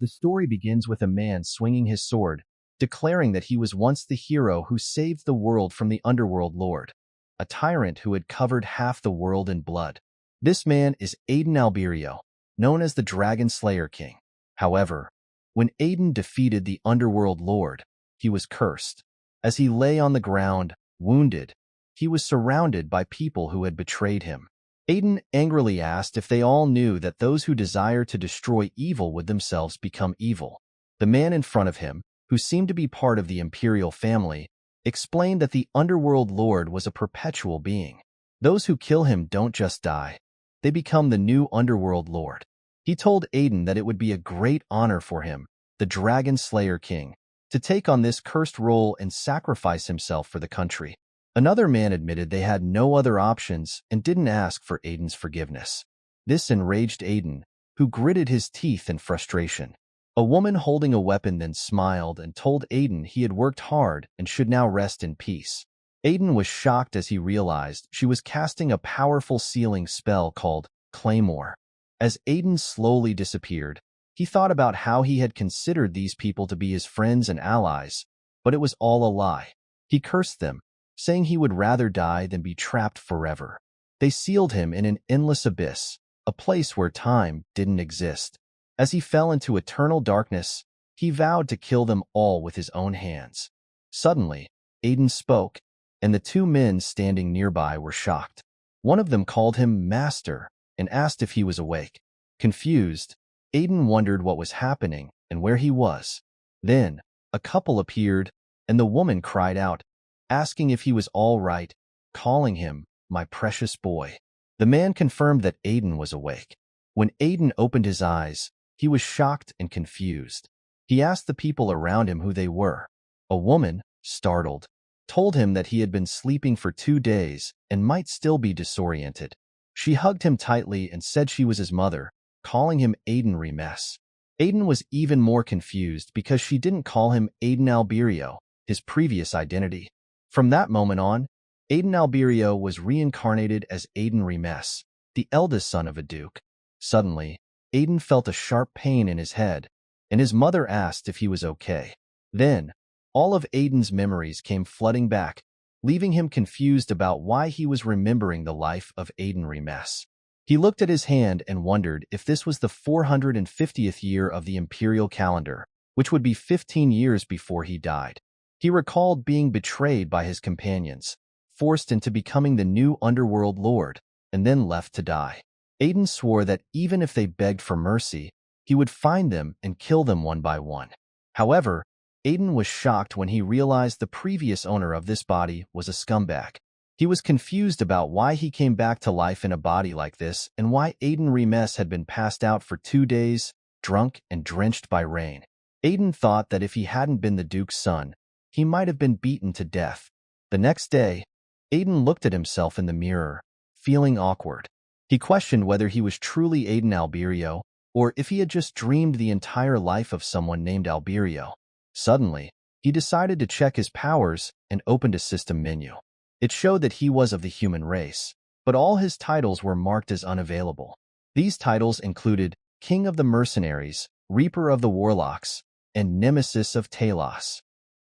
The story begins with a man swinging his sword, declaring that he was once the hero who saved the world from the underworld lord, a tyrant who had covered half the world in blood. This man is Aiden Alberio, known as the Dragon Slayer King. However, when Aiden defeated the underworld lord, he was cursed. As he lay on the ground, wounded, he was surrounded by people who had betrayed him. Aiden angrily asked if they all knew that those who desire to destroy evil would themselves become evil. The man in front of him, who seemed to be part of the imperial family, explained that the underworld lord was a perpetual being. Those who kill him don't just die. They become the new underworld lord. He told Aiden that it would be a great honor for him, the Dragon Slayer King, to take on this cursed role and sacrifice himself for the country. Another man admitted they had no other options and didn't ask for Aiden's forgiveness. This enraged Aiden, who gritted his teeth in frustration. A woman holding a weapon then smiled and told Aiden he had worked hard and should now rest in peace. Aiden was shocked as he realized she was casting a powerful sealing spell called Claymore. As Aiden slowly disappeared, he thought about how he had considered these people to be his friends and allies, but it was all a lie. He cursed them, saying he would rather die than be trapped forever. They sealed him in an endless abyss, a place where time didn't exist. As he fell into eternal darkness, he vowed to kill them all with his own hands. Suddenly, Aiden spoke, and the two men standing nearby were shocked. One of them called him Master and asked if he was awake. Confused, Aiden wondered what was happening and where he was. Then, a couple appeared, and the woman cried out, asking if he was all right, calling him, "My precious boy." The man confirmed that Aiden was awake. When Aiden opened his eyes, he was shocked and confused. He asked the people around him who they were. A woman, startled, told him that he had been sleeping for 2 days and might still be disoriented. She hugged him tightly and said she was his mother, calling him Aiden Regressed. Aiden was even more confused because she didn't call him Aiden Alberio, his previous identity. From that moment on, Aiden Alberio was reincarnated as Aiden Regressed, the eldest son of a duke. Suddenly, Aiden felt a sharp pain in his head, and his mother asked if he was okay. Then, all of Aiden's memories came flooding back, leaving him confused about why he was remembering the life of Aiden Regressed. He looked at his hand and wondered if this was the 450th year of the imperial calendar, which would be 15 years before he died. He recalled being betrayed by his companions, forced into becoming the new underworld lord, and then left to die. Aiden swore that even if they begged for mercy, he would find them and kill them one by one. However, Aiden was shocked when he realized the previous owner of this body was a scumbag. He was confused about why he came back to life in a body like this and why Aiden Regressed had been passed out for 2 days, drunk and drenched by rain. Aiden thought that if he hadn't been the Duke's son, he might have been beaten to death. The next day, Aiden looked at himself in the mirror, feeling awkward. He questioned whether he was truly Aiden Alberio or if he had just dreamed the entire life of someone named Alberio. Suddenly, he decided to check his powers and opened a system menu. It showed that he was of the human race, but all his titles were marked as unavailable. These titles included King of the Mercenaries, Reaper of the Warlocks, and Nemesis of Talos.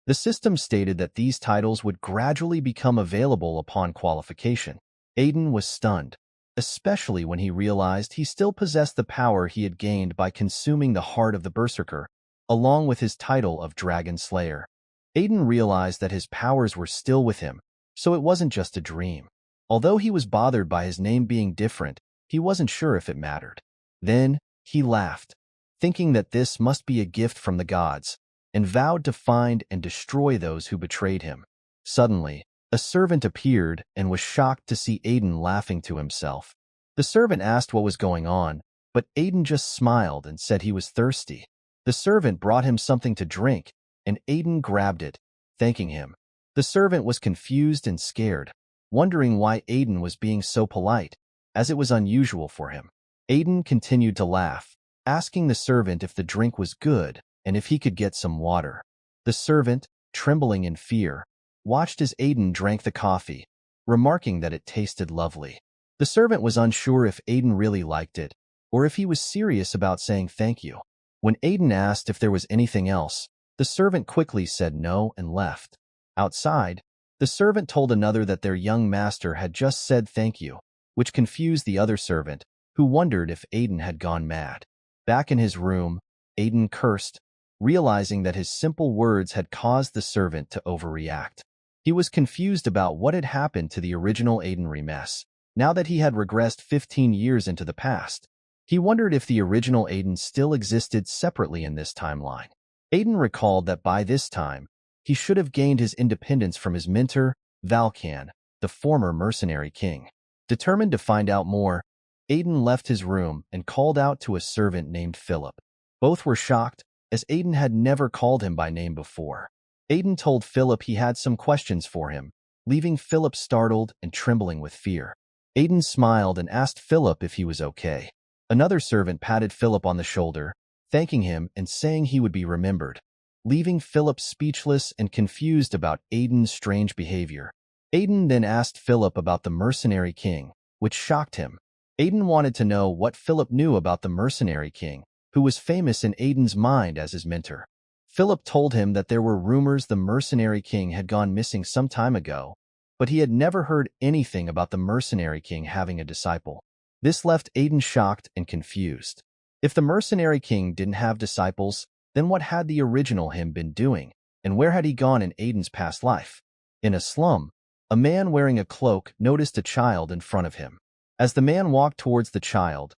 The system stated that these titles would gradually become available upon qualification. Aiden was stunned, especially when he realized he still possessed the power he had gained by consuming the heart of the Berserker, along with his title of Dragon Slayer. Aiden realized that his powers were still with him, so it wasn't just a dream. Although he was bothered by his name being different, he wasn't sure if it mattered. Then, he laughed, thinking that this must be a gift from the gods, and vowed to find and destroy those who betrayed him. Suddenly, a servant appeared and was shocked to see Aiden laughing to himself. The servant asked what was going on, but Aiden just smiled and said he was thirsty. The servant brought him something to drink, and Aiden grabbed it, thanking him. The servant was confused and scared, wondering why Aiden was being so polite, as it was unusual for him. Aiden continued to laugh, asking the servant if the drink was good and if he could get some water. The servant, trembling in fear, watched as Aiden drank the coffee, remarking that it tasted lovely. The servant was unsure if Aiden really liked it, or if he was serious about saying thank you. When Aiden asked if there was anything else, the servant quickly said no and left. Outside, the servant told another that their young master had just said thank you, which confused the other servant, who wondered if Aiden had gone mad. Back in his room, Aiden cursed, realizing that his simple words had caused the servant to overreact. He was confused about what had happened to the original Aiden Remes. Now that he had regressed 15 years into the past, he wondered if the original Aiden still existed separately in this timeline. Aiden recalled that by this time, he should have gained his independence from his mentor, Valkan, the former mercenary king. Determined to find out more, Aiden left his room and called out to a servant named Philip. Both were shocked, as Aiden had never called him by name before. Aiden told Philip he had some questions for him, leaving Philip startled and trembling with fear. Aiden smiled and asked Philip if he was okay. Another servant patted Philip on the shoulder, thanking him and saying he would be remembered, leaving Philip speechless and confused about Aiden's strange behavior. Aiden then asked Philip about the mercenary king, which shocked him. Aiden wanted to know what Philip knew about the mercenary king, who was famous in Aiden's mind as his mentor. Philip told him that there were rumors the mercenary king had gone missing some time ago, but he had never heard anything about the mercenary king having a disciple. This left Aiden shocked and confused. If the mercenary king didn't have disciples, then what had the original him been doing, and where had he gone in Aiden's past life? In a slum, a man wearing a cloak noticed a child in front of him. As the man walked towards the child,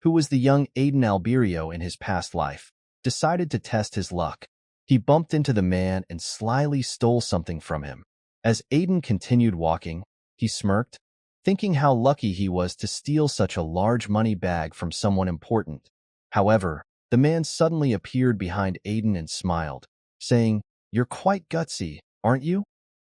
who was the young Aiden Alberio in his past life, decided to test his luck. He bumped into the man and slyly stole something from him. As Aiden continued walking, he smirked, thinking how lucky he was to steal such a large money bag from someone important. However, the man suddenly appeared behind Aiden and smiled, saying, "You're quite gutsy, aren't you?"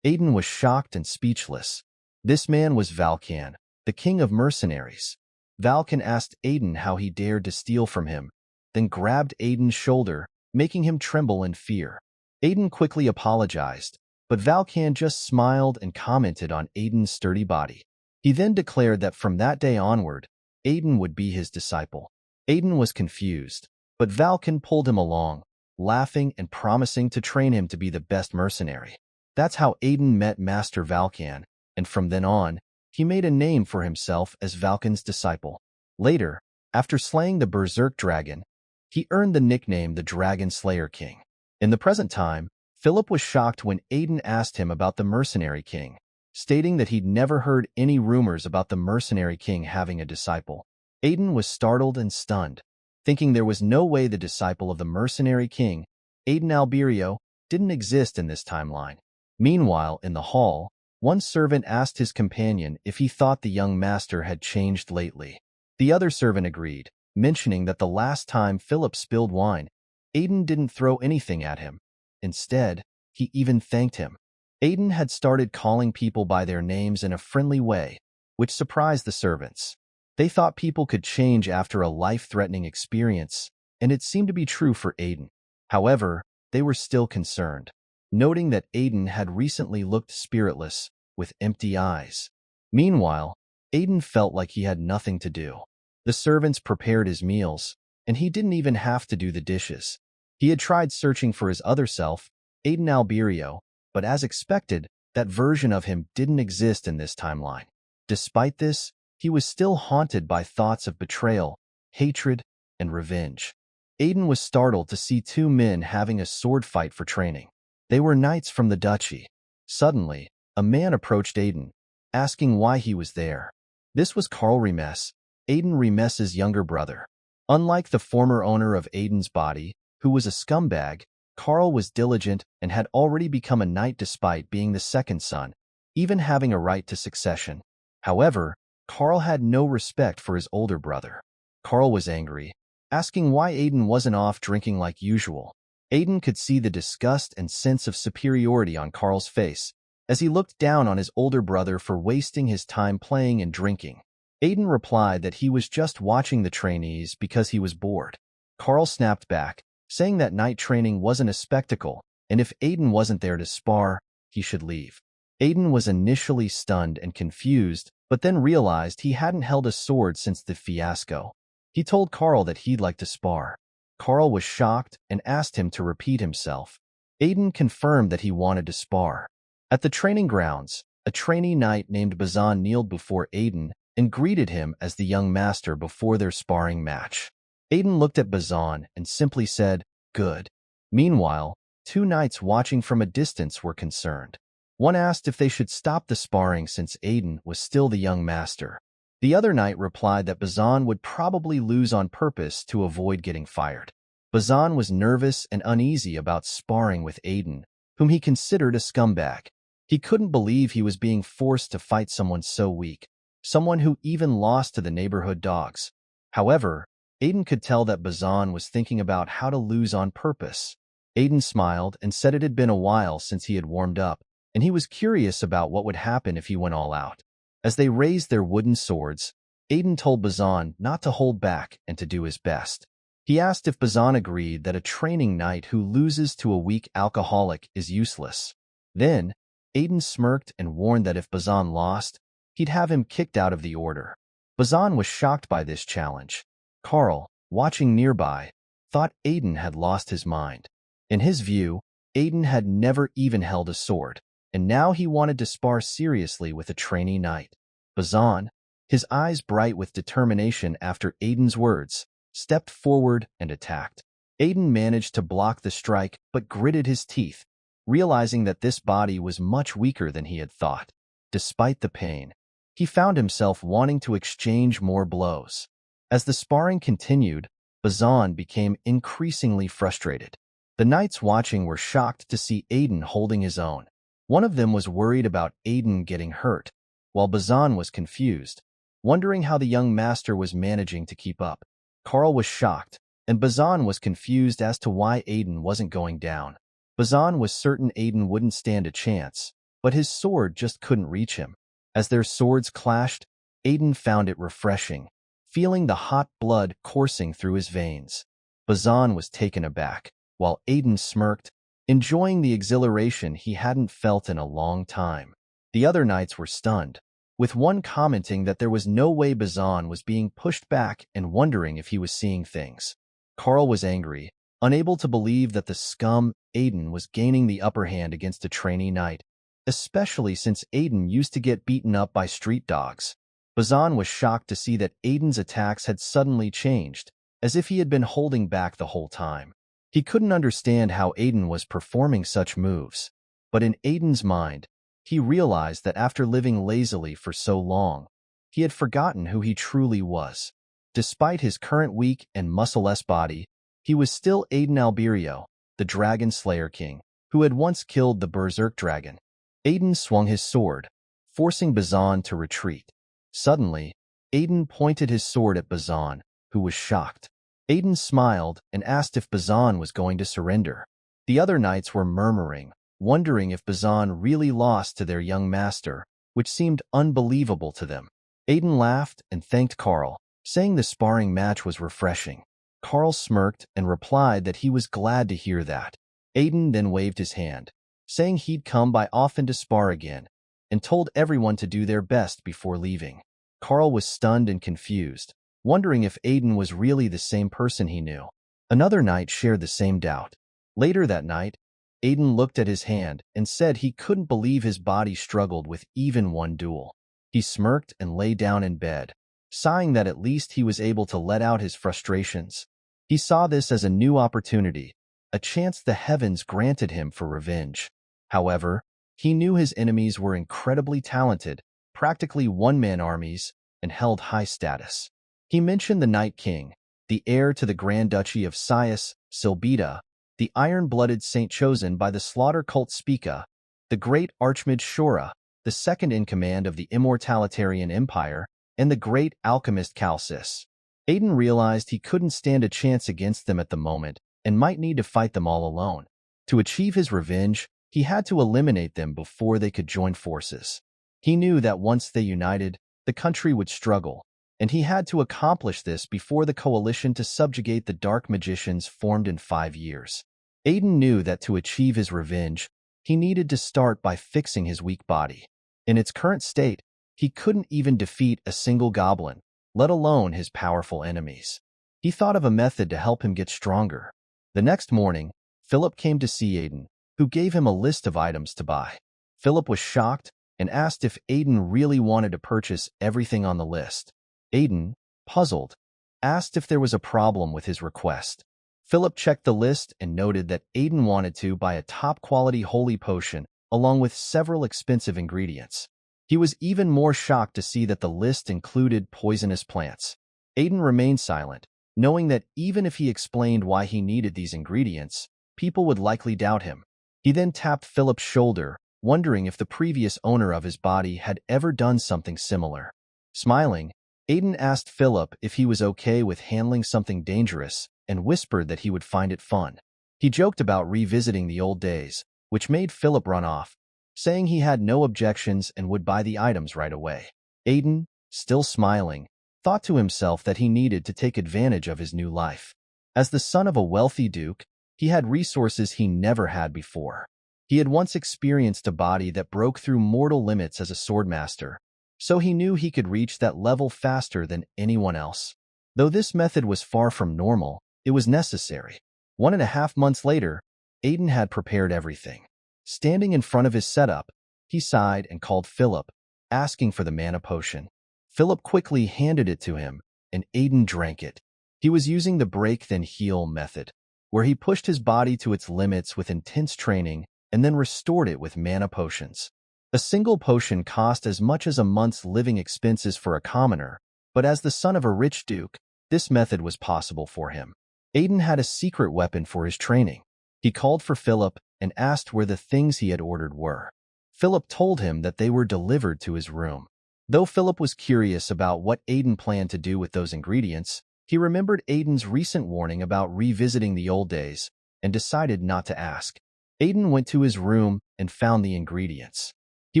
Aiden was shocked and speechless. This man was Valkan, the king of mercenaries. Valkan asked Aiden how he dared to steal from him, then grabbed Aiden's shoulder, making him tremble in fear. Aiden quickly apologized, but Valkan just smiled and commented on Aiden's sturdy body. He then declared that from that day onward, Aiden would be his disciple. Aiden was confused, but Valkan pulled him along, laughing and promising to train him to be the best mercenary. That's how Aiden met Master Valkan, and from then on, he made a name for himself as Valkan's disciple. Later, after slaying the Berserk Dragon, he earned the nickname the Dragon Slayer King. In the present time, Philip was shocked when Aiden asked him about the Mercenary King, stating that he'd never heard any rumors about the Mercenary King having a disciple. Aiden was startled and stunned, thinking there was no way the disciple of the Mercenary King, Aiden Alberio, didn't exist in this timeline. Meanwhile, in the hall, one servant asked his companion if he thought the young master had changed lately. The other servant agreed, mentioning that the last time Philip spilled wine, Aiden didn't throw anything at him. Instead, he even thanked him. Aiden had started calling people by their names in a friendly way, which surprised the servants. They thought people could change after a life-threatening experience, and it seemed to be true for Aiden. However, they were still concerned, noting that Aiden had recently looked spiritless, with empty eyes. Meanwhile, Aiden felt like he had nothing to do. The servants prepared his meals, and he didn't even have to do the dishes. He had tried searching for his other self, Aiden Alberio, but as expected, that version of him didn't exist in this timeline. Despite this, he was still haunted by thoughts of betrayal, hatred, and revenge. Aiden was startled to see two men having a sword fight for training. They were knights from the duchy. Suddenly, a man approached Aiden, asking why he was there. This was Carl Remes, Aiden Remes's younger brother. Unlike the former owner of Aiden's body, who was a scumbag, Carl was diligent and had already become a knight despite being the second son, even having a right to succession. However, Carl had no respect for his older brother. Carl was angry, asking why Aiden wasn't off drinking like usual. Aiden could see the disgust and sense of superiority on Carl's face as he looked down on his older brother for wasting his time playing and drinking. Aiden replied that he was just watching the trainees because he was bored. Carl snapped back, saying that night training wasn't a spectacle, and if Aiden wasn't there to spar, he should leave. Aiden was initially stunned and confused, but then realized he hadn't held a sword since the fiasco. He told Carl that he'd like to spar. Carl was shocked and asked him to repeat himself. Aiden confirmed that he wanted to spar. At the training grounds, a trainee knight named Bazan kneeled before Aiden and greeted him as the young master before their sparring match. Aiden looked at Bazan and simply said, "Good." Meanwhile, two knights watching from a distance were concerned. One asked if they should stop the sparring since Aiden was still the young master. The other knight replied that Bazan would probably lose on purpose to avoid getting fired. Bazan was nervous and uneasy about sparring with Aiden, whom he considered a scumbag. He couldn't believe he was being forced to fight someone so weak, someone who even lost to the neighborhood dogs. However, Aiden could tell that Bazan was thinking about how to lose on purpose. Aiden smiled and said it had been a while since he had warmed up, and he was curious about what would happen if he went all out. As they raised their wooden swords, Aiden told Bazan not to hold back and to do his best. He asked if Bazan agreed that a training knight who loses to a weak alcoholic is useless. Then, Aiden smirked and warned that if Bazan lost, he'd have him kicked out of the order. Bazan was shocked by this challenge. Carl, watching nearby, thought Aiden had lost his mind. In his view, Aiden had never even held a sword, and now he wanted to spar seriously with a trainee knight. Bazan, his eyes bright with determination after Aiden's words, stepped forward and attacked. Aiden managed to block the strike but gritted his teeth, realizing that this body was much weaker than he had thought. Despite the pain, he found himself wanting to exchange more blows. As the sparring continued, Bazan became increasingly frustrated. The knights watching were shocked to see Aiden holding his own. One of them was worried about Aiden getting hurt, while Bazan was confused, wondering how the young master was managing to keep up. Carl was shocked, and Bazan was confused as to why Aiden wasn't going down. Bazan was certain Aiden wouldn't stand a chance, but his sword just couldn't reach him. As their swords clashed, Aiden found it refreshing, feeling the hot blood coursing through his veins. Bazan was taken aback, while Aiden smirked, enjoying the exhilaration he hadn't felt in a long time. The other knights were stunned, with one commenting that there was no way Bazan was being pushed back and wondering if he was seeing things. Carl was angry, unable to believe that the scum Aiden was gaining the upper hand against a trainee knight, especially since Aiden used to get beaten up by street dogs. Bazan was shocked to see that Aiden's attacks had suddenly changed, as if he had been holding back the whole time. He couldn't understand how Aiden was performing such moves, but in Aiden's mind, he realized that after living lazily for so long, he had forgotten who he truly was. Despite his current weak and muscle-less body, he was still Aiden Alberio, the Dragon Slayer King, who had once killed the Berserk Dragon. Aiden swung his sword, forcing Bazan to retreat. Suddenly, Aiden pointed his sword at Bazan, who was shocked. Aiden smiled and asked if Bazan was going to surrender. The other knights were murmuring, wondering if Bazan really lost to their young master, which seemed unbelievable to them. Aiden laughed and thanked Carl, saying the sparring match was refreshing. Carl smirked and replied that he was glad to hear that. Aiden then waved his hand, saying he'd come by often to spar again, and told everyone to do their best before leaving. Carl was stunned and confused, wondering if Aiden was really the same person he knew. Another knight shared the same doubt. Later that night, Aiden looked at his hand and said he couldn't believe his body struggled with even one duel. He smirked and lay down in bed, sighing that at least he was able to let out his frustrations. He saw this as a new opportunity, a chance the heavens granted him for revenge. However, he knew his enemies were incredibly talented, practically one-man armies, and held high status. He mentioned the Night King, the heir to the Grand Duchy of Sias, Silbita, the iron-blooded saint chosen by the slaughter cult Spica, the great Archmage Shora, the second in command of the Immortalitarian Empire, and the great alchemist Calcis. Aiden realized he couldn't stand a chance against them at the moment and might need to fight them all alone. To achieve his revenge, he had to eliminate them before they could join forces. He knew that once they united, the country would struggle, and he had to accomplish this before the coalition to subjugate the dark magicians formed in 5 years. Aiden knew that to achieve his revenge, he needed to start by fixing his weak body. In its current state, he couldn't even defeat a single goblin, let alone his powerful enemies. He thought of a method to help him get stronger. The next morning, Philip came to see Aiden, who gave him a list of items to buy. Philip was shocked and asked if Aiden really wanted to purchase everything on the list. Aiden, puzzled, asked if there was a problem with his request. Philip checked the list and noted that Aiden wanted to buy a top-quality holy potion along with several expensive ingredients. He was even more shocked to see that the list included poisonous plants. Aiden remained silent, knowing that even if he explained why he needed these ingredients, people would likely doubt him. He then tapped Philip's shoulder, wondering if the previous owner of his body had ever done something similar. Smiling, Aiden asked Philip if he was okay with handling something dangerous and whispered that he would find it fun. He joked about revisiting the old days, which made Philip run off, saying he had no objections and would buy the items right away. Aiden, still smiling, thought to himself that he needed to take advantage of his new life. As the son of a wealthy duke, he had resources he never had before. He had once experienced a body that broke through mortal limits as a swordmaster, so he knew he could reach that level faster than anyone else. Though this method was far from normal, it was necessary. 1.5 months later, Aiden had prepared everything. Standing in front of his setup, he sighed and called Philip, asking for the mana potion. Philip quickly handed it to him, and Aiden drank it. He was using the break-then-heal method, where he pushed his body to its limits with intense training and then restored it with mana potions. A single potion cost as much as a month's living expenses for a commoner, but as the son of a rich duke, this method was possible for him. Aiden had a secret weapon for his training. He called for Philip and asked where the things he had ordered were. Philip told him that they were delivered to his room. Though Philip was curious about what Aiden planned to do with those ingredients, he remembered Aiden's recent warning about revisiting the old days and decided not to ask. Aiden went to his room and found the ingredients. He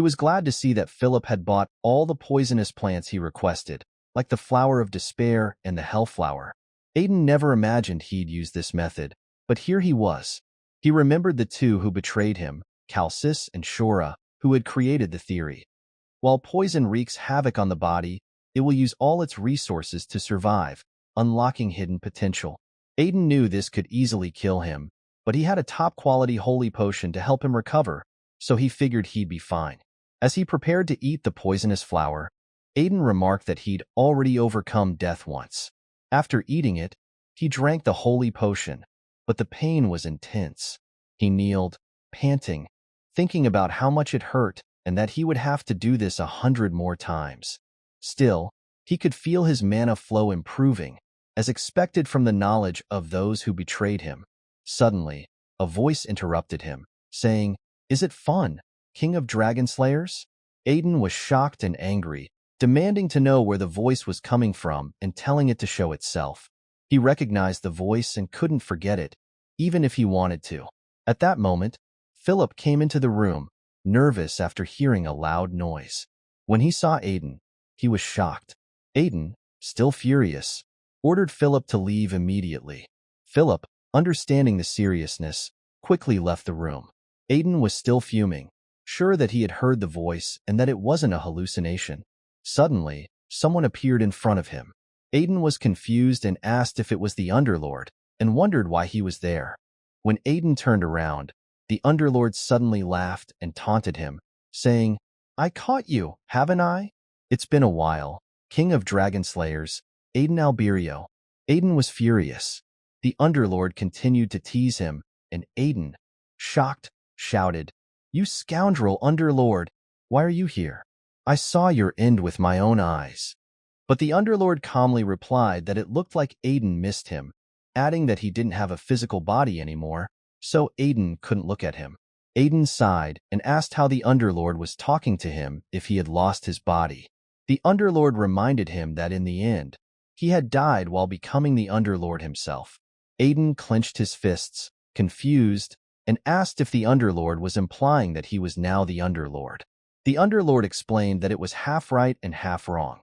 was glad to see that Philip had bought all the poisonous plants he requested, like the flower of despair and the hellflower. Aiden never imagined he'd use this method, but here he was. He remembered the two who betrayed him, Calcis and Shora, who had created the theory. While poison wreaks havoc on the body, it will use all its resources to survive, unlocking hidden potential. Aiden knew this could easily kill him, but he had a top-quality holy potion to help him recover, so he figured he'd be fine. As he prepared to eat the poisonous flower, Aiden remarked that he'd already overcome death once. After eating it, he drank the holy potion, but the pain was intense. He kneeled, panting, thinking about how much it hurt and that he would have to do this 100 more times. Still, he could feel his mana flow improving, as expected from the knowledge of those who betrayed him. Suddenly, a voice interrupted him, saying, "Is it fun, King of Dragon Slayers?" Aiden was shocked and angry, demanding to know where the voice was coming from and telling it to show itself. He recognized the voice and couldn't forget it, even if he wanted to. At that moment, Philip came into the room, nervous after hearing a loud noise. When he saw Aiden, he was shocked. Aiden, still furious, ordered Philip to leave immediately. Philip, understanding the seriousness, quickly left the room. Aiden was still fuming, sure that he had heard the voice and that it wasn't a hallucination. Suddenly, someone appeared in front of him. Aiden was confused and asked if it was the Underlord, and wondered why he was there. When Aiden turned around, the Underlord suddenly laughed and taunted him, saying, "I caught you, haven't I? It's been a while, King of Dragon Slayers, Aiden Alberio." Aiden was furious. The Underlord continued to tease him, and Aiden, shocked, shouted, "You scoundrel Underlord, why are you here? I saw your end with my own eyes." But the Underlord calmly replied that it looked like Aiden missed him, adding that he didn't have a physical body anymore, so Aiden couldn't look at him. Aiden sighed and asked how the Underlord was talking to him if he had lost his body. The Underlord reminded him that in the end, he had died while becoming the Underlord himself. Aiden clenched his fists, confused, and asked if the Underlord was implying that he was now the Underlord. The Underlord explained that it was half right and half wrong.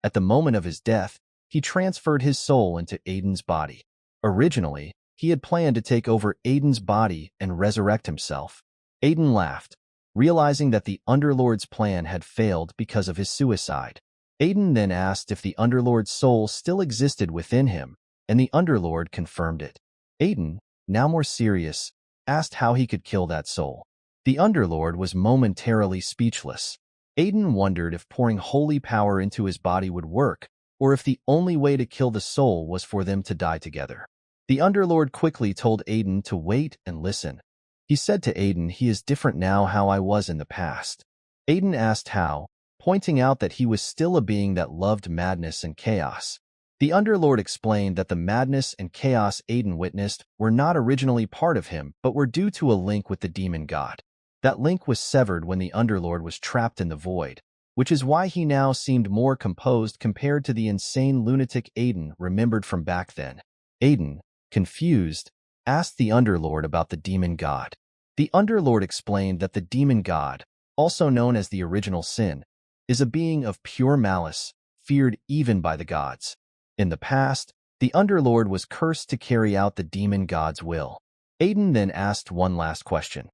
At the moment of his death, he transferred his soul into Aiden's body. Originally, he had planned to take over Aiden's body and resurrect himself. Aiden laughed, realizing that the Underlord's plan had failed because of his suicide. Aiden then asked if the Underlord's soul still existed within him, and the Underlord confirmed it. Aiden, now more serious, asked how he could kill that soul. The Underlord was momentarily speechless. Aiden wondered if pouring holy power into his body would work, or if the only way to kill the soul was for them to die together. The Underlord quickly told Aiden to wait and listen. He said to Aiden, "He is different now how I was in the past." Aiden asked how, pointing out that he was still a being that loved madness and chaos. The Underlord explained that the madness and chaos Aiden witnessed were not originally part of him, but were due to a link with the demon god. That link was severed when the Underlord was trapped in the void, which is why he now seemed more composed compared to the insane lunatic Aiden remembered from back then. Aiden, confused, asked the Underlord about the demon god. The Underlord explained that the demon god, also known as the original sin, is a being of pure malice, feared even by the gods. In the past, the Underlord was cursed to carry out the demon god's will. Aiden then asked one last question.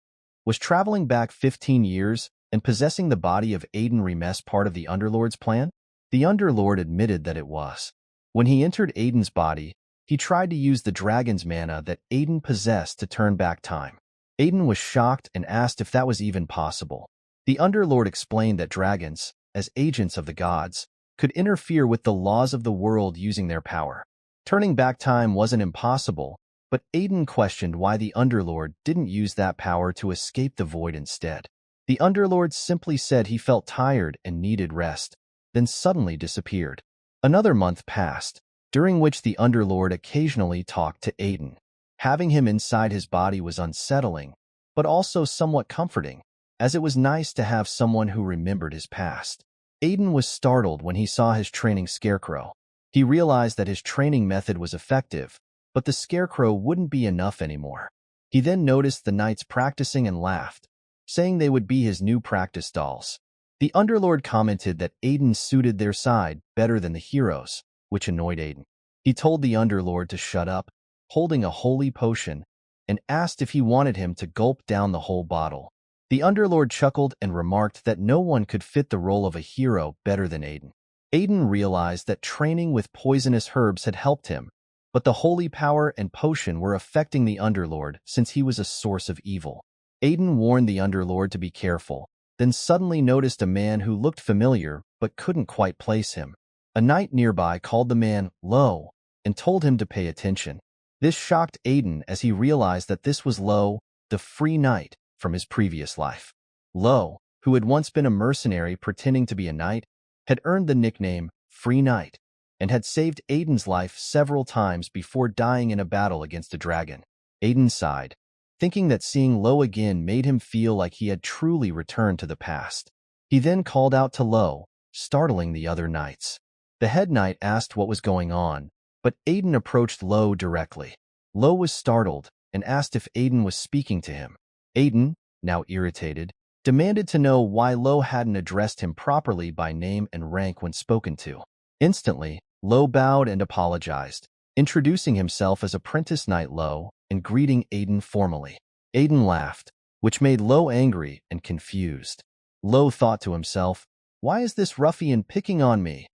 Was traveling back 15 years and possessing the body of Aiden Regressed part of the Underlord's plan? The Underlord admitted that it was. When he entered Aiden's body, he tried to use the dragon's mana that Aiden possessed to turn back time. Aiden was shocked and asked if that was even possible. The Underlord explained that dragons, as agents of the gods, could interfere with the laws of the world using their power. Turning back time wasn't impossible, but Aiden questioned why the Underlord didn't use that power to escape the void instead. The Underlord simply said he felt tired and needed rest, then suddenly disappeared. Another month passed, during which the Underlord occasionally talked to Aiden. Having him inside his body was unsettling, but also somewhat comforting, as it was nice to have someone who remembered his past. Aiden was startled when he saw his training scarecrow. He realized that his training method was effective, but the scarecrow wouldn't be enough anymore. He then noticed the knights practicing and laughed, saying they would be his new practice dolls. The Underlord commented that Aiden suited their side better than the heroes, which annoyed Aiden. He told the Underlord to shut up, holding a holy potion, and asked if he wanted him to gulp down the whole bottle. The Underlord chuckled and remarked that no one could fit the role of a hero better than Aiden. Aiden realized that training with poisonous herbs had helped him, but the holy power and potion were affecting the Underlord since he was a source of evil. Aiden warned the Underlord to be careful, then suddenly noticed a man who looked familiar but couldn't quite place him. A knight nearby called the man Lo and told him to pay attention. This shocked Aiden as he realized that this was Lo, the free knight, from his previous life. Lo, who had once been a mercenary pretending to be a knight, had earned the nickname Free Knight and had saved Aiden's life several times before dying in a battle against a dragon. Aiden sighed, thinking that seeing Lo again made him feel like he had truly returned to the past. He then called out to Lo, startling the other knights. The head knight asked what was going on, but Aiden approached Lo directly. Lo was startled and asked if Aiden was speaking to him. Aiden, now irritated, demanded to know why Lo hadn't addressed him properly by name and rank when spoken to. Instantly, Lo bowed and apologized, introducing himself as Apprentice Knight Lo and greeting Aiden formally. Aiden laughed, which made Lo angry and confused. Lo thought to himself, "Why is this ruffian picking on me?"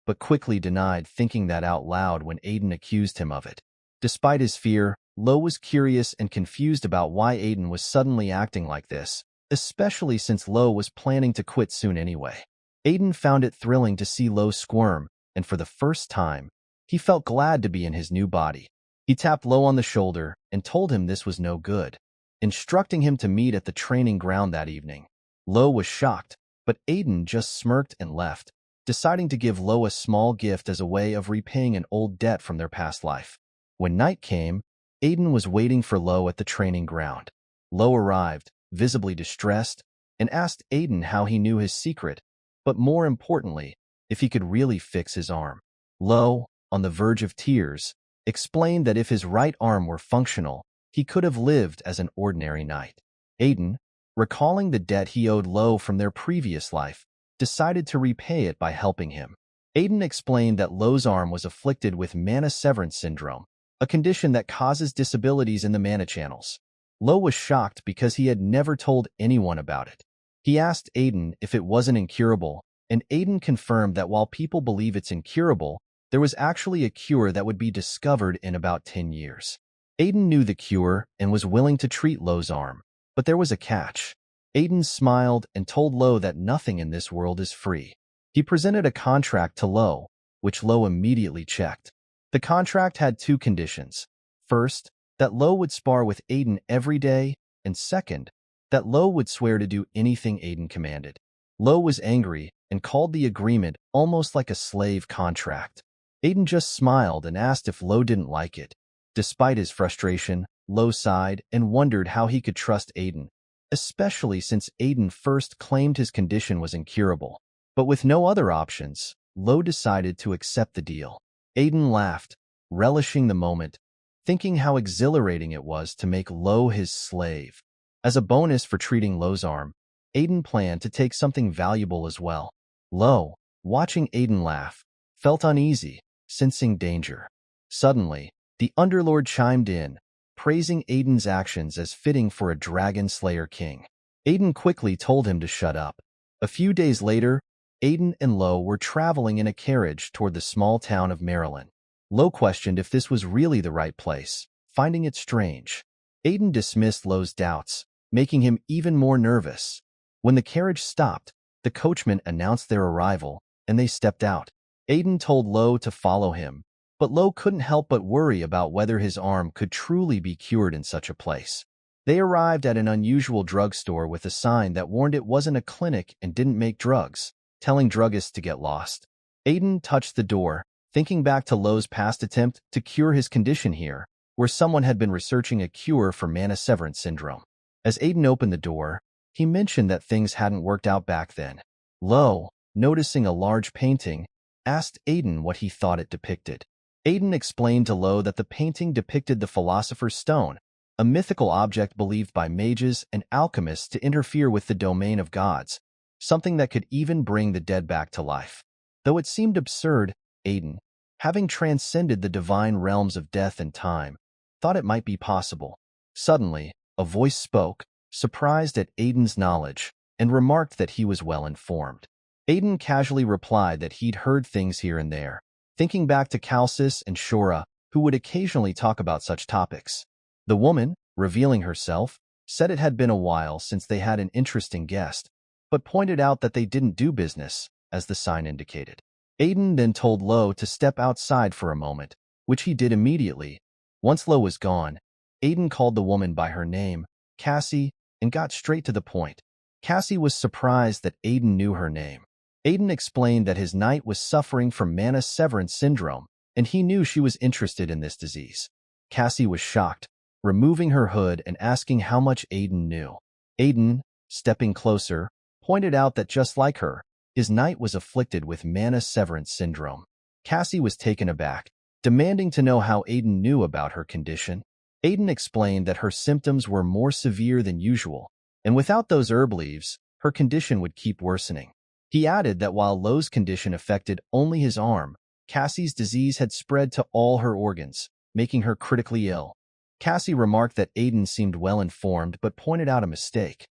but quickly denied thinking that out loud when Aiden accused him of it. Despite his fear, Lo was curious and confused about why Aiden was suddenly acting like this, especially since Lo was planning to quit soon anyway. Aiden found it thrilling to see Lo squirm, and for the first time, he felt glad to be in his new body. He tapped Lo on the shoulder and told him this was no good, instructing him to meet at the training ground that evening. Lo was shocked, but Aiden just smirked and left, deciding to give Lo a small gift as a way of repaying an old debt from their past life. When night came, Aiden was waiting for Lo at the training ground. Lo arrived, visibly distressed, and asked Aiden how he knew his secret, but more importantly, if he could really fix his arm. Lo, on the verge of tears, explained that if his right arm were functional, he could have lived as an ordinary knight. Aiden, recalling the debt he owed Lo from their previous life, decided to repay it by helping him. Aiden explained that Lo's arm was afflicted with mana severance syndrome, a condition that causes disabilities in the mana channels. Lo was shocked because he had never told anyone about it. He asked Aiden if it wasn't incurable, and Aiden confirmed that while people believe it's incurable, There was actually a cure that would be discovered in about 10 years. Aiden knew the cure and was willing to treat Lo's arm. But there was a catch. Aiden smiled and told Lo that nothing in this world is free. He presented a contract to Lo, which Lo immediately checked. The contract had two conditions. First, that Lo would spar with Aiden every day, and second, that Lo would swear to do anything Aiden commanded. Lo was angry and called the agreement almost like a slave contract. Aiden just smiled and asked if Lo didn't like it. Despite his frustration, Lo sighed and wondered how he could trust Aiden, especially since Aiden first claimed his condition was incurable. But with no other options, Lo decided to accept the deal. Aiden laughed, relishing the moment, thinking how exhilarating it was to make Lo his slave. As a bonus for treating Lo's arm, Aiden planned to take something valuable as well. Lo, watching Aiden laugh, felt uneasy, sensing danger. Suddenly, the Underlord chimed in, praising Aiden's actions as fitting for a dragon slayer king. Aiden quickly told him to shut up. A few days later, Aiden and Lo were traveling in a carriage toward the small town of Maryland. Lo questioned if this was really the right place, finding it strange. Aiden dismissed Lo's doubts, making him even more nervous. When the carriage stopped, the coachman announced their arrival, and they stepped out. Aiden told Lo to follow him, but Lo couldn't help but worry about whether his arm could truly be cured in such a place. They arrived at an unusual drugstore with a sign that warned it wasn't a clinic and didn't make drugs, telling druggists to get lost. Aiden touched the door, thinking back to Lo's past attempt to cure his condition here, where someone had been researching a cure for mana severance syndrome. As Aiden opened the door, he mentioned that things hadn't worked out back then. Lo, noticing a large painting, asked Aiden what he thought it depicted. Aiden explained to Lo that the painting depicted the Philosopher's Stone, a mythical object believed by mages and alchemists to interfere with the domain of gods, something that could even bring the dead back to life. Though it seemed absurd, Aiden, having transcended the divine realms of death and time, thought it might be possible. Suddenly, a voice spoke, surprised at Aiden's knowledge, and remarked that he was well informed. Aiden casually replied that he'd heard things here and there, thinking back to Calcis and Shora, who would occasionally talk about such topics. The woman, revealing herself, said it had been a while since they had an interesting guest, but pointed out that they didn't do business, as the sign indicated. Aiden then told Lo to step outside for a moment, which he did immediately. Once Lo was gone, Aiden called the woman by her name, Cassie, and got straight to the point. Cassie was surprised that Aiden knew her name. Aiden explained that his knight was suffering from mana severance syndrome, and he knew she was interested in this disease. Cassie was shocked, removing her hood and asking how much Aiden knew. Aiden, stepping closer, pointed out that just like her, his knight was afflicted with mana severance syndrome. Cassie was taken aback, demanding to know how Aiden knew about her condition. Aiden explained that her symptoms were more severe than usual, and without those herb leaves, her condition would keep worsening. He added that while Lo's condition affected only his arm, Cassie's disease had spread to all her organs, making her critically ill. Cassie remarked that Aiden seemed well informed but pointed out a mistake.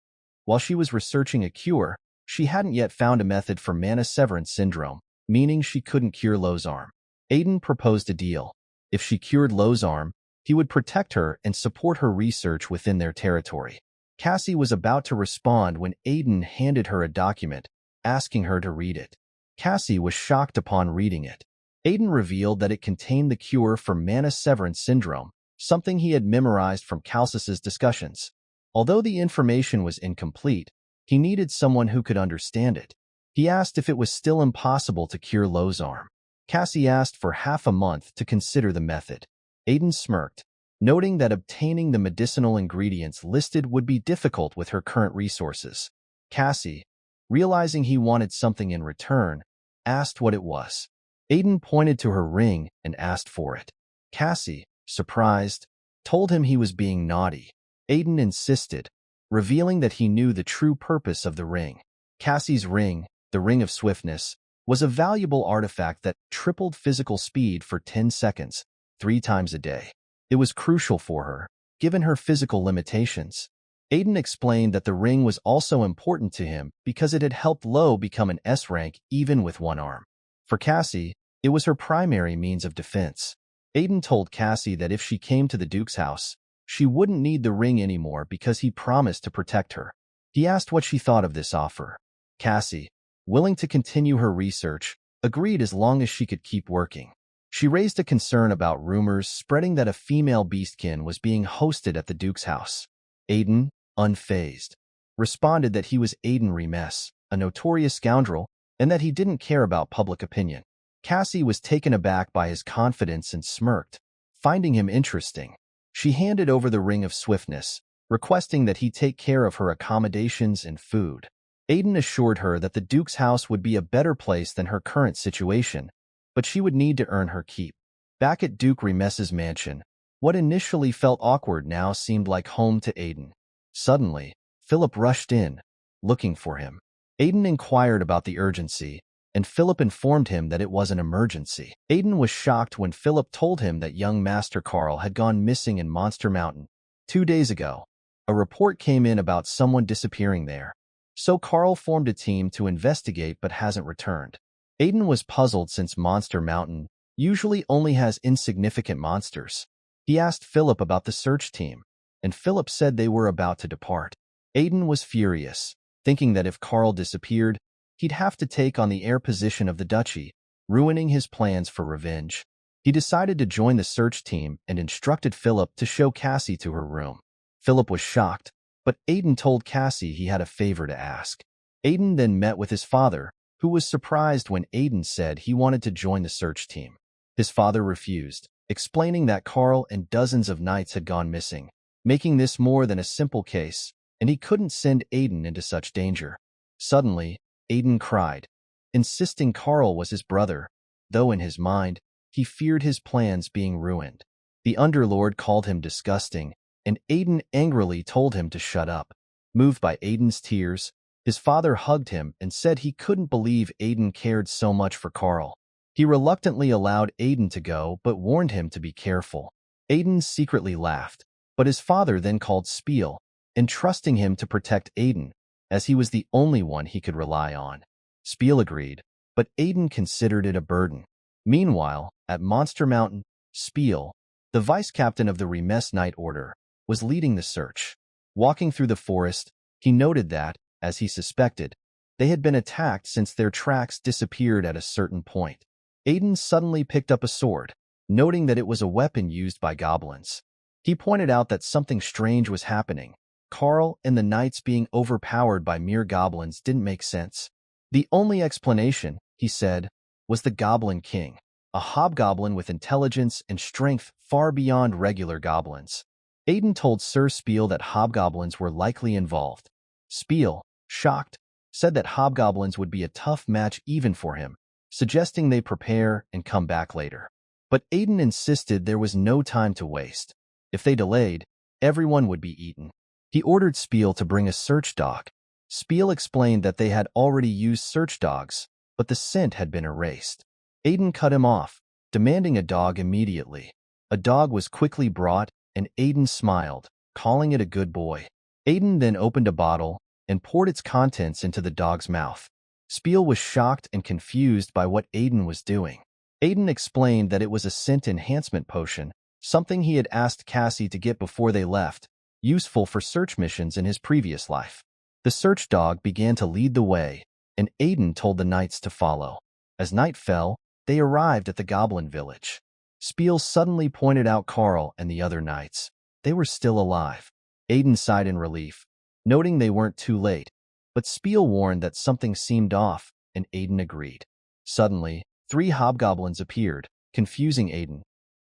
While she was researching a cure, she hadn't yet found a method for mana severance syndrome, meaning she couldn't cure Lo's arm. Aiden proposed a deal. If she cured Lo's arm, he would protect her and support her research within their territory. Cassie was about to respond when Aiden handed her a document, asking her to read it. Cassie was shocked upon reading it. Aiden revealed that it contained the cure for mana severance syndrome, something he had memorized from Calcis's discussions. Although the information was incomplete, he needed someone who could understand it. He asked if it was still impossible to cure Lo's arm. Cassie asked for half a month to consider the method. Aiden smirked, noting that obtaining the medicinal ingredients listed would be difficult with her current resources. Cassie, realizing he wanted something in return, asked what it was. Aiden pointed to her ring and asked for it. Cassie, surprised, told him he was being naughty. Aiden insisted, revealing that he knew the true purpose of the ring. Cassie's ring, the Ring of Swiftness, was a valuable artifact that tripled physical speed for 10 seconds, 3 times a day. It was crucial for her, given her physical limitations. Aiden explained that the ring was also important to him because it had helped Lo become an S rank even with one arm. For Cassie, It was her primary means of defense. Aiden told Cassie that if she came to the Duke's house, she wouldn't need the ring anymore because he promised to protect her. He asked what she thought of this offer. Cassie, willing to continue her research, agreed as long as she could keep working. She raised a concern about rumors spreading that a female beastkin was being hosted at the Duke's house. Aiden, unfazed, responded that he was Aiden Regressed, a notorious scoundrel, and that he didn't care about public opinion. Cassie was taken aback by his confidence and smirked, finding him interesting. She handed over the Ring of Swiftness, requesting that he take care of her accommodations and food. Aiden assured her that the Duke's house would be a better place than her current situation, but she would need to earn her keep. Back at Duke Regressed's mansion, what initially felt awkward now seemed like home to Aiden. Suddenly, Philip rushed in, looking for him. Aiden inquired about the urgency, and Philip informed him that it was an emergency. Aiden was shocked when Philip told him that young Master Carl had gone missing in Monster Mountain 2 days ago. A report came in about someone disappearing there, so Carl formed a team to investigate but hasn't returned. Aiden was puzzled since Monster Mountain usually only has insignificant monsters. He asked Philip about the search team, and Philip said they were about to depart. Aiden was furious, thinking that if Carl disappeared, he'd have to take on the heir position of the duchy, ruining his plans for revenge. He decided to join the search team and instructed Philip to show Cassie to her room. Philip was shocked, but Aiden told Cassie he had a favor to ask. Aiden then met with his father, who was surprised when Aiden said he wanted to join the search team. His father refused, explaining that Carl and dozens of knights had gone missing, making this more than a simple case, and he couldn't send Aiden into such danger. Suddenly, Aiden cried, insisting Carl was his brother, though in his mind, he feared his plans being ruined. The Underlord called him disgusting, and Aiden angrily told him to shut up. Moved by Aiden's tears, his father hugged him and said he couldn't believe Aiden cared so much for Carl. He reluctantly allowed Aiden to go but warned him to be careful. Aiden secretly laughed, but his father then called Spiel, entrusting him to protect Aiden, as he was the only one he could rely on. Spiel agreed, but Aiden considered it a burden. Meanwhile, at Monster Mountain, Spiel, the vice-captain of the Regressed Knight Order, was leading the search. Walking through the forest, he noted that, as he suspected, they had been attacked since their tracks disappeared at a certain point. Aiden suddenly picked up a sword, noting that it was a weapon used by goblins. He pointed out that something strange was happening. Carl and the knights being overpowered by mere goblins didn't make sense. The only explanation, he said, was the Goblin King, a hobgoblin with intelligence and strength far beyond regular goblins. Aiden told Sir Spiel that hobgoblins were likely involved. Spiel, shocked, said that hobgoblins would be a tough match even for him, suggesting they prepare and come back later. But Aiden insisted there was no time to waste. If they delayed, everyone would be eaten. He ordered Spiel to bring a search dog. Spiel explained that they had already used search dogs, but the scent had been erased. Aiden cut him off, demanding a dog immediately. A dog was quickly brought, and Aiden smiled, calling it a good boy. Aiden then opened a bottle and poured its contents into the dog's mouth. Spiel was shocked and confused by what Aiden was doing. Aiden explained that it was a scent enhancement potion, something he had asked Cassie to get before they left, useful for search missions in his previous life. The search dog began to lead the way, and Aiden told the knights to follow. As night fell, they arrived at the goblin village. Spiel suddenly pointed out Carl and the other knights. They were still alive. Aiden sighed in relief, noting they weren't too late, but Spiel warned that something seemed off, and Aiden agreed. Suddenly, 3 hobgoblins appeared, confusing Aiden.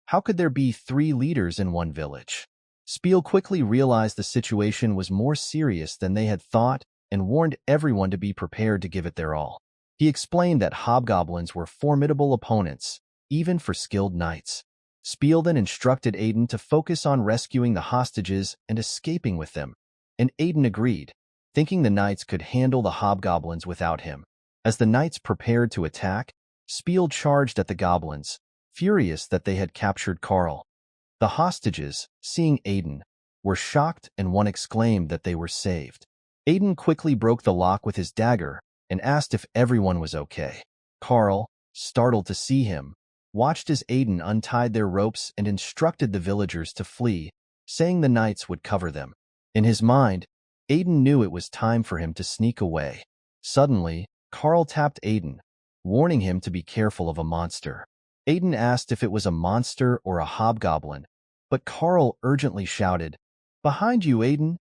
How could there be 3 leaders in one village? Spiel quickly realized the situation was more serious than they had thought and warned everyone to be prepared to give it their all. He explained that hobgoblins were formidable opponents, even for skilled knights. Spiel then instructed Aiden to focus on rescuing the hostages and escaping with them, and Aiden agreed, thinking the knights could handle the hobgoblins without him. As the knights prepared to attack, Spiel charged at the goblins, furious that they had captured Carl. The hostages, seeing Aiden, were shocked and one exclaimed that they were saved. Aiden quickly broke the lock with his dagger and asked if everyone was okay. Carl, startled to see him, watched as Aiden untied their ropes and instructed the villagers to flee, saying the knights would cover them. In his mind, Aiden knew it was time for him to sneak away. Suddenly, Carl tapped Aiden, warning him to be careful of a monster. Aiden asked if it was a monster or a hobgoblin, but Carl urgently shouted, "Behind you, Aiden!"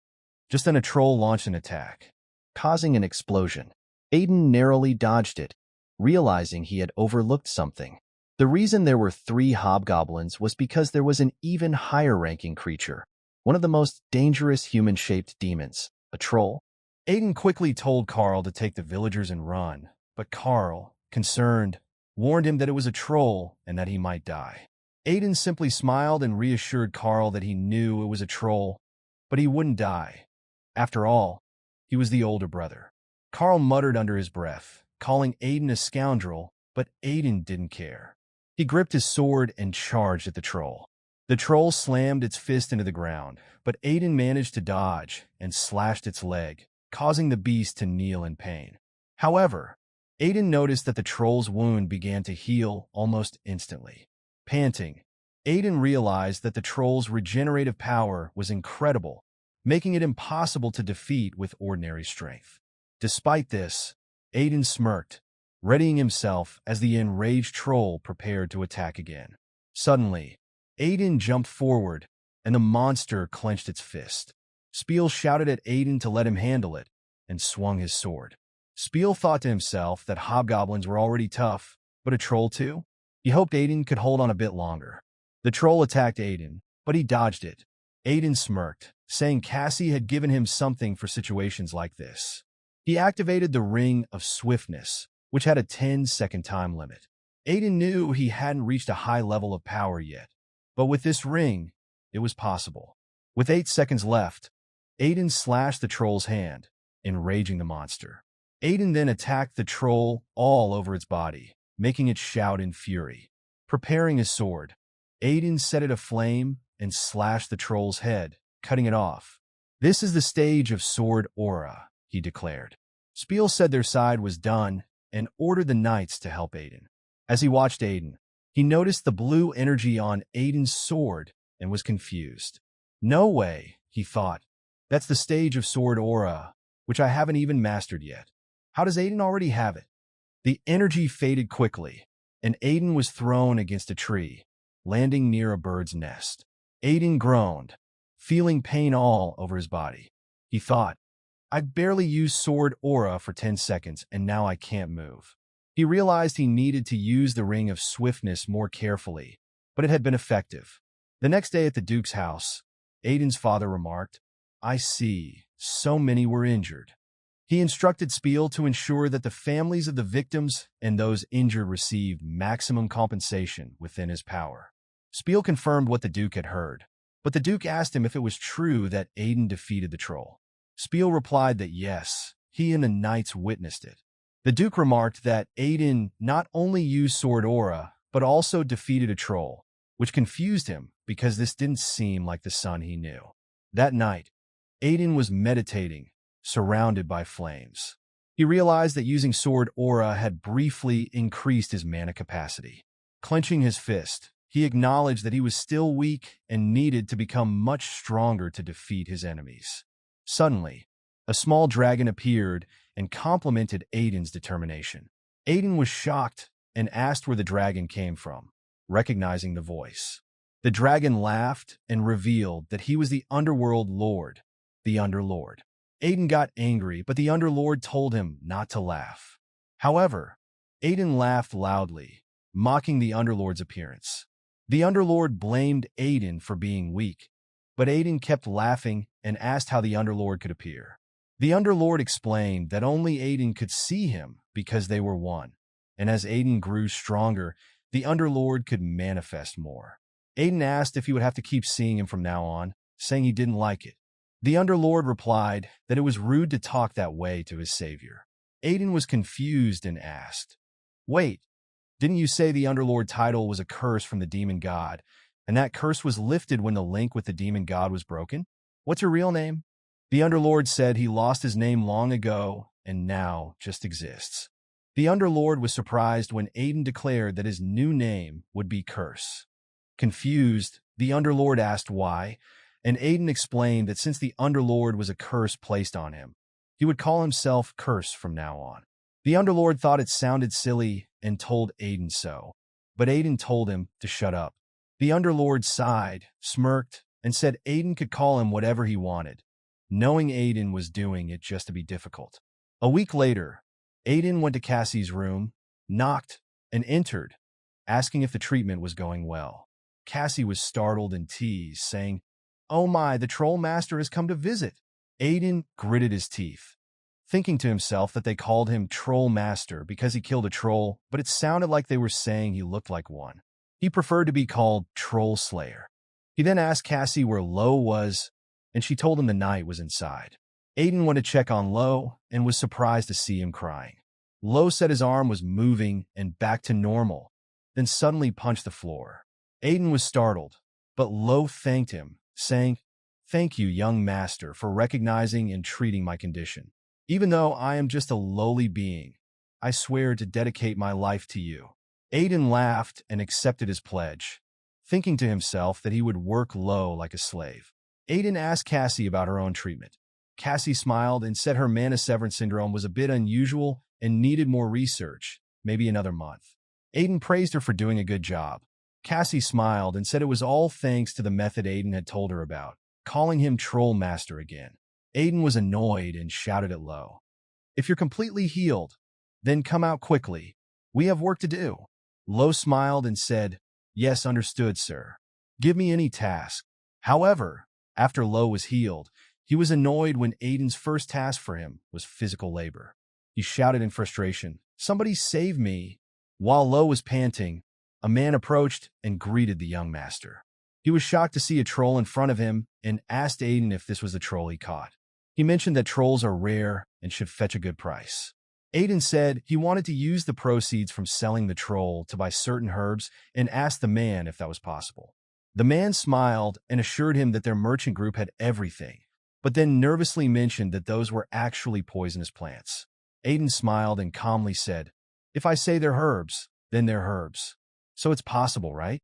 Just then a troll launched an attack, causing an explosion. Aiden narrowly dodged it, realizing he had overlooked something. The reason there were 3 hobgoblins was because there was an even higher-ranking creature, one of the most dangerous human-shaped demons, a troll. Aiden quickly told Carl to take the villagers and run, but Carl, concerned, warned him that it was a troll and that he might die. Aiden simply smiled and reassured Carl that he knew it was a troll, but he wouldn't die. After all, he was the older brother. Carl muttered under his breath, calling Aiden a scoundrel, but Aiden didn't care. He gripped his sword and charged at the troll. The troll slammed its fist into the ground, but Aiden managed to dodge and slashed its leg, causing the beast to kneel in pain. However, Aiden noticed that the troll's wound began to heal almost instantly. Panting, Aiden realized that the troll's regenerative power was incredible, making it impossible to defeat with ordinary strength. Despite this, Aiden smirked, readying himself as the enraged troll prepared to attack again. Suddenly, Aiden jumped forward, and the monster clenched its fist. Spiel shouted at Aiden to let him handle it, and swung his sword. Spiel thought to himself that hobgoblins were already tough, but a troll too? He hoped Aiden could hold on a bit longer. The troll attacked Aiden, but he dodged it. Aiden smirked, saying Cassie had given him something for situations like this. He activated the Ring of Swiftness, which had a 10-second time limit. Aiden knew he hadn't reached a high level of power yet, but with this ring, it was possible. With 8 seconds left, Aiden slashed the troll's hand, enraging the monster. Aiden then attacked the troll all over its body, making it shout in fury. Preparing his sword, Aiden set it aflame and slashed the troll's head, cutting it off. "This is the stage of sword aura," he declared. Spiel said their side was done and ordered the knights to help Aiden. As he watched Aiden, he noticed the blue energy on Aiden's sword and was confused. "No way," he thought. "That's the stage of sword aura, which I haven't even mastered yet. How does Aiden already have it?" The energy faded quickly, and Aiden was thrown against a tree, landing near a bird's nest. Aiden groaned, feeling pain all over his body. He thought, "I barely used sword aura for 10 seconds, and now I can't move." He realized he needed to use the Ring of Swiftness more carefully, but it had been effective. The next day at the Duke's house, Aiden's father remarked, "I see, so many were injured." He instructed Spiel to ensure that the families of the victims and those injured received maximum compensation within his power. Spiel confirmed what the Duke had heard, but the Duke asked him if it was true that Aiden defeated the troll. Spiel replied that yes, he and the knights witnessed it. The Duke remarked that Aiden not only used sword aura, but also defeated a troll, which confused him because this didn't seem like the son he knew. That night, Aiden was meditating, surrounded by flames. He realized that using sword aura had briefly increased his mana capacity. Clenching his fist, he acknowledged that he was still weak and needed to become much stronger to defeat his enemies. Suddenly, a small dragon appeared and complimented Aiden's determination. Aiden was shocked and asked where the dragon came from, recognizing the voice. The dragon laughed and revealed that he was the Underworld Lord, the Underlord. Aiden got angry, but the Underlord told him not to laugh. However, Aiden laughed loudly, mocking the Underlord's appearance. The Underlord blamed Aiden for being weak, but Aiden kept laughing and asked how the Underlord could appear. The Underlord explained that only Aiden could see him because they were one, and as Aiden grew stronger, the Underlord could manifest more. Aiden asked if he would have to keep seeing him from now on, saying he didn't like it. The Underlord replied that it was rude to talk that way to his savior. Aiden was confused and asked, "Wait, didn't you say the Underlord title was a curse from the demon god, and that curse was lifted when the link with the demon god was broken? What's your real name?" The Underlord said he lost his name long ago and now just exists. The Underlord was surprised when Aiden declared that his new name would be Curse. Confused, the Underlord asked why, and Aiden explained that since the Underlord was a curse placed on him, he would call himself Curse from now on. The Underlord thought it sounded silly and told Aiden so, but Aiden told him to shut up. The Underlord sighed, smirked, and said Aiden could call him whatever he wanted, knowing Aiden was doing it just to be difficult. A week later, Aiden went to Cassie's room, knocked, and entered, asking if the treatment was going well. Cassie was startled and teased, saying, "Oh my, the Troll Master has come to visit." Aiden gritted his teeth, thinking to himself that they called him Troll Master because he killed a troll, but it sounded like they were saying he looked like one. He preferred to be called Troll Slayer. He then asked Cassie where Lo was, and she told him the knight was inside. Aiden went to check on Lo and was surprised to see him crying. Lo said his arm was moving and back to normal, then suddenly punched the floor. Aiden was startled, but Lo thanked him, saying, "Thank you, young master, for recognizing and treating my condition. Even though I am just a lowly being, I swear to dedicate my life to you." Aiden laughed and accepted his pledge, thinking to himself that he would work Lo like a slave. Aiden asked Cassie about her own treatment. Cassie smiled and said her mana severance syndrome was a bit unusual and needed more research, maybe another month. Aiden praised her for doing a good job. Cassie smiled and said it was all thanks to the method Aiden had told her about, calling him Troll Master again. Aiden was annoyed and shouted at Lo, "If you're completely healed, then come out quickly. We have work to do." Lo smiled and said, "Yes, understood, sir. Give me any task." However, after Lo was healed, he was annoyed when Aiden's first task for him was physical labor. He shouted in frustration, "Somebody save me." While Lo was panting, a man approached and greeted the young master. He was shocked to see a troll in front of him and asked Aiden if this was the troll he caught. He mentioned that trolls are rare and should fetch a good price. Aiden said he wanted to use the proceeds from selling the troll to buy certain herbs and asked the man if that was possible. The man smiled and assured him that their merchant group had everything, but then nervously mentioned that those were actually poisonous plants. Aiden smiled and calmly said, "If I say they're herbs, then they're herbs. So it's possible, right?"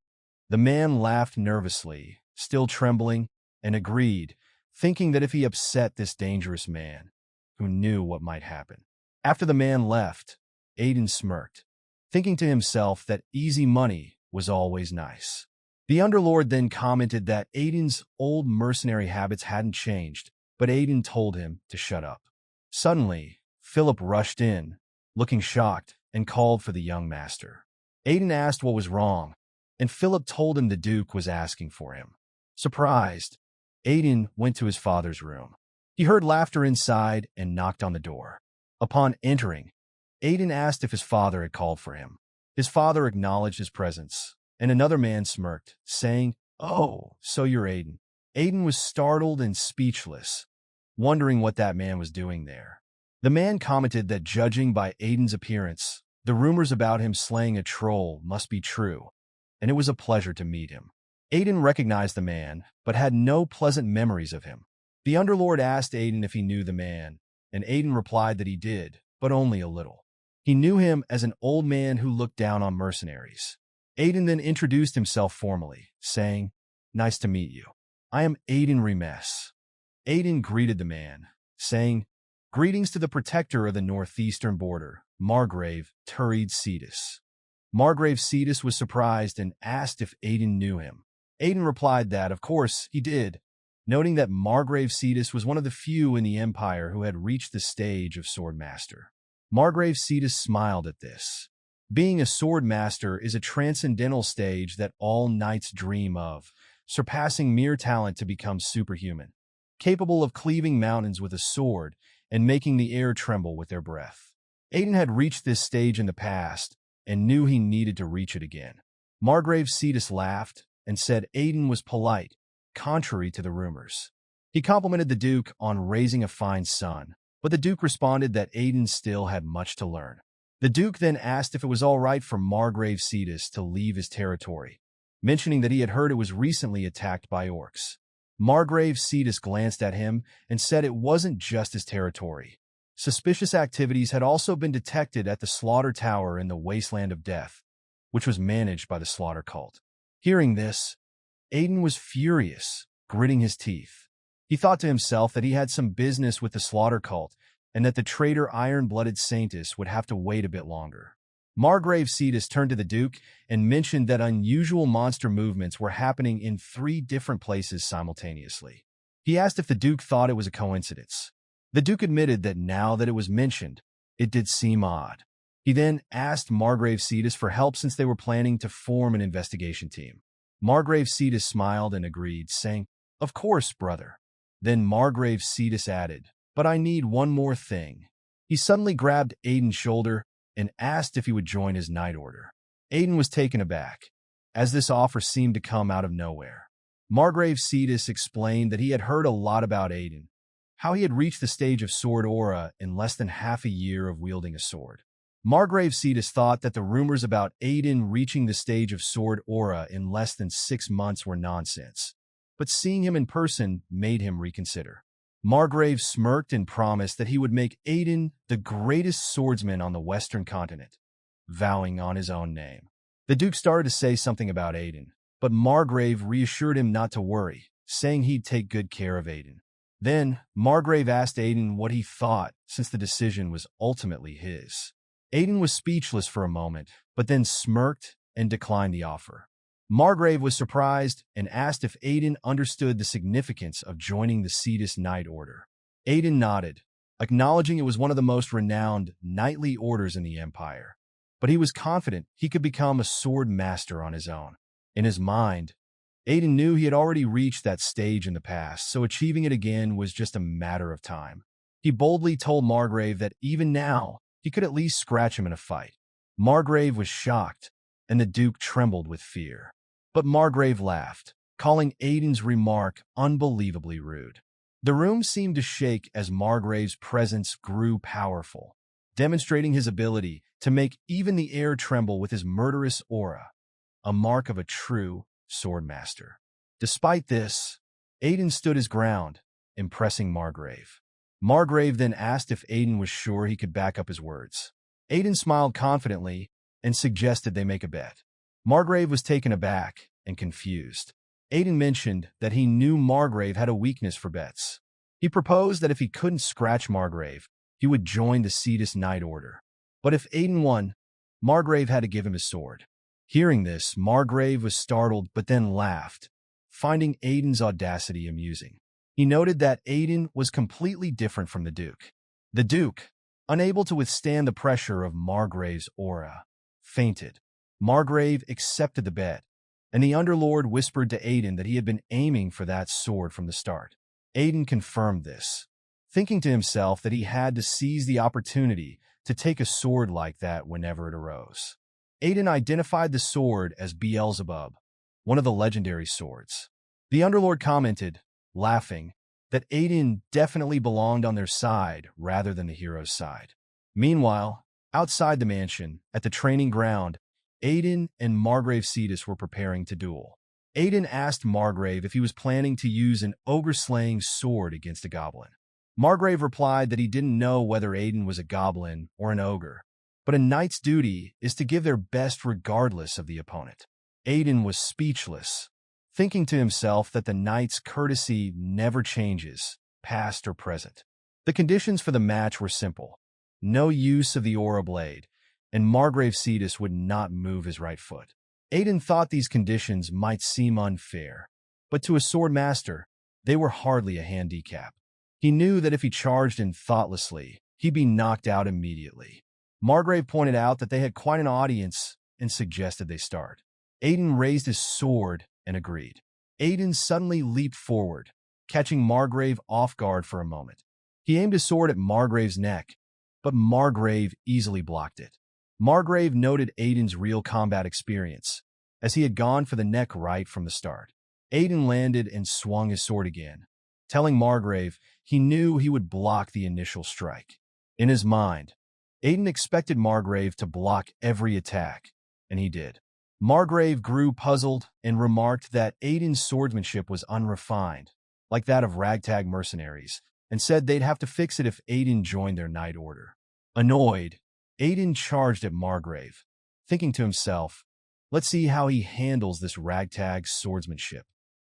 The man laughed nervously, still trembling, and agreed, thinking that if he upset this dangerous man, who knew what might happen. After the man left, Aiden smirked, thinking to himself that easy money was always nice. The Underlord then commented that Aiden's old mercenary habits hadn't changed, but Aiden told him to shut up. Suddenly, Philip rushed in, looking shocked, and called for the young master. Aiden asked what was wrong, and Philip told him the Duke was asking for him. Surprised, Aiden went to his father's room. He heard laughter inside and knocked on the door. Upon entering, Aiden asked if his father had called for him. His father acknowledged his presence, and another man smirked, saying, "Oh, so you're Aiden." Aiden was startled and speechless, wondering what that man was doing there. The man commented that judging by Aiden's appearance, the rumors about him slaying a troll must be true, and it was a pleasure to meet him. Aiden recognized the man, but had no pleasant memories of him. The Underlord asked Aiden if he knew the man, and Aiden replied that he did, but only a little. He knew him as an old man who looked down on mercenaries. Aiden then introduced himself formally, saying, "Nice to meet you. I am Aiden Regressed." Aiden greeted the man, saying, "Greetings to the protector of the northeastern border, Margrave Turid Cetus." Margrave Cetus was surprised and asked if Aiden knew him. Aiden replied that, of course, he did, noting that Margrave Cetus was one of the few in the Empire who had reached the stage of Swordmaster. Margrave Cetus smiled at this. Being a Swordmaster is a transcendental stage that all knights dream of, surpassing mere talent to become superhuman, capable of cleaving mountains with a sword and making the air tremble with their breath. Aiden had reached this stage in the past and knew he needed to reach it again. Margrave Cetus laughed and said Aiden was polite, contrary to the rumors. He complimented the Duke on raising a fine son, but the Duke responded that Aiden still had much to learn. The Duke then asked if it was all right for Margrave Cetus to leave his territory, mentioning that he had heard it was recently attacked by orcs. Margrave Cetus glanced at him and said it wasn't just his territory. Suspicious activities had also been detected at the Slaughter Tower in the Wasteland of Death, which was managed by the Slaughter cult. Hearing this, Aiden was furious, gritting his teeth. He thought to himself that he had some business with the Slaughter cult and that the traitor Iron-Blooded Saintess would have to wait a bit longer. Margrave Cetus turned to the Duke and mentioned that unusual monster movements were happening in 3 different places simultaneously. He asked if the Duke thought it was a coincidence. The Duke admitted that now that it was mentioned, it did seem odd. He then asked Margrave Cetus for help since they were planning to form an investigation team. Margrave Cetus smiled and agreed, saying, "Of course, brother." Then Margrave Cetus added, "But I need one more thing." He suddenly grabbed Aiden's shoulder and asked if he would join his Knight Order. Aiden was taken aback, as this offer seemed to come out of nowhere. Margrave Cetus explained that he had heard a lot about Aiden, how he had reached the stage of Sword Aura in less than half a year of wielding a sword. Margrave Cetus thought that the rumors about Aiden reaching the stage of Sword Aura in less than 6 months were nonsense, but seeing him in person made him reconsider. Margrave smirked and promised that he would make Aiden the greatest swordsman on the Western continent, vowing on his own name. The Duke started to say something about Aiden, but Margrave reassured him not to worry, saying he'd take good care of Aiden. Then, Margrave asked Aiden what he thought, since the decision was ultimately his. Aiden was speechless for a moment, but then smirked and declined the offer. Margrave was surprised and asked if Aiden understood the significance of joining the Cetus Knight Order. Aiden nodded, acknowledging it was one of the most renowned knightly orders in the Empire, but he was confident he could become a sword master on his own. In his mind, Aiden knew he had already reached that stage in the past, so achieving it again was just a matter of time. He boldly told Margrave that even now, he could at least scratch him in a fight. Margrave was shocked, and the Duke trembled with fear. But Margrave laughed, calling Aiden's remark unbelievably rude. The room seemed to shake as Margrave's presence grew powerful, demonstrating his ability to make even the air tremble with his murderous aura, a mark of a true swordmaster. Despite this, Aiden stood his ground, impressing Margrave. Margrave then asked if Aiden was sure he could back up his words. Aiden smiled confidently and suggested they make a bet. Margrave was taken aback and confused. Aiden mentioned that he knew Margrave had a weakness for bets. He proposed that if he couldn't scratch Margrave, he would join the Cetus Knight Order. But if Aiden won, Margrave had to give him his sword. Hearing this, Margrave was startled but then laughed, finding Aiden's audacity amusing. He noted that Aiden was completely different from the Duke. The Duke, unable to withstand the pressure of Margrave's aura, fainted. Margrave accepted the bet, and the Underlord whispered to Aiden that he had been aiming for that sword from the start. Aiden confirmed this, thinking to himself that he had to seize the opportunity to take a sword like that whenever it arose. Aiden identified the sword as Beelzebub, one of the legendary swords. The Underlord commented, laughing, that Aiden definitely belonged on their side rather than the hero's side. Meanwhile, outside the mansion, at the training ground, Aiden and Margrave Cetus were preparing to duel. Aiden asked Margrave if he was planning to use an ogre-slaying sword against a goblin. Margrave replied that he didn't know whether Aiden was a goblin or an ogre, but a knight's duty is to give their best regardless of the opponent. Aiden was speechless, thinking to himself that the knight's courtesy never changes, past or present. The conditions for the match were simple: no use of the aura blade, and Margrave Cetus would not move his right foot. Aiden thought these conditions might seem unfair, but to a sword master, they were hardly a handicap. He knew that if he charged in thoughtlessly, he'd be knocked out immediately. Margrave pointed out that they had quite an audience and suggested they start. Aiden raised his sword and agreed. Aiden suddenly leaped forward, catching Margrave off guard for a moment. He aimed his sword at Margrave's neck, but Margrave easily blocked it. Margrave noted Aiden's real combat experience, as he had gone for the neck right from the start. Aiden landed and swung his sword again, telling Margrave he knew he would block the initial strike. In his mind, Aiden expected Margrave to block every attack, and he did. Margrave grew puzzled and remarked that Aiden's swordsmanship was unrefined, like that of ragtag mercenaries, and said they'd have to fix it if Aiden joined their night order. Annoyed, Aiden charged at Margrave, thinking to himself, let's see how he handles this ragtag swordsmanship.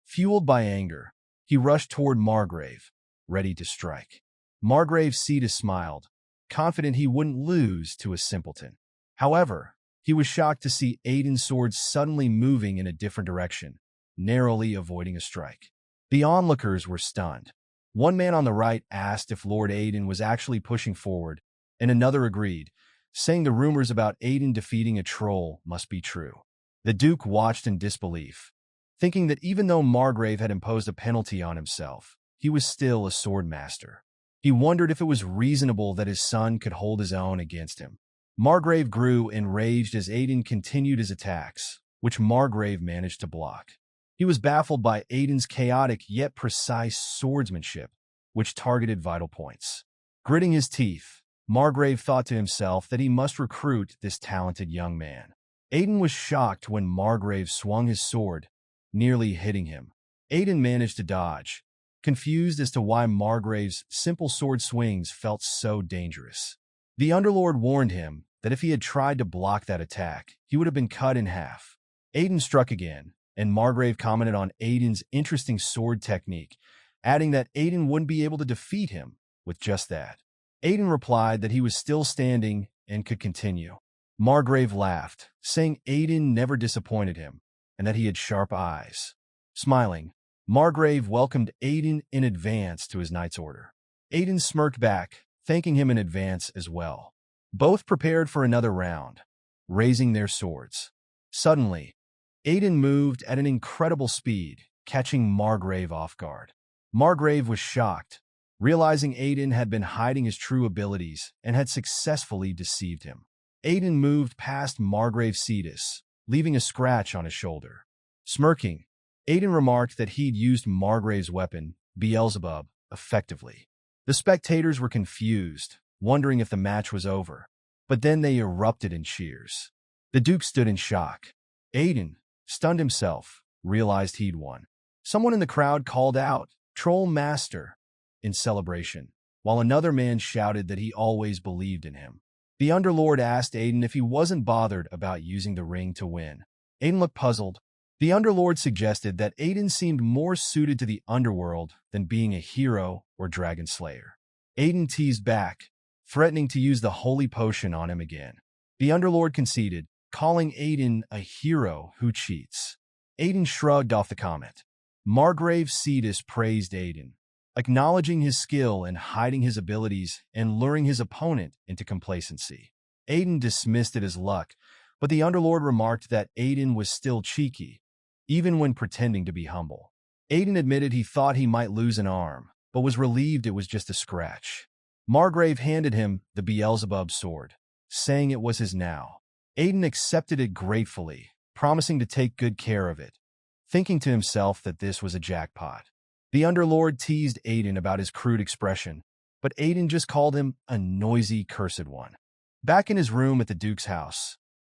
Fueled by anger, he rushed toward Margrave, ready to strike. Margrave Cetus smiled, confident he wouldn't lose to a simpleton. However, he was shocked to see Aiden's sword suddenly moving in a different direction, narrowly avoiding a strike. The onlookers were stunned. One man on the right asked if Lord Aiden was actually pushing forward, and another agreed, saying the rumors about Aiden defeating a troll must be true. The Duke watched in disbelief, thinking that even though Margrave had imposed a penalty on himself, he was still a sword master. He wondered if it was reasonable that his son could hold his own against him. Margrave grew enraged as Aiden continued his attacks, which Margrave managed to block. He was baffled by Aiden's chaotic yet precise swordsmanship, which targeted vital points. Gritting his teeth, Margrave thought to himself that he must recruit this talented young man. Aiden was shocked when Margrave swung his sword, nearly hitting him. Aiden managed to dodge, confused as to why Margrave's simple sword swings felt so dangerous. The Underlord warned him that if he had tried to block that attack, he would have been cut in half. Aiden struck again, and Margrave commented on Aiden's interesting sword technique, adding that Aiden wouldn't be able to defeat him with just that. Aiden replied that he was still standing and could continue. Margrave laughed, saying Aiden never disappointed him, and that he had sharp eyes. Smiling, Margrave welcomed Aiden in advance to his knight's order. Aiden smirked back, thanking him in advance as well. Both prepared for another round, raising their swords. Suddenly, Aiden moved at an incredible speed, catching Margrave off guard. Margrave was shocked, realizing Aiden had been hiding his true abilities and had successfully deceived him. Aiden moved past Margrave Cetus, leaving a scratch on his shoulder. Smirking, Aiden remarked that he'd used Margrave's weapon, Beelzebub, effectively. The spectators were confused, wondering if the match was over, but then they erupted in cheers. The Duke stood in shock. Aiden, stunned himself, realized he'd won. Someone in the crowd called out, "Troll Master," in celebration, while another man shouted that he always believed in him. The Underlord asked Aiden if he wasn't bothered about using the ring to win. Aiden looked puzzled. The Underlord suggested that Aiden seemed more suited to the underworld than being a hero or dragon slayer. Aiden teased back, threatening to use the holy potion on him again. The Underlord conceded, calling Aiden a hero who cheats. Aiden shrugged off the comment. Margrave Cetus praised Aiden, acknowledging his skill in hiding his abilities and luring his opponent into complacency. Aiden dismissed it as luck, but the Underlord remarked that Aiden was still cheeky, even when pretending to be humble. Aiden admitted he thought he might lose an arm, but was relieved it was just a scratch. Margrave handed him the Beelzebub sword, saying it was his now. Aiden accepted it gratefully, promising to take good care of it, thinking to himself that this was a jackpot. The Underlord teased Aiden about his crude expression, but Aiden just called him a noisy, cursed one. Back in his room at the Duke's house,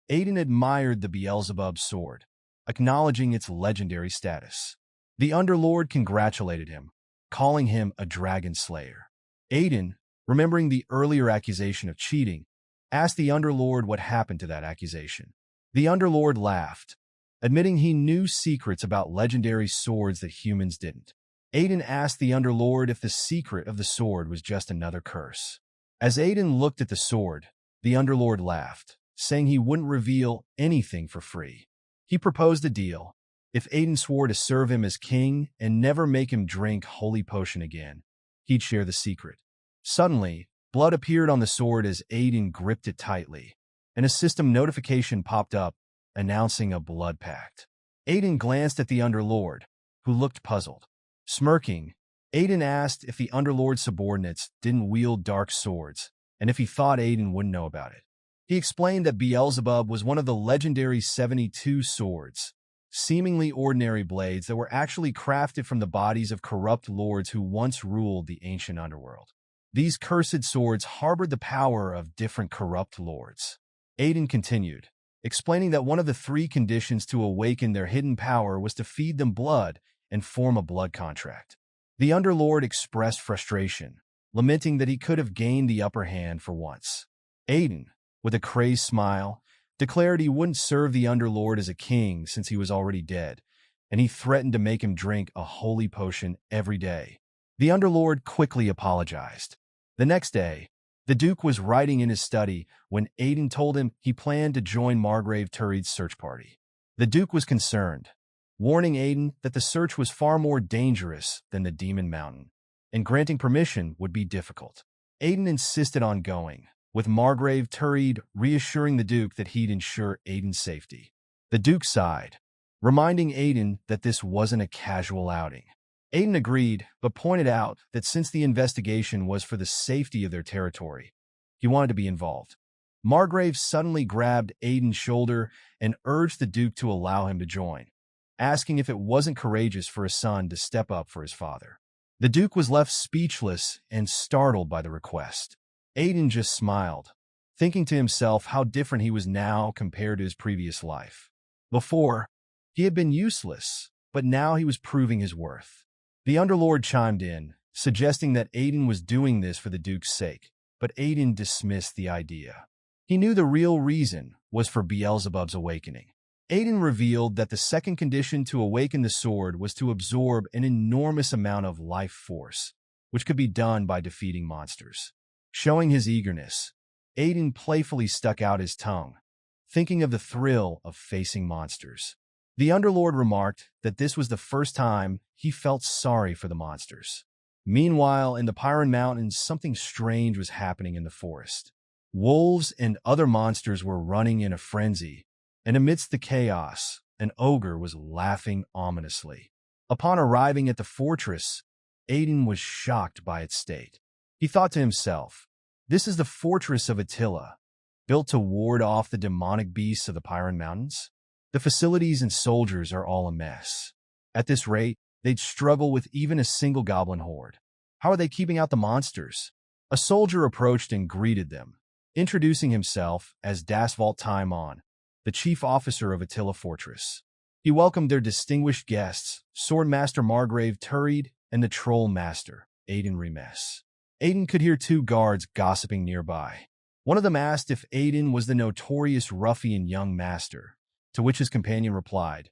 Aiden admired the Beelzebub sword, acknowledging its legendary status. The Underlord congratulated him, calling him a dragon slayer. Aiden, remembering the earlier accusation of cheating, asked the Underlord what happened to that accusation. The Underlord laughed, admitting he knew secrets about legendary swords that humans didn't. Aiden asked the Underlord if the secret of the sword was just another curse. As Aiden looked at the sword, the Underlord laughed, saying he wouldn't reveal anything for free. He proposed a deal. If Aiden swore to serve him as king and never make him drink holy potion again, he'd share the secret. Suddenly, blood appeared on the sword as Aiden gripped it tightly, and a system notification popped up, announcing a blood pact. Aiden glanced at the Underlord, who looked puzzled. Smirking, Aiden asked if the Underlord's subordinates didn't wield dark swords, and if he thought Aiden wouldn't know about it. He explained that Beelzebub was one of the legendary 72 swords, seemingly ordinary blades that were actually crafted from the bodies of corrupt lords who once ruled the ancient underworld. These cursed swords harbored the power of different corrupt lords. Aiden continued, explaining that one of the 3 conditions to awaken their hidden power was to feed them blood and form a blood contract. The Underlord expressed frustration, lamenting that he could have gained the upper hand for once. Aiden, with a crazed smile, declared he wouldn't serve the Underlord as a king since he was already dead, and he threatened to make him drink a holy potion every day. The Underlord quickly apologized. The next day, the Duke was writing in his study when Aiden told him he planned to join Margrave Turid's search party. The Duke was concerned, warning Aiden that the search was far more dangerous than the Demon Mountain, and granting permission would be difficult. Aiden insisted on going, with Margrave Turid reassuring the Duke that he'd ensure Aiden's safety. The Duke sighed, reminding Aiden that this wasn't a casual outing. Aiden agreed, but pointed out that since the investigation was for the safety of their territory, he wanted to be involved. Margrave suddenly grabbed Aiden's shoulder and urged the Duke to allow him to join, asking if it wasn't courageous for a son to step up for his father. The Duke was left speechless and startled by the request. Aiden just smiled, thinking to himself how different he was now compared to his previous life. Before, he had been useless, but now he was proving his worth. The Underlord chimed in, suggesting that Aiden was doing this for the Duke's sake, but Aiden dismissed the idea. He knew the real reason was for Beelzebub's awakening. Aiden revealed that the second condition to awaken the sword was to absorb an enormous amount of life force, which could be done by defeating monsters. Showing his eagerness, Aiden playfully stuck out his tongue, thinking of the thrill of facing monsters. The Underlord remarked that this was the first time he felt sorry for the monsters. Meanwhile, in the Pyron Mountains, something strange was happening in the forest. Wolves and other monsters were running in a frenzy, and amidst the chaos, an ogre was laughing ominously. Upon arriving at the fortress, Aiden was shocked by its state. He thought to himself, "This is the fortress of Attila, built to ward off the demonic beasts of the Pyron Mountains? The facilities and soldiers are all a mess. At this rate, they'd struggle with even a single goblin horde. How are they keeping out the monsters?" A soldier approached and greeted them, introducing himself as Dasvalt Timon, the chief officer of Attila Fortress. He welcomed their distinguished guests, Swordmaster Margrave Turid and the Troll Master, Aiden Remes. Aiden could hear two guards gossiping nearby. One of them asked if Aiden was the notorious ruffian young master, to which his companion replied,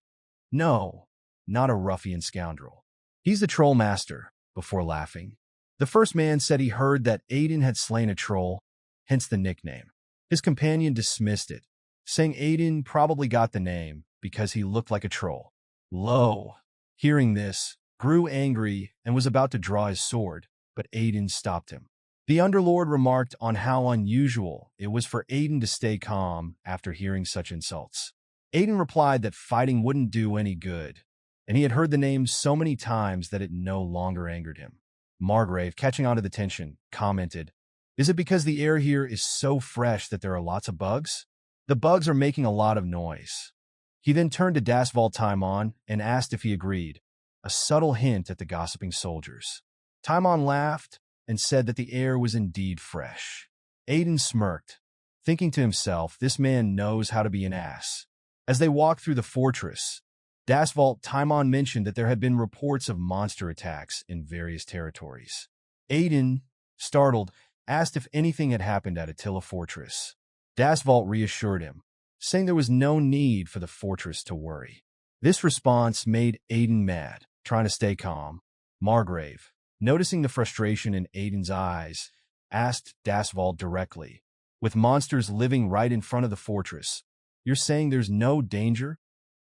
"No, not a ruffian scoundrel. He's the Troll Master," before laughing. The first man said he heard that Aiden had slain a troll, hence the nickname. His companion dismissed it, saying Aiden probably got the name because he looked like a troll. Lo, hearing this, grew angry and was about to draw his sword, but Aiden stopped him. The Underlord remarked on how unusual it was for Aiden to stay calm after hearing such insults. Aiden replied that fighting wouldn't do any good, and he had heard the name so many times that it no longer angered him. Margrave, catching on to the tension, commented, "Is it because the air here is so fresh that there are lots of bugs? The bugs are making a lot of noise." He then turned to Dasvalt Timon and asked if he agreed, a subtle hint at the gossiping soldiers. Timon laughed and said that the air was indeed fresh. Aiden smirked, thinking to himself, this man knows how to be an ass. As they walked through the fortress, Dasvalt Timon mentioned that there had been reports of monster attacks in various territories. Aiden, startled, asked if anything had happened at Attila Fortress. Dasvalt reassured him, saying there was no need for the fortress to worry. This response made Aiden mad, trying to stay calm. Margrave, noticing the frustration in Aiden's eyes, asked Dasvalt directly, "With monsters living right in front of the fortress, you're saying there's no danger?"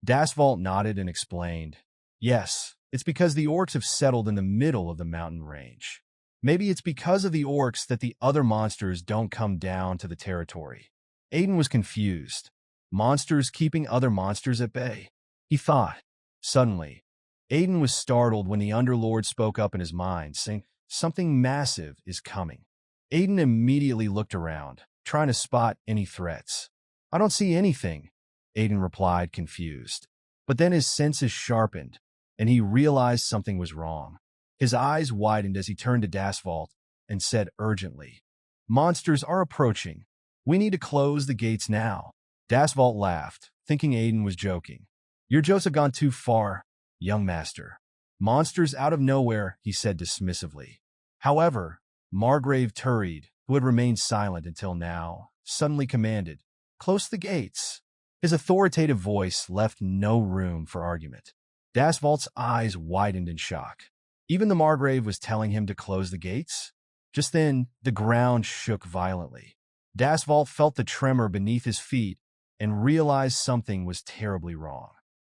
Dasvalt nodded and explained, "Yes, it's because the orcs have settled in the middle of the mountain range. Maybe it's because of the orcs that the other monsters don't come down to the territory." Aiden was confused. Monsters keeping other monsters at bay, he thought. Suddenly, Aiden was startled when the Underlord spoke up in his mind, saying, "Something massive is coming." Aiden immediately looked around, trying to spot any threats. "I don't see anything," Aiden replied, confused. But then his senses sharpened, and he realized something was wrong. His eyes widened as he turned to Dasvalt and said urgently, "Monsters are approaching. We need to close the gates now." Dasvalt laughed, thinking Aiden was joking. "Your jokes have gone too far, young master." Monsters out of nowhere, he said dismissively. However, Margrave Turid, who had remained silent until now, suddenly commanded, "Close the gates." His authoritative voice left no room for argument. Dasvalt's eyes widened in shock. Even the Margrave was telling him to close the gates? Just then, the ground shook violently. Dasvalt felt the tremor beneath his feet and realized something was terribly wrong.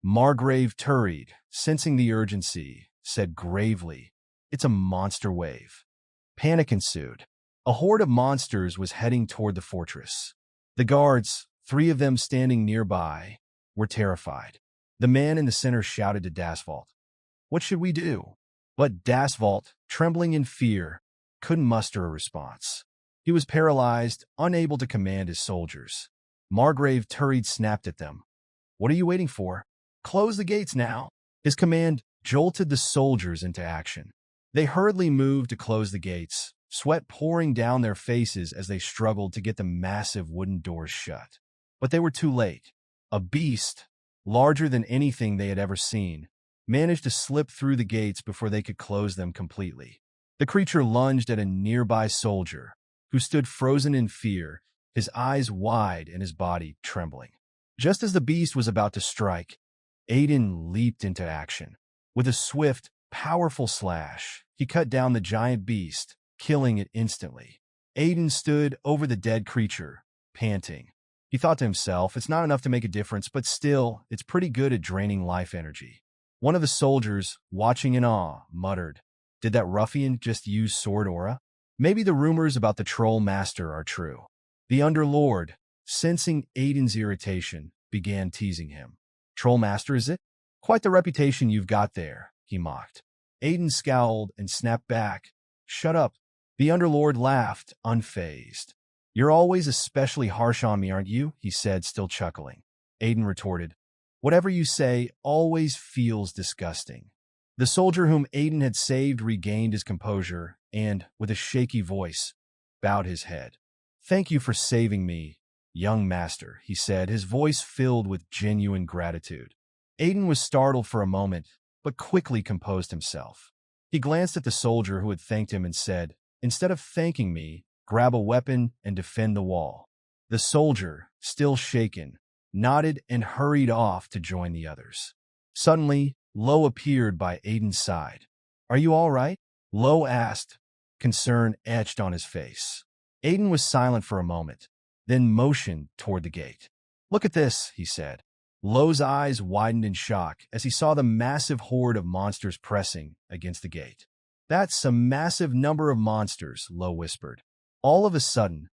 Margrave Turid, sensing the urgency, said gravely, "It's a monster wave." Panic ensued. A horde of monsters was heading toward the fortress. The guards, 3 of them standing nearby, were terrified. The man in the center shouted to Dasvalt, "What should we do?" But Dasvalt, trembling in fear, couldn't muster a response. He was paralyzed, unable to command his soldiers. Margrave Turid snapped at them. "What are you waiting for? Close the gates now." His command jolted the soldiers into action. They hurriedly moved to close the gates, sweat pouring down their faces as they struggled to get the massive wooden doors shut. But they were too late. A beast, larger than anything they had ever seen, managed to slip through the gates before they could close them completely. The creature lunged at a nearby soldier, who stood frozen in fear, his eyes wide and his body trembling. Just as the beast was about to strike, Aiden leaped into action. With a swift, powerful slash, he cut down the giant beast, killing it instantly. Aiden stood over the dead creature, panting. He thought to himself, it's not enough to make a difference, but still, it's pretty good at draining life energy. One of the soldiers, watching in awe, muttered, "Did that ruffian just use sword aura? Maybe the rumors about the troll master are true." The Underlord, sensing Aiden's irritation, began teasing him. "Troll master, is it? Quite the reputation you've got there," he mocked. Aiden scowled and snapped back, "Shut up." The Underlord laughed, unfazed. "You're always especially harsh on me, aren't you?" he said, still chuckling. Aiden retorted, "Whatever you say always feels disgusting." The soldier whom Aiden had saved regained his composure and, with a shaky voice, bowed his head. "Thank you for saving me, young master," he said, his voice filled with genuine gratitude. Aiden was startled for a moment, but quickly composed himself. He glanced at the soldier who had thanked him and said, "Instead of thanking me, grab a weapon and defend the wall." The soldier, still shaken, nodded and hurried off to join the others. Suddenly, Lo appeared by Aiden's side. "Are you all right?" Lo asked, concern etched on his face. Aiden was silent for a moment, then motioned toward the gate. "Look at this," he said. Lo's eyes widened in shock as he saw the massive horde of monsters pressing against the gate. "That's a massive number of monsters," Lo whispered. All of a sudden,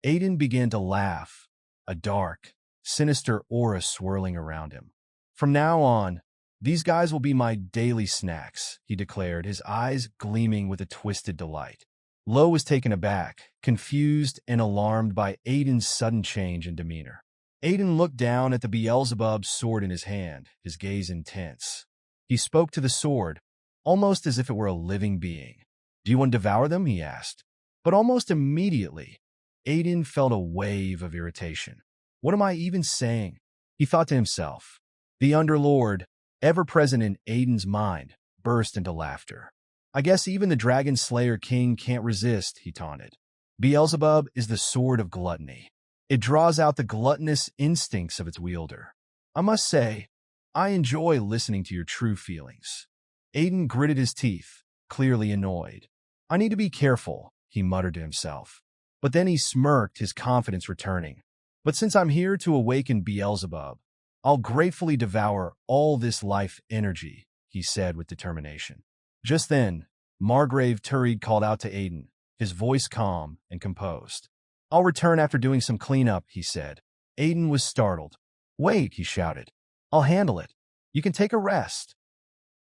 Aiden began to laugh, a dark, sinister aura swirling around him. "From now on, these guys will be my daily snacks," he declared, his eyes gleaming with a twisted delight. Lo was taken aback, confused and alarmed by Aiden's sudden change in demeanor. Aiden looked down at the Beelzebub sword in his hand, his gaze intense. He spoke to the sword, almost as if it were a living being. "Do you want to devour them?" he asked. But almost immediately, Aiden felt a wave of irritation. "What am I even saying?" he thought to himself. The Underlord, ever present in Aiden's mind, burst into laughter. "I guess even the Dragon Slayer King can't resist," he taunted. "Beelzebub is the sword of gluttony. It draws out the gluttonous instincts of its wielder. I must say, I enjoy listening to your true feelings." Aiden gritted his teeth, clearly annoyed. "I need to be careful," he muttered to himself. But then he smirked, his confidence returning. "But since I'm here to awaken Beelzebub, I'll gratefully devour all this life energy," he said with determination. Just then, Margrave Turid called out to Aiden, his voice calm and composed. "I'll return after doing some cleanup," he said. Aiden was startled. "Wait," he shouted. "I'll handle it. You can take a rest."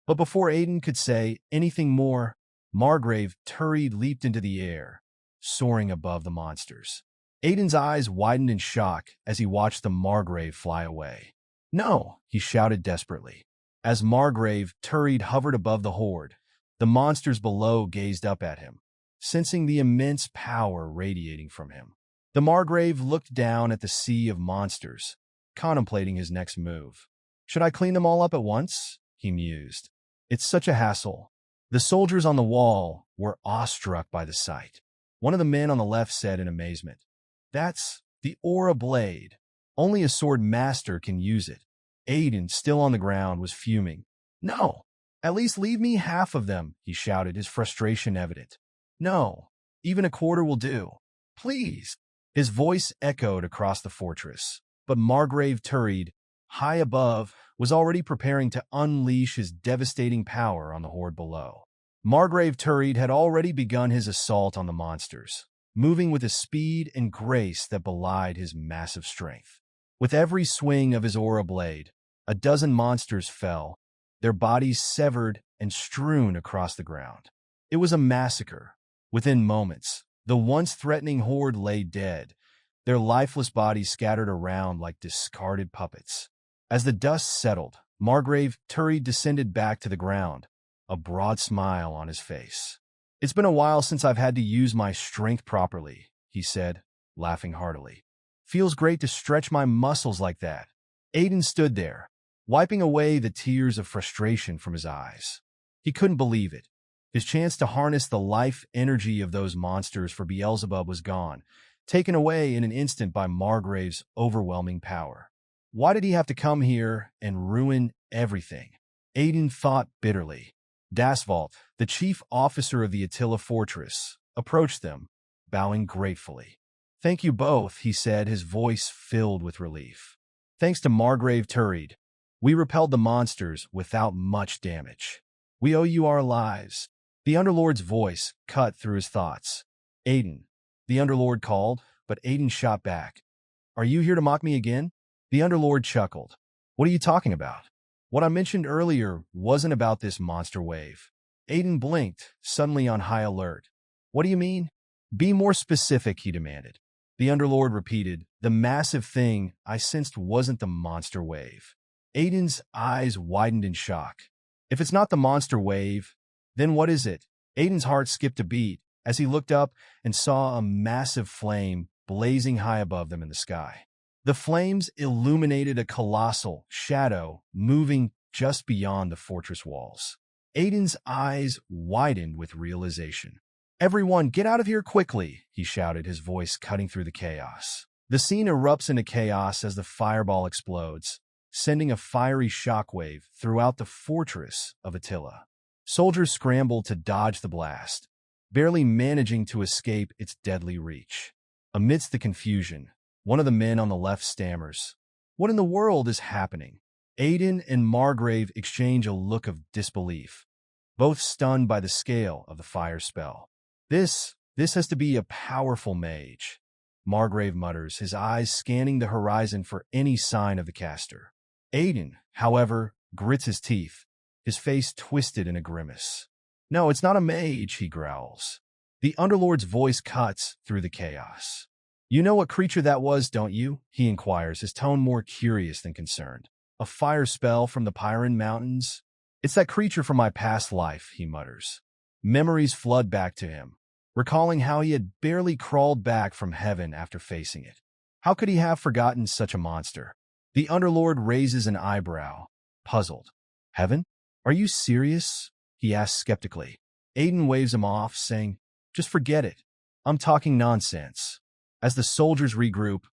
But before Aiden could say anything more, Margrave Turid leaped into the air, soaring above the monsters. Aiden's eyes widened in shock as he watched the Margrave fly away. "No!" he shouted desperately. As Margrave Turid hovered above the horde, the monsters below gazed up at him, sensing the immense power radiating from him. The Margrave looked down at the sea of monsters, contemplating his next move. "Should I clean them all up at once?" he mused. It's such a hassle. The soldiers on the wall were awestruck by the sight. One of the men on the left said in amazement, "That's the aura blade. Only a sword master can use it." Aiden, still on the ground, was fuming. "No, at least leave me half of them," he shouted, his frustration evident. "No, even a quarter will do. Please." His voice echoed across the fortress, but Margrave Turid, high above, was already preparing to unleash his devastating power on the horde below. Margrave Turid had already begun his assault on the monsters, moving with a speed and grace that belied his massive strength. With every swing of his aura blade, a dozen monsters fell, their bodies severed and strewn across the ground. It was a massacre. Within moments, the once threatening horde lay dead, their lifeless bodies scattered around like discarded puppets. As the dust settled, Margrave Turid descended back to the ground, a broad smile on his face. "It's been a while since I've had to use my strength properly," he said, laughing heartily. "Feels great to stretch my muscles like that." Aiden stood there, wiping away the tears of frustration from his eyes. He couldn't believe it. His chance to harness the life energy of those monsters for Beelzebub was gone, taken away in an instant by Margrave's overwhelming power. Why did he have to come here and ruin everything? Aiden thought bitterly. Dasvalt, the chief officer of the Attila fortress, approached them, bowing gratefully. "Thank you both," he said, his voice filled with relief. "Thanks to Margrave Turid, we repelled the monsters without much damage. We owe you our lives." The Underlord's voice cut through his thoughts. "Aiden," the Underlord called, but Aiden shot back. "Are you here to mock me again?" The Underlord chuckled. "What are you talking about? What I mentioned earlier wasn't about this monster wave." Aiden blinked, suddenly on high alert. "What do you mean?" "Be more specific," he demanded. The Underlord repeated, "The massive thing I sensed wasn't the monster wave." Aiden's eyes widened in shock. "If it's not the monster wave, then what is it?" Aiden's heart skipped a beat as he looked up and saw a massive flame blazing high above them in the sky. The flames illuminated a colossal shadow moving just beyond the fortress walls. Aiden's eyes widened with realization. "Everyone, get out of here quickly," he shouted, his voice cutting through the chaos. The scene erupts into chaos as the fireball explodes, sending a fiery shockwave throughout the fortress of Attila. Soldiers scrambled to dodge the blast, barely managing to escape its deadly reach. Amidst the confusion, one of the men on the left stammers, "What in the world is happening?" Aiden and Margrave exchange a look of disbelief, both stunned by the scale of the fire spell. This has to be a powerful mage," Margrave mutters, his eyes scanning the horizon for any sign of the caster. Aiden, however, grits his teeth, his face twisted in a grimace. "No, it's not a mage," he growls. The Underlord's voice cuts through the chaos. "You know what creature that was, don't you?" he inquires, his tone more curious than concerned. "A fire spell from the Pyrenean Mountains?" "It's that creature from my past life," he mutters. Memories flood back to him, recalling how he had barely crawled back from heaven after facing it. How could he have forgotten such a monster? The Underlord raises an eyebrow, puzzled. "Heaven? Are you serious?" he asks skeptically. Aiden waves him off, saying, "Just forget it. I'm talking nonsense." As the soldiers regroup,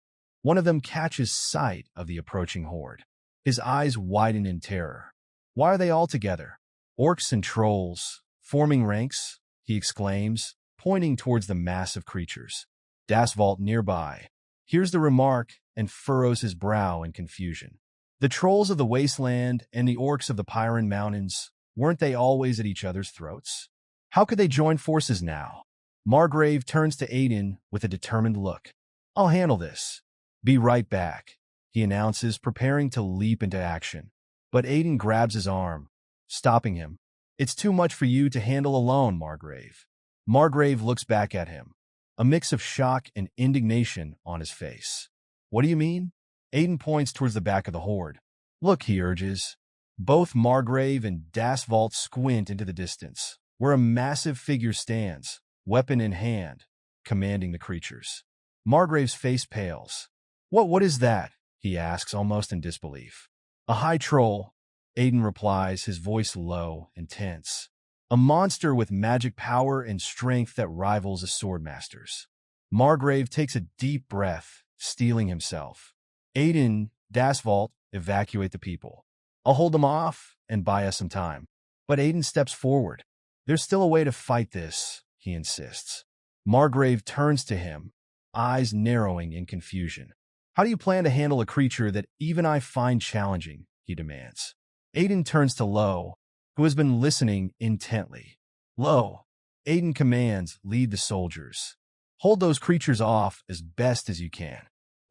one of them catches sight of the approaching horde. His eyes widen in terror. "Why are they all together? Orcs and trolls, forming ranks?" he exclaims, pointing towards the massive creatures. Dasvalt nearby hears the remark and furrows his brow in confusion. The trolls of the wasteland and the orcs of the Pyrenean Mountains, weren't they always at each other's throats? How could they join forces now? Margrave turns to Aiden with a determined look. "I'll handle this. Be right back," he announces, preparing to leap into action. But Aiden grabs his arm, stopping him. "It's too much for you to handle alone, Margrave." Margrave looks back at him, a mix of shock and indignation on his face. "What do you mean?" Aiden points towards the back of the horde. "Look," he urges. Both Margrave and Dasvalt squint into the distance, where a massive figure stands, weapon in hand, commanding the creatures. Margrave's face pales. What is that?" he asks, almost in disbelief. "A high troll. Aiden replies, his voice low and tense. A monster with magic power and strength that rivals a swordmaster's. Margrave takes a deep breath, steeling himself. Aiden, Dasvault, evacuate the people. I'll hold them off and buy us some time. But Aiden steps forward. There's still a way to fight this, he insists. Margrave turns to him, eyes narrowing in confusion. How do you plan to handle a creature that even I find challenging, he demands. Aiden turns to Lo, who has been listening intently. Lo, Aiden commands, lead the soldiers. Hold those creatures off as best as you can.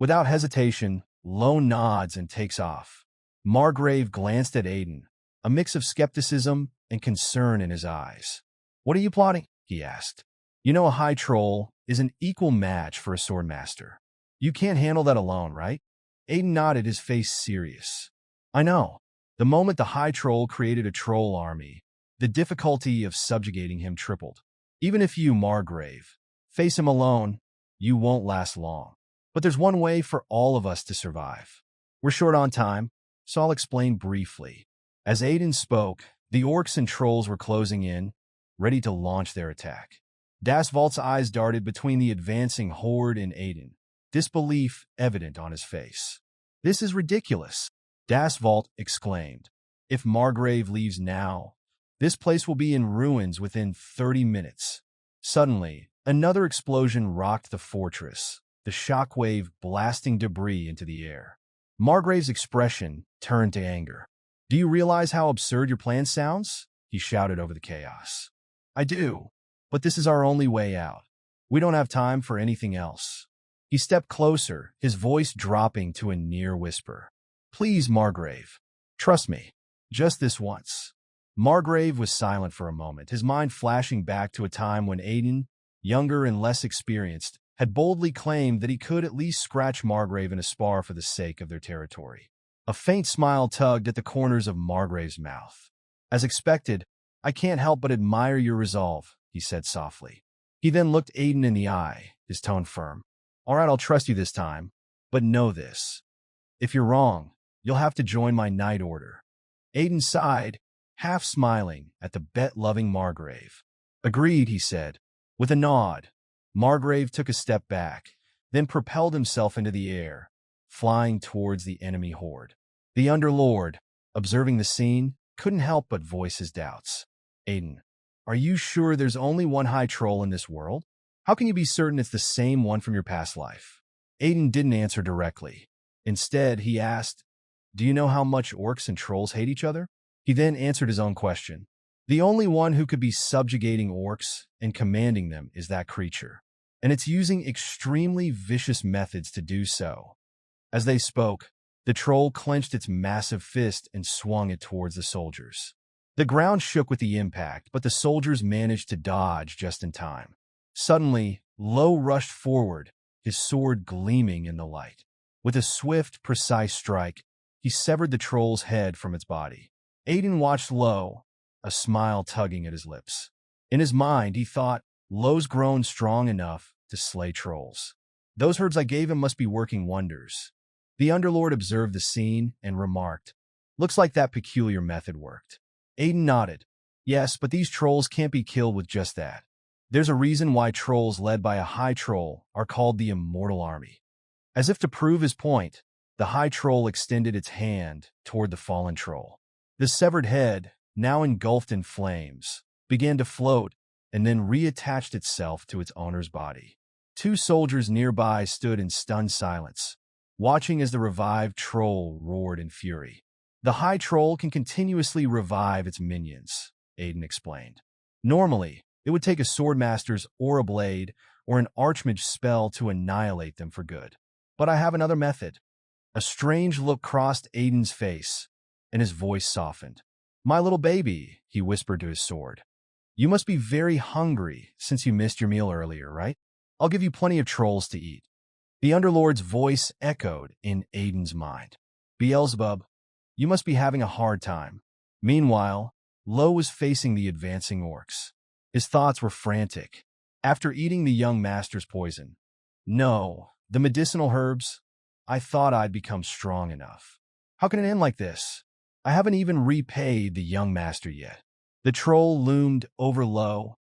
Without hesitation, Lo nods and takes off. Margrave glanced at Aiden, a mix of skepticism and concern in his eyes. What are you plotting? He asked. You know a high troll is an equal match for a swordmaster. You can't handle that alone, right? Aiden nodded, his face serious. I know. The moment the high troll created a troll army, the difficulty of subjugating him tripled. Even if you, Margrave, face him alone, you won't last long. But there's one way for all of us to survive. We're short on time, so I'll explain briefly. As Aiden spoke, the orcs and trolls were closing in, ready to launch their attack. Dasvault's eyes darted between the advancing horde and Aiden, disbelief evident on his face. This is ridiculous, Dasvault exclaimed. If Margrave leaves now, this place will be in ruins within 30 minutes. Suddenly, another explosion rocked the fortress, the shockwave blasting debris into the air. Margrave's expression turned to anger. Do you realize how absurd your plan sounds? He shouted over the chaos. I do, but this is our only way out. We don't have time for anything else. He stepped closer, his voice dropping to a near whisper. Please, Margrave. Trust me. Just this once. Margrave was silent for a moment, his mind flashing back to a time when Aiden, younger and less experienced, had boldly claimed that he could at least scratch Margrave in a spar for the sake of their territory. A faint smile tugged at the corners of Margrave's mouth. As expected, I can't help but admire your resolve, he said softly. He then looked Aiden in the eye, his tone firm. All right, I'll trust you this time, but know this. If you're wrong, you'll have to join my Knight Order. Aiden sighed, half smiling at the bet-loving Margrave. Agreed, he said. With a nod, Margrave took a step back, then propelled himself into the air, flying towards the enemy horde. The Underlord, observing the scene, couldn't help but voice his doubts. Aiden, are you sure there's only one high troll in this world? How can you be certain it's the same one from your past life? Aiden didn't answer directly. Instead, he asked, do you know how much orcs and trolls hate each other? He then answered his own question. The only one who could be subjugating orcs and commanding them is that creature, and it's using extremely vicious methods to do so. As they spoke, the troll clenched its massive fist and swung it towards the soldiers. The ground shook with the impact, but the soldiers managed to dodge just in time. Suddenly, Lo rushed forward, his sword gleaming in the light. With a swift, precise strike, he severed the troll's head from its body. Aiden watched Lo, a smile tugging at his lips. In his mind, he thought, Lo's grown strong enough to slay trolls. Those herbs I gave him must be working wonders. The Underlord observed the scene and remarked, looks like that peculiar method worked. Aiden nodded. Yes, but these trolls can't be killed with just that. There's a reason why trolls led by a high troll are called the Immortal Army. As if to prove his point, the high troll extended its hand toward the fallen troll. The severed head, now engulfed in flames, began to float and then reattached itself to its owner's body. Two soldiers nearby stood in stunned silence, watching as the revived troll roared in fury. The high troll can continuously revive its minions, Aiden explained. Normally, it would take a swordmaster's aura blade or an archmage spell to annihilate them for good. But I have another method. A strange look crossed Aiden's face, and his voice softened. My little baby, he whispered to his sword. You must be very hungry since you missed your meal earlier, right? I'll give you plenty of trolls to eat. The Underlord's voice echoed in Aiden's mind. Beelzebub, you must be having a hard time. Meanwhile, Lo was facing the advancing orcs. His thoughts were frantic. After eating the young master's poison, no, the medicinal herbs, I thought I'd become strong enough. How can it end like this? I haven't even repaid the young master yet. The troll loomed over Lo,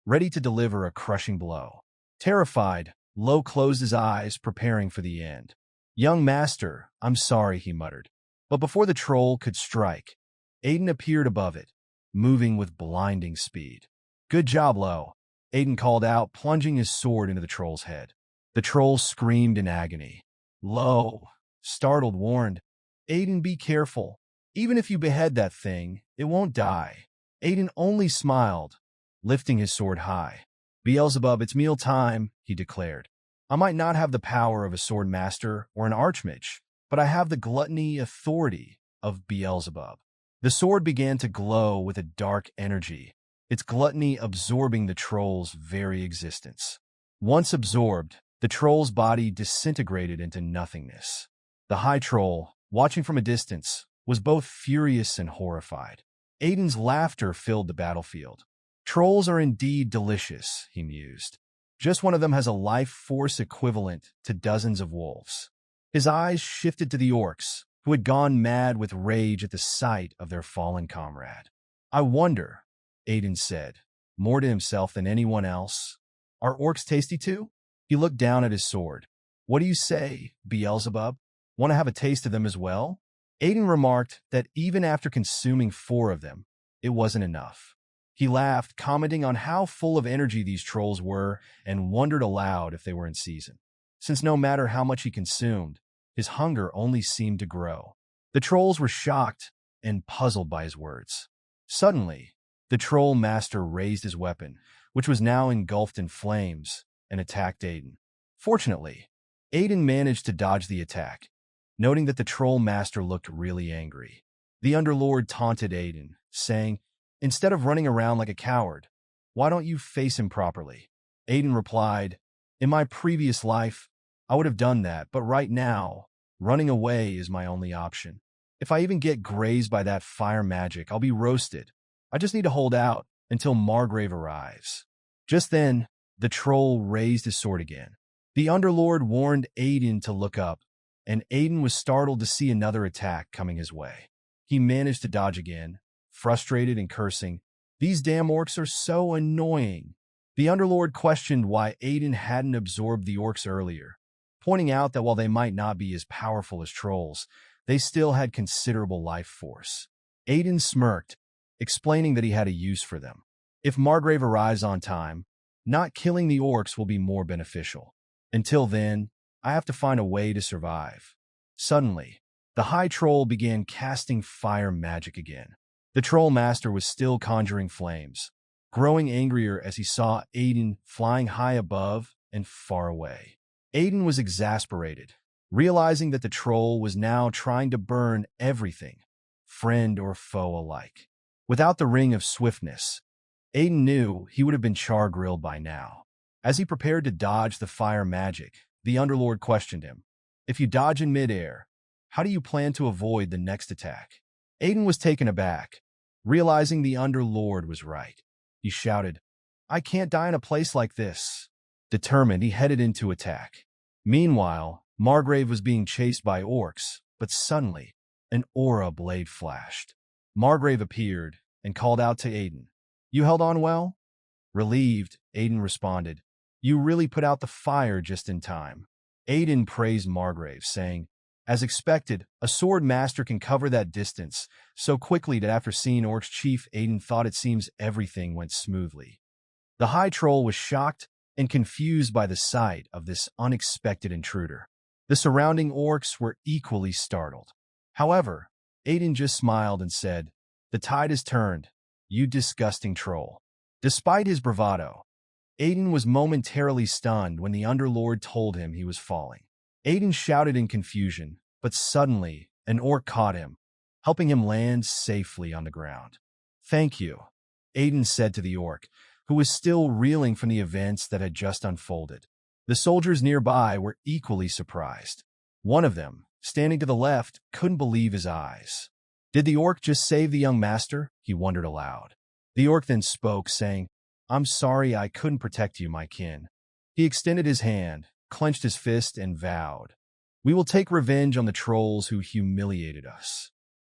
ready to deliver a crushing blow. Terrified, Lo closed his eyes, preparing for the end. Young master, I'm sorry, he muttered. But before the troll could strike, Aiden appeared above it, moving with blinding speed. Good job, Lo, Aiden called out, plunging his sword into the troll's head. The troll screamed in agony. Lo, startled, warned, Aiden, be careful. Even if you behead that thing, it won't die. Aiden only smiled, lifting his sword high. Beelzebub, it's meal time, he declared. I might not have the power of a sword master or an archmage, but I have the gluttony authority of Beelzebub. The sword began to glow with a dark energy, its gluttony absorbing the troll's very existence. Once absorbed, the troll's body disintegrated into nothingness. The high troll, watching from a distance, was both furious and horrified. Aiden's laughter filled the battlefield. Trolls are indeed delicious, he mused. Just one of them has a life force equivalent to dozens of wolves. His eyes shifted to the orcs, who had gone mad with rage at the sight of their fallen comrade. I wonder, Aiden said, more to himself than anyone else. Are orcs tasty too? He looked down at his sword. What do you say, Beelzebub? Want to have a taste of them as well? Aiden remarked that even after consuming 4 of them, it wasn't enough. He laughed, commenting on how full of energy these trolls were, and wondered aloud if they were in season, since no matter how much he consumed, his hunger only seemed to grow. The trolls were shocked and puzzled by his words. Suddenly, the troll master raised his weapon, which was now engulfed in flames, and attacked Aiden. Fortunately, Aiden managed to dodge the attack, noting that the troll master looked really angry. The Underlord taunted Aiden, saying, instead of running around like a coward, why don't you face him properly? Aiden replied, in my previous life, I would have done that, but right now, running away is my only option. If I even get grazed by that fire magic, I'll be roasted. I just need to hold out until Margrave arrives. Just then, the troll raised his sword again. The Underlord warned Aiden to look up, and Aiden was startled to see another attack coming his way. He managed to dodge again, frustrated and cursing, these damn orcs are so annoying. The Underlord questioned why Aiden hadn't absorbed the orcs earlier, pointing out that while they might not be as powerful as trolls, they still had considerable life force. Aiden smirked, explaining that he had a use for them. If Margrave arrives on time, not killing the orcs will be more beneficial. Until then, I have to find a way to survive. Suddenly, the high troll began casting fire magic again. The troll master was still conjuring flames, growing angrier as he saw Aiden flying high above and far away. Aiden was exasperated, realizing that the troll was now trying to burn everything, friend or foe alike. Without the ring of swiftness, Aiden knew he would have been char-grilled by now. As he prepared to dodge the fire magic, the Underlord questioned him. If you dodge in midair, how do you plan to avoid the next attack? Aiden was taken aback, realizing the Underlord was right. He shouted, I can't die in a place like this. Determined, he headed into attack. Meanwhile, Margrave was being chased by orcs, but suddenly, an aura blade flashed. Margrave appeared and called out to Aiden. You held on well? Relieved, Aiden responded. You really put out the fire just in time. Aiden praised Margrave, saying, as expected, a sword master can cover that distance so quickly that after seeing Orc's chief, Aiden thought it seems everything went smoothly. The high troll was shocked and confused by the sight of this unexpected intruder. The surrounding orcs were equally startled. However, Aiden just smiled and said, the tide has turned, you disgusting troll. Despite his bravado, Aiden was momentarily stunned when the Underlord told him he was falling. Aiden shouted in confusion, but suddenly an orc caught him, helping him land safely on the ground. Thank you, Aiden said to the orc, who was still reeling from the events that had just unfolded. The soldiers nearby were equally surprised. One of them, standing to the left, couldn't believe his eyes. Did the orc just save the young master? He wondered aloud. The orc then spoke, saying, I'm sorry I couldn't protect you, my kin. He extended his hand, clenched his fist, and vowed, we will take revenge on the trolls who humiliated us.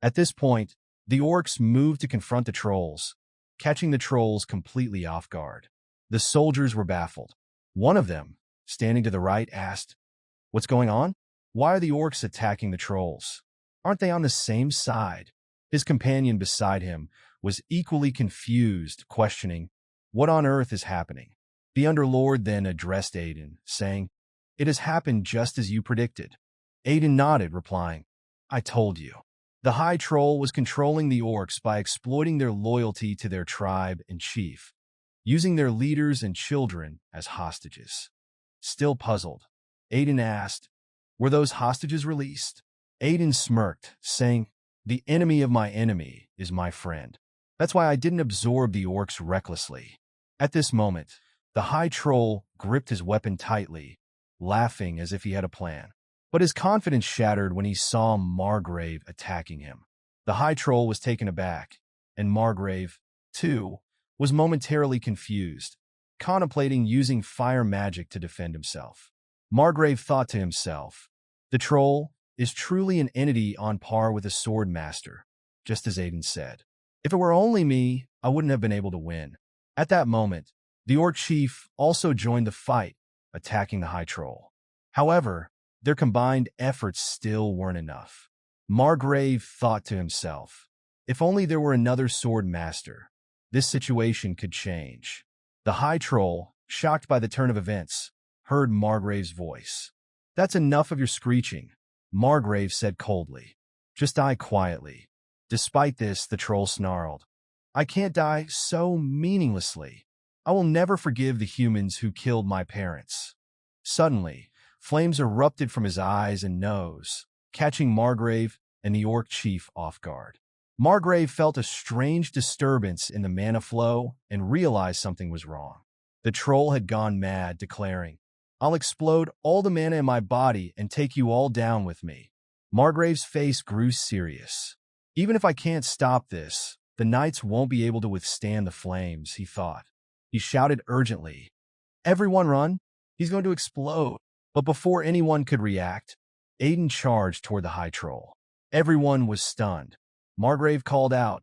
At this point, the orcs moved to confront the trolls, catching the trolls completely off guard. The soldiers were baffled. One of them, standing to the right, asked, "What's going on? Why are the orcs attacking the trolls? Aren't they on the same side?" His companion beside him was equally confused, questioning, "What on earth is happening?" The Underlord then addressed Aiden, saying, "It has happened just as you predicted." Aiden nodded, replying, "I told you." The High Troll was controlling the orcs by exploiting their loyalty to their tribe and chief, using their leaders and children as hostages. Still puzzled, Aiden asked, "Were those hostages released?" Aiden smirked, saying, "The enemy of my enemy is my friend. That's why I didn't absorb the orcs recklessly." At this moment, the High Troll gripped his weapon tightly, laughing as if he had a plan. But his confidence shattered when he saw Margrave attacking him. The High Troll was taken aback, and Margrave, too, was momentarily confused, contemplating using fire magic to defend himself. Margrave thought to himself, "The troll is truly an entity on par with a sword master," just as Aiden said. "If it were only me, I wouldn't have been able to win." At that moment, the orc chief also joined the fight, attacking the High Troll. However, their combined efforts still weren't enough. Margrave thought to himself, "If only there were another sword master, this situation could change." The High Troll, shocked by the turn of events, heard Margrave's voice. "That's enough of your screeching," Margrave said coldly. "Just die quietly." Despite this, the troll snarled, "I can't die so meaninglessly. I will never forgive the humans who killed my parents." Suddenly, flames erupted from his eyes and nose, catching Margrave and the orc chief off guard. Margrave felt a strange disturbance in the mana flow and realized something was wrong. The troll had gone mad, declaring, "I'll explode all the mana in my body and take you all down with me." Margrave's face grew serious. "Even if I can't stop this, the knights won't be able to withstand the flames," he thought. He shouted urgently, "Everyone run! He's going to explode." But before anyone could react, Aiden charged toward the High Troll. Everyone was stunned. Margrave called out,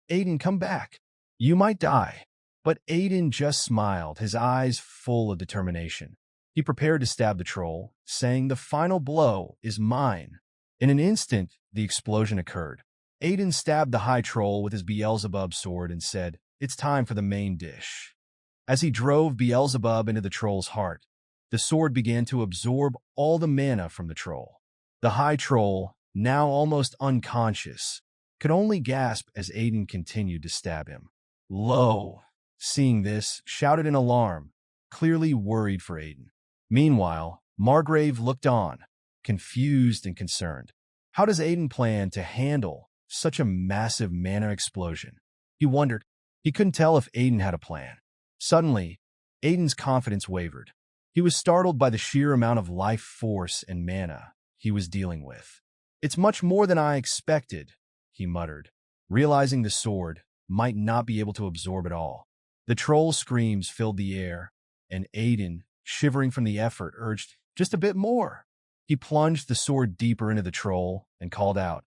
"Aiden, come back. You might die." But Aiden just smiled, his eyes full of determination. He prepared to stab the troll, saying, "The final blow is mine." In an instant, the explosion occurred. Aiden stabbed the High Troll with his Beelzebub sword and said, "It's time for the main dish." As he drove Beelzebub into the troll's heart, the sword began to absorb all the mana from the troll. The High Troll, now almost unconscious, could only gasp as Aiden continued to stab him. Lo! Seeing this, shouted in alarm, clearly worried for Aiden. Meanwhile, Margrave looked on, confused and concerned. How does Aiden plan to handle such a massive mana explosion? He wondered. He couldn't tell if Aiden had a plan. Suddenly, Aiden's confidence wavered. He was startled by the sheer amount of life force and mana he was dealing with. "It's much more than I expected," he muttered, realizing the sword might not be able to absorb it all. The troll's screams filled the air, and Aiden, shivering from the effort, urged, "Just a bit more." He plunged the sword deeper into the troll and called out,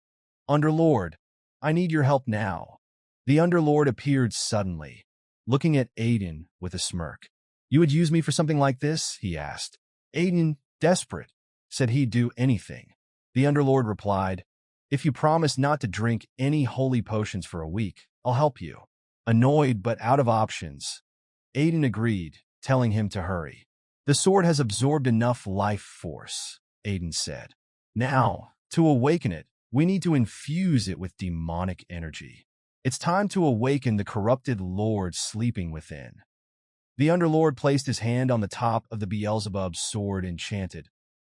"Underlord, I need your help now." The Underlord appeared suddenly, looking at Aiden with a smirk. "You would use me for something like this?" he asked. Aiden, desperate, said he'd do anything. The Underlord replied, "If you promise not to drink any holy potions for a week, I'll help you." Annoyed but out of options, Aiden agreed, telling him to hurry. "The sword has absorbed enough life force," Aiden said. "Now, to awaken it, we need to infuse it with demonic energy. It's time to awaken the corrupted lord sleeping within." The Underlord placed his hand on the top of the Beelzebub's sword and chanted,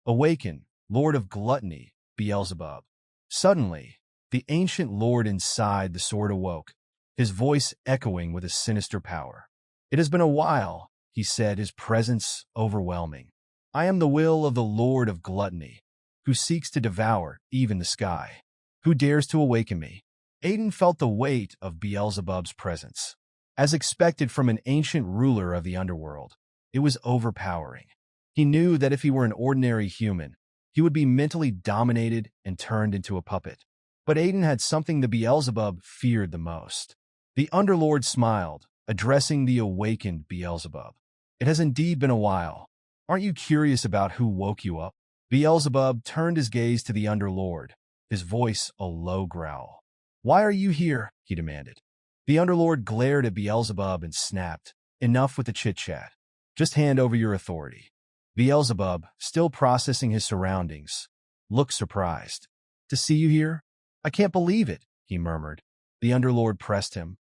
"Awaken, Lord of Gluttony, Beelzebub." Suddenly, the ancient lord inside the sword awoke, his voice echoing with a sinister power. "It has been a while," he said, his presence overwhelming. "I am the will of the Lord of Gluttony, who seeks to devour even the sky. Who dares to awaken me?" Aiden felt the weight of Beelzebub's presence. As expected from an ancient ruler of the underworld, it was overpowering. He knew that if he were an ordinary human, he would be mentally dominated and turned into a puppet. But Aiden had something the Beelzebub feared the most. The Underlord smiled, addressing the awakened Beelzebub. It has indeed been a while. Aren't you curious about who woke you up? Beelzebub turned his gaze to the Underlord, his voice a low growl. Why are you here? He demanded. The Underlord glared at Beelzebub and snapped. Enough with the chit-chat. Just hand over your authority. Beelzebub, still processing his surroundings, looked surprised. To see you here? I can't believe it, he murmured. The Underlord pressed him.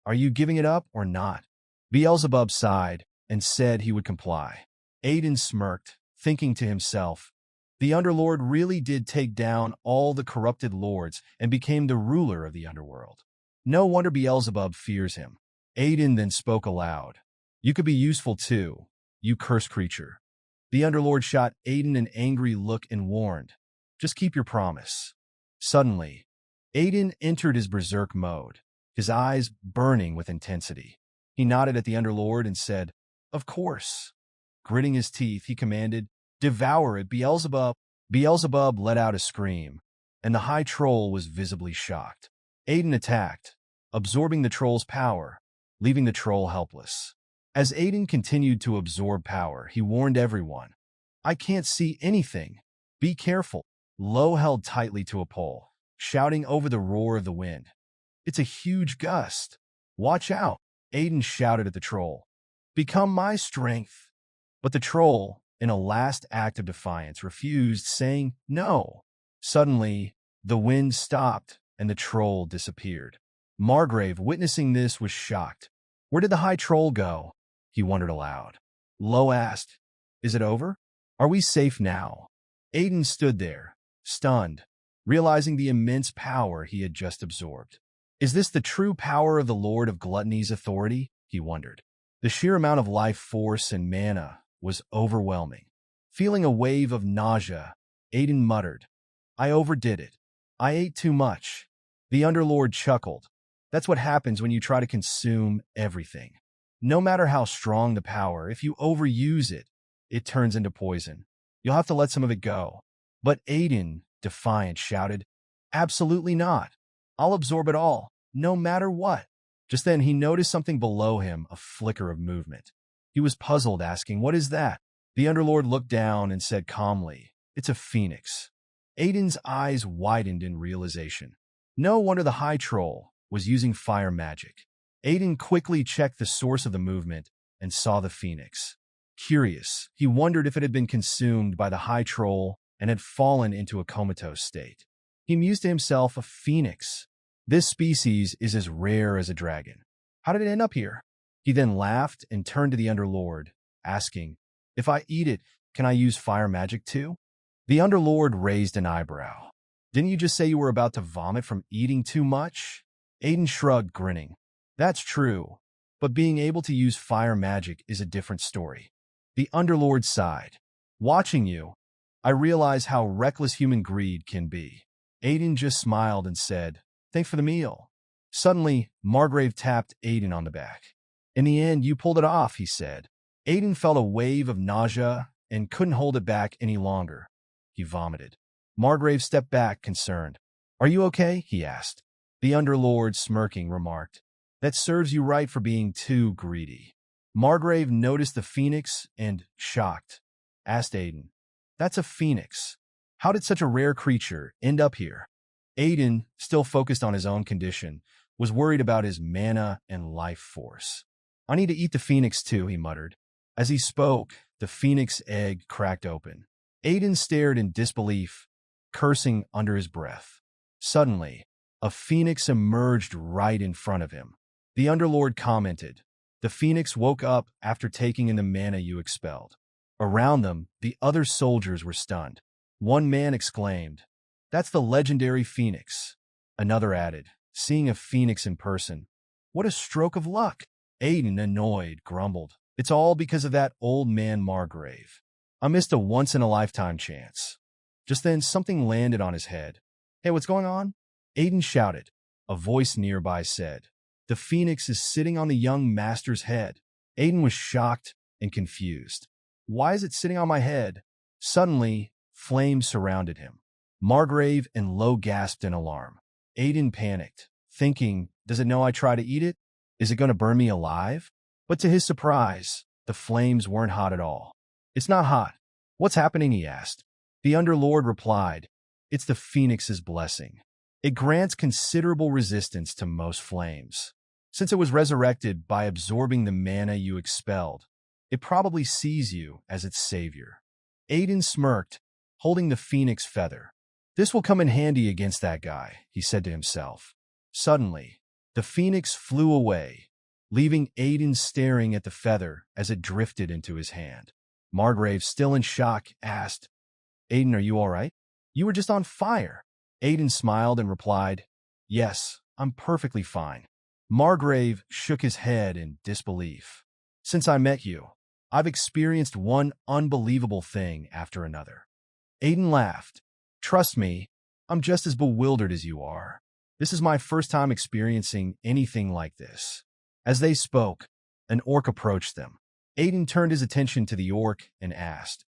Are you giving it up or not? Beelzebub sighed and said he would comply. Aiden smirked, thinking to himself, the Underlord really did take down all the corrupted lords and became the ruler of the underworld. No wonder Beelzebub fears him. Aiden then spoke aloud. You could be useful too, you cursed creature. The Underlord shot Aiden an angry look and warned, just keep your promise. Suddenly, Aiden entered his berserk mode, his eyes burning with intensity. He nodded at the Underlord and said, of course. Gritting his teeth, he commanded, devour it, Beelzebub. Beelzebub let out a scream, and the High Troll was visibly shocked. Aiden attacked, absorbing the troll's power, leaving the troll helpless. As Aiden continued to absorb power, he warned everyone, I can't see anything. Be careful. Low held tightly to a pole, shouting over the roar of the wind. It's a huge gust. Watch out. Aiden shouted at the troll. Become my strength. But the troll, in a last act of defiance, refused, saying no. Suddenly, the wind stopped and the troll disappeared. Margrave, witnessing this, was shocked. Where did the High Troll go? He wondered aloud. Low asked, is it over? Are we safe now? Aiden stood there, stunned, realizing the immense power he had just absorbed. Is this the true power of the Lord of Gluttony's authority? He wondered. The sheer amount of life force and mana was overwhelming. Feeling a wave of nausea, Aiden muttered, I overdid it. I ate too much. The Underlord chuckled. That's what happens when you try to consume everything. No matter how strong the power, if you overuse it, it turns into poison. You'll have to let some of it go. But Aiden, defiant, shouted, absolutely not. I'll absorb it all, no matter what. Just then he noticed something below him, a flicker of movement. He was puzzled, asking, what is that? The Underlord looked down and said calmly, it's a phoenix. Aiden's eyes widened in realization. No wonder the High Troll was using fire magic. Aiden quickly checked the source of the movement and saw the phoenix. Curious, he wondered if it had been consumed by the High Troll and had fallen into a comatose state. He mused to himself, a phoenix. This species is as rare as a dragon. How did it end up here? He then laughed and turned to the Underlord, asking, if I eat it, can I use fire magic too? The Underlord raised an eyebrow. Didn't you just say you were about to vomit from eating too much? Aiden shrugged, grinning. That's true, but being able to use fire magic is a different story. The Underlord sighed. Watching you, I realize how reckless human greed can be. Aiden just smiled and said, thanks for the meal. Suddenly, Margrave tapped Aiden on the back. In the end, you pulled it off, he said. Aiden felt a wave of nausea and couldn't hold it back any longer. He vomited. Margrave stepped back, concerned. Are you okay? He asked. The Underlord, smirking, remarked, that serves you right for being too greedy. Margrave noticed the phoenix and, shocked, asked Aiden, that's a phoenix. How did such a rare creature end up here? Aiden, still focused on his own condition, was worried about his mana and life force. I need to eat the phoenix too, he muttered. As he spoke, the phoenix egg cracked open. Aiden stared in disbelief, cursing under his breath. Suddenly, a phoenix emerged right in front of him. The Underlord commented, the phoenix woke up after taking in the mana you expelled. Around them, the other soldiers were stunned. One man exclaimed, that's the legendary phoenix. Another added, seeing a phoenix in person. What a stroke of luck. Aiden, annoyed, grumbled, it's all because of that old man Margrave. I missed a once-in-a-lifetime chance. Just then, something landed on his head. Hey, what's going on? Aiden shouted. A voice nearby said, the phoenix is sitting on the young master's head. Aiden was shocked and confused. Why is it sitting on my head? Suddenly, flames surrounded him. Margrave and Low gasped in alarm. Aiden panicked, thinking, does it know I try to eat it? Is it going to burn me alive? But to his surprise, the flames weren't hot at all. It's not hot. What's happening? He asked. The Underlord replied, it's the Phoenix's blessing. It grants considerable resistance to most flames. Since it was resurrected by absorbing the mana you expelled, it probably sees you as its savior. Aiden smirked, holding the phoenix feather. This will come in handy against that guy, he said to himself. Suddenly, the phoenix flew away, leaving Aiden staring at the feather as it drifted into his hand. Margrave, still in shock, asked, Aiden, are you all right? You were just on fire. Aiden smiled and replied, yes, I'm perfectly fine. Margrave shook his head in disbelief. Since I met you, I've experienced one unbelievable thing after another. Aiden laughed. Trust me, I'm just as bewildered as you are. This is my first time experiencing anything like this. As they spoke, an orc approached them. Aiden turned his attention to the orc and asked,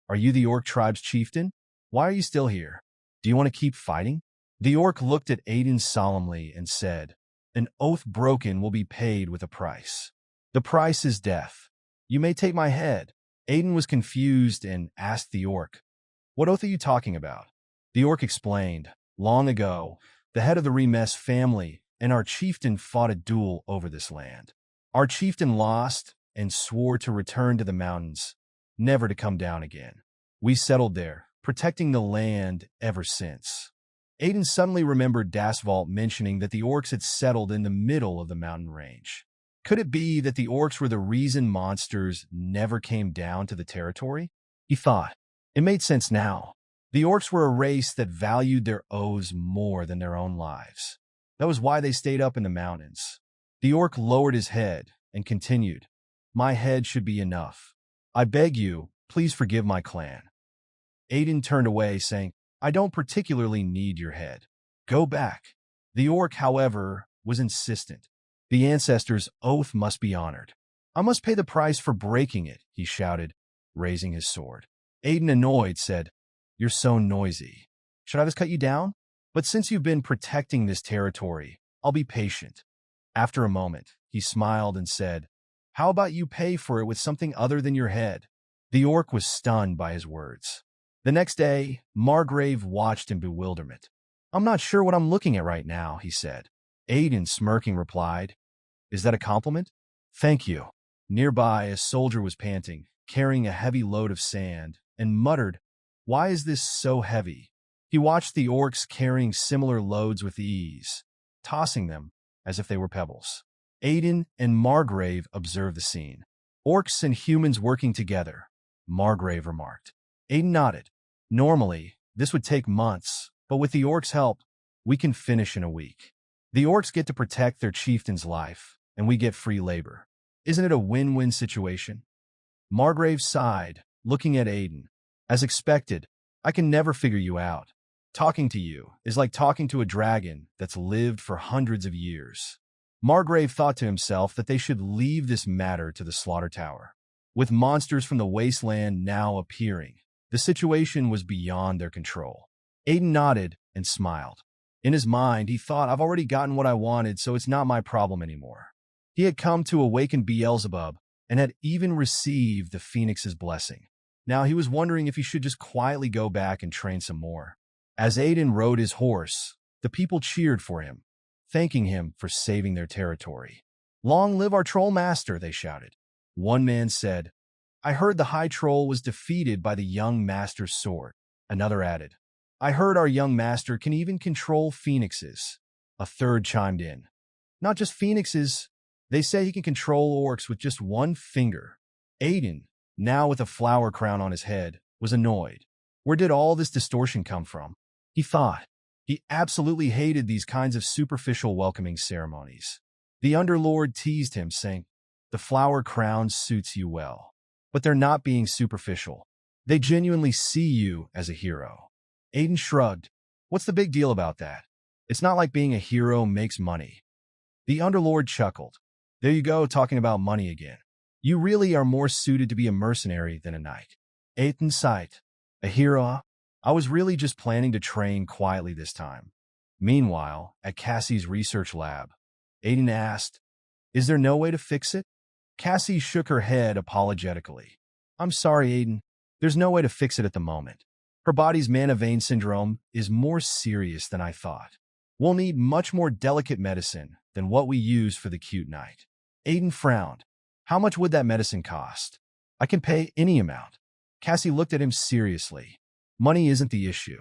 are you the orc tribe's chieftain? Why are you still here? Do you want to keep fighting? The orc looked at Aiden solemnly and said, an oath broken will be paid with a price. The price is death. You may take my head. Aiden was confused and asked the orc, what oath are you talking about? The orc explained, long ago, the head of the Regressed family and our chieftain fought a duel over this land. Our chieftain lost and swore to return to the mountains, never to come down again. We settled there, protecting the land ever since. Aiden suddenly remembered Dasvault mentioning that the orcs had settled in the middle of the mountain range. Could it be that the orcs were the reason monsters never came down to the territory? He thought. It made sense now. The orcs were a race that valued their oaths more than their own lives. That was why they stayed up in the mountains. The orc lowered his head and continued, my head should be enough. I beg you, please forgive my clan. Aiden turned away, saying, I don't particularly need your head. Go back. The orc, however, was insistent. The ancestors' oath must be honored. I must pay the price for breaking it, he shouted, raising his sword. Aiden, annoyed, said, you're so noisy. Should I just cut you down? But since you've been protecting this territory, I'll be patient. After a moment, he smiled and said, how about you pay for it with something other than your head? The orc was stunned by his words. The next day, Margrave watched in bewilderment. I'm not sure what I'm looking at right now, he said. Aiden, smirking, replied, is that a compliment? Thank you. Nearby, a soldier was panting, carrying a heavy load of sand, and muttered, why is this so heavy? He watched the orcs carrying similar loads with ease, tossing them as if they were pebbles. Aiden and Margrave observed the scene. Orcs and humans working together, Margrave remarked. Aiden nodded. Normally, this would take months, but with the orcs' help, we can finish in a week. The orcs get to protect their chieftain's life, and we get free labor. Isn't it a win-win situation? Margrave sighed, looking at Aiden. As expected, I can never figure you out. Talking to you is like talking to a dragon that's lived for hundreds of years. Margrave thought to himself that they should leave this matter to the Slaughter Tower. With monsters from the wasteland now appearing, the situation was beyond their control. Aiden nodded and smiled. In his mind, he thought, I've already gotten what I wanted, so it's not my problem anymore. He had come to awaken Beelzebub and had even received the Phoenix's blessing. Now he was wondering if he should just quietly go back and train some more. As Aiden rode his horse, the people cheered for him, thanking him for saving their territory. Long live our troll master, they shouted. One man said, I heard the high troll was defeated by the young master's sword. Another added, I heard our young master can even control phoenixes. A third chimed in, not just phoenixes, they say he can control orcs with just one finger. Aiden, now with a flower crown on his head, was annoyed. Where did all this distortion come from? He thought. He absolutely hated these kinds of superficial welcoming ceremonies. The Underlord teased him, saying, the flower crown suits you well. But they're not being superficial. They genuinely see you as a hero. Aiden shrugged. What's the big deal about that? It's not like being a hero makes money. The Underlord chuckled. There you go, talking about money again. You really are more suited to be a mercenary than a knight. Aiden sighed. A hero? I was really just planning to train quietly this time. Meanwhile, at Cassie's research lab, Aiden asked, "Is there no way to fix it?" Cassie shook her head apologetically. "I'm sorry, Aiden. There's no way to fix it at the moment. Her body's Manhwa vein syndrome is more serious than I thought. We'll need much more delicate medicine than what we use for the cute night." Aiden frowned. "How much would that medicine cost?" "I can pay any amount." Cassie looked at him seriously. "Money isn't the issue.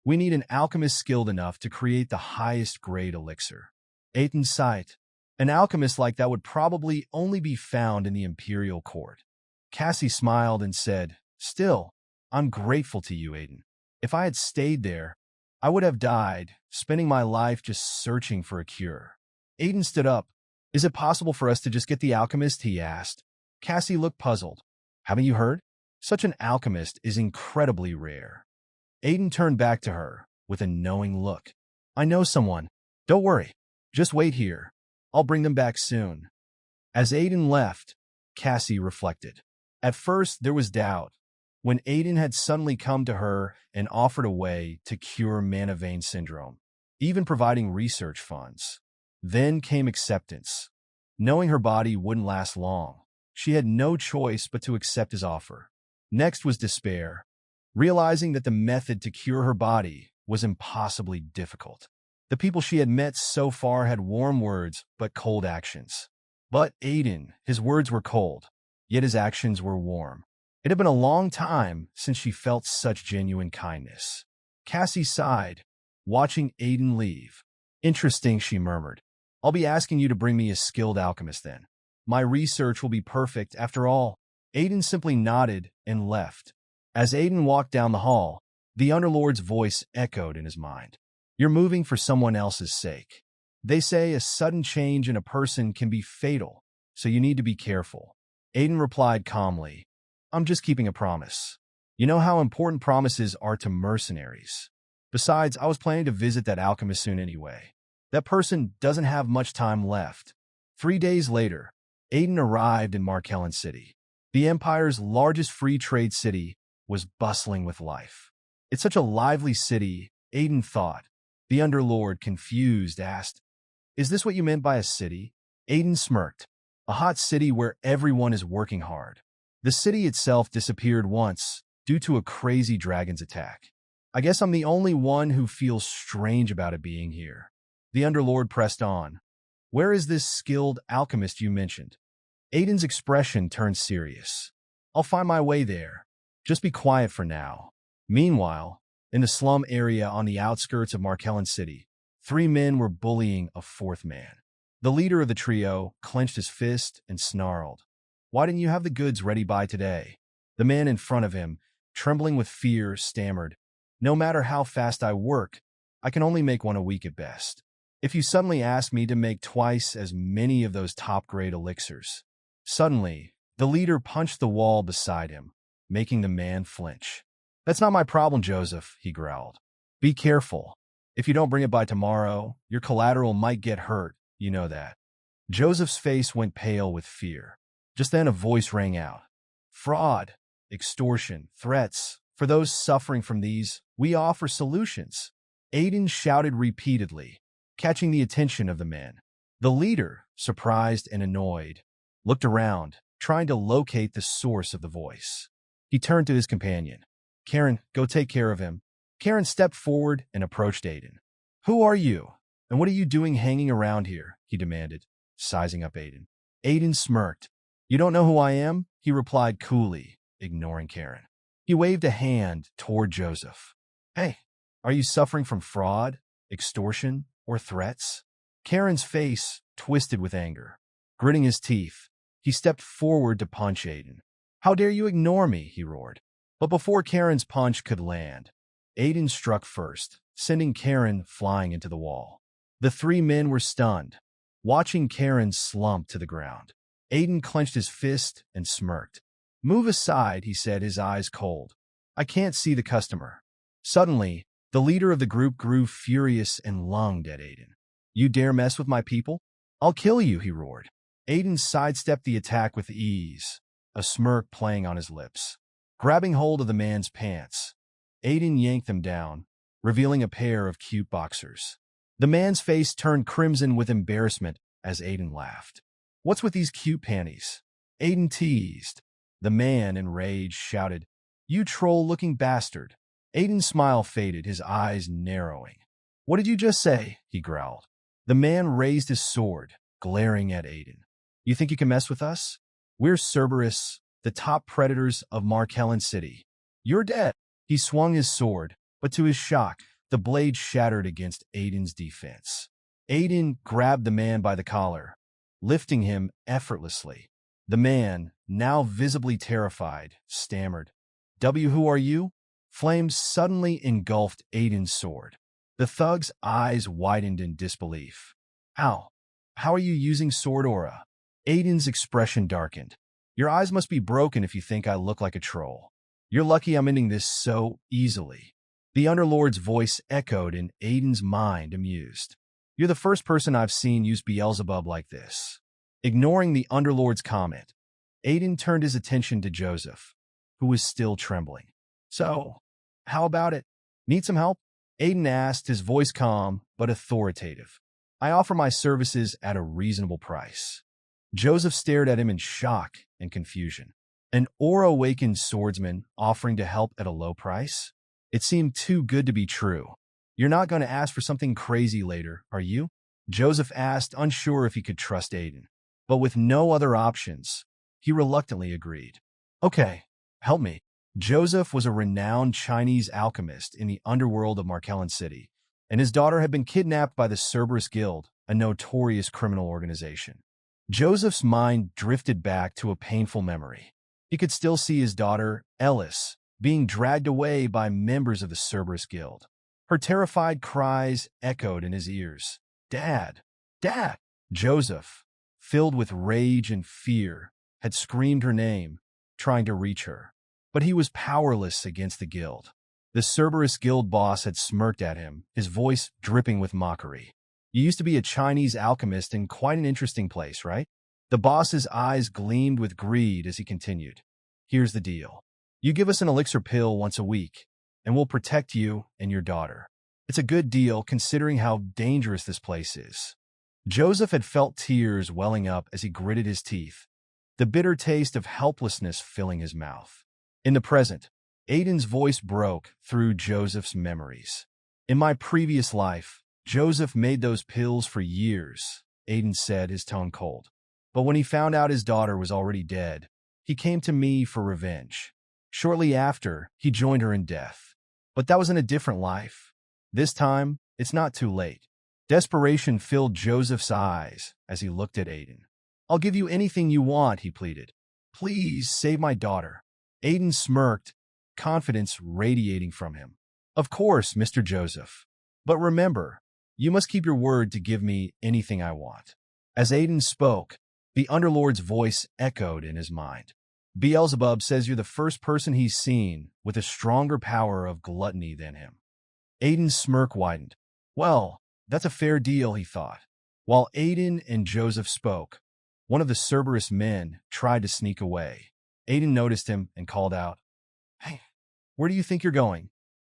We need an alchemist skilled enough to create the highest grade elixir." Aiden sighed. "An alchemist like that would probably only be found in the Imperial Court." Cassie smiled and said, "Still, I'm grateful to you, Aiden. If I had stayed there, I would have died, spending my life just searching for a cure." Aiden stood up. "Is it possible for us to just get the alchemist?" he asked. Cassie looked puzzled. "Haven't you heard? Such an alchemist is incredibly rare." Aiden turned back to her with a knowing look. "I know someone. Don't worry. Just wait here. I'll bring them back soon." As Aiden left, Cassie reflected. At first, there was doubt. When Aiden had suddenly come to her and offered a way to cure Manhwa vein syndrome, even providing research funds. Then came acceptance. Knowing her body wouldn't last long, she had no choice but to accept his offer. Next was despair, realizing that the method to cure her body was impossibly difficult. The people she had met so far had warm words but cold actions. But Aiden, his words were cold, yet his actions were warm. It had been a long time since she felt such genuine kindness. Cassie sighed, watching Aiden leave. "Interesting," she murmured. "I'll be asking you to bring me a skilled alchemist then. My research will be perfect after all." Aiden simply nodded and left. As Aiden walked down the hall, the Underlord's voice echoed in his mind. "You're moving for someone else's sake. They say a sudden change in a person can be fatal, so you need to be careful." Aiden replied calmly, "I'm just keeping a promise. You know how important promises are to mercenaries. Besides, I was planning to visit that alchemist soon anyway. That person doesn't have much time left." 3 days later, Aiden arrived in Markellan City. The Empire's largest free trade city was bustling with life. "It's such a lively city," Aiden thought. The Underlord, confused, asked, "Is this what you meant by a city?" Aiden smirked. "A hot city where everyone is working hard." The city itself disappeared once due to a crazy dragon's attack. "I guess I'm the only one who feels strange about it being here." The Underlord pressed on. "Where is this skilled alchemist you mentioned?" Aiden's expression turned serious. "I'll find my way there. Just be quiet for now." Meanwhile, in the slum area on the outskirts of Markellan City, 3 men were bullying a 4th man. The leader of the trio clenched his fist and snarled, "Why didn't you have the goods ready by today?" The man in front of him, trembling with fear, stammered, "No matter how fast I work, I can only make one a week at best. If you suddenly ask me to make twice as many of those top-grade elixirs." Suddenly, the leader punched the wall beside him, making the man flinch. "That's not my problem, Joseph," he growled. "Be careful. If you don't bring it by tomorrow, your collateral might get hurt, you know that." Joseph's face went pale with fear. Just then a voice rang out. "Fraud, extortion, threats. For those suffering from these, we offer solutions." Aiden shouted repeatedly, catching the attention of the men. The leader, surprised and annoyed, looked around, trying to locate the source of the voice. He turned to his companion. "Karen, go take care of him." Karen stepped forward and approached Aiden. "Who are you? And what are you doing hanging around here?" he demanded, sizing up Aiden. Aiden smirked. "You don't know who I am?" he replied coolly, ignoring Karen. He waved a hand toward Joseph. "Hey, are you suffering from fraud, extortion, or threats?" Karen's face twisted with anger. Gritting his teeth, he stepped forward to punch Aiden. "How dare you ignore me?" he roared. But before Karen's punch could land, Aiden struck first, sending Karen flying into the wall. The 3 men were stunned, watching Karen slump to the ground. Aiden clenched his fist and smirked. "Move aside," he said, his eyes cold. "I can't see the customer." Suddenly, the leader of the group grew furious and lunged at Aiden. "You dare mess with my people? I'll kill you," he roared. Aiden sidestepped the attack with ease, a smirk playing on his lips. Grabbing hold of the man's pants, Aiden yanked them down, revealing a pair of cute boxers. The man's face turned crimson with embarrassment as Aiden laughed. What's with these cute panties? Aiden teased. The man, enraged, shouted, You troll-looking bastard. Aiden's smile faded, his eyes narrowing. What did you just say? He growled. The man raised his sword, glaring at Aiden. You think you can mess with us? We're Cerberus, the top predators of Markellan City. You're dead. He swung his sword, but to his shock, the blade shattered against Aiden's defense. Aiden grabbed the man by the collar, lifting him effortlessly. The man, now visibly terrified, stammered, Who are you? Flames suddenly engulfed Aiden's sword. The thug's eyes widened in disbelief. How are you using sword aura? Aiden's expression darkened. Your eyes must be broken if you think I look like a troll. You're lucky I'm ending this so easily. The Underlord's voice echoed in Aiden's mind, amused. You're the first person I've seen use Beelzebub like this. Ignoring the Underlord's comment, Aiden turned his attention to Joseph, who was still trembling. So, how about it? Need some help? Aiden asked, his voice calm but authoritative. I offer my services at a reasonable price. Joseph stared at him in shock and confusion. An aura-awakened swordsman offering to help at a low price? It seemed too good to be true. You're not going to ask for something crazy later, are you? Joseph asked, unsure if he could trust Aiden. But with no other options, he reluctantly agreed. Okay, help me. Joseph was a renowned Chinese alchemist in the underworld of Markellan City, and his daughter had been kidnapped by the Cerberus Guild, a notorious criminal organization. Joseph's mind drifted back to a painful memory. He could still see his daughter, Eldest, being dragged away by members of the Cerberus Guild. Her terrified cries echoed in his ears. Dad! Dad! Joseph, filled with rage and fear, had screamed her name, trying to reach her. But he was powerless against the guild. The Cerberus Guild boss had smirked at him, his voice dripping with mockery. You used to be a Chinese alchemist in quite an interesting place, right? The boss's eyes gleamed with greed as he continued. Here's the deal. You give us an elixir pill once a week, and we'll protect you and your daughter. It's a good deal considering how dangerous this place is. Joseph had felt tears welling up as he gritted his teeth, the bitter taste of helplessness filling his mouth. In the present, Aiden's voice broke through Joseph's memories. In my previous life, Joseph made those pills for years, Aiden said, his tone cold. But when he found out his daughter was already dead, he came to me for revenge. Shortly after, he joined her in death. But that was in a different life. This time, it's not too late. Desperation filled Joseph's eyes as he looked at Aiden. I'll give you anything you want, he pleaded. Please save my daughter. Aiden smirked, confidence radiating from him. Of course, Mr. Joseph. But remember, you must keep your word to give me anything I want. As Aiden spoke, the Underlord's voice echoed in his mind. Beelzebub says you're the first person he's seen with a stronger power of gluttony than him. Aiden's smirk widened. Well, that's a fair deal, he thought. While Aiden and Joseph spoke, one of the Cerberus men tried to sneak away. Aiden noticed him and called out, Hey, where do you think you're going?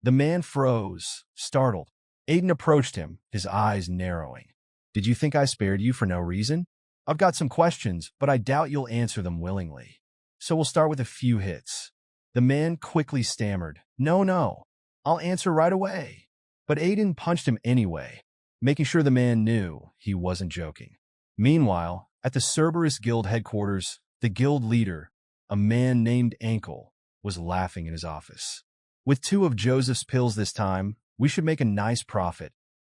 The man froze, startled. Aiden approached him, his eyes narrowing. Did you think I spared you for no reason? I've got some questions, but I doubt you'll answer them willingly. So we'll start with a few hits. The man quickly stammered, No, I'll answer right away. But Aiden punched him anyway, making sure the man knew he wasn't joking. Meanwhile, at the Cerberus Guild headquarters, the guild leader, a man named Ankle, was laughing in his office. With 2 of Joseph's pills this time, we should make a nice profit,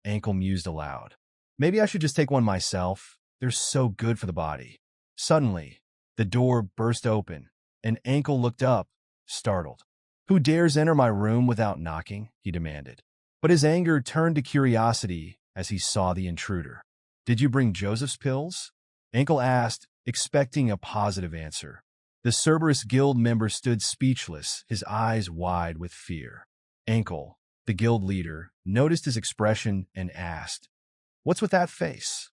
Ankle mused aloud. Maybe I should just take one myself. They're so good for the body. Suddenly, the door burst open, and Ankle looked up, startled. Who dares enter my room without knocking? He demanded. But his anger turned to curiosity as he saw the intruder. Did you bring Joseph's pills? Ankle asked, expecting a positive answer. The Cerberus Guild member stood speechless, his eyes wide with fear. Ankle, the guild leader, noticed his expression and asked, What's with that face?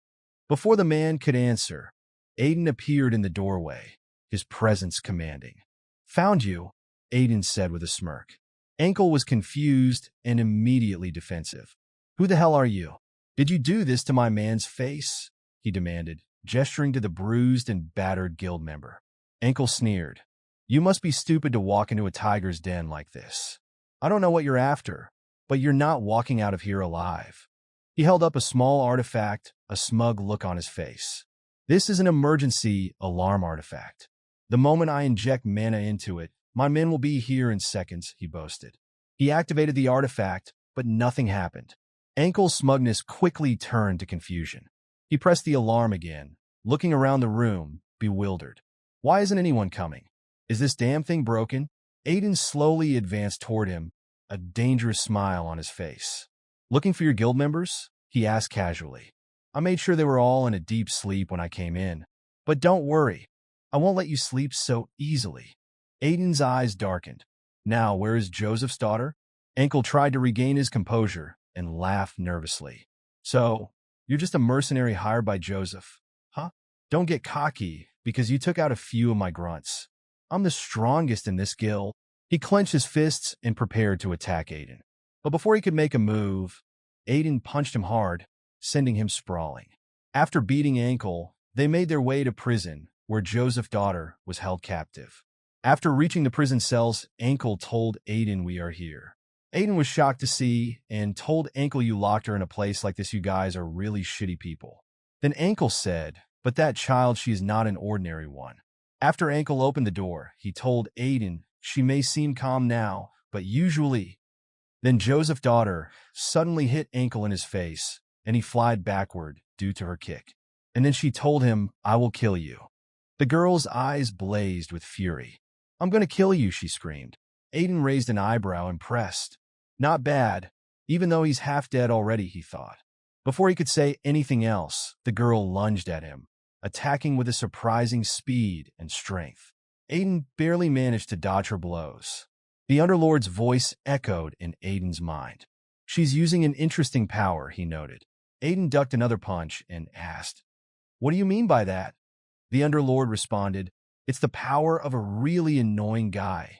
Before the man could answer, Aiden appeared in the doorway, his presence commanding. Found you, Aiden said with a smirk. Ankle was confused and immediately defensive. Who the hell are you? Did you do this to my man's face? He demanded, gesturing to the bruised and battered guild member. Ankle sneered. You must be stupid to walk into a tiger's den like this. I don't know what you're after, but you're not walking out of here alive. He held up a small artifact, a smug look on his face. This is an emergency alarm artifact. The moment I inject mana into it, my men will be here in seconds, he boasted. He activated the artifact, but nothing happened. Ankle's smugness quickly turned to confusion. He pressed the alarm again, looking around the room, bewildered. Why isn't anyone coming? Is this damn thing broken? Aiden slowly advanced toward him, a dangerous smile on his face. Looking for your guild members? He asked casually. I made sure they were all in a deep sleep when I came in. But don't worry, I won't let you sleep so easily. Aiden's eyes darkened. Now, where is Joseph's daughter? Ankle tried to regain his composure and laughed nervously. So, you're just a mercenary hired by Joseph, huh? Don't get cocky, because you took out a few of my grunts. I'm the strongest in this guild. He clenched his fists and prepared to attack Aiden. But before he could make a move, Aiden punched him hard, sending him sprawling. After beating Ankle, they made their way to prison, where Joseph's daughter was held captive. After reaching the prison cells, Ankle told Aiden, "We are here." Aiden was shocked to see and told Ankle, "You locked her in a place like this. You guys are really shitty people." Then Ankle said, "But that child, she is not an ordinary one." After Ankle opened the door, he told Aiden, "She may seem calm now, but usually..." Then Joseph's daughter suddenly hit Ankle in his face, and he flied backward due to her kick. And then she told him, "I will kill you." The girl's eyes blazed with fury. "I'm going to kill you," she screamed. Aiden raised an eyebrow, impressed. Not bad, even though he's half dead already, he thought. Before he could say anything else, the girl lunged at him, attacking with a surprising speed and strength. Aiden barely managed to dodge her blows. The Underlord's voice echoed in Aiden's mind. "She's using an interesting power," he noted. Aiden ducked another punch and asked, "What do you mean by that?" The Underlord responded, "It's the power of a really annoying guy."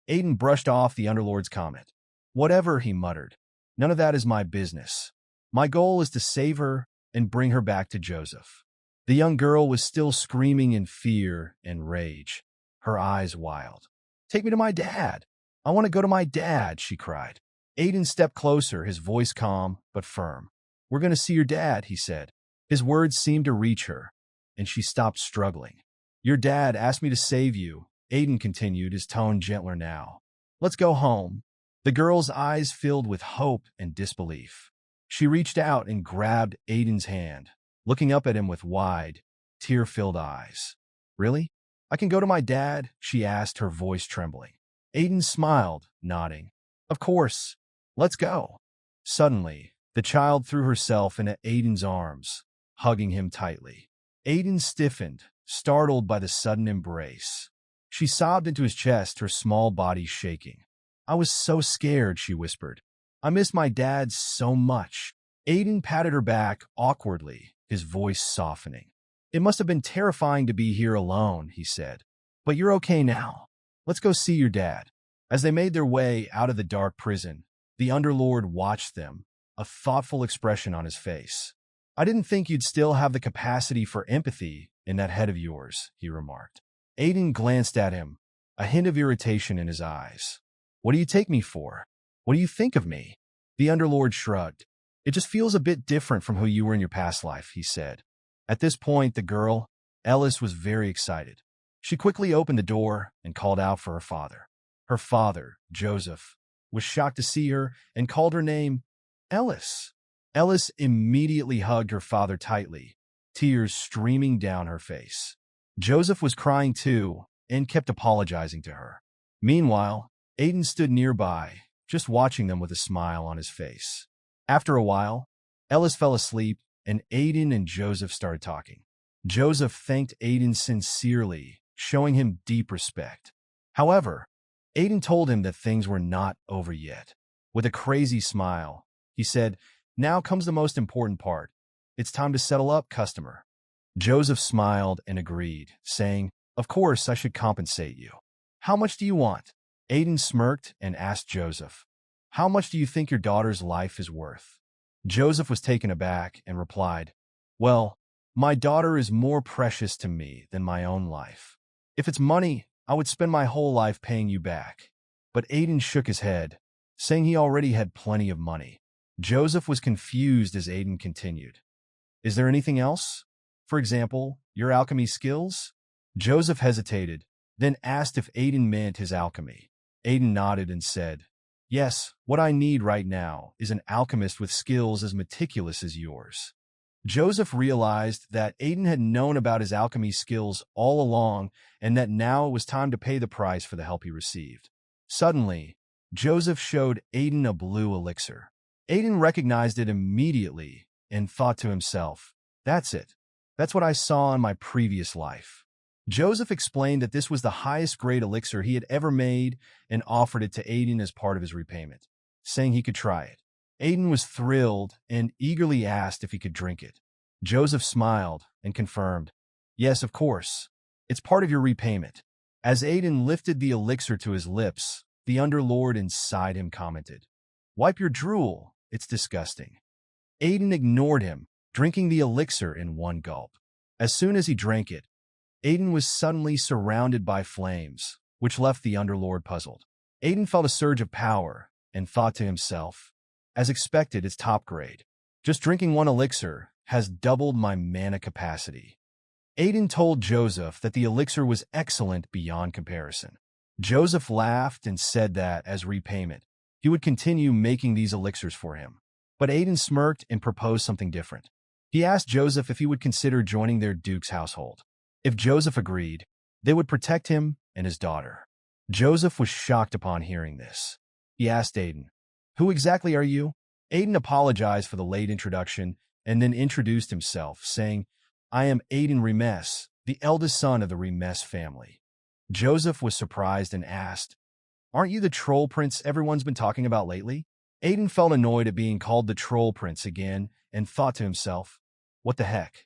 Aiden brushed off the Underlord's comment. "Whatever," he muttered. "None of that is my business. My goal is to save her and bring her back to Joseph." The young girl was still screaming in fear and rage, her eyes wild. "Take me to my dad. I want to go to my dad," she cried. Aiden stepped closer, his voice calm but firm. "We're going to see your dad," he said. His words seemed to reach her, and she stopped struggling. "Your dad asked me to save you," Aiden continued, his tone gentler now. "Let's go home." The girl's eyes filled with hope and disbelief. She reached out and grabbed Aiden's hand, looking up at him with wide, tear-filled eyes. "Really? I can go to my dad?" she asked, her voice trembling. Aiden smiled, nodding. "Of course. Let's go." Suddenly, the child threw herself into Aiden's arms, hugging him tightly. Aiden stiffened, startled by the sudden embrace. She sobbed into his chest, her small body shaking. "I was so scared," she whispered. "I miss my dad so much." Aiden patted her back awkwardly, his voice softening. "It must have been terrifying to be here alone," he said. "But you're okay now. Let's go see your dad." As they made their way out of the dark prison, the Underlord watched them, a thoughtful expression on his face. "I didn't think you'd still have the capacity for empathy in that head of yours," he remarked. Aiden glanced at him, a hint of irritation in his eyes. "What do you take me for? What do you think of me?" The Underlord shrugged. "It just feels a bit different from who you were in your past life," he said. At this point, the girl, Eldest, was very excited. She quickly opened the door and called out for her father. Her father, Joseph, was shocked to see her and called her name, "Eldest." Eldest immediately hugged her father tightly, tears streaming down her face. Joseph was crying too and kept apologizing to her. Meanwhile, Aiden stood nearby, just watching them with a smile on his face. After a while, Eldest fell asleep, and Aiden and Joseph started talking. Joseph thanked Aiden sincerely, showing him deep respect. However, Aiden told him that things were not over yet. With a crazy smile, he said, "Now comes the most important part. It's time to settle up, customer." Joseph smiled and agreed, saying, "Of course I should compensate you. How much do you want?" Aiden smirked and asked Joseph, "How much do you think your daughter's life is worth?" Joseph was taken aback and replied, "Well, my daughter is more precious to me than my own life. If it's money, I would spend my whole life paying you back." But Aiden shook his head, saying he already had plenty of money. Joseph was confused as Aiden continued. "Is there anything else? For example, your alchemy skills?" Joseph hesitated, then asked if Aiden meant his alchemy. Aiden nodded and said, "Yes, what I need right now is an alchemist with skills as meticulous as yours." Joseph realized that Aiden had known about his alchemy skills all along and that now it was time to pay the price for the help he received. Suddenly, Joseph showed Aiden a blue elixir. Aiden recognized it immediately and thought to himself, "That's it. That's what I saw in my previous life." Joseph explained that this was the highest grade elixir he had ever made and offered it to Aiden as part of his repayment, saying he could try it. Aiden was thrilled and eagerly asked if he could drink it. Joseph smiled and confirmed, "Yes, of course. It's part of your repayment." As Aiden lifted the elixir to his lips, the Underlord inside him commented, "Wipe your drool. It's disgusting." Aiden ignored him, drinking the elixir in one gulp. As soon as he drank it, Aiden was suddenly surrounded by flames, which left the Underlord puzzled. Aiden felt a surge of power and thought to himself, "As expected, it's top grade. Just drinking one elixir has doubled my mana capacity." Aiden told Joseph that the elixir was excellent beyond comparison. Joseph laughed and said that, as repayment, he would continue making these elixirs for him. But Aiden smirked and proposed something different. He asked Joseph if he would consider joining their duke's household. If Joseph agreed, they would protect him and his daughter. Joseph was shocked upon hearing this. He asked Aiden, "Who exactly are you?" Aiden apologized for the late introduction and then introduced himself, saying, "I am Aiden Regressed, the eldest son of the Regressed family." Joseph was surprised and asked, "Aren't you the troll prince everyone's been talking about lately?" Aiden felt annoyed at being called the troll prince again and thought to himself, "What the heck?"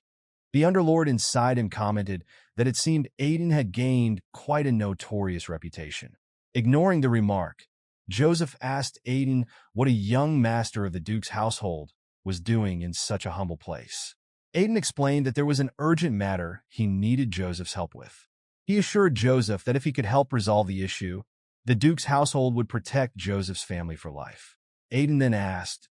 The Underlord inside him commented that it seemed Aiden had gained quite a notorious reputation. Ignoring the remark, Joseph asked Aiden what a young master of the Duke's household was doing in such a humble place. Aiden explained that there was an urgent matter he needed Joseph's help with. He assured Joseph that if he could help resolve the issue, the Duke's household would protect Joseph's family for life. Aiden then asked,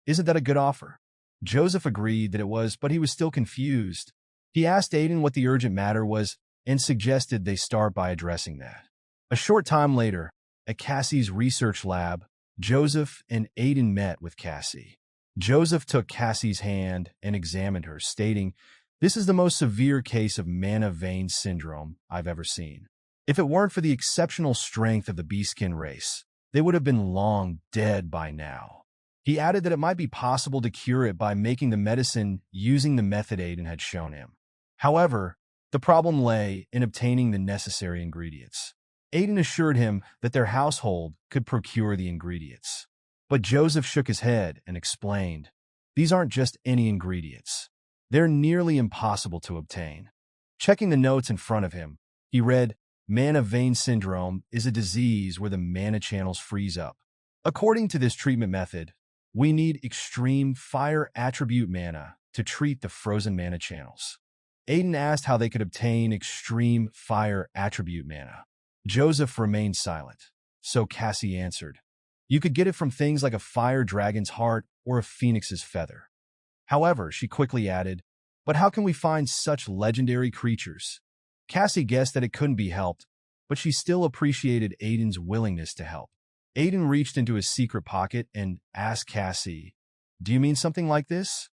"Isn't that a good offer?" Joseph agreed that it was, but he was still confused. He asked Aiden what the urgent matter was and suggested they start by addressing that. A short time later, at Cassie's research lab, Joseph and Aiden met with Cassie. Joseph took Cassie's hand and examined her, stating, "This is the most severe case of mana vein syndrome I've ever seen. If it weren't for the exceptional strength of the beastkin race, they would have been long dead by now." He added that it might be possible to cure it by making the medicine using the method Aiden had shown him. However, the problem lay in obtaining the necessary ingredients. Aiden assured him that their household could procure the ingredients. But Joseph shook his head and explained, "These aren't just any ingredients. They're nearly impossible to obtain." Checking the notes in front of him, he read, "Mana vein syndrome is a disease where the mana channels freeze up. According to this treatment method, we need extreme fire attribute mana to treat the frozen mana channels." Aiden asked how they could obtain extreme fire attribute mana. Joseph remained silent, so Cassie answered, "You could get it from things like a fire dragon's heart or a phoenix's feather." However, she quickly added, "But how can we find such legendary creatures?" Cassie guessed that it couldn't be helped, but she still appreciated Aiden's willingness to help. Aiden reached into his secret pocket and asked Cassie, "Do you mean something like this?"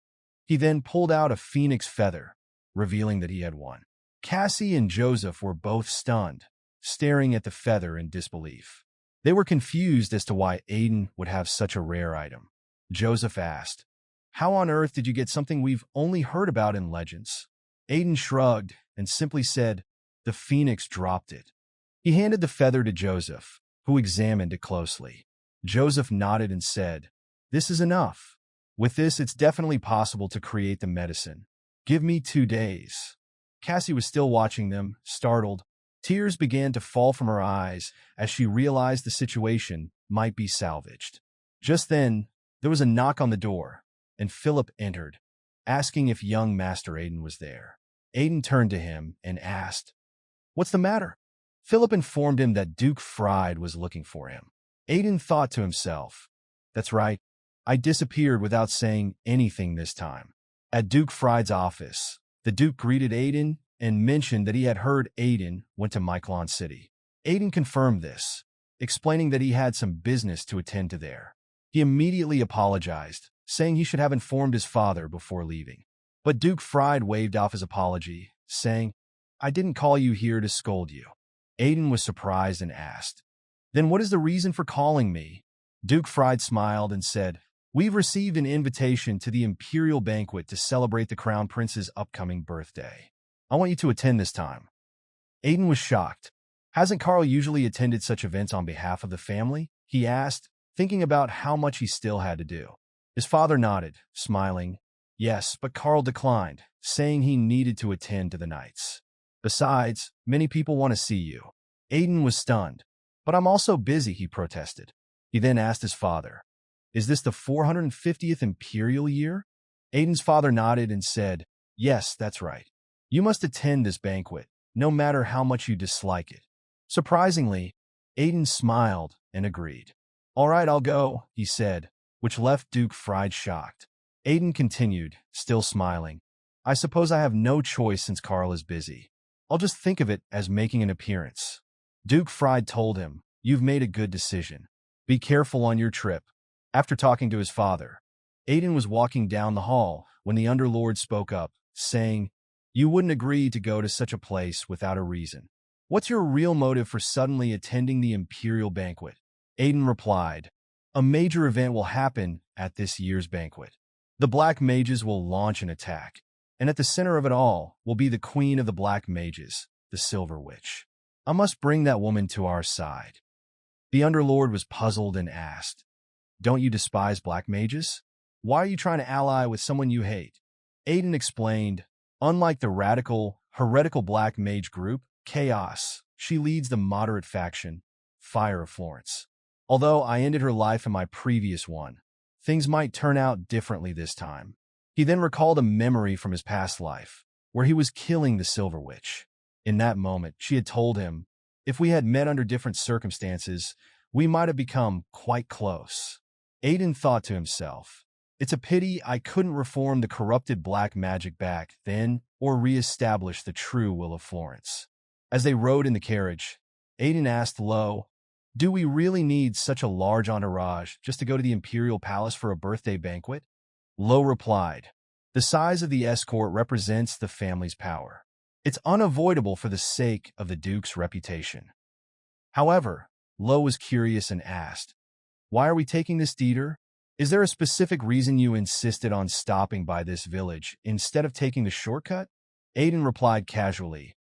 He then pulled out a phoenix feather, revealing that he had one. Cassie and Joseph were both stunned, staring at the feather in disbelief. They were confused as to why Aiden would have such a rare item. Joseph asked, "How on earth did you get something we've only heard about in legends?" Aiden shrugged and simply said, "The phoenix dropped it." He handed the feather to Joseph, who examined it closely. Joseph nodded and said, "This is enough. With this, it's definitely possible to create the medicine. Give me 2 days." Cassie was still watching them, startled. Tears began to fall from her eyes as she realized the situation might be salvaged. Just then, there was a knock on the door, and Philip entered, asking if young Master Aiden was there. Aiden turned to him and asked, "What's the matter?" Philip informed him that Duke Fried was looking for him. Aiden thought to himself, "That's right, I disappeared without saying anything this time." At Duke Fried's office, the Duke greeted Aiden and mentioned that he had heard Aiden went to Myclon City. Aiden confirmed this, explaining that he had some business to attend to there. He immediately apologized, saying he should have informed his father before leaving. But Duke Fried waved off his apology, saying, "I didn't call you here to scold you." Aiden was surprised and asked, "Then what is the reason for calling me?" Duke Fried smiled and said, "We've received an invitation to the Imperial Banquet to celebrate the Crown Prince's upcoming birthday. I want you to attend this time." Aiden was shocked. Hasn't Carl usually attended such events on behalf of the family? He asked, thinking about how much he still had to do. His father nodded, smiling. Yes, but Carl declined, saying he needed to attend to the knights. Besides, many people want to see you. Aiden was stunned. "But I'm also busy," he protested. He then asked his father, "Is this the 450th Imperial year?" Aiden's father nodded and said, "Yes, that's right. You must attend this banquet, no matter how much you dislike it." Surprisingly, Aiden smiled and agreed. "All right, I'll go," he said, which left Duke Fried shocked. Aiden continued, still smiling. "I suppose I have no choice since Carl is busy. I'll just think of it as making an appearance." Duke Fried told him, "You've made a good decision. Be careful on your trip." After talking to his father, Aiden was walking down the hall when the Underlord spoke up, saying, "You wouldn't agree to go to such a place without a reason. What's your real motive for suddenly attending the Imperial Banquet?" Aiden replied, "A major event will happen at this year's banquet. The Black Mages will launch an attack, and at the center of it all will be the Queen of the Black Mages, the Silver Witch. I must bring that woman to our side." The Underlord was puzzled and asked, "Don't you despise Black Mages? Why are you trying to ally with someone you hate?" Aiden explained, "Unlike the radical, heretical Black Mage group, Chaos, she leads the moderate faction, Fire of Florence. Although I ended her life in my previous one, things might turn out differently this time." He then recalled a memory from his past life, where he was killing the Silver Witch. In that moment, she had told him, "If we had met under different circumstances, we might have become quite close." Aiden thought to himself, "It's a pity I couldn't reform the corrupted black magic back then or re-establish the true will of Florence." As they rode in the carriage, Aiden asked Lo, "Do we really need such a large entourage just to go to the Imperial Palace for a birthday banquet?" Lo replied, "The size of the escort represents the family's power. It's unavoidable for the sake of the Duke's reputation." However, Lo was curious and asked, "Why are we taking this detour? Is there a specific reason you insisted on stopping by this village instead of taking the shortcut?" Aiden replied casually,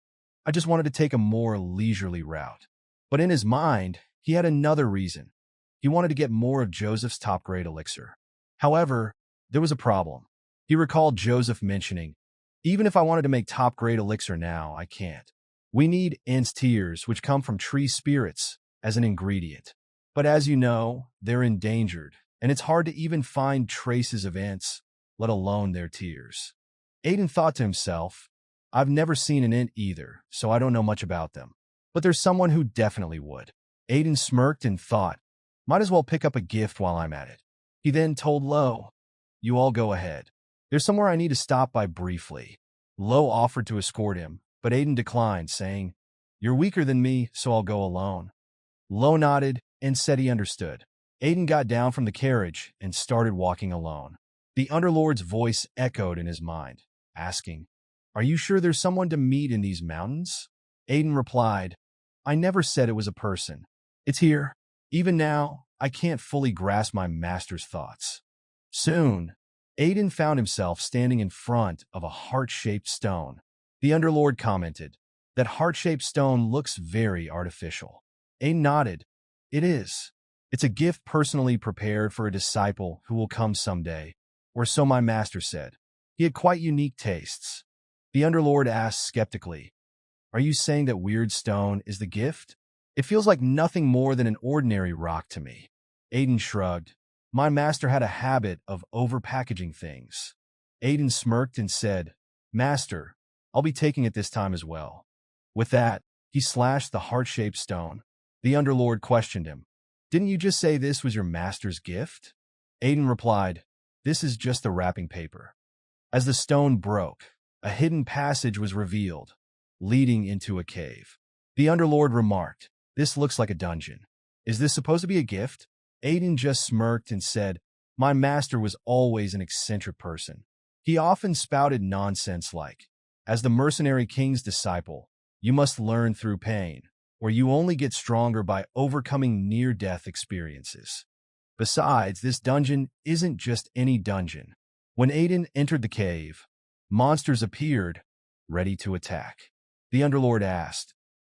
"I just wanted to take a more leisurely route." But in his mind, he had another reason. He wanted to get more of Joseph's top-grade elixir. However, there was a problem. He recalled Joseph mentioning, "Even if I wanted to make top-grade elixir now, I can't. We need ants tears, which come from tree spirits, as an ingredient. But as you know, they're endangered, and it's hard to even find traces of ants, let alone their tears." Aiden thought to himself, "I've never seen an ant either, so I don't know much about them. But there's someone who definitely would." Aiden smirked and thought, "Might as well pick up a gift while I'm at it." He then told Lo, "You all go ahead. There's somewhere I need to stop by briefly." Lo offered to escort him, but Aiden declined, saying, "You're weaker than me, so I'll go alone." Lo nodded and said he understood. Aiden got down from the carriage and started walking alone. The Underlord's voice echoed in his mind, asking, "Are you sure there's someone to meet in these mountains?" Aiden replied, "I never said it was a person. It's here. Even now, I can't fully grasp my master's thoughts." Soon, Aiden found himself standing in front of a heart-shaped stone. The Underlord commented, "That heart-shaped stone looks very artificial." Aiden nodded. "It is. It's a gift personally prepared for a disciple who will come someday, or so my master said. He had quite unique tastes." The Underlord asked skeptically, "Are you saying that weird stone is the gift? It feels like nothing more than an ordinary rock to me." Aiden shrugged. My master had a habit of overpackaging things. Aiden smirked and said, Master, I'll be taking it this time as well. With that, he slashed the heart-shaped stone. The Underlord questioned him. Didn't you just say this was your master's gift? Aiden replied, This is just the wrapping paper. As the stone broke, a hidden passage was revealed, leading into a cave. The Underlord remarked, This looks like a dungeon. Is this supposed to be a gift? Aiden just smirked and said, My master was always an eccentric person. He often spouted nonsense like, As the mercenary king's disciple, you must learn through pain, or you only get stronger by overcoming near-death experiences. Besides, this dungeon isn't just any dungeon. When Aiden entered the cave, monsters appeared, ready to attack. The Underlord asked,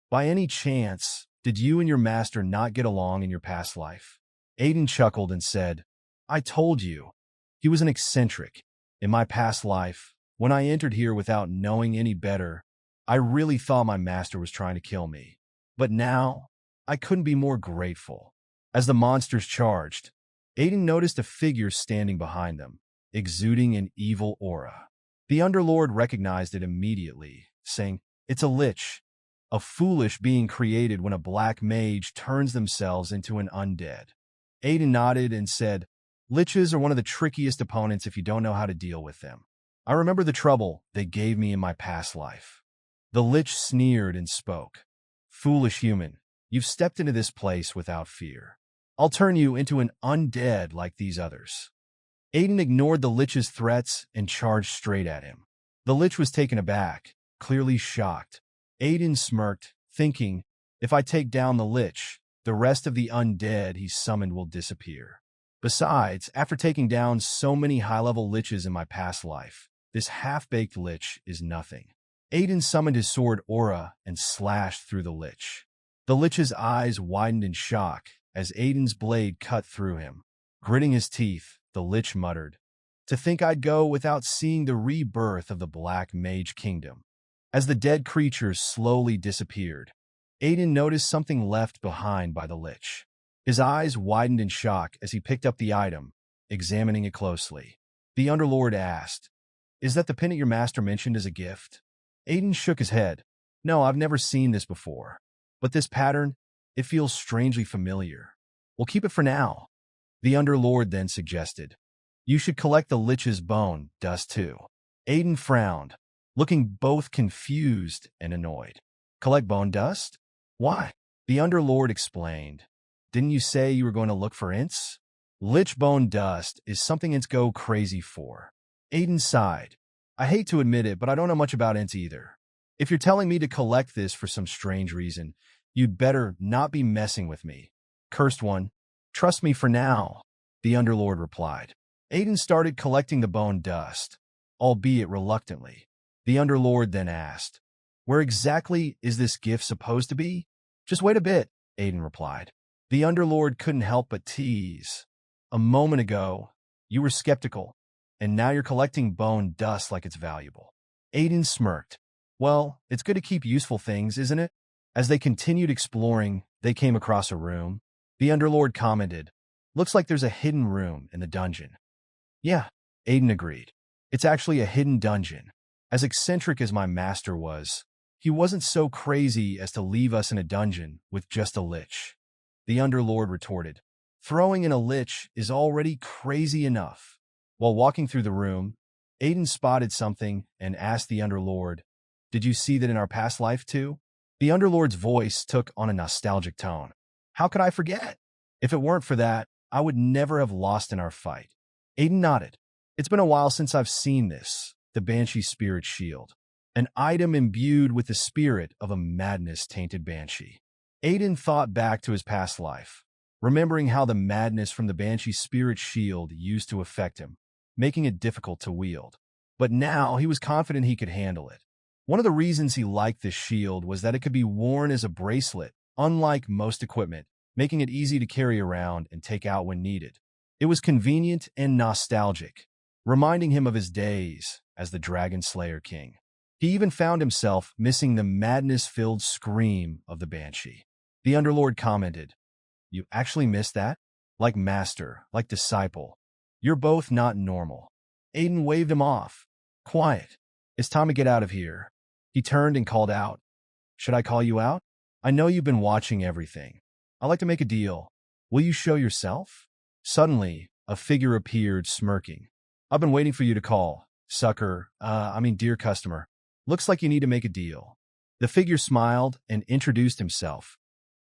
By any chance, did you and your master not get along in your past life? Aiden chuckled and said, I told you, he was an eccentric. In my past life, when I entered here without knowing any better, I really thought my master was trying to kill me. But now, I couldn't be more grateful. As the monsters charged, Aiden noticed a figure standing behind them, exuding an evil aura. The Underlord recognized it immediately, saying, It's a lich, a foolish being created when a black mage turns themselves into an undead. Aiden nodded and said, Liches are one of the trickiest opponents if you don't know how to deal with them. I remember the trouble they gave me in my past life. The lich sneered and spoke. Foolish human, you've stepped into this place without fear. I'll turn you into an undead like these others. Aiden ignored the lich's threats and charged straight at him. The lich was taken aback, clearly shocked. Aiden smirked, thinking, if I take down the lich, the rest of the undead he summoned will disappear. Besides, after taking down so many high-level liches in my past life, this half-baked lich is nothing. Aiden summoned his sword Aura and slashed through the lich. The lich's eyes widened in shock as Aiden's blade cut through him. Gritting his teeth, the lich muttered, To think I'd go without seeing the rebirth of the Black Mage Kingdom. As the dead creatures slowly disappeared, Aiden noticed something left behind by the lich. His eyes widened in shock as he picked up the item, examining it closely. The Underlord asked, Is that the pin your master mentioned as a gift? Aiden shook his head. No, I've never seen this before. But this pattern, it feels strangely familiar. We'll keep it for now. The Underlord then suggested, You should collect the lich's bone dust too. Aiden frowned, looking both confused and annoyed. Collect bone dust? Why? The Underlord explained. Didn't you say you were going to look for ints? Lich bone dust is something ints go crazy for. Aiden sighed. I hate to admit it, but I don't know much about ints either. If you're telling me to collect this for some strange reason, you'd better not be messing with me. Cursed one, trust me for now, the Underlord replied. Aiden started collecting the bone dust, albeit reluctantly. The Underlord then asked, Where exactly is this gift supposed to be? Just wait a bit, Aiden replied. The Underlord couldn't help but tease. A moment ago, you were skeptical, and now you're collecting bone dust like it's valuable. Aiden smirked. Well, it's good to keep useful things, isn't it? As they continued exploring, they came across a room. The Underlord commented, Looks like there's a hidden room in the dungeon. Yeah, Aiden agreed. It's actually a hidden dungeon. As eccentric as my master was, he wasn't so crazy as to leave us in a dungeon with just a lich. The Underlord retorted, Throwing in a lich is already crazy enough. While walking through the room, Aiden spotted something and asked the Underlord, Did you see that in our past life too? The Underlord's voice took on a nostalgic tone. How could I forget? If it weren't for that, I would never have lost in our fight. Aiden nodded. It's been a while since I've seen this, the Banshee Spirit Shield, an item imbued with the spirit of a madness-tainted banshee. Aiden thought back to his past life, remembering how the madness from the Banshee Spirit Shield used to affect him, making it difficult to wield. But now he was confident he could handle it. One of the reasons he liked this shield was that it could be worn as a bracelet, unlike most equipment, making it easy to carry around and take out when needed. It was convenient and nostalgic, reminding him of his days as the Dragon Slayer King. He even found himself missing the madness-filled scream of the Banshee. The Underlord commented, You actually missed that? Like master, like disciple. You're both not normal. Aiden waved him off. Quiet. It's time to get out of here. He turned and called out. Should I call you out? I know you've been watching everything. I'd like to make a deal. Will you show yourself? Suddenly, a figure appeared, smirking. I've been waiting for you to call. Sucker, dear customer. Looks like you need to make a deal. The figure smiled and introduced himself.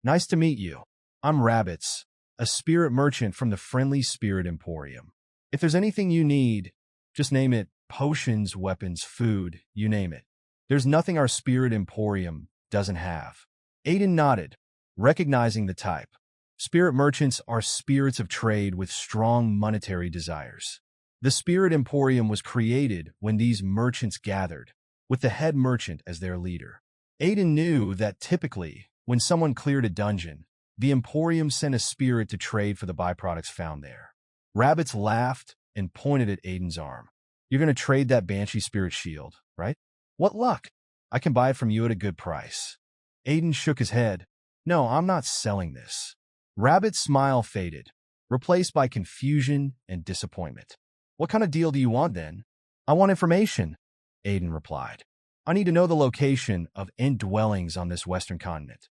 Nice to meet you. I'm Rabbits, a spirit merchant from the Friendly Spirit Emporium. If there's anything you need, just name it. Potions, weapons, food, you name it. There's nothing our Spirit Emporium doesn't have. Aiden nodded, recognizing the type. Spirit merchants are spirits of trade with strong monetary desires. The Spirit Emporium was created when these merchants gathered, with the head merchant as their leader. Aiden knew that typically, when someone cleared a dungeon, the Emporium sent a spirit to trade for the byproducts found there. Rabbits laughed and pointed at Aiden's arm. You're going to trade that Banshee Spirit Shield, right? What luck! I can buy it from you at a good price. Aiden shook his head. No, I'm not selling this. Rabbit's smile faded, replaced by confusion and disappointment. What kind of deal do you want then? I want information, Aiden replied. I need to know the location of end dwellings on this western continent.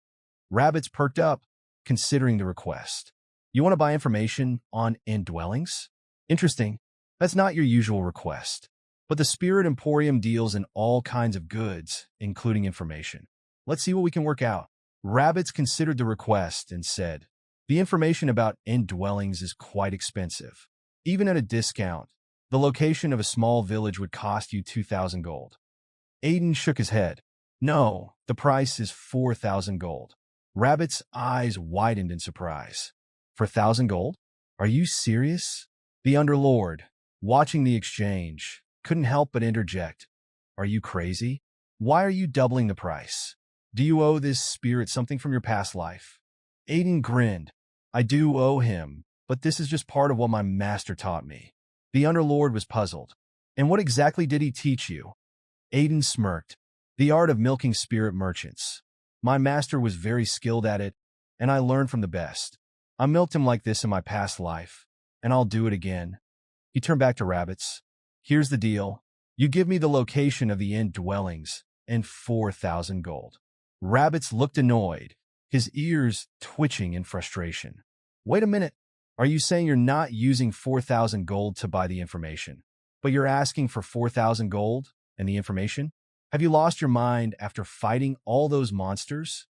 Rabbits perked up, considering the request. You want to buy information on end dwellings? Interesting. That's not your usual request. But the Spirit Emporium deals in all kinds of goods, including information. Let's see what we can work out. Rabbits considered the request and said, the information about end dwellings is quite expensive. Even at a discount, the location of a small village would cost you 2,000 gold. Aiden shook his head. No, the price is 4,000 gold. Rabbit's eyes widened in surprise. For 1,000 gold? Are you serious? The Underlord, watching the exchange, couldn't help but interject. Are you crazy? Why are you doubling the price? Do you owe this spirit something from your past life? Aiden grinned. I do owe him, but this is just part of what my master taught me. The Underlord was puzzled. And what exactly did he teach you? Aiden smirked. The art of milking spirit merchants. My master was very skilled at it, and I learned from the best. I milked him like this in my past life, and I'll do it again. He turned back to Rabbits. Here's the deal. You give me the location of the end dwellings and 4,000 gold. Rabbits looked annoyed, his ears twitching in frustration. Wait a minute. Are you saying you're not using 4,000 gold to buy the information, but you're asking for 4,000 gold and the information? Have you lost your mind after fighting all those monsters?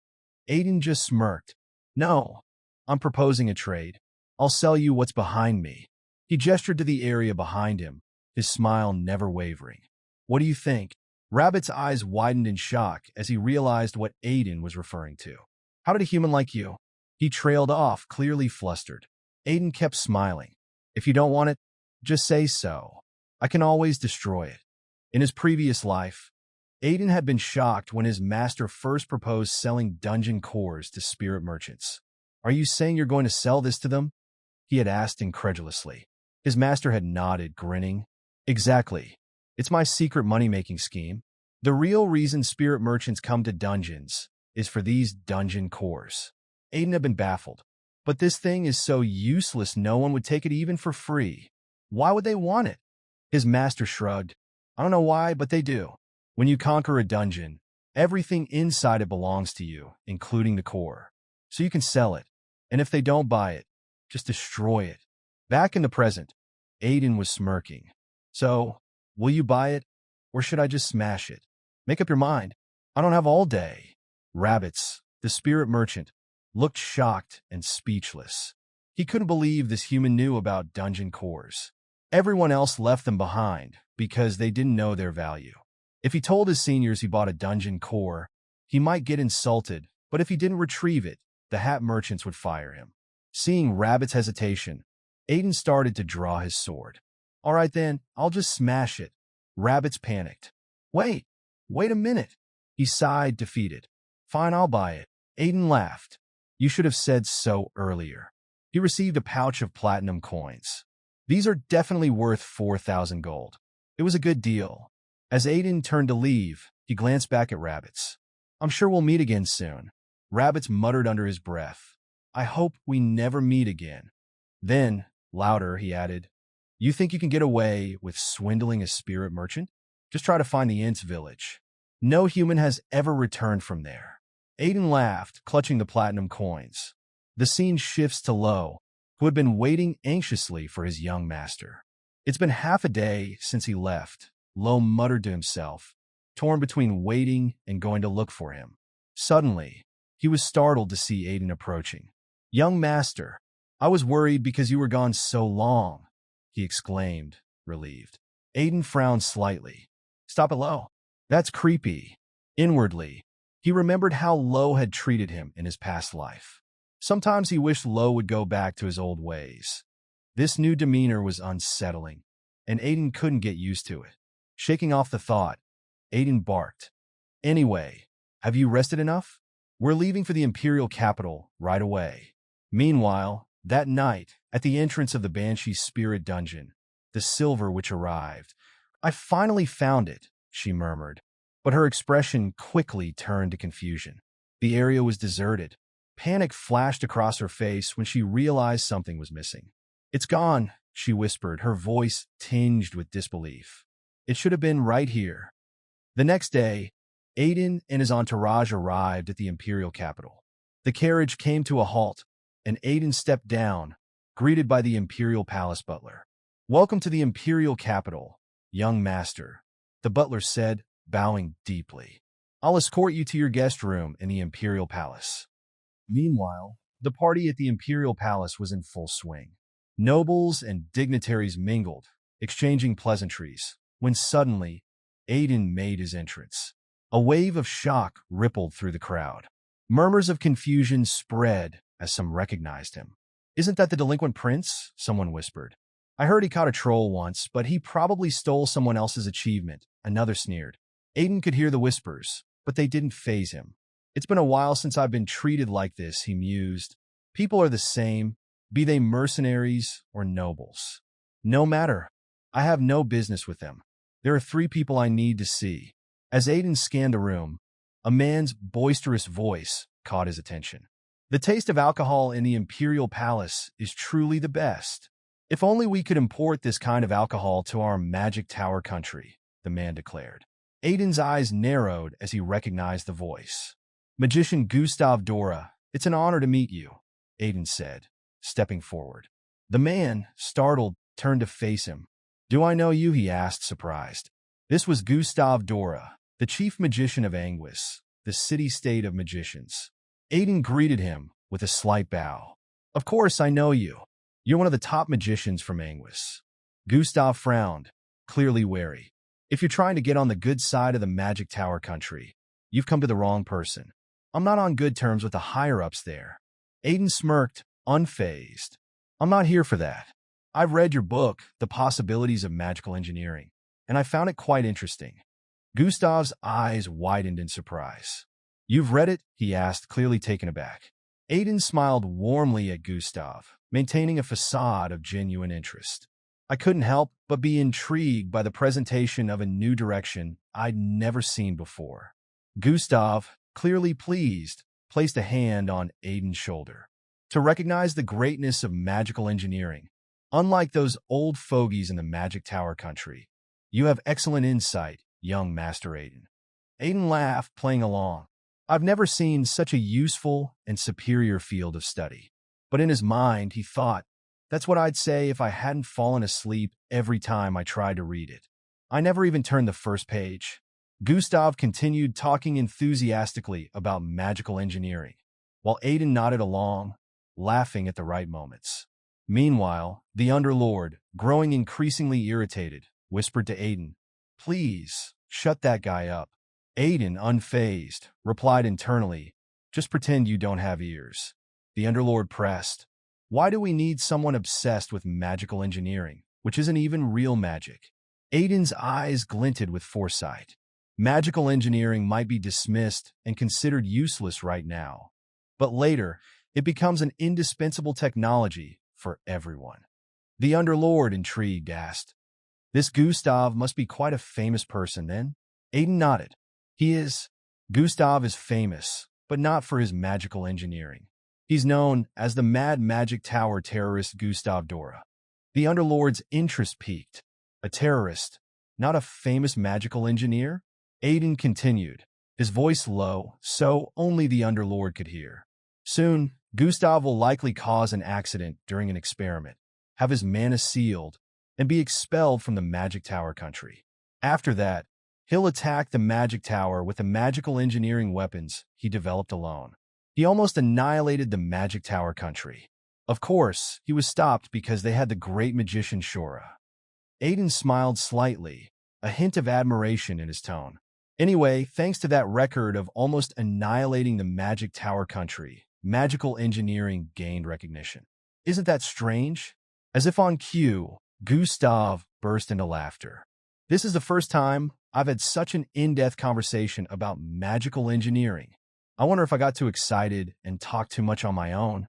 Aiden just smirked. No, I'm proposing a trade. I'll sell you what's behind me. He gestured to the area behind him, his smile never wavering. What do you think? Rabbit's eyes widened in shock as he realized what Aiden was referring to. How did a human like you? He trailed off, clearly flustered. Aiden kept smiling. If you don't want it, just say so. I can always destroy it. In his previous life, Aiden had been shocked when his master first proposed selling dungeon cores to spirit merchants. Are you saying you're going to sell this to them? He had asked incredulously. His master had nodded, grinning. Exactly. It's my secret money-making scheme. The real reason spirit merchants come to dungeons is for these dungeon cores. Aiden had been baffled. But this thing is so useless no one would take it even for free. Why would they want it? His master shrugged. I don't know why, but they do. When you conquer a dungeon, everything inside it belongs to you, including the core. So you can sell it. And if they don't buy it, just destroy it. Back in the present, Aiden was smirking. So, will you buy it, or should I just smash it? Make up your mind. I don't have all day. Rabbits, the spirit merchant, looked shocked and speechless. He couldn't believe this human knew about dungeon cores. Everyone else left them behind because they didn't know their value. If he told his seniors he bought a dungeon core, he might get insulted, but if he didn't retrieve it, the hat merchants would fire him. Seeing Rabbit's hesitation, Aiden started to draw his sword. All right then, I'll just smash it. Rabbits panicked. Wait a minute. He sighed, defeated. Fine, I'll buy it. Aiden laughed. You should have said so earlier. He received a pouch of platinum coins. These are definitely worth 4,000 gold. It was a good deal. As Aiden turned to leave, he glanced back at Rabbits. I'm sure we'll meet again soon. Rabbits muttered under his breath. I hope we never meet again. Then, louder, he added, "You think you can get away with swindling a spirit merchant? Just try to find the Int's village. No human has ever returned from there." Aiden laughed, clutching the platinum coins. The scene shifts to Lo, who had been waiting anxiously for his young master. "It's been half a day since he left," Lo muttered to himself, torn between waiting and going to look for him. Suddenly, he was startled to see Aiden approaching. "Young master, I was worried because you were gone so long," he exclaimed, relieved. Aiden frowned slightly. "Stop it, Lo. That's creepy." Inwardly, he remembered how Lo had treated him in his past life. Sometimes he wished Lo would go back to his old ways. This new demeanor was unsettling, and Aiden couldn't get used to it. Shaking off the thought, Aiden barked, "Anyway, have you rested enough? We're leaving for the Imperial capital right away." Meanwhile, that night, at the entrance of the Banshee Spirit Dungeon, the Silver Witch arrived. "I finally found it," she murmured, but her expression quickly turned to confusion. The area was deserted. Panic flashed across her face when she realized something was missing. "It's gone," she whispered, her voice tinged with disbelief. "It should have been right here." The next day, Aiden and his entourage arrived at the Imperial capital. The carriage came to a halt, and Aiden stepped down, greeted by the Imperial Palace butler. "Welcome to the Imperial capital, young master," the butler said, bowing deeply. "I'll escort you to your guest room in the Imperial Palace." Meanwhile, the party at the Imperial Palace was in full swing. Nobles and dignitaries mingled, exchanging pleasantries, when suddenly, Aiden made his entrance. A wave of shock rippled through the crowd. Murmurs of confusion spread as some recognized him. "Isn't that the delinquent prince?" someone whispered. "I heard he caught a troll once, but he probably stole someone else's achievement," another sneered. Aiden could hear the whispers, but they didn't faze him. "It's been a while since I've been treated like this," he mused. "People are the same, be they mercenaries or nobles. No matter, I have no business with them. There are 3 people I need to see." As Aiden scanned the room, a man's boisterous voice caught his attention. "The taste of alcohol in the Imperial Palace is truly the best. If only we could import this kind of alcohol to our Magic Tower country," the man declared. Aiden's eyes narrowed as he recognized the voice. "Magician Gustav Dora, it's an honor to meet you," Aiden said, stepping forward. The man, startled, turned to face him. "Do I know you?" he asked, surprised. This was Gustav Dora, the chief magician of Anguis, the city-state of magicians. Aiden greeted him with a slight bow. "Of course I know you. You're one of the top magicians from Anguis." Gustav frowned, clearly wary. "If you're trying to get on the good side of the Magic Tower country, you've come to the wrong person. I'm not on good terms with the higher-ups there." Aiden smirked, unfazed. "I'm not here for that. I've read your book, The Possibilities of Magical Engineering, and I found it quite interesting." Gustav's eyes widened in surprise. "You've read it?" he asked, clearly taken aback. Aiden smiled warmly at Gustav, maintaining a facade of genuine interest. "I couldn't help but be intrigued by the presentation of a new direction I'd never seen before." Gustav, clearly pleased, placed a hand on Aiden's shoulder. "To recognize the greatness of magical engineering, unlike those old fogies in the Magic Tower country, you have excellent insight, young Master Aiden." Aiden laughed, playing along. "I've never seen such a useful and superior field of study." But in his mind, he thought, "That's what I'd say if I hadn't fallen asleep every time I tried to read it. I never even turned the first page." Gustav continued talking enthusiastically about magical engineering, while Aiden nodded along, laughing at the right moments. Meanwhile, the Underlord, growing increasingly irritated, whispered to Aiden, "Please, shut that guy up." Aiden, unfazed, replied internally, "Just pretend you don't have ears." The Underlord pressed, "Why do we need someone obsessed with magical engineering, which isn't even real magic?" Aiden's eyes glinted with foresight. Magical engineering might be dismissed and considered useless right now, but later, it becomes an indispensable technology for everyone. The Underlord, intrigued, asked, "This Gustav must be quite a famous person, then?" Aiden nodded. "He is. Gustav is famous, but not for his magical engineering. He's known as the Mad Magic Tower terrorist Gustav Dora. The Underlord's interest peaked. A terrorist, not a famous magical engineer? Aiden continued, his voice low, so only the Underlord could hear. Soon, Gustav will likely cause an accident during an experiment, have his mana sealed, and be expelled from the Magic Tower country. After that, he'll attack the Magic Tower with the magical engineering weapons he developed alone. He almost annihilated the Magic Tower country. Of course, he was stopped because they had the great magician Shora. Aiden smiled slightly, a hint of admiration in his tone. Anyway, thanks to that record of almost annihilating the Magic Tower country, magical engineering gained recognition. Isn't that strange? As if on cue, Gustav burst into laughter. This is the first time I've had such an in-depth conversation about magical engineering. I wonder if I got too excited and talked too much on my own.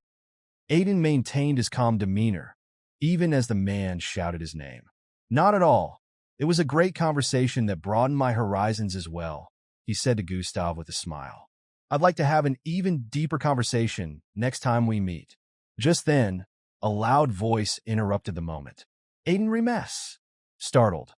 Aiden maintained his calm demeanor, even as the man shouted his name. Not at all. It was a great conversation that broadened my horizons as well, he said to Gustav with a smile. I'd like to have an even deeper conversation next time we meet. Just then, a loud voice interrupted the moment. Aiden Remes. Startled,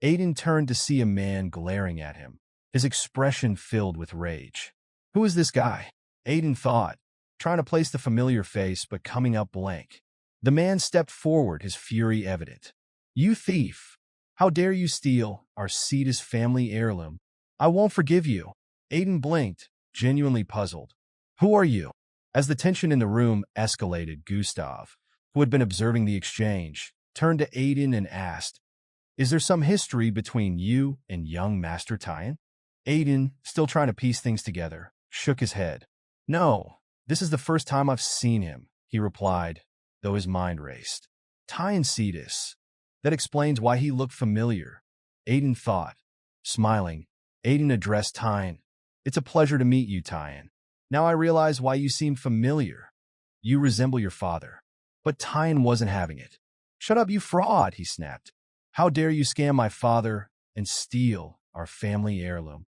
Aiden turned to see a man glaring at him, his expression filled with rage. Who is this guy? Aiden thought, trying to place the familiar face but coming up blank. The man stepped forward, his fury evident. You thief! How dare you steal our Cetus family heirloom? I won't forgive you. Aiden blinked, genuinely puzzled. Who are you? As the tension in the room escalated, Gustav, who had been observing the exchange, turned to Aiden and asked, Is there some history between you and young Master Tyan? Aiden, still trying to piece things together, shook his head. No, this is the first time I've seen him, he replied, though his mind raced. Tyan Cetus. That explains why he looked familiar, Aiden thought. Smiling, Aiden addressed Tyan. It's a pleasure to meet you, Tyan. Now I realize why you seem familiar. You resemble your father. But Tyan wasn't having it. Shut up, you fraud, he snapped. How dare you scam my father and steal our family heirloom?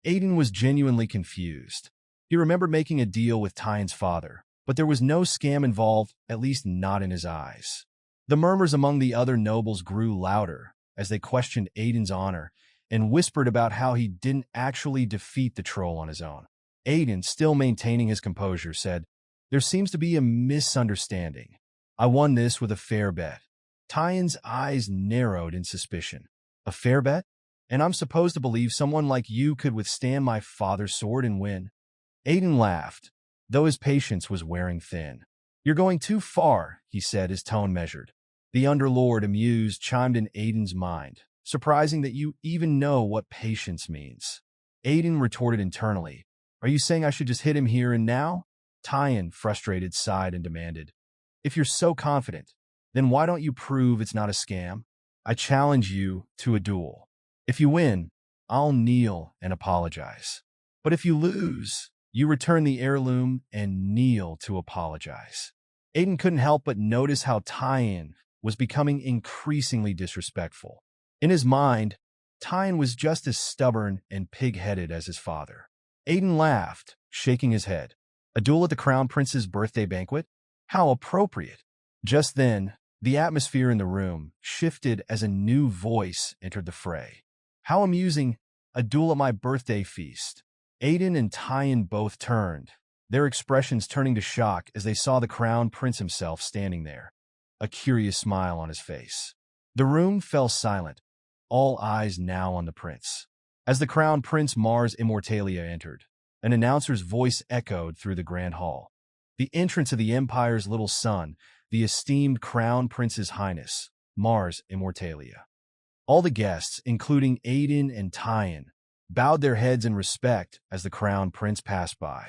Aiden was genuinely confused. He remembered making a deal with Tyan's father, but there was no scam involved, at least not in his eyes. The murmurs among the other nobles grew louder as they questioned Aiden's honor and whispered about how he didn't actually defeat the troll on his own. Aiden, still maintaining his composure, said, There seems to be a misunderstanding. I won this with a fair bet. Tyan's eyes narrowed in suspicion. A fair bet? And I'm supposed to believe someone like you could withstand my father's sword and win? Aiden laughed, though his patience was wearing thin. You're going too far, he said, his tone measured. The Underlord, amused, chimed in Aiden's mind. Surprising that you even know what patience means. Aiden retorted internally. Are you saying I should just hit him here and now? Tyan, frustrated, sighed and demanded. If you're so confident, then why don't you prove it's not a scam? I challenge you to a duel. If you win, I'll kneel and apologize. But if you lose, you return the heirloom and kneel to apologize. Aiden couldn't help but notice how Tyan was becoming increasingly disrespectful. In his mind, Tyan was just as stubborn and pig-headed as his father. Aiden laughed, shaking his head. A duel at the Crown Prince's birthday banquet? How appropriate. Just then, the atmosphere in the room shifted as a new voice entered the fray. How amusing, a duel at my birthday feast. Aiden and Tyan both turned, their expressions turning to shock as they saw the Crown Prince himself standing there, a curious smile on his face. The room fell silent, all eyes now on the prince. As the Crown Prince Mars Immortalia entered, an announcer's voice echoed through the grand hall. The entrance of the Empire's little son, the esteemed Crown Prince's Highness, Mars Immortalia. All the guests, including Aiden and Tyan, bowed their heads in respect as the Crown Prince passed by.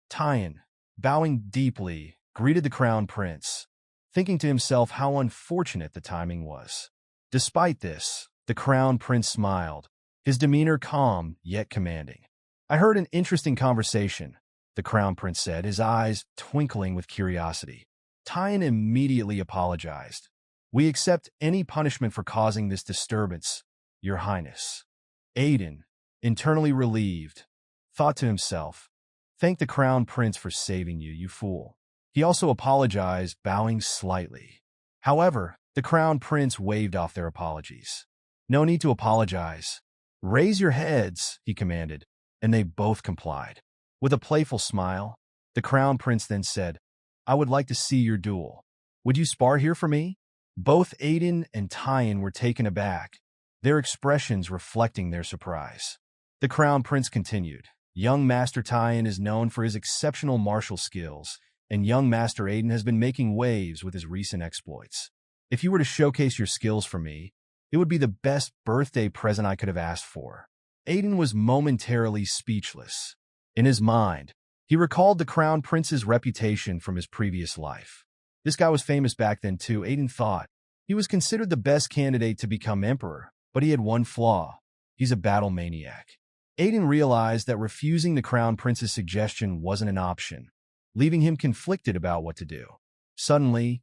Tyan, bowing deeply, greeted the Crown Prince, thinking to himself how unfortunate the timing was. Despite this, the Crown Prince smiled, his demeanor calm yet commanding. I heard an interesting conversation, the Crown Prince said, his eyes twinkling with curiosity. Tyan immediately apologized. We accept any punishment for causing this disturbance, Your Highness. Aiden, internally relieved, thought to himself, Thank the Crown Prince for saving you, you fool. He also apologized, bowing slightly. However, the crown prince waved off their apologies. No need to apologize. Raise your heads, he commanded, and they both complied. With a playful smile, the crown prince then said, I would like to see your duel. Would you spar here for me? Both Aiden and Tyan were taken aback, their expressions reflecting their surprise. The crown prince continued, young Master Tyan is known for his exceptional martial skills, and young Master Aiden has been making waves with his recent exploits. If you were to showcase your skills for me, it would be the best birthday present I could have asked for. Aiden was momentarily speechless. In his mind, he recalled the crown prince's reputation from his previous life. This guy was famous back then too, Aiden thought. He was considered the best candidate to become emperor, but he had one flaw. He's a battle maniac. Aiden realized that refusing the crown prince's suggestion wasn't an option, leaving him conflicted about what to do. Suddenly,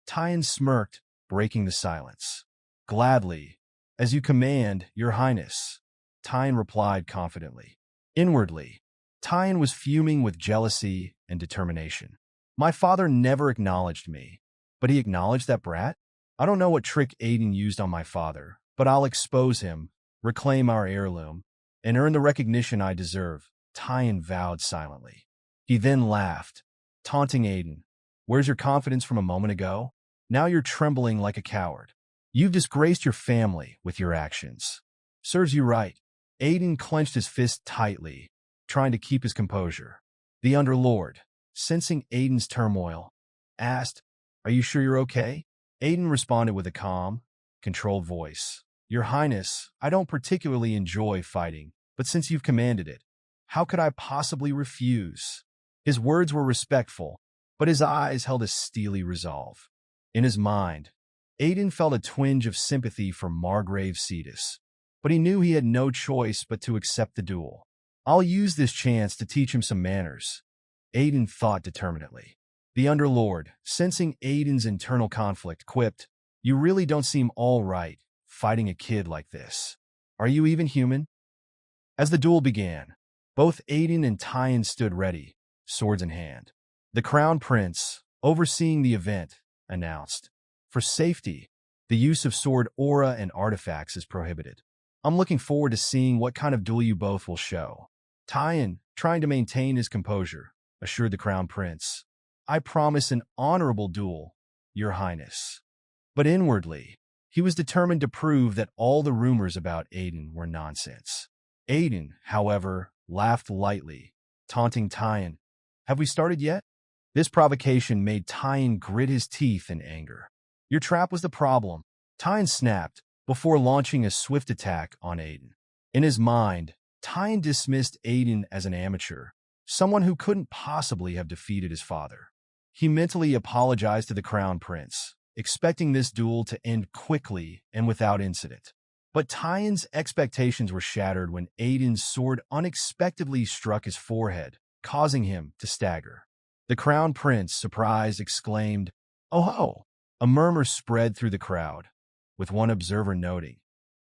Tyan smirked, breaking the silence. Gladly, as you command, your highness, Tyan replied confidently. Inwardly, Tyan was fuming with jealousy and determination. My father never acknowledged me, but he acknowledged that brat? I don't know what trick Aiden used on my father, but I'll expose him, reclaim our heirloom, and earn the recognition I deserve, Tyan vowed silently. He then laughed, taunting Aiden. Where's your confidence from a moment ago? Now you're trembling like a coward. You've disgraced your family with your actions. Serves you right. Aiden clenched his fist tightly, trying to keep his composure. The Underlord, sensing Aiden's turmoil, asked, Are you sure you're okay? Aiden responded with a calm, controlled voice. Your Highness, I don't particularly enjoy fighting, but since you've commanded it, how could I possibly refuse? His words were respectful, but his eyes held a steely resolve. In his mind, Aiden felt a twinge of sympathy for Margrave Cetus, but he knew he had no choice but to accept the duel. I'll use this chance to teach him some manners, Aiden thought determinedly. The Underlord, sensing Aiden's internal conflict, quipped, You really don't seem all right fighting a kid like this. Are you even human? As the duel began, both Aiden and Tyan stood ready, swords in hand. The Crown Prince, overseeing the event, announced, For safety, the use of sword aura and artifacts is prohibited. I'm looking forward to seeing what kind of duel you both will show. Tyan, trying to maintain his composure, assured the Crown Prince, I promise an honorable duel, Your Highness. But inwardly, he was determined to prove that all the rumors about Aiden were nonsense. Aiden, however, laughed lightly, taunting Tyan, Have we started yet? This provocation made Tyan grit his teeth in anger. Your trap was the problem, Tyan snapped, before launching a swift attack on Aiden. In his mind, Tyan dismissed Aiden as an amateur, someone who couldn't possibly have defeated his father. He mentally apologized to the Crown Prince, expecting this duel to end quickly and without incident. But Tyan's expectations were shattered when Aiden's sword unexpectedly struck his forehead, causing him to stagger. The Crown Prince, surprised, exclaimed, Oh ho! A murmur spread through the crowd, with one observer noting,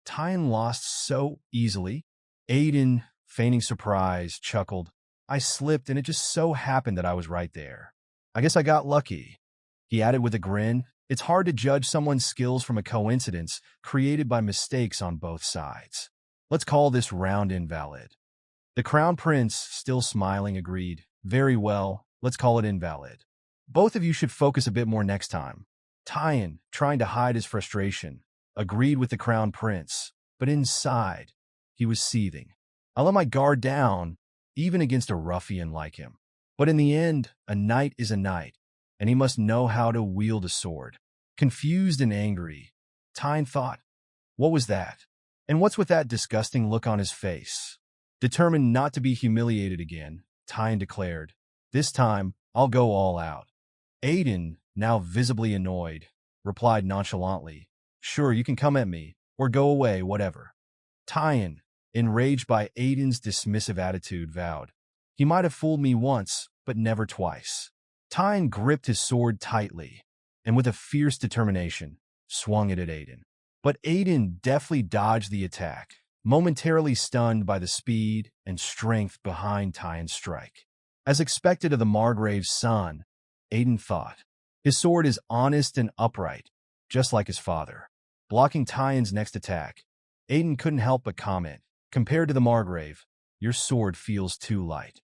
Tyan lost so easily. Aiden, feigning surprise, chuckled, I slipped and it just so happened that I was right there. I guess I got lucky. He added with a grin, It's hard to judge someone's skills from a coincidence created by mistakes on both sides. Let's call this round invalid. The Crown Prince, still smiling, agreed, Very well, let's call it invalid. Both of you should focus a bit more next time. Tyan, trying to hide his frustration, agreed with the Crown Prince, but inside, he was seething. I let my guard down, even against a ruffian like him. But in the end, a knight is a knight, and he must know how to wield a sword. Confused and angry, Tyan thought, What was that? And what's with that disgusting look on his face? Determined not to be humiliated again, Tyan declared, This time, I'll go all out. Aiden, now visibly annoyed, replied nonchalantly, Sure, you can come at me, or go away, whatever. Tyan, enraged by Aiden's dismissive attitude, vowed, He might have fooled me once, but never twice. Tyan gripped his sword tightly, and with a fierce determination, swung it at Aiden. But Aiden deftly dodged the attack, momentarily stunned by the speed and strength behind Tyan's strike. As expected of the Margrave's son, Aiden thought. His sword is honest and upright, just like his father. Blocking Tyan's next attack, Aiden couldn't help but comment, compared to the Margrave, your sword feels too light.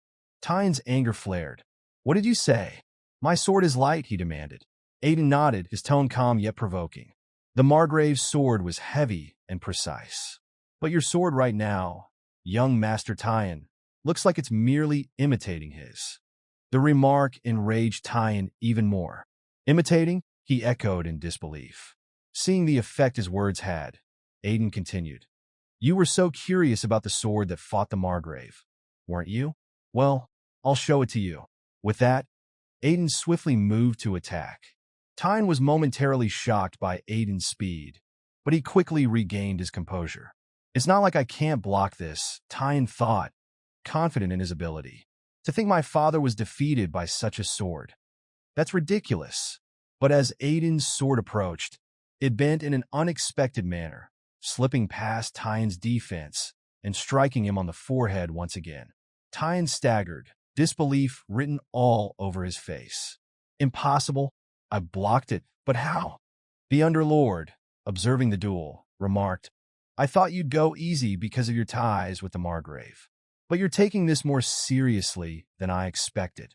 Tyan's anger flared. What did you say? My sword is light, he demanded. Aiden nodded, his tone calm yet provoking. The Margrave's sword was heavy and precise. But your sword right now, young Master Tyan, looks like it's merely imitating his. The remark enraged Tyan even more. Imitating? He echoed in disbelief. Seeing the effect his words had, Aiden continued. You were so curious about the sword that fought the Margrave, weren't you? Well, I'll show it to you. With that, Aiden swiftly moved to attack. Tyan was momentarily shocked by Aiden's speed, but he quickly regained his composure. It's not like I can't block this, Tyan thought, confident in his ability. To think my father was defeated by such a sword. That's ridiculous. But as Aiden's sword approached, it bent in an unexpected manner, slipping past Tyan's defense and striking him on the forehead once again. Tyan staggered, disbelief written all over his face. Impossible. I blocked it, but how? The Underlord, observing the duel, remarked, I thought you'd go easy because of your ties with the Margrave. But you're taking this more seriously than I expected.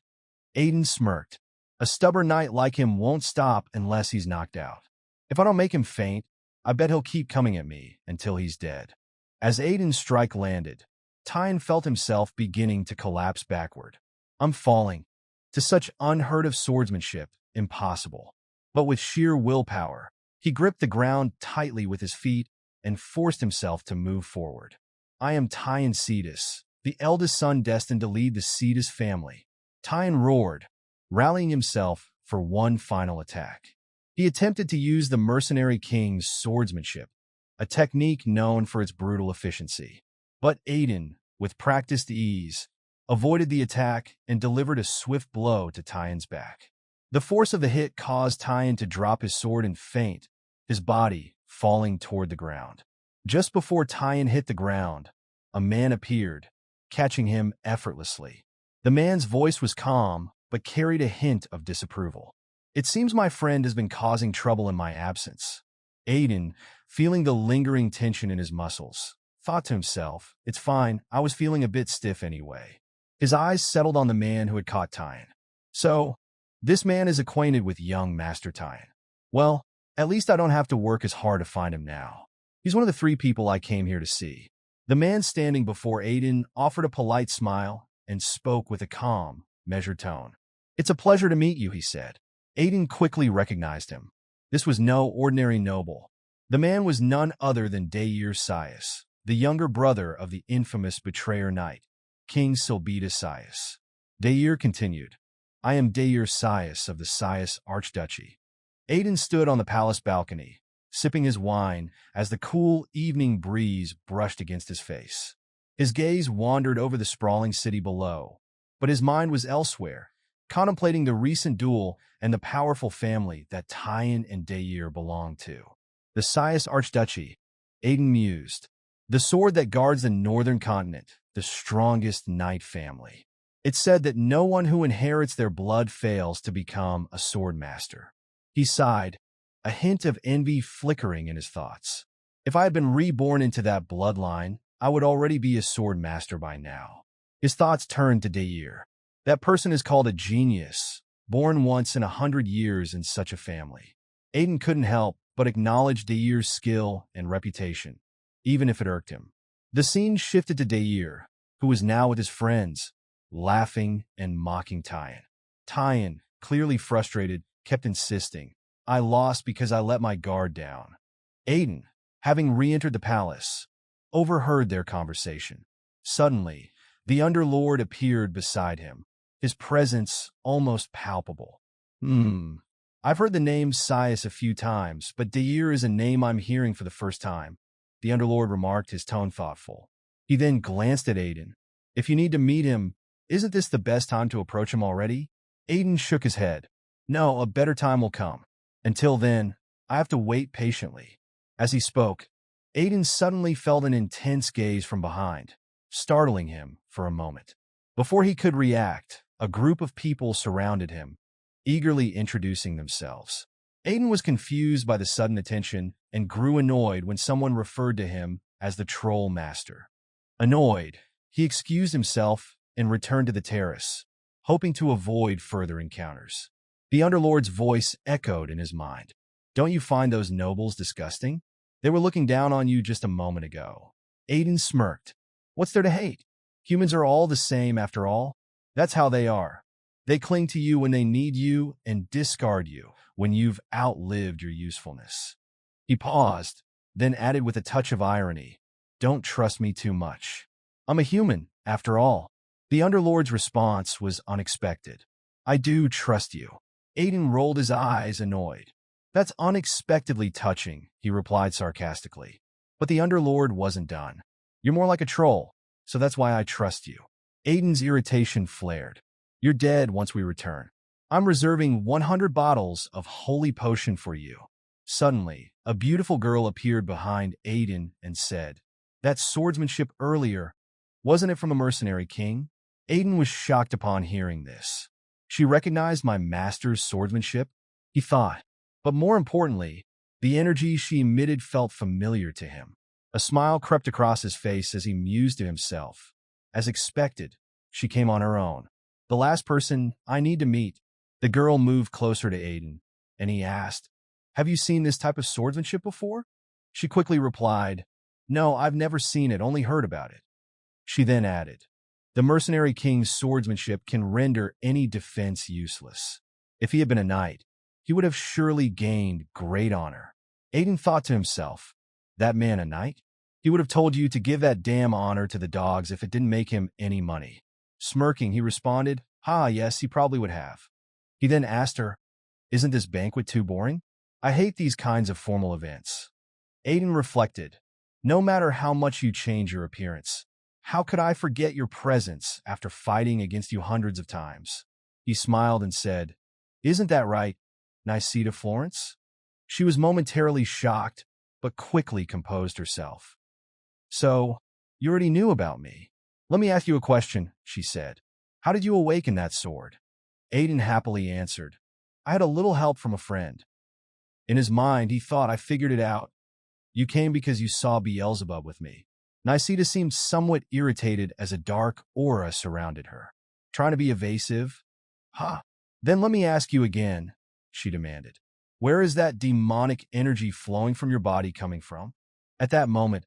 Aiden smirked. A stubborn knight like him won't stop unless he's knocked out. If I don't make him faint, I bet he'll keep coming at me until he's dead. As Aiden's strike landed, Tyan felt himself beginning to collapse backward. I'm falling. To such unheard-of swordsmanship, impossible. But with sheer willpower, he gripped the ground tightly with his feet and forced himself to move forward. I am Tyan Cetus, the eldest son destined to lead the Cetus family. Tyan roared, rallying himself for one final attack. He attempted to use the mercenary king's swordsmanship, a technique known for its brutal efficiency. But Aiden, with practiced ease, avoided the attack and delivered a swift blow to Tyan's back. The force of the hit caused Tyan to drop his sword and faint, his body falling toward the ground. Just before Tyan hit the ground, a man appeared, catching him effortlessly. The man's voice was calm, but carried a hint of disapproval. It seems my friend has been causing trouble in my absence. Aiden, feeling the lingering tension in his muscles, thought to himself, it's fine, I was feeling a bit stiff anyway. His eyes settled on the man who had caught Tyan. So, this man is acquainted with young Master Tyan. Well, at least I don't have to work as hard to find him now. He's one of the 3 people I came here to see. The man standing before Aiden offered a polite smile and spoke with a calm, measured tone. It's a pleasure to meet you, he said. Aiden quickly recognized him. This was no ordinary noble. The man was none other than Dair Sias, the younger brother of the infamous betrayer knight, King Silbetus Sias. Dair continued, I am Dair Sias of the Sias Archduchy. Aiden stood on the palace balcony, sipping his wine as the cool evening breeze brushed against his face. His gaze wandered over the sprawling city below, but his mind was elsewhere, contemplating the recent duel and the powerful family that Tyan and Dair belonged to. The Sias Archduchy, Aiden mused. The sword that guards the northern continent, the strongest knight family. It's said that no one who inherits their blood fails to become a sword master. He sighed, a hint of envy flickering in his thoughts. If I had been reborn into that bloodline, I would already be a sword master by now. His thoughts turned to Dair. That person is called a genius, born once in 100 years in such a family. Aiden couldn't help but acknowledge Dair's skill and reputation, even if it irked him. The scene shifted to Dair, who was now with his friends, laughing and mocking Tyan. Tyan, clearly frustrated, kept insisting, I lost because I let my guard down. Aiden, having re-entered the palace, overheard their conversation. Suddenly, the Underlord appeared beside him, his presence almost palpable. I've heard the name Sias a few times, but Dair is a name I'm hearing for the first time, the Underlord remarked, his tone thoughtful. He then glanced at Aiden. If you need to meet him, isn't this the best time to approach him already? Aiden shook his head. No, a better time will come. Until then, I have to wait patiently. As he spoke, Aiden suddenly felt an intense gaze from behind, startling him for a moment. Before he could react, a group of people surrounded him, eagerly introducing themselves. Aiden was confused by the sudden attention and grew annoyed when someone referred to him as the Troll Master. Annoyed, he excused himself and returned to the terrace, hoping to avoid further encounters. The Underlord's voice echoed in his mind. Don't you find those nobles disgusting? They were looking down on you just a moment ago. Aiden smirked. What's there to hate? Humans are all the same after all. That's how they are. They cling to you when they need you and discard you when you've outlived your usefulness. He paused, then added with a touch of irony, Don't trust me too much. I'm a human, after all. The Underlord's response was unexpected. I do trust you. Aiden rolled his eyes, annoyed. That's unexpectedly touching, he replied sarcastically. But the Underlord wasn't done. You're more like a troll, so that's why I trust you. Aiden's irritation flared. You're dead once we return. I'm reserving 100 bottles of holy potion for you. Suddenly, a beautiful girl appeared behind Aiden and said, That swordsmanship earlier, wasn't it from a mercenary king? Aiden was shocked upon hearing this. She recognized my master's swordsmanship, he thought. But more importantly, the energy she emitted felt familiar to him. A smile crept across his face as he mused to himself. As expected, she came on her own. The last person I need to meet. The girl moved closer to Aiden, and he asked, Have you seen this type of swordsmanship before? She quickly replied, No, I've never seen it, only heard about it. She then added, The mercenary king's swordsmanship can render any defense useless. If he had been a knight, he would have surely gained great honor. Aiden thought to himself, That man a knight? He would have told you to give that damn honor to the dogs if it didn't make him any money. Smirking, he responded, Yes, he probably would have. He then asked her, Isn't this banquet too boring? I hate these kinds of formal events. Aiden reflected, No matter how much you change your appearance, how could I forget your presence after fighting against you hundreds of times? He smiled and said, Isn't that right, Niceta Florence? She was momentarily shocked, but quickly composed herself. So, you already knew about me. Let me ask you a question, she said. How did you awaken that sword? Aiden happily answered, I had a little help from a friend. In his mind, he thought, I figured it out. You came because you saw Beelzebub with me. Niceta seemed somewhat irritated as a dark aura surrounded her. Trying to be evasive? Then let me ask you again, she demanded. Where is that demonic energy flowing from your body coming from? At that moment,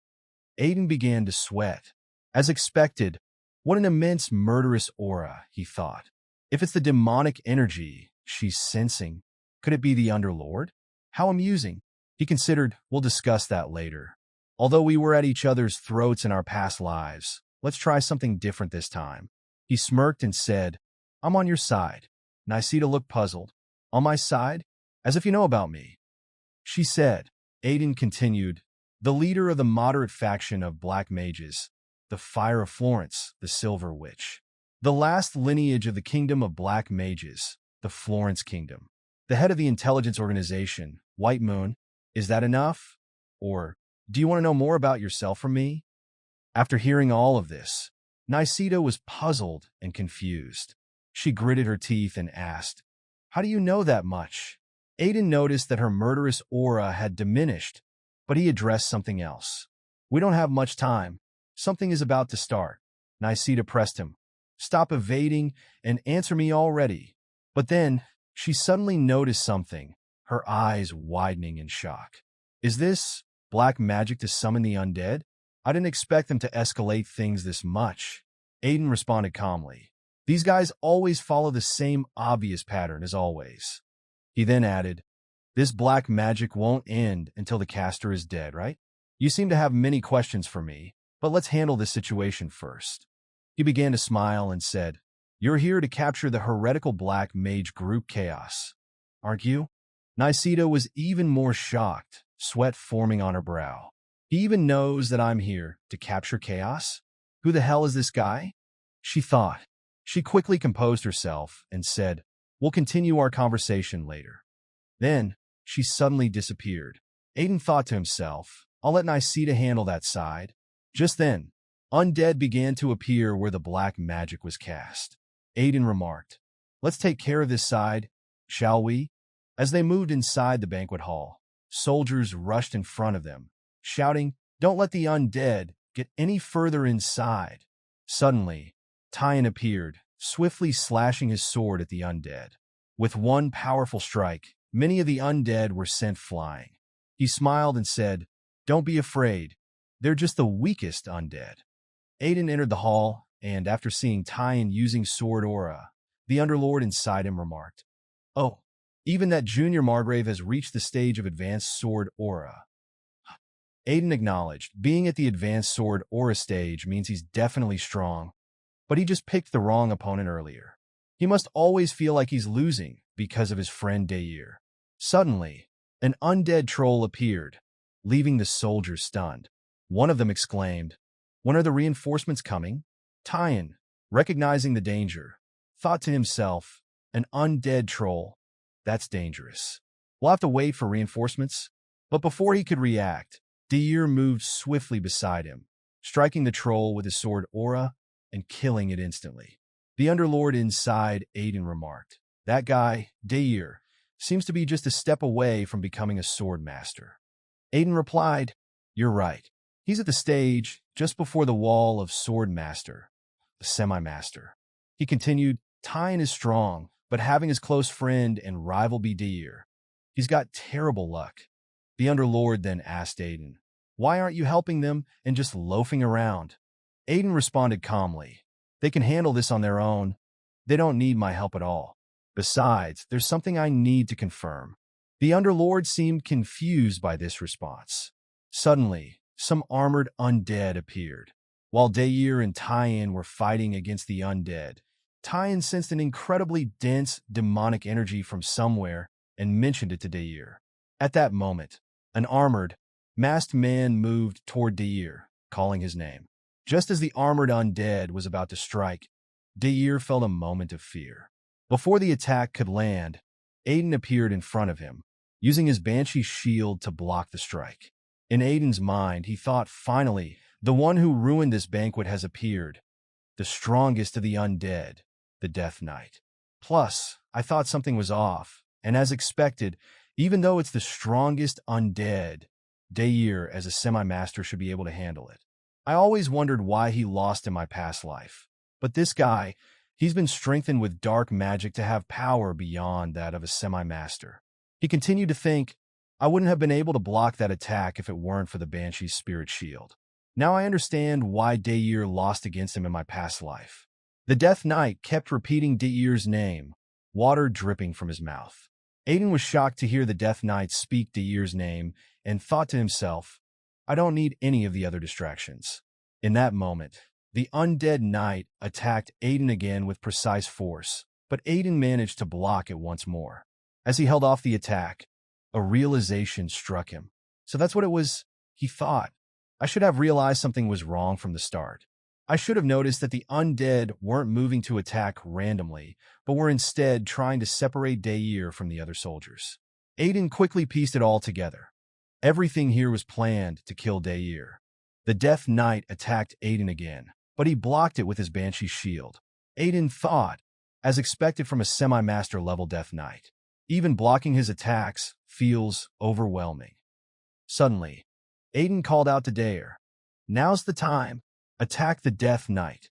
Aiden began to sweat. As expected, what an immense murderous aura, he thought. If it's the demonic energy she's sensing, could it be the Underlord? How amusing. He considered, we'll discuss that later. Although we were at each other's throats in our past lives, let's try something different this time. He smirked and said, I'm on your side. Niceta looked puzzled. On my side? As if you know about me. She said. Aiden continued, the leader of the moderate faction of Black Mages, the Fire of Florence, the Silver Witch. The last lineage of the Kingdom of Black Mages, the Florence Kingdom. The head of the intelligence organization, White Moon. Is that enough? Or, do you want to know more about yourself from me? After hearing all of this, Niceta was puzzled and confused. She gritted her teeth and asked, How do you know that much? Aiden noticed that her murderous aura had diminished, but he addressed something else. We don't have much time. Something is about to start. Niceta pressed him. Stop evading and answer me already. But then, she suddenly noticed something, her eyes widening in shock. Is this black magic to summon the undead? I didn't expect them to escalate things this much. Aiden responded calmly. These guys always follow the same obvious pattern as always. He then added, This black magic won't end until the caster is dead, right? You seem to have many questions for me, but let's handle this situation first. He began to smile and said, You're here to capture the heretical black mage group Chaos, aren't you? Niceta was even more shocked, sweat forming on her brow. He even knows that I'm here to capture Chaos? Who the hell is this guy? She thought. She quickly composed herself and said, We'll continue our conversation later. Then, she suddenly disappeared. Aiden thought to himself, I'll let Niceta handle that side. Just then, undead began to appear where the black magic was cast. Aiden remarked, Let's take care of this side. shall we?" As they moved inside the banquet hall, soldiers rushed in front of them, shouting, "Don't let the undead get any further inside." Suddenly, Tyan appeared, swiftly slashing his sword at the undead. With one powerful strike, many of the undead were sent flying. He smiled and said, "Don't be afraid. They're just the weakest undead." Aiden entered the hall, and after seeing Tyan using sword aura, the Underlord inside him remarked, "Oh, even that junior Margrave has reached the stage of advanced sword aura." Aiden acknowledged, being at the advanced sword aura stage means he's definitely strong, but he just picked the wrong opponent earlier. He must always feel like he's losing because of his friend Dair. Suddenly, an undead troll appeared, leaving the soldiers stunned. One of them exclaimed, "When are the reinforcements coming?" Tyan, recognizing the danger, thought to himself, "An undead troll? That's dangerous. We'll have to wait for reinforcements." But before he could react, Dair moved swiftly beside him, striking the troll with his sword aura and killing it instantly. The Underlord inside Aiden remarked, "That guy, Dair, seems to be just a step away from becoming a sword master." Aiden replied, "You're right. He's at the stage just before the wall of sword master, the semi-master." He continued, "Tyan is strong, but having his close friend and rival be Dair, he's got terrible luck." The Underlord then asked Aiden, "Why aren't you helping them and just loafing around?" Aiden responded calmly, "They can handle this on their own. They don't need my help at all. Besides, there's something I need to confirm." The Underlord seemed confused by this response. Suddenly, some armored undead appeared. While Dair and Tyan were fighting against the undead, Tyan sensed an incredibly dense, demonic energy from somewhere and mentioned it to Dair. At that moment, an armored, masked man moved toward Dair, calling his name. Just as the armored undead was about to strike, Dair felt a moment of fear. Before the attack could land, Aiden appeared in front of him, using his Banshee shield to block the strike. In Aiden's mind, he thought, finally, the one who ruined this banquet has appeared, the strongest of the undead, the Death Knight. Plus, I thought something was off, and as expected, even though it's the strongest undead, Dair, as a semi-master, should be able to handle it. I always wondered why he lost in my past life. But this guy, he's been strengthened with dark magic to have power beyond that of a semi-master. He continued to think, I wouldn't have been able to block that attack if it weren't for the Banshee's spirit shield. Now I understand why Dair lost against him in my past life. The Death Knight kept repeating Dair's name, water dripping from his mouth. Aiden was shocked to hear the Death Knight speak Dair's name and thought to himself, I don't need any of the other distractions. In that moment, the undead knight attacked Aiden again with precise force, but Aiden managed to block it once more. As he held off the attack, a realization struck him. So that's what it was, he thought. I should have realized something was wrong from the start. I should have noticed that the undead weren't moving to attack randomly, but were instead trying to separate Dair from the other soldiers. Aiden quickly pieced it all together. Everything here was planned to kill Dair. The Death Knight attacked Aiden again, but he blocked it with his Banshee shield. Aiden thought, as expected from a semi-master level Death Knight. Even blocking his attacks feels overwhelming. Suddenly, Aiden called out to Dair, Now's the time. Attack the Death Knight.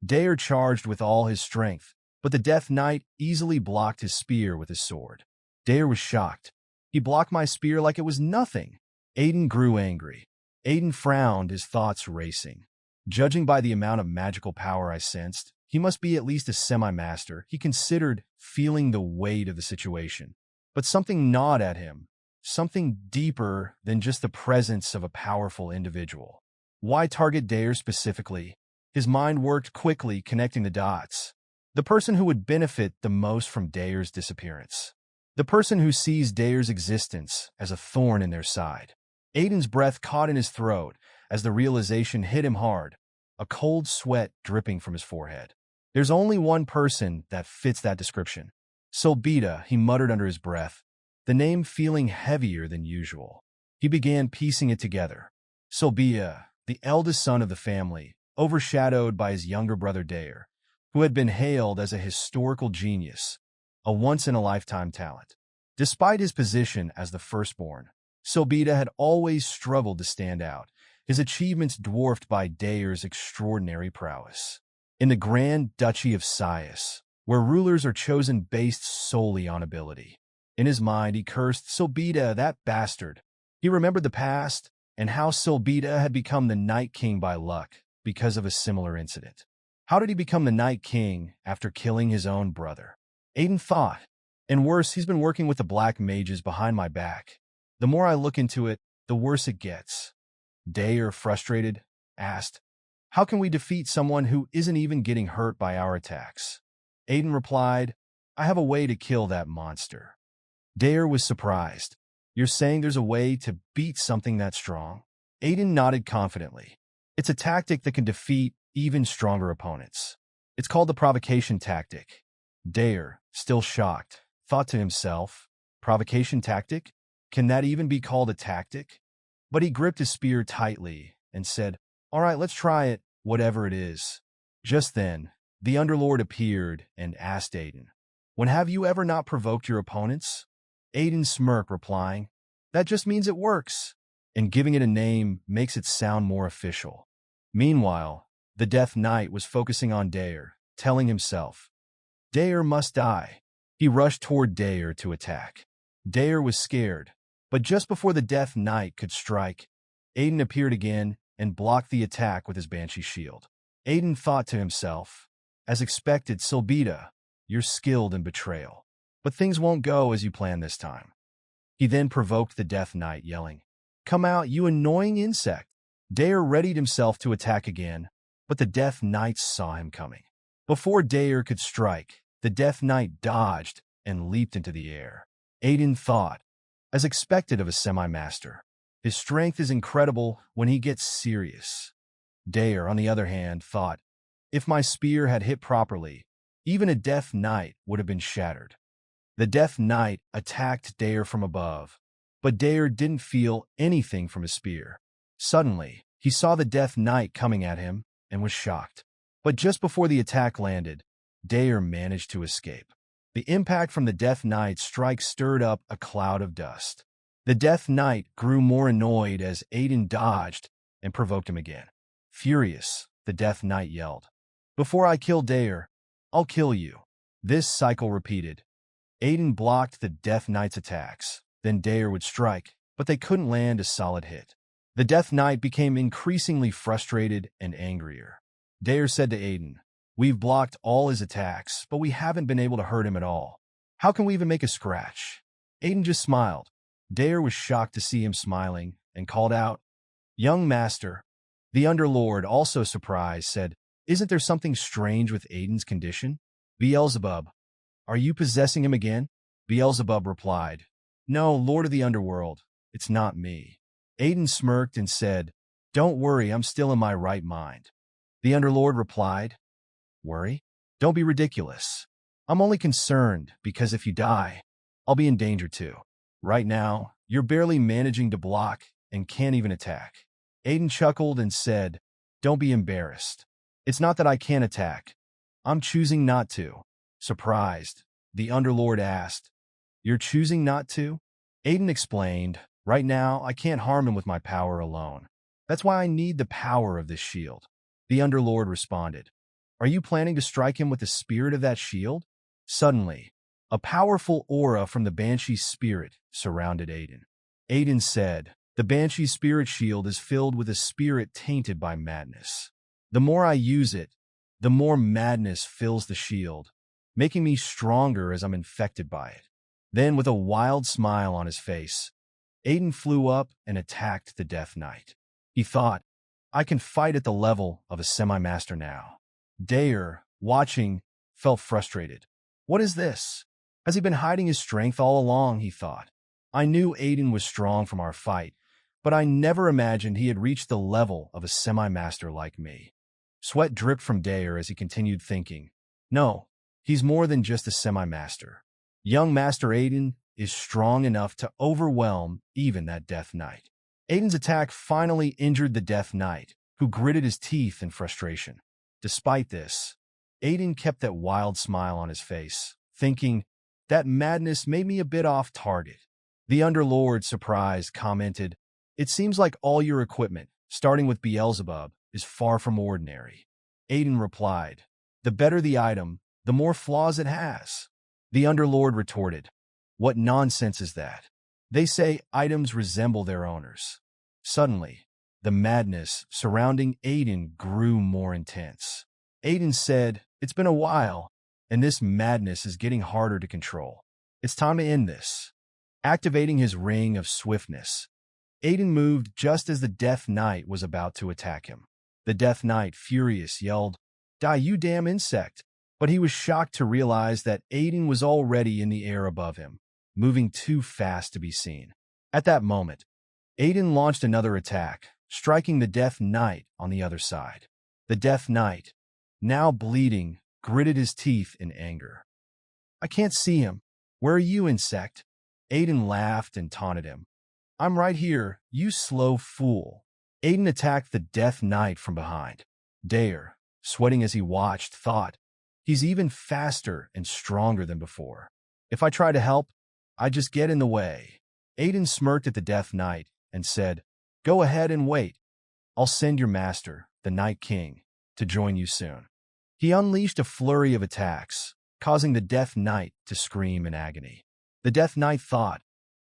Dair charged with all his strength, but the Death Knight easily blocked his spear with his sword. Dair was shocked. He blocked my spear like it was nothing. Aiden grew angry. Aiden frowned, his thoughts racing. Judging by the amount of magical power I sensed, he must be at least a semi-master. He considered, feeling the weight of the situation. But something gnawed at him, something deeper than just the presence of a powerful individual. Why target Dair specifically? His mind worked quickly, connecting the dots. The person who would benefit the most from Dair's disappearance. The person who sees Dair's existence as a thorn in their side. Aiden's breath caught in his throat as the realization hit him hard, a cold sweat dripping from his forehead. There's only one person that fits that description. Solbita, he muttered under his breath, the name feeling heavier than usual. He began piecing it together. Solbita, the eldest son of the family, overshadowed by his younger brother Dair, who had been hailed as a historical genius, a once-in-a-lifetime talent. Despite his position as the firstborn, Sobita had always struggled to stand out, his achievements dwarfed by Daer's extraordinary prowess. In the Grand Duchy of Sias, where rulers are chosen based solely on ability, in his mind he cursed Sobita, that bastard. He remembered the past and how Sobita had become the Night King by luck because of a similar incident. How did he become the Night King after killing his own brother? Aiden thought. And worse, he's been working with the black mages behind my back. The more I look into it, the worse it gets. Daer, frustrated, asked, "How can we defeat someone who isn't even getting hurt by our attacks?" Aiden replied, "I have a way to kill that monster." Daer was surprised. "You're saying there's a way to beat something that strong?" Aiden nodded confidently. "It's a tactic that can defeat even stronger opponents. It's called the provocation tactic." Daer, still shocked, thought to himself, "Provocation tactic? Can that even be called a tactic?" But he gripped his spear tightly and said, "All right, let's try it, whatever it is." Just then, the Underlord appeared and asked Aiden, "When have you ever not provoked your opponents?" Aiden smirked, replying, "That just means it works, and giving it a name makes it sound more official." Meanwhile, the Death Knight was focusing on Daer, telling himself, "Daer must die." He rushed toward Daer to attack. Daer was scared, but just before the Death Knight could strike, Aiden appeared again and blocked the attack with his Banshee shield. Aiden thought to himself, "As expected, Silbita, you're skilled in betrayal. But things won't go as you planned this time." He then provoked the Death Knight, yelling, "Come out, you annoying insect!" Daer readied himself to attack again, but the Death Knight saw him coming. Before Daer could strike, the Death Knight dodged and leaped into the air. Aiden thought, as expected of a semi-master, his strength is incredible when he gets serious. Daer, on the other hand, thought, if my spear had hit properly, even a Death Knight would have been shattered. The Death Knight attacked Daer from above, but Daer didn't feel anything from his spear. Suddenly, he saw the Death Knight coming at him and was shocked. But just before the attack landed, Daer managed to escape. The impact from the Death Knight's strike stirred up a cloud of dust. The Death Knight grew more annoyed as Aiden dodged and provoked him again. Furious, the Death Knight yelled, "Before I kill Daer, I'll kill you." This cycle repeated. Aiden blocked the Death Knight's attacks. Then Daer would strike, but they couldn't land a solid hit. The Death Knight became increasingly frustrated and angrier. Daer said to Aiden, "We've blocked all his attacks, but we haven't been able to hurt him at all. How can we even make a scratch?" Aiden just smiled. Daer was shocked to see him smiling and called out, "Young master." The Underlord, also surprised, said, "Isn't there something strange with Aiden's condition?" "Beelzebub, are you possessing him again?" Beelzebub replied, "No, Lord of the Underworld, it's not me." Aiden smirked and said, "Don't worry, I'm still in my right mind." The Underlord replied, "Worry? Don't be ridiculous. I'm only concerned because if you die, I'll be in danger too. Right now, you're barely managing to block and can't even attack." Aiden chuckled and said, "Don't be embarrassed. It's not that I can't attack. I'm choosing not to." Surprised, the Underlord asked, "You're choosing not to?" Aiden explained, "Right now, I can't harm him with my power alone. That's why I need the power of this shield." The Underlord responded, "Are you planning to strike him with the spirit of that shield?" Suddenly, a powerful aura from the Banshee's spirit surrounded Aiden. Aiden said, "The Banshee's spirit shield is filled with a spirit tainted by madness. The more I use it, the more madness fills the shield, making me stronger as I'm infected by it." Then, with a wild smile on his face, Aiden flew up and attacked the Death Knight. He thought, "I can fight at the level of a semi-master now." Daer, watching, felt frustrated. What is this? Has he been hiding his strength all along, he thought. I knew Aiden was strong from our fight, but I never imagined he had reached the level of a semi-master like me. Sweat dripped from Daer as he continued thinking, "No, he's more than just a semi-master. Young Master Aiden is strong enough to overwhelm even that Death Knight." Aiden's attack finally injured the Death Knight, who gritted his teeth in frustration. Despite this, Aiden kept that wild smile on his face, thinking, That madness made me a bit off target. The Underlord, surprised, commented, "It seems like all your equipment, starting with Beelzebub, is far from ordinary." Aiden replied, "The better the item, the more flaws it has." The Underlord retorted, "What nonsense is that? They say items resemble their owners." Suddenly, the madness surrounding Aiden grew more intense. Aiden said, "It's been a while, and this madness is getting harder to control. It's time to end this." Activating his ring of swiftness, Aiden moved just as the Death Knight was about to attack him. The Death Knight, furious, yelled, "Die, you damn insect!" But he was shocked to realize that Aiden was already in the air above him, moving too fast to be seen. At that moment, Aiden launched another attack, striking the Death Knight on the other side. The Death Knight, now bleeding, gritted his teeth in anger. "I can't see him. Where are you, insect?" Aiden laughed and taunted him. "I'm right here, you slow fool." Aiden attacked the Death Knight from behind. Dare, sweating as he watched, thought, "He's even faster and stronger than before. If I try to help, I just get in the way." Aiden smirked at the Death Knight and said, "Go ahead and wait. I'll send your master, the Night King, to join you soon." He unleashed a flurry of attacks, causing the Death Knight to scream in agony. The Death Knight thought,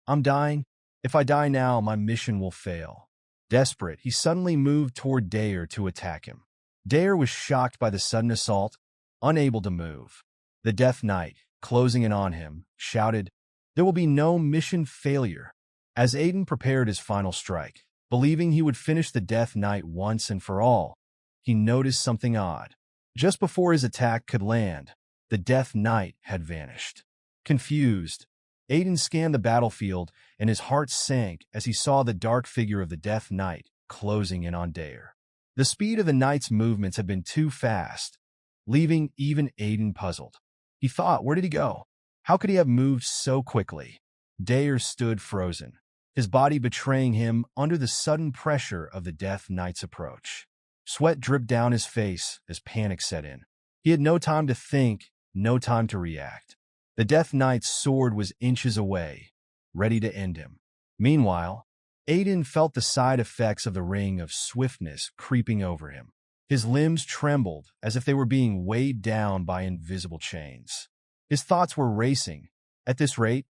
"I'm dying. If I die now, my mission will fail." Desperate, he suddenly moved toward Dare to attack him. Dare was shocked by the sudden assault, unable to move. The Death Knight, closing in on him, shouted, "There will be no mission failure." As Aiden prepared his final strike, believing he would finish the Death Knight once and for all, he noticed something odd. Just before his attack could land, the Death Knight had vanished. Confused, Aiden scanned the battlefield and his heart sank as he saw the dark figure of the Death Knight closing in on Dare. The speed of the knight's movements had been too fast, leaving even Aiden puzzled. He thought, where did he go? How could he have moved so quickly? Dare stood frozen, his body betraying him under the sudden pressure of the Death Knight's approach. Sweat dripped down his face as panic set in. He had no time to think, no time to react. The Death Knight's sword was inches away, ready to end him. Meanwhile, Aiden felt the side effects of the ring of swiftness creeping over him. His limbs trembled as if they were being weighed down by invisible chains. His thoughts were racing. At this rate,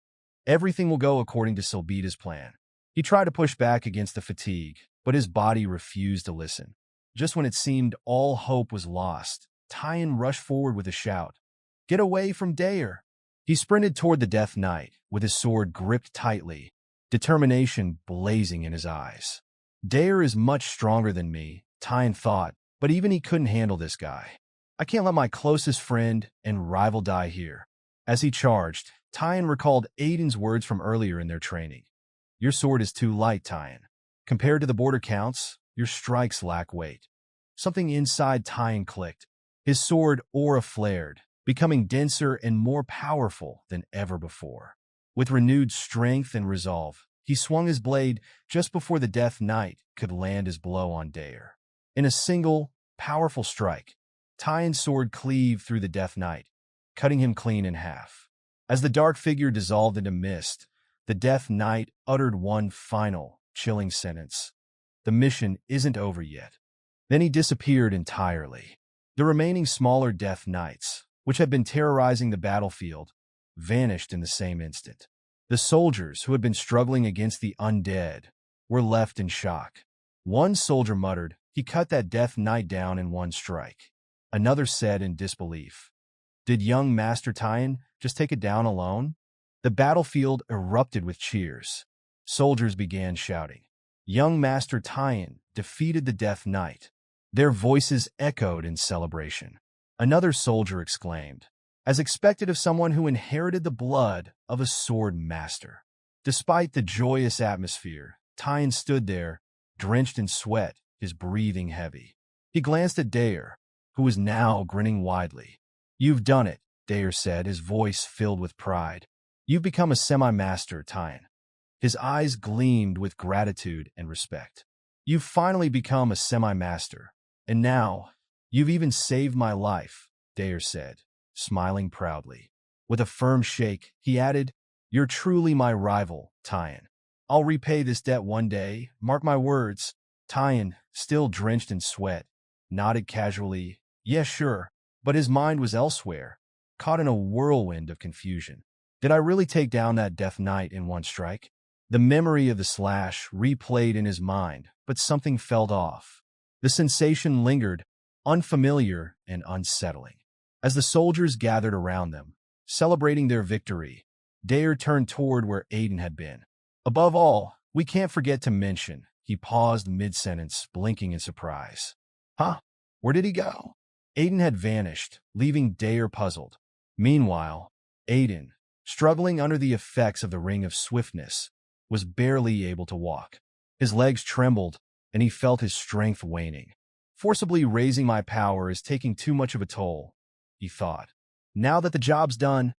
everything will go according to Selbita's plan. He tried to push back against the fatigue, but his body refused to listen. Just when it seemed all hope was lost, Tyan rushed forward with a shout. "Get away from Dare!" He sprinted toward the Death Knight, with his sword gripped tightly, determination blazing in his eyes. Dare is much stronger than me, Tyan thought, but even he couldn't handle this guy. "I can't let my closest friend and rival die here." As he charged, Tyan recalled Aiden's words from earlier in their training. "Your sword is too light, Tyan. Compared to the border counts, your strikes lack weight." Something inside Tyan clicked. His sword aura flared, becoming denser and more powerful than ever before. With renewed strength and resolve, he swung his blade just before the Death Knight could land his blow on Dare. In a single, powerful strike, Tyan's sword cleaved through the Death Knight, cutting him clean in half. As the dark figure dissolved into mist, the Death Knight uttered one final, chilling sentence. "The mission isn't over yet." Then he disappeared entirely. The remaining smaller Death Knights, which had been terrorizing the battlefield, vanished in the same instant. The soldiers who had been struggling against the undead were left in shock. One soldier muttered, "He cut that Death Knight down in one strike." Another said in disbelief, "Did young Master Tyan just take it down alone?" The battlefield erupted with cheers. Soldiers began shouting, "Young Master Tyan defeated the Death Knight." Their voices echoed in celebration. Another soldier exclaimed, as expected of someone who inherited the blood of a sword master. Despite the joyous atmosphere, Tyan stood there, drenched in sweat, his breathing heavy. He glanced at Dare, who was now grinning widely. "You've done it," Dare said, his voice filled with pride. "You've become a semi-master, Tyan." His eyes gleamed with gratitude and respect. "You've finally become a semi-master, and now, you've even saved my life," Dare said, smiling proudly. With a firm shake, he added, "You're truly my rival, Tyan. I'll repay this debt one day, mark my words." Tyan, still drenched in sweat, nodded casually, "Yes, sure," but his mind was elsewhere, caught in a whirlwind of confusion. Did I really take down that Death Knight in one strike? The memory of the slash replayed in his mind, but something felt off. The sensation lingered, unfamiliar and unsettling. As the soldiers gathered around them, celebrating their victory, Dare turned toward where Aiden had been. "Above all, we can't forget to mention," he paused mid-sentence, blinking in surprise. "Huh? Where did he go?" Aiden had vanished, leaving Dare puzzled. Meanwhile, Aiden, struggling under the effects of the ring of swiftness, was barely able to walk. His legs trembled, and he felt his strength waning. "Forcibly raising my power is taking too much of a toll," he thought. "Now that the job's done,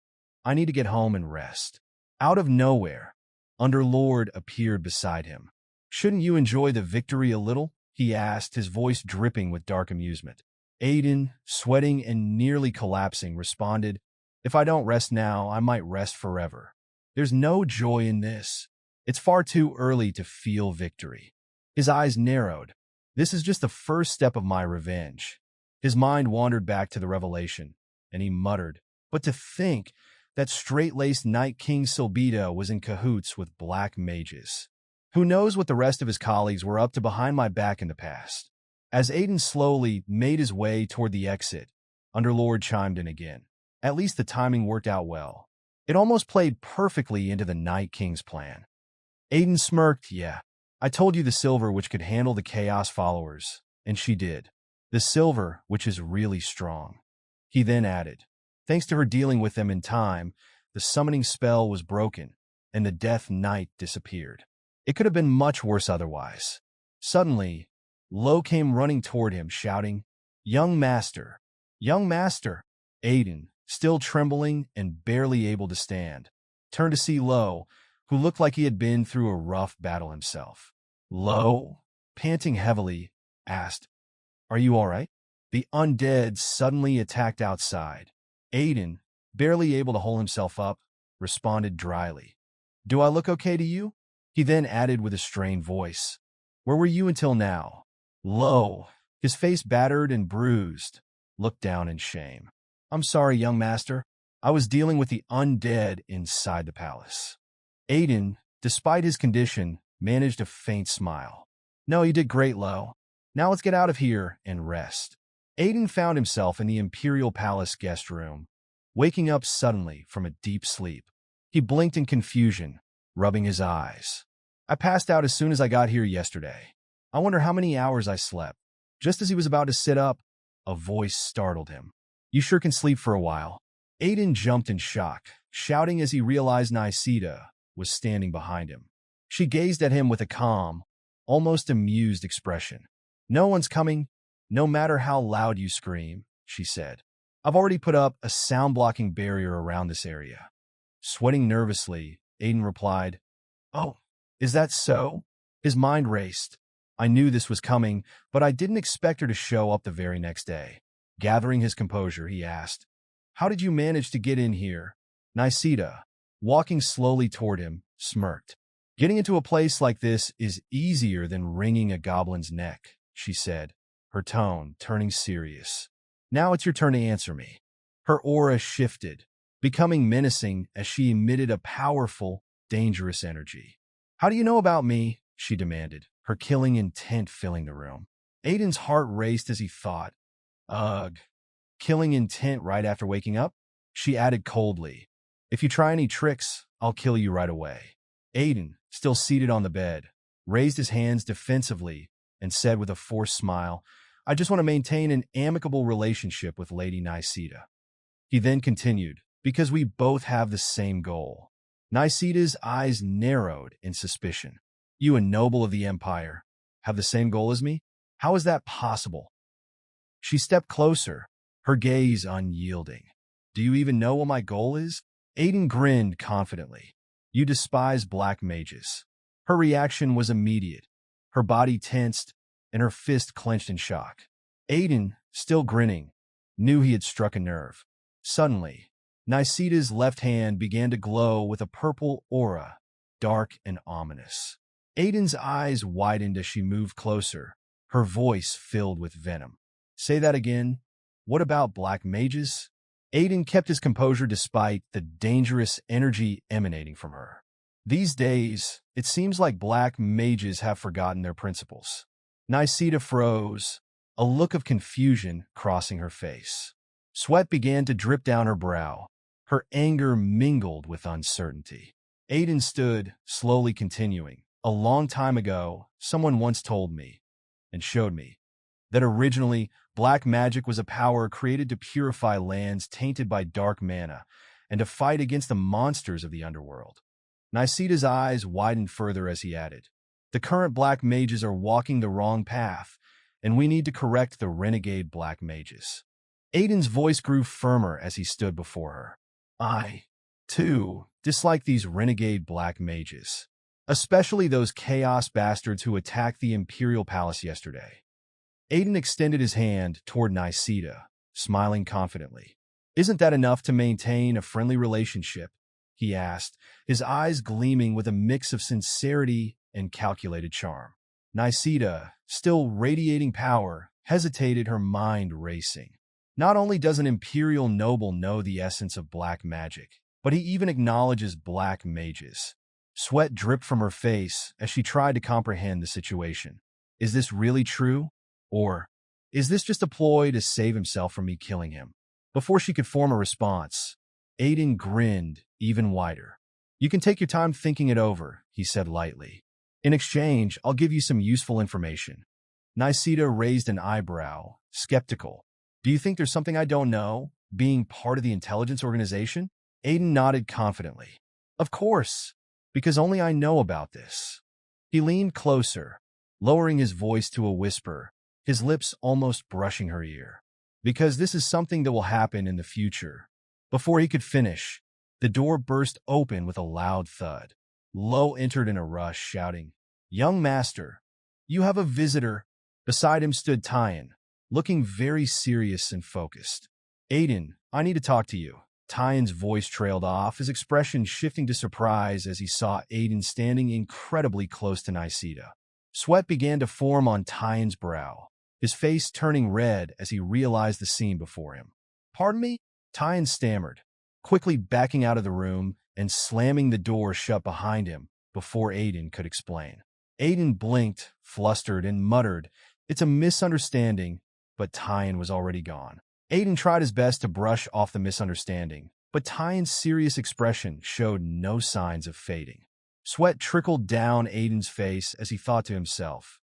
I need to get home and rest." Out of nowhere, Underlord appeared beside him. "Shouldn't you enjoy the victory a little?" he asked, his voice dripping with dark amusement. Aiden, sweating and nearly collapsing, responded, "If I don't rest now, I might rest forever. There's no joy in this. It's far too early to feel victory." His eyes narrowed. "This is just the first step of my revenge." His mind wandered back to the revelation, and he muttered, "But to think that straight-laced Night King Silbita was in cahoots with black mages. Who knows what the rest of his colleagues were up to behind my back in the past." As Aiden slowly made his way toward the exit, Underlord chimed in again. At least the timing worked out well. It almost played perfectly into the Night King's plan. Aiden smirked. "Yeah, I told you the Silver Witch could handle the Chaos followers, and she did. The Silver Witch is really strong." He then added, "Thanks to her dealing with them in time, the summoning spell was broken, and the Death Knight disappeared. It could have been much worse otherwise." Suddenly, Lo came running toward him, shouting, "Young Master! Young Master!" Aiden, still trembling and barely able to stand, turned to see Lo, who looked like he had been through a rough battle himself. Lo, panting heavily, asked, "Are you all right?" The undead suddenly attacked outside. Aiden, barely able to hold himself up, responded dryly, "Do I look okay to you?" He then added with a strained voice, "Where were you until now?" Lo, his face battered and bruised, looked down in shame. "I'm sorry, young master. I was dealing with the undead inside the palace." Aiden, despite his condition, managed a faint smile. "No, you did great, Lo. Now let's get out of here and rest." Aiden found himself in the Imperial Palace guest room, waking up suddenly from a deep sleep. He blinked in confusion, rubbing his eyes. "I passed out as soon as I got here yesterday. I wonder how many hours I slept." Just as he was about to sit up, a voice startled him. "You sure can sleep for a while." Aiden jumped in shock, shouting as he realized Nisida was standing behind him. She gazed at him with a calm, almost amused expression. "No one's coming, no matter how loud you scream," she said. "I've already put up a sound-blocking barrier around this area." Sweating nervously, Aiden replied, "Oh, is that so?" His mind raced. "I knew this was coming, but I didn't expect her to show up the very next day." Gathering his composure, he asked, "How did you manage to get in here?" Nisida, walking slowly toward him, smirked. "Getting into a place like this is easier than wringing a goblin's neck," she said, her tone turning serious. "Now it's your turn to answer me." Her aura shifted, becoming menacing as she emitted a powerful, dangerous energy. "How do you know about me?" she demanded, her killing intent filling the room. Aiden's heart raced as he thought, "Ugh, killing intent right after waking up?" She added coldly, "If you try any tricks, I'll kill you right away." Aiden, still seated on the bed, raised his hands defensively and said with a forced smile, "I just want to maintain an amicable relationship with Lady Nisida." He then continued, "Because we both have the same goal." Nisida's eyes narrowed in suspicion. "You, a noble of the Empire, have the same goal as me? How is that possible?" She stepped closer, her gaze unyielding. "Do you even know what my goal is?" Aiden grinned confidently. "You despise black mages." Her reaction was immediate. Her body tensed, and her fist clenched in shock. Aiden, still grinning, knew he had struck a nerve. Suddenly, Nisida's left hand began to glow with a purple aura, dark and ominous. Aiden's eyes widened as she moved closer, her voice filled with venom. Say that again. What about black mages? Aiden kept his composure despite the dangerous energy emanating from her. These days, it seems like black mages have forgotten their principles. Nisida froze, a look of confusion crossing her face. Sweat began to drip down her brow. Her anger mingled with uncertainty. Aiden stood, slowly continuing. A long time ago, someone once told me, and showed me, that originally, black magic was a power created to purify lands tainted by dark mana and to fight against the monsters of the underworld. Nisida's eyes widened further as he added, the current black mages are walking the wrong path, and we need to correct the renegade black mages. Aiden's voice grew firmer as he stood before her. I, too, dislike these renegade black mages, especially those chaos bastards who attacked the Imperial Palace yesterday. Aiden extended his hand toward Nisida, smiling confidently. Isn't that enough to maintain a friendly relationship? He asked, his eyes gleaming with a mix of sincerity and calculated charm. Nisida, still radiating power, hesitated, her mind racing. Not only does an imperial noble know the essence of black magic, but he even acknowledges black mages. Sweat dripped from her face as she tried to comprehend the situation. Is this really true? Or is this just a ploy to save himself from me killing him? Before she could form a response, Aiden grinned even wider. You can take your time thinking it over, he said lightly. In exchange, I'll give you some useful information. Nisida raised an eyebrow, skeptical. Do you think there's something I don't know, being part of the intelligence organization? Aiden nodded confidently. Of course, because only I know about this. He leaned closer, lowering his voice to a whisper, his lips almost brushing her ear. Because this is something that will happen in the future. Before he could finish, the door burst open with a loud thud. Lo entered in a rush, shouting, Young master, you have a visitor. Beside him stood Tyan, looking very serious and focused. Aiden, I need to talk to you. Tyan's voice trailed off, his expression shifting to surprise as he saw Aiden standing incredibly close to Nisida. Sweat began to form on Tyan's brow, his face turning red as he realized the scene before him. Pardon me? Tyan stammered, quickly backing out of the room and slamming the door shut behind him before Aiden could explain. Aiden blinked, flustered, and muttered, It's a misunderstanding, but Tyan was already gone. Aiden tried his best to brush off the misunderstanding, but Tyan's serious expression showed no signs of fading. Sweat trickled down Aiden's face as he thought to himself,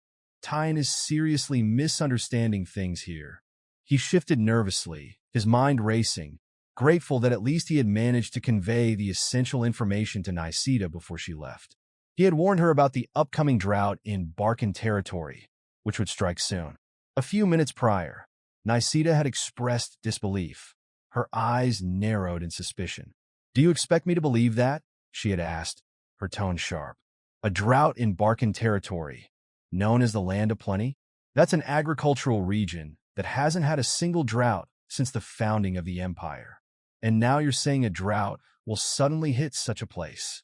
Tyan is seriously misunderstanding things here. He shifted nervously, his mind racing, grateful that at least he had managed to convey the essential information to Nisida before she left. He had warned her about the upcoming drought in Barkan territory, which would strike soon. A few minutes prior, Nisida had expressed disbelief. Her eyes narrowed in suspicion. Do you expect me to believe that? She had asked, her tone sharp. A drought in Barkan territory, known as the Land of Plenty? That's an agricultural region that hasn't had a single drought since the founding of the empire. And now you're saying a drought will suddenly hit such a place.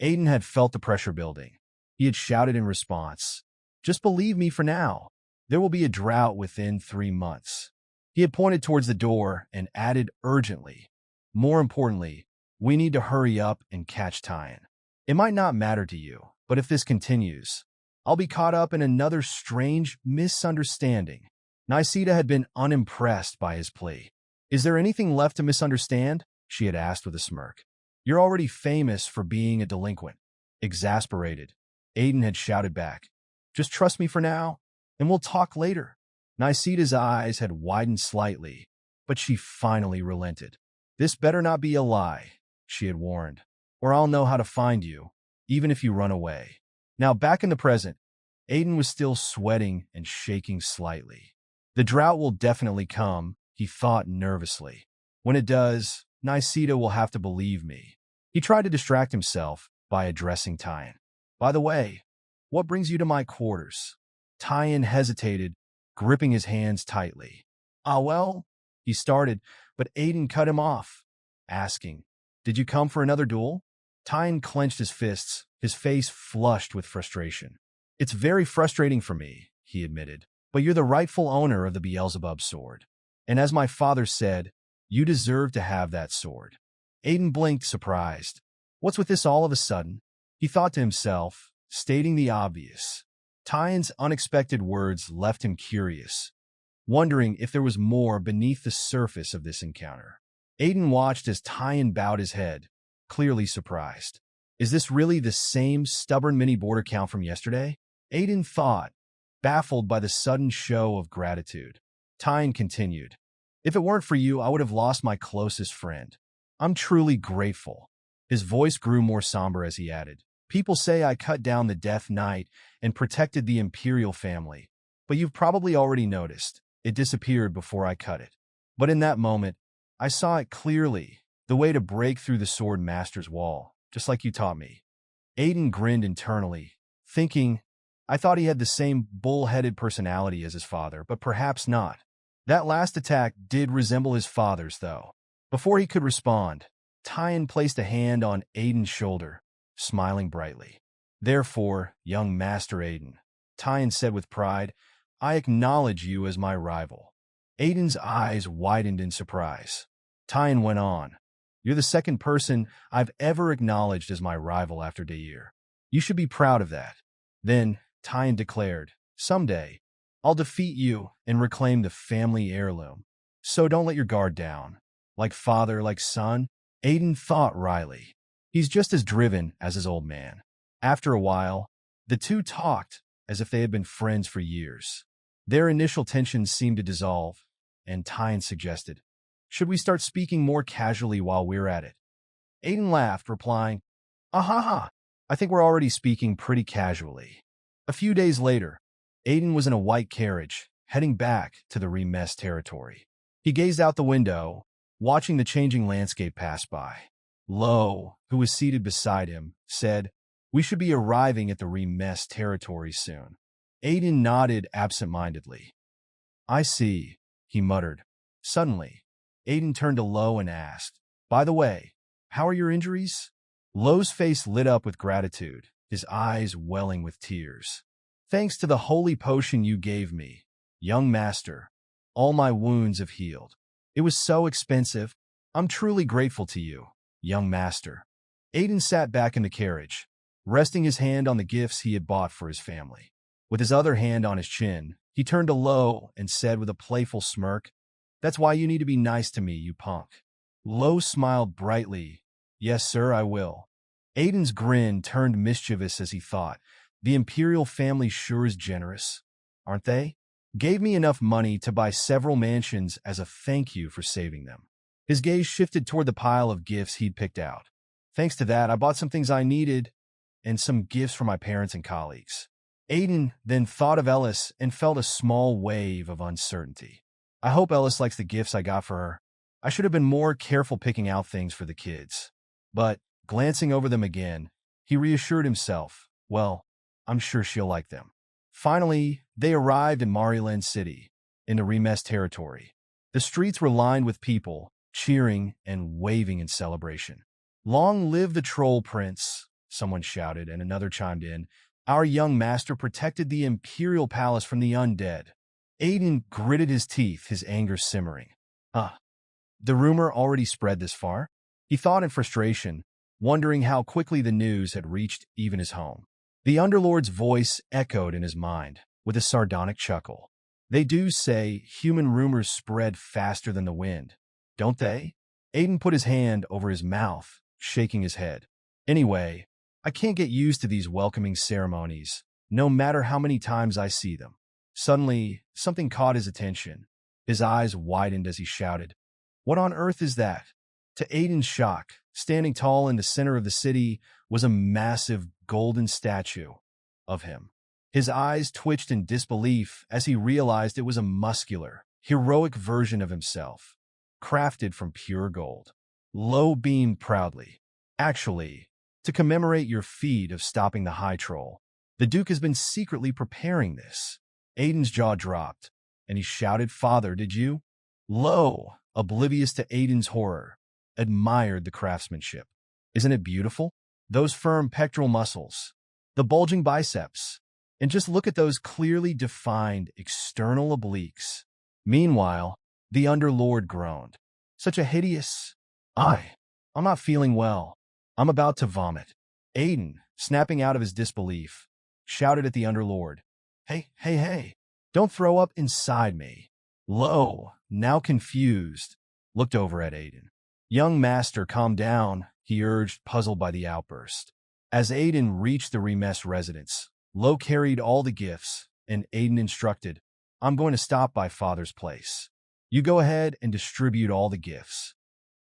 Aiden had felt the pressure building. He had shouted in response, Just believe me for now. There will be a drought within 3 months. He had pointed towards the door and added urgently, More importantly, we need to hurry up and catch Tyan. It might not matter to you, but if this continues, I'll be caught up in another strange misunderstanding. Nisida had been unimpressed by his plea. Is there anything left to misunderstand? She had asked with a smirk. You're already famous for being a delinquent. Exasperated, Aiden had shouted back, Just trust me for now, and we'll talk later. Nisida's eyes had widened slightly, but she finally relented. This better not be a lie, she had warned, or I'll know how to find you, even if you run away. Now back in the present, Aiden was still sweating and shaking slightly. The drought will definitely come, he thought nervously. When it does, Nisida will have to believe me. He tried to distract himself by addressing Tyan. By the way, what brings you to my quarters? Tyan hesitated, gripping his hands tightly. Well, he started, but Aiden cut him off. asking, "Did you come for another duel?" Tien clenched his fists, his face flushed with frustration. "It's very frustrating for me," he admitted, "but you're the rightful owner of the Beelzebub sword. And as my father said, you deserve to have that sword." Aiden blinked, surprised. What's with this all of a sudden? He thought to himself, stating the obvious. Tien's unexpected words left him curious, wondering if there was more beneath the surface of this encounter. Aiden watched as Tien bowed his head, clearly surprised. Is this really the same stubborn mini-border count from yesterday? Aiden thought, baffled by the sudden show of gratitude. Tien continued, "If it weren't for you, I would have lost my closest friend. I'm truly grateful." His voice grew more somber as he added, "People say I cut down the Death Knight and protected the Imperial family, but you've probably already noticed. It disappeared before I cut it. But in that moment, I saw it clearly, the way to break through the Sword Master's wall, just like you taught me." Aiden grinned internally, thinking, I thought he had the same bull-headed personality as his father, but perhaps not. That last attack did resemble his father's, though. Before he could respond, Tien placed a hand on Aiden's shoulder, smiling brightly. "Therefore, young Master Aiden," Tien said with pride, "I acknowledge you as my rival." Aiden's eyes widened in surprise. Tien went on, "You're the second person I've ever acknowledged as my rival after Dair. You should be proud of that." Then, Tien declared, "Someday, I'll defeat you and reclaim the family heirloom. So don't let your guard down. Like father, like son." Aiden thought wryly. He's just as driven as his old man. After a while, the two talked as if they had been friends for years. Their initial tensions seemed to dissolve, and Tien suggested, "Should we start speaking more casually while we're at it?" Aiden laughed, replying, "Ahaha, I think we're already speaking pretty casually." A few days later, Aiden was in a white carriage, heading back to the Regressed territory. He gazed out the window, watching the changing landscape pass by. Lo, who was seated beside him, said, "We should be arriving at the Regressed territory soon." Aiden nodded absent-mindedly. "I see," he muttered. Suddenly, Aiden turned to Lo and asked, "By the way, how are your injuries?" Lo's face lit up with gratitude, his eyes welling with tears. "Thanks to the holy potion you gave me, young master, all my wounds have healed. It was so expensive. I'm truly grateful to you, young master." Aiden sat back in the carriage, resting his hand on the gifts he had bought for his family. With his other hand on his chin, he turned to Lo and said with a playful smirk, "That's why you need to be nice to me, you punk." Lo smiled brightly. "Yes, sir, I will." Aiden's grin turned mischievous as he thought, "The Imperial family sure is generous, aren't they? Gave me enough money to buy several mansions as a thank you for saving them." His gaze shifted toward the pile of gifts he'd picked out. "Thanks to that, I bought some things I needed and some gifts for my parents and colleagues." Aiden then thought of Ellis and felt a small wave of uncertainty. "I hope Ellis likes the gifts I got for her. I should have been more careful picking out things for the kids." But, glancing over them again, he reassured himself, "Well, I'm sure she'll like them." Finally, they arrived in Mariland City, in the Regressed territory. The streets were lined with people, cheering and waving in celebration. "Long live the Troll Prince," someone shouted, and another chimed in. "Our young master protected the Imperial Palace from the undead." Aiden gritted his teeth, his anger simmering. The rumor already spread this far? He thought in frustration, wondering how quickly the news had reached even his home. The Underlord's voice echoed in his mind, with a sardonic chuckle. "They do say human rumors spread faster than the wind, don't they?" Aiden put his hand over his mouth, shaking his head. "Anyway, I can't get used to these welcoming ceremonies, no matter how many times I see them." Suddenly, something caught his attention. His eyes widened as he shouted, "What on earth is that?" To Aiden's shock, standing tall in the center of the city was a massive golden statue of him. His eyes twitched in disbelief as he realized it was a muscular, heroic version of himself, crafted from pure gold. Lo beamed proudly. "Actually, to commemorate your feat of stopping the High Troll, the Duke has been secretly preparing this." Aiden's jaw dropped, and he shouted, "Father, did you?" Lo, oblivious to Aiden's horror, admired the craftsmanship. Isn't it beautiful? Those firm pectoral muscles, the bulging biceps, and just look at those clearly defined external obliques. Meanwhile, the underlord groaned. Such a hideous... I'm not feeling well. I'm about to vomit. Aiden, snapping out of his disbelief, shouted at the underlord. Hey, don't throw up inside me. Lo, now confused, looked over at Aiden. Young master, calm down, he urged, puzzled by the outburst. As Aiden reached the Regressed residence, Lo carried all the gifts, and Aiden instructed, I'm going to stop by Father's place. You go ahead and distribute all the gifts.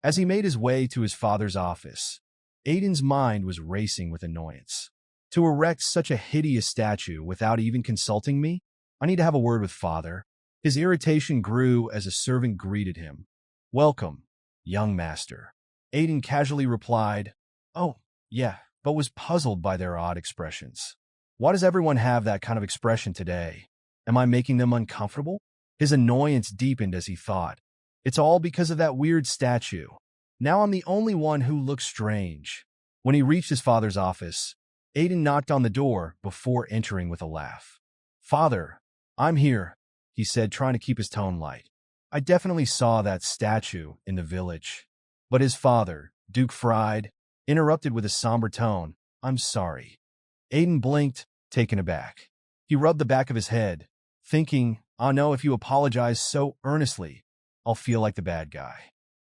As he made his way to his father's office, Aiden's mind was racing with annoyance. To erect such a hideous statue without even consulting me? I need to have a word with Father. His irritation grew as a servant greeted him. Welcome, young master. Aiden casually replied, Oh, yeah, but was puzzled by their odd expressions. Why does everyone have that kind of expression today? Am I making them uncomfortable? His annoyance deepened as he thought. It's all because of that weird statue. Now I'm the only one who looks strange. When he reached his father's office, Aiden knocked on the door before entering with a laugh. Father, I'm here, he said, trying to keep his tone light. I definitely saw that statue in the village. But his father, Duke Fried, interrupted with a somber tone. I'm sorry. Aiden blinked, taken aback. He rubbed the back of his head, thinking, oh no, if you apologize so earnestly, I'll feel like the bad guy.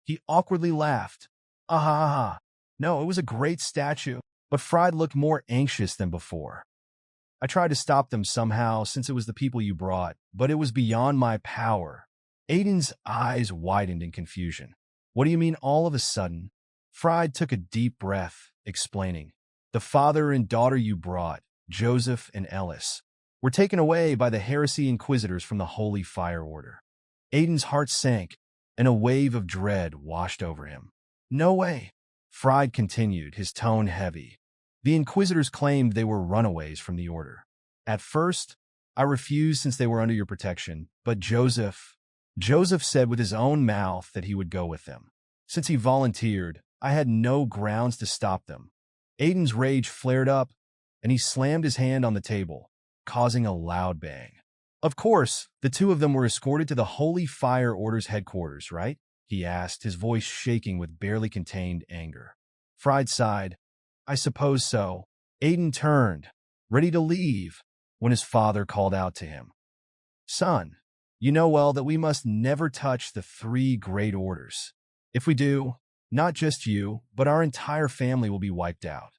He awkwardly laughed. Ah. No, it was a great statue, but Fried looked more anxious than before. I tried to stop them somehow since it was the people you brought, but it was beyond my power. Aiden's eyes widened in confusion. What do you mean all of a sudden? Fried took a deep breath, explaining. The father and daughter you brought, Joseph and Eldest, were taken away by the heresy inquisitors from the Holy Fire Order. Aiden's heart sank, and a wave of dread washed over him. No way, Fried continued, his tone heavy. The inquisitors claimed they were runaways from the order. At first, I refused since they were under your protection, but Joseph said with his own mouth that he would go with them. Since he volunteered, I had no grounds to stop them. Aiden's rage flared up, and he slammed his hand on the table, causing a loud bang. Of course, the two of them were escorted to the Holy Fire Order's headquarters, right? He asked, his voice shaking with barely contained anger. Fried sighed. I suppose so. Aiden turned, ready to leave, when his father called out to him. Son, you know well that we must never touch the three great orders. If we do, not just you, but our entire family will be wiped out.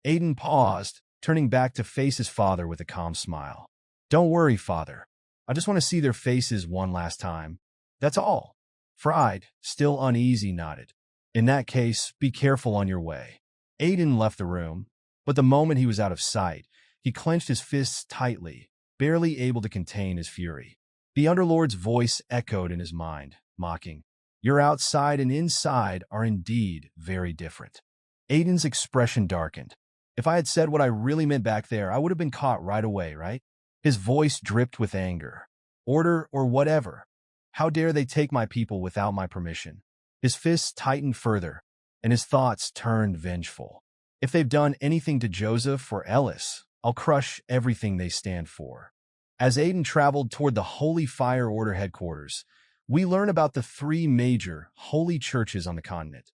Aiden paused, turning back to face his father with a calm smile. Don't worry, Father. I just want to see their faces one last time. That's all. Fried, still uneasy, nodded. In that case, be careful on your way. Aiden left the room, but the moment he was out of sight, he clenched his fists tightly, barely able to contain his fury. The Underlord's voice echoed in his mind, mocking. Your outside and inside are indeed very different. Aiden's expression darkened. If I had said what I really meant back there, I would have been caught right away, right? His voice dripped with anger. Order or whatever. How dare they take my people without my permission? His fists tightened further, and his thoughts turned vengeful. If they've done anything to Joseph or Eldest, I'll crush everything they stand for. As Aiden traveled toward the Holy Fire Order headquarters, we learn about the three major holy churches on the continent: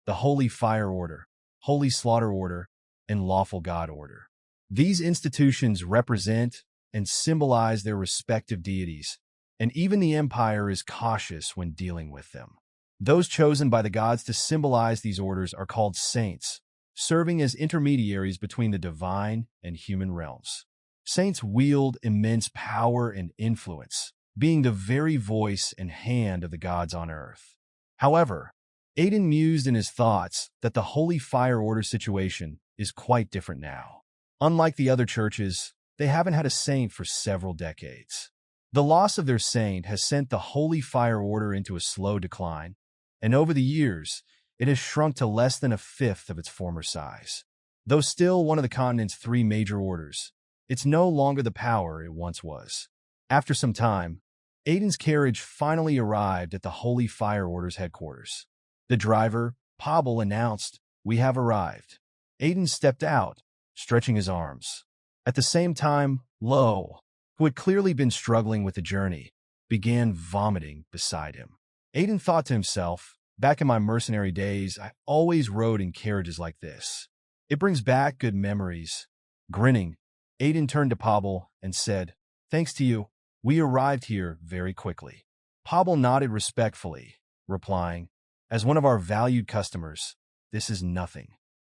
the Holy Fire Order, Holy Slaughter Order, and Lawful God Order. These institutions represent and symbolize their respective deities, and even the Empire is cautious when dealing with them. Those chosen by the gods to symbolize these orders are called saints, serving as intermediaries between the divine and human realms. Saints wield immense power and influence, being the very voice and hand of the gods on earth. However, Aiden mused in his thoughts that the Holy Fire Order situation is quite different now. Unlike the other churches, they haven't had a saint for several decades. The loss of their saint has sent the Holy Fire Order into a slow decline, and over the years, it has shrunk to less than a fifth of its former size. Though still one of the continent's three major orders, it's no longer the power it once was. After some time, Aiden's carriage finally arrived at the Holy Fire Order's headquarters. The driver, Pobble announced, "We have arrived." Aiden stepped out, stretching his arms. At the same time, Lo, who had clearly been struggling with the journey, began vomiting beside him. Aiden thought to himself, back in my mercenary days, I always rode in carriages like this. It brings back good memories. Grinning, Aiden turned to Pobble and said, "Thanks to you, we arrived here very quickly." Pobble nodded respectfully, replying, "As one of our valued customers, this is nothing."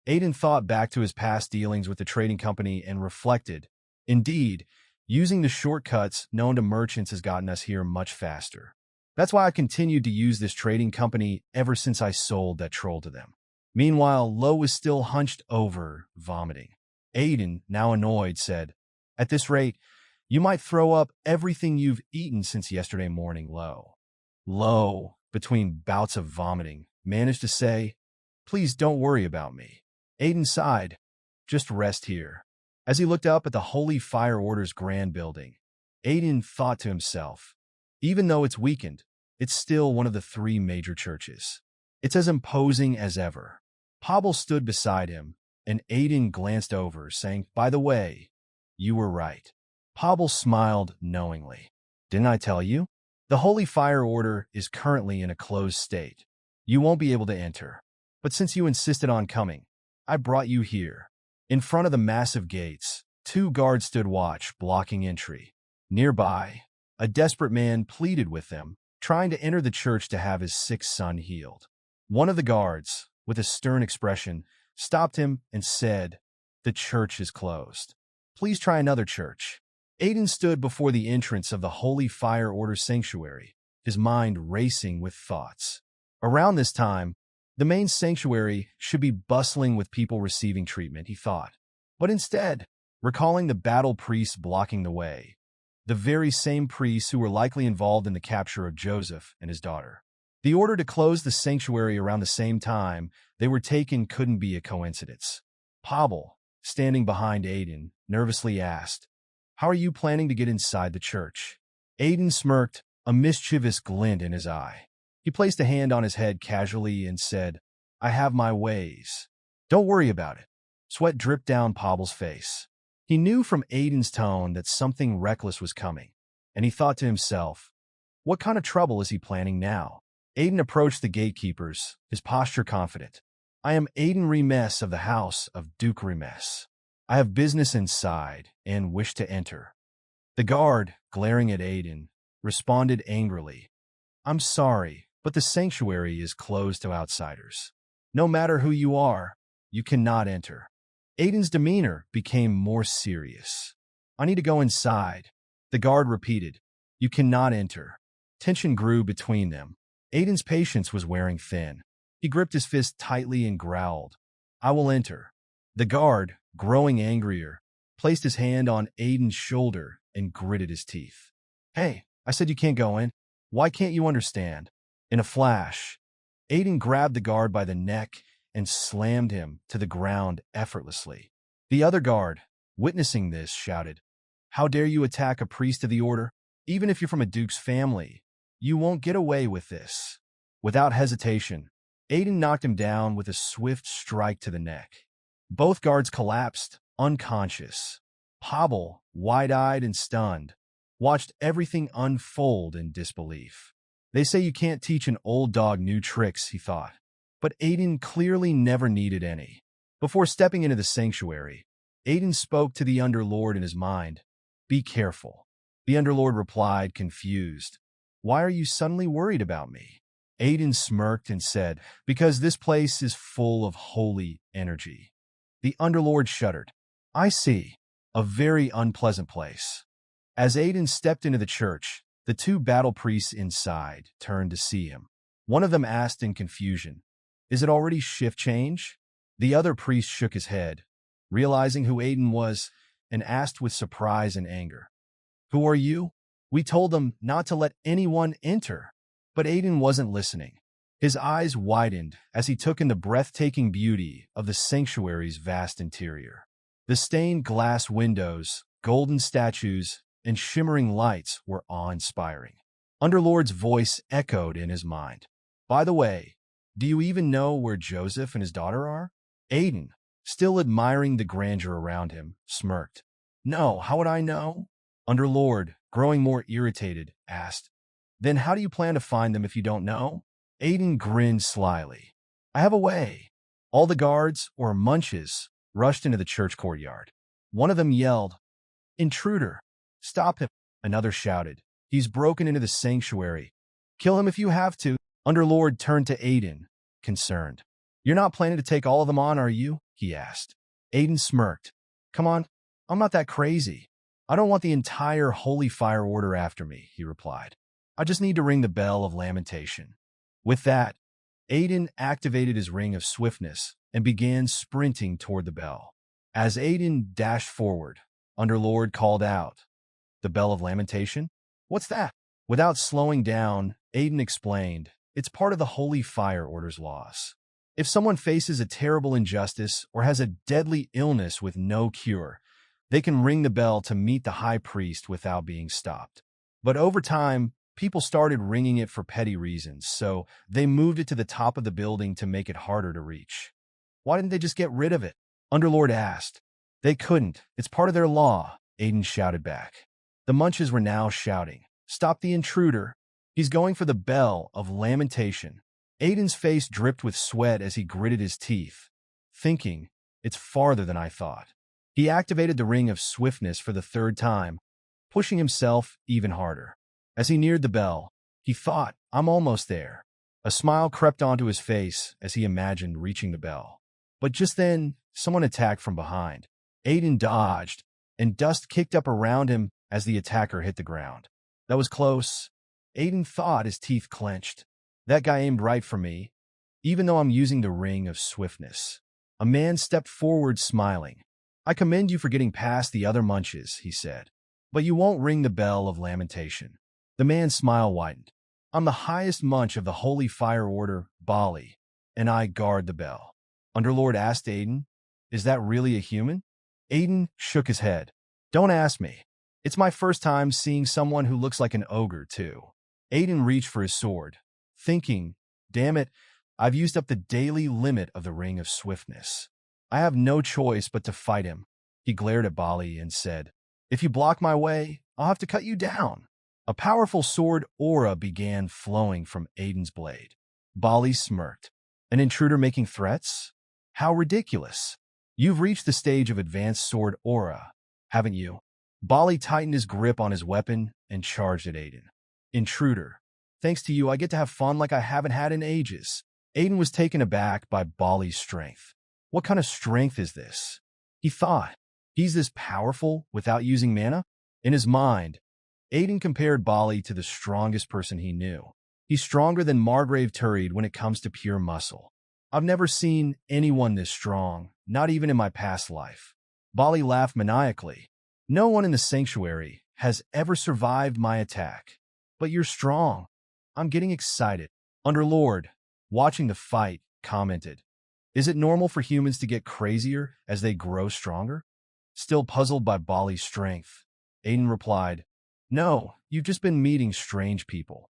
Aiden thought back to his past dealings with the trading company and reflected, indeed, using the shortcuts known to merchants has gotten us here much faster. That's why I continued to use this trading company ever since I sold that troll to them. Meanwhile, Lo was still hunched over, vomiting. Aiden, now annoyed, said, "At this rate, you might throw up everything you've eaten since yesterday morning, Lo." Lo, between bouts of vomiting, managed to say, "Please don't worry about me." Aiden sighed, "Just rest here." As he looked up at the Holy Fire Order's grand building, Aiden thought to himself, even though it's weakened, it's still one of the 3 major churches. It's as imposing as ever. Pobble stood beside him, and Aiden glanced over, saying, "By the way, you were right." Pobble smiled knowingly. "Didn't I tell you? The Holy Fire Order is currently in a closed state. You won't be able to enter. But since you insisted on coming, I brought you here." In front of the massive gates, 2 guards stood watch, blocking entry. Nearby, a desperate man pleaded with them, trying to enter the church to have his sick son healed. One of the guards, with a stern expression, stopped him and said, "The church is closed. Please try another church." Aiden stood before the entrance of the Holy Fire Order sanctuary, his mind racing with thoughts. Around this time, the main sanctuary should be bustling with people receiving treatment, he thought. But instead, recalling the battle priests blocking the way, the very same priests who were likely involved in the capture of Joseph and his daughter. The order to close the sanctuary around the same time they were taken couldn't be a coincidence. Pobble, standing behind Aiden, nervously asked, "How are you planning to get inside the church?" Aiden smirked, a mischievous glint in his eye. He placed a hand on his head casually and said, "I have my ways. Don't worry about it." Sweat dripped down Pobble's face. He knew from Aiden's tone that something reckless was coming, and he thought to himself, what kind of trouble is he planning now? Aiden approached the gatekeepers, his posture confident. "I am Aiden Remes of the house of Duke Remes. I have business inside and wish to enter." The guard, glaring at Aiden, responded angrily, "I'm sorry, but the sanctuary is closed to outsiders. No matter who you are, you cannot enter." Aiden's demeanor became more serious. "I need to go inside." The guard repeated, "You cannot enter." Tension grew between them. Aiden's patience was wearing thin. He gripped his fist tightly and growled, "I will enter." The guard, growing angrier, placed his hand on Aiden's shoulder and gritted his teeth. "Hey, I said you can't go in. Why can't you understand?" In a flash, Aiden grabbed the guard by the neck and slammed him to the ground effortlessly. The other guard, witnessing this, shouted, "How dare you attack a priest of the order? Even if you're from a duke's family, you won't get away with this." Without hesitation, Aiden knocked him down with a swift strike to the neck. Both guards collapsed, unconscious. Pobble, wide-eyed and stunned, watched everything unfold in disbelief. They say you can't teach an old dog new tricks, he thought. But Aiden clearly never needed any. Before stepping into the sanctuary, Aiden spoke to the Underlord in his mind. "Be careful." The Underlord replied, confused, "Why are you suddenly worried about me?" Aiden smirked and said, "Because this place is full of holy energy." The Underlord shuddered. "I see. A very unpleasant place." As Aiden stepped into the church, the 2 battle priests inside turned to see him. One of them asked in confusion, "Is it already shift change?" The other priest shook his head, realizing who Aiden was, and asked with surprise and anger, "Who are you?" "We told them not to let anyone enter." But Aiden wasn't listening. His eyes widened as he took in the breathtaking beauty of the sanctuary's vast interior. The stained glass windows, golden statues, and shimmering lights were awe-inspiring. Underlord's voice echoed in his mind. "By the way, Do you even know where Joseph and his daughter are? Aiden, still admiring the grandeur around him, smirked. No, how would I know? Underlord, growing more irritated, asked. Then how do you plan to find them if you don't know? Aiden grinned slyly. I have a way. All the guards, or munches, rushed into the church courtyard. One of them yelled, Intruder! Stop him! Another shouted, He's broken into the sanctuary. Kill him if you have to. Underlord turned to Aiden, concerned. You're not planning to take all of them on, are you? He asked. Aiden smirked. Come on, I'm not that crazy. I don't want the entire Holy Fire Order after me, he replied. I just need to ring the bell of lamentation. With that, Aiden activated his ring of swiftness and began sprinting toward the bell. As Aiden dashed forward, Underlord called out, The bell of lamentation? What's that? Without slowing down, Aiden explained, It's part of the Holy Fire Order's laws. If someone faces a terrible injustice or has a deadly illness with no cure, they can ring the bell to meet the high priest without being stopped. But over time, people started ringing it for petty reasons, so they moved it to the top of the building to make it harder to reach. Why didn't they just get rid of it? Underlord asked. They couldn't. It's part of their law, Aiden shouted back. The munches were now shouting, Stop the intruder. He's going for the bell of lamentation. Aiden's face dripped with sweat as he gritted his teeth, thinking, It's farther than I thought. He activated the ring of swiftness for the third time, pushing himself even harder. As he neared the bell, he thought, I'm almost there. A smile crept onto his face as he imagined reaching the bell. But just then, someone attacked from behind. Aiden dodged, and dust kicked up around him as the attacker hit the ground. That was close. Aiden thought, his teeth clenched. That guy aimed right for me, even though I'm using the ring of swiftness. A man stepped forward smiling. I commend you for getting past the other munches, he said. But you won't ring the bell of lamentation. The man's smile widened. I'm the highest munch of the Holy Fire Order, Bali, and I guard the bell. Underlord asked Aiden, Is that really a human? Aiden shook his head. Don't ask me. It's my first time seeing someone who looks like an ogre, too. Aiden reached for his sword, thinking, Damn it, I've used up the daily limit of the Ring of Swiftness. I have no choice but to fight him. He glared at Bali and said, If you block my way, I'll have to cut you down. A powerful sword aura began flowing from Aiden's blade. Bali smirked. An intruder making threats? How ridiculous. You've reached the stage of advanced sword aura, haven't you? Bali tightened his grip on his weapon and charged at Aiden. Intruder. Thanks to you, I get to have fun like I haven't had in ages. Aiden was taken aback by Bali's strength. What kind of strength is this? He thought. He's this powerful without using mana? In his mind, Aiden compared Bali to the strongest person he knew. He's stronger than Margrave Turid when it comes to pure muscle. I've never seen anyone this strong, not even in my past life. Bali laughed maniacally. No one in the sanctuary has ever survived my attack. But you're strong. I'm getting excited. Underlord, watching the fight, commented, Is it normal for humans to get crazier as they grow stronger? Still puzzled by Bali's strength, Aiden replied, No, you've just been meeting strange people.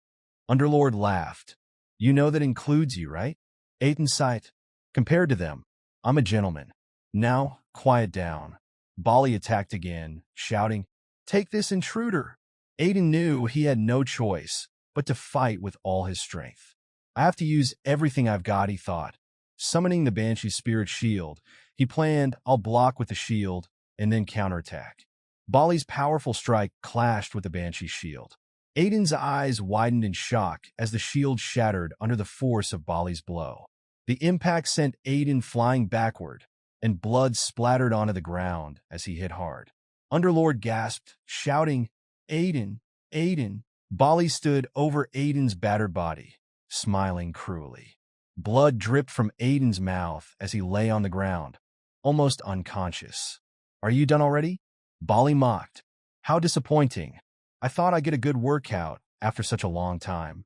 Underlord laughed. You know that includes you, right? Aiden sighed. Compared to them, I'm a gentleman. Now, quiet down. Bali attacked again, shouting, Take this intruder. Aiden knew he had no choice but to fight with all his strength. I have to use everything I've got, he thought. Summoning the Banshee's spirit shield, he planned, I'll block with the shield and then counterattack. Bali's powerful strike clashed with the Banshee's shield. Aiden's eyes widened in shock as the shield shattered under the force of Bali's blow. The impact sent Aiden flying backward, and blood splattered onto the ground as he hit hard. Underlord gasped, shouting, Aiden, Aiden. Bali stood over Aiden's battered body, smiling cruelly. Blood dripped from Aiden's mouth as he lay on the ground, almost unconscious. Are you done already? Bali mocked. How disappointing. I thought I'd get a good workout after such a long time.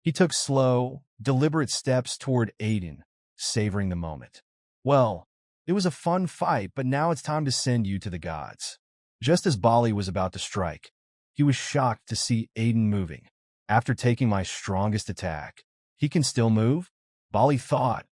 He took slow, deliberate steps toward Aiden, savoring the moment. Well, it was a fun fight, but now it's time to send you to the gods. Just as Bali was about to strike, he was shocked to see Aiden moving. After taking my strongest attack, he can still move? Bali thought,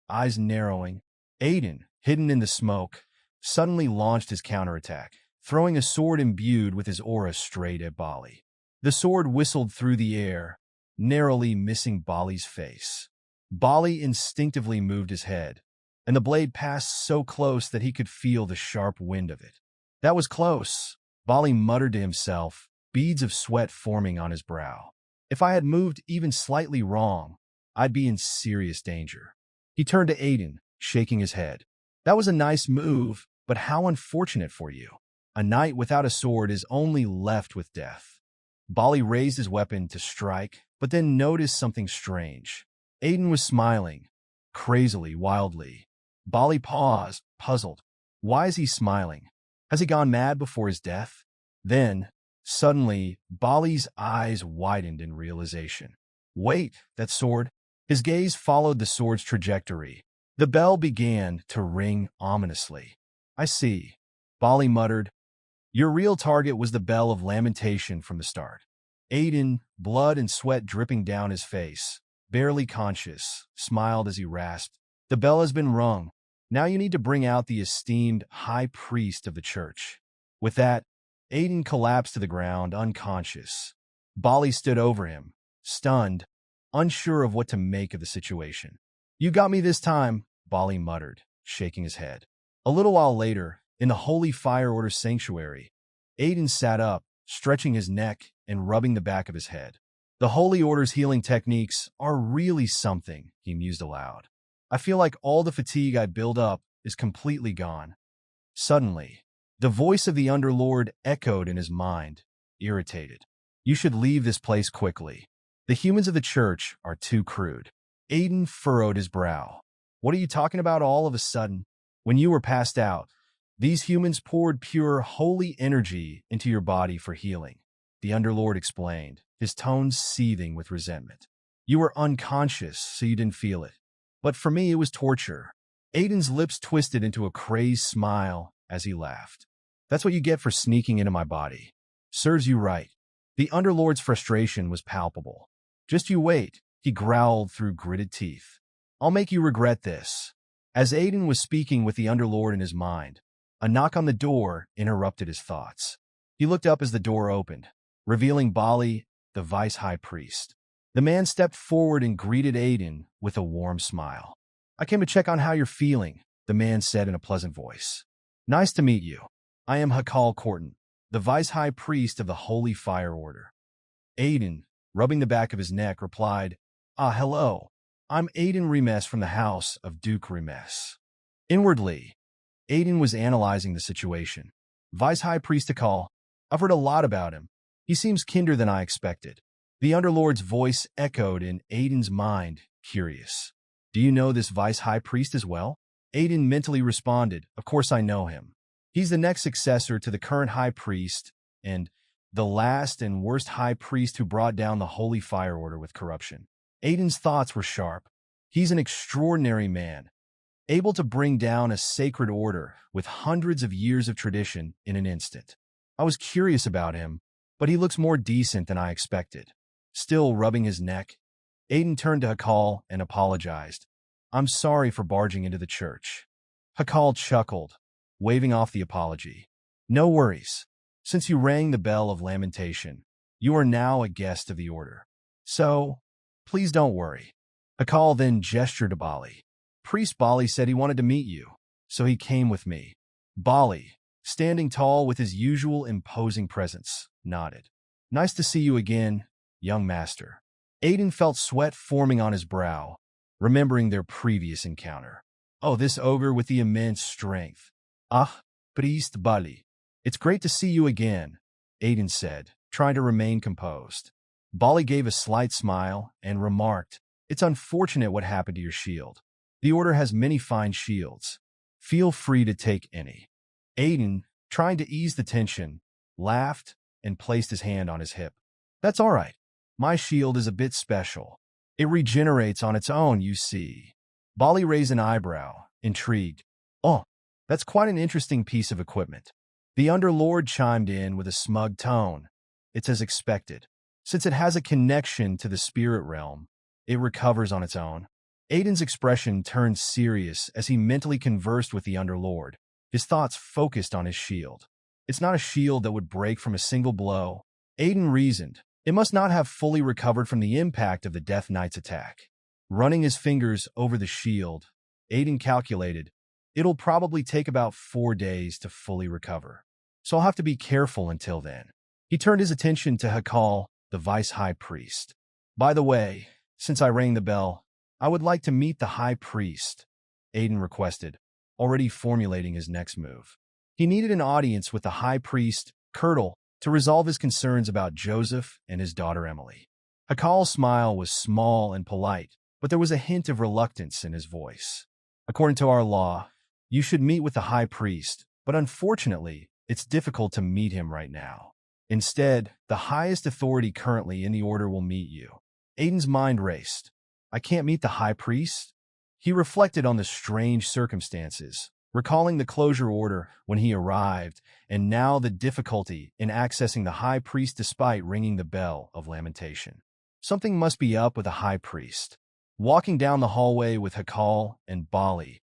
eyes narrowing. Aiden, hidden in the smoke, suddenly launched his counterattack, throwing a sword imbued with his aura straight at Bali. The sword whistled through the air, narrowly missing Bali's face. Bali instinctively moved his head, and the blade passed so close that he could feel the sharp wind of it. That was close, Bali muttered to himself, beads of sweat forming on his brow. If I had moved even slightly wrong, I'd be in serious danger. He turned to Aiden, shaking his head. That was a nice move, but how unfortunate for you. A knight without a sword is only left with death. Bali raised his weapon to strike, but then noticed something strange. Aiden was smiling, crazily, wildly. Bali paused, puzzled. Why is he smiling? Has he gone mad before his death? Then, suddenly, Bali's eyes widened in realization. Wait, that sword. His gaze followed the sword's trajectory. The bell began to ring ominously. I see, Bali muttered. Your real target was the bell of lamentation from the start. Aiden, blood and sweat dripping down his face, barely conscious, smiled as he rasped. The bell has been rung. Now you need to bring out the esteemed high priest of the church. With that, Aiden collapsed to the ground, unconscious. Bali stood over him, stunned, unsure of what to make of the situation. You got me this time, Bali muttered, shaking his head. A little while later, in the Holy Fire Order sanctuary, Aiden sat up, stretching his neck and rubbing the back of his head. The Holy Order's healing techniques are really something, he mused aloud. I feel like all the fatigue I build up is completely gone. Suddenly, the voice of the Underlord echoed in his mind, irritated. You should leave this place quickly. The humans of the church are too crude. Aiden furrowed his brow. What are you talking about all of a sudden? When you were passed out, these humans poured pure, holy energy into your body for healing, the Underlord explained, his tones seething with resentment. You were unconscious, so you didn't feel it. But for me, it was torture. Aiden's lips twisted into a crazed smile as he laughed. That's what you get for sneaking into my body. Serves you right. The Underlord's frustration was palpable. Just you wait, he growled through gritted teeth. I'll make you regret this. As Aiden was speaking with the Underlord in his mind, a knock on the door interrupted his thoughts. He looked up as the door opened, revealing Bali, the Vice High Priest. The man stepped forward and greeted Aiden with a warm smile. I came to check on how you're feeling, the man said in a pleasant voice. Nice to meet you. I am Hakal Korton, the Vice High Priest of the Holy Fire Order. Aiden, rubbing the back of his neck, replied, hello. I'm Aiden Remes from the house of Duke Remes. Inwardly, Aiden was analyzing the situation. Vice High Priest Hakal, I've heard a lot about him. He seems kinder than I expected. The Underlord's voice echoed in Aiden's mind, curious. Do you know this Vice High Priest as well? Aiden mentally responded, of course I know him. He's the next successor to the current High Priest and the last and worst High Priest who brought down the Holy Fire Order with corruption. Aiden's thoughts were sharp. He's an extraordinary man, able to bring down a sacred order with hundreds of years of tradition in an instant. I was curious about him, but he looks more decent than I expected. Still rubbing his neck, Aiden turned to Hakal and apologized. I'm sorry for barging into the church. Hakal chuckled, waving off the apology. No worries. Since you rang the bell of lamentation, you are now a guest of the order. So, please don't worry. Hakal then gestured to Bali. Priest Bali said he wanted to meet you, so he came with me. Bali, standing tall with his usual imposing presence, nodded. Nice to see you again, young master. Aiden felt sweat forming on his brow, remembering their previous encounter. Oh, this ogre with the immense strength. Priest Bali. It's great to see you again, Aiden said, trying to remain composed. Bali gave a slight smile and remarked, It's unfortunate what happened to your shield. The order has many fine shields. Feel free to take any. Aiden, trying to ease the tension, laughed and placed his hand on his hip. That's all right. My shield is a bit special. It regenerates on its own, you see. Bali raised an eyebrow, intrigued. Oh, that's quite an interesting piece of equipment. The Underlord chimed in with a smug tone. It's as expected. Since it has a connection to the spirit realm, it recovers on its own. Aiden's expression turned serious as he mentally conversed with the Underlord, his thoughts focused on his shield. It's not a shield that would break from a single blow, Aiden reasoned. It must not have fully recovered from the impact of the Death Knight's attack. Running his fingers over the shield, Aiden calculated, it'll probably take about 4 days to fully recover. So I'll have to be careful until then. He turned his attention to Hakal, the Vice High Priest. By the way, since I rang the bell, I would like to meet the High Priest, Aiden requested, already formulating his next move. He needed an audience with the High Priest, Kirtle, to resolve his concerns about Joseph and his daughter Emily. Hakal's smile was small and polite, but there was a hint of reluctance in his voice. According to our law, you should meet with the High Priest, but unfortunately, it's difficult to meet him right now. Instead, the highest authority currently in the order will meet you. Aiden's mind raced. I can't meet the High Priest? He reflected on the strange circumstances, recalling the closure order when he arrived, and now the difficulty in accessing the High Priest despite ringing the bell of lamentation. Something must be up with the High Priest. Walking down the hallway with Hakal and Bali,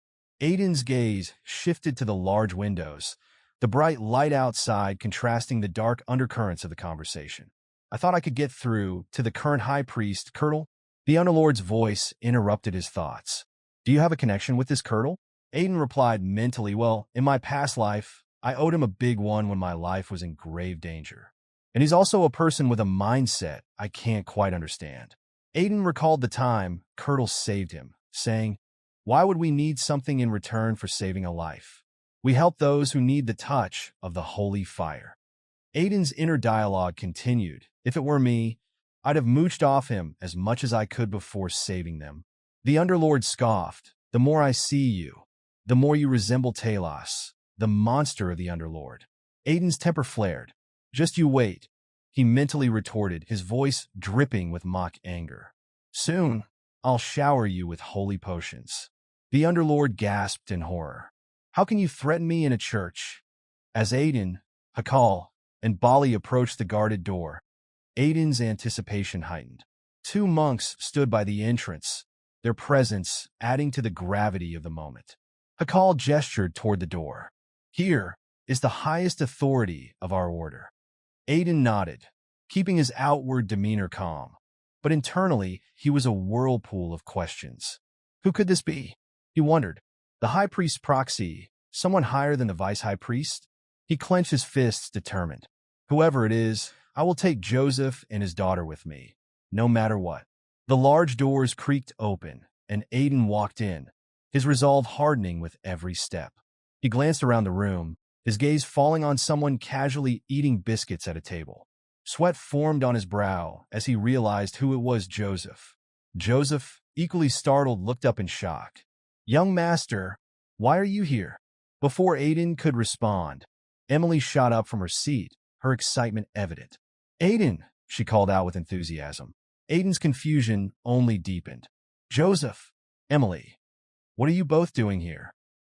Aiden's gaze shifted to the large windows, the bright light outside contrasting the dark undercurrents of the conversation. I thought I could get through to the current High Priest, Kirtle. The Underlord's voice interrupted his thoughts. Do you have a connection with this Kirtle? Aiden replied mentally, well, in my past life, I owed him a big one when my life was in grave danger. And he's also a person with a mindset I can't quite understand. Aiden recalled the time Kirtle saved him, saying, why would we need something in return for saving a life? We help those who need the touch of the holy fire. Aiden's inner dialogue continued. If it were me, I'd have mooched off him as much as I could before saving them. The Underlord scoffed. The more I see you, the more you resemble Talos, the monster of the Underlord. Aiden's temper flared. Just you wait, he mentally retorted, his voice dripping with mock anger. Soon, I'll shower you with holy potions. The Underlord gasped in horror. How can you threaten me in a church? As Aiden, Hakal, and Bali approached the guarded door, Aiden's anticipation heightened. 2 monks stood by the entrance, their presence adding to the gravity of the moment. Hakal gestured toward the door. Here is the highest authority of our order. Aiden nodded, keeping his outward demeanor calm. But internally, he was a whirlpool of questions. Who could this be? He wondered. The High Priest's proxy, someone higher than the Vice High Priest? He clenched his fists, determined. Whoever it is, I will take Joseph and his daughter with me, no matter what. The large doors creaked open, and Aiden walked in, his resolve hardening with every step. He glanced around the room, his gaze falling on someone casually eating biscuits at a table. Sweat formed on his brow as he realized who it was. Joseph. Joseph, equally startled, looked up in shock. Young master, why are you here? Before Aiden could respond, Emily shot up from her seat, her excitement evident. Aiden, she called out with enthusiasm. Aiden's confusion only deepened. Joseph, Emily, what are you both doing here?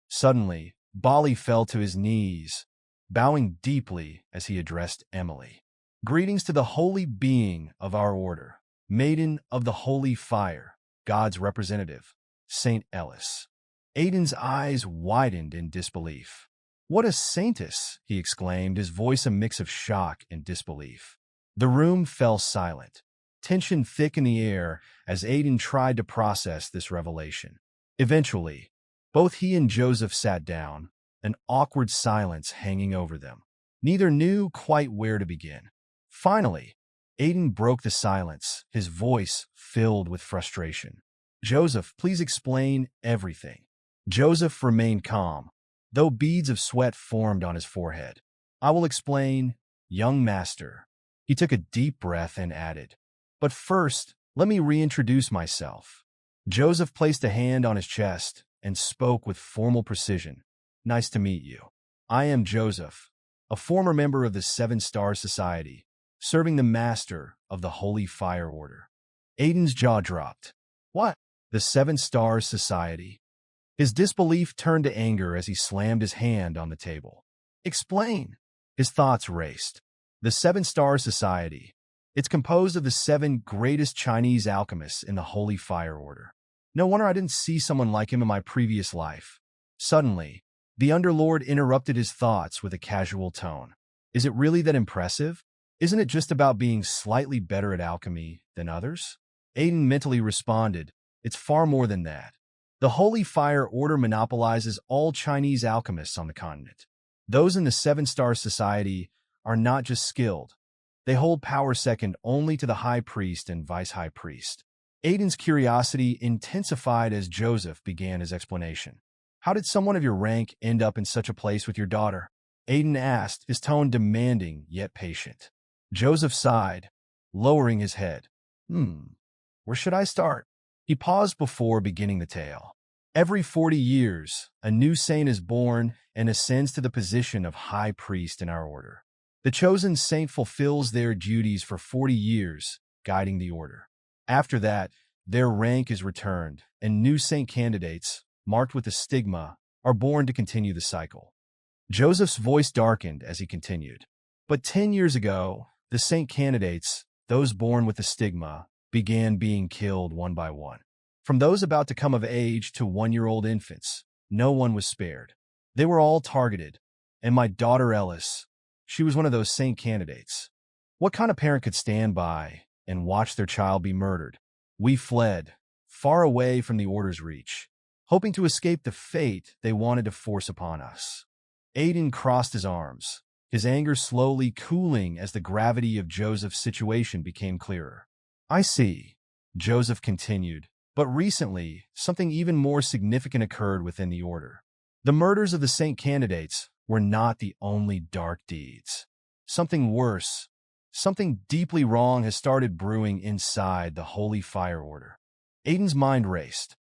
Suddenly, Bali fell to his knees, bowing deeply as he addressed Emily. Greetings to the holy being of our order, maiden of the holy fire, God's representative, Saint Eldest. Aiden's eyes widened in disbelief. What a saintess, he exclaimed, his voice a mix of shock and disbelief. The room fell silent, tension thick in the air as Aiden tried to process this revelation. Eventually, both he and Joseph sat down, an awkward silence hanging over them. Neither knew quite where to begin. Finally, Aiden broke the silence, his voice filled with frustration. Joseph, please explain everything. Joseph remained calm, though beads of sweat formed on his forehead. I will explain, young master. He took a deep breath and added, but first, let me reintroduce myself. Joseph placed a hand on his chest and spoke with formal precision. Nice to meet you. I am Joseph, a former member of the 7-Star Society, serving the master of the Holy Fire Order. Aiden's jaw dropped. What? The 7-Star Society? His disbelief turned to anger as he slammed his hand on the table. Explain. His thoughts raced. The 7-Star Society. It's composed of the 7 greatest Chinese alchemists in the Holy Fire Order. No wonder I didn't see someone like him in my previous life. Suddenly, the Underlord interrupted his thoughts with a casual tone. Is it really that impressive? Isn't it just about being slightly better at alchemy than others? Aiden mentally responded, it's far more than that. The Holy Fire Order monopolizes all Chinese alchemists on the continent. Those in the Seven-Star Society are not just skilled. They hold power second only to the High Priest and Vice High Priest. Aiden's curiosity intensified as Joseph began his explanation. How did someone of your rank end up in such a place with your daughter? Aiden asked, his tone demanding yet patient. Joseph sighed, lowering his head. Where should I start? He paused before beginning the tale. Every 40 years, a new saint is born and ascends to the position of high priest in our order. The chosen saint fulfills their duties for 40 years, guiding the order. After that, their rank is returned, and new saint candidates, marked with a stigma, are born to continue the cycle. Joseph's voice darkened as he continued. But 10 years ago, the saint candidates, those born with the stigma, began being killed one by one. From those about to come of age to 1-year-old infants, no one was spared. They were all targeted, and my daughter Eldest, she was one of those saint candidates. What kind of parent could stand by and watch their child be murdered? We fled, far away from the order's reach, hoping to escape the fate they wanted to force upon us. Aiden crossed his arms, his anger slowly cooling as the gravity of Joseph's situation became clearer. I see, Joseph continued, but recently, something even more significant occurred within the order. The murders of the saint candidates were not the only dark deeds. Something worse, something deeply wrong has started brewing inside the Holy Fire Order. Aiden's mind raced.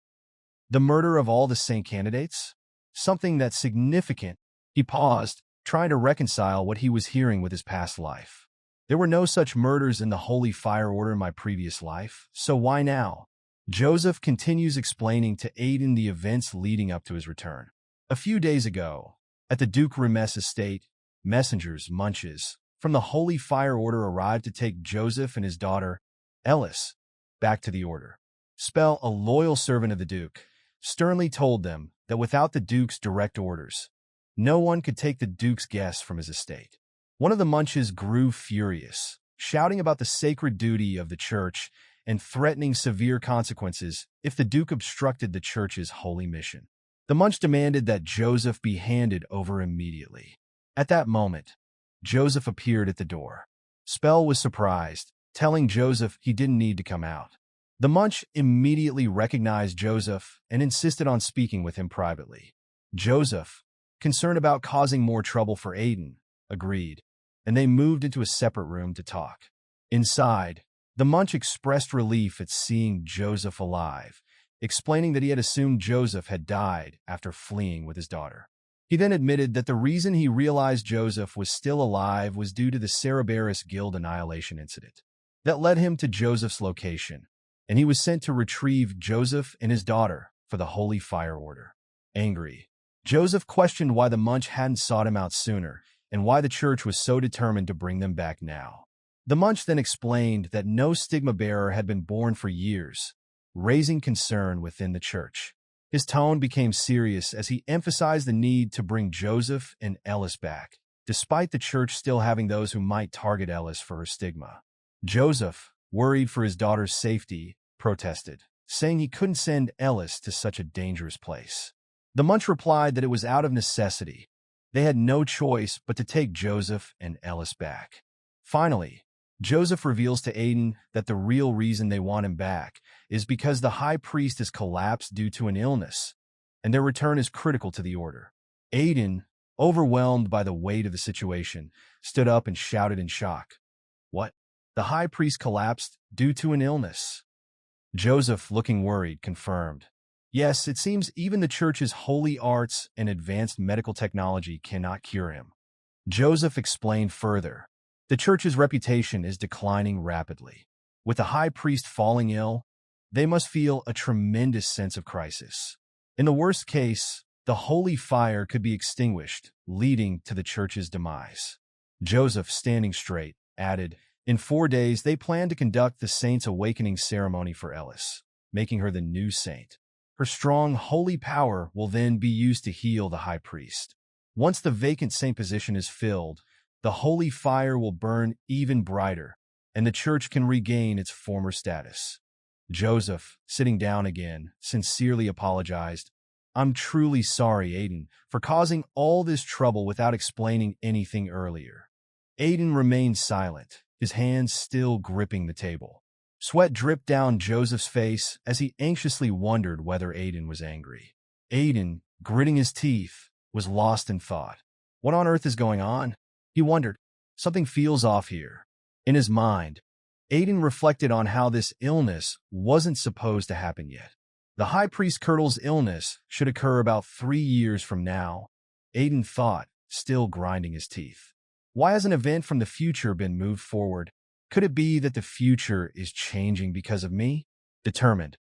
The murder of all the saint candidates? Something that's significant. He paused, trying to reconcile what he was hearing with his past life. There were no such murders in the Holy Fire Order in my previous life, so why now? Joseph continues explaining to Aiden the events leading up to his return. A few days ago, at the Duke Remes estate, messengers, munches, from the Holy Fire Order arrived to take Joseph and his daughter, Eldest, back to the order. Spell, a loyal servant of the Duke, sternly told them that without the Duke's direct orders, no one could take the Duke's guests from his estate. One of the munches grew furious, shouting about the sacred duty of the church and threatening severe consequences if the Duke obstructed the church's holy mission. The munch demanded that Joseph be handed over immediately. At that moment, Joseph appeared at the door. Spell was surprised, telling Joseph he didn't need to come out. The munch immediately recognized Joseph and insisted on speaking with him privately. Joseph, concerned about causing more trouble for Aiden, agreed, and they moved into a separate room to talk. Inside, the munch expressed relief at seeing Joseph alive, explaining that he had assumed Joseph had died after fleeing with his daughter. He then admitted that the reason he realized Joseph was still alive was due to the Cerberus Guild annihilation incident. That led him to Joseph's location, and he was sent to retrieve Joseph and his daughter for the Holy Fire Order. Angry, Joseph questioned why the munch hadn't sought him out sooner and why the church was so determined to bring them back now. The munch then explained that no stigma bearer had been born for years, raising concern within the church. His tone became serious as he emphasized the need to bring Joseph and Eldest back, despite the church still having those who might target Eldest for her stigma. Joseph, worried for his daughter's safety, protested, saying he couldn't send Eldest to such a dangerous place. The munch replied that it was out of necessity. They had no choice but to take Joseph and Eldest back. Finally, Joseph reveals to Aiden that the real reason they want him back is because the high priest has collapsed due to an illness, and their return is critical to the order. Aiden, overwhelmed by the weight of the situation, stood up and shouted in shock. What? The high priest collapsed due to an illness? Joseph, looking worried, confirmed. Yes, it seems even the church's holy arts and advanced medical technology cannot cure him. Joseph explained further. The church's reputation is declining rapidly. With the high priest falling ill, they must feel a tremendous sense of crisis. In the worst case, the holy fire could be extinguished, leading to the church's demise. Joseph, standing straight, added, in 4 days they plan to conduct the saint's awakening ceremony for Eldest, making her the new saint. Her strong, holy power will then be used to heal the high priest. Once the vacant saint position is filled, the holy fire will burn even brighter, and the church can regain its former status. Joseph, sitting down again, sincerely apologized. I'm truly sorry, Aiden, for causing all this trouble without explaining anything earlier. Aiden remained silent, his hands still gripping the table. Sweat dripped down Joseph's face as he anxiously wondered whether Aiden was angry. Aiden, gritting his teeth, was lost in thought. What on earth is going on? He wondered. Something feels off here. In his mind, Aiden reflected on how this illness wasn't supposed to happen yet. The High Priest Kirtle's illness should occur about 3 years from now, Aiden thought, still grinding his teeth. Why has an event from the future been moved forward? Could it be that the future is changing because of me? Determined,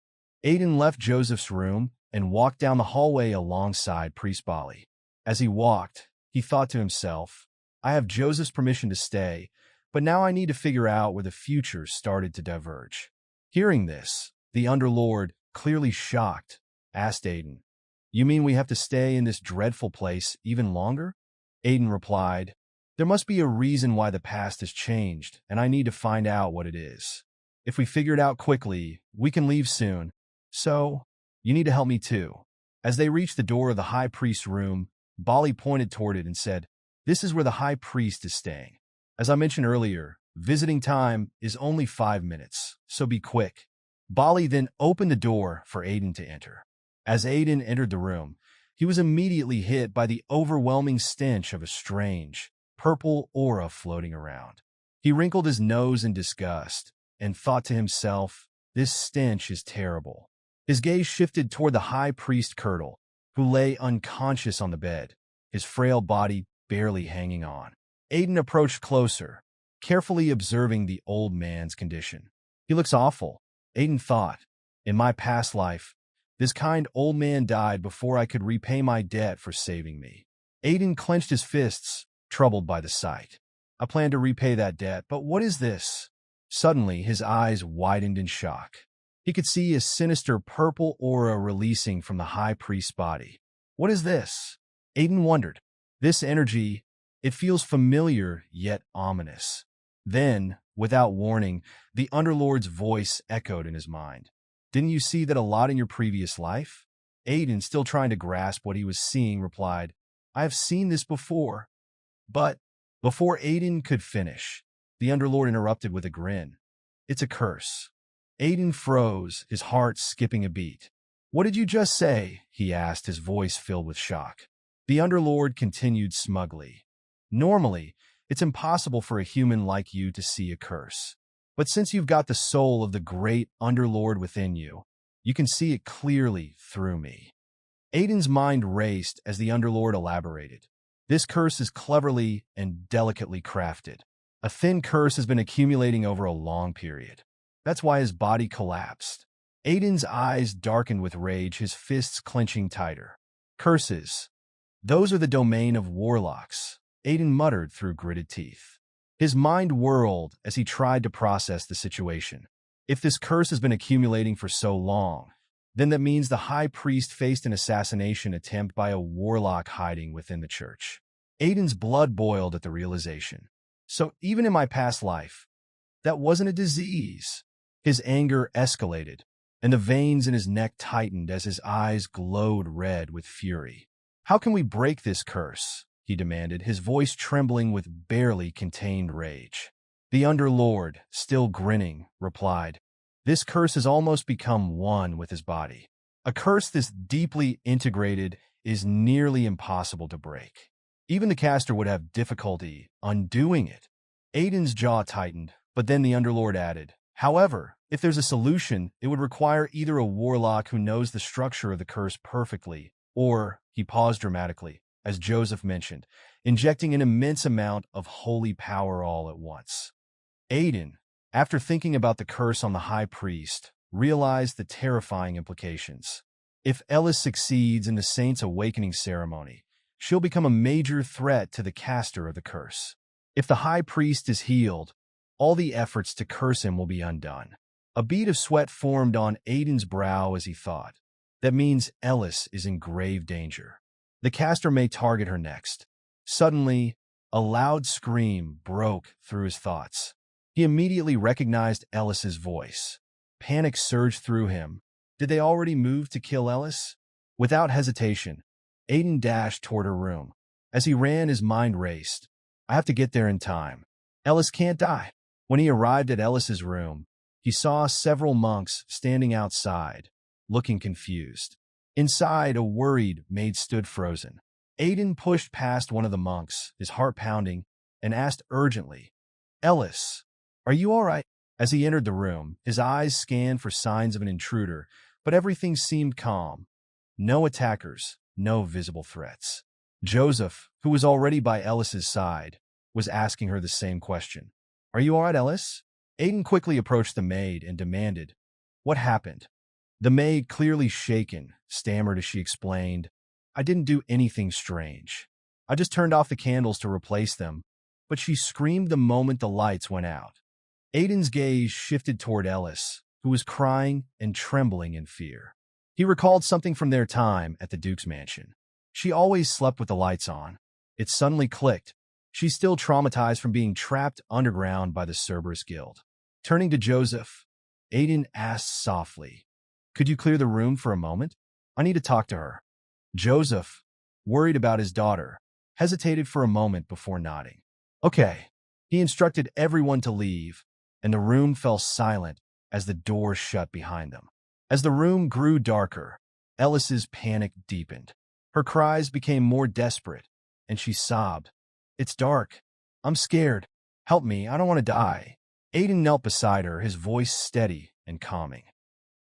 Aiden left Joseph's room and walked down the hallway alongside Priest Bali. As he walked, he thought to himself, I have Joseph's permission to stay, but now I need to figure out where the future started to diverge. Hearing this, the Underlord, clearly shocked, asked Aiden, You mean we have to stay in this dreadful place even longer? Aiden replied, There must be a reason why the past has changed, and I need to find out what it is. If we figure it out quickly, we can leave soon. So, you need to help me too. As they reached the door of the High Priest's room, Bali pointed toward it and said, This is where the High Priest is staying. As I mentioned earlier, visiting time is only 5 minutes, so be quick. Bali then opened the door for Aiden to enter. As Aiden entered the room, he was immediately hit by the overwhelming stench of a strange, purple aura floating around. He wrinkled his nose in disgust and thought to himself, This stench is terrible. His gaze shifted toward the High Priest Kirtle, who lay unconscious on the bed, his frail body barely hanging on. Aiden approached closer, carefully observing the old man's condition. He looks awful, Aiden thought. In my past life, this kind old man died before I could repay my debt for saving me. Aiden clenched his fists, troubled by the sight. I plan to repay that debt, but what is this? Suddenly, his eyes widened in shock. He could see a sinister purple aura releasing from the High Priest's body. What is this? Aiden wondered. This energy, it feels familiar yet ominous. Then, without warning, the Underlord's voice echoed in his mind. Didn't you see that a lot in your previous life? Aiden, still trying to grasp what he was seeing, replied, I have seen this before. But, before Aiden could finish, the Underlord interrupted with a grin. It's a curse. Aiden froze, his heart skipping a beat. What did you just say? He asked, his voice filled with shock. The Underlord continued smugly. Normally, it's impossible for a human like you to see a curse. But since you've got the soul of the great Underlord within you, you can see it clearly through me. Aiden's mind raced as the Underlord elaborated. This curse is cleverly and delicately crafted. A thin curse has been accumulating over a long period. That's why his body collapsed. Aiden's eyes darkened with rage, his fists clenching tighter. Curses. Those are the domain of warlocks, Aiden muttered through gritted teeth. His mind whirled as he tried to process the situation. If this curse has been accumulating for so long, then that means the High Priest faced an assassination attempt by a warlock hiding within the church. Aiden's blood boiled at the realization. So even in my past life, that wasn't a disease. His anger escalated, and the veins in his neck tightened as his eyes glowed red with fury. How can we break this curse? He demanded, his voice trembling with barely contained rage. The Underlord, still grinning, replied, This curse has almost become one with his body. A curse this deeply integrated is nearly impossible to break. Even the caster would have difficulty undoing it. Aiden's jaw tightened, but then the Underlord added, However, if there's a solution, it would require either a warlock who knows the structure of the curse perfectly, or, he paused dramatically, as Joseph mentioned, injecting an immense amount of holy power all at once. Aiden, after thinking about the curse on the High Priest, realized the terrifying implications. If Eldest succeeds in the Saint's awakening ceremony, she'll become a major threat to the caster of the curse. If the High Priest is healed, all the efforts to curse him will be undone. A bead of sweat formed on Aiden's brow as he thought. That means Ellis is in grave danger. The caster may target her next. Suddenly, a loud scream broke through his thoughts. He immediately recognized Ellis's voice. Panic surged through him. Did they already move to kill Ellis? Without hesitation, Aiden dashed toward her room. As he ran, his mind raced. I have to get there in time. Ellis can't die. When he arrived at Ellis's room, he saw several monks standing outside, looking confused. Inside, a worried maid stood frozen. Aiden pushed past one of the monks, his heart pounding, and asked urgently, Ellis, are you all right? As he entered the room, his eyes scanned for signs of an intruder, but everything seemed calm. No attackers, no visible threats. Joseph, who was already by Ellis's side, was asking her the same question. Are you all right, Ellis? Aiden quickly approached the maid and demanded, What happened? The maid, clearly shaken, stammered as she explained, I didn't do anything strange. I just turned off the candles to replace them, but she screamed the moment the lights went out. Aiden's gaze shifted toward Ellis, who was crying and trembling in fear. He recalled something from their time at the Duke's mansion. She always slept with the lights on. It suddenly clicked. She's still traumatized from being trapped underground by the Cerberus Guild. Turning to Joseph, Aiden asked softly, Could you clear the room for a moment? I need to talk to her. Joseph, worried about his daughter, hesitated for a moment before nodding. Okay. He instructed everyone to leave, and the room fell silent as the door shut behind them. As the room grew darker, Ellis's panic deepened. Her cries became more desperate, and she sobbed, It's dark. I'm scared. Help me. I don't want to die. Aiden knelt beside her, his voice steady and calming.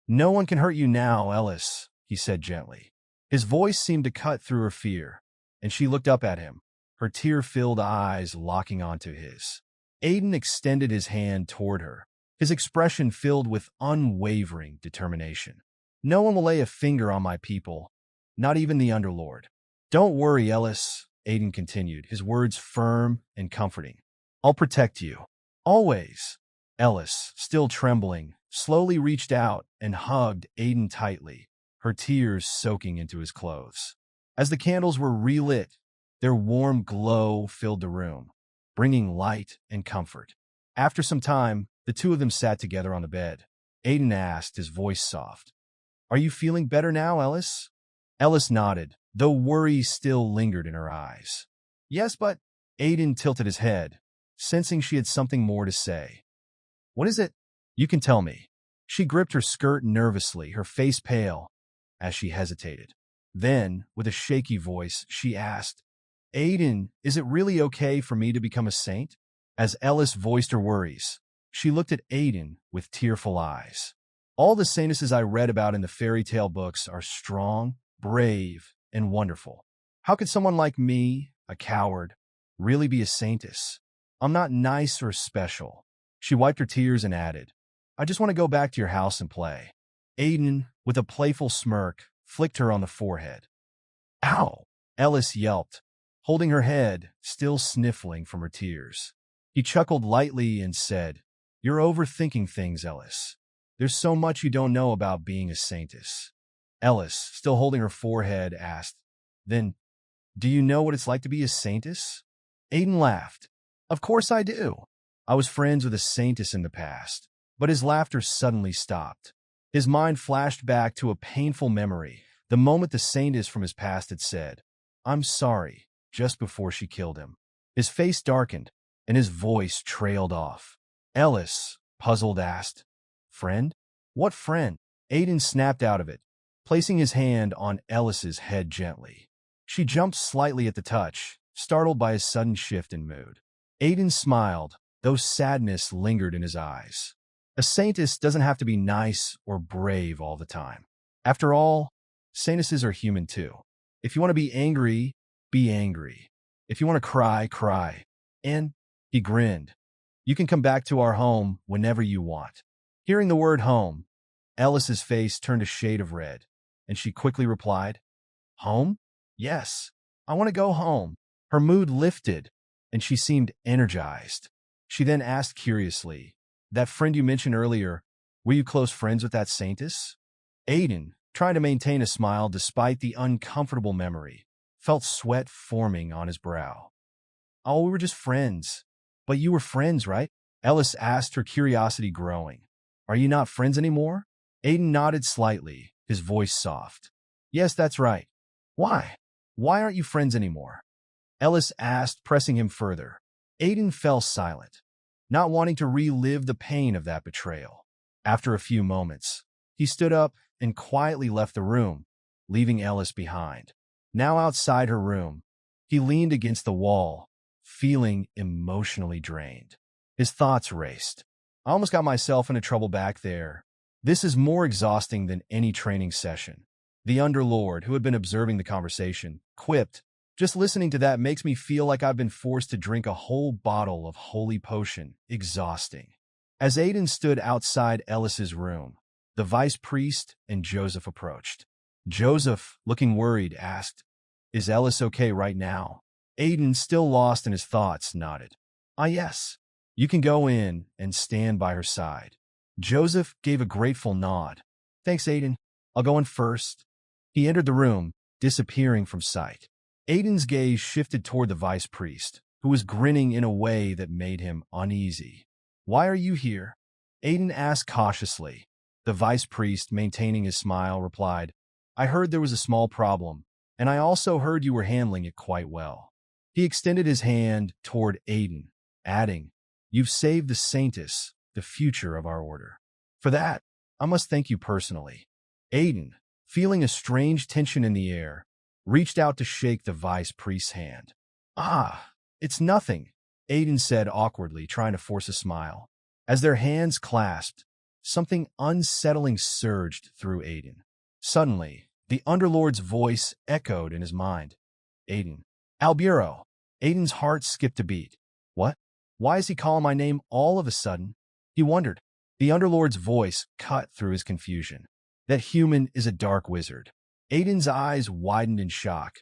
No one can hurt you now, Ellis, he said gently. His voice seemed to cut through her fear, and she looked up at him, her tear-filled eyes locking onto his. Aiden extended his hand toward her, his expression filled with unwavering determination. No one will lay a finger on my people, not even the Underlord. Don't worry, Ellis, Aiden continued, his words firm and comforting. I'll protect you. Always. Ellis, still trembling, slowly reached out and hugged Aiden tightly, her tears soaking into his clothes. As the candles were relit, their warm glow filled the room, bringing light and comfort. After some time, the two of them sat together on the bed. Aiden asked, his voice soft, Are you feeling better now, Ellis? Ellis nodded, though worry still lingered in her eyes. Yes, but Aiden tilted his head, sensing she had something more to say. What is it? You can tell me. She gripped her skirt nervously, her face pale, as she hesitated. Then, with a shaky voice, she asked, Aiden, is it really okay for me to become a saint? As Ellis voiced her worries, she looked at Aiden with tearful eyes. All the saintesses I read about in the fairy tale books are strong, brave, and wonderful. How could someone like me, a coward, really be a saintess? I'm not nice or special. She wiped her tears and added, I just want to go back to your house and play. Aiden, with a playful smirk, flicked her on the forehead. Ow! Ellis yelped, holding her head, still sniffling from her tears. He chuckled lightly and said, You're overthinking things, Ellis. There's so much you don't know about being a saintess. Ellis, still holding her forehead, asked, Then, do you know what it's like to be a saintess? Aiden laughed. Of course I do. I was friends with a saintess in the past, but his laughter suddenly stopped. His mind flashed back to a painful memory, the moment the saintess from his past had said, I'm sorry, just before she killed him. His face darkened, and his voice trailed off. Ellis, puzzled, asked, Friend? What friend? Aiden snapped out of it, placing his hand on Ellis's head gently. She jumped slightly at the touch, startled by his sudden shift in mood. Aiden smiled, though sadness lingered in his eyes. A saintess doesn't have to be nice or brave all the time. After all, saintesses are human too. If you want to be angry, be angry. If you want to cry, cry. And, he grinned, you can come back to our home whenever you want. Hearing the word home, Ellis's face turned a shade of red, and she quickly replied, Home? Yes, I want to go home. Her mood lifted, and she seemed energized. She then asked curiously, That friend you mentioned earlier, were you close friends with that saintess? Aiden, trying to maintain a smile despite the uncomfortable memory, felt sweat forming on his brow. Oh, we were just friends. But you were friends, right? Ellis asked, her curiosity growing. Are you not friends anymore? Aiden nodded slightly, his voice soft. Yes, that's right. Why? Why aren't you friends anymore? Ellis asked, pressing him further. Aiden fell silent, not wanting to relive the pain of that betrayal. After a few moments, he stood up and quietly left the room, leaving Ellis behind. Now outside her room, he leaned against the wall, feeling emotionally drained. His thoughts raced. I almost got myself into trouble back there. This is more exhausting than any training session. The Underlord, who had been observing the conversation, quipped, just listening to that makes me feel like I've been forced to drink a whole bottle of holy potion. Exhausting. As Aiden stood outside Ellis's room, the vice priest and Joseph approached. Joseph, looking worried, asked, Is Ellis okay right now? Aiden, still lost in his thoughts, nodded. Ah, yes. You can go in and stand by her side. Joseph gave a grateful nod. Thanks, Aiden. I'll go in first. He entered the room, disappearing from sight. Aiden's gaze shifted toward the vice priest, who was grinning in a way that made him uneasy. Why are you here? Aiden asked cautiously. The vice priest, maintaining his smile, replied, I heard there was a small problem, and I also heard you were handling it quite well. He extended his hand toward Aiden, adding, You've saved the Saintess, the future of our order. For that, I must thank you personally. Aiden, feeling a strange tension in the air, reached out to shake the vice priest's hand. Ah, it's nothing, Aiden said awkwardly, trying to force a smile. As their hands clasped, something unsettling surged through Aiden. Suddenly, the Underlord's voice echoed in his mind. Aiden. Alburo. Aiden's heart skipped a beat. What? Why is he calling my name all of a sudden? He wondered. The Underlord's voice cut through his confusion. That human is a dark wizard. Aiden's eyes widened in shock,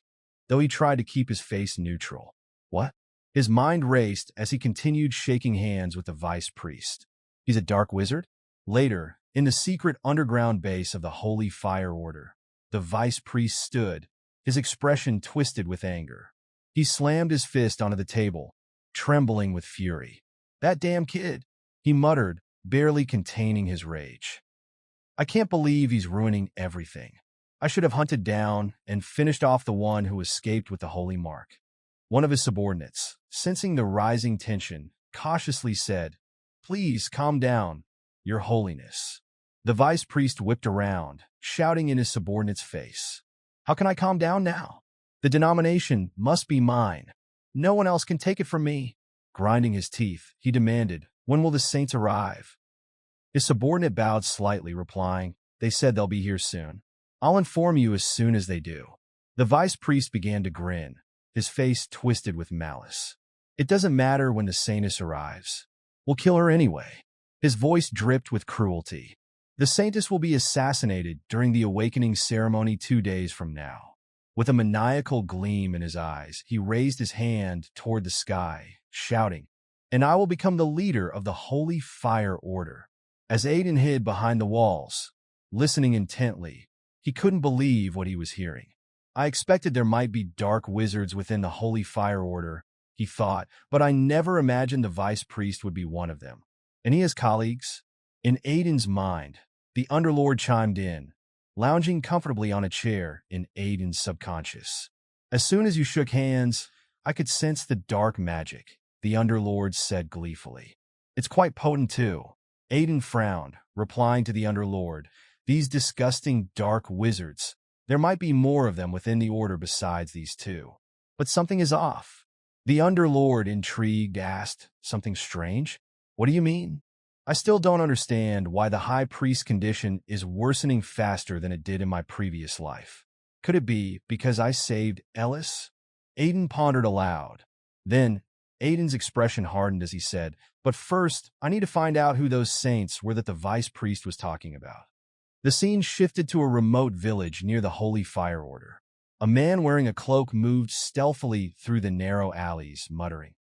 though he tried to keep his face neutral. What? His mind raced as he continued shaking hands with the vice priest. He's a dark wizard? Later, in the secret underground base of the Holy Fire Order, the vice priest stood, his expression twisted with anger. He slammed his fist onto the table, trembling with fury. That damn kid, he muttered, barely containing his rage. I can't believe he's ruining everything. I should have hunted down and finished off the one who escaped with the holy mark. One of his subordinates, sensing the rising tension, cautiously said, Please calm down, Your Holiness. The vice priest whipped around, shouting in his subordinate's face. How can I calm down now? The denomination must be mine. No one else can take it from me. Grinding his teeth, he demanded, When will the saints arrive? His subordinate bowed slightly, replying, They said they'll be here soon. I'll inform you as soon as they do. The vice priest began to grin, his face twisted with malice. It doesn't matter when the saintess arrives. We'll kill her anyway. His voice dripped with cruelty. The saintess will be assassinated during the awakening ceremony 2 days from now. With a maniacal gleam in his eyes, he raised his hand toward the sky, shouting, And I will become the leader of the Holy Fire Order. As Aiden hid behind the walls, listening intently, he couldn't believe what he was hearing. I expected there might be dark wizards within the Holy Fire Order, he thought, but I never imagined the vice priest would be one of them. And he has colleagues? In Aiden's mind, the Underlord chimed in, lounging comfortably on a chair in Aiden's subconscious. As soon as you shook hands, I could sense the dark magic, the Underlord said gleefully. It's quite potent too. Aiden frowned, replying to the Underlord, These disgusting dark wizards. There might be more of them within the order besides these two. But something is off. The Underlord, intrigued, asked, Something strange? What do you mean? I still don't understand why the High Priest condition is worsening faster than it did in my previous life. Could it be because I saved Ellis? Aiden pondered aloud. Then, Aiden's expression hardened as he said, But first, I need to find out who those saints were that the vice priest was talking about. The scene shifted to a remote village near the Holy Fire Order. A man wearing a cloak moved stealthily through the narrow alleys, muttering,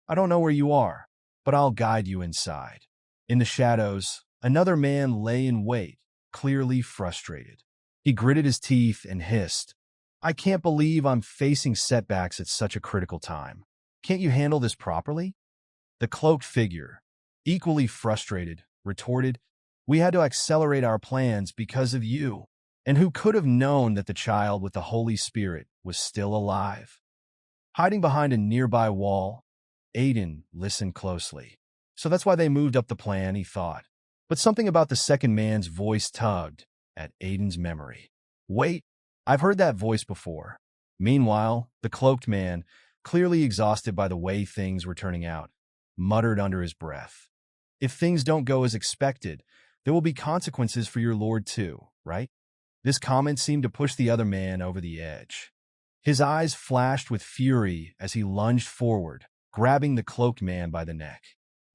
I don't know where you are, but I'll guide you inside. In the shadows, another man lay in wait, clearly frustrated. He gritted his teeth and hissed, I can't believe I'm facing setbacks at such a critical time. Can't you handle this properly? The cloaked figure, equally frustrated, retorted, We had to accelerate our plans because of you. And who could have known that the child with the Holy Spirit was still alive? Hiding behind a nearby wall, Aiden listened closely. So that's why they moved up the plan, he thought. But something about the second man's voice tugged at Aiden's memory. Wait, I've heard that voice before. Meanwhile, the cloaked man, clearly exhausted by the way things were turning out, muttered under his breath. If things don't go as expected, there will be consequences for your lord too, right? This comment seemed to push the other man over the edge. His eyes flashed with fury as he lunged forward, grabbing the cloaked man by the neck.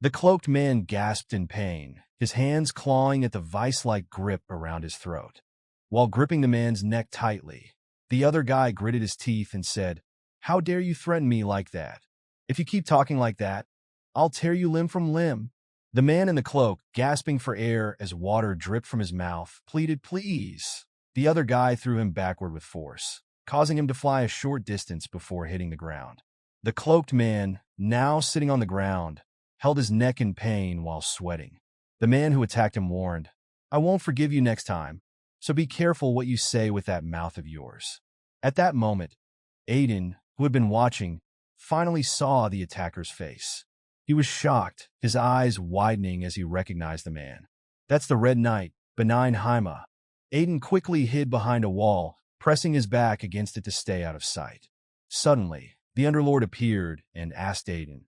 The cloaked man gasped in pain, his hands clawing at the vice-like grip around his throat. While gripping the man's neck tightly, the other guy gritted his teeth and said, How dare you threaten me like that? If you keep talking like that, I'll tear you limb from limb. The man in the cloak, gasping for air as water dripped from his mouth, pleaded, Please. The other guy threw him backward with force, causing him to fly a short distance before hitting the ground. The cloaked man, now sitting on the ground, held his neck in pain while sweating. The man who attacked him warned, I won't forgive you next time, so be careful what you say with that mouth of yours. At that moment, Aiden, who had been watching, finally saw the attacker's face. He was shocked, his eyes widening as he recognized the man. That's the Red Knight, Benign Haima. Aiden quickly hid behind a wall, pressing his back against it to stay out of sight. Suddenly, the Underlord appeared and asked Aiden,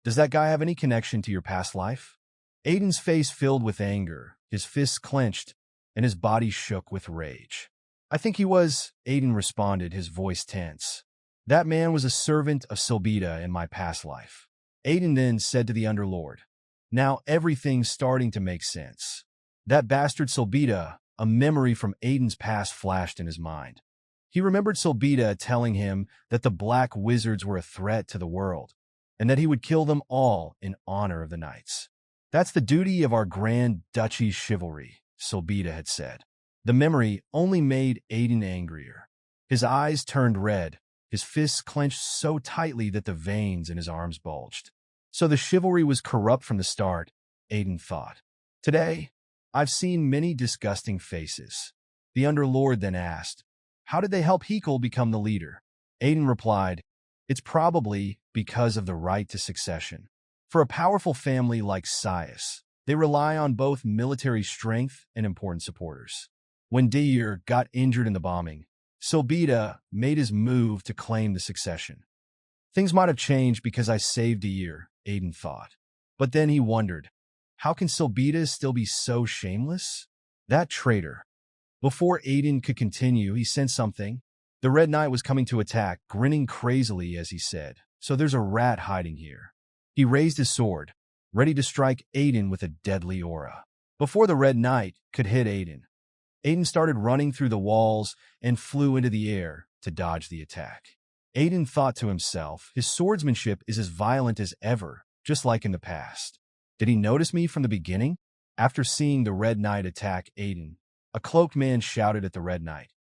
Does that guy have any connection to your past life? Aiden's face filled with anger, his fists clenched, and his body shook with rage. I think he was, Aiden responded, his voice tense. That man was a servant of Silbita in my past life. Aiden then said to the Underlord, Now everything's starting to make sense. That bastard Silbita, a memory from Aiden's past flashed in his mind. He remembered Silbita telling him that the black wizards were a threat to the world, and that he would kill them all in honor of the knights. That's the duty of our Grand Duchy's chivalry, Silbita had said. The memory only made Aiden angrier. His eyes turned red, his fists clenched so tightly that the veins in his arms bulged. So the chivalry was corrupt from the start, Aiden thought. Today, I've seen many disgusting faces. The Underlord then asked, How did they help Hekel become the leader? Aiden replied, It's probably because of the right to succession. For a powerful family like Sias, they rely on both military strength and important supporters. When Deir got injured in the bombing, Silbita made his move to claim the succession. Things might have changed because I saved Deir, Aiden thought. But then he wondered, how can Silbita still be so shameless? That traitor. Before Aiden could continue, he sensed something. The Red Knight was coming to attack, grinning crazily as he said, So there's a rat hiding here. He raised his sword, ready to strike Aiden with a deadly aura. Before the Red Knight could hit Aiden, Aiden started running through the walls and flew into the air to dodge the attack. Aiden thought to himself, his swordsmanship is as violent as ever, just like in the past. Did he notice me from the beginning? After seeing the Red Knight attack Aiden, a cloaked man shouted at the Red Knight,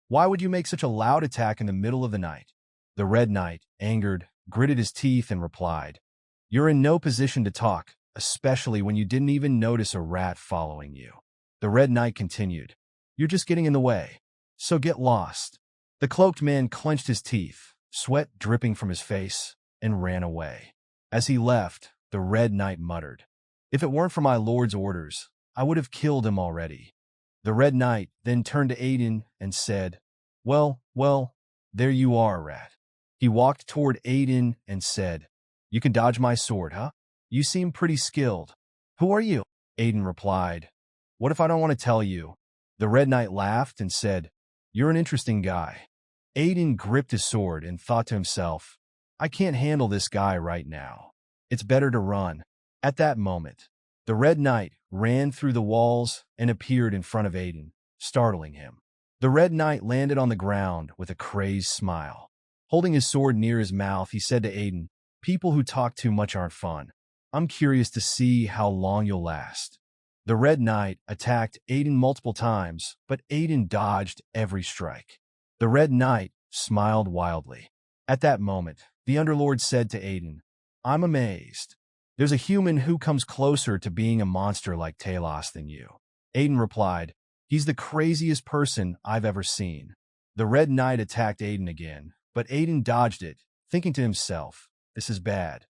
Why would you make such a loud attack in the middle of the night? The Red Knight, angered, gritted his teeth and replied, You're in no position to talk, especially when you didn't even notice a rat following you. The Red Knight continued, You're just getting in the way, so get lost. The cloaked man clenched his teeth, sweat dripping from his face, and ran away. As he left, the Red Knight muttered, If it weren't for my lord's orders, I would have killed him already. The Red Knight then turned to Aiden and said, Well, there you are, rat. He walked toward Aiden and said, You can dodge my sword, huh? You seem pretty skilled. Who are you? Aiden replied, What if I don't want to tell you? The Red Knight laughed and said, You're an interesting guy. Aiden gripped his sword and thought to himself, I can't handle this guy right now. It's better to run. At that moment, the Red Knight ran through the walls and appeared in front of Aiden, startling him. The Red Knight landed on the ground with a crazed smile. Holding his sword near his mouth, he said to Aiden, People who talk too much aren't fun. I'm curious to see how long you'll last. The Red Knight attacked Aiden multiple times, but Aiden dodged every strike. The Red Knight smiled wildly. At that moment, the Underlord said to Aiden, "I'm amazed. There's a human who comes closer to being a monster like Talos than you." Aiden replied, "He's the craziest person I've ever seen." The Red Knight attacked Aiden again, but Aiden dodged it, thinking to himself, "This is bad.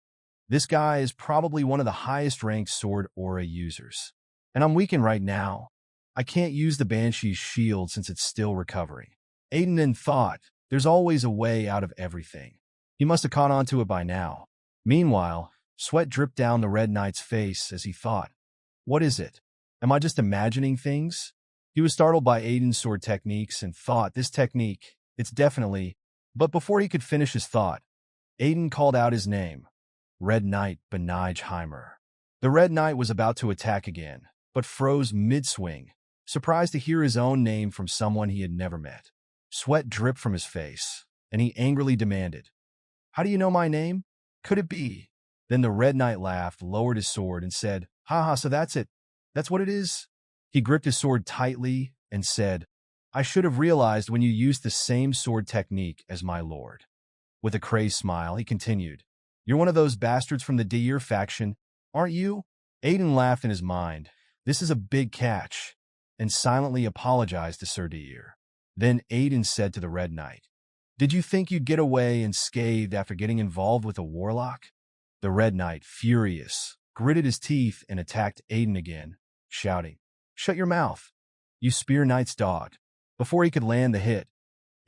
This guy is probably one of the highest-ranked sword aura users. And I'm weakened right now. I can't use the Banshee's shield since it's still recovering." Aiden then thought, there's always a way out of everything. He must have caught on to it by now. Meanwhile, sweat dripped down the Red Knight's face as he thought, what is it? Am I just imagining things? He was startled by Aiden's sword techniques and thought, this technique, it's definitely... But before he could finish his thought, Aiden called out his name, Red Knight Benijheimer. The Red Knight was about to attack again, but froze mid-swing, surprised to hear his own name from someone he had never met. Sweat dripped from his face, and he angrily demanded, "How do you know my name? Could it be?" Then the Red Knight laughed, lowered his sword, and said, "Haha, so that's it. That's what it is?" He gripped his sword tightly and said, "I should have realized when you used the same sword technique as my lord." With a crazed smile, he continued, "You're one of those bastards from the Deir faction, aren't you?" Aiden laughed in his mind. This is a big catch, and silently apologized to Sir Deir. Then Aiden said to the Red Knight, "Did you think you'd get away unscathed after getting involved with a warlock?" The Red Knight, furious, gritted his teeth and attacked Aiden again, shouting, "Shut your mouth, you Spear Knight's dog." Before he could land the hit,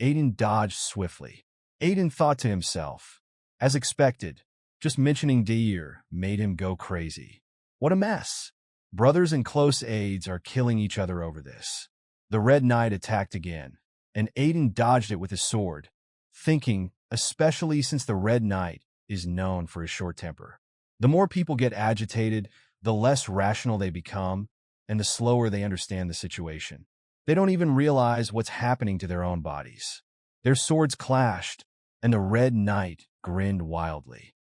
Aiden dodged swiftly. Aiden thought to himself, as expected, just mentioning Deir made him go crazy. What a mess. Brothers and close aides are killing each other over this. The Red Knight attacked again, and Aiden dodged it with his sword, thinking, especially since the Red Knight is known for his short temper. The more people get agitated, the less rational they become, and the slower they understand the situation. They don't even realize what's happening to their own bodies. Their swords clashed, and the Red Knight grinned wildly.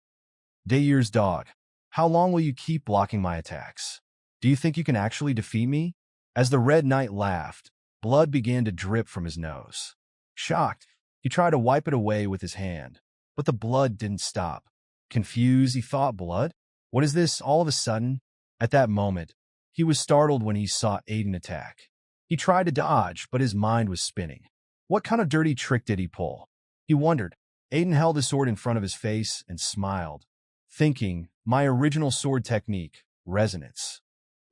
"Deir's dog, how long will you keep blocking my attacks? Do you think you can actually defeat me?" As the Red Knight laughed, blood began to drip from his nose. Shocked, he tried to wipe it away with his hand, but the blood didn't stop. Confused, he thought, blood? What is this all of a sudden? At that moment, he was startled when he saw Aiden attack. He tried to dodge, but his mind was spinning. What kind of dirty trick did he pull? He wondered. Aiden held his sword in front of his face and smiled, thinking, my original sword technique, resonance.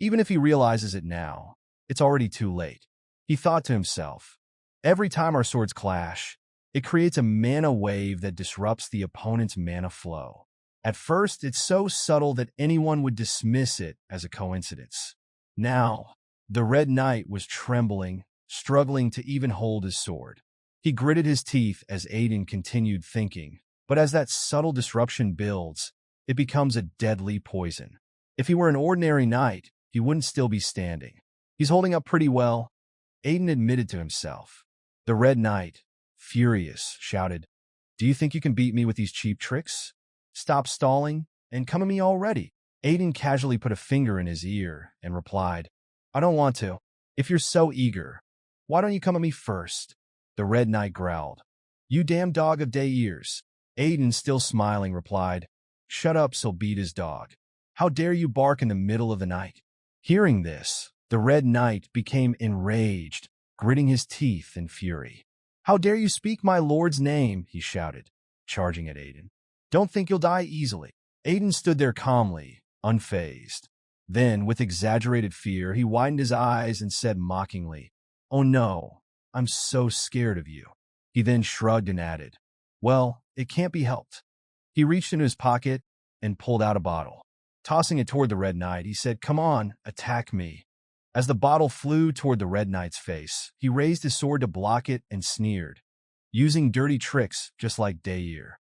Even if he realizes it now, it's already too late. He thought to himself, every time our swords clash, it creates a mana wave that disrupts the opponent's mana flow. At first, it's so subtle that anyone would dismiss it as a coincidence. Now, the Red Knight was trembling, struggling to even hold his sword. He gritted his teeth as Aiden continued thinking, but as that subtle disruption builds, it becomes a deadly poison. If he were an ordinary knight, he wouldn't still be standing. He's holding up pretty well, Aiden admitted to himself. The Red Knight, furious, shouted, "Do you think you can beat me with these cheap tricks? Stop stalling and come at me already." Aiden casually put a finger in his ear and replied, "I don't want to. If you're so eager, why don't you come at me first?" The Red Knight growled, "You damn dog of day ears." Aiden, still smiling, replied, "Shut up, so beat his dog. How dare you bark in the middle of the night?" Hearing this, the Red Knight became enraged, gritting his teeth in fury. "How dare you speak my lord's name?" he shouted, charging at Aiden. "Don't think you'll die easily." Aiden stood there calmly, unfazed. Then, with exaggerated fear, he widened his eyes and said mockingly, "Oh no, I'm so scared of you." He then shrugged and added, "Well, it can't be helped." He reached into his pocket and pulled out a bottle. Tossing it toward the Red Knight, he said, "Come on, attack me." As the bottle flew toward the Red Knight's face, he raised his sword to block it and sneered, using dirty tricks just like Deir.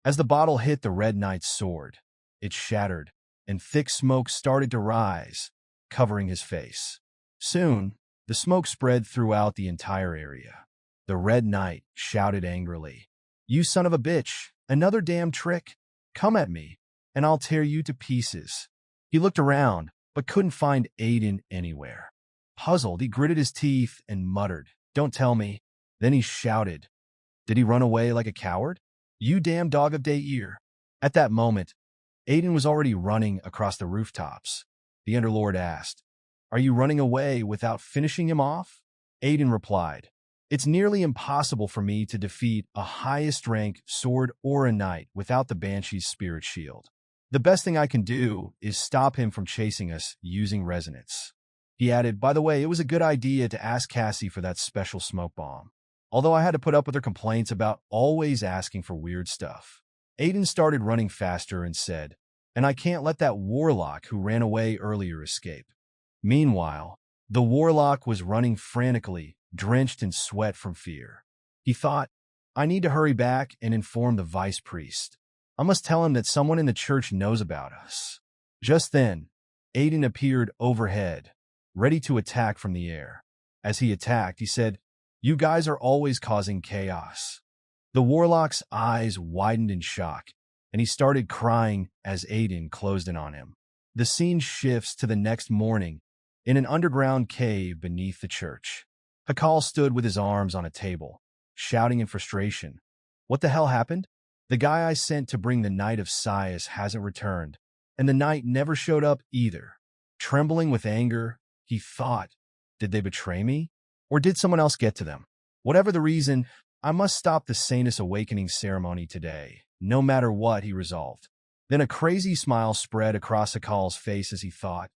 As the bottle hit the Red Knight's sword, it shattered, and thick smoke started to rise, covering his face. Soon, the smoke spread throughout the entire area. The Red Knight shouted angrily, "You son of a bitch, another damn trick? Come at me, and I'll tear you to pieces." He looked around, but couldn't find Aiden anywhere. Puzzled, he gritted his teeth and muttered, "Don't tell me." Then he shouted, "Did he run away like a coward? You damn dog of day ear." At that moment, Aiden was already running across the rooftops. The Underlord asked, "Are you running away without finishing him off?" Aiden replied, "It's nearly impossible for me to defeat a highest rank sword or a knight without the Banshee's spirit shield. The best thing I can do is stop him from chasing us using resonance." He added, "By the way, it was a good idea to ask Cassie for that special smoke bomb. Although I had to put up with her complaints about always asking for weird stuff." Aiden started running faster and said, "And I can't let that warlock who ran away earlier escape." Meanwhile, the warlock was running frantically, drenched in sweat from fear. He thought, "I need to hurry back and inform the vice priest. I must tell him that someone in the church knows about us." Just then, Aiden appeared overhead, ready to attack from the air. As he attacked, he said, "You guys are always causing chaos." The warlock's eyes widened in shock, and he started crying as Aiden closed in on him. The scene shifts to the next morning in an underground cave beneath the church. Hakal stood with his arms on a table, shouting in frustration, "What the hell happened? The guy I sent to bring the Knight of Sias hasn't returned, and the knight never showed up either." Trembling with anger, he thought, "Did they betray me? Or did someone else get to them? Whatever the reason, I must stop the Saintus awakening ceremony today, no matter what," he resolved. Then a crazy smile spread across Hakal's face as he thought,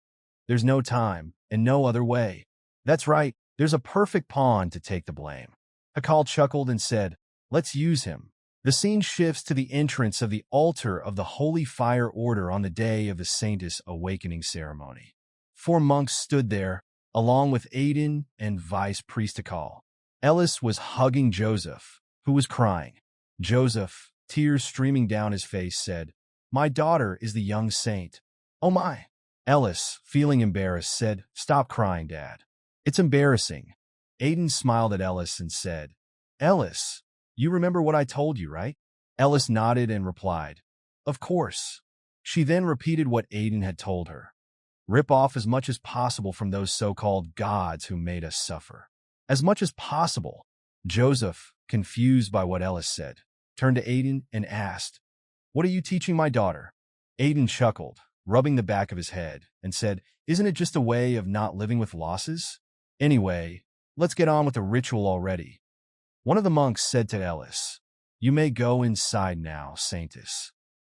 "There's no time and no other way. That's right, there's a perfect pawn to take the blame." Hakal chuckled and said, "Let's use him." The scene shifts to the entrance of the altar of the Holy Fire Order on the day of the Saintus awakening ceremony. 4 monks stood there, along with Aiden and Vice Priest Hakal. Eldest was hugging Joseph, who was crying. Joseph, tears streaming down his face, said, "My daughter is the young saint." "Oh my." Eldest, feeling embarrassed, said, "Stop crying, Dad. It's embarrassing." Aiden smiled at Eldest and said, "Eldest, you remember what I told you, right?" Eldest nodded and replied, "Of course." She then repeated what Aiden had told her. "Rip off as much as possible from those so-called gods who made us suffer. As much as possible." Joseph, confused by what Eldest said, turned to Aiden and asked, "What are you teaching my daughter?" Aiden chuckled, rubbing the back of his head, and said, "Isn't it just a way of not living with losses? Anyway, let's get on with the ritual already." One of the monks said to Eldest, "You may go inside now, Saintus."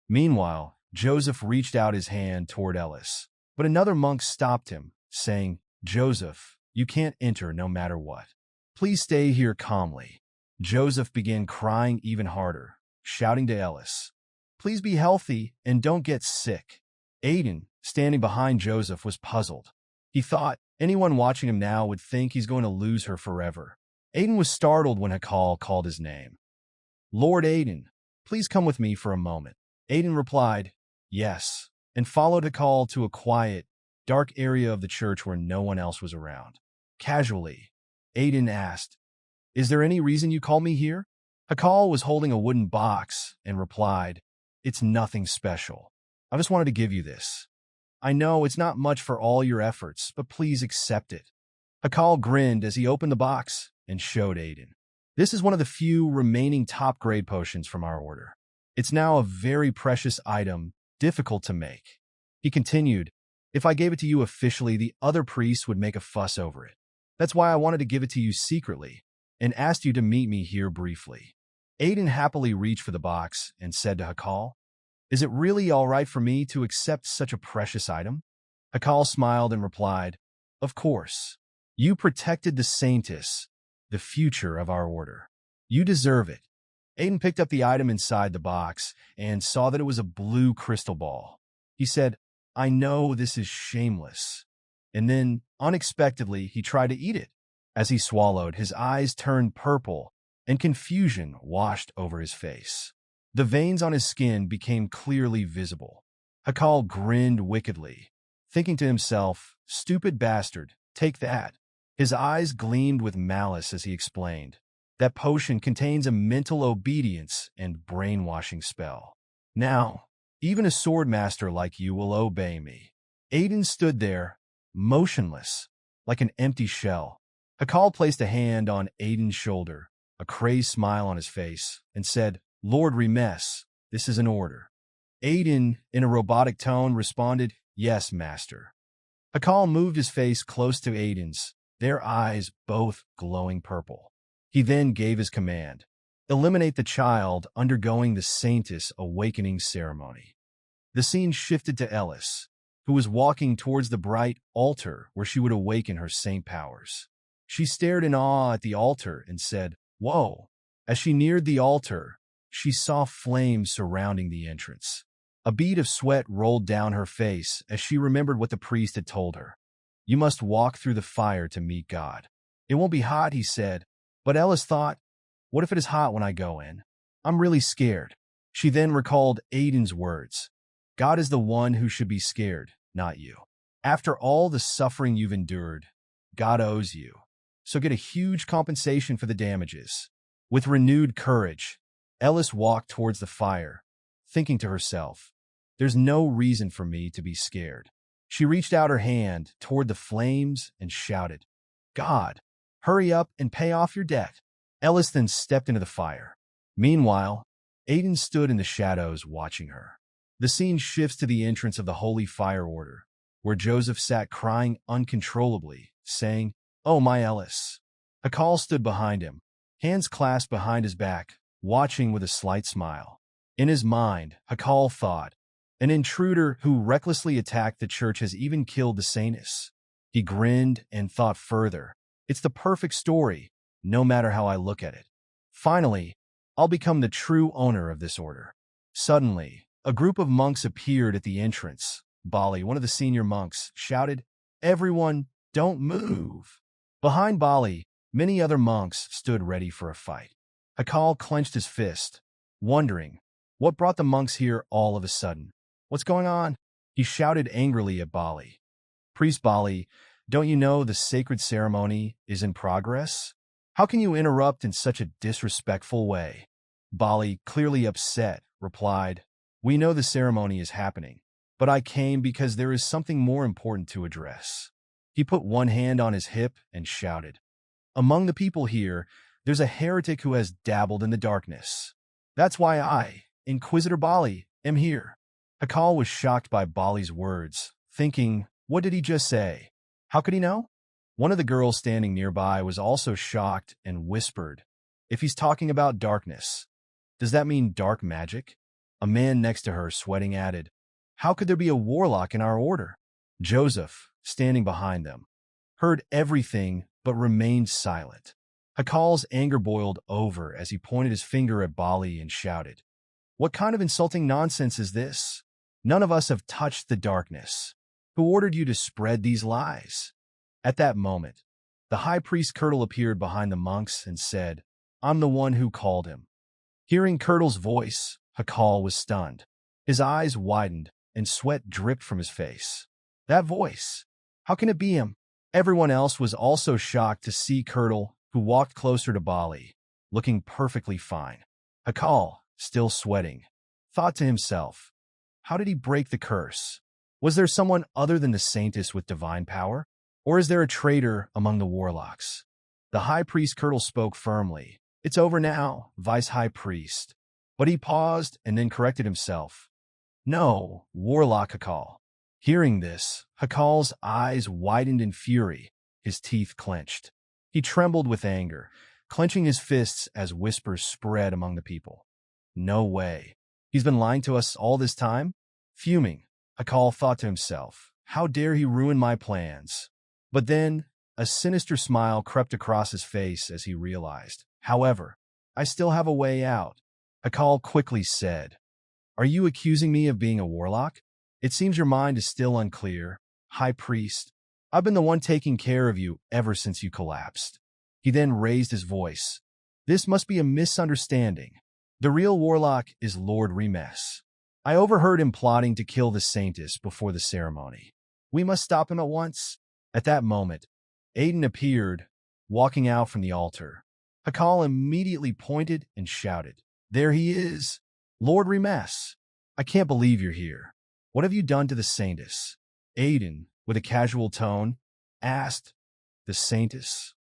Meanwhile, Joseph reached out his hand toward Eldest, but another monk stopped him, saying, "Joseph, you can't enter no matter what. Please stay here calmly." Joseph began crying even harder, shouting to Eldest, "Please be healthy and don't get sick." Aiden, standing behind Joseph, was puzzled. He thought anyone watching him now would think he's going to lose her forever. Aiden was startled when Hakal called his name. "Lord Aiden, please come with me for a moment." Aiden replied, "Yes," and followed Hakal to a quiet, dark area of the church where no one else was around. Casually, Aiden asked, "Is there any reason you called me here?" Hakal was holding a wooden box and replied, "It's nothing special. I just wanted to give you this. I know it's not much for all your efforts, but please accept it." Hakal grinned as he opened the box and showed Aiden. "This is one of the few remaining top-grade potions from our order. It's now a very precious item, difficult to make." He continued, "If I gave it to you officially, the other priests would make a fuss over it. That's why I wanted to give it to you secretly and asked you to meet me here briefly." Aiden happily reached for the box and said to Hakal, "Is it really all right for me to accept such a precious item?" Hakal smiled and replied, "Of course. You protected the Saintus, the future of our order. You deserve it." Aiden picked up the item inside the box and saw that it was a blue crystal ball. He said, "I know this is shameless." And then, unexpectedly, he tried to eat it. As he swallowed, his eyes turned purple and confusion washed over his face. The veins on his skin became clearly visible. Hakal grinned wickedly, thinking to himself, "Stupid bastard, take that." His eyes gleamed with malice as he explained, "That potion contains a mental obedience and brainwashing spell. Now, even a sword master like you will obey me." Aiden stood there, motionless, like an empty shell. Hakal placed a hand on Aiden's shoulder, a crazed smile on his face, and said, "Lord Remes, this is an order." Aiden, in a robotic tone, responded, "Yes, master." Hakal moved his face close to Aiden's, their eyes both glowing purple. He then gave his command, "Eliminate the child undergoing the Saintess awakening ceremony." The scene shifted to Ellis, who was walking towards the bright altar where she would awaken her saint powers. She stared in awe at the altar and said, "Whoa." As she neared the altar, she saw flames surrounding the entrance. A bead of sweat rolled down her face as she remembered what the priest had told her. "You must walk through the fire to meet God." "It won't be hot," he said. But Ellis thought, "What if it is hot when I go in? I'm really scared." She then recalled Aiden's words. "God is the one who should be scared, not you. After all the suffering you've endured, God owes you. So get a huge compensation for the damages." With renewed courage, Ellis walked towards the fire, thinking to herself, "There's no reason for me to be scared." She reached out her hand toward the flames and shouted, "God, hurry up and pay off your debt." Ellis then stepped into the fire. Meanwhile, Aiden stood in the shadows watching her. The scene shifts to the entrance of the Holy Fire Order, where Joseph sat crying uncontrollably, saying, "Oh, my Ellis." Hakal stood behind him, hands clasped behind his back, watching with a slight smile. In his mind, Hakal thought, "An intruder who recklessly attacked the church has even killed the saintess." He grinned and thought further, "It's the perfect story, no matter how I look at it. Finally, I'll become the true owner of this order." Suddenly, a group of monks appeared at the entrance. Bali, one of the senior monks, shouted, "Everyone, don't move." Behind Bali, many other monks stood ready for a fight. Hakal clenched his fist, wondering, what brought the monks here all of a sudden? "What's going on?" He shouted angrily at Bali. "Priest Bali, don't you know the sacred ceremony is in progress? How can you interrupt in such a disrespectful way?" Bali, clearly upset, replied, "We know the ceremony is happening, but I came because there is something more important to address." He put one hand on his hip and shouted, "Among the people here, there's a heretic who has dabbled in the darkness. That's why I, Inquisitor Bali, am here." Hakal was shocked by Bali's words, thinking, what did he just say? How could he know? One of the girls standing nearby was also shocked and whispered, "If he's talking about darkness, does that mean dark magic?" A man next to her, sweating, added, "How could there be a warlock in our order?" Joseph, standing behind them, heard everything but remained silent. Hakal's anger boiled over as he pointed his finger at Bali and shouted, "What kind of insulting nonsense is this? None of us have touched the darkness. Who ordered you to spread these lies?" At that moment, the high priest Kirtle appeared behind the monks and said, "I'm the one who called him." Hearing Kirtle's voice, Hakal was stunned. His eyes widened and sweat dripped from his face. That voice! How can it be him? Everyone else was also shocked to see Kirtle, who walked closer to Bali, looking perfectly fine. Hakal, still sweating, thought to himself, how did he break the curse? Was there someone other than the Saintess with divine power? Or is there a traitor among the warlocks? The high priest Kirtle spoke firmly. "It's over now, Vice High Priest." But he paused and then corrected himself. "No, Warlock Hakal." Hearing this, Hakal's eyes widened in fury, his teeth clenched. He trembled with anger, clenching his fists as whispers spread among the people. "No way. He's been lying to us all this time?" Fuming, Hakal thought to himself, how dare he ruin my plans? But then, a sinister smile crept across his face as he realized, however, I still have a way out. Hakal quickly said, "Are you accusing me of being a warlock? It seems your mind is still unclear, High Priest. I've been the one taking care of you ever since you collapsed." He then raised his voice. "This must be a misunderstanding. The real warlock is Lord Remes. I overheard him plotting to kill the Saintess before the ceremony. We must stop him at once." At that moment, Aiden appeared, walking out from the altar. Hakal immediately pointed and shouted, "There he is! Lord Remes! I can't believe you're here. What have you done to the Saintess?" Aiden, with a casual tone, asked the Saintess.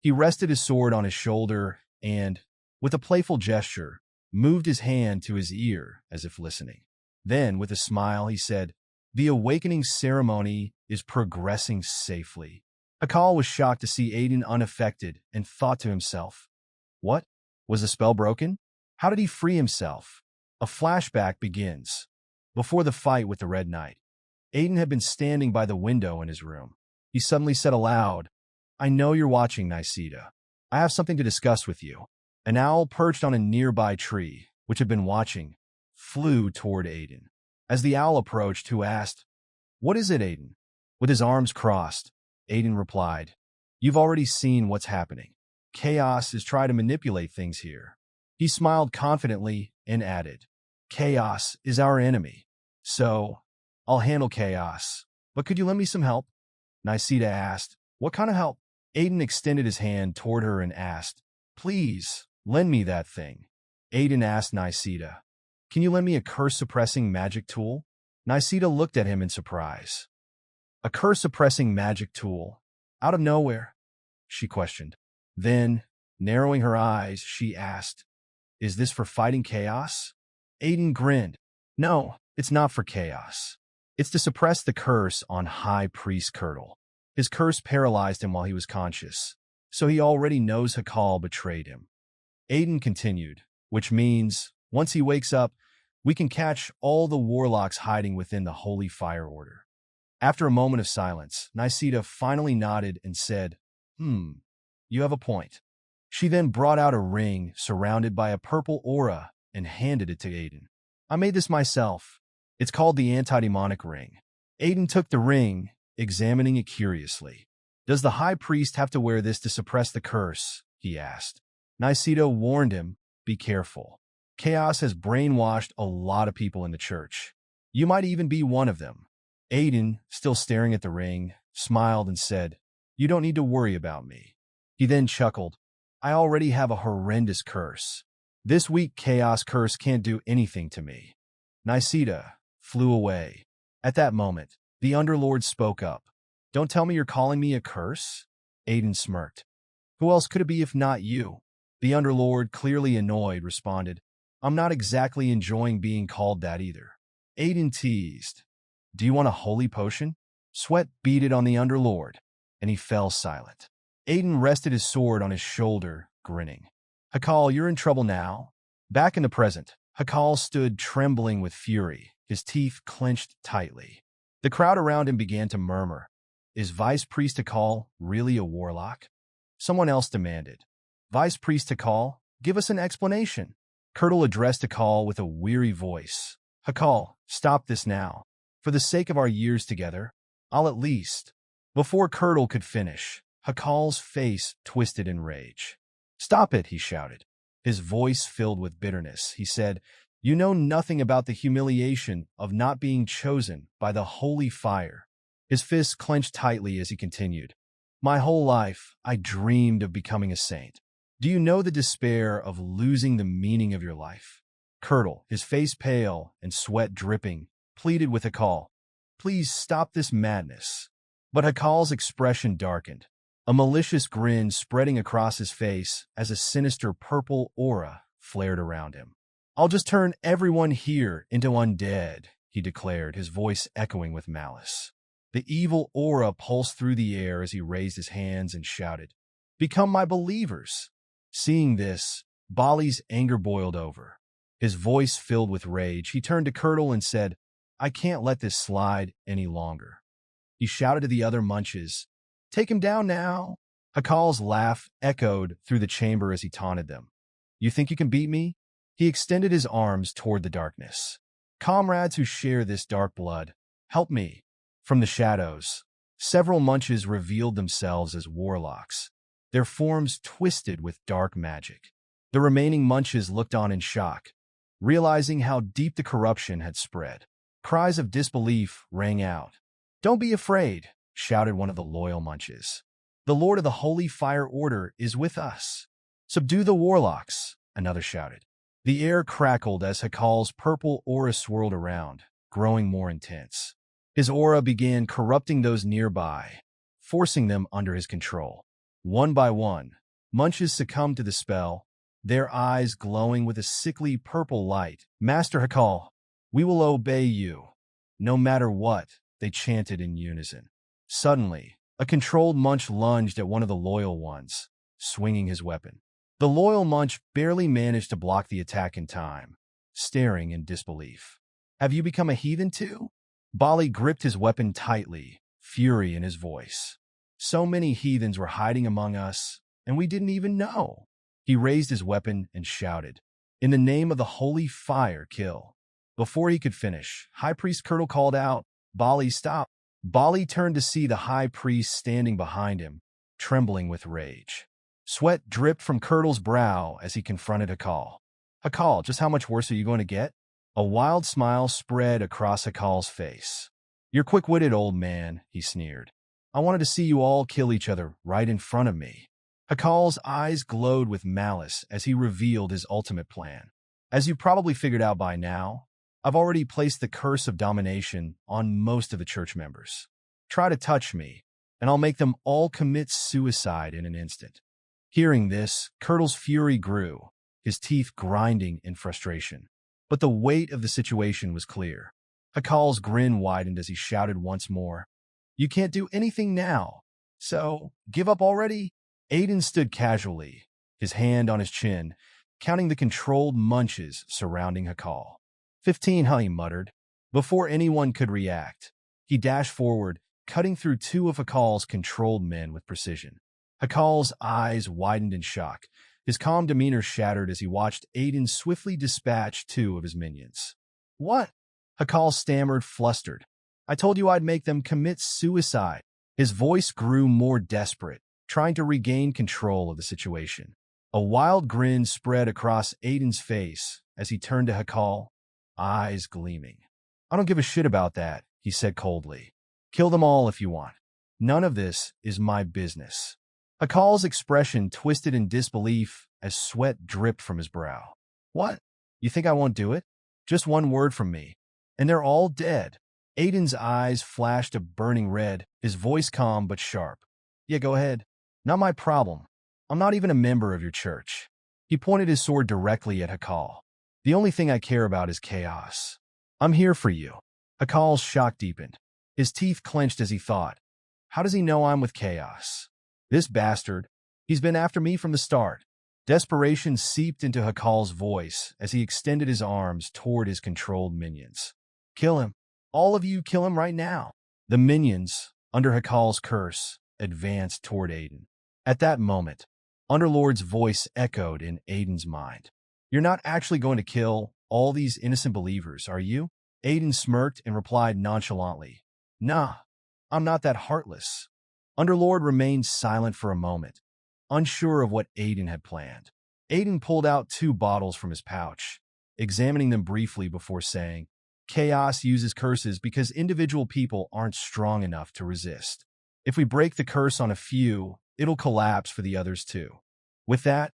He rested his sword on his shoulder and, with a playful gesture, moved his hand to his ear as if listening. Then, with a smile, he said, "The awakening ceremony is progressing safely." Hakal was shocked to see Aiden unaffected and thought to himself, "What? Was the spell broken? How did he free himself?" A flashback begins. Before the fight with the Red Knight, Aiden had been standing by the window in his room. He suddenly said aloud, "I know you're watching, Nisida. I have something to discuss with you." An owl perched on a nearby tree, which had been watching, flew toward Aiden. As the owl approached, who asked, "What is it, Aiden?" With his arms crossed, Aiden replied, "You've already seen what's happening. Chaos is trying to manipulate things here." He smiled confidently and added, "Chaos is our enemy. So, I'll handle chaos. But could you lend me some help?" Nisida asked, "What kind of help?" Aiden extended his hand toward her and asked, "Please, lend me that thing." Aiden asked Nisida, "Can you lend me a curse-suppressing magic tool?" Nisida looked at him in surprise. "A curse-suppressing magic tool? Out of nowhere?" she questioned. Then, narrowing her eyes, she asked, "Is this for fighting chaos?" Aiden grinned. "No, it's not for chaos. It's to suppress the curse on High Priest Curdle. His curse paralyzed him while he was conscious, so he already knows Hakal betrayed him." Aiden continued, "Which means, once he wakes up, we can catch all the warlocks hiding within the Holy Fire Order." After a moment of silence, Nisida finally nodded and said, You have a point." She then brought out a ring surrounded by a purple aura and handed it to Aiden. "I made this myself. It's called the Anti-Demonic Ring." Aiden took the ring, examining it curiously. "Does the High Priest have to wear this to suppress the curse?" he asked. Nisida warned him, "Be careful. Chaos has brainwashed a lot of people in the church. You might even be one of them." Aiden, still staring at the ring, smiled and said, "You don't need to worry about me." He then chuckled, "I already have a horrendous curse. This weak chaos curse can't do anything to me." Nisida flew away. At that moment, the Underlord spoke up. "Don't tell me you're calling me a curse?" Aiden smirked. "Who else could it be if not you?" The Underlord, clearly annoyed, responded, "I'm not exactly enjoying being called that either." Aiden teased, "Do you want a holy potion?" Sweat beaded on the Underlord, and he fell silent. Aiden rested his sword on his shoulder, grinning. "Hakal, you're in trouble now." Back in the present, Hakal stood trembling with fury, his teeth clenched tightly. The crowd around him began to murmur, "Is Vice Priest Hakal really a warlock?" Someone else demanded, "Vice Priest Hakal, give us an explanation." Curdle addressed Hakal with a weary voice. "Hakal, stop this now. For the sake of our years together, I'll at least." Before Curdle could finish, Hakal's face twisted in rage. "Stop it," he shouted. His voice filled with bitterness. He said, "You know nothing about the humiliation of not being chosen by the holy fire." His fists clenched tightly as he continued, "My whole life, I dreamed of becoming a saint. Do you know the despair of losing the meaning of your life?" Curdle, his face pale and sweat dripping, pleaded with Hakal, "Please stop this madness." But Hakal's expression darkened, a malicious grin spreading across his face as a sinister purple aura flared around him. "I'll just turn everyone here into undead," he declared, his voice echoing with malice. The evil aura pulsed through the air as he raised his hands and shouted, "Become my believers." Seeing this, Bali's anger boiled over. His voice filled with rage, he turned to Curdle and said, "I can't let this slide any longer." He shouted to the other munches, "Take him down now." Hakal's laugh echoed through the chamber as he taunted them. "You think you can beat me?" He extended his arms toward the darkness. "Comrades who share this dark blood, help me." From the shadows, several munches revealed themselves as warlocks, their forms twisted with dark magic. The remaining munches looked on in shock, realizing how deep the corruption had spread. Cries of disbelief rang out. "Don't be afraid," shouted one of the loyal munches. "The Lord of the Holy Fire Order is with us." "Subdue the warlocks," another shouted. The air crackled as Hakal's purple aura swirled around, growing more intense. His aura began corrupting those nearby, forcing them under his control. One by one, Munches succumbed to the spell, their eyes glowing with a sickly purple light. "Master Hakal, we will obey you, no matter what," they chanted in unison. Suddenly, a controlled Munch lunged at one of the loyal ones, swinging his weapon. The loyal Munch barely managed to block the attack in time, staring in disbelief. "Have you become a heathen too?" Bali gripped his weapon tightly, fury in his voice. "So many heathens were hiding among us, and we didn't even know." He raised his weapon and shouted, "In the name of the holy fire, kill." Before he could finish, High Priest Curdle called out, "Bali, stop." Bali turned to see the High Priest standing behind him, trembling with rage. Sweat dripped from Curdle's brow as he confronted Hakal. "Hakal, just how much worse are you going to get?" A wild smile spread across Hakal's face. "You're quick-witted, old man," he sneered. "I wanted to see you all kill each other right in front of me." Hakal's eyes glowed with malice as he revealed his ultimate plan. "As you probably figured out by now, I've already placed the curse of domination on most of the church members. Try to touch me, and I'll make them all commit suicide in an instant." Hearing this, Curdle's fury grew, his teeth grinding in frustration. But the weight of the situation was clear. Hakal's grin widened as he shouted once more, "You can't do anything now, so give up already?" Aiden stood casually, his hand on his chin, counting the controlled Munches surrounding Hakal. 15, huh, he muttered. Before anyone could react, he dashed forward, cutting through two of Hakal's controlled men with precision. Hakal's eyes widened in shock. His calm demeanor shattered as he watched Aiden swiftly dispatch two of his minions. "What?" Hakal stammered, flustered. "I told you I'd make them commit suicide." His voice grew more desperate, trying to regain control of the situation. A wild grin spread across Aiden's face as he turned to Hakal, eyes gleaming. "I don't give a shit about that," he said coldly. "Kill them all if you want. None of this is my business." Hakal's expression twisted in disbelief as sweat dripped from his brow. "What? You think I won't do it? Just one word from me, and they're all dead." Aiden's eyes flashed a burning red, his voice calm but sharp. "Yeah, go ahead. Not my problem. I'm not even a member of your church." He pointed his sword directly at Hakal. "The only thing I care about is chaos. I'm here for you." Hakal's shock deepened. His teeth clenched as he thought, "How does he know I'm with chaos? This bastard, he's been after me from the start." Desperation seeped into Hakal's voice as he extended his arms toward his controlled minions. "Kill him. All of you kill him right now." The minions, under Hakal's curse, advanced toward Aiden. At that moment, Underlord's voice echoed in Aiden's mind. "You're not actually going to kill all these innocent believers, are you?" Aiden smirked and replied nonchalantly, "Nah, I'm not that heartless." Underlord remained silent for a moment, unsure of what Aiden had planned. Aiden pulled out 2 bottles from his pouch, examining them briefly before saying, "Chaos uses curses because individual people aren't strong enough to resist. If we break the curse on a few, it'll collapse for the others too." With that,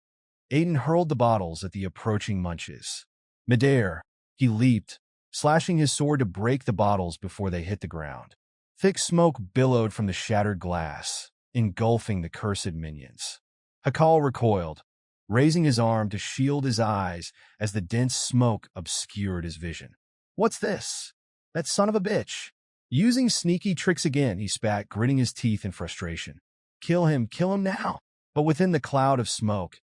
Aiden hurled the bottles at the approaching Munches. Midair, he leaped, slashing his sword to break the bottles before they hit the ground. Thick smoke billowed from the shattered glass, engulfing the cursed minions. Hakal recoiled, raising his arm to shield his eyes as the dense smoke obscured his vision. "What's this? That son of a bitch." Using sneaky tricks again, he spat, gritting his teeth in frustration. Kill him now." But within the cloud of smoke,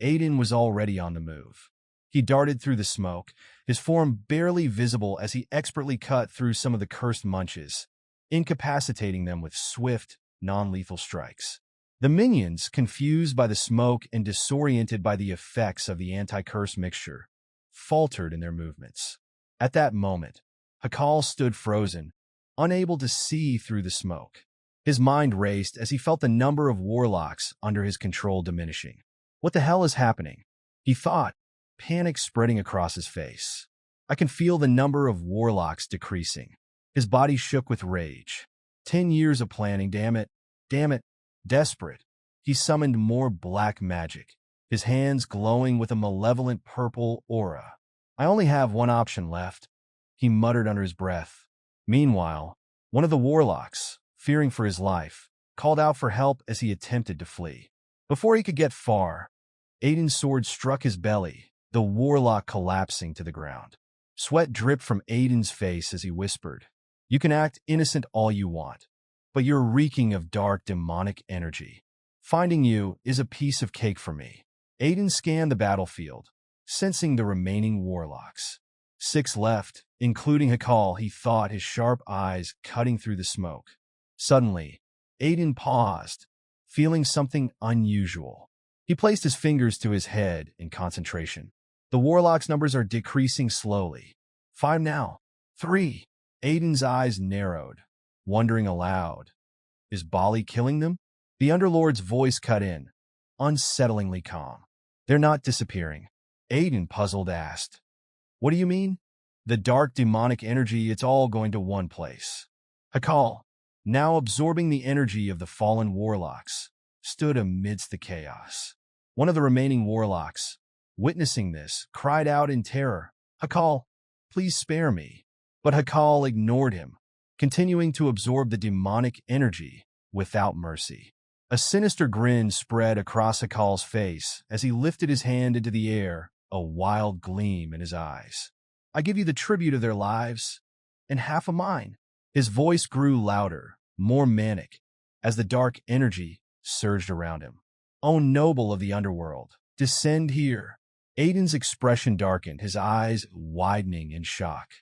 Aiden was already on the move. He darted through the smoke, his form barely visible as he expertly cut through some of the cursed Munches, incapacitating them with swift, non-lethal strikes. The minions, confused by the smoke and disoriented by the effects of the anti-curse mixture, faltered in their movements. At that moment, Hakal stood frozen, unable to see through the smoke. His mind raced as he felt the number of warlocks under his control diminishing. "What the hell is happening?" he thought, panic spreading across his face. "I can feel the number of warlocks decreasing." His body shook with rage. 10 years of planning, damn it. Desperate, he summoned more black magic, his hands glowing with a malevolent purple aura. "I only have one option left," he muttered under his breath. Meanwhile, One of the warlocks, fearing for his life, called out for help as he attempted to flee. Before he could get far, Aiden's sword struck his belly, the warlock collapsing to the ground. Sweat dripped from Aiden's face as he whispered, "You can act innocent all you want, but you're reeking of dark demonic energy. Finding you is a piece of cake for me." Aiden scanned the battlefield, sensing the remaining warlocks. 6 left, including Hakal. He thought, his sharp eyes cutting through the smoke. Suddenly, Aiden paused, feeling something unusual. He placed his fingers to his head in concentration. The warlock's numbers are decreasing slowly. 5 now. 3. Aiden's eyes narrowed, wondering aloud, is Bali killing them? The Underlord's voice cut in, unsettlingly calm. They're not disappearing. Aiden, puzzled, asked, "What do you mean?" "The dark demonic energy, it's all going to one place." Hakal, now absorbing the energy of the fallen warlocks, stood amidst the chaos. One of the remaining warlocks, witnessing this, cried out in terror, "Hakal, please spare me." But Hakal ignored him, continuing to absorb the demonic energy without mercy. A sinister grin spread across Hakal's face as he lifted his hand into the air, a wild gleam in his eyes. "I give you the tribute of their lives, and half of mine." His voice grew louder, more manic, as the dark energy surged around him. "O noble of the underworld, descend here." Aiden's expression darkened, his eyes widening in shock.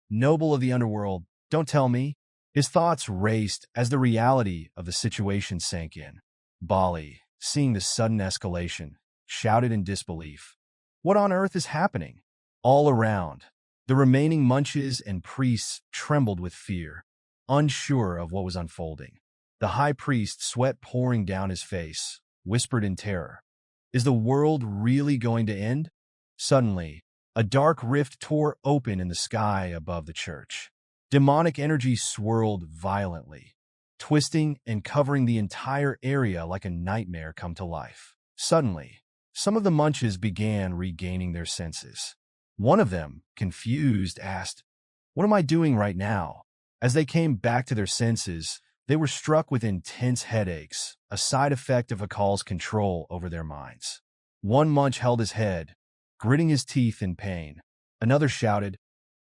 "Noble of the underworld, don't tell me." His thoughts raced as the reality of the situation sank in. Bali, seeing the sudden escalation, shouted in disbelief, "What on earth is happening?" All around, the remaining munches and priests trembled with fear, unsure of what was unfolding. The high priest, sweat pouring down his face, whispered in terror, "Is the world really going to end?" Suddenly, a dark rift tore open in the sky above the church. Demonic energy swirled violently, twisting and covering the entire area like a nightmare come to life. Suddenly, some of the munches began regaining their senses. One of them, confused, asked, "What am I doing right now?" As they came back to their senses, they were struck with intense headaches, a side effect of Hakal's control over their minds. One munch held his head, gritting his teeth in pain. Another shouted,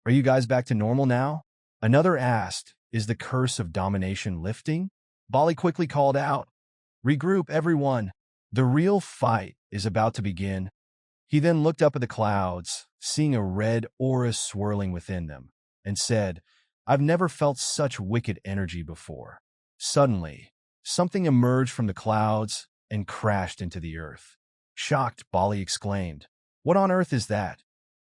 "Are you guys back to normal now?" Another asked, "Is the curse of domination lifting?" Bali quickly called out, "Regroup, everyone. The real fight is about to begin." He then looked up at the clouds, seeing a red aura swirling within them, and said, "I've never felt such wicked energy before." Suddenly, something emerged from the clouds and crashed into the earth. Shocked, Bali exclaimed, "What on earth is that?"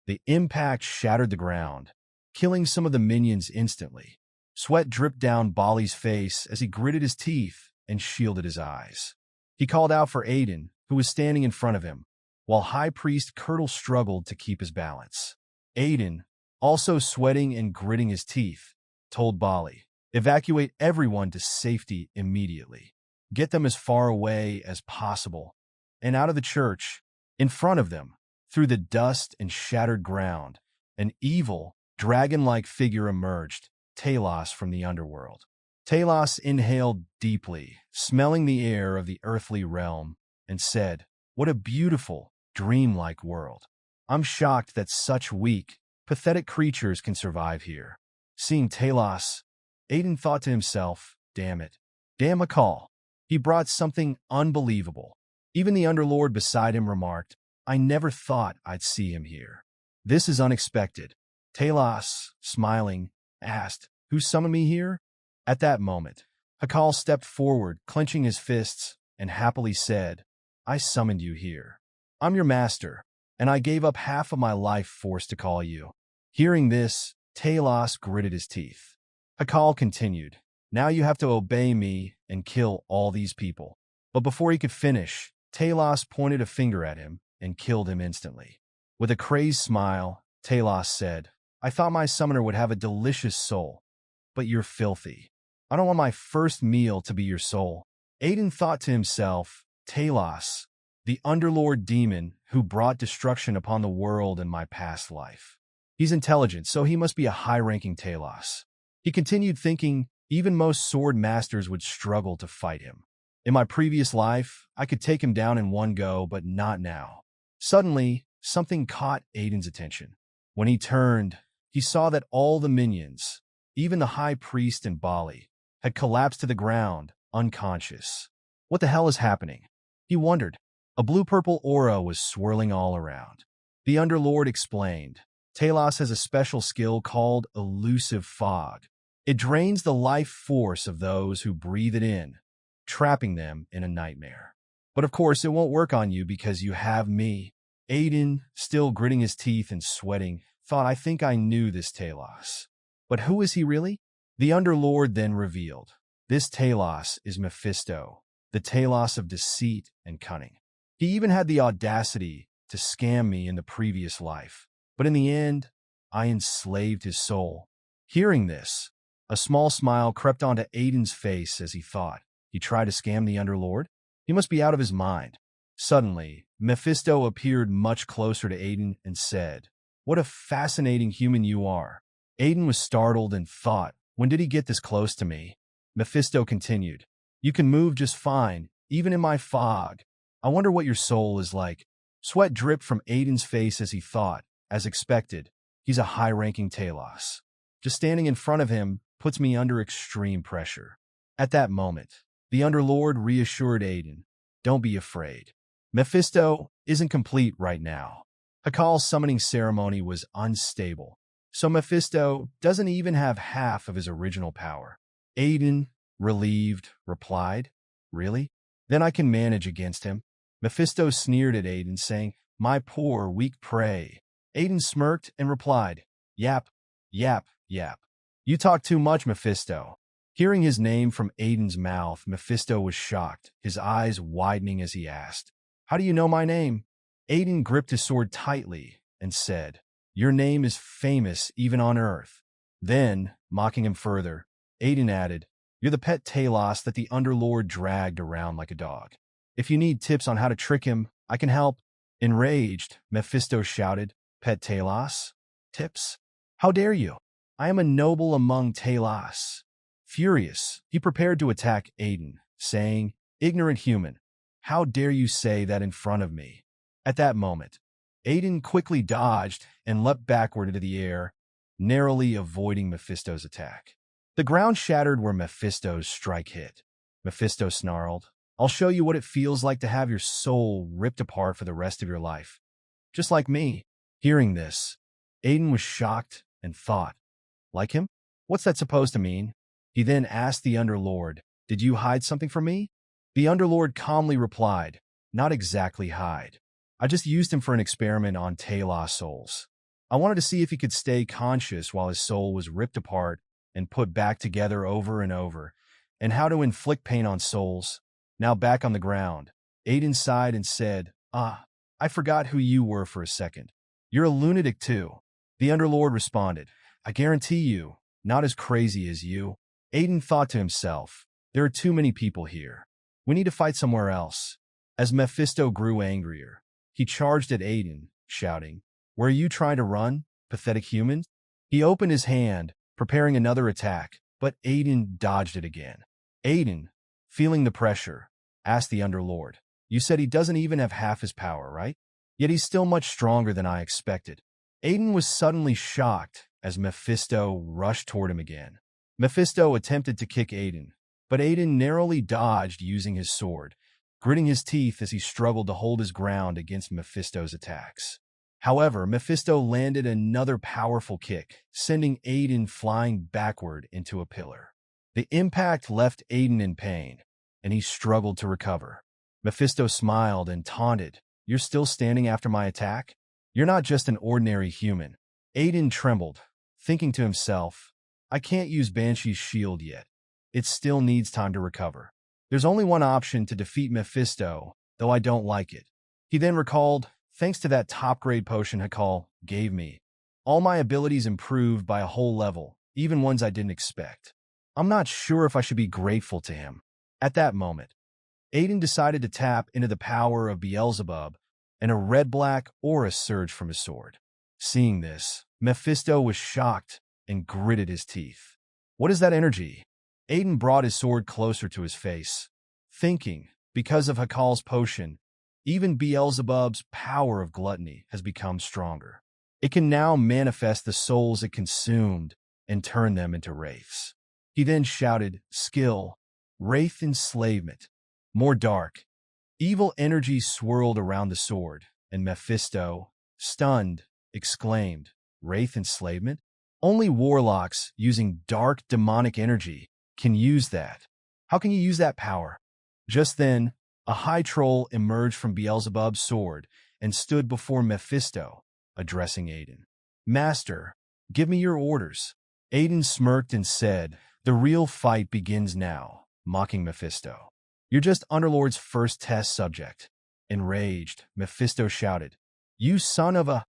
The impact shattered the ground, killing some of the minions instantly. Sweat dripped down Bali's face as he gritted his teeth and shielded his eyes. He called out for Aiden, who was standing in front of him, while High Priest Kirtle struggled to keep his balance. Aiden, also sweating and gritting his teeth, told Bali, "Evacuate everyone to safety immediately. Get them as far away as possible." And out of the church, in front of them, through the dust and shattered ground, an evil, dragon-like figure emerged, Talos from the underworld. Talos inhaled deeply, smelling the air of the earthly realm, and said, "What a beautiful, dreamlike world. I'm shocked that such weak, pathetic creatures can survive here." Seeing Talos, Aiden thought to himself, "Damn it. Damn a call. He brought something unbelievable." Even the Underlord beside him remarked, "I never thought I'd see him here. This is unexpected." Talos, smiling, asked, "Who summoned me here?" At that moment, Hakal stepped forward, clenching his fists, and happily said, "I summoned you here. I'm your master, and I gave up half of my life force to call you." Hearing this, Talos gritted his teeth. Hakal continued, "Now you have to obey me and kill all these people." But before he could finish, Talos pointed a finger at him and killed him instantly. With a crazed smile, Talos said, "I thought my summoner would have a delicious soul, but you're filthy. I don't want my first meal to be your soul." Aiden thought to himself, "Talos, the Underlord demon who brought destruction upon the world in my past life. He's intelligent, so he must be a high-ranking Talos." He continued thinking, Even most sword masters would struggle to fight him. In my previous life, I could take him down in one go, but not now. Suddenly, something caught Aiden's attention. When he turned, he saw that all the minions, even the high priest and Bali, had collapsed to the ground, unconscious. What the hell is happening? He wondered. A blue-purple aura was swirling all around. The Underlord explained. Talos has a special skill called elusive fog. It drains the life force of those who breathe it in, trapping them in a nightmare. But of course, it won't work on you because you have me. Aiden, still gritting his teeth and sweating, thought, I think I knew this Talos. But who is he really? The Underlord then revealed. This Talos is Mephisto, the Talos of deceit and cunning. He even had the audacity to scam me in the previous life. But in the end, I enslaved his soul. Hearing this, a small smile crept onto Aiden's face as he thought, he tried to scam the Underlord? He must be out of his mind. Suddenly, Mephisto appeared much closer to Aiden and said, What a fascinating human you are. Aiden was startled and thought, when did he get this close to me? Mephisto continued, You can move just fine, even in my fog. I wonder what your soul is like. Sweat dripped from Aiden's face as he thought, as expected, he's a high-ranking Talos. Just standing in front of him puts me under extreme pressure. At that moment, the Underlord reassured Aiden, Don't be afraid. Mephisto isn't complete right now. Hakal's summoning ceremony was unstable, so Mephisto doesn't even have half of his original power. Aiden, relieved, replied, Really? Then I can manage against him. Mephisto sneered at Aiden, saying, My poor, weak prey. Aiden smirked and replied, Yap, yap, yap. You talk too much, Mephisto. Hearing his name from Aiden's mouth, Mephisto was shocked, his eyes widening as he asked, How do you know my name? Aiden gripped his sword tightly and said, Your name is famous even on Earth. Then, mocking him further, Aiden added, You're the pet Talos that the Underlord dragged around like a dog. If you need tips on how to trick him, I can help. Enraged, Mephisto shouted, Pet Talos? Tips? How dare you? I am a noble among Talos. Furious, he prepared to attack Aiden, saying, Ignorant human, how dare you say that in front of me? At that moment, Aiden quickly dodged and leapt backward into the air, narrowly avoiding Mephisto's attack. The ground shattered where Mephisto's strike hit. Mephisto snarled, I'll show you what it feels like to have your soul ripped apart for the rest of your life. Just like me. Hearing this, Aiden was shocked and thought, Like him? What's that supposed to mean? He then asked the Underlord, Did you hide something from me? The Underlord calmly replied, Not exactly hide. I just used him for an experiment on Talos souls. I wanted to see if he could stay conscious while his soul was ripped apart and put back together over and over, and how to inflict pain on souls. Now back on the ground, Aiden sighed and said, I forgot who you were for a second. You're a lunatic too. The Underlord responded, I guarantee you, not as crazy as you. Aiden thought to himself, There are too many people here. We need to fight somewhere else. As Mephisto grew angrier, he charged at Aiden, shouting, Where are you trying to run, pathetic humans? He opened his hand, preparing another attack, but Aiden dodged it again. Aiden, feeling the pressure, asked the Underlord, You said he doesn't even have half his power, right? Yet he's still much stronger than I expected. Aiden was suddenly shocked as Mephisto rushed toward him again. Mephisto attempted to kick Aiden, but Aiden narrowly dodged using his sword, gritting his teeth as he struggled to hold his ground against Mephisto's attacks. However, Mephisto landed another powerful kick, sending Aiden flying backward into a pillar. The impact left Aiden in pain, and he struggled to recover. Mephisto smiled and taunted, You're still standing after my attack? You're not just an ordinary human. Aiden trembled, thinking to himself, I can't use Banshee's shield yet. It still needs time to recover. There's only one option to defeat Mephisto, though I don't like it. He then recalled, Thanks to that top-grade potion Hakal gave me, all my abilities improved by a whole level, even ones I didn't expect. I'm not sure if I should be grateful to him. At that moment, Aiden decided to tap into the power of Beelzebub, and a red-black aura surged from his sword. Seeing this, Mephisto was shocked and gritted his teeth. What is that energy? Aiden brought his sword closer to his face, thinking, because of Hakal's potion, even Beelzebub's power of gluttony has become stronger. It can now manifest the souls it consumed and turn them into wraiths. He then shouted, skill, wraith enslavement. More dark, evil energy swirled around the sword, and Mephisto, stunned, exclaimed, wraith enslavement? Only warlocks using dark demonic energy can use that. How can you use that power? Just then, a high troll emerged from Beelzebub's sword and stood before Mephisto, addressing Aiden. Master, give me your orders. Aiden smirked and said, the real fight begins now, mocking Mephisto. You're just Underlord's first test subject. Enraged, Mephisto shouted, you son of a...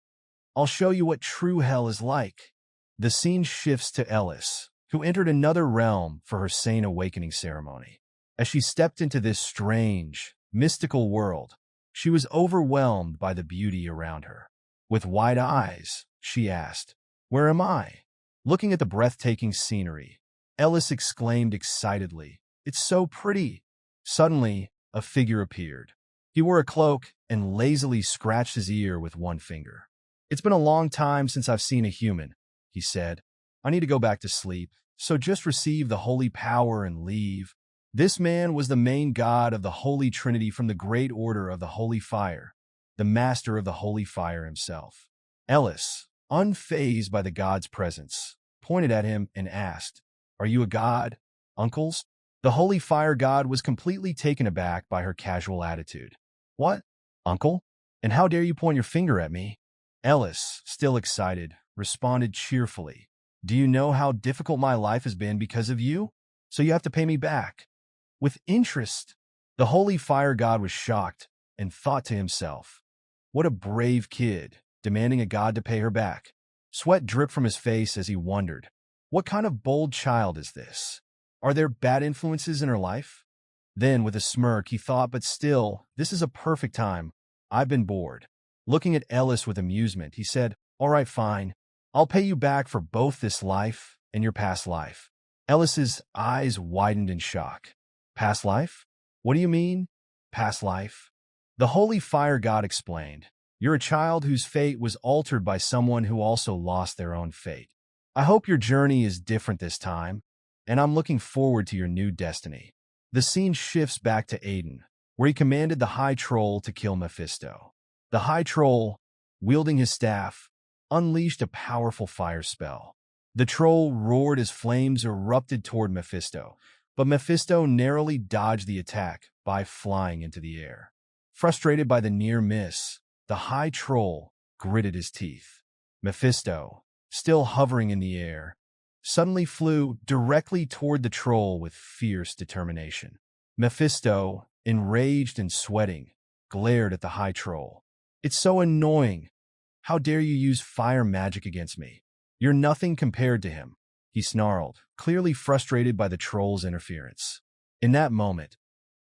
I'll show you what true hell is like. The scene shifts to Eldest, who entered another realm for her sane awakening ceremony. As she stepped into this strange, mystical world, she was overwhelmed by the beauty around her. With wide eyes, she asked, where am I? Looking at the breathtaking scenery, Eldest exclaimed excitedly, it's so pretty. Suddenly, a figure appeared. He wore a cloak and lazily scratched his ear with one finger. It's been a long time since I've seen a human, he said. I need to go back to sleep, so just receive the holy power and leave. This man was the main god of the Holy Trinity from the Great Order of the Holy Fire, the master of the Holy Fire himself. Eldest, unfazed by the god's presence, pointed at him and asked, are you a god, uncles? The Holy Fire god was completely taken aback by her casual attitude. What, uncle? And how dare you point your finger at me? Eldest, still excited, responded cheerfully. Do you know how difficult my life has been because of you? So you have to pay me back. With interest, the Holy Fire god was shocked and thought to himself, what a brave kid, demanding a god to pay her back. Sweat dripped from his face as he wondered, what kind of bold child is this? Are there bad influences in her life? Then, with a smirk, he thought, but still, this is a perfect time. I've been bored. Looking at Eldest with amusement, he said, all right, fine. I'll pay you back for both this life and your past life. Eldest's eyes widened in shock. Past life? What do you mean, past life? The Holy Fire god explained, you're a child whose fate was altered by someone who also lost their own fate. I hope your journey is different this time, and I'm looking forward to your new destiny. The scene shifts back to Aiden, where he commanded the High Troll to kill Mephisto. The High Troll, wielding his staff, unleashed a powerful fire spell. The troll roared as flames erupted toward Mephisto, but Mephisto narrowly dodged the attack by flying into the air. Frustrated by the near miss, the High Troll gritted his teeth. Mephisto, still hovering in the air, suddenly flew directly toward the troll with fierce determination. Mephisto, enraged and sweating, glared at the High Troll. It's so annoying. How dare you use fire magic against me? You're nothing compared to him, he snarled, clearly frustrated by the troll's interference. In that moment,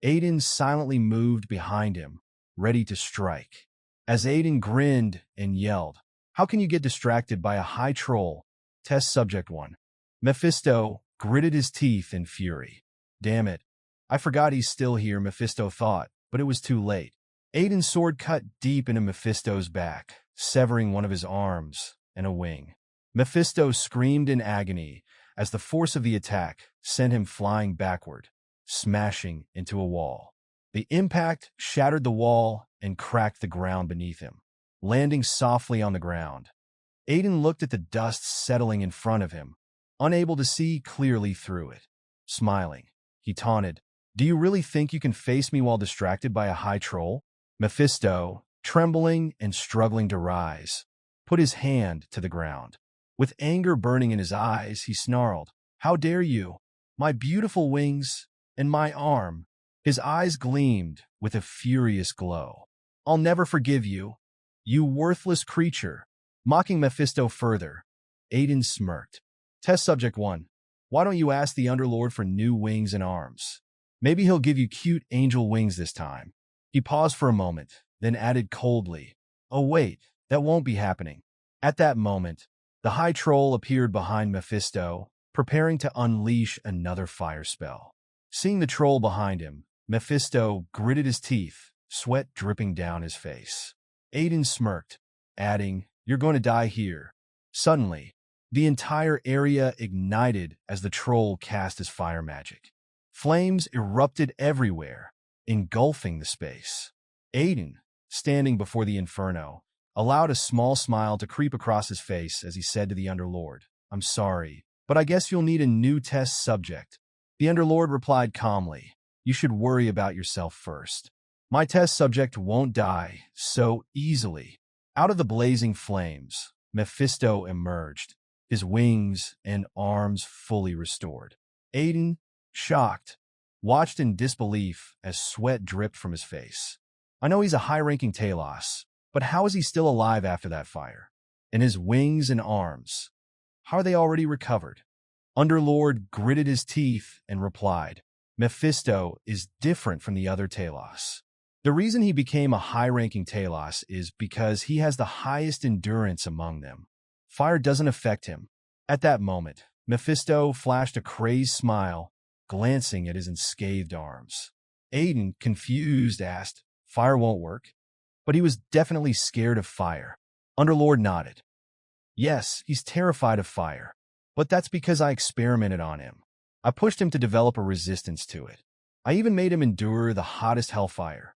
Aiden silently moved behind him, ready to strike. As Aiden grinned and yelled, how can you get distracted by a high troll? Test subject 1. Mephisto gritted his teeth in fury. Damn it. I forgot he's still here, Mephisto thought, but it was too late. Aiden's sword cut deep into Mephisto's back, severing one of his arms and a wing. Mephisto screamed in agony as the force of the attack sent him flying backward, smashing into a wall. The impact shattered the wall and cracked the ground beneath him, landing softly on the ground. Aiden looked at the dust settling in front of him, unable to see clearly through it. Smiling, he taunted, "Do you really think you can face me while distracted by a high troll?" Mephisto, trembling and struggling to rise, put his hand to the ground. With anger burning in his eyes, he snarled, "How dare you? My beautiful wings and my arm." His eyes gleamed with a furious glow. "I'll never forgive you, you worthless creature." Mocking Mephisto further, Aiden smirked. Test subject 1. Why don't you ask the Underlord for new wings and arms? Maybe he'll give you cute angel wings this time. He paused for a moment, then added coldly, "Oh wait, that won't be happening." At that moment, the high troll appeared behind Mephisto, preparing to unleash another fire spell. Seeing the troll behind him, Mephisto gritted his teeth, sweat dripping down his face. Aiden smirked, adding, "You're going to die here." Suddenly, the entire area ignited as the troll cast his fire magic. Flames erupted everywhere, engulfing the space. Aiden, standing before the inferno, allowed a small smile to creep across his face as he said to the Underlord, "I'm sorry, but I guess you'll need a new test subject." The Underlord replied calmly, "You should worry about yourself first. My test subject won't die so easily." Out of the blazing flames, Mephisto emerged, his wings and arms fully restored. Aiden, shocked, watched in disbelief as sweat dripped from his face. I know he's a high-ranking Talos, but how is he still alive after that fire? And his wings and arms, how are they already recovered? Underlord gritted his teeth and replied, "Mephisto is different from the other Talos. The reason he became a high-ranking Talos is because he has the highest endurance among them. Fire doesn't affect him." At that moment, Mephisto flashed a crazed smile, glancing at his unscathed arms. Aiden, confused, asked, "Fire won't work?" But he was definitely scared of fire. Underlord nodded. "Yes, he's terrified of fire, but that's because I experimented on him. I pushed him to develop a resistance to it. I even made him endure the hottest hellfire.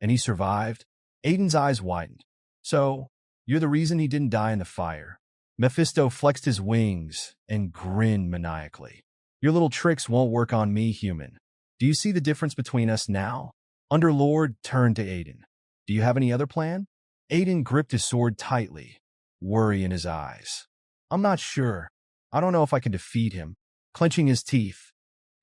And he survived." Aiden's eyes widened. "So, you're the reason he didn't die in the fire?" Mephisto flexed his wings and grinned maniacally. "Your little tricks won't work on me, human. Do you see the difference between us now?" Underlord turned to Aiden. "Do you have any other plan?" Aiden gripped his sword tightly, worry in his eyes. "I'm not sure. I don't know if I can defeat him." Clenching his teeth,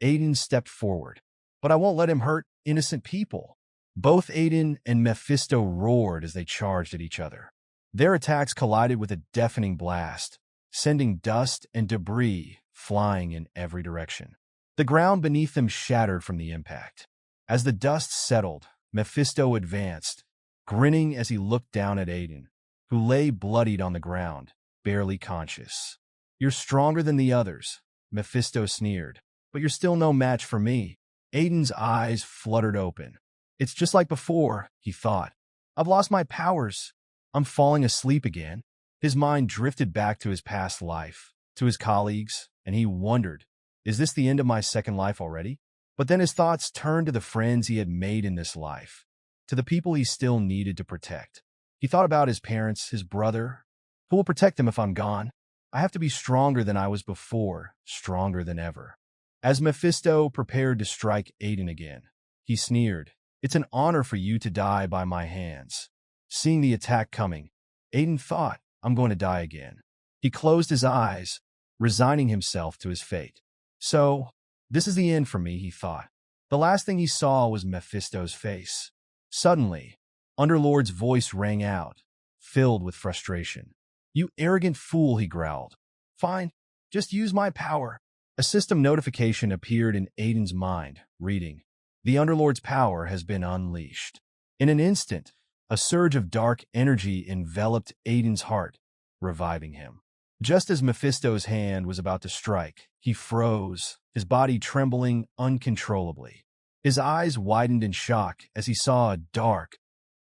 Aiden stepped forward. "But I won't let him hurt innocent people." Both Aiden and Mephisto roared as they charged at each other. Their attacks collided with a deafening blast, sending dust and debris flying in every direction. The ground beneath them shattered from the impact. As the dust settled, Mephisto advanced, grinning as he looked down at Aiden, who lay bloodied on the ground, barely conscious. "You're stronger than the others," Mephisto sneered, "but you're still no match for me." Aiden's eyes fluttered open. "It's just like before," he thought. "I've lost my powers. I'm falling asleep again." His mind drifted back to his past life, to his colleagues, and he wondered, is this the end of my second life already? But then his thoughts turned to the friends he had made in this life, to the people he still needed to protect. He thought about his parents, his brother. Who will protect them if I'm gone? I have to be stronger than I was before, stronger than ever. As Mephisto prepared to strike Aiden again, he sneered, "It's an honor for you to die by my hands." Seeing the attack coming, Aiden thought, "I'm going to die again." He closed his eyes, resigning himself to his fate. "So, this is the end for me," he thought. The last thing he saw was Mephisto's face. Suddenly, Underlord's voice rang out, filled with frustration. "You arrogant fool," he growled. "Fine, just use my power." A system notification appeared in Aiden's mind, reading, "The Underlord's power has been unleashed." In an instant, a surge of dark energy enveloped Aiden's heart, reviving him. Just as Mephisto's hand was about to strike, he froze, his body trembling uncontrollably. His eyes widened in shock as he saw a dark,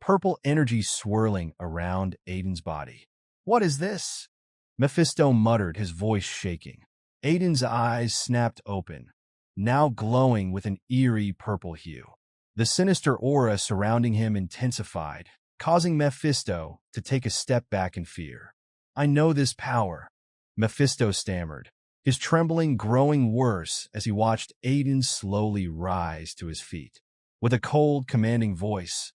purple energy swirling around Aiden's body. "What is this?" Mephisto muttered, his voice shaking. Aiden's eyes snapped open, now glowing with an eerie purple hue. The sinister aura surrounding him intensified, causing Mephisto to take a step back in fear. "I know this power," Mephisto stammered, his trembling growing worse as he watched Aiden slowly rise to his feet. With a cold, commanding voice,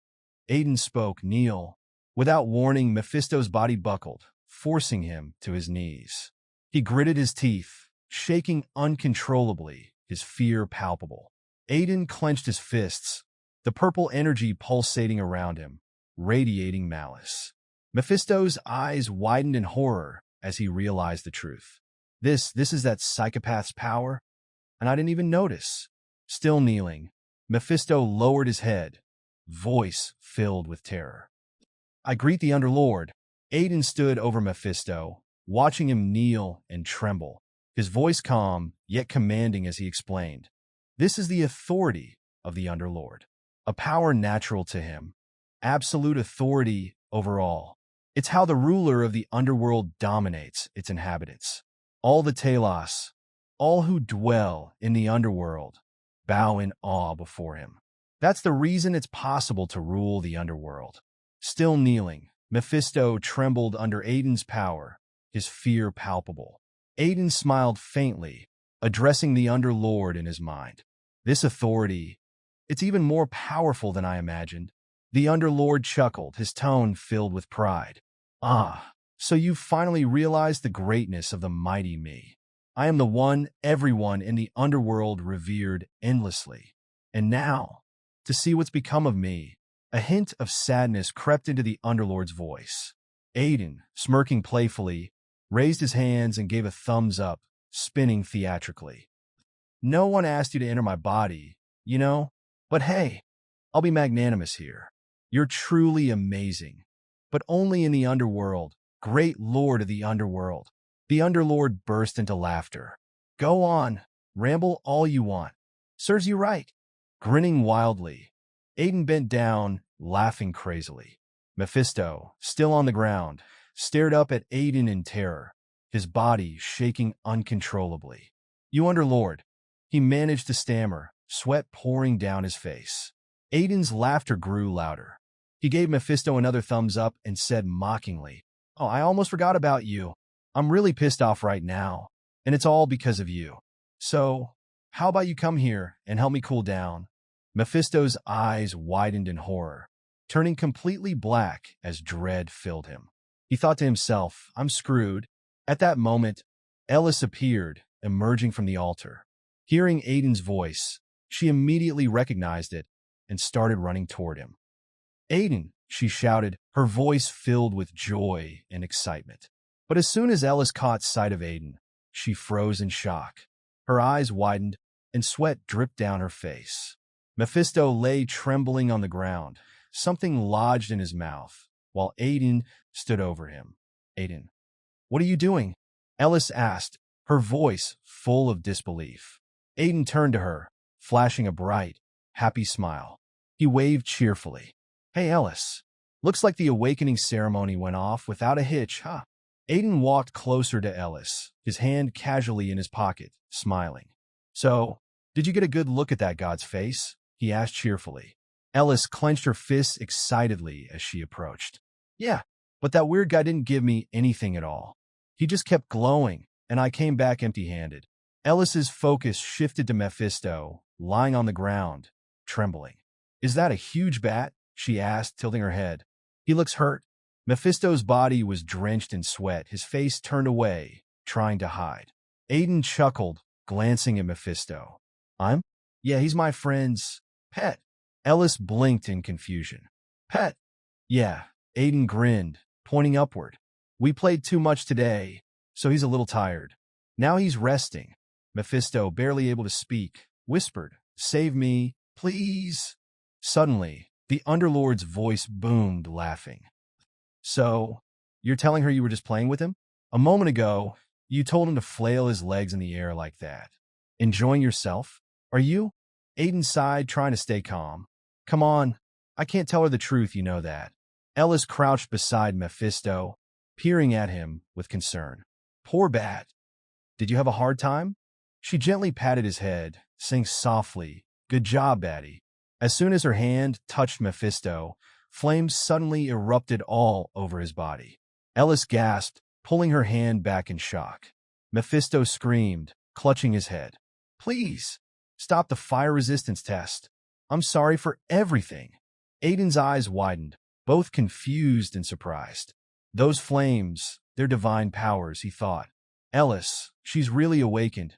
Aiden spoke, "Kneel." Without warning, Mephisto's body buckled, forcing him to his knees. He gritted his teeth, shaking uncontrollably, his fear palpable. Aiden clenched his fists, the purple energy pulsating around him, radiating malice. Mephisto's eyes widened in horror as he realized the truth. This is that psychopath's power? And I didn't even notice." Still kneeling, Mephisto lowered his head, voice filled with terror. "I greet the Underlord." Aiden stood over Mephisto, watching him kneel and tremble. his voice calm, yet commanding as he explained. This is the authority of the Underlord, a power natural to him, absolute authority over all. It's how the ruler of the underworld dominates its inhabitants. All the Talos, all who dwell in the underworld, bow in awe before him. That's the reason it's possible to rule the underworld. Still kneeling, Mephisto trembled under Aiden's power, his fear palpable. Aiden smiled faintly, addressing the Underlord in his mind. This authority, it's even more powerful than I imagined. The Underlord chuckled, his tone filled with pride. Ah, so you've finally realized the greatness of the mighty me. I am the one everyone in the underworld revered endlessly. And now, to see what's become of me, a hint of sadness crept into the Underlord's voice. Aiden, smirking playfully, raised his hands and gave a thumbs up, spinning theatrically. No one asked you to enter my body, you know? But hey, I'll be magnanimous here. You're truly amazing. But only in the underworld, great lord of the underworld. The Underlord burst into laughter. Go on, ramble all you want. Serves you right. Grinning wildly, Aiden bent down, laughing crazily. Mephisto, still on the ground, stared up at Aiden in terror, his body shaking uncontrollably. You Underlord, he managed to stammer, sweat pouring down his face. Aiden's laughter grew louder. He gave Mephisto another thumbs up and said mockingly, Oh, I almost forgot about you. I'm really pissed off right now, and it's all because of you. So, how about you come here and help me cool down? Mephisto's eyes widened in horror, turning completely black as dread filled him. He thought to himself, I'm screwed. At that moment, Eldest appeared, emerging from the altar. Hearing Aiden's voice, she immediately recognized it and started running toward him. Aiden, she shouted, her voice filled with joy and excitement. But as soon as Eldest caught sight of Aiden, she froze in shock. Her eyes widened and sweat dripped down her face. Mephisto lay trembling on the ground, something lodged in his mouth, while Aiden stood over him. Aiden, what are you doing? Eldest asked, her voice full of disbelief. Aiden turned to her, flashing a bright, happy smile. He waved cheerfully. Hey, Eldest, looks like the awakening ceremony went off without a hitch, huh? Aiden walked closer to Eldest, his hand casually in his pocket, smiling. So, did you get a good look at that god's face? He asked cheerfully. Eldest clenched her fists excitedly as she approached. Yeah, but that weird guy didn't give me anything at all. He just kept glowing, and I came back empty-handed. Eldest's focus shifted to Mephisto, lying on the ground, trembling. Is that a huge bat? She asked, tilting her head. He looks hurt. Mephisto's body was drenched in sweat, his face turned away, trying to hide. Aiden chuckled, glancing at Mephisto. Yeah, he's my friend's pet. Eldest blinked in confusion. Pet? Yeah, Aiden grinned, pointing upward. We played too much today, so he's a little tired. Now he's resting. Mephisto, barely able to speak, whispered, Save me, please. Suddenly, the Underlord's voice boomed, laughing. So, you're telling her you were just playing with him? A moment ago, you told him to flail his legs in the air like that. Enjoying yourself? Are you? Aiden sighed, trying to stay calm. Come on, I can't tell her the truth, you know that. Eldest crouched beside Mephisto, peering at him with concern. Poor bat. Did you have a hard time? She gently patted his head, saying softly, Good job, Batty. As soon as her hand touched Mephisto, flames suddenly erupted all over his body. Eldest gasped, pulling her hand back in shock. Mephisto screamed, clutching his head. Please, stop the fire resistance test. I'm sorry for everything. Aiden's eyes widened, both confused and surprised. Those flames, they're divine powers, he thought. Eldest, she's really awakened.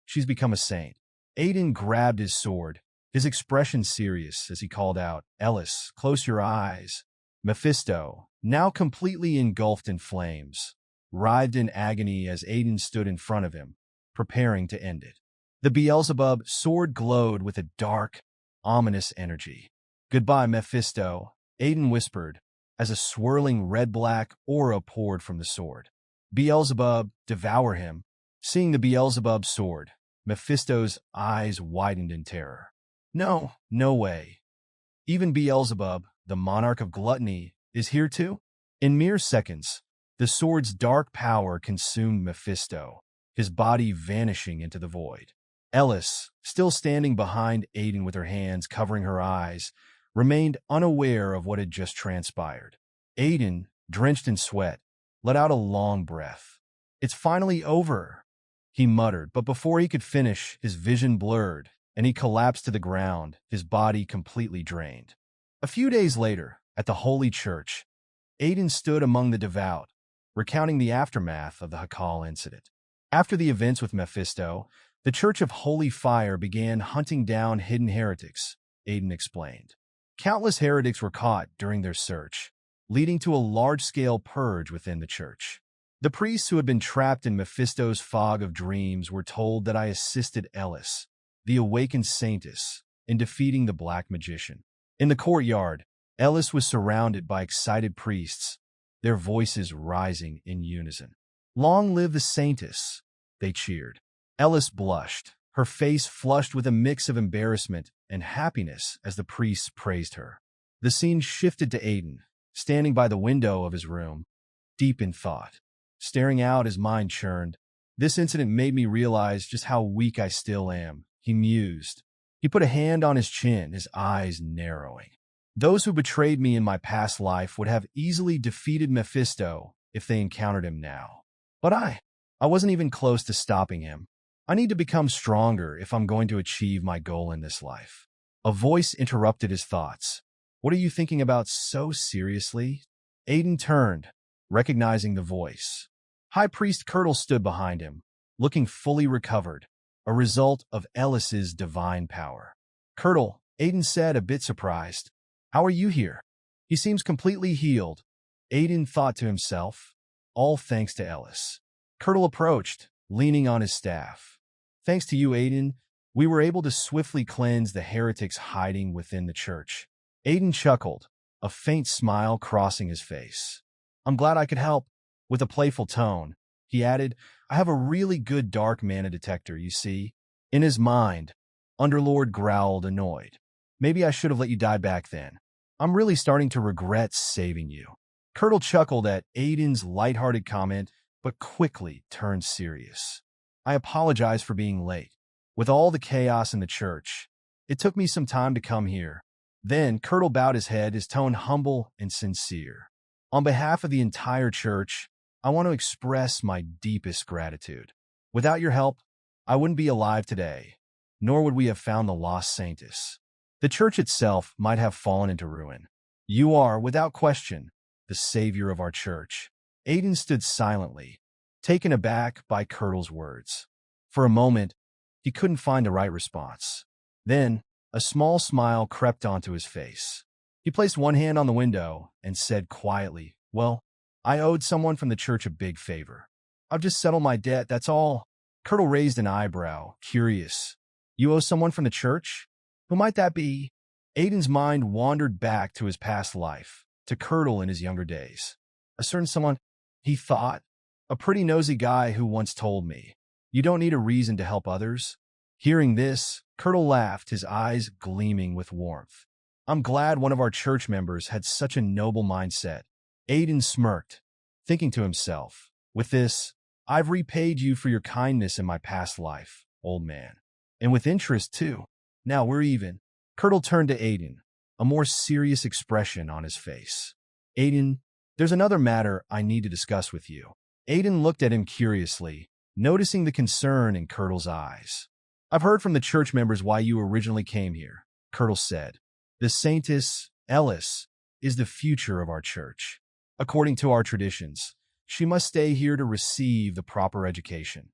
She's become a saint. Aiden grabbed his sword, his expression serious as he called out, Eldest, close your eyes. Mephisto, now completely engulfed in flames, writhed in agony as Aiden stood in front of him, preparing to end it. The Beelzebub sword glowed with a dark, ominous energy. Goodbye, Mephisto, Aiden whispered, as a swirling red-black aura poured from the sword. Beelzebub, devour him. Seeing the Beelzebub sword, Mephisto's eyes widened in terror. No, no way. Even Beelzebub, the monarch of gluttony, is here too? In mere seconds, the sword's dark power consumed Mephisto, his body vanishing into the void. Ellis, still standing behind Aiden with her hands covering her eyes, remained unaware of what had just transpired. Aiden, drenched in sweat, let out a long breath. "It's finally over," he muttered, but before he could finish, his vision blurred, and he collapsed to the ground, his body completely drained. A few days later, at the Holy Church, Aiden stood among the devout, recounting the aftermath of the Hakal incident. After the events with Mephisto, the Church of Holy Fire began hunting down hidden heretics, Aiden explained. Countless heretics were caught during their search, leading to a large-scale purge within the church. The priests who had been trapped in Mephisto's fog of dreams were told that I assisted Ellis, the awakened saintess, in defeating the black magician. In the courtyard, Ellis was surrounded by excited priests, their voices rising in unison. "Long live the saintess," they cheered. Ellis blushed, her face flushed with a mix of embarrassment and happiness as the priests praised her. The scene shifted to Aiden, standing by the window of his room, deep in thought. Staring out, his mind churned. "This incident made me realize just how weak I still am," he mused. He put a hand on his chin, his eyes narrowing. "Those who betrayed me in my past life would have easily defeated Mephisto if they encountered him now. But I wasn't even close to stopping him. I need to become stronger if I'm going to achieve my goal in this life." A voice interrupted his thoughts. "What are you thinking about so seriously?" Aiden turned, recognizing the voice. High Priest Kirtle stood behind him, looking fully recovered, a result of Ellis's divine power. "Kirtle," Aiden said, a bit surprised. "How are you here?" "He seems completely healed," Aiden thought to himself. "All thanks to Ellis." Kirtle approached, leaning on his staff. "Thanks to you, Aiden, we were able to swiftly cleanse the heretics hiding within the church." Aiden chuckled, a faint smile crossing his face. "I'm glad I could help." With a playful tone, he added, "I have a really good dark mana detector, you see." In his mind, Underlord growled, annoyed. "Maybe I should have let you die back then. I'm really starting to regret saving you." Kirtle chuckled at Aiden's lighthearted comment, but quickly turned serious. "I apologize for being late. With all the chaos in the church, it took me some time to come here." Then Kirtle bowed his head, his tone humble and sincere. "On behalf of the entire church, I want to express my deepest gratitude. Without your help, I wouldn't be alive today, nor would we have found the lost saintess. The church itself might have fallen into ruin. You are, without question, the savior of our church." Aiden stood silently, taken aback by Kirtle's words. For a moment, he couldn't find the right response. Then, a small smile crept onto his face. He placed one hand on the window and said quietly, "Well, I owed someone from the church a big favor. I've just settled my debt, that's all." Kirtle raised an eyebrow, curious. "You owe someone from the church? Who might that be?" Aiden's mind wandered back to his past life, to Kirtle in his younger days. "A certain someone," he thought, "a pretty nosy guy who once told me, 'You don't need a reason to help others.'" Hearing this, Kirtle laughed, his eyes gleaming with warmth. "I'm glad one of our church members had such a noble mindset." Aiden smirked, thinking to himself, "With this, I've repaid you for your kindness in my past life, old man. And with interest, too. Now we're even." Kirtle turned to Aiden, a more serious expression on his face. "Aiden, there's another matter I need to discuss with you." Aiden looked at him curiously, noticing the concern in Kirtle's eyes. "I've heard from the church members why you originally came here," Kirtle said. "The saintess, Ellis, is the future of our church. According to our traditions, she must stay here to receive the proper education,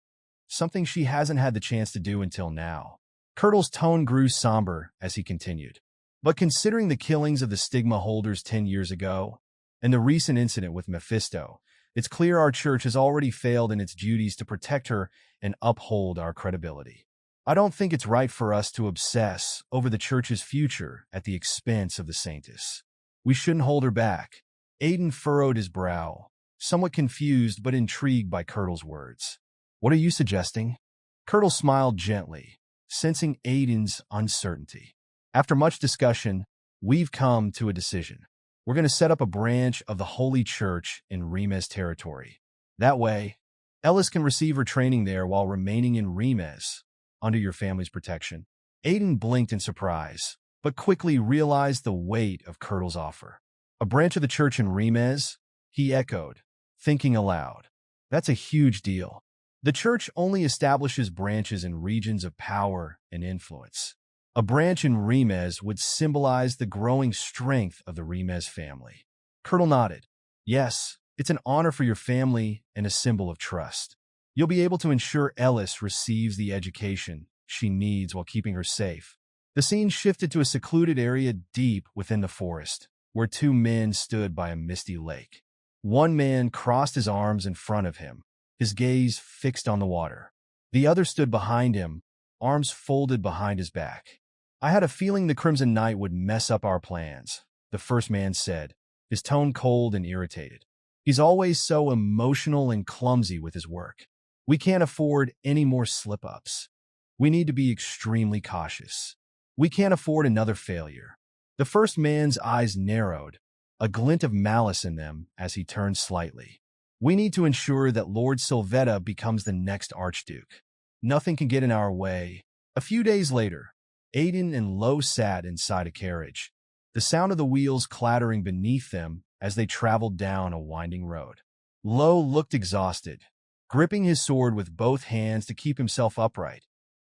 something she hasn't had the chance to do until now." Kirtle's tone grew somber as he continued. "But considering the killings of the stigma holders 10 years ago, and the recent incident with Mephisto, it's clear our church has already failed in its duties to protect her and uphold our credibility. I don't think it's right for us to obsess over the church's future at the expense of the saintess. We shouldn't hold her back." Aiden furrowed his brow, somewhat confused but intrigued by Kirtle's words. What are you suggesting? Curdle smiled gently, sensing Aiden's uncertainty. After much discussion, we've come to a decision. We're going to set up a branch of the Holy Church in Remez territory. That way, Ellis can receive her training there while remaining in Remez, under your family's protection. Aiden blinked in surprise, but quickly realized the weight of Curdle's offer. A branch of the church in Remez? He echoed, thinking aloud. That's a huge deal. The church only establishes branches in regions of power and influence. A branch in Remez would symbolize the growing strength of the Remez family. Curdle nodded. Yes, it's an honor for your family and a symbol of trust. You'll be able to ensure Ellis receives the education she needs while keeping her safe. The scene shifted to a secluded area deep within the forest, where two men stood by a misty lake. One man crossed his arms in front of him, his gaze fixed on the water. The other stood behind him, arms folded behind his back. I had a feeling the Crimson Knight would mess up our plans, the first man said, his tone cold and irritated. He's always so emotional and clumsy with his work. We can't afford any more slip-ups. We need to be extremely cautious. We can't afford another failure. The first man's eyes narrowed, a glint of malice in them as he turned slightly. We need to ensure that Lord Sylvetta becomes the next Archduke. Nothing can get in our way. A few days later, Aiden and Lo sat inside a carriage, the sound of the wheels clattering beneath them as they traveled down a winding road. Lo looked exhausted, gripping his sword with both hands to keep himself upright,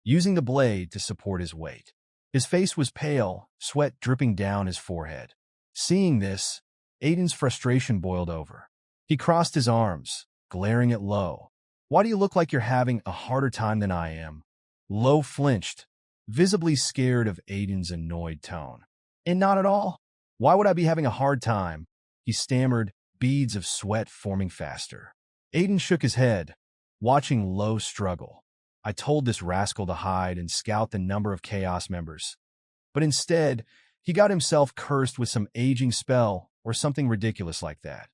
using the blade to support his weight. His face was pale, sweat dripping down his forehead. Seeing this, Aiden's frustration boiled over. He crossed his arms, glaring at Lo. Why do you look like you're having a harder time than I am? Lo flinched, visibly scared of Aiden's annoyed tone. And not at all. Why would I be having a hard time? He stammered, beads of sweat forming faster. Aiden shook his head, watching Lo struggle. I told this rascal to hide and scout the number of Chaos members. But instead, he got himself cursed with some aging spell or something ridiculous like that.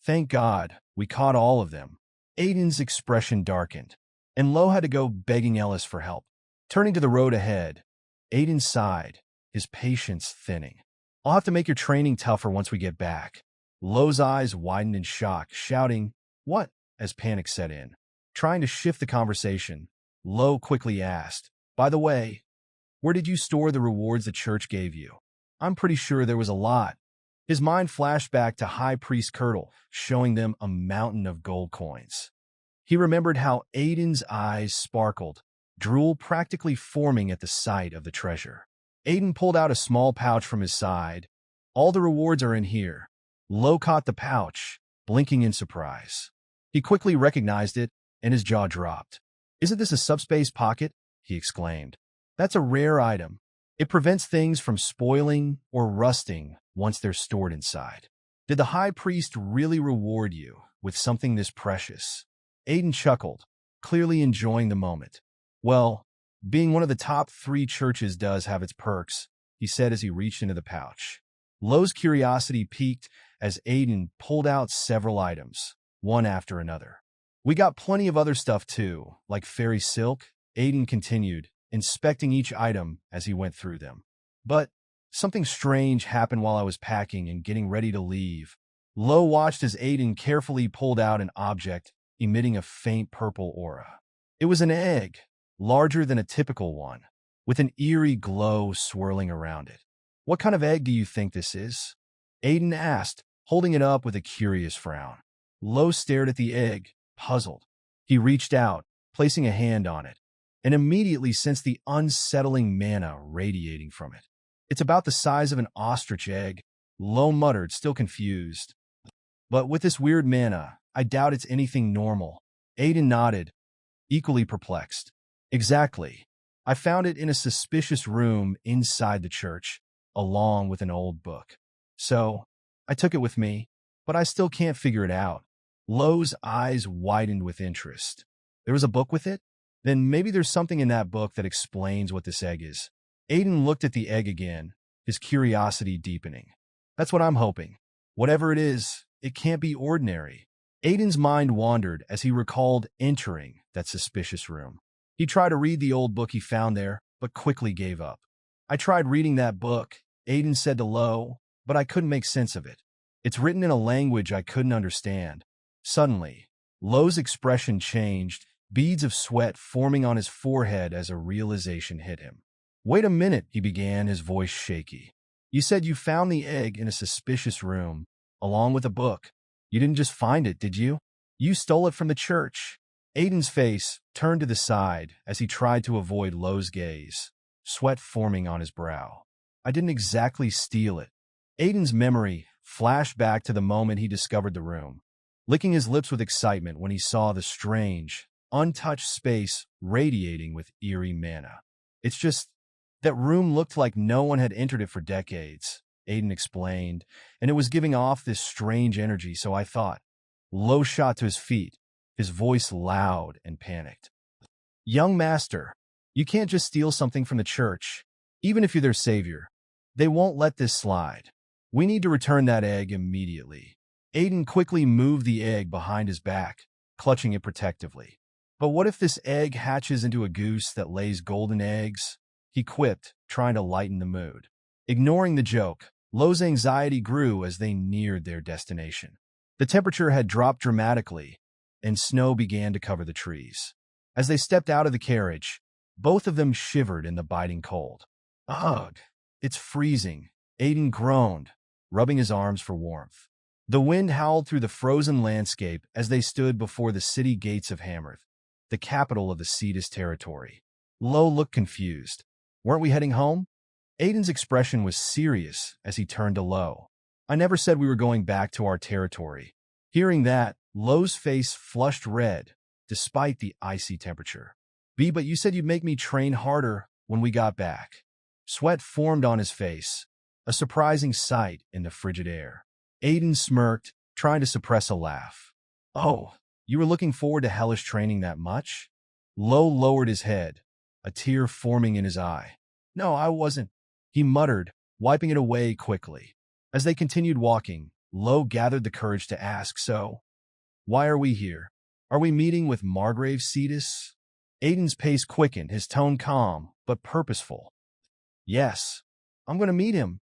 Thank God, we caught all of them. Aiden's expression darkened, and Lo had to go begging Ellis for help. Turning to the road ahead, Aiden sighed, his patience thinning. I'll have to make your training tougher once we get back. Lo's eyes widened in shock, shouting, "What?" as panic set in. Trying to shift the conversation, Lo quickly asked, "By the way, where did you store the rewards the church gave you? I'm pretty sure there was a lot." His mind flashed back to High Priest Curdle, showing them a mountain of gold coins. He remembered how Aiden's eyes sparkled, drool practically forming at the sight of the treasure. Aiden pulled out a small pouch from his side. "All the rewards are in here." Lo caught the pouch, blinking in surprise. He quickly recognized it, and his jaw dropped. "Isn't this a subspace pocket?" he exclaimed. "That's a rare item. It prevents things from spoiling or rusting once they're stored inside." Did the High Priest really reward you with something this precious? Aiden chuckled, clearly enjoying the moment. "Well, being one of the top 3 churches does have its perks," he said as he reached into the pouch. Lo's curiosity piqued as Aiden pulled out several items, one after another. "We got plenty of other stuff too, like fairy silk," Aiden continued, inspecting each item as he went through them. "But something strange happened while I was packing and getting ready to leave." Lo watched as Aiden carefully pulled out an object emitting a faint purple aura. It was an egg, larger than a typical one, with an eerie glow swirling around it. "What kind of egg do you think this is?" Aiden asked, holding it up with a curious frown. Lo stared at the egg, puzzled. He reached out, placing a hand on it, and immediately sensed the unsettling mana radiating from it. "It's about the size of an ostrich egg," Lo muttered, still confused. "But with this weird mana, I doubt it's anything normal." Aiden nodded, equally perplexed. "Exactly. I found it in a suspicious room inside the church, along with an old book. So, I took it with me, but I still can't figure it out." Lo's eyes widened with interest. "There was a book with it? Then maybe there's something in that book that explains what this egg is." Aiden looked at the egg again, his curiosity deepening. "That's what I'm hoping. Whatever it is, it can't be ordinary." Aiden's mind wandered as he recalled entering that suspicious room. He tried to read the old book he found there, but quickly gave up. I tried reading that book, Aiden said to Lo, but I couldn't make sense of it. It's written in a language I couldn't understand. Suddenly, Lo's expression changed, beads of sweat forming on his forehead as a realization hit him. Wait a minute, he began, his voice shaky. You said you found the egg in a suspicious room, along with a book. You didn't just find it, did you? You stole it from the church. Aiden's face turned to the side as he tried to avoid Lo's gaze, sweat forming on his brow. I didn't exactly steal it. Aiden's memory flashed back to the moment he discovered the room, licking his lips with excitement when he saw the strange, untouched space radiating with eerie mana. It's just, that room looked like no one had entered it for decades, Aiden explained, and it was giving off this strange energy, so I thought. Lo shot to his feet, his voice loud and panicked. Young master, you can't just steal something from the church, even if you're their savior. They won't let this slide. We need to return that egg immediately. Aiden quickly moved the egg behind his back, clutching it protectively. But what if this egg hatches into a goose that lays golden eggs? He quipped, trying to lighten the mood. Ignoring the joke, Lo's anxiety grew as they neared their destination. The temperature had dropped dramatically, and snow began to cover the trees. As they stepped out of the carriage, both of them shivered in the biting cold. Ugh, it's freezing, Aiden groaned, rubbing his arms for warmth. The wind howled through the frozen landscape as they stood before the city gates of Hammerth, the capital of the Cetus territory. Lo looked confused. Weren't we heading home? Aiden's expression was serious as he turned to Lo. I never said we were going back to our territory. Hearing that, Lo's face flushed red, despite the icy temperature. But you said you'd make me train harder when we got back. Sweat formed on his face, a surprising sight in the frigid air. Aiden smirked, trying to suppress a laugh. Oh, you were looking forward to hellish training that much? Lo lowered his head, a tear forming in his eye. No, I wasn't, he muttered, wiping it away quickly. As they continued walking, Lo gathered the courage to ask, so, why are we here? Are we meeting with Margrave Cetus? Aiden's pace quickened, his tone calm, but purposeful. Yes, I'm going to meet him,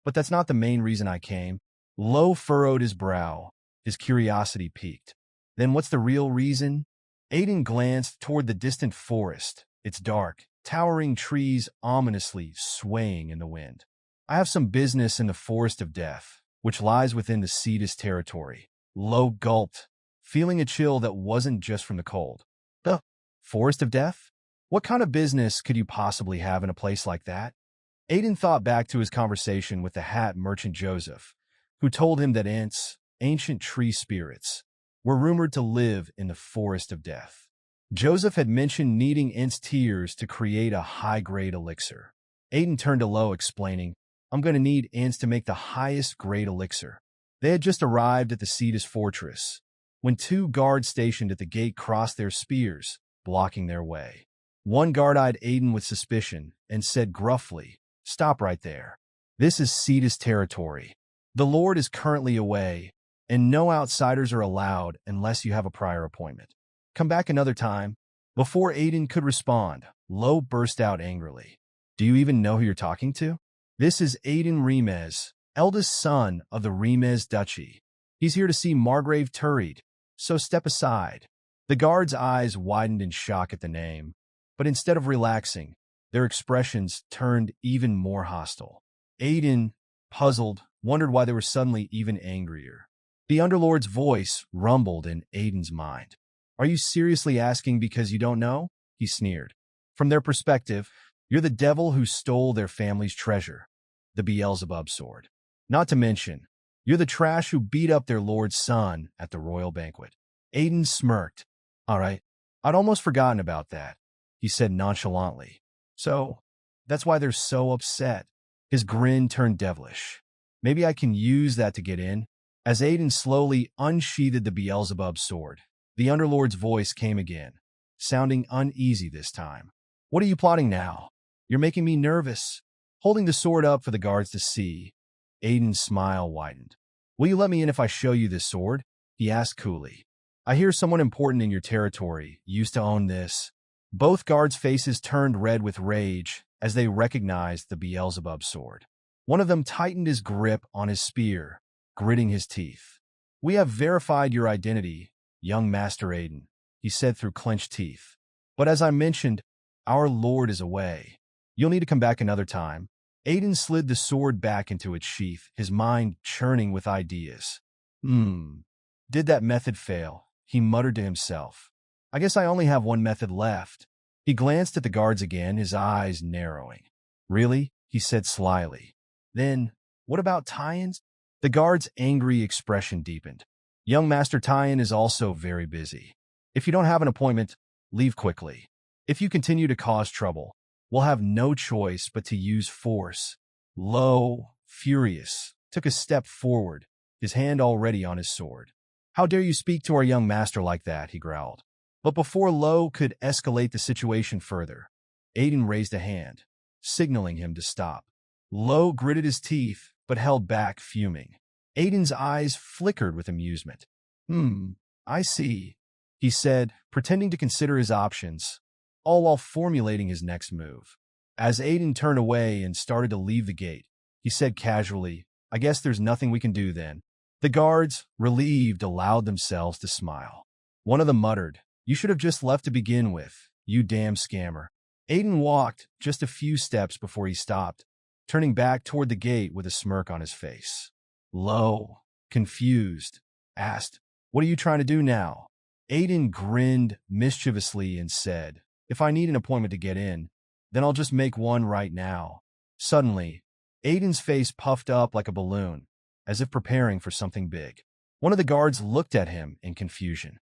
but that's not the main reason I came. Lo furrowed his brow, his curiosity piqued. Then what's the real reason? Aiden glanced toward the distant forest, its dark, towering trees ominously swaying in the wind. I have some business in the Forest of Death, which lies within the Cetus territory. Lo gulped, feeling a chill that wasn't just from the cold. The Forest of Death? What kind of business could you possibly have in a place like that? Aiden thought back to his conversation with the hat merchant Joseph, who told him that ants, ancient tree spirits, were rumored to live in the Forest of Death. Joseph had mentioned needing ants' tears to create a high-grade elixir. Aiden turned to Lo, explaining, I'm going to need ants to make the highest grade elixir. They had just arrived at the Cetus fortress, when two guards stationed at the gate crossed their spears, blocking their way. One guard eyed Aiden with suspicion and said gruffly, Stop right there. This is Cetus territory. The Lord is currently away, and no outsiders are allowed unless you have a prior appointment. Come back another time. Before Aiden could respond, Lo burst out angrily. Do you even know who you're talking to? This is Aiden Remez, eldest son of the Remez Duchy. He's here to see Margrave Turid, so step aside. The guard's eyes widened in shock at the name, but instead of relaxing, their expressions turned even more hostile. Aiden, puzzled, wondered why they were suddenly even angrier. The Underlord's voice rumbled in Aiden's mind. Are you seriously asking because you don't know? He sneered. From their perspective, you're the devil who stole their family's treasure, the Beelzebub sword. Not to mention, you're the trash who beat up their lord's son at the royal banquet. Aiden smirked. All right, I'd almost forgotten about that, he said nonchalantly. So, that's why they're so upset. His grin turned devilish. Maybe I can use that to get in. As Aiden slowly unsheathed the Beelzebub sword, the Underlord's voice came again, sounding uneasy this time. What are you plotting now? You're making me nervous. Holding the sword up for the guards to see, Aiden's smile widened. Will you let me in if I show you this sword? he asked coolly. I hear someone important in your territory used to own this. Both guards' faces turned red with rage as they recognized the Beelzebub sword. One of them tightened his grip on his spear, gritting his teeth. We have verified your identity, young Master Aiden, he said through clenched teeth. But as I mentioned, our lord is away. You'll need to come back another time. Aiden slid the sword back into its sheath, his mind churning with ideas. Did that method fail? He muttered to himself. I guess I only have one method left. He glanced at the guards again, his eyes narrowing. Really? He said slyly. Then, what about tie-ins? The guard's angry expression deepened. Young Master Tie-in is also very busy. If you don't have an appointment, leave quickly. If you continue to cause trouble, we'll have no choice but to use force. Lo, furious, took a step forward, his hand already on his sword. How dare you speak to our young master like that, he growled. But before Lo could escalate the situation further, Aiden raised a hand, signaling him to stop. Lo gritted his teeth, but held back, fuming. Aiden's eyes flickered with amusement. I see, he said, pretending to consider his options, all while formulating his next move. As Aiden turned away and started to leave the gate, he said casually, I guess there's nothing we can do then. The guards, relieved, allowed themselves to smile. One of them muttered, You should have just left to begin with, you damn scammer. Aiden walked just a few steps before he stopped, turning back toward the gate with a smirk on his face. Lo, confused, asked, What are you trying to do now? Aiden grinned mischievously and said, If I need an appointment to get in, then I'll just make one right now. Suddenly, Aiden's face puffed up like a balloon, as if preparing for something big. One of the guards looked at him in confusion.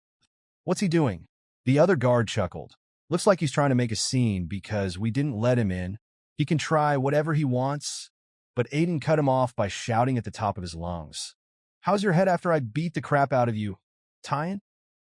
What's he doing? The other guard chuckled. Looks like he's trying to make a scene because we didn't let him in. He can try whatever he wants. But Aiden cut him off by shouting at the top of his lungs. How's your head after I beat the crap out of you, Tyan?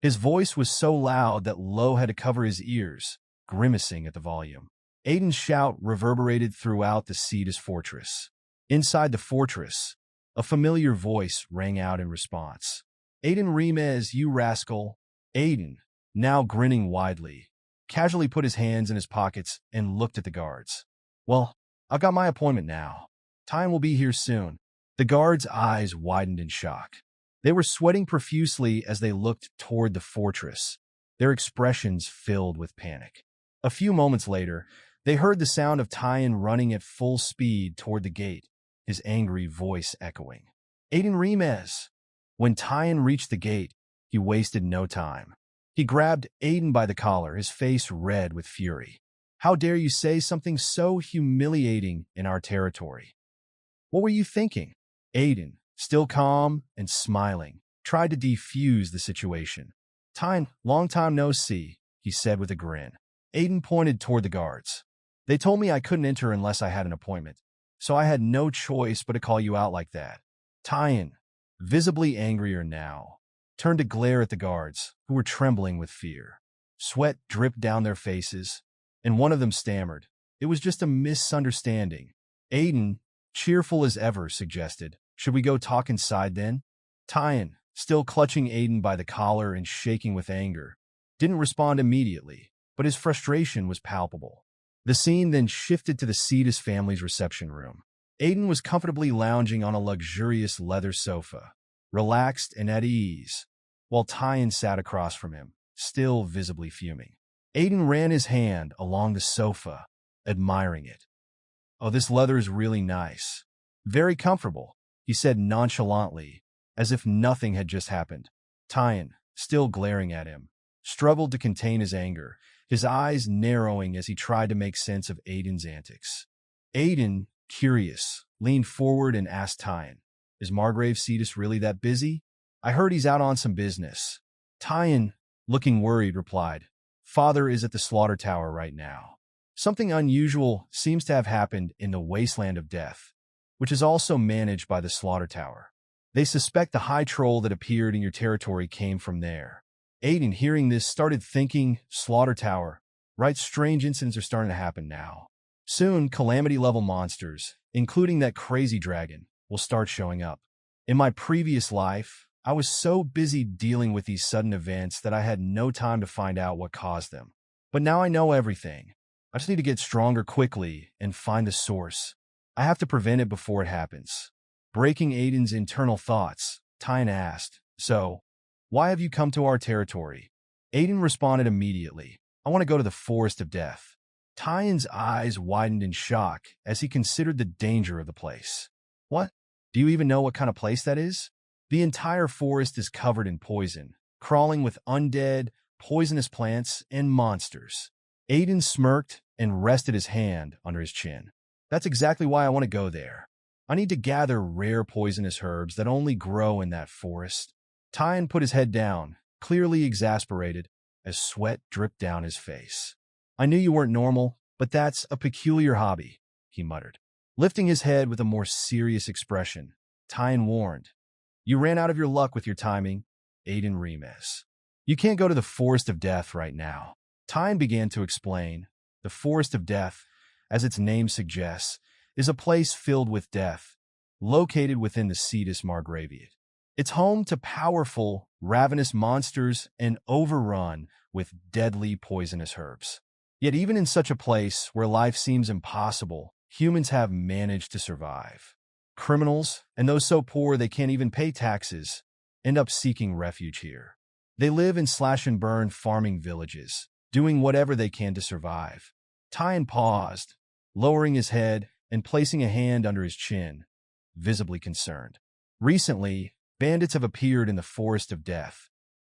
His voice was so loud that Lo had to cover his ears, grimacing at the volume. Aiden's shout reverberated throughout the Cetus fortress. Inside the fortress, a familiar voice rang out in response. Aiden Remez, you rascal. Aiden, now grinning widely, casually put his hands in his pockets and looked at the guards. Well, I've got my appointment now. Time will be here soon. The guards' eyes widened in shock. They were sweating profusely as they looked toward the fortress, their expressions filled with panic. A few moments later, they heard the sound of Tyan running at full speed toward the gate, his angry voice echoing. Aiden Remez. When Tyan reached the gate, he wasted no time. He grabbed Aiden by the collar, his face red with fury. How dare you say something so humiliating in our territory? What were you thinking? Aiden, still calm and smiling, tried to defuse the situation. Tyan, long time no see, he said with a grin. Aiden pointed toward the guards. They told me I couldn't enter unless I had an appointment, so I had no choice but to call you out like that. Tyan, visibly angrier now, turned to glare at the guards, who were trembling with fear. Sweat dripped down their faces, and one of them stammered. It was just a misunderstanding. Aiden, cheerful as ever, suggested, Should we go talk inside then? Tyan, still clutching Aiden by the collar and shaking with anger, didn't respond immediately, but his frustration was palpable. The scene then shifted to the Cetus family's reception room. Aiden was comfortably lounging on a luxurious leather sofa, relaxed and at ease, while Tyan sat across from him, still visibly fuming. Aiden ran his hand along the sofa, admiring it. Oh, this leather is really nice. Very comfortable, he said nonchalantly, as if nothing had just happened. Tyan, still glaring at him, struggled to contain his anger, his eyes narrowing as he tried to make sense of Aiden's antics. Aiden, curious, leaned forward and asked Tyan, Is Margrave Cetus really that busy? I heard he's out on some business. Tyan, looking worried, replied, Father is at the slaughter tower right now. Something unusual seems to have happened in the Wasteland of Death, which is also managed by the slaughter tower. They suspect the high troll that appeared in your territory came from there. Aiden, hearing this, started thinking, Slaughter tower, right? Strange incidents are starting to happen now. Soon, calamity-level monsters, including that crazy dragon, will start showing up. In my previous life, I was so busy dealing with these sudden events that I had no time to find out what caused them. But now I know everything. I just need to get stronger quickly and find the source. I have to prevent it before it happens. Breaking Aiden's internal thoughts, Tyne asked, "So, why have you come to our territory?" Aiden responded immediately, "I want to go to the Forest of Death." Tyne's eyes widened in shock as he considered the danger of the place. "What? Do you even know what kind of place that is?" "The entire forest is covered in poison, crawling with undead, poisonous plants and monsters." Aiden smirked and rested his hand under his chin. "That's exactly why I want to go there. I need to gather rare poisonous herbs that only grow in that forest." Tyne put his head down, clearly exasperated, as sweat dripped down his face. "I knew you weren't normal, but that's a peculiar hobby," he muttered. Lifting his head with a more serious expression, Tyne warned, "You ran out of your luck with your timing, Aiden Remes. You can't go to the Forest of Death right now." Tyne began to explain. The Forest of Death, as its name suggests, is a place filled with death, located within the Cetus Margraviate. It's home to powerful, ravenous monsters and overrun with deadly poisonous herbs. Yet even in such a place where life seems impossible, humans have managed to survive. Criminals, and those so poor they can't even pay taxes, end up seeking refuge here. They live in slash-and-burn farming villages, doing whatever they can to survive. Tyne paused, lowering his head and placing a hand under his chin, visibly concerned. Recently, bandits have appeared in the Forest of Death,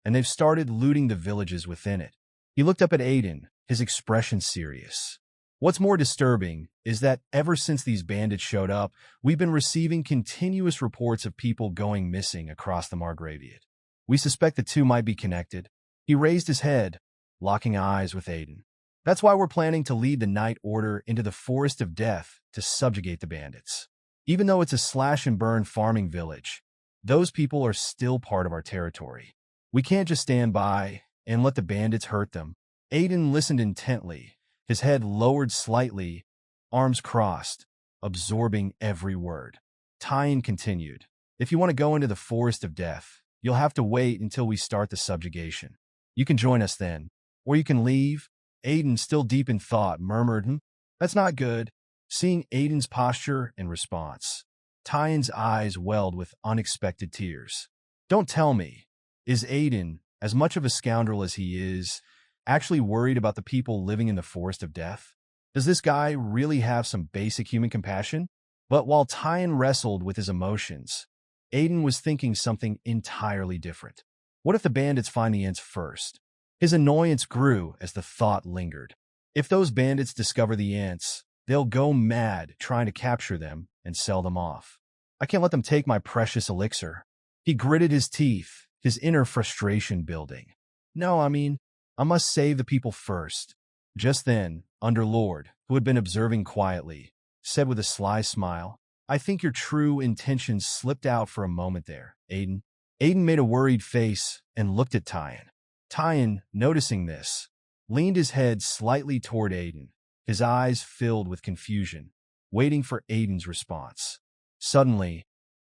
and they've started looting the villages within it. He looked up at Aiden, his expression serious. "What's more disturbing is that ever since these bandits showed up, we've been receiving continuous reports of people going missing across the Margraviate. We suspect the two might be connected." He raised his head, locking eyes with Aiden. "That's why we're planning to lead the Night Order into the Forest of Death to subjugate the bandits. Even though it's a slash-and-burn farming village, those people are still part of our territory. We can't just stand by and let the bandits hurt them." Aiden listened intently, his head lowered slightly, arms crossed, absorbing every word. Tyne continued, "If you want to go into the Forest of Death, you'll have to wait until we start the subjugation. You can join us then, or you can leave." Aiden, still deep in thought, murmured, "That's not good." Seeing Aiden's posture and response, Tyne's eyes welled with unexpected tears. "Don't tell me. Is Aiden, as much of a scoundrel as he is, actually worried about the people living in the Forest of Death? Does this guy really have some basic human compassion?" But while Tyne wrestled with his emotions, Aiden was thinking something entirely different. What if the bandits find the ants first? His annoyance grew as the thought lingered. If those bandits discover the ants, they'll go mad trying to capture them and sell them off. I can't let them take my precious elixir. He gritted his teeth, his inner frustration building. "No, I must save the people first." Just then, Underlord, who had been observing quietly, said with a sly smile, "I think your true intentions slipped out for a moment there, Aiden." Aiden made a worried face and looked at Tyne. Tyne, noticing this, leaned his head slightly toward Aiden, his eyes filled with confusion, waiting for Aiden's response. Suddenly,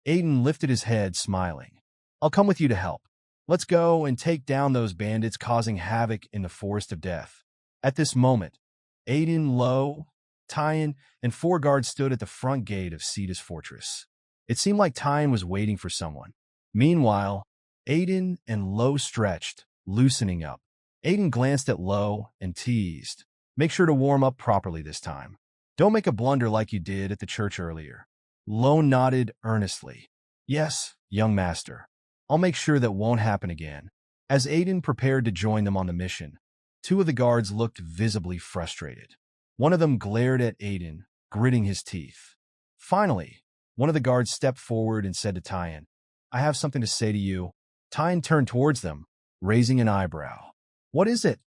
Aiden lifted his head, smiling. "I'll come with you to help. Let's go and take down those bandits causing havoc in the Forest of Death." At this moment, Aiden, Lo, Tyne, and 4 guards stood at the front gate of Cetus Fortress. It seemed like Tyne was waiting for someone. Meanwhile, Aiden and Lo stretched, loosening up. Aiden glanced at Lo and teased, "Make sure to warm up properly this time. Don't make a blunder like you did at the church earlier." Lo nodded earnestly. "Yes, young master. I'll make sure that won't happen again." As Aiden prepared to join them on the mission, 2 of the guards looked visibly frustrated. One of them glared at Aiden, gritting his teeth. Finally, one of the guards stepped forward and said to Tyne, "I have something to say to you." Tyne turned towards them, raising an eyebrow. "What is it?"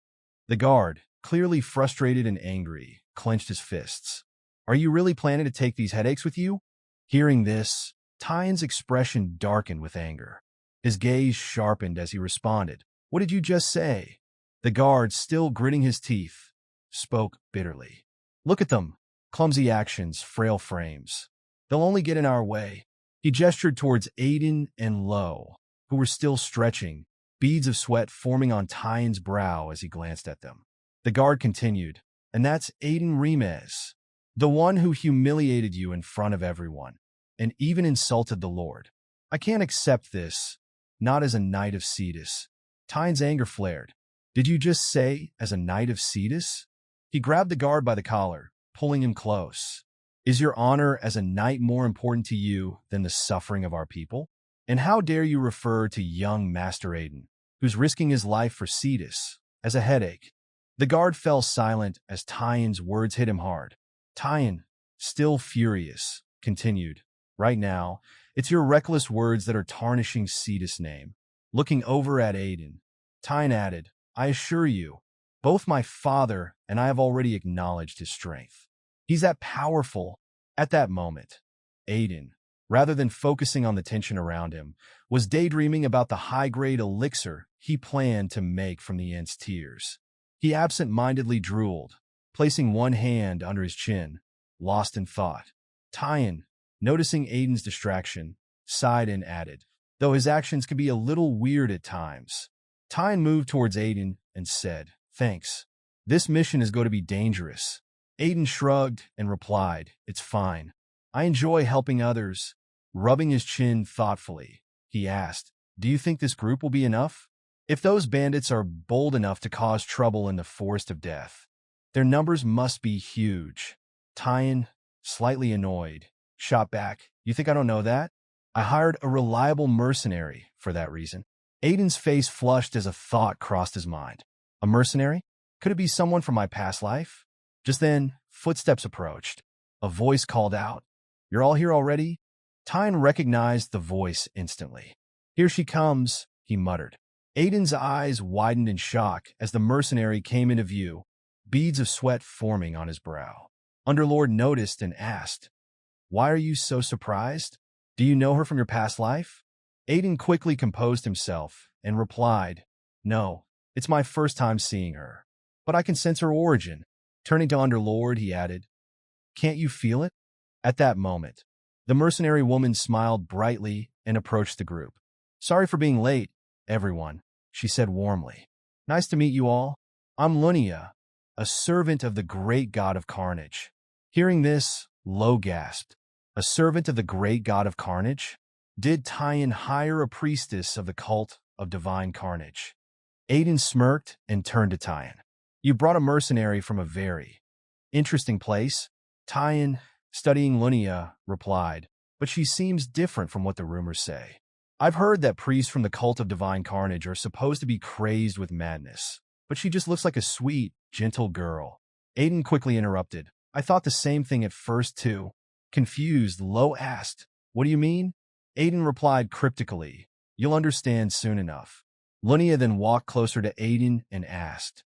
The guard, clearly frustrated and angry, clenched his fists. "Are you really planning to take these headaches with you?" Hearing this, Tyne's expression darkened with anger. His gaze sharpened as he responded, "What did you just say?" The guard, still gritting his teeth, spoke bitterly. "Look at them. Clumsy actions, frail frames. They'll only get in our way." He gestured towards Aiden and Lo, who were still stretching, beads of sweat forming on Tyen's brow as he glanced at them. The guard continued, "And that's Aiden Remez, the one who humiliated you in front of everyone, and even insulted the Lord. I can't accept this, not as a knight of Cetus." Tyen's anger flared. "Did you just say, as a knight of Cetus?" He grabbed the guard by the collar, pulling him close. "Is your honor as a knight more important to you than the suffering of our people? And how dare you refer to young Master Aiden, who's risking his life for Cetus, as a headache?" The guard fell silent as Tyen's words hit him hard. Tyen, still furious, continued, "Right now, it's your reckless words that are tarnishing Cetus' name." Looking over at Aiden, Tyen added, "I assure you, both my father and I have already acknowledged his strength. He's that powerful." At that moment, Aiden, rather than focusing on the tension around him, was daydreaming about the high-grade elixir he planned to make from the Ent's tears. He absent-mindedly drooled, placing one hand under his chin, lost in thought. Tyen, noticing Aiden's distraction, sighed and added, "Though his actions can be a little weird at times." Tyen moved towards Aiden and said, "Thanks. This mission is going to be dangerous." Aiden shrugged and replied, "It's fine. I enjoy helping others." Rubbing his chin thoughtfully, he asked, "Do you think this group will be enough? If those bandits are bold enough to cause trouble in the Forest of Death, their numbers must be huge." Tyen, slightly annoyed, shot back, "You think I don't know that? I hired a reliable mercenary for that reason." Aiden's face flushed as a thought crossed his mind. A mercenary? Could it be someone from my past life? Just then, footsteps approached. A voice called out, "You're all here already?" Tyen recognized the voice instantly. "Here she comes," he muttered. Aiden's eyes widened in shock as the mercenary came into view, beads of sweat forming on his brow. Underlord noticed and asked, "Why are you so surprised? Do you know her from your past life?" Aiden quickly composed himself and replied, "No, it's my first time seeing her, but I can sense her origin." Turning to Underlord, he added, "Can't you feel it?" At that moment, the mercenary woman smiled brightly and approached the group. "Sorry for being late, everyone," she said warmly. "Nice to meet you all. I'm Lunia, a servant of the great god of carnage." Hearing this, Lo gasped. A servant of the great god of carnage? Did Tyen hire a priestess of the cult of divine carnage? Aiden smirked and turned to Tyen. "You brought a mercenary from a very interesting place." Tyen, studying Lunia, replied, "But she seems different from what the rumors say. I've heard that priests from the cult of divine carnage are supposed to be crazed with madness, but she just looks like a sweet, gentle girl." Aiden quickly interrupted. "I thought the same thing at first, too." Confused, Lo asked, "What do you mean?" Aiden replied cryptically, "You'll understand soon enough." Lunia then walked closer to Aiden and asked,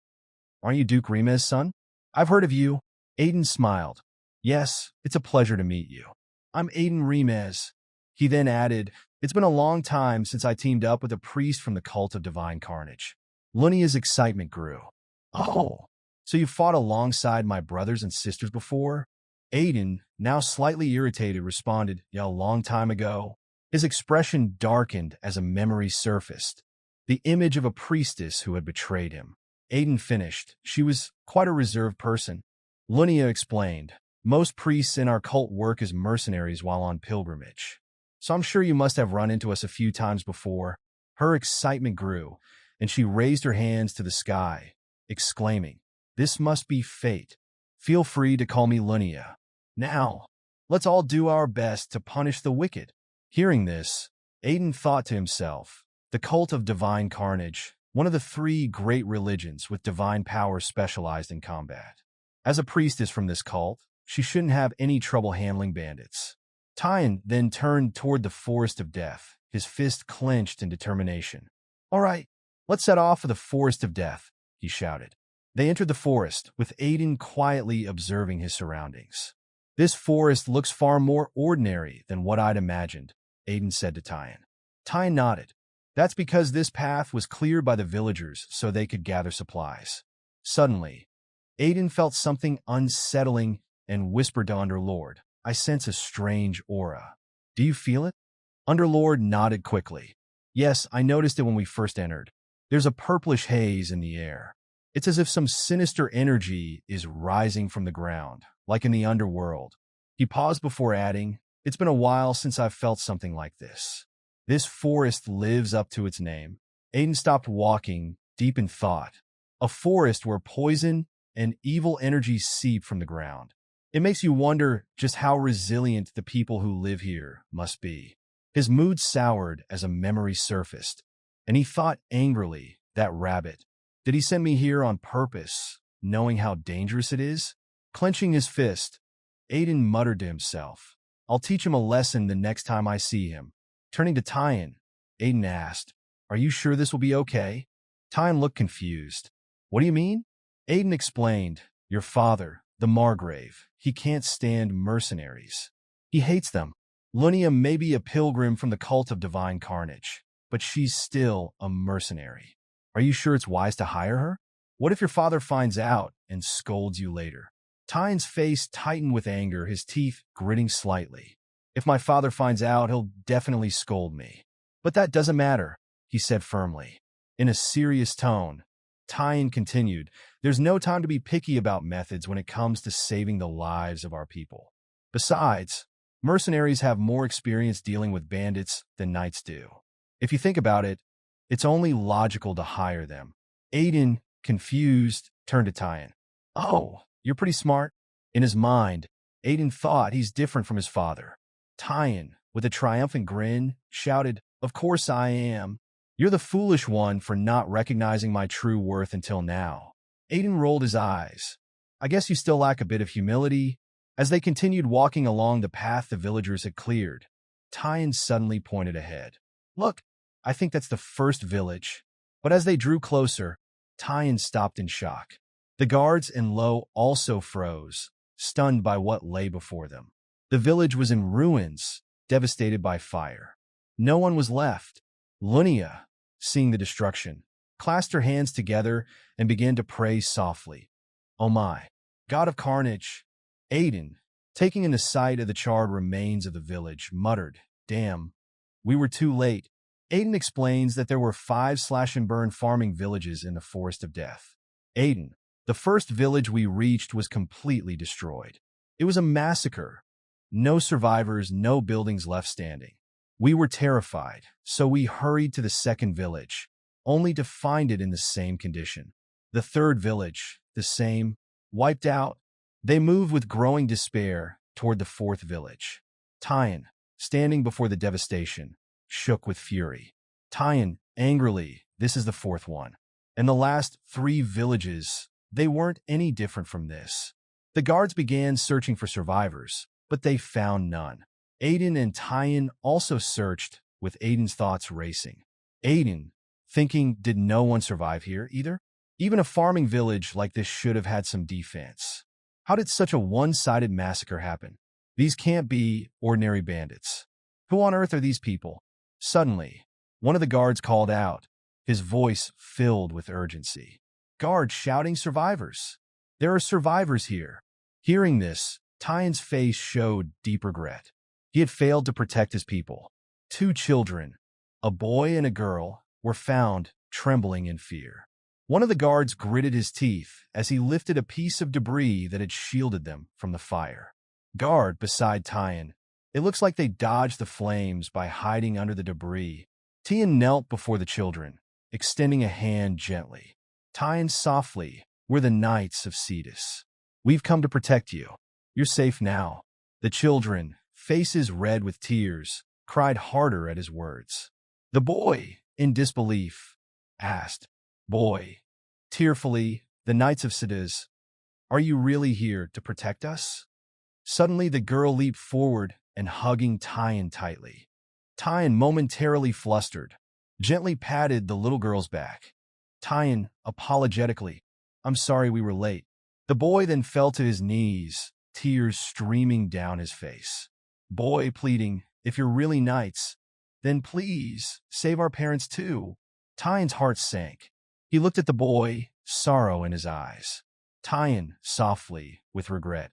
"Aren't you Duke Remez's son?" "I've heard of you." Aiden smiled. "Yes, it's a pleasure to meet you. I'm Aiden Remez." He then added, "It's been a long time since I teamed up with a priest from the cult of divine carnage." Lunia's excitement grew. "Oh, so you fought alongside my brothers and sisters before?" Aiden, now slightly irritated, responded, "Yeah, a long time ago." His expression darkened as a memory surfaced. The image of a priestess who had betrayed him. Aiden finished. "She was quite a reserved person." Lunia explained, "Most priests in our cult work as mercenaries while on pilgrimage. So I'm sure you must have run into us a few times before." Her excitement grew, and she raised her hands to the sky, exclaiming, "This must be fate. Feel free to call me Lunia. Now, let's all do our best to punish the wicked." Hearing this, Aiden thought to himself, the cult of divine carnage, one of the three great religions with divine power specialized in combat. As a priestess from this cult, she shouldn't have any trouble handling bandits. Tyen then turned toward the Forest of Death, his fist clenched in determination. "All right, let's set off for the Forest of Death," he shouted. They entered the forest, with Aiden quietly observing his surroundings. "This forest looks far more ordinary than what I'd imagined," Aiden said to Tyen. Tyen nodded. "That's because this path was cleared by the villagers so they could gather supplies." Suddenly, Aiden felt something unsettling and whispered to Underlord, "I sense a strange aura. Do you feel it?" Underlord nodded quickly. Yes, I noticed it when we first entered. There's a purplish haze in the air. It's as if some sinister energy is rising from the ground, like in the underworld. He paused before adding, "It's been a while since I've felt something like this." This forest lives up to its name. Aiden stopped walking, deep in thought. A forest where poison and evil energies seep from the ground. It makes you wonder just how resilient the people who live here must be. His mood soured as a memory surfaced, and he thought angrily, that rabbit. Did he send me here on purpose, knowing how dangerous it is? Clenching his fist, Aiden muttered to himself, "I'll teach him a lesson the next time I see him." Turning to Tyan, Aiden asked, "Are you sure this will be okay?" Tyan looked confused. "What do you mean?" Aiden explained, "Your father, the Margrave, he can't stand mercenaries. He hates them. Lunia may be a pilgrim from the cult of divine carnage, but she's still a mercenary. Are you sure it's wise to hire her? What if your father finds out and scolds you later?" Tyan's face tightened with anger, his teeth gritting slightly. "If my father finds out, he'll definitely scold me. But that doesn't matter," he said firmly. In a serious tone, Tyan continued, "There's no time to be picky about methods when it comes to saving the lives of our people. Besides, mercenaries have more experience dealing with bandits than knights do. If you think about it, it's only logical to hire them." Aiden, confused, turned to Tyan. "Oh, you're pretty smart." In his mind, Aiden thought he's different from his father. Tyan, with a triumphant grin, shouted, "Of course I am. You're the foolish one for not recognizing my true worth until now." Aiden rolled his eyes. "I guess you still lack a bit of humility." As they continued walking along the path the villagers had cleared, Tyan suddenly pointed ahead. "Look, I think that's the first village." But as they drew closer, Tyan stopped in shock. The guards in Lo also froze, stunned by what lay before them. The village was in ruins, devastated by fire. No one was left. Lunia, seeing the destruction, clasped her hands together and began to pray softly. "Oh my, God of carnage." Aiden, taking in the sight of the charred remains of the village, muttered, "Damn, we were too late." Aiden explains that there were 5 slash-and-burn farming villages in the Forest of Death. "Aiden, the first village we reached was completely destroyed. It was a massacre. No survivors, no buildings left standing. We were terrified, so we hurried to the second village, only to find it in the same condition. The third village, the same, wiped out." They moved with growing despair toward the fourth village. Tyan, standing before the devastation, shook with fury. Tyan, angrily, "This is the fourth one. And the last 3 villages, they weren't any different from this." The guards began searching for survivors, but they found none. Aiden and Tyan also searched, with Aiden's thoughts racing. Aiden, thinking, did no one survive here either? Even a farming village like this should have had some defense. How did such a one-sided massacre happen? These can't be ordinary bandits. Who on earth are these people? Suddenly, one of the guards called out, his voice filled with urgency. Guards shouting, "Survivors! There are survivors here." Hearing this, Tyan's face showed deep regret. He had failed to protect his people. 2 children, a boy and a girl, were found trembling in fear. One of the guards gritted his teeth as he lifted a piece of debris that had shielded them from the fire. Guard beside Tyan. It looks like they dodged the flames by hiding under the debris. Tyan knelt before the children, extending a hand gently. Tyan softly, "We're the Knights of Cetus. We've come to protect you. You're safe now." The children, faces red with tears, cried harder at his words. The boy, in disbelief, asked, "Boy," tearfully, "the Knights of Cetus, are you really here to protect us?" Suddenly the girl leaped forward and hugging Tyan tightly. Tyan, momentarily flustered, gently patted the little girl's back. Tyan, apologetically, "I'm sorry we were late." The boy then fell to his knees, tears streaming down his face. Boy pleading, "If you're really knights, then please save our parents too." Tyan's heart sank. He looked at the boy, sorrow in his eyes. Tyan, softly, with regret,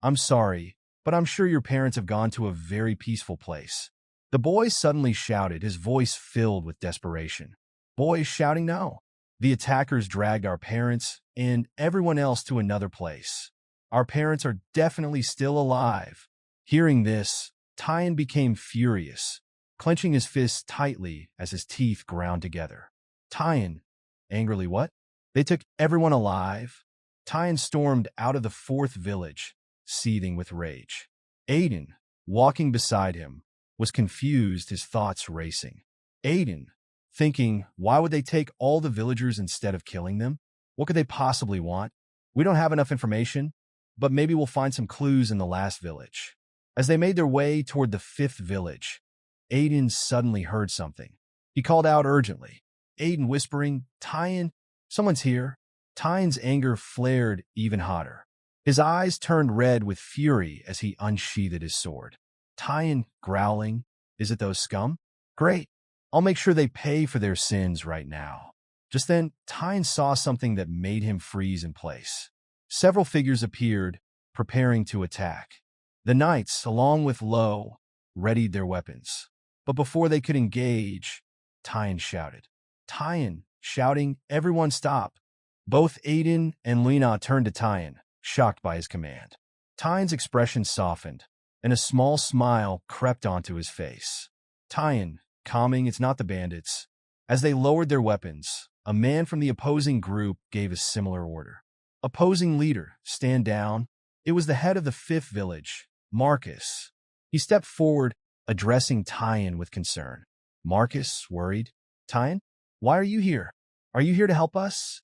"I'm sorry, but I'm sure your parents have gone to a very peaceful place." The boy suddenly shouted, his voice filled with desperation. Boys shouting no. The attackers dragged our parents and everyone else to another place. Our parents are definitely still alive. Hearing this, Tyan became furious, clenching his fists tightly as his teeth ground together. Tyan, angrily, what? They took everyone alive? Tyan stormed out of the fourth village, seething with rage. Aiden, walking beside him, was confused, his thoughts racing. Aiden, thinking, why would they take all the villagers instead of killing them? What could they possibly want? We don't have enough information, but maybe we'll find some clues in the last village. As they made their way toward the fifth village, Aiden suddenly heard something. He called out urgently. Aiden whispering, Tyan, someone's here. Tyan's anger flared even hotter. His eyes turned red with fury as he unsheathed his sword. Tyan growling, is it those scum? Great. I'll make sure they pay for their sins right now. Just then, Tyan saw something that made him freeze in place. Several figures appeared, preparing to attack. The knights, along with Lo, readied their weapons. But before they could engage, Tyan shouted. Tyan, shouting, everyone stop. Both Aiden and Lena turned to Tyan, shocked by his command. Tyan's expression softened, and a small smile crept onto his face. Tyan, calming, it's not the bandits. As they lowered their weapons, a man from the opposing group gave a similar order. Opposing leader, stand down. It was the head of the fifth village, Marcus. He stepped forward, addressing Tyan with concern. Marcus, worried. Tyan, why are you here? Are you here to help us?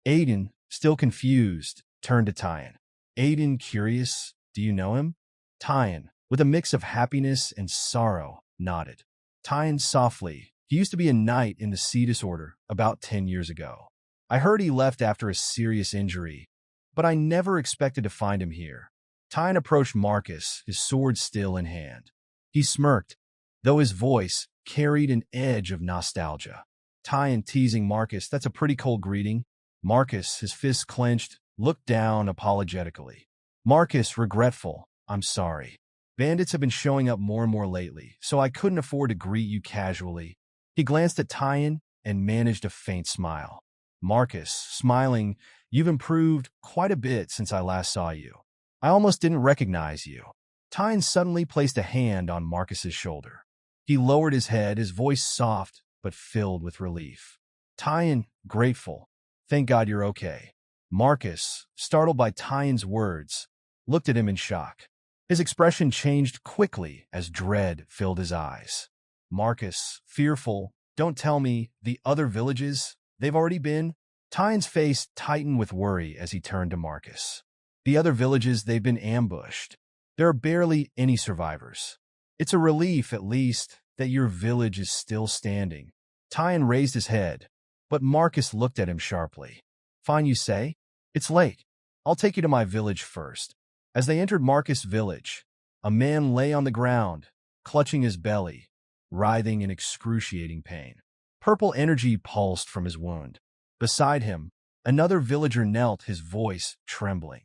Aiden, still confused, turned to Tyan. Aiden, curious, do you know him? Tyan, with a mix of happiness and sorrow, nodded. Tyan softly, he used to be a knight in the Cetus Order about 10 years ago. I heard he left after a serious injury, but I never expected to find him here. Tyan approached Marcus, his sword still in hand. He smirked, though his voice carried an edge of nostalgia. Tyan teasing Marcus, that's a pretty cold greeting. Marcus, his fists clenched, looked down apologetically. Marcus, regretful, I'm sorry. Bandits have been showing up more and more lately, so I couldn't afford to greet you casually. He glanced at Tyan and managed a faint smile. Marcus, smiling, you've improved quite a bit since I last saw you. I almost didn't recognize you. Tyan suddenly placed a hand on Marcus's shoulder. He lowered his head, his voice soft but filled with relief. Tyan, grateful. Thank God you're okay. Marcus, startled by Tyan's words, looked at him in shock. His expression changed quickly as dread filled his eyes. Marcus, fearful, don't tell me, the other villages, they've already been? Tyan's face tightened with worry as he turned to Marcus. The other villages, they've been ambushed. There are barely any survivors. It's a relief, at least, that your village is still standing. Tyan raised his head, but Marcus looked at him sharply. Fine, you say? It's late. I'll take you to my village first. As they entered Marcus' village, a man lay on the ground, clutching his belly, writhing in excruciating pain. Purple energy pulsed from his wound. Beside him, another villager knelt, his voice trembling.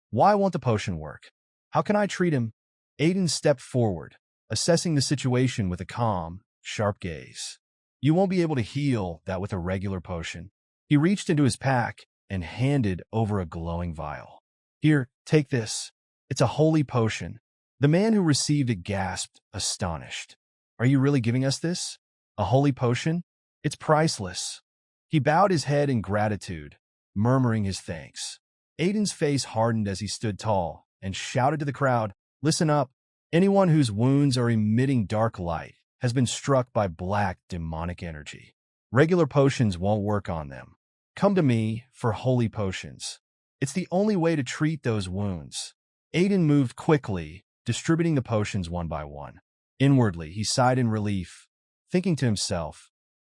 Why won't the potion work? How can I treat him? Aiden stepped forward, assessing the situation with a calm, sharp gaze. You won't be able to heal that with a regular potion. He reached into his pack and handed over a glowing vial. Here, take this. It's a holy potion. The man who received it gasped, astonished. Are you really giving us this? A holy potion? It's priceless. He bowed his head in gratitude, murmuring his thanks. Aiden's face hardened as he stood tall and shouted to the crowd, listen up. Anyone whose wounds are emitting dark light has been struck by black demonic energy. Regular potions won't work on them. Come to me for holy potions. It's the only way to treat those wounds. Aiden moved quickly, distributing the potions one by one. Inwardly, he sighed in relief, thinking to himself,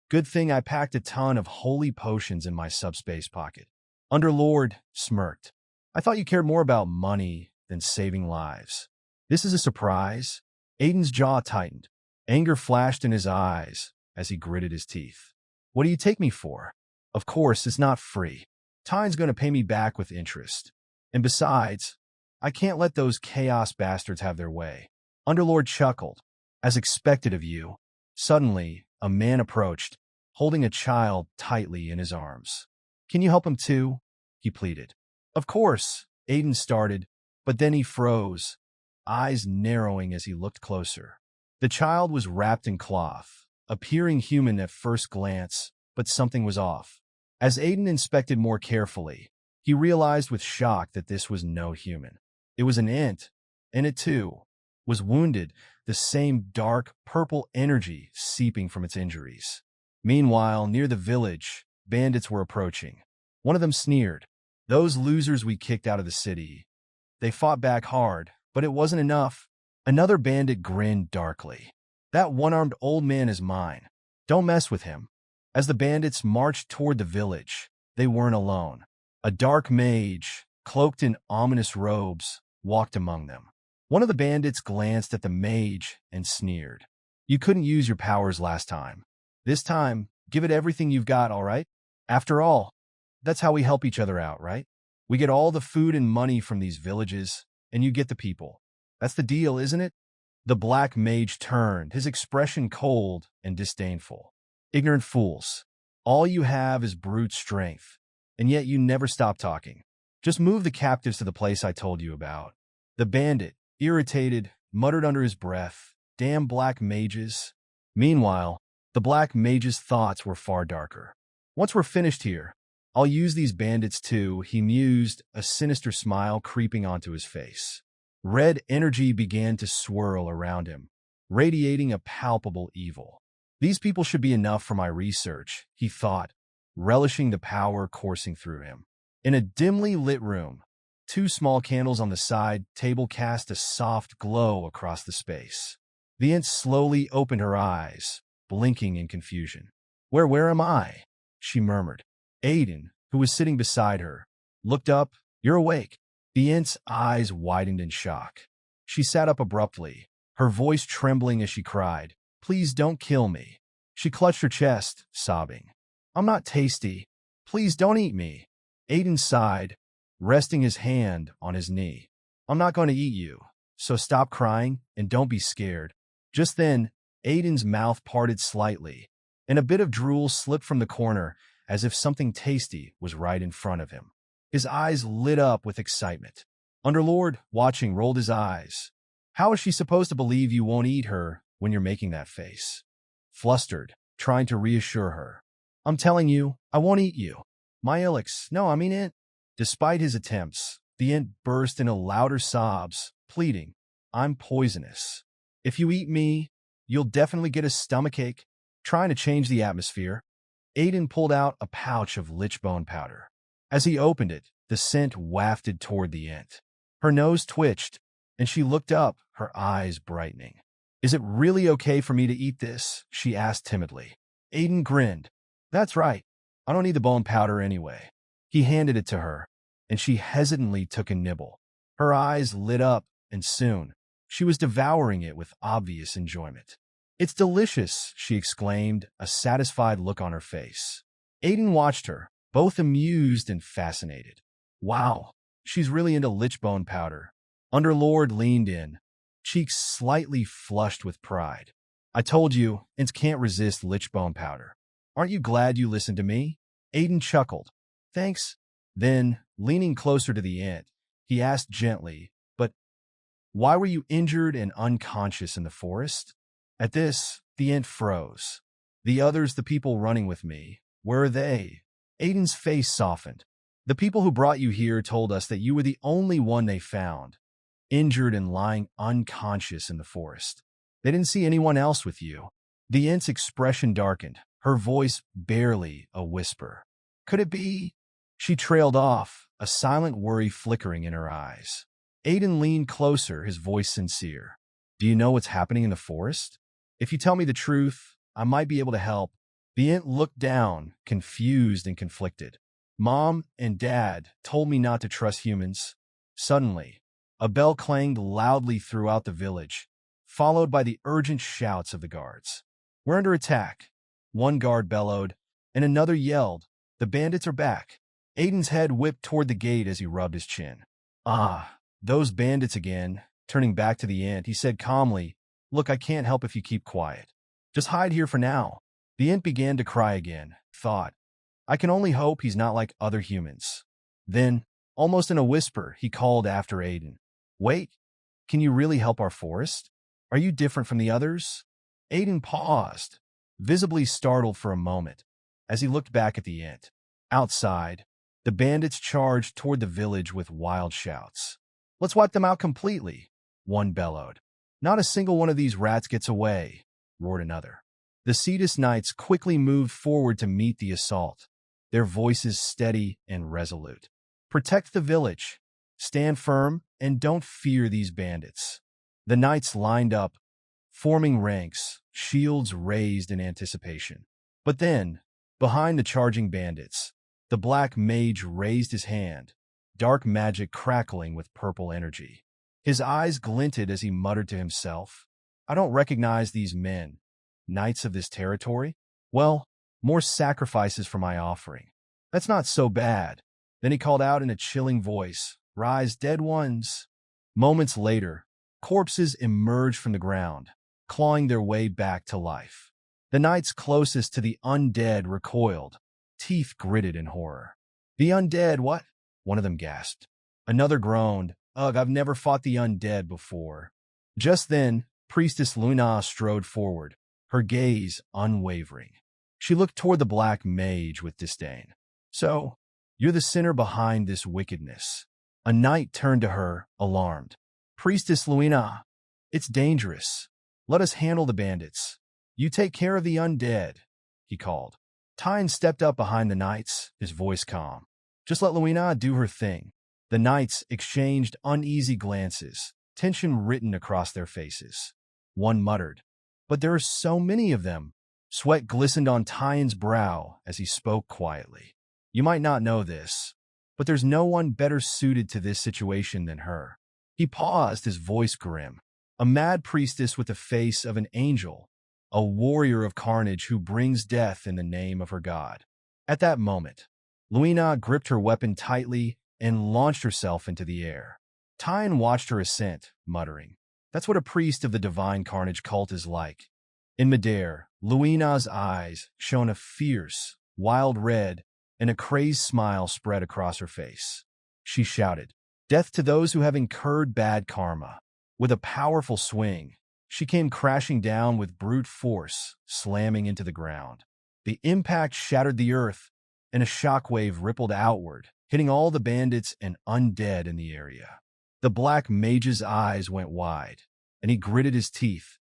good thing I packed a ton of holy potions in my subspace pocket. Underlord smirked. I thought you cared more about money than saving lives. This is a surprise. Aiden's jaw tightened. Anger flashed in his eyes as he gritted his teeth. What do you take me for? Of course, it's not free. Tyan's going to pay me back with interest. And besides, I can't let those chaos bastards have their way. Underlord chuckled. As expected of you. Suddenly, a man approached, holding a child tightly in his arms. Can you help him too? He pleaded. Of course, Aiden started, but then he froze, eyes narrowing as he looked closer. The child was wrapped in cloth, appearing human at first glance, but something was off. As Aiden inspected more carefully, he realized with shock that this was no human. It was an ant, and it too was wounded, the same dark, purple energy seeping from its injuries. Meanwhile, near the village, bandits were approaching. One of them sneered. Those losers we kicked out of the city. They fought back hard, but it wasn't enough. Another bandit grinned darkly. That one-armed old man is mine. Don't mess with him. As the bandits marched toward the village, they weren't alone. A dark mage, cloaked in ominous robes, walked among them. One of the bandits glanced at the mage and sneered. You couldn't use your powers last time. This time, give it everything you've got, all right? After all, that's how we help each other out, right? We get all the food and money from these villages, and you get the people. That's the deal, isn't it? The black mage turned, his expression cold and disdainful. Ignorant fools. All you have is brute strength, and yet you never stop talking. Just move the captives to the place I told you about. The bandit, irritated, muttered under his breath, damn black mages. Meanwhile, the black mage's thoughts were far darker. Once we're finished here, I'll use these bandits too, he mused, a sinister smile creeping onto his face. Red energy began to swirl around him, radiating a palpable evil. These people should be enough for my research, he thought, relishing the power coursing through him. In a dimly lit room, 2 small candles on the side table cast a soft glow across the space. The ant slowly opened her eyes, blinking in confusion. Where am I? She murmured. Aiden, who was sitting beside her, looked up. You're awake. The ant's eyes widened in shock. She sat up abruptly, her voice trembling as she cried, Please don't kill me. She clutched her chest, sobbing. I'm not tasty. Please don't eat me. Aiden sighed, resting his hand on his knee. I'm not going to eat you, so stop crying and don't be scared. Just then, Aiden's mouth parted slightly, and a bit of drool slipped from the corner as if something tasty was right in front of him. His eyes lit up with excitement. Underlord, watching, rolled his eyes. How is she supposed to believe you won't eat her when you're making that face? Flustered, trying to reassure her. I'm telling you, I won't eat you. My Ilix, no, I mean it. Despite his attempts, the ant burst into louder sobs, pleading, I'm poisonous. If you eat me, you'll definitely get a stomachache. Trying to change the atmosphere, Aiden pulled out a pouch of lichbone powder. As he opened it, the scent wafted toward the ant. Her nose twitched, and she looked up, her eyes brightening. Is it really okay for me to eat this? She asked timidly. Aiden grinned. That's right. I don't need the bone powder anyway. He handed it to her, and she hesitantly took a nibble. Her eyes lit up, and soon, she was devouring it with obvious enjoyment. It's delicious, she exclaimed, a satisfied look on her face. Aiden watched her, both amused and fascinated. Wow, she's really into lichbone powder. Underlord leaned in, cheeks slightly flushed with pride. I told you, ants can't resist lichbone powder. Aren't you glad you listened to me? Aiden chuckled. Thanks. Then, leaning closer to the ant, he asked gently, but why were you injured and unconscious in the forest? At this, the ant froze. The others, the people running with me, where are they? Aiden's face softened. The people who brought you here told us that you were the only one they found, injured and lying unconscious in the forest. They didn't see anyone else with you. The ant's expression darkened, her voice barely a whisper. Could it be? She trailed off, a silent worry flickering in her eyes. Aiden leaned closer, his voice sincere. Do you know what's happening in the forest? If you tell me the truth, I might be able to help. The ant looked down, confused and conflicted. Mom and Dad told me not to trust humans. Suddenly, a bell clanged loudly throughout the village, followed by the urgent shouts of the guards. We're under attack. One guard bellowed, and another yelled, The bandits are back. Aiden's head whipped toward the gate as he rubbed his chin. Ah, those bandits again. Turning back to the ant, he said calmly, Look, I can't help if you keep quiet. Just hide here for now. The ant began to cry again, thought. I can only hope he's not like other humans. Then, almost in a whisper, he called after Aiden. Wait, can you really help our forest? Are you different from the others? Aiden paused, visibly startled for a moment, as he looked back at the ant. Outside, the bandits charged toward the village with wild shouts. Let's wipe them out completely, one bellowed. Not a single one of these rats gets away, roared another. The Cetus Knights quickly moved forward to meet the assault, their voices steady and resolute. Protect the village. Stand firm and don't fear these bandits. The knights lined up, forming ranks, shields raised in anticipation. But then, behind the charging bandits, the black mage raised his hand, dark magic crackling with purple energy. His eyes glinted as he muttered to himself, I don't recognize these men. Knights of this territory? Well, more sacrifices for my offering. That's not so bad. Then he called out in a chilling voice, Rise, dead ones. Moments later, corpses emerged from the ground, clawing their way back to life. The knights closest to the undead recoiled, teeth gritted in horror. The undead, what? One of them gasped. Another groaned, Ugh, I've never fought the undead before. Just then, Priestess Luna strode forward, her gaze unwavering. She looked toward the black mage with disdain. So, you're the sinner behind this wickedness. A knight turned to her, alarmed. Priestess Luina, it's dangerous. Let us handle the bandits. You take care of the undead, he called. Tyne stepped up behind the knights, his voice calm. Just let Luina do her thing. The knights exchanged uneasy glances, tension written across their faces. One muttered, But there are so many of them. Sweat glistened on Tyne's brow as he spoke quietly. You might not know this, but there's no one better suited to this situation than her. He paused, his voice grim. A mad priestess with the face of an angel, a warrior of carnage who brings death in the name of her god. At that moment, Luina gripped her weapon tightly and launched herself into the air. Tyne watched her ascent, muttering, That's what a priest of the divine carnage cult is like. In midair, Luina's eyes shone a fierce, wild red, and a crazed smile spread across her face. She shouted, Death to those who have incurred bad karma. With a powerful swing, she came crashing down with brute force, slamming into the ground. The impact shattered the earth, and a shockwave rippled outward, hitting all the bandits and undead in the area. The black mage's eyes went wide, and he gritted his teeth,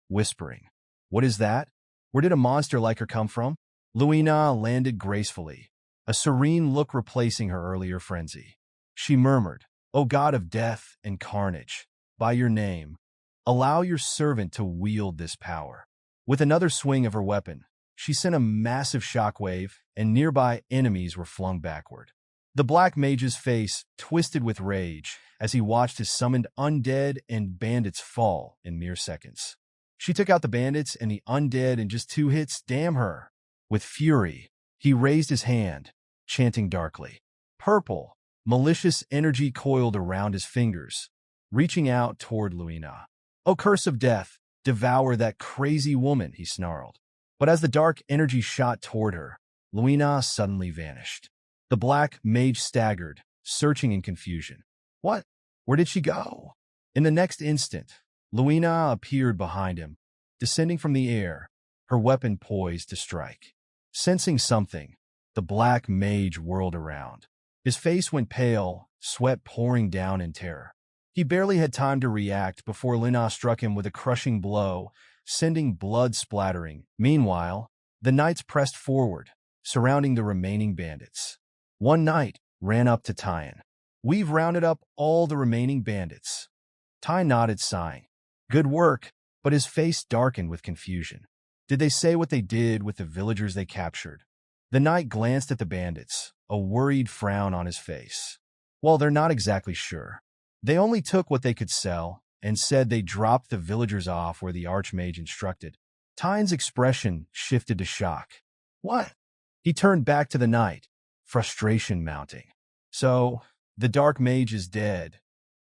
whispering, What is that? Where did a monster like her come from? Luina landed gracefully, a serene look replacing her earlier frenzy. She murmured, O god of death and carnage, by your name, allow your servant to wield this power. With another swing of her weapon, she sent a massive shockwave, and nearby enemies were flung backward. The black mage's face twisted with rage as he watched his summoned undead and bandits fall in mere seconds. She took out the bandits and the undead in just 2 hits, damn her. With fury, he raised his hand, chanting darkly. Purple, malicious energy coiled around his fingers, reaching out toward Luina. O curse of death, devour that crazy woman, he snarled. But as the dark energy shot toward her, Luina suddenly vanished. The black mage staggered, searching in confusion. What? Where did she go? In the next instant, Luina appeared behind him, descending from the air, her weapon poised to strike. Sensing something, the black mage whirled around. His face went pale, sweat pouring down in terror. He barely had time to react before Lina struck him with a crushing blow, sending blood splattering. Meanwhile, the knights pressed forward, surrounding the remaining bandits. One knight ran up to Tyne. We've rounded up all the remaining bandits. Tyne nodded, sighing. Good work, but his face darkened with confusion. Did they say what they did with the villagers they captured? The knight glanced at the bandits, a worried frown on his face. Well, they're not exactly sure. They only took what they could sell and said they dropped the villagers off where the archmage instructed. Tyne's expression shifted to shock. What? He turned back to the knight, frustration mounting. So, the dark mage is dead.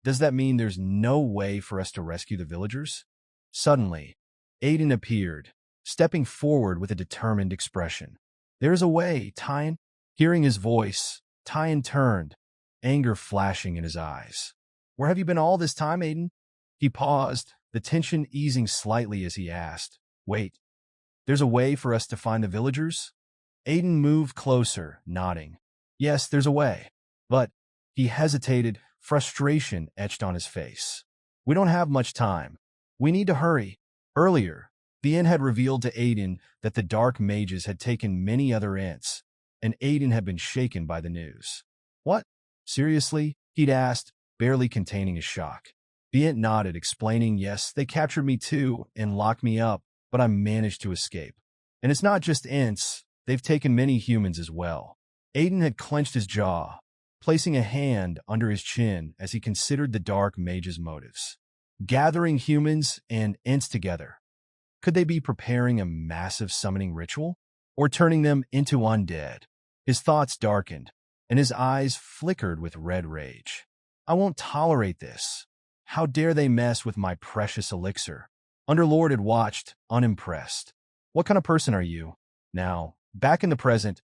Does that mean there's no way for us to rescue the villagers? Suddenly, Aiden appeared, stepping forward with a determined expression. "There's a way, Tyan." Hearing his voice, Tyan turned, anger flashing in his eyes. "Where have you been all this time, Aiden?" He paused, the tension easing slightly as he asked, "Wait, there's a way for us to find the villagers?" Aiden moved closer, nodding. "Yes, there's a way." But he hesitated, frustration etched on his face. "We don't have much time. We need to hurry." Earlier, the inn had revealed to Aiden that the dark mages had taken many other ints, and Aiden had been shaken by the news. "What? Seriously?" he'd asked, barely containing his shock. The int nodded, explaining, "Yes, they captured me too and locked me up, but I managed to escape. And it's not just ints, they've taken many humans as well." Aiden had clenched his jaw, placing a hand under his chin as he considered the dark mage's motives. Gathering humans and ints together. Could they be preparing a massive summoning ritual? Or turning them into undead? His thoughts darkened, and his eyes flickered with red rage. "I won't tolerate this. How dare they mess with my precious elixir?" Underlord had watched, unimpressed. "What kind of person are you?" Now, back in the present,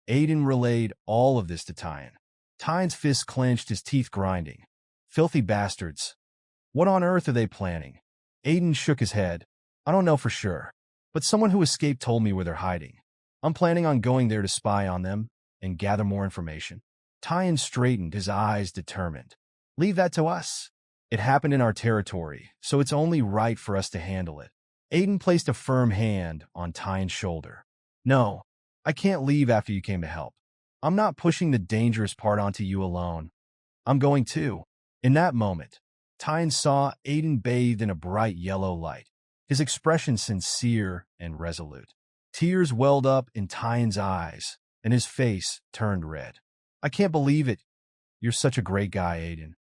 Aiden relayed all of this to Tyan. Tyan's fist clenched, his teeth grinding. "Filthy bastards. What on earth are they planning?" Aiden shook his head. "I don't know for sure, but someone who escaped told me where they're hiding. I'm planning on going there to spy on them and gather more information." Tyan straightened, his eyes determined. "Leave that to us. It happened in our territory, so it's only right for us to handle it." Aiden placed a firm hand on Tyan's shoulder. "No, I can't leave after you came to help. I'm not pushing the dangerous part onto you alone. I'm going too." In that moment, Tyan saw Aiden bathed in a bright yellow light, his expression sincere and resolute. Tears welled up in Tyan's eyes, and his face turned red. "I can't believe it. You're such a great guy, Aiden."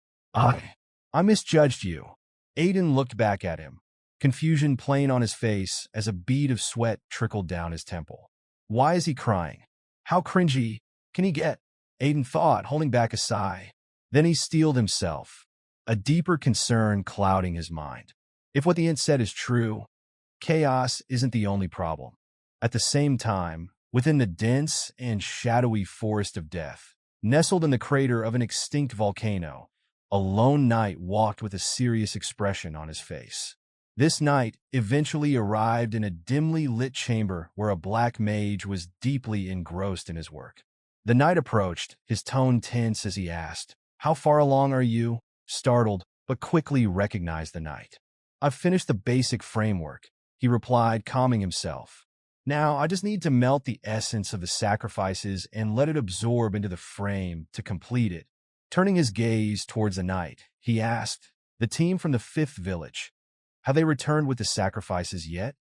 I misjudged you." Aiden looked back at him, confusion plain on his face as a bead of sweat trickled down his temple. Why is he crying? How cringy can he get? Aiden thought, holding back a sigh. Then he steeled himself, a deeper concern clouding his mind. If what the int said is true, chaos isn't the only problem. At the same time, within the dense and shadowy forest of death, nestled in the crater of an extinct volcano, a lone knight walked with a serious expression on his face. This knight eventually arrived in a dimly lit chamber where a black mage was deeply engrossed in his work. The knight approached, his tone tense as he asked, "How far along are you?" Startled, but quickly recognized the knight. "I've finished the basic framework," he replied, calming himself. "Now I just need to melt the essence of the sacrifices and let it absorb into the frame to complete it." Turning his gaze towards the knight, he asked, "The team from the 5th village, have they returned with the sacrifices yet?"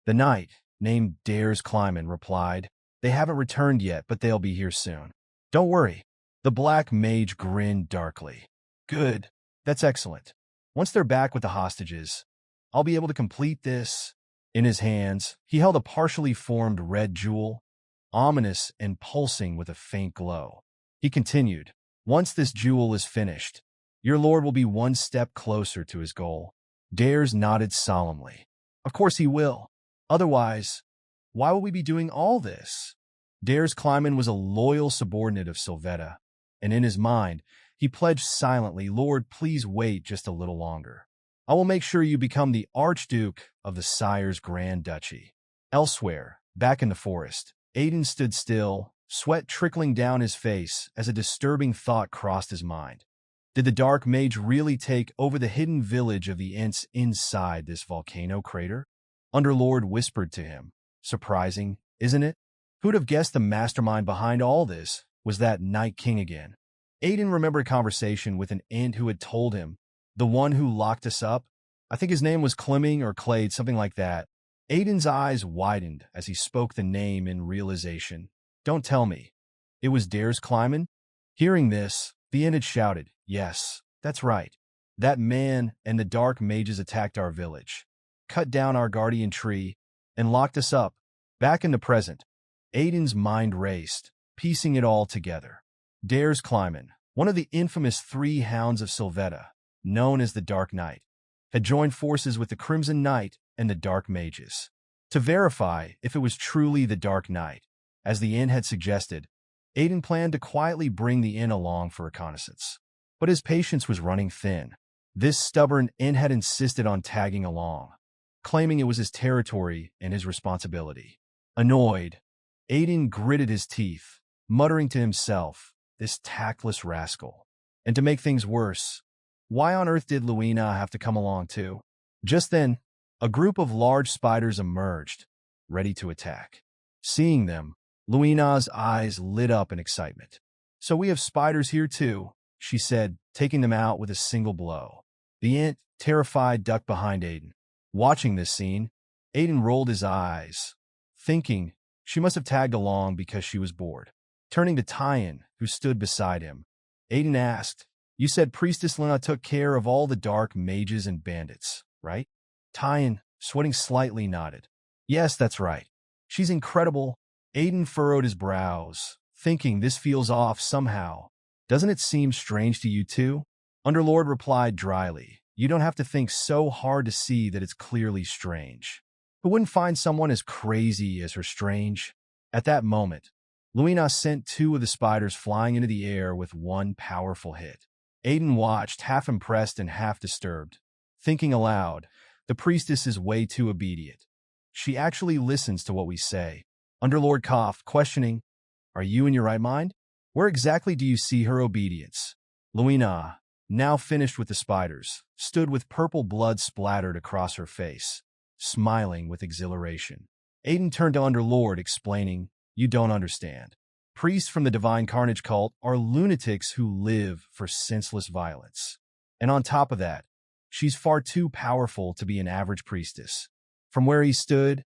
The knight, named Dares Kleiman, replied, "They haven't returned yet, but they'll be here soon. Don't worry." The black mage grinned darkly. "Good. That's excellent. Once they're back with the hostages, I'll be able to complete this." In his hands, he held a partially formed red jewel, ominous and pulsing with a faint glow. He continued, "Once this jewel is finished, your lord will be one step closer to his goal." Dares nodded solemnly. "Of course he will. Otherwise, why would we be doing all this?" Dares Kleiman was a loyal subordinate of Sylvetta, and in his mind, he pledged silently, "Lord, please wait just a little longer. I will make sure you become the Archduke of the Sire's Grand Duchy." Elsewhere, back in the forest, Aiden stood still, sweat trickling down his face as a disturbing thought crossed his mind. Did the dark mage really take over the hidden village of the Ints inside this volcano crater? Underlord whispered to him. "Surprising, isn't it? Who'd have guessed the mastermind behind all this was that Night King again?" Aiden remembered a conversation with an Int who had told him, "The one who locked us up? I think his name was Clemming or Clade, something like that." Aiden's eyes widened as he spoke the name in realization. "Don't tell me. It was Dares Kleiman?" Hearing this, the Int had shouted, "Yes, that's right. That man and the dark mages attacked our village, cut down our guardian tree, and locked us up." Back in the present, Aiden's mind raced, piecing it all together. Dares Kleiman, one of the infamous 3 hounds of Sylvetta, known as the Dark Knight. had joined forces with the Crimson Knight and the Dark Mages. To verify if it was truly the Dark Knight, as the inn had suggested, Aiden planned to quietly bring the inn along for reconnaissance. But his patience was running thin. This stubborn inn had insisted on tagging along, claiming it was his territory and his responsibility. Annoyed, Aiden gritted his teeth, muttering to himself, this tactless rascal. And to make things worse, why on earth did Luina have to come along too? Just then, a group of large spiders emerged, ready to attack. Seeing them, Luina's eyes lit up in excitement. So we have spiders here too, she said, taking them out with a single blow. The ant, terrified, ducked behind Aiden. Watching this scene, Aiden rolled his eyes, thinking she must have tagged along because she was bored. Turning to Tyan, who stood beside him, Aiden asked, "You said Priestess Luna took care of all the dark mages and bandits, right?" Tyan, sweating slightly, nodded. "Yes, that's right. She's incredible." Aiden furrowed his brows, thinking this feels off somehow. "Doesn't it seem strange to you too?" Underlord replied dryly, "You don't have to think so hard to see that it's clearly strange. Who wouldn't find someone as crazy as her strange?" At that moment, Luina sent two of the spiders flying into the air with one powerful hit. Aiden watched, half impressed and half disturbed, thinking aloud, the priestess is way too obedient. She actually listens to what we say. Underlord coughed, questioning, "Are you in your right mind? Where exactly do you see her obedience?" Luina, now finished with the spiders, stood with purple blood splattered across her face, smiling with exhilaration. Aiden turned to Underlord, explaining, "You don't understand. Priests from the Divine Carnage cult are lunatics who live for senseless violence. And on top of that, she's far too powerful to be an average priestess." From where he stood,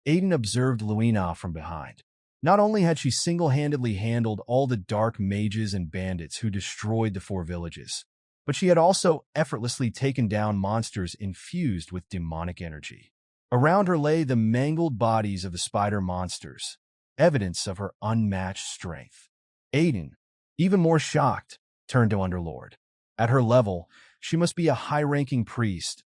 Aiden observed Luina from behind. Not only had she single-handedly handled all the dark mages and bandits who destroyed the 4 villages, but she had also effortlessly taken down monsters infused with demonic energy. Around her lay the mangled bodies of the spider monsters, evidence of her unmatched strength. Aiden, even more shocked, turned to Underlord. At her level, she must be a high-ranking priest.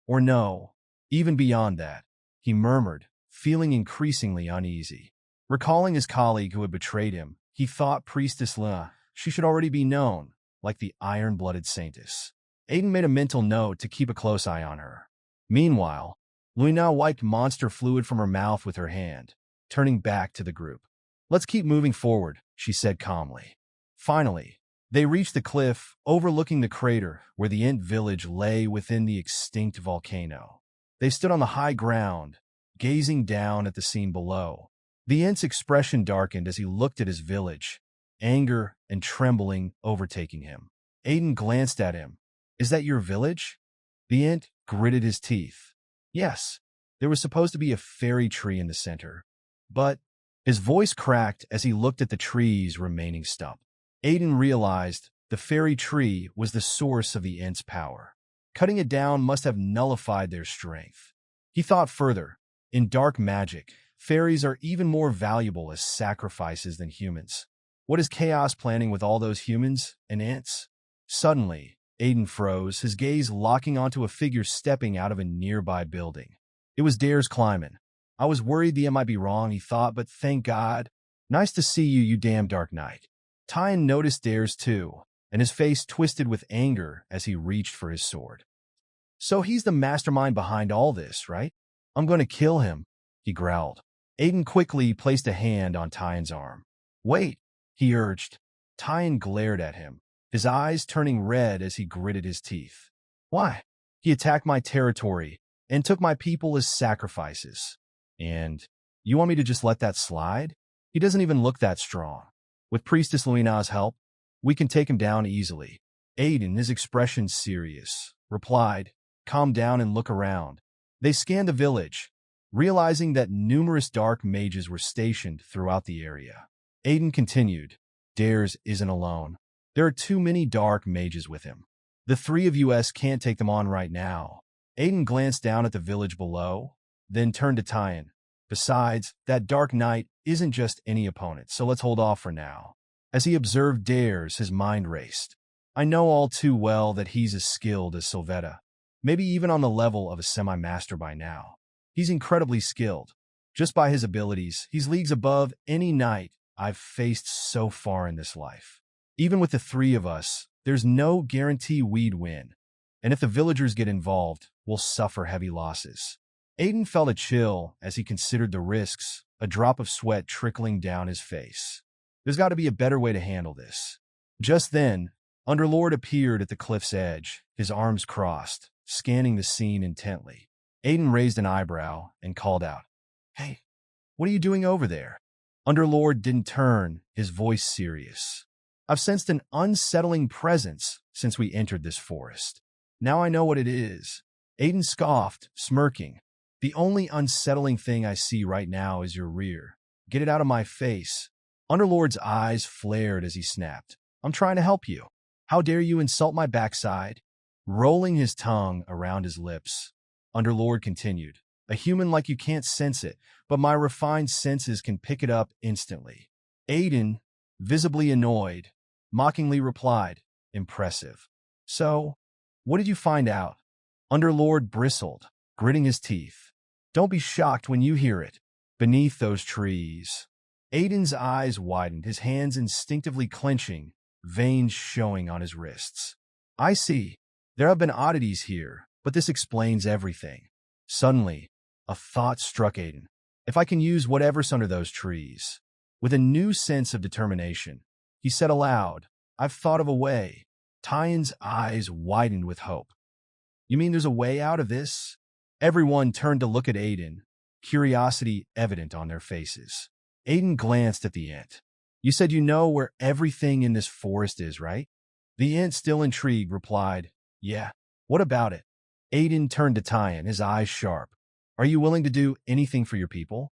Or no, even beyond that, he murmured, feeling increasingly uneasy. Recalling his colleague who had betrayed him, he thought Priestess Luna, she should already be known, like the iron-blooded saintess. Aiden made a mental note to keep a close eye on her. Meanwhile, Luina wiped monster fluid from her mouth with her hand, turning back to the group. "Let's keep moving forward," she said calmly. Finally, they reached the cliff overlooking the crater where the Ent village lay within the extinct volcano. They stood on the high ground, gazing down at the scene below. The Ent's expression darkened as he looked at his village, anger and trembling overtaking him. Aiden glanced at him. "Is that your village?" The Ent gritted his teeth. Yes, there was supposed to be a fairy tree in the center, but his voice cracked as he looked at the tree's remaining stump. Aiden realized the fairy tree was the source of the Ent's power. Cutting it down must have nullified their strength. He thought further. In dark magic, fairies are even more valuable as sacrifices than humans. What is Chaos planning with all those humans and Ents? Suddenly, Aiden froze, his gaze locking onto a figure stepping out of a nearby building. It was Dares Kleiman. "I was worried the Ent might be wrong," he thought, "but thank God. Nice to see you, you damn Dark Knight." Tyan noticed Dares too, and his face twisted with anger as he reached for his sword. "So he's the mastermind behind all this, right? I'm going to kill him," he growled. Aiden quickly placed a hand on Tyan's arm. "Wait," he urged. Tyan glared at him, his eyes turning red as he gritted his teeth. "Why? He attacked my territory and took my people as sacrifices. And you want me to just let that slide? He doesn't even look that strong. With Priestess Luina's help, we can take him down easily." Aiden, his expression serious, replied, "Calm down and look around." They scanned the village, realizing that numerous dark mages were stationed throughout the area. Aiden continued, "Dares isn't alone. There are too many dark mages with him. The 3 of us can't take them on right now." Aiden glanced down at the village below, then turned to Tyan. "Besides, that Dark Knight isn't just any opponent, so let's hold off for now." As he observed Dares, his mind raced. "I know all too well that he's as skilled as Sylvetta. maybe even on the level of a semi-master by now. He's incredibly skilled. Just by his abilities, he's leagues above any knight I've faced so far in this life. Even with the three of us, there's no guarantee we'd win. And if the villagers get involved, we'll suffer heavy losses. Aiden felt a chill as he considered the risks, a drop of sweat trickling down his face. There's got to be a better way to handle this. Just then, Underlord appeared at the cliff's edge, his arms crossed, scanning the scene intently. Aiden raised an eyebrow and called out, "Hey, what are you doing over there?" Underlord didn't turn, his voice serious. "I've sensed an unsettling presence since we entered this forest. Now I know what it is." Aiden scoffed, smirking. "The only unsettling thing I see right now is your rear. Get it out of my face." Underlord's eyes flared as he snapped, "I'm trying to help you. How dare you insult my backside?" Rolling his tongue around his lips, Underlord continued, "A human like you can't sense it, but my refined senses can pick it up instantly." Aiden, visibly annoyed, mockingly replied, "Impressive. So, what did you find out?" Underlord bristled, gritting his teeth. "Don't be shocked when you hear it. Beneath those trees." Aiden's eyes widened, his hands instinctively clenching, veins showing on his wrists. "I see. There have been oddities here, but this explains everything." Suddenly, a thought struck Aiden. "If I can use whatever's under those trees." With a new sense of determination, he said aloud, "I've thought of a way." Tyen's eyes widened with hope. "You mean there's a way out of this?" Everyone turned to look at Aiden, curiosity evident on their faces. Aiden glanced at the Ent. "You said you know where everything in this forest is, right?" The Ent, still intrigued, replied, "Yeah. What about it?" Aiden turned to Tyen, his eyes sharp. "Are you willing to do anything for your people?"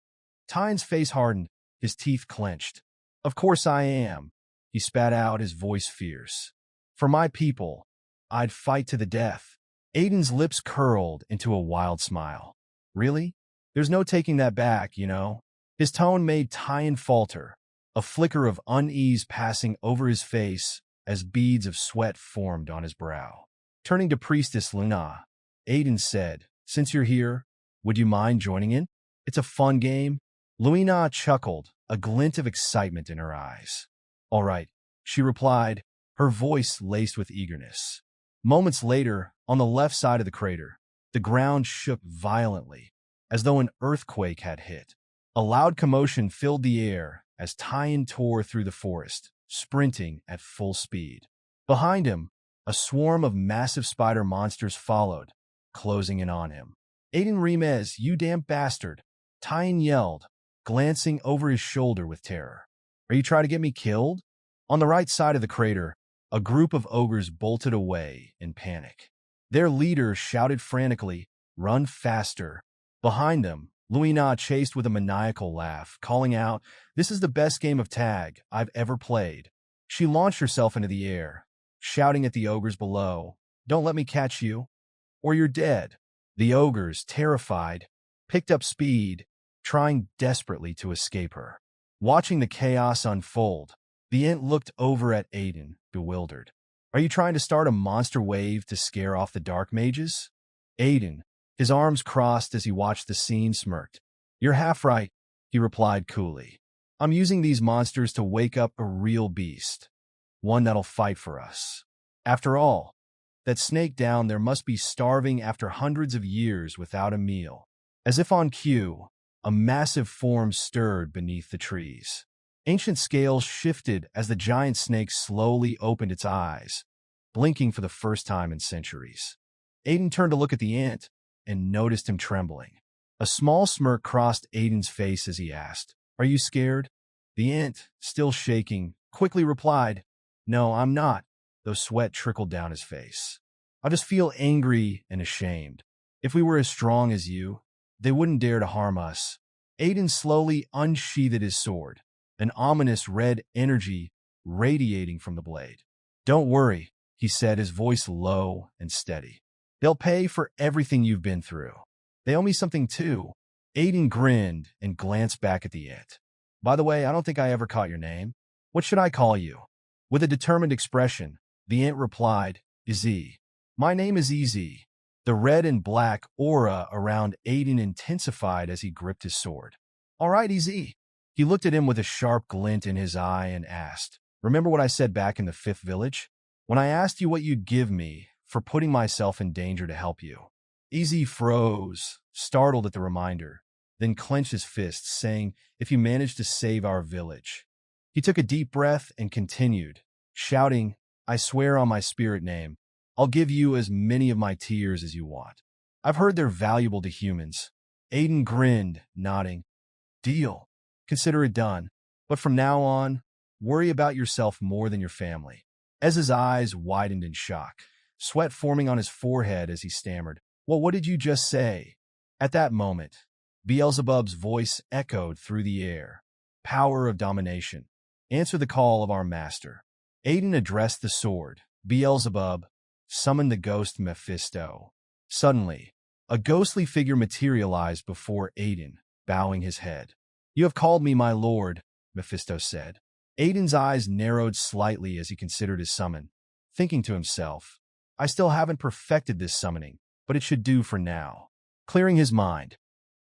Tyen's face hardened, his teeth clenched. "Of course I am," he spat out, his voice fierce. "For my people, I'd fight to the death." Aiden's lips curled into a wild smile. "Really? There's no taking that back, you know." His tone made Tyen falter, a flicker of unease passing over his face as beads of sweat formed on his brow. Turning to Priestess Luna, Aiden said, "Since you're here, would you mind joining in? It's a fun game." Luina chuckled, a glint of excitement in her eyes. "All right," she replied, her voice laced with eagerness. Moments later, on the left side of the crater, the ground shook violently, as though an earthquake had hit. A loud commotion filled the air as Tyen tore through the forest, sprinting at full speed. Behind him, a swarm of massive spider monsters followed, closing in on him. "Aiden Remez, you damn bastard!" Tyen yelled, glancing over his shoulder with terror. "Are you trying to get me killed?" On the right side of the crater, a group of ogres bolted away in panic. Their leader shouted frantically, "Run faster!" Behind them, Luina chased with a maniacal laugh, calling out, "This is the best game of tag I've ever played." She launched herself into the air, shouting at the ogres below, "Don't let me catch you, or you're dead." The ogres, terrified, picked up speed, trying desperately to escape her. Watching the chaos unfold, the Ent looked over at Aiden, bewildered. "Are you trying to start a monster wave to scare off the dark mages?" Aiden, his arms crossed as he watched the scene, smirked. "You're half right," he replied coolly. "I'm using these monsters to wake up a real beast, one that'll fight for us. After all, that snake down there must be starving after hundreds of years without a meal." As if on cue, a massive form stirred beneath the trees. Ancient scales shifted as the giant snake slowly opened its eyes, blinking for the first time in centuries. Aiden turned to look at the Ent and noticed him trembling. A small smirk crossed Aiden's face as he asked, "Are you scared?" The Ent, still shaking, quickly replied, "No, I'm not," though sweat trickled down his face. "I just feel angry and ashamed. If we were as strong as you, they wouldn't dare to harm us." Aiden slowly unsheathed his sword, an ominous red energy radiating from the blade. "Don't worry," he said, his voice low and steady. "They'll pay for everything you've been through. They owe me something too." Aiden grinned and glanced back at the Ent. "By the way, I don't think I ever caught your name. What should I call you?" With a determined expression, the Ent replied, "Izzy." "My name is Easy." The red and black aura around Aiden intensified as he gripped his sword. All right, easy. He looked at him with a sharp glint in his eye and asked, "Remember what I said back in the 5th village? When I asked you what you'd give me for putting myself in danger to help you?" Easy froze, startled at the reminder, then clenched his fists, saying, "If you manage to save our village." He took a deep breath and continued, shouting, "I swear on my spirit name, I'll give you as many of my tears as you want. I've heard they're valuable to humans." Aiden grinned, nodding. "Deal. Consider it done. But from now on, worry about yourself more than your family." Ez's eyes widened in shock, sweat forming on his forehead as he stammered, "Well, what did you just say?" At that moment, Beelzebub's voice echoed through the air. "Power of domination. Answer the call of our master." Aiden addressed the sword. Beelzebub summoned the ghost Mephisto. Suddenly, a ghostly figure materialized before Aiden, bowing his head. "You have called me my lord," Mephisto said. Aiden's eyes narrowed slightly as he considered his summon, thinking to himself, "I still haven't perfected this summoning, but it should do for now." Clearing his mind,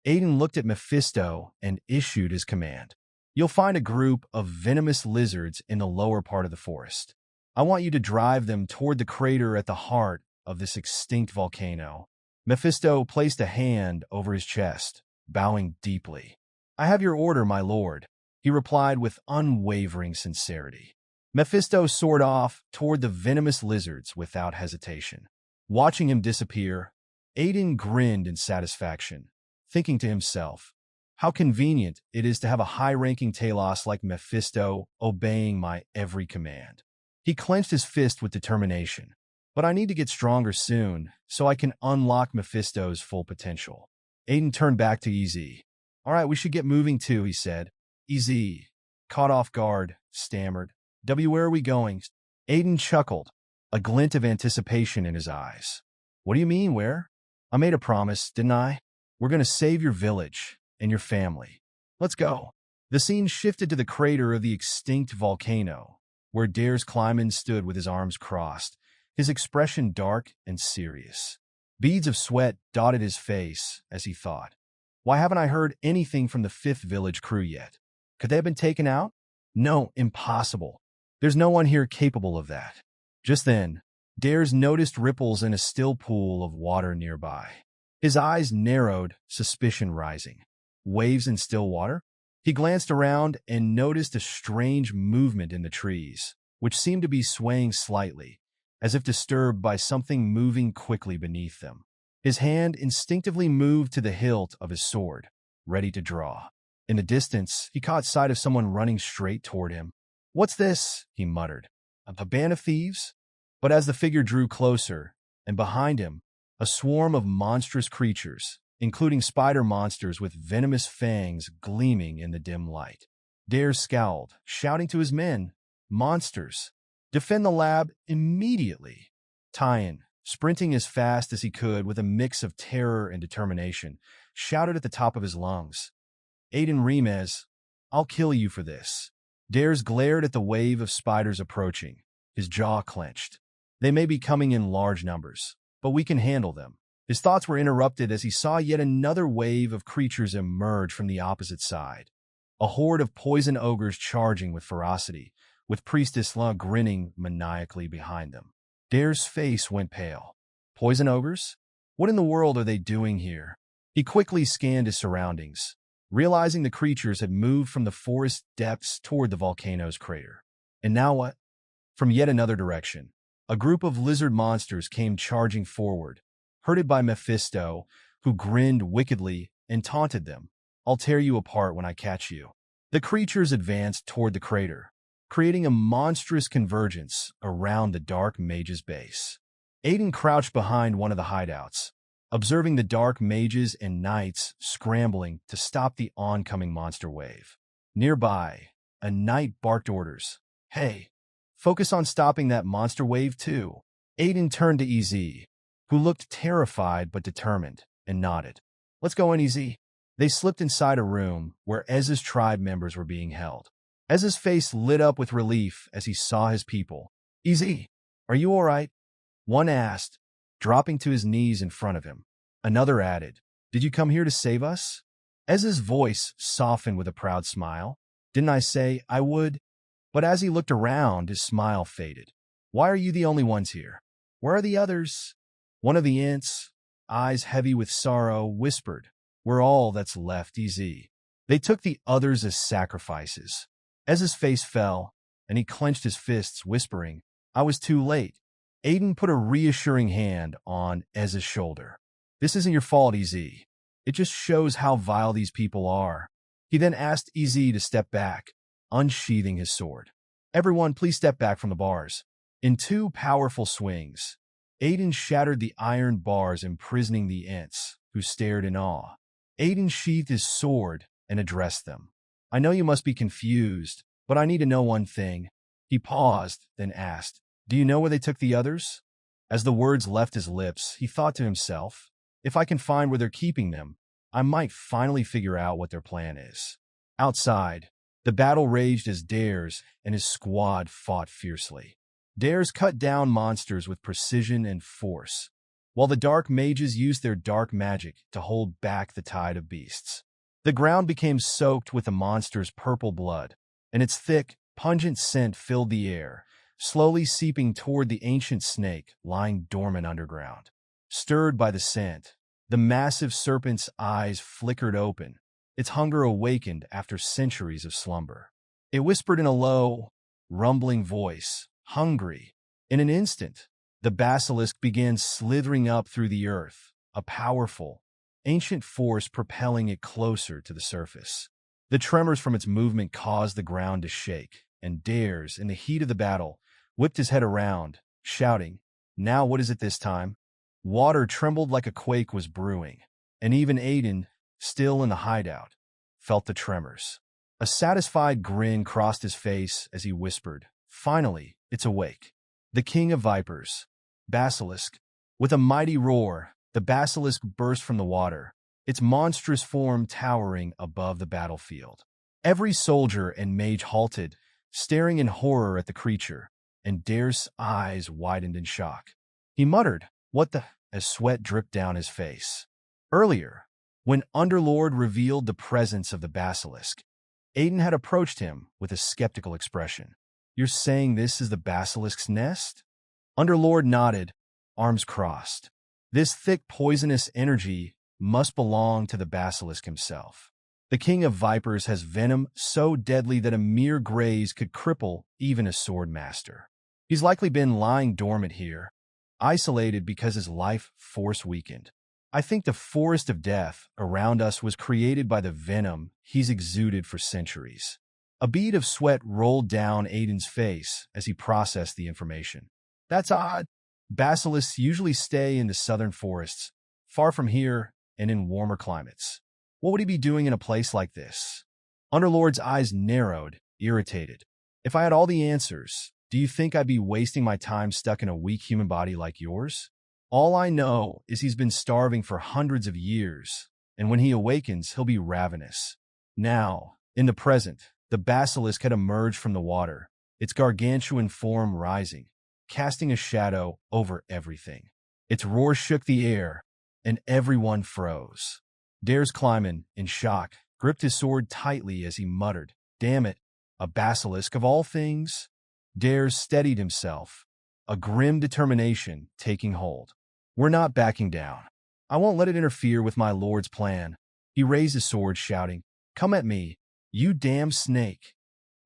Aiden looked at Mephisto and issued his command. "You'll find a group of venomous lizards in the lower part of the forest. I want you to drive them toward the crater at the heart of this extinct volcano." Mephisto placed a hand over his chest, bowing deeply. "I have your order, my lord," he replied with unwavering sincerity. Mephisto soared off toward the venomous lizards without hesitation. Watching him disappear, Aiden grinned in satisfaction, thinking to himself, "How convenient it is to have a high-ranking Talos like Mephisto obeying my every command." He clenched his fist with determination. "But I need to get stronger soon, so I can unlock Mephisto's full potential." Aiden turned back to EZ. "All right, we should get moving too," he said. EZ, caught off guard, stammered, "Where are we going?" Aiden chuckled, a glint of anticipation in his eyes. "What do you mean, where? I made a promise, didn't I? We're going to save your village and your family. Let's go." The scene shifted to the crater of the extinct volcano, where Dares Kleiman stood with his arms crossed, his expression dark and serious. Beads of sweat dotted his face as he thought, "Why haven't I heard anything from the 5th village crew yet? Could they have been taken out? No, impossible. There's no one here capable of that." Just then, Dares noticed ripples in a still pool of water nearby. His eyes narrowed, suspicion rising. Waves in still water? He glanced around and noticed a strange movement in the trees, which seemed to be swaying slightly, as if disturbed by something moving quickly beneath them. His hand instinctively moved to the hilt of his sword, ready to draw. In the distance, he caught sight of someone running straight toward him. "What's this?" he muttered. "A band of thieves?" But as the figure drew closer, and behind him, a swarm of monstrous creatures, including spider monsters with venomous fangs gleaming in the dim light. Dares scowled, shouting to his men, "Monsters! Defend the lab immediately!" Tyan, sprinting as fast as he could with a mix of terror and determination, shouted at the top of his lungs, "Aiden Remez, I'll kill you for this." Dares glared at the wave of spiders approaching, his jaw clenched. "They may be coming in large numbers, but we can handle them." His thoughts were interrupted as he saw yet another wave of creatures emerge from the opposite side. A horde of poison ogres charging with ferocity, with Priestess La grinning maniacally behind them. Dare's face went pale. Poison ogres? What in the world are they doing here? He quickly scanned his surroundings, realizing the creatures had moved from the forest depths toward the volcano's crater. And now what? From yet another direction, a group of lizard monsters came charging forward, herded by Mephisto, who grinned wickedly and taunted them. "I'll tear you apart when I catch you." The creatures advanced toward the crater, creating a monstrous convergence around the dark mage's base. Aiden crouched behind one of the hideouts, observing the dark mages and knights scrambling to stop the oncoming monster wave. Nearby, a knight barked orders. "Hey, focus on stopping that monster wave too." Aiden turned to EZ, who looked terrified but determined, and nodded. "Let's go in, EZ." They slipped inside a room where Ez's tribe members were being held. Ez's face lit up with relief as he saw his people. "EZ, are you all right?" one asked, dropping to his knees in front of him. Another added, "Did you come here to save us?" Ez's voice softened with a proud smile. "Didn't I say I would?" But as he looked around, his smile faded. "Why are you the only ones here? Where are the others?" One of the ants, eyes heavy with sorrow, whispered, "We're all that's left, EZ. They took the others as sacrifices." Ez's face fell, and he clenched his fists, whispering, "I was too late." Aiden put a reassuring hand on Ez's shoulder. "This isn't your fault, EZ. It just shows how vile these people are." He then asked EZ to step back, unsheathing his sword. "Everyone, please step back from the bars." In two powerful swings, Aiden shattered the iron bars imprisoning the ants, who stared in awe. Aiden sheathed his sword and addressed them. "I know you must be confused, but I need to know one thing." He paused, then asked, "Do you know where they took the others?" As the words left his lips, he thought to himself, "If I can find where they're keeping them, I might finally figure out what their plan is." Outside, the battle raged as Dares and his squad fought fiercely. Dares cut down monsters with precision and force, while the dark mages used their dark magic to hold back the tide of beasts. The ground became soaked with the monster's purple blood, and its thick, pungent scent filled the air, slowly seeping toward the ancient snake lying dormant underground. Stirred by the scent, the massive serpent's eyes flickered open, its hunger awakened after centuries of slumber. It whispered in a low, rumbling voice, "Hungry." In an instant, the basilisk began slithering up through the earth, a powerful, ancient force propelling it closer to the surface. The tremors from its movement caused the ground to shake, and Dares, in the heat of the battle, whipped his head around, shouting, "Now what is it this time?" Water trembled like a quake was brewing, and even Aiden, still in the hideout, felt the tremors. A satisfied grin crossed his face as he whispered, "Finally, it's awake." The king of vipers, Basilisk. With a mighty roar, the basilisk burst from the water, its monstrous form towering above the battlefield. Every soldier and mage halted, staring in horror at the creature, and Dare's eyes widened in shock. He muttered, "What the?" as sweat dripped down his face. Earlier, when Underlord revealed the presence of the basilisk, Aiden had approached him with a skeptical expression. "You're saying this is the basilisk's nest?" Underlord nodded, arms crossed. "This thick, poisonous energy must belong to the basilisk himself. The king of vipers has venom so deadly that a mere graze could cripple even a sword master. He's likely been lying dormant here, isolated because his life force weakened. I think the forest of death around us was created by the venom he's exuded for centuries." A bead of sweat rolled down Aiden's face as he processed the information. "That's odd. Basilisks usually stay in the southern forests, far from here and in warmer climates. What would he be doing in a place like this?" Underlord's eyes narrowed, irritated. "If I had all the answers, do you think I'd be wasting my time stuck in a weak human body like yours? All I know is he's been starving for hundreds of years, and when he awakens, he'll be ravenous." Now, in the present, the basilisk had emerged from the water, its gargantuan form rising, casting a shadow over everything. Its roar shook the air, and everyone froze. Dares Kleiman, in shock, gripped his sword tightly as he muttered, "Damn it, a basilisk of all things?" Dares steadied himself, a grim determination taking hold. "We're not backing down. I won't let it interfere with my lord's plan." He raised his sword, shouting, "Come at me, you damn snake."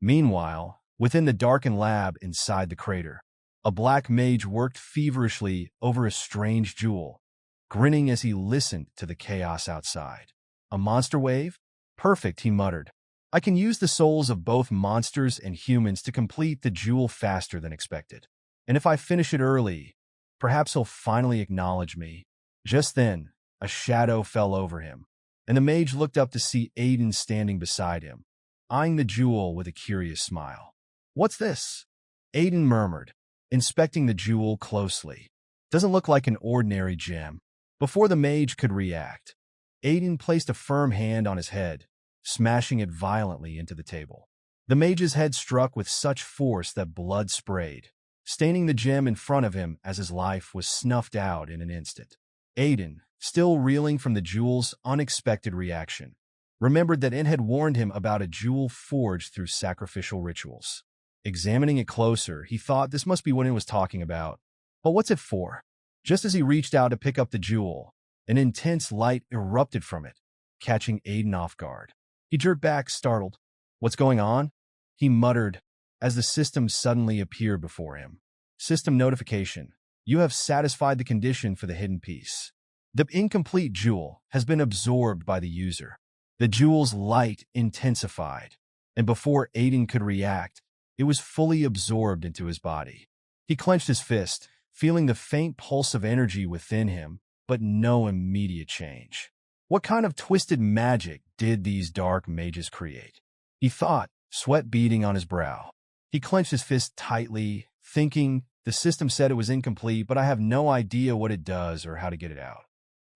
Meanwhile, within the darkened lab inside the crater, a black mage worked feverishly over a strange jewel, grinning as he listened to the chaos outside. "A monster wave? Perfect," he muttered. "I can use the souls of both monsters and humans to complete the jewel faster than expected. And if I finish it early, perhaps he'll finally acknowledge me." Just then, a shadow fell over him, and the mage looked up to see Aiden standing beside him, eyeing the jewel with a curious smile. "What's this?" Aiden murmured, inspecting the jewel closely. "Doesn't look like an ordinary gem." Before the mage could react, Aiden placed a firm hand on his head, smashing it violently into the table. The mage's head struck with such force that blood sprayed, staining the gem in front of him as his life was snuffed out in an instant. Aiden, still reeling from the jewel's unexpected reaction, remembered that it had warned him about a jewel forged through sacrificial rituals. Examining it closer, he thought this must be what it was talking about. But what's it for? Just as he reached out to pick up the jewel, an intense light erupted from it, catching Aiden off guard. He jerked back, startled. "What's going on?" he muttered as the system suddenly appeared before him. System notification. You have satisfied the condition for the hidden piece. The incomplete jewel has been absorbed by the user. The jewel's light intensified, and before Aiden could react, it was fully absorbed into his body. He clenched his fist, feeling the faint pulse of energy within him, but no immediate change. What kind of twisted magic did these dark mages create? He thought, sweat beading on his brow. He clenched his fist tightly, thinking, the system said it was incomplete, but I have no idea what it does or how to get it out.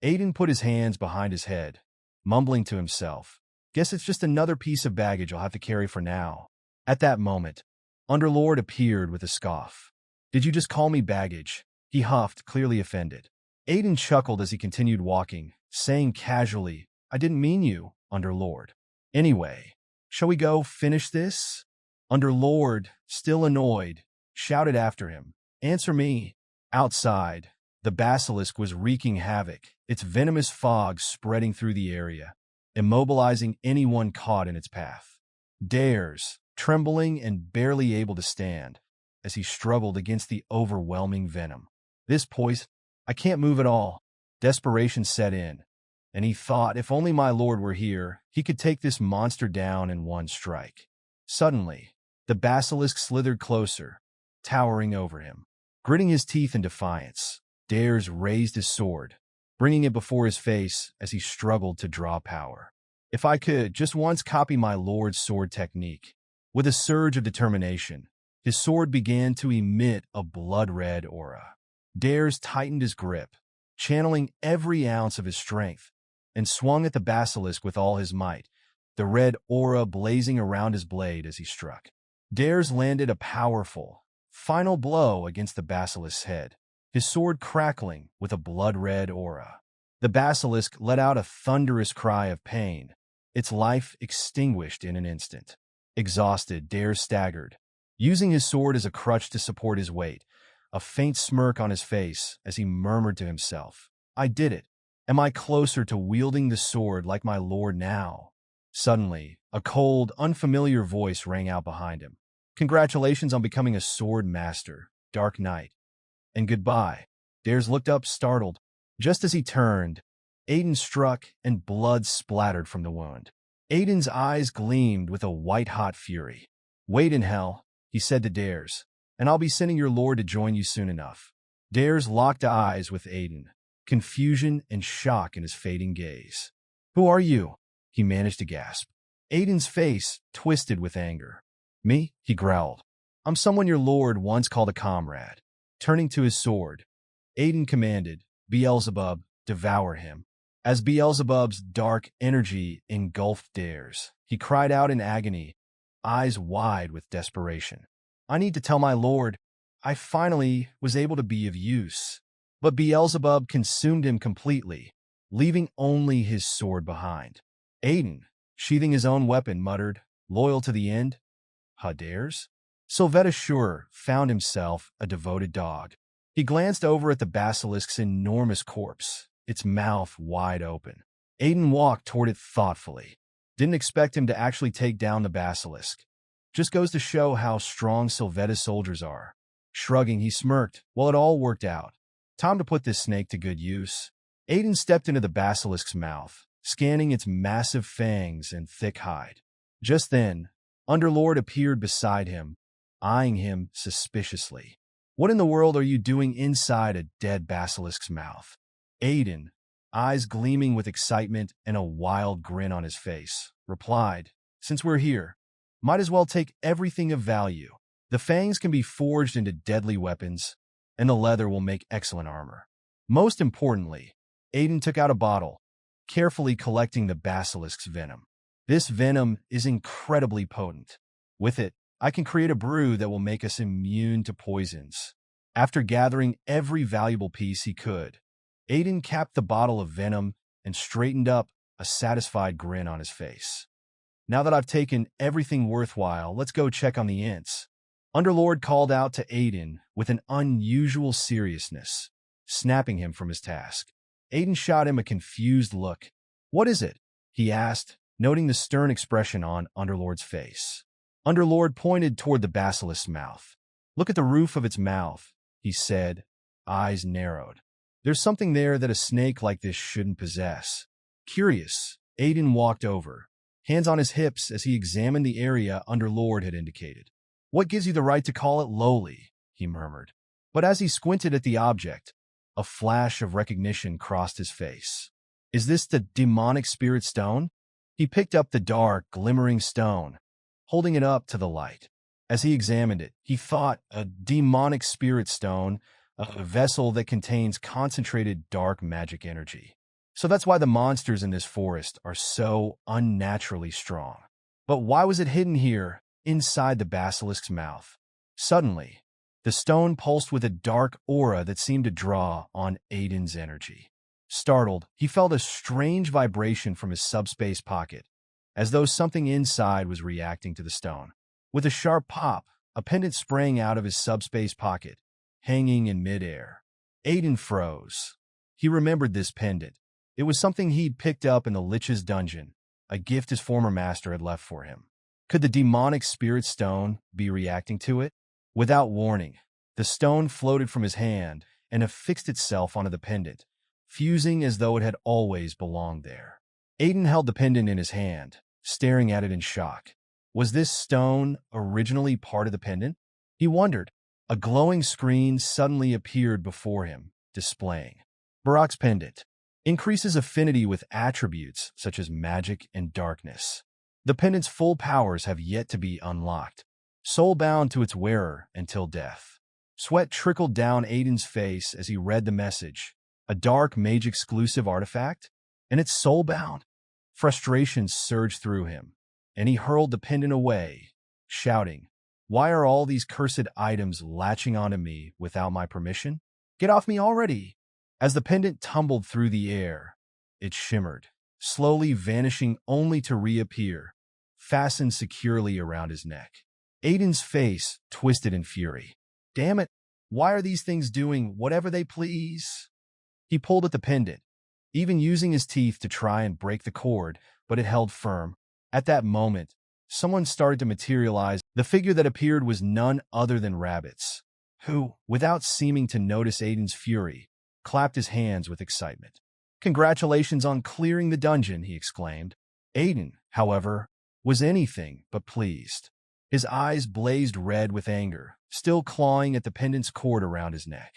Aiden put his hands behind his head, mumbling to himself, guess it's just another piece of baggage I'll have to carry for now. At that moment, Underlord appeared with a scoff. Did you just call me baggage? He huffed, clearly offended. Aiden chuckled as he continued walking, saying casually, I didn't mean you, Underlord. Anyway, shall we go finish this? Underlord, still annoyed, shouted after him. Answer me. Outside, the basilisk was wreaking havoc, its venomous fog spreading through the area, immobilizing anyone caught in its path. Dares, trembling and barely able to stand, as he struggled against the overwhelming venom. This poison, I can't move at all. Desperation set in, and he thought if only my lord were here, he could take this monster down in one strike. Suddenly, the basilisk slithered closer, towering over him. Gritting his teeth in defiance, Dares raised his sword, bringing it before his face as he struggled to draw power. If I could just once copy my lord's sword technique. With a surge of determination, his sword began to emit a blood-red aura. Dares tightened his grip, channeling every ounce of his strength, and swung at the basilisk with all his might, the red aura blazing around his blade as he struck. Dares landed a powerful, final blow against the basilisk's head, his sword crackling with a blood-red aura. The basilisk let out a thunderous cry of pain, its life extinguished in an instant. Exhausted, Dares staggered, using his sword as a crutch to support his weight, a faint smirk on his face as he murmured to himself, I did it. Am I closer to wielding the sword like my lord now? Suddenly, a cold, unfamiliar voice rang out behind him. Congratulations on becoming a sword master, Dark Knight. And goodbye. Dares looked up, startled. Just as he turned, Aiden struck and blood splattered from the wound. Aiden's eyes gleamed with a white-hot fury. Wait in hell, he said to Dares, and I'll be sending your lord to join you soon enough. Dares locked eyes with Aiden, confusion and shock in his fading gaze. Who are you? He managed to gasp. Aiden's face twisted with anger. Me? He growled. I'm someone your lord once called a comrade. Turning to his sword, Aiden commanded, Beelzebub, devour him. As Beelzebub's dark energy engulfed Dares, he cried out in agony, eyes wide with desperation. I need to tell my lord, I finally was able to be of use. But Beelzebub consumed him completely, leaving only his sword behind. Aiden, sheathing his own weapon, muttered, loyal to the end? Dares? Sylvetta Shure found himself a devoted dog. He glanced over at the basilisk's enormous corpse, its mouth wide open. Aiden walked toward it thoughtfully. Didn't expect him to actually take down the basilisk. Just goes to show how strong Sylvetta's soldiers are. Shrugging, he smirked. Well, it all worked out. Time to put this snake to good use. Aiden stepped into the basilisk's mouth, scanning its massive fangs and thick hide. Just then, Underlord appeared beside him, eyeing him suspiciously. What in the world are you doing inside a dead basilisk's mouth? Aiden, eyes gleaming with excitement and a wild grin on his face, replied, since we're here, might as well take everything of value. The fangs can be forged into deadly weapons, and the leather will make excellent armor. Most importantly, Aiden took out a bottle, carefully collecting the basilisk's venom. This venom is incredibly potent. With it, I can create a brew that will make us immune to poisons. After gathering every valuable piece he could, Aiden capped the bottle of venom and straightened up, a satisfied grin on his face. Now that I've taken everything worthwhile, let's go check on the ints. Underlord called out to Aiden with an unusual seriousness, snapping him from his task. Aiden shot him a confused look. What is it? He asked, noting the stern expression on Underlord's face. Underlord pointed toward the basilisk's mouth. Look at the roof of its mouth, he said, eyes narrowed. There's something there that a snake like this shouldn't possess. Curious, Aiden walked over, hands on his hips as he examined the area Underlord had indicated. What gives you the right to call it lowly? He murmured. But as he squinted at the object, a flash of recognition crossed his face. Is this the demonic spirit stone? He picked up the dark, glimmering stone, holding it up to the light. As he examined it, he thought a demonic spirit stone, a vessel that contains concentrated dark magic energy. So that's why the monsters in this forest are so unnaturally strong. But why was it hidden here, inside the basilisk's mouth? Suddenly, the stone pulsed with a dark aura that seemed to draw on Aiden's energy. Startled, he felt a strange vibration from his subspace pocket, as though something inside was reacting to the stone. With a sharp pop, a pendant sprang out of his subspace pocket, hanging in midair. Aiden froze. He remembered this pendant. It was something he'd picked up in the Lich's dungeon, a gift his former master had left for him. Could the demonic spirit stone be reacting to it? Without warning, the stone floated from his hand and affixed itself onto the pendant, fusing as though it had always belonged there. Aiden held the pendant in his hand, staring at it in shock. Was this stone originally part of the pendant? He wondered. A glowing screen suddenly appeared before him, displaying Barak's pendant. Increases affinity with attributes such as magic and darkness. The pendant's full powers have yet to be unlocked, soul-bound to its wearer until death. Sweat trickled down Aiden's face as he read the message. A dark mage-exclusive artifact? And it's soul-bound? Frustration surged through him, and he hurled the pendant away, shouting, "Why are all these cursed items latching onto me without my permission? Get off me already!" As the pendant tumbled through the air, it shimmered, slowly vanishing only to reappear, fastened securely around his neck. Aiden's face twisted in fury. Damn it, why are these things doing whatever they please? He pulled at the pendant, even using his teeth to try and break the cord, but it held firm. At that moment, someone started to materialize. The figure that appeared was none other than Rabbits, who, without seeming to notice Aiden's fury, clapped his hands with excitement. "Congratulations on clearing the dungeon," he exclaimed. Aiden, however, was anything but pleased. His eyes blazed red with anger, still clawing at the pendant's cord around his neck.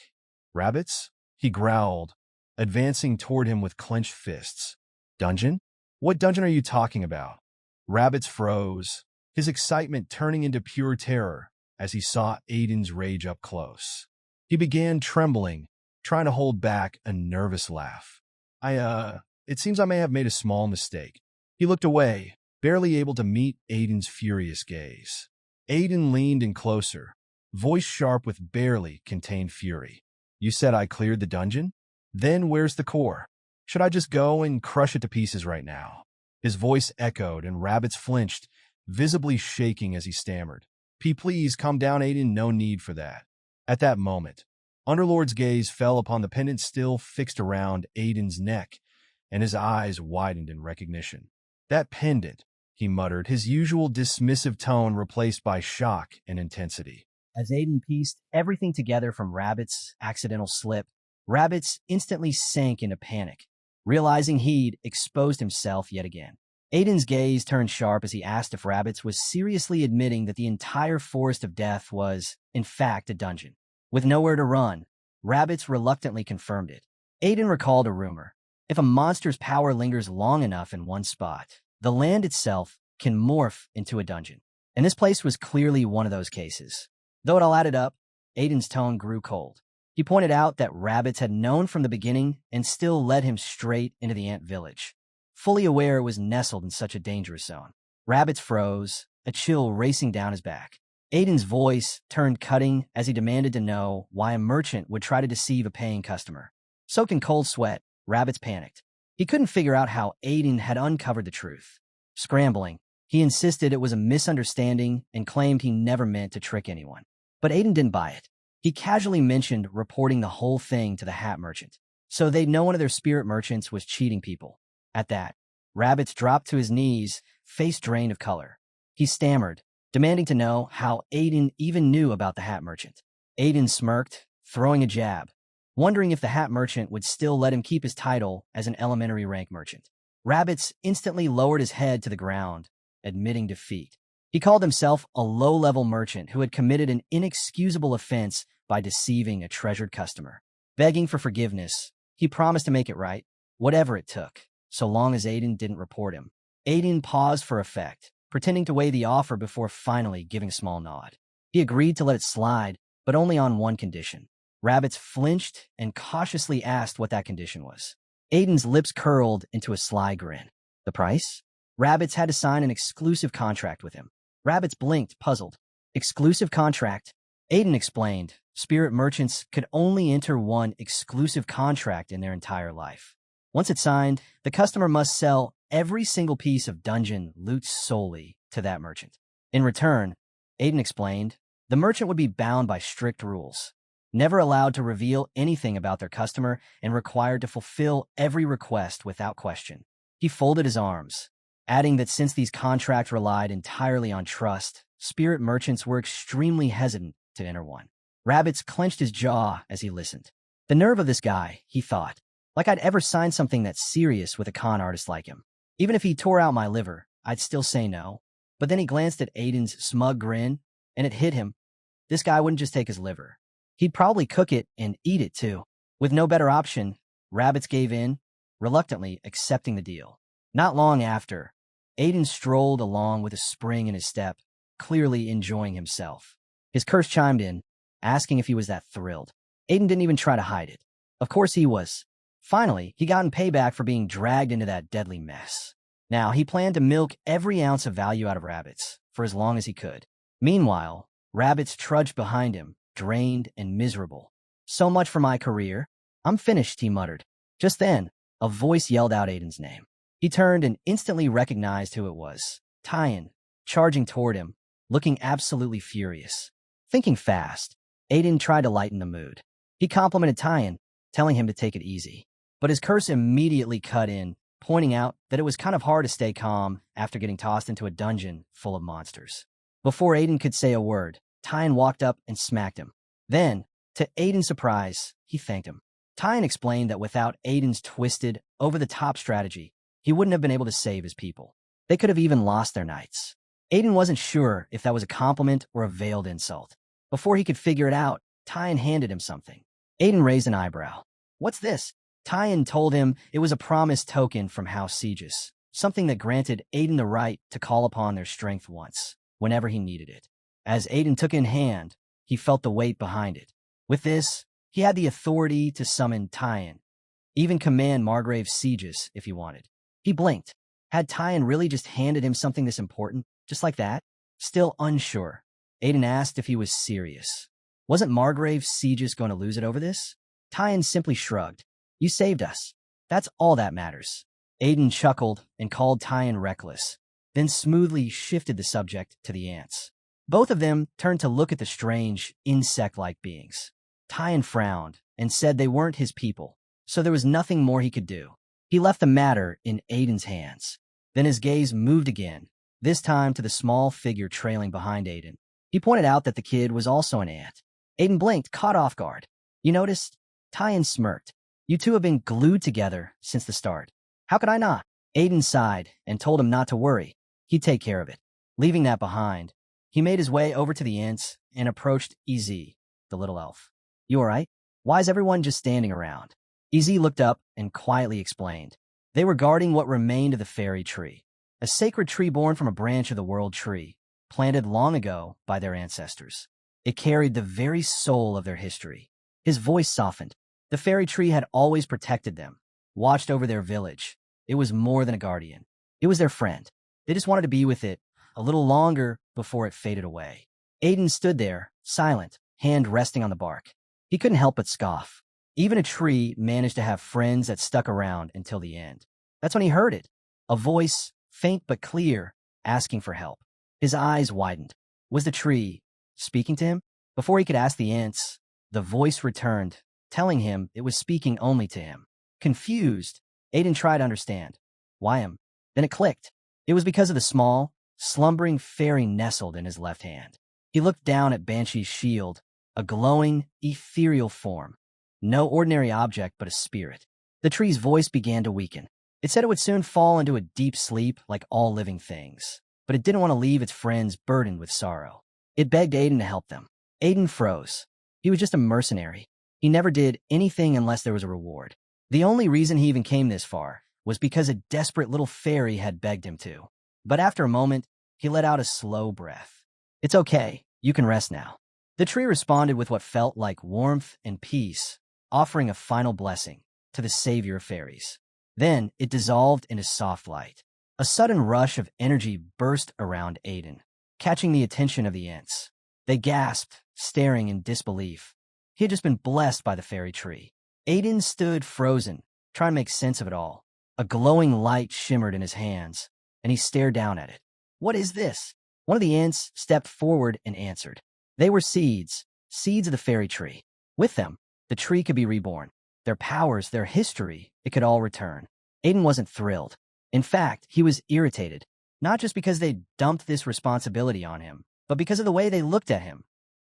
"Rabbits?" he growled, advancing toward him with clenched fists. "Dungeon? What dungeon are you talking about?" Rabbits froze, his excitement turning into pure terror as he saw Aiden's rage up close. He began trembling, trying to hold back a nervous laugh. It seems I may have made a small mistake." He looked away, barely able to meet Aiden's furious gaze. Aiden leaned in closer, voice sharp with barely contained fury. "You said I cleared the dungeon? Then where's the core? Should I just go and crush it to pieces right now?" His voice echoed, and Rabbits flinched, visibly shaking as he stammered. Please, calm down, Aiden, no need for that." At that moment, Underlord's gaze fell upon the pendant still fixed around Aiden's neck, and his eyes widened in recognition. "That pendant," he muttered, his usual dismissive tone replaced by shock and intensity. As Aiden pieced everything together from Rabbit's accidental slip, Rabbits instantly sank into panic, realizing he'd exposed himself yet again. Aiden's gaze turned sharp as he asked if Rabbits was seriously admitting that the entire Forest of Death was, in fact, a dungeon. With nowhere to run, Rabbits reluctantly confirmed it. Aiden recalled a rumor. If a monster's power lingers long enough in one spot, the land itself can morph into a dungeon. And this place was clearly one of those cases. Though it all added up, Aiden's tone grew cold. He pointed out that Rabbits had known from the beginning and still led him straight into the ant village, fully aware it was nestled in such a dangerous zone. Rabbits froze, a chill racing down his back. Aiden's voice turned cutting as he demanded to know why a merchant would try to deceive a paying customer. Soaked in cold sweat, Rabbits panicked. He couldn't figure out how Aiden had uncovered the truth. Scrambling, he insisted it was a misunderstanding and claimed he never meant to trick anyone. But Aiden didn't buy it. He casually mentioned reporting the whole thing to the hat merchant, so they'd know one of their spirit merchants was cheating people. At that, Rabbits dropped to his knees, face drained of color. He stammered, demanding to know how Aiden even knew about the hat merchant. Aiden smirked, throwing a jab, wondering if the hat merchant would still let him keep his title as an elementary rank merchant. Rabbits instantly lowered his head to the ground, admitting defeat. He called himself a low-level merchant who had committed an inexcusable offense by deceiving a treasured customer. Begging for forgiveness, he promised to make it right, whatever it took, so long as Aiden didn't report him. Aiden paused for effect, pretending to weigh the offer before finally giving a small nod. He agreed to let it slide, but only on one condition. Rabbits flinched and cautiously asked what that condition was. Aiden's lips curled into a sly grin. The price? Rabbits had to sign an exclusive contract with him. Rabbits blinked, puzzled. Exclusive contract? Aiden explained, spirit merchants could only enter one exclusive contract in their entire life. Once it's signed, the customer must sell every single piece of dungeon loot solely to that merchant. In return, Aiden explained, the merchant would be bound by strict rules, never allowed to reveal anything about their customer and required to fulfill every request without question. He folded his arms, adding that since these contracts relied entirely on trust, spirit merchants were extremely hesitant to enter one. Rabbits clenched his jaw as he listened. The nerve of this guy, he thought. Like I'd ever sign something that's serious with a con artist like him. Even if he tore out my liver, I'd still say no. But then he glanced at Aiden's smug grin, and it hit him. This guy wouldn't just take his liver. He'd probably cook it and eat it too. With no better option, Rabbits gave in, reluctantly accepting the deal. Not long after, Aiden strolled along with a spring in his step, clearly enjoying himself. His curse chimed in, asking if he was that thrilled. Aiden didn't even try to hide it. Of course he was. Finally, he got in payback for being dragged into that deadly mess. Now, he planned to milk every ounce of value out of Rabbits for as long as he could. Meanwhile, Rabbits trudged behind him, drained and miserable. So much for my career. I'm finished, he muttered. Just then, a voice yelled out Aiden's name. He turned and instantly recognized who it was. Tyan, charging toward him, looking absolutely furious. Thinking fast, Aiden tried to lighten the mood. He complimented Tyan, telling him to take it easy. But his curse immediately cut in, pointing out that it was kind of hard to stay calm after getting tossed into a dungeon full of monsters. Before Aiden could say a word, Tyan walked up and smacked him. Then, to Aiden's surprise, he thanked him. Tyan explained that without Aiden's twisted, over-the-top strategy, he wouldn't have been able to save his people. They could have even lost their knights. Aiden wasn't sure if that was a compliment or a veiled insult. Before he could figure it out, Tyan handed him something. Aiden raised an eyebrow. What's this? Tyan told him it was a promise token from House Sieges, something that granted Aiden the right to call upon their strength once, whenever he needed it. As Aiden took it in hand, he felt the weight behind it. With this, he had the authority to summon Tyan, even command Margrave's sieges if he wanted. He blinked. Had Tyan really just handed him something this important, just like that? Still unsure, Aiden asked if he was serious. Wasn't Margrave's sieges going to lose it over this? Tyan simply shrugged. You saved us. That's all that matters. Aiden chuckled and called Tyan reckless, then smoothly shifted the subject to the ants. Both of them turned to look at the strange, insect-like beings. Tyan frowned and said they weren't his people, so there was nothing more he could do. He left the matter in Aiden's hands. Then his gaze moved again, this time to the small figure trailing behind Aiden. He pointed out that the kid was also an ant. Aiden blinked, caught off guard. You noticed? Tyan smirked. You two have been glued together since the start. How could I not? Aiden sighed and told him not to worry. He'd take care of it. Leaving that behind, he made his way over to the ants and approached Ez, the little elf. You all right? Why is everyone just standing around? Ez looked up and quietly explained. They were guarding what remained of the fairy tree, a sacred tree born from a branch of the world tree, planted long ago by their ancestors. It carried the very soul of their history. His voice softened. The fairy tree had always protected them, watched over their village. It was more than a guardian. It was their friend. They just wanted to be with it a little longer before it faded away. Aiden stood there, silent, hand resting on the bark. He couldn't help but scoff. Even a tree managed to have friends that stuck around until the end. That's when he heard it. A voice, faint but clear, asking for help. His eyes widened. Was the tree speaking to him? Before he could ask the ants, the voice returned, telling him it was speaking only to him. Confused, Aiden tried to understand. Why him? Then it clicked. It was because of the small, slumbering fairy nestled in his left hand. He looked down at Banshee's shield, a glowing, ethereal form. No ordinary object, but a spirit. The tree's voice began to weaken. It said it would soon fall into a deep sleep like all living things, but it didn't want to leave its friends burdened with sorrow. It begged Aiden to help them. Aiden froze. He was just a mercenary. He never did anything unless there was a reward. The only reason he even came this far was because a desperate little fairy had begged him to. But after a moment, he let out a slow breath. It's okay. You can rest now. The tree responded with what felt like warmth and peace, offering a final blessing to the savior of fairies. Then it dissolved into soft light. A sudden rush of energy burst around Aiden, catching the attention of the ants. They gasped, staring in disbelief. He had just been blessed by the fairy tree. Aiden stood frozen, trying to make sense of it all. A glowing light shimmered in his hands, and he stared down at it. What is this? One of the ants stepped forward and answered. They were seeds of the fairy tree. With them, the tree could be reborn. Their powers, their history, it could all return. Aiden wasn't thrilled. In fact, he was irritated, not just because they dumped this responsibility on him, but because of the way they looked at him.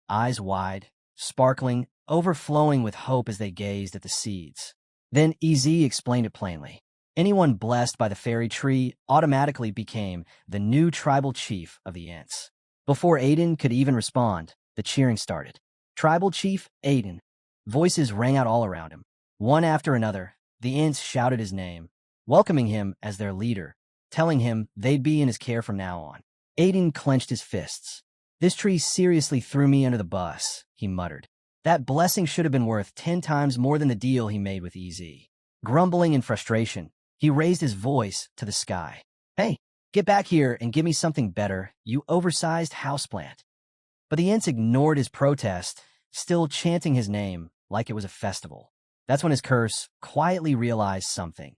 Eyes wide, sparkling, overflowing with hope as they gazed at the seeds. Then EZ explained it plainly. Anyone blessed by the fairy tree automatically became the new tribal chief of the ants. Before Aiden could even respond, the cheering started. Tribal Chief Aiden. Voices rang out all around him. One after another, the ants shouted his name, welcoming him as their leader, telling him they'd be in his care from now on. Aiden clenched his fists. This tree seriously threw me under the bus, he muttered. That blessing should have been worth 10 times more than the deal he made with EZ. Grumbling in frustration, he raised his voice to the sky. Hey, get back here and give me something better, you oversized houseplant. But the ants ignored his protest, still chanting his name like it was a festival. That's when his curse quietly realized something.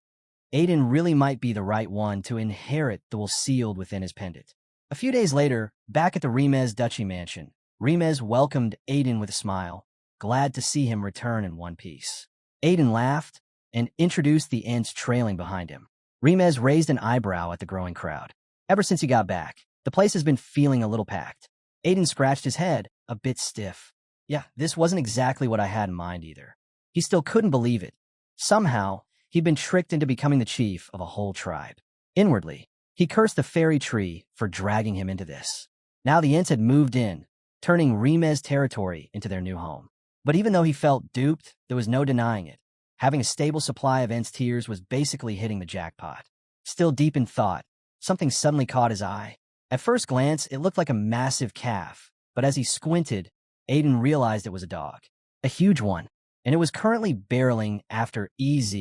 Aiden really might be the right one to inherit the will sealed within his pendant. A few days later, back at the Remez Duchy mansion, Remez welcomed Aiden with a smile, glad to see him return in one piece. Aiden laughed and introduced the ants trailing behind him. Remez raised an eyebrow at the growing crowd. Ever since he got back, the place has been feeling a little packed. Aiden scratched his head, a bit stiff. Yeah, this wasn't exactly what I had in mind either. He still couldn't believe it. Somehow, he'd been tricked into becoming the chief of a whole tribe. Inwardly, he cursed the fairy tree for dragging him into this. Now the ants had moved in, turning Remez territory into their new home. But even though he felt duped, there was no denying it. Having a stable supply of ants' tears was basically hitting the jackpot. Still deep in thought, something suddenly caught his eye. At first glance, it looked like a massive calf, but as he squinted, Aiden realized it was a dog. A huge one, and it was currently barreling after EZ,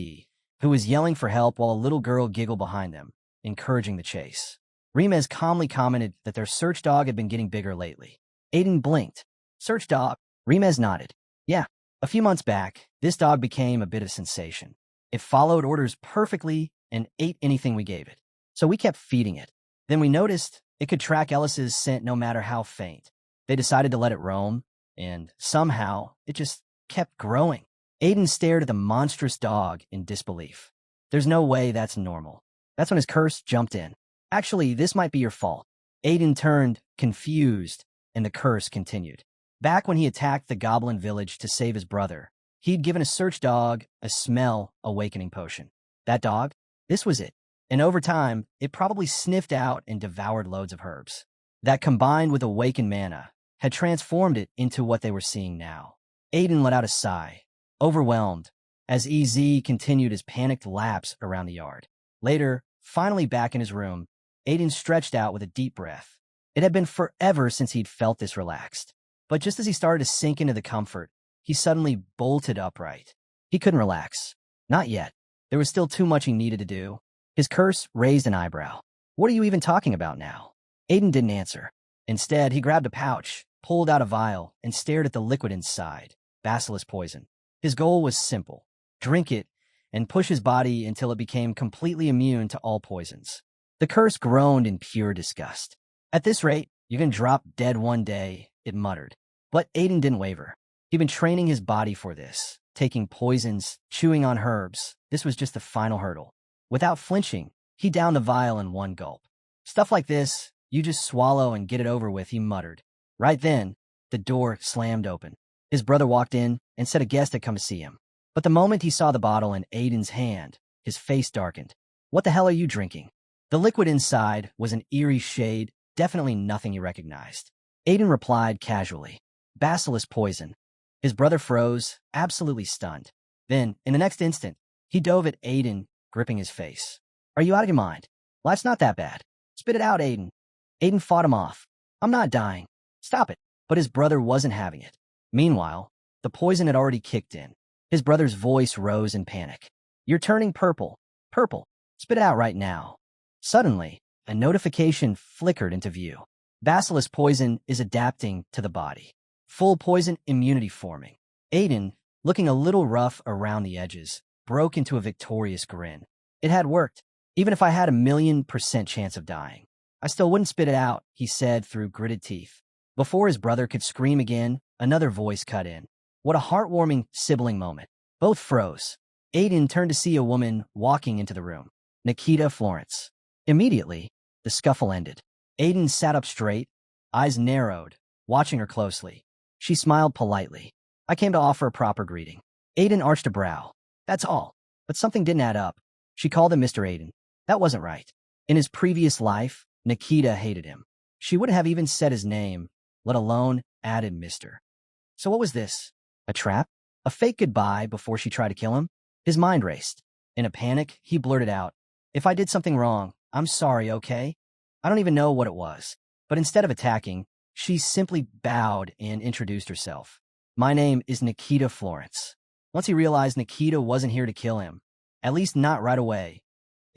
who was yelling for help while a little girl giggled behind them, encouraging the chase. Remez calmly commented that their search dog had been getting bigger lately. Aiden blinked. Search dog? Remez nodded. Yeah, a few months back, this dog became a bit of a sensation. It followed orders perfectly and ate anything we gave it. So we kept feeding it. Then we noticed it could track Ellis's scent no matter how faint. They decided to let it roam, and somehow it just kept growing. Aiden stared at the monstrous dog in disbelief. There's no way that's normal. That's when his curse jumped in. Actually, this might be your fault. Aiden turned, confused, and the curse continued. Back when he attacked the goblin village to save his brother, he'd given a search dog a smell awakening potion. That dog? This was it. And over time, it probably sniffed out and devoured loads of herbs. That combined with awakened mana had transformed it into what they were seeing now. Aiden let out a sigh, overwhelmed, as EZ continued his panicked laps around the yard. Later, finally back in his room, Aiden stretched out with a deep breath. It had been forever since he'd felt this relaxed. But just as he started to sink into the comfort, he suddenly bolted upright. He couldn't relax. Not yet. There was still too much he needed to do. His curse raised an eyebrow. What are you even talking about now? Aiden didn't answer. Instead, he grabbed a pouch, pulled out a vial, and stared at the liquid inside, basilisk poison. His goal was simple: drink it and push his body until it became completely immune to all poisons. The curse groaned in pure disgust. At this rate, you're going to drop dead one day, it muttered. But Aiden didn't waver. He'd been training his body for this, taking poisons, chewing on herbs. This was just the final hurdle. Without flinching, he downed the vial in one gulp. Stuff like this, you just swallow and get it over with, he muttered. Right then, the door slammed open. His brother walked in and said a guest had come to see him. But the moment he saw the bottle in Aiden's hand, his face darkened. What the hell are you drinking? The liquid inside was an eerie shade, definitely nothing he recognized. Aiden replied casually, basilisk poison. His brother froze, absolutely stunned. Then, in the next instant, he dove at Aiden, gripping his face. Are you out of your mind? Life's not that bad. Spit it out, Aiden. Aiden fought him off. I'm not dying. Stop it. But his brother wasn't having it. Meanwhile, the poison had already kicked in. His brother's voice rose in panic. You're turning purple. Purple. Spit it out right now. Suddenly, a notification flickered into view. Basilisk poison is adapting to the body. Full poison immunity forming. Aiden, looking a little rough around the edges, broke into a victorious grin. It had worked. Even if I had 1,000,000% chance of dying, I still wouldn't spit it out, he said through gritted teeth. Before his brother could scream again, another voice cut in. What a heartwarming sibling moment. Both froze. Aiden turned to see a woman walking into the room. Nikita Florence. Immediately, the scuffle ended. Aiden sat up straight, eyes narrowed, watching her closely. She smiled politely. I came to offer a proper greeting. Aiden arched a brow. That's all. But something didn't add up. She called him Mr. Aiden. That wasn't right. In his previous life, Nikita hated him. She wouldn't have even said his name, let alone added Mr. So what was this? A trap? A fake goodbye before she tried to kill him? His mind raced. In a panic, he blurted out, If I did something wrong, I'm sorry, okay? I don't even know what it was. But instead of attacking, she simply bowed and introduced herself. My name is Nikita Florence. Once he realized Nikita wasn't here to kill him, at least not right away,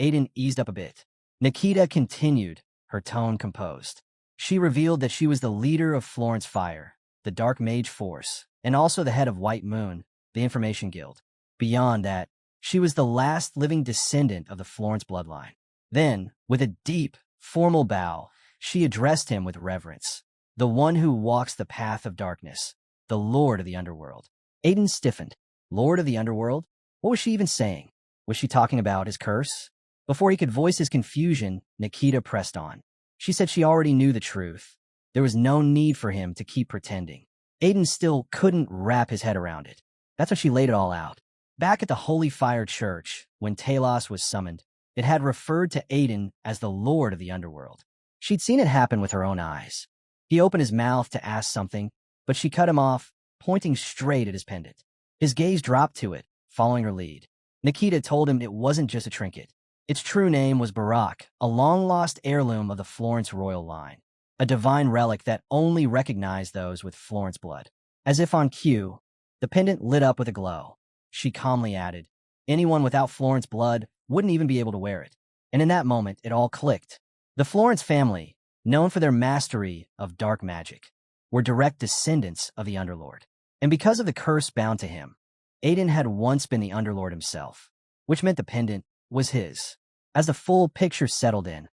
Aiden eased up a bit. Nikita continued, her tone composed. She revealed that she was the leader of Florence Fire, the Dark Mage Force, and also the head of White Moon, the Information Guild. Beyond that, she was the last living descendant of the Florence bloodline. Then, with a deep, formal bow, she addressed him with reverence. The one who walks the path of darkness, the Lord of the Underworld. Aiden stiffened. Lord of the Underworld? What was she even saying? Was she talking about his curse? Before he could voice his confusion, Nikita pressed on. She said she already knew the truth. There was no need for him to keep pretending. Aiden still couldn't wrap his head around it. That's when she laid it all out. Back at the Holy Fire Church, when Talos was summoned, it had referred to Aiden as the Lord of the Underworld. She'd seen it happen with her own eyes. He opened his mouth to ask something, but she cut him off, pointing straight at his pendant. His gaze dropped to it, following her lead. Nikita told him it wasn't just a trinket. Its true name was Barak, a long-lost heirloom of the Florence royal line, a divine relic that only recognized those with Florence blood. As if on cue, the pendant lit up with a glow. She calmly added, anyone without Florence blood wouldn't even be able to wear it. And in that moment, it all clicked. The Florence family, known for their mastery of dark magic, were direct descendants of the Underlord. And because of the curse bound to him, Aiden had once been the Underlord himself, which meant the pendant was his. As the full picture settled in,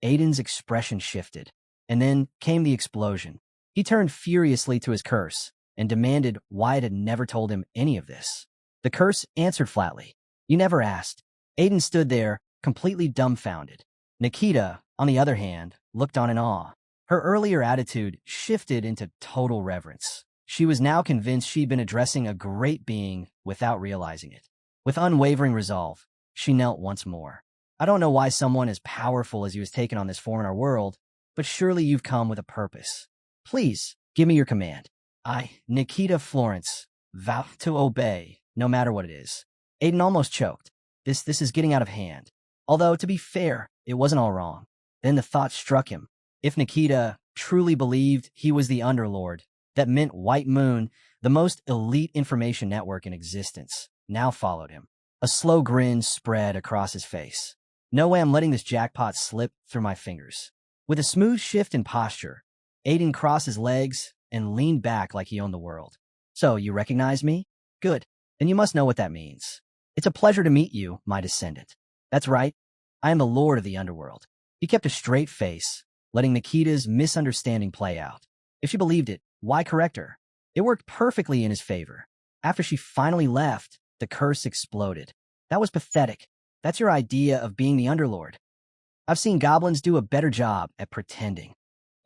Aiden's expression shifted, and then came the explosion. He turned furiously to his curse and demanded why it had never told him any of this. The curse answered flatly, You never asked. Aiden stood there, completely dumbfounded. Nikita, on the other hand, looked on in awe. Her earlier attitude shifted into total reverence. She was now convinced she'd been addressing a great being without realizing it. With unwavering resolve, she knelt once more. I don't know why someone as powerful as you has taken on this form in our world, but surely you've come with a purpose. Please, give me your command. I, Nikita Florence, vow to obey, no matter what it is. Aiden almost choked. This is getting out of hand. Although, to be fair, it wasn't all wrong. Then the thought struck him. If Nikita truly believed he was the Underlord, that meant White Moon, the most elite information network in existence, now followed him. A slow grin spread across his face. No way I'm letting this jackpot slip through my fingers. With a smooth shift in posture, Aiden crossed his legs and leaned back like he owned the world. So, you recognize me? Good. Then you must know what that means. It's a pleasure to meet you, my descendant. That's right. I am the lord of the underworld. He kept a straight face, letting Nikita's misunderstanding play out. If she believed it, why correct her? It worked perfectly in his favor. After she finally left, the curse exploded. That was pathetic. That's your idea of being the underlord. I've seen goblins do a better job at pretending.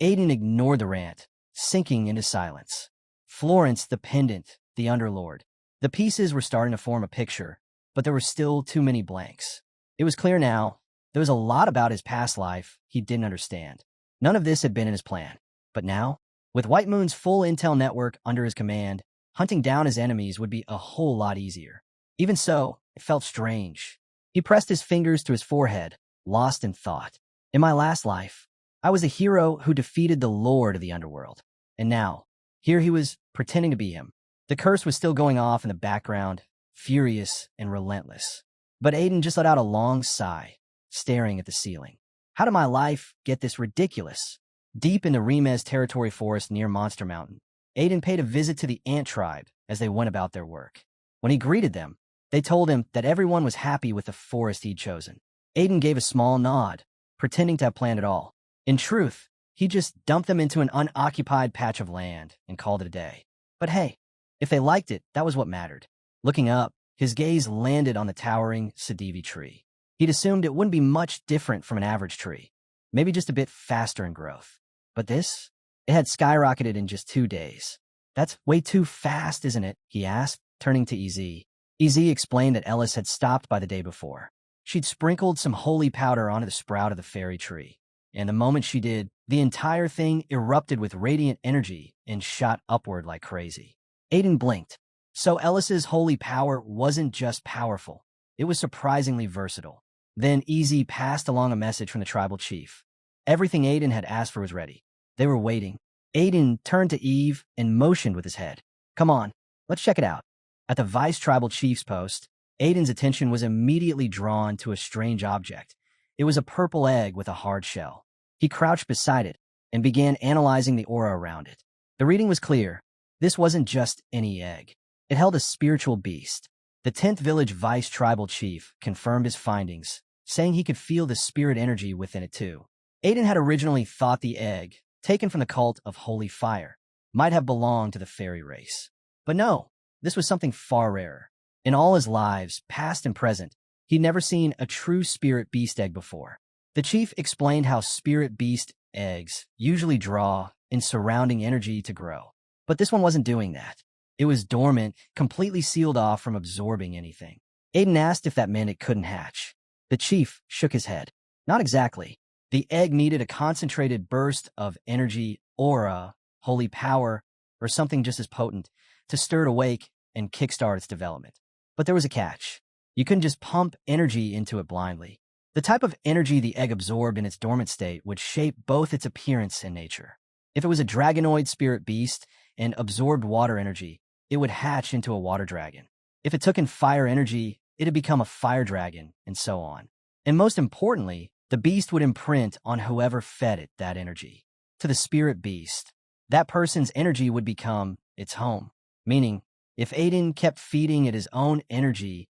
Aiden ignored the rant, sinking into silence. Florence, the pendant, the underlord. The pieces were starting to form a picture, but there were still too many blanks. It was clear now. There was a lot about his past life he didn't understand. None of this had been in his plan. But now, with White Moon's full intel network under his command, hunting down his enemies would be a whole lot easier. Even so, it felt strange. He pressed his fingers to his forehead, lost in thought. In my last life, I was a hero who defeated the lord of the underworld. And now, here he was pretending to be him. The curse was still going off in the background, furious and relentless. But Aiden just let out a long sigh, staring at the ceiling. How did my life get this ridiculous? Deep in the Remez territory forest near Monster Mountain, Aiden paid a visit to the ant tribe as they went about their work. When he greeted them, they told him that everyone was happy with the forest he'd chosen. Aiden gave a small nod, pretending to have planned it all. In truth, he just dumped them into an unoccupied patch of land and called it a day. But hey, if they liked it, that was what mattered. Looking up, his gaze landed on the towering Sadivi tree. He'd assumed it wouldn't be much different from an average tree, maybe just a bit faster in growth. But this? It had skyrocketed in just 2 days. That's way too fast, isn't it? He asked, turning to EZ. EZ explained that Ellis had stopped by the day before. She'd sprinkled some holy powder onto the sprout of the fairy tree. And the moment she did, the entire thing erupted with radiant energy and shot upward like crazy. Aiden blinked. So Ellis's holy power wasn't just powerful. It was surprisingly versatile. Then EZ passed along a message from the tribal chief. Everything Aiden had asked for was ready. They were waiting. Aiden turned to Eve and motioned with his head. Come on, let's check it out. At the vice tribal chief's post, Aiden's attention was immediately drawn to a strange object. It was a purple egg with a hard shell. He crouched beside it and began analyzing the aura around it. The reading was clear. This wasn't just any egg. It held a spiritual beast. The 10th village vice tribal chief confirmed his findings, saying he could feel the spirit energy within it too. Aiden had originally thought the egg, taken from the cult of Holy Fire, might have belonged to the fairy race. But no, this was something far rarer. In all his lives, past and present, he'd never seen a true spirit beast egg before. The chief explained how spirit beast eggs usually draw in surrounding energy to grow. But this one wasn't doing that. It was dormant, completely sealed off from absorbing anything. Aiden asked if that meant it couldn't hatch. The chief shook his head. Not exactly. The egg needed a concentrated burst of energy, aura, holy power, or something just as potent to stir it awake and kickstart its development. But there was a catch. You couldn't just pump energy into it blindly. The type of energy the egg absorbed in its dormant state would shape both its appearance and nature. If it was a dragonoid spirit beast and absorbed water energy, it would hatch into a water dragon. If it took in fire energy, it'd become a fire dragon, and so on. And most importantly, the beast would imprint on whoever fed it that energy. To the spirit beast, that person's energy would become its home. Meaning, if Aiden kept feeding it his own energy,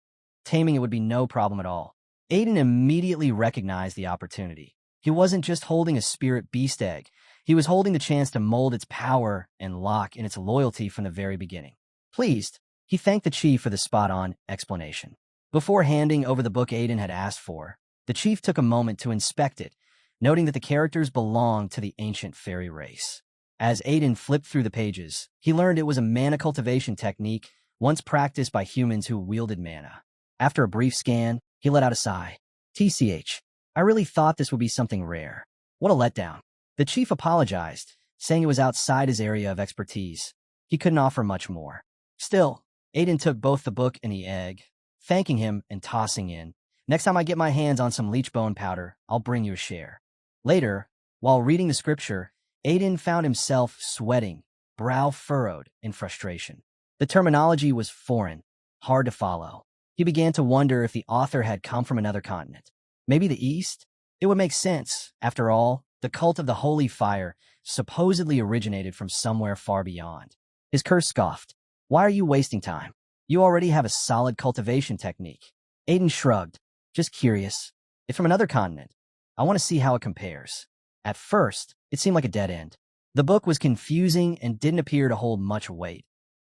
taming it would be no problem at all. Aiden immediately recognized the opportunity. He wasn't just holding a spirit beast egg. He was holding the chance to mold its power and lock in its loyalty from the very beginning. Pleased, he thanked the chief for the spot-on explanation. Before handing over the book Aiden had asked for, the chief took a moment to inspect it, noting that the characters belonged to the ancient fairy race. As Aiden flipped through the pages, he learned it was a mana cultivation technique once practiced by humans who wielded mana. After a brief scan, he let out a sigh. TCH, I really thought this would be something rare. What a letdown. The chief apologized, saying it was outside his area of expertise. He couldn't offer much more. Still, Aiden took both the book and the egg, thanking him and tossing in, next time I get my hands on some leech bone powder, I'll bring you a share. Later, while reading the scripture, Aiden found himself sweating, brow furrowed in frustration. The terminology was foreign, hard to follow. He began to wonder if the author had come from another continent. Maybe the East? It would make sense. After all, The cult of the holy fire supposedly originated from somewhere far beyond. His curse scoffed. Why are you wasting time? You already have a solid cultivation technique. Aiden shrugged. Just curious. It's from another continent. I want to see how it compares. At first, it seemed like a dead end. The book was confusing and didn't appear to hold much weight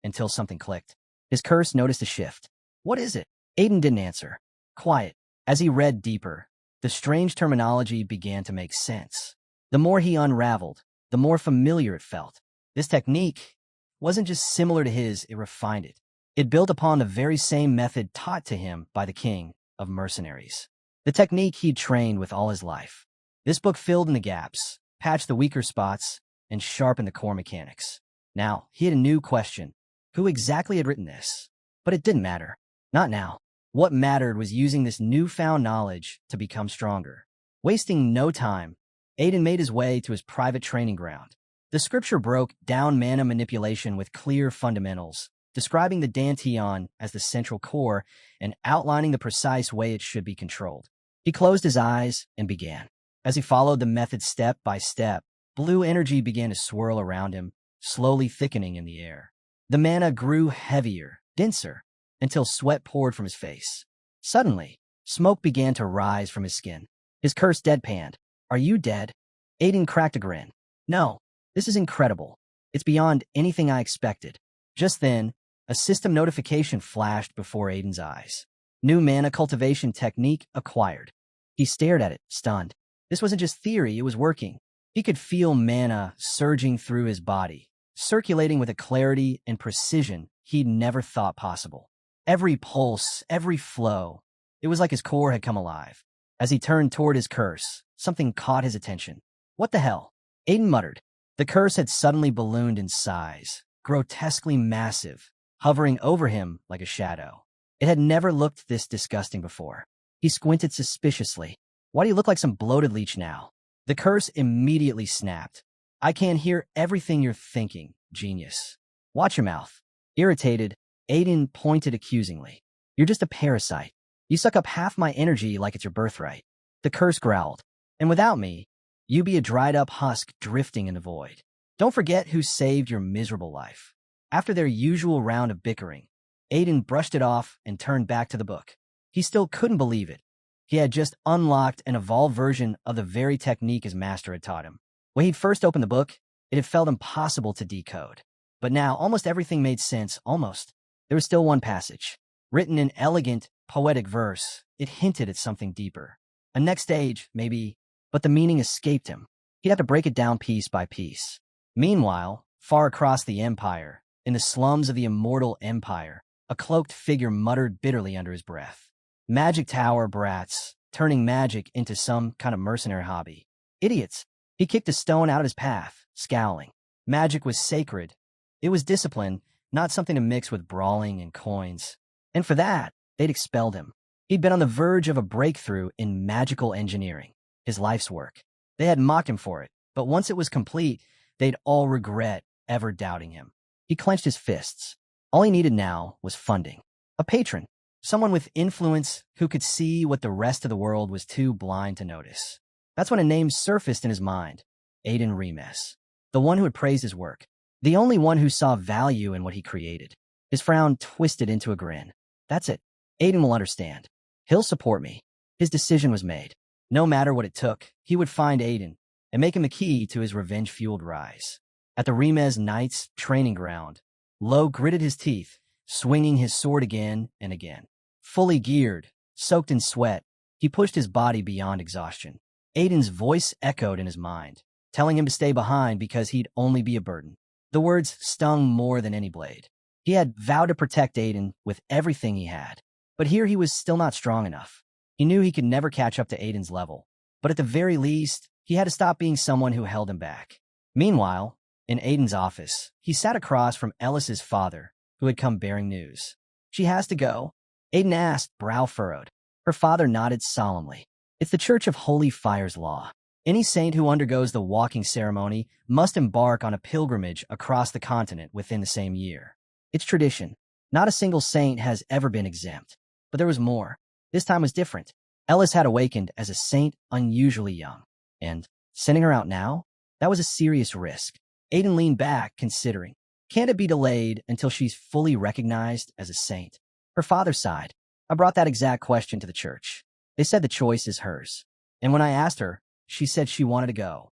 until something clicked. His curse noticed a shift. What is it? Aiden didn't answer. Quiet. As he read deeper, the strange terminology began to make sense. The more he unraveled, the more familiar it felt. This technique wasn't just similar to his, it refined it. It built upon the very same method taught to him by the king of mercenaries. The technique he'd trained with all his life. This book filled in the gaps, patched the weaker spots, and sharpened the core mechanics. Now, he had a new question. Who exactly had written this? But it didn't matter. Not now. What mattered was using this newfound knowledge to become stronger. Wasting no time, Aiden made his way to his private training ground. The scripture broke down mana manipulation with clear fundamentals, describing the Danteon as the central core and outlining the precise way it should be controlled. He closed his eyes and began. As he followed the method step by step, blue energy began to swirl around him, slowly thickening in the air. The mana grew heavier, denser, until sweat poured from his face. Suddenly, smoke began to rise from his skin. His curse deadpanned. Are you dead? Aiden cracked a grin. No, this is incredible. It's beyond anything I expected. Just then, a system notification flashed before Aiden's eyes. New mana cultivation technique acquired. He stared at it, stunned. This wasn't just theory, it was working. He could feel mana surging through his body, circulating with a clarity and precision he'd never thought possible. Every pulse, every flow, it was like his core had come alive. As he turned toward his curse, something caught his attention. What the hell? Aiden muttered. The curse had suddenly ballooned in size, grotesquely massive, hovering over him like a shadow. It had never looked this disgusting before. He squinted suspiciously. Why do you look like some bloated leech now? The curse immediately snapped. I can't hear everything you're thinking, genius. Watch your mouth. Irritated, Aiden pointed accusingly. You're just a parasite. You suck up half my energy like it's your birthright. The curse growled. And without me, you be a dried-up husk drifting in the void. Don't forget who saved your miserable life. After their usual round of bickering, Aiden brushed it off and turned back to the book. He still couldn't believe it. He had just unlocked an evolved version of the very technique his master had taught him. When he'd first opened the book, it had felt impossible to decode. But now, almost everything made sense, almost. There was still one passage. Written in elegant, poetic verse, it hinted at something deeper. A next stage, maybe, but the meaning escaped him. He'd have to break it down piece by piece. Meanwhile, far across the Empire, in the slums of the immortal Empire, a cloaked figure muttered bitterly under his breath. Magic Tower brats, turning magic into some kind of mercenary hobby. Idiots. He kicked a stone out of his path, scowling. Magic was sacred. It was discipline, not something to mix with brawling and coins. And for that, they'd expelled him. He'd been on the verge of a breakthrough in magical engineering, his life's work. They had mocked him for it, but once it was complete, they'd all regret ever doubting him. He clenched his fists. All he needed now was funding. A patron. Someone with influence who could see what the rest of the world was too blind to notice. That's when a name surfaced in his mind. Aiden Remes. The one who had praised his work. The only one who saw value in what he created. His frown twisted into a grin. That's it. Aiden will understand. He'll support me. His decision was made. No matter what it took, he would find Aiden and make him the key to his revenge-fueled rise. At the Remes Knights training ground, Lo gritted his teeth, swinging his sword again and again. Fully geared, soaked in sweat, he pushed his body beyond exhaustion. Aiden's voice echoed in his mind, telling him to stay behind because he'd only be a burden. The words stung more than any blade. He had vowed to protect Aiden with everything he had, but here he was still not strong enough. He knew he could never catch up to Aiden's level, but at the very least, he had to stop being someone who held him back. Meanwhile, in Aiden's office, he sat across from Ellis's father, who had come bearing news. She has to go? Aiden asked, brow furrowed. Her father nodded solemnly. It's the Church of Holy Fire's law. Any saint who undergoes the walking ceremony must embark on a pilgrimage across the continent within the same year. It's tradition. Not a single saint has ever been exempt. But there was more. This time was different. Ellis had awakened as a saint unusually young. And Sending her out now? That was a serious risk. Aiden leaned back, considering. Can't it be delayed until she's fully recognized as a saint? Her father sighed. I brought that exact question to the church. They said the choice is hers. And when I asked her, she said she wanted to go.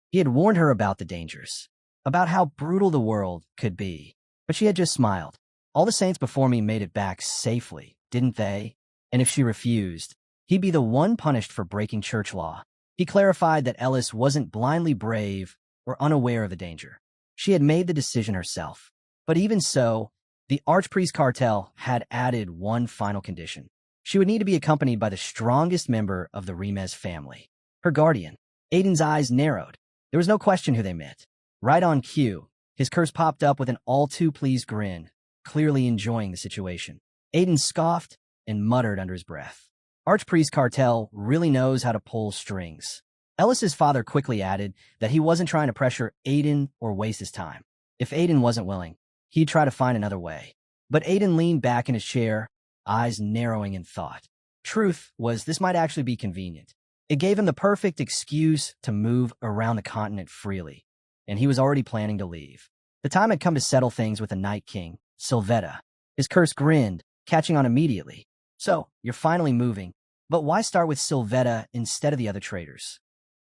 He had warned her about the dangers, about how brutal the world could be. But she had just smiled. All the saints before me made it back safely, didn't they? And if she refused, he'd be the one punished for breaking church law. He clarified that Ellis wasn't blindly brave or unaware of the danger. She had made the decision herself. But even so, the Archpriest cartel had added one final condition. She would need to be accompanied by the strongest member of the Remez family, her guardian. Aiden's eyes narrowed. There was no question who they met. Right on cue, his curse popped up with an all-too-pleased grin, clearly enjoying the situation. Aiden scoffed and muttered under his breath. Archpriest cartel really knows how to pull strings. Ellis's father quickly added that he wasn't trying to pressure Aiden or waste his time. If Aiden wasn't willing, he'd try to find another way. But Aiden leaned back in his chair, eyes narrowing in thought. Truth was, this might actually be convenient. It gave him the perfect excuse to move around the continent freely, and he was already planning to leave. The time had come to settle things with the Night King, Sylvetta. His curse grinned, catching on immediately. So, you're finally moving, but why start with Sylvetta instead of the other traitors?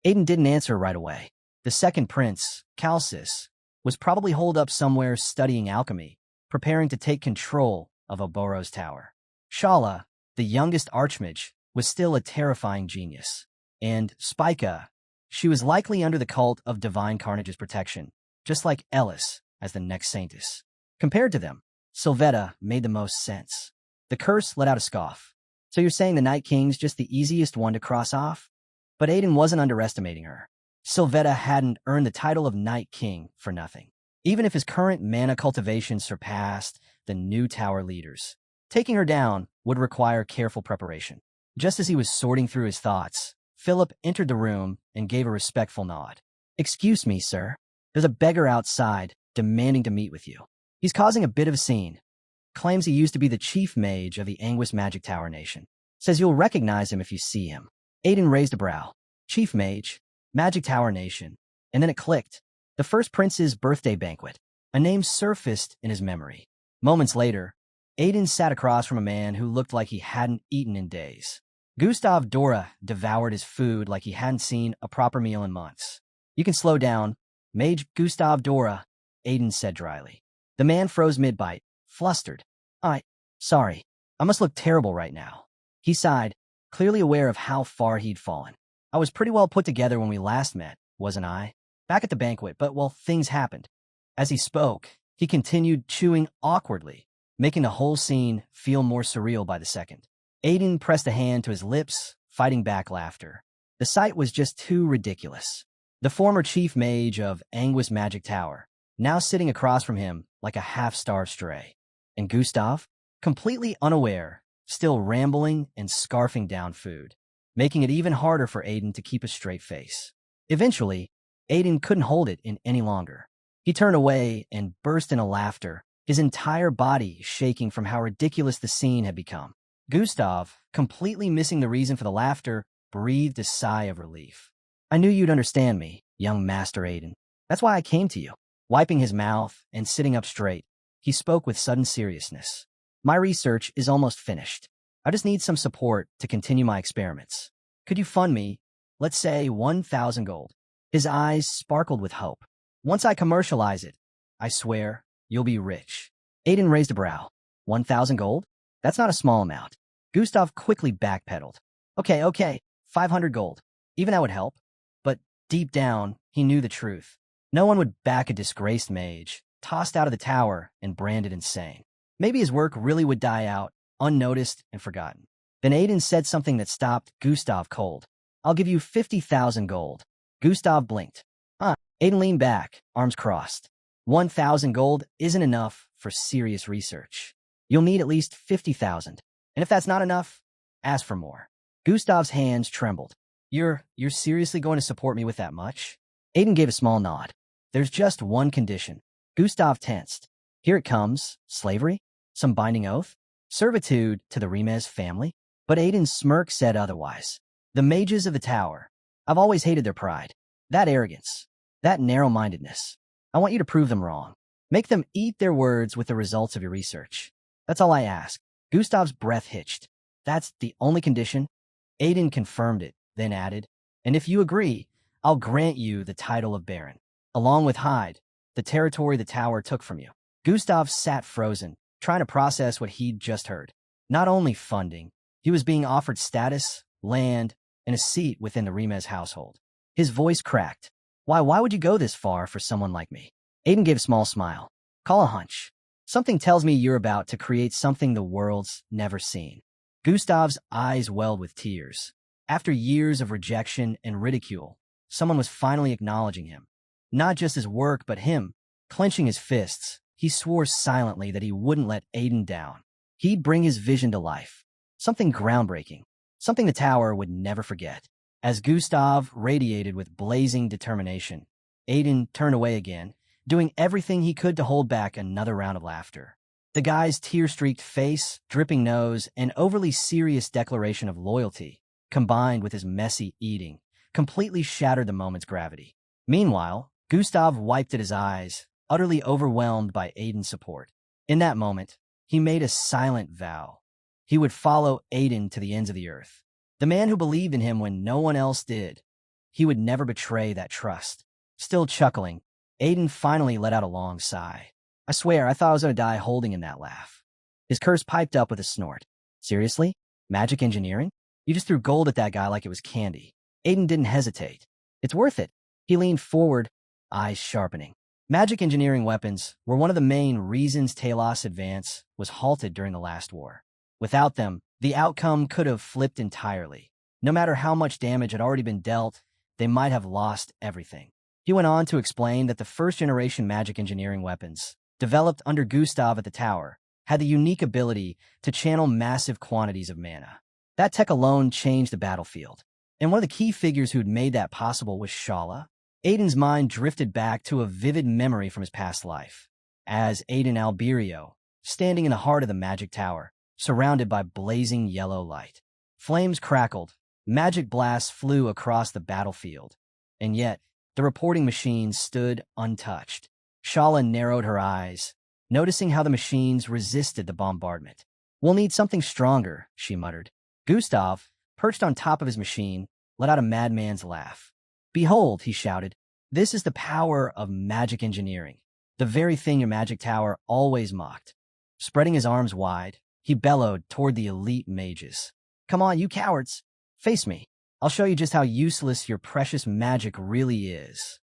Aiden didn't answer right away. The second prince, Calcis, was probably holed up somewhere studying alchemy, preparing to take control of Oboro's tower. Shala, the youngest archmage, was still a terrifying genius. And Spica, she was likely under the cult of Divine Carnage's protection, just like Ellis as the next saintess. Compared to them, Sylvetta made the most sense. The curse let out a scoff. So you're saying the Night King's just the easiest one to cross off? But Aiden wasn't underestimating her. Sylvetta hadn't earned the title of Night King for nothing. Even if his current mana cultivation surpassed the new tower leaders, taking her down would require careful preparation. Just as he was sorting through his thoughts, Philip entered the room and gave a respectful nod. "Excuse me, sir. There's a beggar outside demanding to meet with you. He's causing a bit of a scene. Claims he used to be the chief mage of the Anguis Magic Tower Nation. Says you'll recognize him if you see him." Aiden raised a brow. Chief mage, Magic Tower Nation. And then it clicked. The first prince's birthday banquet. A name surfaced in his memory. Moments later, Aiden sat across from a man who looked like he hadn't eaten in days. Gustav Dora devoured his food like he hadn't seen a proper meal in months. "You can slow down, Mage Gustav Dora," Aiden said dryly. The man froze mid-bite, flustered. Sorry, I must look terrible right now." He sighed, clearly aware of how far he'd fallen. "I was pretty well put together when we last met, wasn't I? Back at the banquet, but, well, things happened." As he spoke, he continued chewing awkwardly, making the whole scene feel more surreal by the second. Aiden pressed a hand to his lips, fighting back laughter. The sight was just too ridiculous. The former chief mage of Anguis Magic Tower, now sitting across from him like a half-starved stray. And Gustav, completely unaware, still rambling and scarfing down food, making it even harder for Aiden to keep a straight face. Eventually, Aiden couldn't hold it in any longer. He turned away and burst into laughter, his entire body shaking from how ridiculous the scene had become. Gustav, completely missing the reason for the laughter, breathed a sigh of relief. "I knew you'd understand me, young Master Aiden. That's why I came to you." Wiping his mouth and sitting up straight, he spoke with sudden seriousness. "My research is almost finished. I just need some support to continue my experiments. Could you fund me, let's say 1,000 gold? His eyes sparkled with hope. "Once I commercialize it, I swear, you'll be rich." Aiden raised a brow. 1,000 gold? That's not a small amount. Gustav quickly backpedaled. Okay, 500 gold. Even that would help. But deep down, he knew the truth. No one would back a disgraced mage, tossed out of the tower and branded insane. Maybe his work really would die out, unnoticed and forgotten. Then Aiden said something that stopped Gustav cold. "I'll give you 50,000 gold." Gustav blinked. Aiden leaned back, arms crossed. 1,000 gold isn't enough for serious research. You'll need at least 50,000. And if that's not enough, ask for more. Gustav's hands trembled. You're seriously going to support me with that much?" Aiden gave a small nod. "There's just one condition." Gustav tensed. "Here it comes. Slavery? Some binding oath? Servitude to the Remez family?" But Aiden's smirk said otherwise. "The mages of the tower. I've always hated their pride. That arrogance, that narrow-mindedness. I want you to prove them wrong. Make them eat their words with the results of your research. That's all I ask. Gustav's breath hitched. That's the only condition? Aiden confirmed it, then added, and if you agree, I'll grant you the title of Baron, along with Hyde, the territory the tower took from you. Gustav sat frozen, trying to process what he'd just heard. Not only funding, he was being offered status, land, and a seat within the Rimes household. His voice cracked. Why would you go this far for someone like me? Aiden gave a small smile. Call a hunch. Something tells me you're about to create something the world's never seen. Gustav's eyes welled with tears. After years of rejection and ridicule, someone was finally acknowledging him. Not just his work, but him. Clenching his fists, he swore silently that he wouldn't let Aiden down. He'd bring his vision to life. Something groundbreaking. Something the tower would never forget. As Gustav radiated with blazing determination, Aiden turned away again, doing everything he could to hold back another round of laughter. The guy's tear-streaked face, dripping nose, and overly serious declaration of loyalty, combined with his messy eating, completely shattered the moment's gravity. Meanwhile, Gustav wiped at his eyes, utterly overwhelmed by Aiden's support. In that moment, he made a silent vow. He would follow Aiden to the ends of the earth. The man who believed in him when no one else did. He would never betray that trust. Still chuckling, Aiden finally let out a long sigh. I swear, I thought I was going to die holding in that laugh. His curse piped up with a snort. Seriously? Magic engineering? You just threw gold at that guy like it was candy. Aiden didn't hesitate. It's worth it. He leaned forward, eyes sharpening. Magic engineering weapons were one of the main reasons Talos' advance was halted during the last war. Without them, the outcome could have flipped entirely. No matter how much damage had already been dealt, they might have lost everything. He went on to explain that the first-generation magic engineering weapons, developed under Gustav at the tower, had the unique ability to channel massive quantities of mana. That tech alone changed the battlefield. And one of the key figures who'd made that possible was Shala. Aiden's mind drifted back to a vivid memory from his past life, as Aiden Alberio, standing in the heart of the magic tower, surrounded by blazing yellow light. Flames crackled, magic blasts flew across the battlefield, and yet the reporting machines stood untouched. Shala narrowed her eyes, noticing how the machines resisted the bombardment. We'll need something stronger, she muttered. Gustav, perched on top of his machine, let out a madman's laugh. Behold, he shouted, this is the power of magic engineering, the very thing your magic tower always mocked. Spreading his arms wide, he bellowed toward the elite mages. Come on, you cowards, face me. I'll show you just how useless your precious magic really is.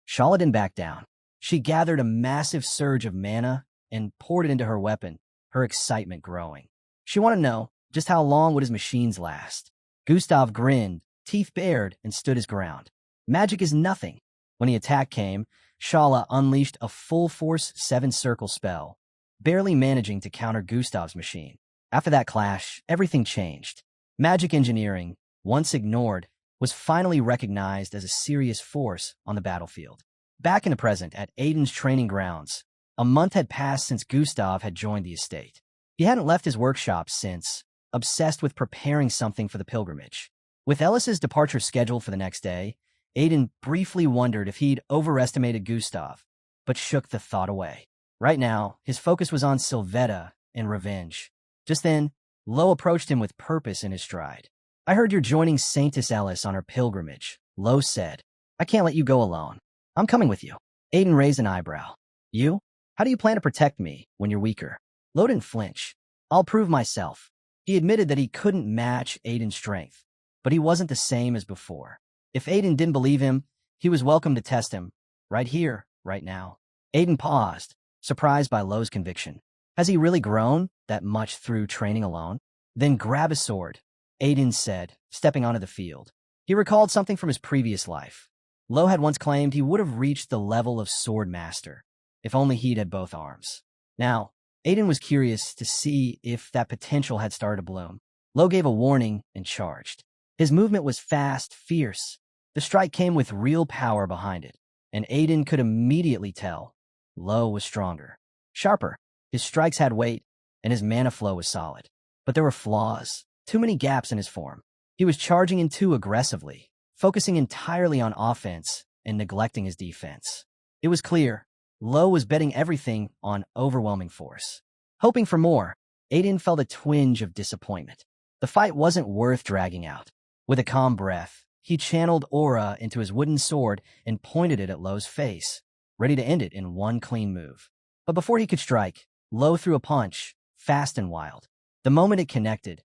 Shala didn't back down. She gathered a massive surge of mana and poured it into her weapon, her excitement growing. She wanted to know just how long would his machines last. Gustav grinned, teeth bared, and stood his ground. Magic is nothing. When the attack came, Shala unleashed a full-force 7-circle spell, barely managing to counter Gustav's machine. After that clash, everything changed. Magic engineering, once ignored, was finally recognized as a serious force on the battlefield. Back in the present, at Aiden's training grounds, a month had passed since Gustav had joined the estate. He hadn't left his workshop since, obsessed with preparing something for the pilgrimage. With Ellis's departure scheduled for the next day, Aiden briefly wondered if he'd overestimated Gustav, but shook the thought away. Right now, his focus was on Sylvetta and revenge. Just then, Lo approached him with purpose in his stride. I heard you're joining Saintess Ellis on her pilgrimage, Lo said. I can't let you go alone. I'm coming with you. Aiden raised an eyebrow. You? How do you plan to protect me when you're weaker? Lo didn't flinch. I'll prove myself. He admitted that he couldn't match Aiden's strength, but he wasn't the same as before. If Aiden didn't believe him, he was welcome to test him, right here, right now. Aiden paused, surprised by Lo's conviction. Has he really grown that much through training alone? Then grab a sword, Aiden said, stepping onto the field. He recalled something from his previous life. Lo had once claimed he would have reached the level of sword master, if only he'd had both arms. Now, Aiden was curious to see if that potential had started to bloom. Lo gave a warning and charged. His movement was fast, fierce. The strike came with real power behind it, and Aiden could immediately tell Lo was stronger, sharper. His strikes had weight, and his mana flow was solid. But there were flaws, too many gaps in his form. He was charging in too aggressively, focusing entirely on offense and neglecting his defense. It was clear Lo was betting everything on overwhelming force. Hoping for more, Aiden felt a twinge of disappointment. The fight wasn't worth dragging out. With a calm breath, he channeled aura into his wooden sword and pointed it at Lo's face, ready to end it in one clean move. But before he could strike, Lo threw a punch, fast and wild. The moment it connected,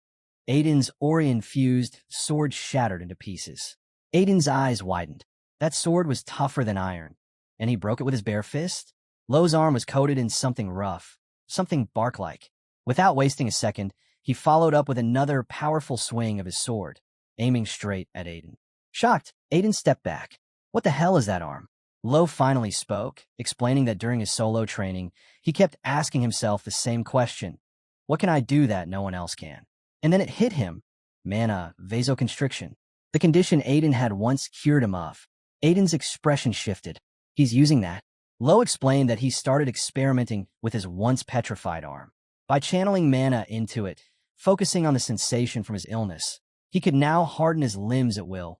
Aiden's aura-infused sword shattered into pieces. Aiden's eyes widened. That sword was tougher than iron, and he broke it with his bare fist? Lo's arm was coated in something rough, something bark-like. Without wasting a second, he followed up with another powerful swing of his sword, aiming straight at Aiden. Shocked, Aiden stepped back. What the hell is that arm? Lo finally spoke, explaining that during his solo training, he kept asking himself the same question. What can I do that no one else can? And then it hit him. Mana, vasoconstriction. The condition Aiden had once cured him of. Aiden's expression shifted. He's using that. Lo explained that he started experimenting with his once petrified arm. By channeling mana into it, focusing on the sensation from his illness, he could now harden his limbs at will,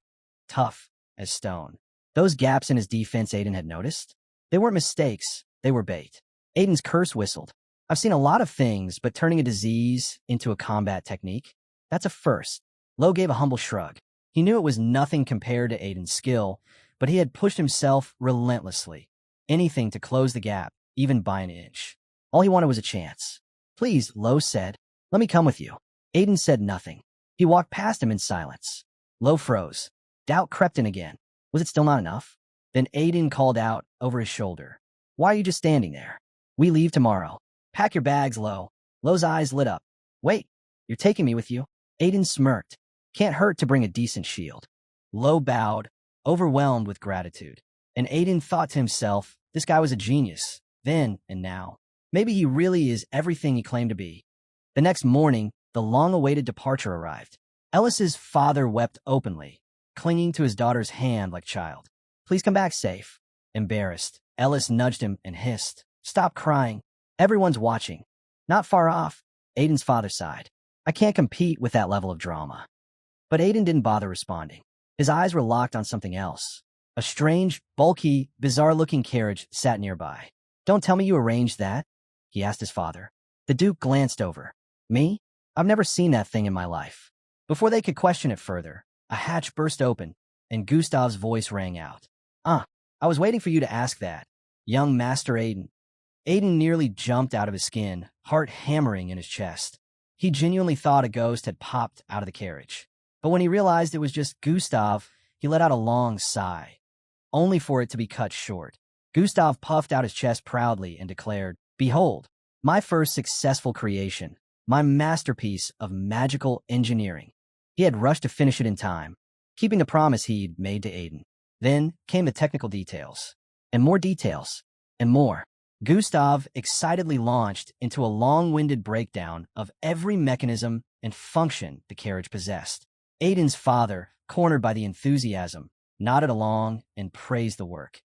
tough as stone. Those gaps in his defense Aiden had noticed? They weren't mistakes, they were bait. Aiden's curse whistled. I've seen a lot of things, but turning a disease into a combat technique? That's a first. Lo gave a humble shrug. He knew it was nothing compared to Aiden's skill, but he had pushed himself relentlessly. Anything to close the gap, even by an inch. All he wanted was a chance. Please, Lo said. Let me come with you. Aiden said nothing. He walked past him in silence. Lo froze. Doubt crept in again. Was it still not enough? Then Aiden called out over his shoulder. Why are you just standing there? We leave tomorrow. Pack your bags, Lo. Lo's eyes lit up. Wait, you're taking me with you? Aiden smirked. Can't hurt to bring a decent shield. Lo bowed, overwhelmed with gratitude. And Aiden thought to himself, this guy was a genius, then and now. Maybe he really is everything he claimed to be. The next morning, the long-awaited departure arrived. Ellis's father wept openly, clinging to his daughter's hand like child. Please come back safe. Embarrassed, Ellis nudged him and hissed. Stop crying. Everyone's watching. Not far off, Aiden's father sighed. I can't compete with that level of drama. But Aiden didn't bother responding. His eyes were locked on something else. A strange, bulky, bizarre-looking carriage sat nearby. Don't tell me you arranged that? He asked his father. The Duke glanced over. Me? I've never seen that thing in my life. Before they could question it further, a hatch burst open, and Gustav's voice rang out. I was waiting for you to ask that. Young Master Aiden. Aiden nearly jumped out of his skin, heart hammering in his chest. He genuinely thought a ghost had popped out of the carriage. But when he realized it was just Gustav, he let out a long sigh, only for it to be cut short. Gustav puffed out his chest proudly and declared, Behold, my first successful creation, my masterpiece of magical engineering. He had rushed to finish it in time, keeping the promise he'd made to Aiden. Then came the technical details, and more details, and more. Gustav excitedly launched into a long-winded breakdown of every mechanism and function the carriage possessed. Aiden's father, cornered by the enthusiasm, nodded along and praised the work,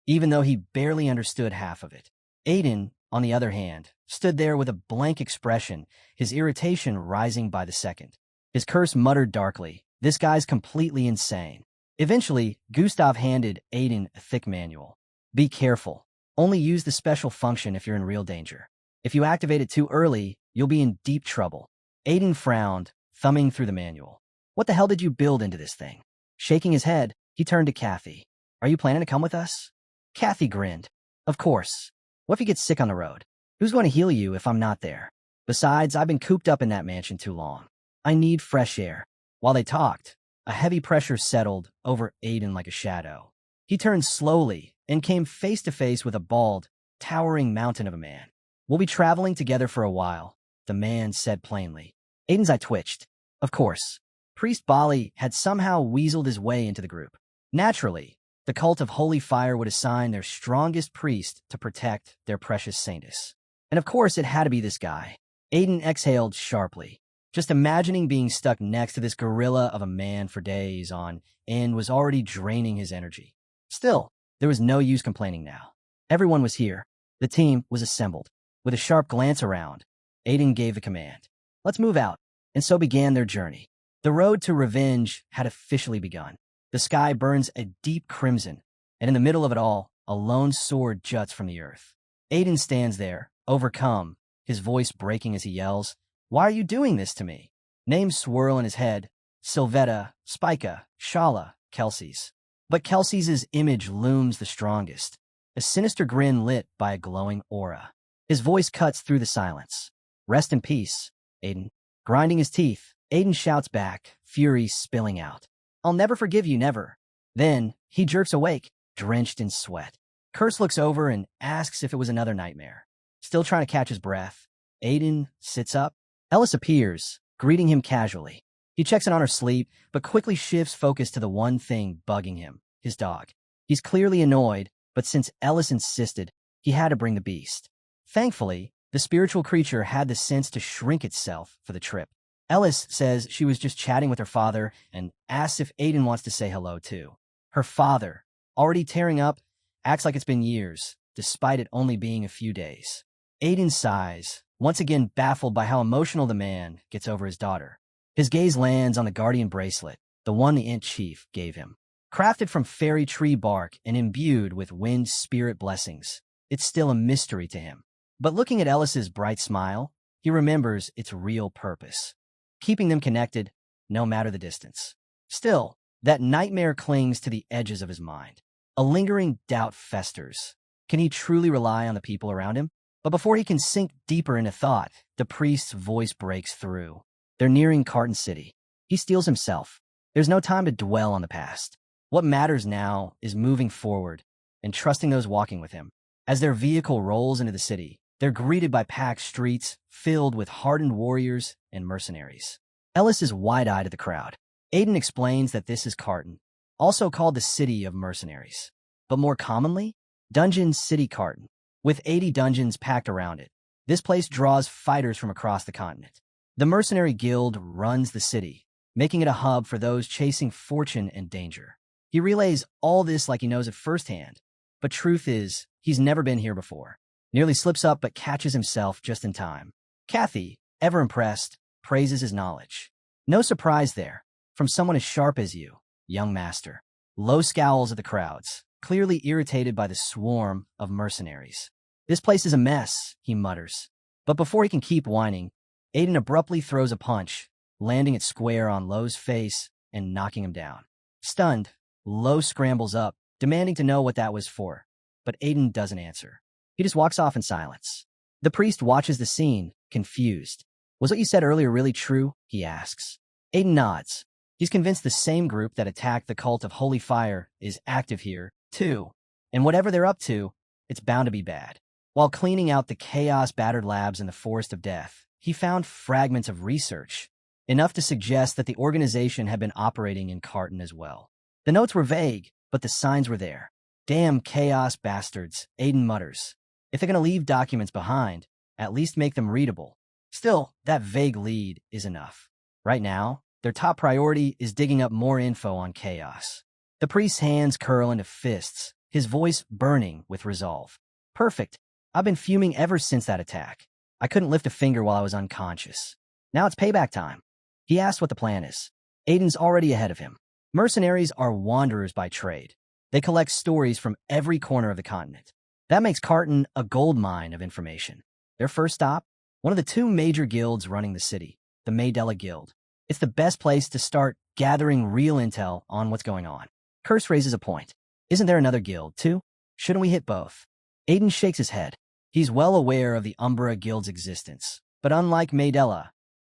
even though he barely understood half of it. Aiden, on the other hand, stood there with a blank expression, his irritation rising by the second. His curse muttered darkly, this guy's completely insane. Eventually, Gustav handed Aiden a thick manual. Be careful. Only use the special function if you're in real danger. If you activate it too early, you'll be in deep trouble. Aiden frowned, thumbing through the manual. What the hell did you build into this thing? Shaking his head, he turned to Kathy. Are you planning to come with us? Kathy grinned. Of course. What if you get sick on the road? Who's going to heal you if I'm not there? Besides, I've been cooped up in that mansion too long. I need fresh air. While they talked, a heavy pressure settled over Aiden like a shadow. He turned slowly and came face to face with a bald, towering mountain of a man. We'll be traveling together for a while, the man said plainly. Aiden's eye twitched. Of course. Priest Bali had somehow weaseled his way into the group. Naturally, the cult of Holy Fire would assign their strongest priest to protect their precious saintess. And of course it had to be this guy. Aiden exhaled sharply. Just imagining being stuck next to this gorilla of a man for days on end was already draining his energy. Still, there was no use complaining now. Everyone was here. The team was assembled. With a sharp glance around, Aiden gave the command. Let's move out. And so began their journey. The road to revenge had officially begun. The sky burns a deep crimson, And in the middle of it all, a lone sword juts from the earth. Aiden stands there, overcome, his voice breaking as he yells, "Why are you doing this to me?" Names swirl in his head: Sylvetta, Spica, Shala, Kelsey's. But Kelsey's image looms the strongest, a sinister grin lit by a glowing aura. His voice cuts through the silence. "Rest in peace, Aiden." Grinding his teeth, Aiden shouts back, fury spilling out. "I'll never forgive you, never." Then, he jerks awake, drenched in sweat. Curse looks over and asks if it was another nightmare. Still trying to catch his breath, Aiden sits up. Ellis appears, greeting him casually. He checks in on her sleep, but quickly shifts focus to the one thing bugging him, his dog. He's clearly annoyed, but since Ellis insisted, he had to bring the beast. Thankfully, the spiritual creature had the sense to shrink itself for the trip. Ellis says she was just chatting with her father and asks if Aiden wants to say hello too. Her father, already tearing up, acts like it's been years, despite it only being a few days. Aiden sighs, once again baffled by how emotional the man gets over his daughter. His gaze lands on the guardian bracelet, the one the Int Chief gave him. Crafted from fairy tree bark and imbued with wind spirit blessings, it's still a mystery to him. But looking at Ellis's bright smile, he remembers its real purpose, keeping them connected, no matter the distance. Still, that nightmare clings to the edges of his mind. A lingering doubt festers. Can he truly rely on the people around him? But before he can sink deeper into thought, the priest's voice breaks through. They're nearing Carton City. He steels himself. There's no time to dwell on the past. What matters now is moving forward and trusting those walking with him. As their vehicle rolls into the city, they're greeted by packed streets filled with hardened warriors and mercenaries. Ellis is wide-eyed at the crowd. Aiden explains that this is Carton, also called the City of Mercenaries, but more commonly, Dungeon City Carton, with 80 dungeons packed around it. This place draws fighters from across the continent. The Mercenary Guild runs the city, making it a hub for those chasing fortune and danger. He relays all this like he knows it firsthand, but truth is, he's never been here before. Nearly slips up but catches himself just in time. Kathy, ever impressed, praises his knowledge. No surprise there, from someone as sharp as you, young master. Low scowls at the crowds, clearly irritated by the swarm of mercenaries. "This place is a mess," he mutters. But before he can keep whining, Aiden abruptly throws a punch, landing it square on Lowe's face and knocking him down. Stunned, Lowe scrambles up, demanding to know what that was for, but Aiden doesn't answer. He just walks off in silence. The priest watches the scene, confused. "Was what you said earlier really true?" he asks. Aiden nods. He's convinced the same group that attacked the cult of Holy Fire is active here, too. And whatever they're up to, it's bound to be bad. While cleaning out the chaos-battered labs in the Forest of Death, he found fragments of research, enough to suggest that the organization had been operating in Carton as well. The notes were vague, but the signs were there. "Damn chaos bastards," Aiden mutters. "If they're going to leave documents behind, at least make them readable." Still, that vague lead is enough. Right now, their top priority is digging up more info on chaos. The priest's hands curl into fists, his voice burning with resolve. "Perfect. I've been fuming ever since that attack. I couldn't lift a finger while I was unconscious. Now it's payback time." He asks what the plan is. Aiden's already ahead of him. Mercenaries are wanderers by trade. They collect stories from every corner of the continent. That makes Carton a gold mine of information. Their first stop? One of the two major guilds running the city, the Maydella Guild. It's the best place to start gathering real intel on what's going on. Curse raises a point. Isn't there another guild, too? Shouldn't we hit both? Aiden shakes his head. He's well aware of the Umbra Guild's existence, but unlike Maydella,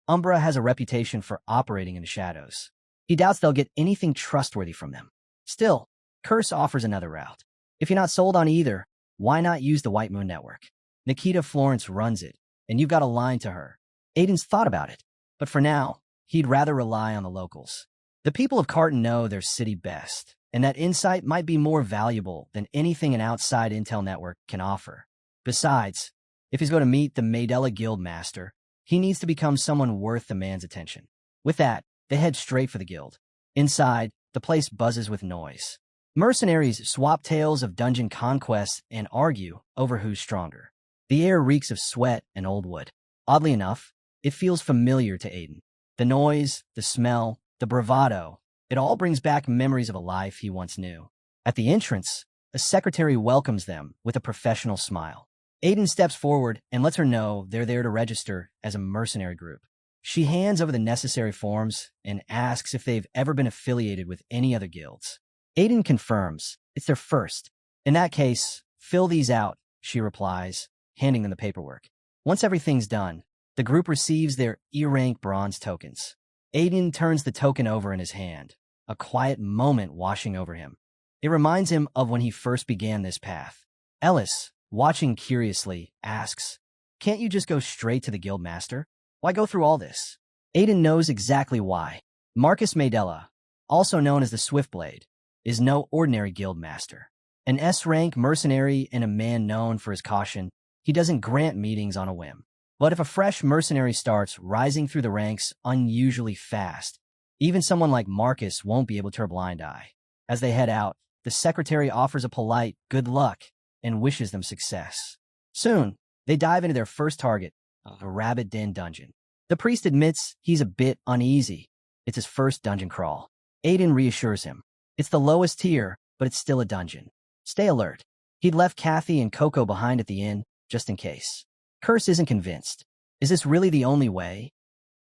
Umbra has a reputation for operating in the shadows. He doubts they'll get anything trustworthy from them. Still, Curse offers another route. If you're not sold on either, why not use the White Moon Network? Nikita Florence runs it, and you've got a line to her. Aiden's thought about it, but for now, he'd rather rely on the locals. The people of Carton know their city best, and that insight might be more valuable than anything an outside intel network can offer. Besides, if he's going to meet the Maydella Guild Master, he needs to become someone worth the man's attention. With that, they head straight for the guild. Inside, the place buzzes with noise. Mercenaries swap tales of dungeon conquests and argue over who's stronger. The air reeks of sweat and old wood. Oddly enough, it feels familiar to Aiden. The noise, the smell, the bravado, it all brings back memories of a life he once knew. At the entrance, a secretary welcomes them with a professional smile. Aiden steps forward and lets her know they're there to register as a mercenary group. She hands over the necessary forms and asks if they've ever been affiliated with any other guilds. Aiden confirms it's their first. In that case, fill these out, she replies, handing them the paperwork. Once everything's done, the group receives their E-rank bronze tokens. Aiden turns the token over in his hand, a quiet moment washing over him. It reminds him of when he first began this path. Ellis, watching curiously, asks, "Can't you just go straight to the guild master? Why go through all this?" Aiden knows exactly why. Marcus Maydella, also known as the Swiftblade, is no ordinary guild master. An S-rank mercenary and a man known for his caution, he doesn't grant meetings on a whim. But if a fresh mercenary starts rising through the ranks unusually fast, even someone like Marcus won't be able to turn a blind eye. As they head out, the secretary offers a polite good luck and wishes them success. Soon, they dive into their first target, a rabbit den dungeon. The priest admits he's a bit uneasy. It's his first dungeon crawl. Aiden reassures him. It's the lowest tier, but it's still a dungeon. Stay alert. He'd left Kathy and Coco behind at the inn, just in case. Curse isn't convinced. Is this really the only way?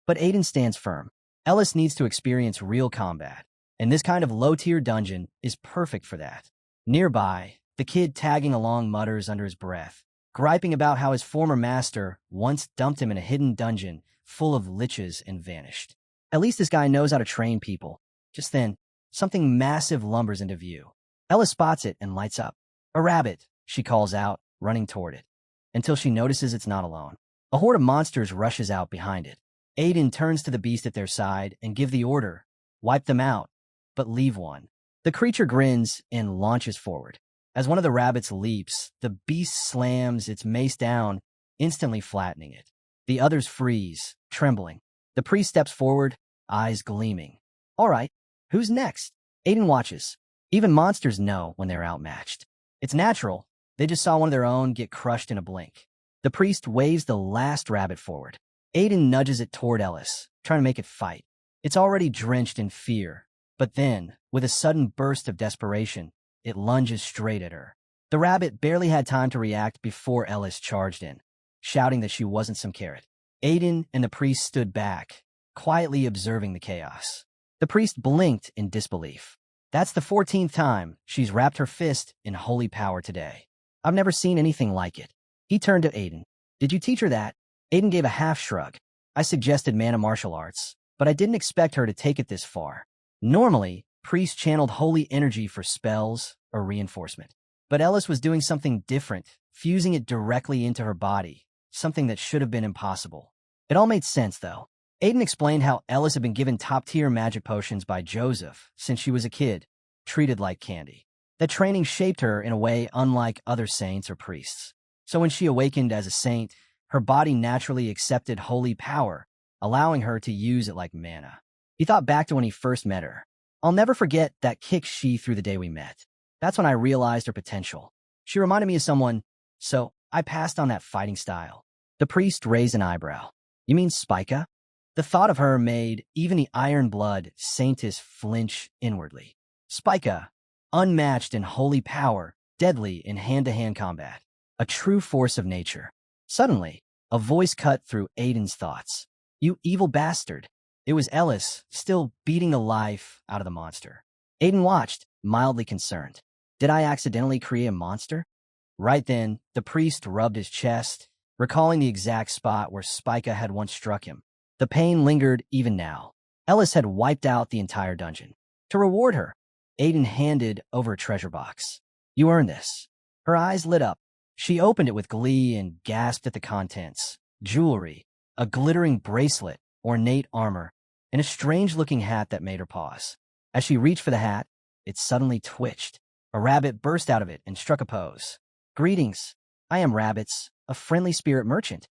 But Aiden stands firm. Ellis needs to experience real combat, and this kind of low-tier dungeon is perfect for that. Nearby, the kid tagging along mutters under his breath, griping about how his former master once dumped him in a hidden dungeon full of liches and vanished. At least this guy knows how to train people. Just then, something massive lumbers into view. Ellis spots it and lights up. "A rabbit," she calls out, running toward it, until she notices it's not alone. A horde of monsters rushes out behind it. Aiden turns to the beast at their side and give the order, "Wipe them out, but leave one." The creature grins and launches forward. As one of the rabbits leaps, the beast slams its mace down, instantly flattening it. The others freeze, trembling. The priest steps forward, eyes gleaming. "All right, who's next?" Aiden watches. Even monsters know when they're outmatched. It's natural. They just saw one of their own get crushed in a blink. The priest waves the last rabbit forward. Aiden nudges it toward Ellis, trying to make it fight. It's already drenched in fear, but then, with a sudden burst of desperation, it lunges straight at her. The rabbit barely had time to react before Ellis charged in, shouting that she wasn't some carrot. Aiden and the priest stood back, quietly observing the chaos. The priest blinked in disbelief. That's the 14th time she's wrapped her fist in holy power today. I've never seen anything like it. He turned to Aiden. "Did you teach her that?" Aiden gave a half shrug. "I suggested mana martial arts, but I didn't expect her to take it this far. Normally, priests channeled holy energy for spells or reinforcement. But Ellis was doing something different, fusing it directly into her body, something that should have been impossible. It all made sense, though. Aiden explained how Ellis had been given top-tier magic potions by Joseph since she was a kid, treated like candy. That training shaped her in a way unlike other saints or priests. So when she awakened as a saint, her body naturally accepted holy power, allowing her to use it like mana. He thought back to when he first met her. "I'll never forget that kick she threw the day we met. That's when I realized her potential. She reminded me of someone, so I passed on that fighting style." The priest raised an eyebrow. "You mean Spica?" The thought of her made even the iron-blood saintess flinch inwardly. Spica, unmatched in holy power, deadly in hand-to-hand combat. A true force of nature. Suddenly, a voice cut through Aiden's thoughts. "You evil bastard." It was Ellis, still beating the life out of the monster. Aiden watched, mildly concerned. Did I accidentally create a monster? Right then, the priest rubbed his chest, recalling the exact spot where Spica had once struck him. The pain lingered even now. Ellis had wiped out the entire dungeon. To reward her, Aiden handed over a treasure box. "You earned this." Her eyes lit up. She opened it with glee and gasped at the contents. Jewelry, a glittering bracelet, ornate armor, and a strange-looking hat that made her pause. As she reached for the hat, it suddenly twitched. A rabbit burst out of it and struck a pose. "Greetings. I am Rabbits, a friendly spirit merchant."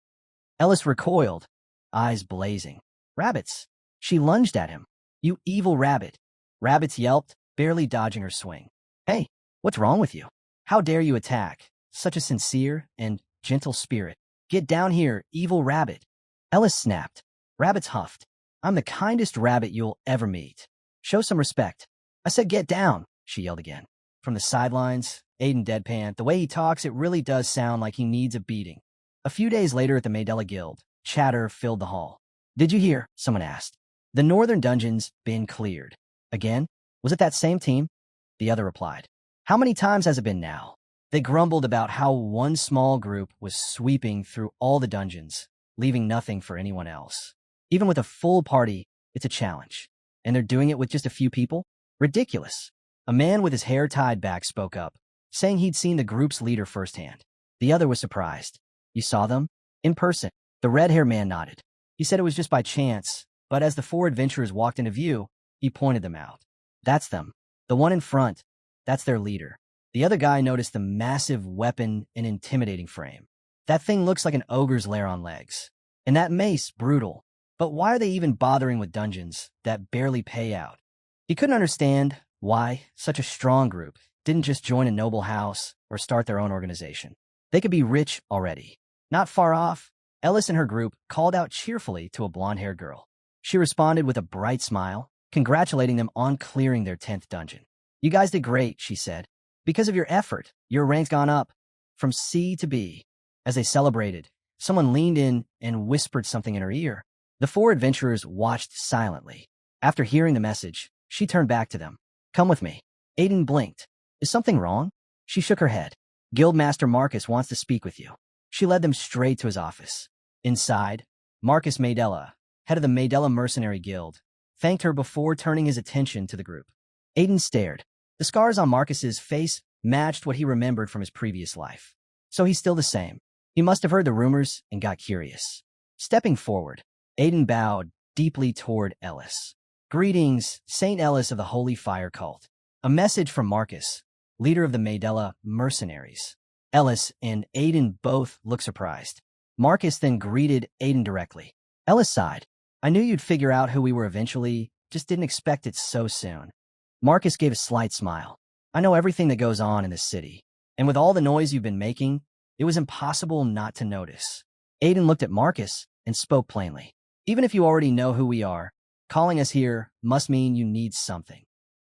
Ellis recoiled, eyes blazing. "Rabbits!" She lunged at him. "You evil rabbit!" Rabbits yelped, barely dodging her swing. "Hey, what's wrong with you? How dare you attack such a sincere and gentle spirit? Get down here, evil rabbit!" Ellis snapped. Rabbits huffed. "I'm the kindest rabbit you'll ever meet. Show some respect." "I said get down," she yelled again. From the sidelines, Aiden deadpanned. The way he talks, it really does sound like he needs a beating. A few days later at the Mandela Guild, chatter filled the hall. Did you hear? Someone asked. The northern dungeon's been cleared. Again? Was it that same team? The other replied. How many times has it been now? They grumbled about how one small group was sweeping through all the dungeons, leaving nothing for anyone else. Even with a full party, it's a challenge. And they're doing it with just a few people? Ridiculous. A man with his hair tied back spoke up, saying he'd seen the group's leader firsthand. The other was surprised. You saw them? In person. The red-haired man nodded. He said it was just by chance, but as the four adventurers walked into view, he pointed them out. That's them. The one in front. That's their leader. The other guy noticed the massive weapon and intimidating frame. That thing looks like an ogre's lair on legs. And that mace, brutal. But why are they even bothering with dungeons that barely pay out? He couldn't understand why such a strong group didn't just join a noble house or start their own organization. They could be rich already. Not far off, Ellis and her group called out cheerfully to a blonde-haired girl. She responded with a bright smile, congratulating them on clearing their 10th dungeon. You guys did great, she said. Because of your effort, your rank's gone up from C to B. As they celebrated, someone leaned in and whispered something in her ear. The four adventurers watched silently. After hearing the message, she turned back to them. Come with me. Aiden blinked. Is something wrong? She shook her head. Guildmaster Marcus wants to speak with you. She led them straight to his office. Inside, Marcus Maydella, head of the Maydella Mercenary Guild, thanked her before turning his attention to the group. Aiden stared. The scars on Marcus's face matched what he remembered from his previous life. So he's still the same. He must have heard the rumors and got curious. Stepping forward, Aiden bowed deeply toward Ellis. Greetings, Saint Ellis of the Holy Fire Cult. A message from Marcus, leader of the Maydella Mercenaries. Ellis and Aiden both looked surprised. Marcus then greeted Aiden directly. Ellis sighed. I knew you'd figure out who we were eventually, just didn't expect it so soon. Marcus gave a slight smile. I know everything that goes on in this city, and with all the noise you've been making, it was impossible not to notice. Aiden looked at Marcus and spoke plainly. Even if you already know who we are, calling us here must mean you need something.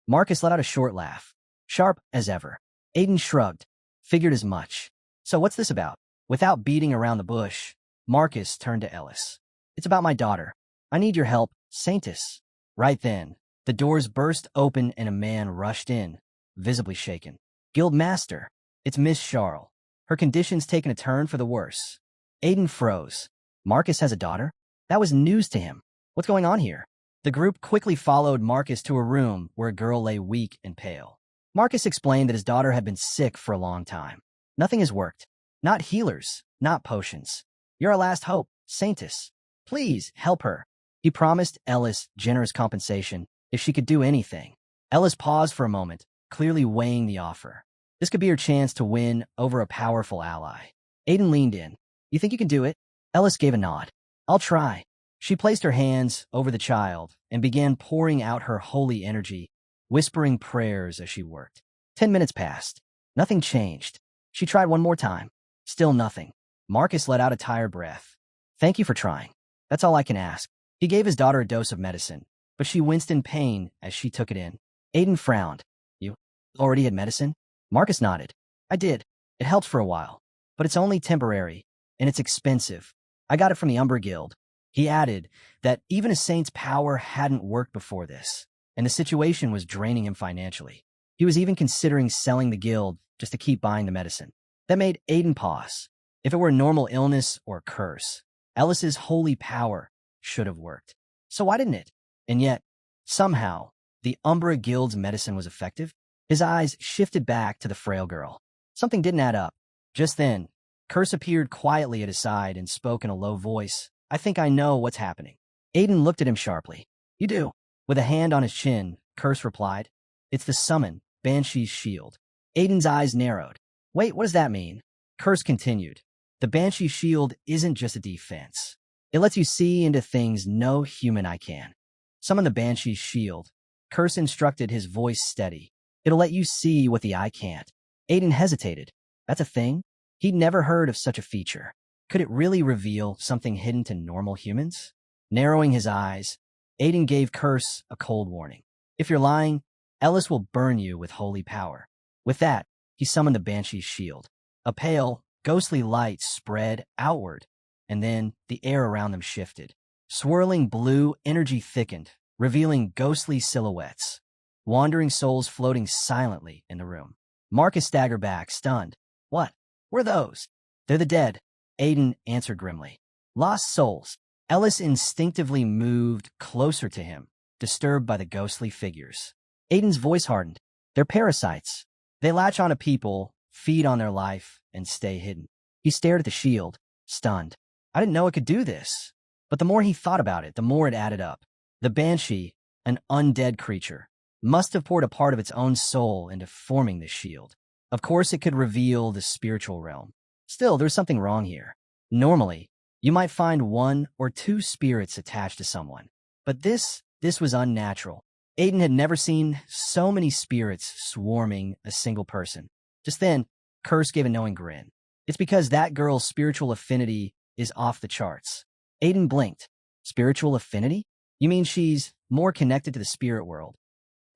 Marcus let out a short laugh, sharp as ever. Aiden shrugged, figured as much. So what's this about? Without beating around the bush, Marcus turned to Ellis. It's about my daughter. I need your help, Saintus. Right then, the doors burst open and a man rushed in, visibly shaken. Guildmaster, it's Miss Charles. Her condition's taken a turn for the worse. Aiden froze. Marcus has a daughter? That was news to him. What's going on here? The group quickly followed Marcus to a room where a girl lay weak and pale. Marcus explained that his daughter had been sick for a long time. Nothing has worked. Not healers, not potions. You're our last hope, Saintus. Please help her. He promised Ellis generous compensation if she could do anything. Ellis paused for a moment, clearly weighing the offer. This could be her chance to win over a powerful ally. Aiden leaned in. You think you can do it? Ellis gave a nod. I'll try. She placed her hands over the child and began pouring out her holy energy, whispering prayers as she worked. 10 minutes passed. Nothing changed. She tried one more time. Still nothing. Marcus let out a tired breath. Thank you for trying. That's all I can ask. He gave his daughter a dose of medicine, but she winced in pain as she took it in. Aiden frowned. You already had medicine? Marcus nodded. I did. It helped for a while, but it's only temporary, and it's expensive. I got it from the Umber Guild. He added that even a saint's power hadn't worked before this, and the situation was draining him financially. He was even considering selling the guild just to keep buying the medicine. That made Aiden pause. If it were a normal illness or curse, Ellis's holy power should have worked. So why didn't it? And yet, somehow, the Umbra Guild's medicine was effective. His eyes shifted back to the frail girl. Something didn't add up. Just then, Curse appeared quietly at his side and spoke in a low voice. I think I know what's happening. Aiden looked at him sharply. You do. With a hand on his chin, Curse replied. It's the summon, Banshee's shield. Aiden's eyes narrowed. Wait, what does that mean? Curse continued. The Banshee shield isn't just a defense. It lets you see into things no human eye can. Summon the Banshee's shield. Curse instructed, his voice steady. It'll let you see what the eye can't. Aiden hesitated. That's a thing? He'd never heard of such a feature. Could it really reveal something hidden to normal humans? Narrowing his eyes, Aiden gave Curse a cold warning. If you're lying, Ellis will burn you with holy power. With that, He summoned the Banshee's shield. A pale, ghostly light spread outward, and then the air around them shifted. Swirling blue energy thickened, revealing ghostly silhouettes. Wandering souls floating silently in the room. Marcus staggered back, stunned. What? Were those? They're the dead, Aiden answered grimly. Lost souls. Ellis instinctively moved closer to him, disturbed by the ghostly figures. Aiden's voice hardened. They're parasites. They latch onto people, feed on their life, and stay hidden. He stared at the shield, stunned. I didn't know it could do this. But the more he thought about it, the more it added up. The Banshee, an undead creature, must have poured a part of its own soul into forming this shield. Of course, it could reveal the spiritual realm. Still, there's something wrong here. Normally, you might find 1 or 2 spirits attached to someone. But this was unnatural. Aiden had never seen so many spirits swarming a single person. Just then, Curse gave a knowing grin. It's because that girl's spiritual affinity is off the charts. Aiden blinked. Spiritual affinity? You mean she's more connected to the spirit world?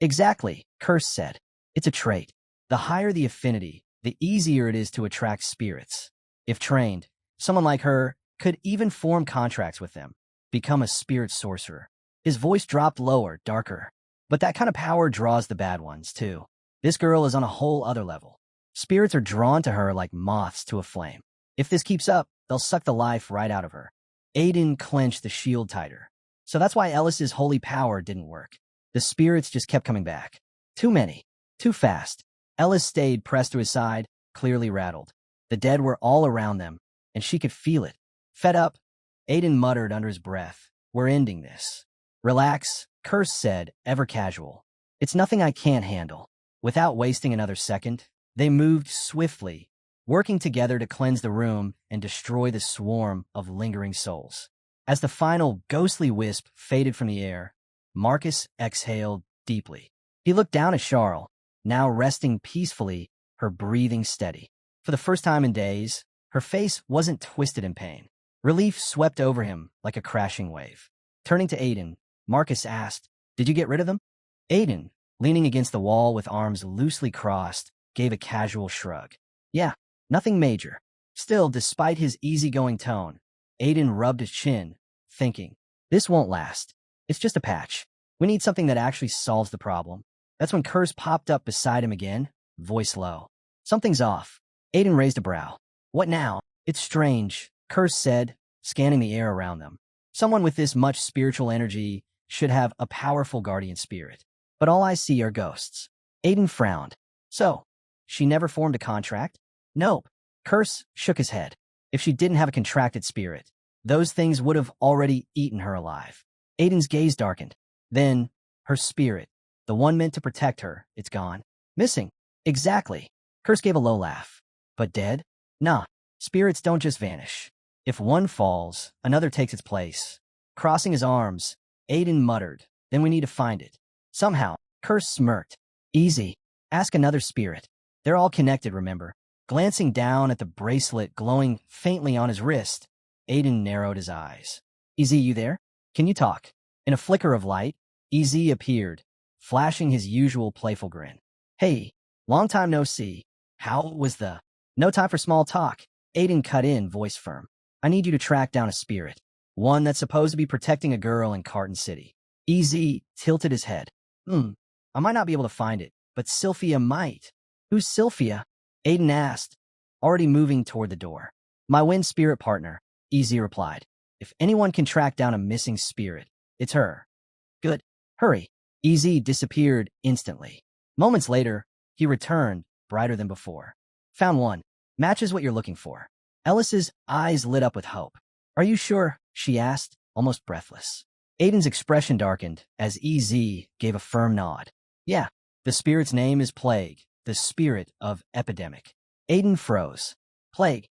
Exactly, Curse said. It's a trait. The higher the affinity, the easier it is to attract spirits. If trained, someone like her could even form contracts with them, become a spirit sorcerer. His voice dropped lower, darker. But that kind of power draws the bad ones, too. This girl is on a whole other level. Spirits are drawn to her like moths to a flame. If this keeps up, they'll suck the life right out of her. Aiden clenched the shield tighter. So that's why Ellis's holy power didn't work. The spirits just kept coming back. Too many. Too fast. Ellis stayed pressed to his side, clearly rattled. The dead were all around them, and she could feel it. Fed up, Aiden muttered under his breath, "We're ending this." "Relax," Curse said, ever casual. "It's nothing I can't handle." Without wasting another second, they moved swiftly, working together to cleanse the room and destroy the swarm of lingering souls. As the final ghostly wisp faded from the air, Marcus exhaled deeply. He looked down at Charles, now resting peacefully, her breathing steady. For the first time in days, her face wasn't twisted in pain. Relief swept over him like a crashing wave. Turning to Aiden, Marcus asked, "Did you get rid of them?" Aiden, leaning against the wall with arms loosely crossed, gave a casual shrug. "Yeah, nothing major." Still, despite his easygoing tone, Aiden rubbed his chin, thinking, "This won't last. It's just a patch. We need something that actually solves the problem." That's when Curse popped up beside him again, voice low. "Something's off." Aiden raised a brow. "What now?" "It's strange," Curse said, scanning the air around them. "Someone with this much spiritual energy should have a powerful guardian spirit. But all I see are ghosts." Aiden frowned. "So, she never formed a contract?" "Nope." Curse shook his head. "If she didn't have a contracted spirit, those things would have already eaten her alive." Aiden's gaze darkened. "Then, her spirit, the one meant to protect her, it's gone. Missing." "Exactly." Curse gave a low laugh. "But dead?" "Nah. Spirits don't just vanish. If one falls, another takes its place." Crossing his arms, Aiden muttered, "Then we need to find it. Somehow." Curse smirked. "Easy. Ask another spirit. They're all connected, remember?" Glancing down at the bracelet glowing faintly on his wrist, Aiden narrowed his eyes. "Ez, you there? Can you talk?" In a flicker of light, Ez appeared, flashing his usual playful grin. "Hey, long time no see. How was the—" "No time for small talk." Aiden cut in, voice firm. "I need you to track down a spirit. One that's supposed to be protecting a girl in Carton City." Ez tilted his head. I might not be able to find it, but Sylphia might." "Who's Sylphia?" Aiden asked, already moving toward the door. "My wind spirit partner," Ez replied. "If anyone can track down a missing spirit, it's her." "Good. Hurry." Ez disappeared instantly. Moments later, he returned, brighter than before. "Found one. Matches what you're looking for." Ellis's eyes lit up with hope. "Are you sure?" she asked, almost breathless. Aiden's expression darkened as Ez gave a firm nod. "Yeah, the spirit's name is Plague, the spirit of epidemic." Aiden froze. Plague.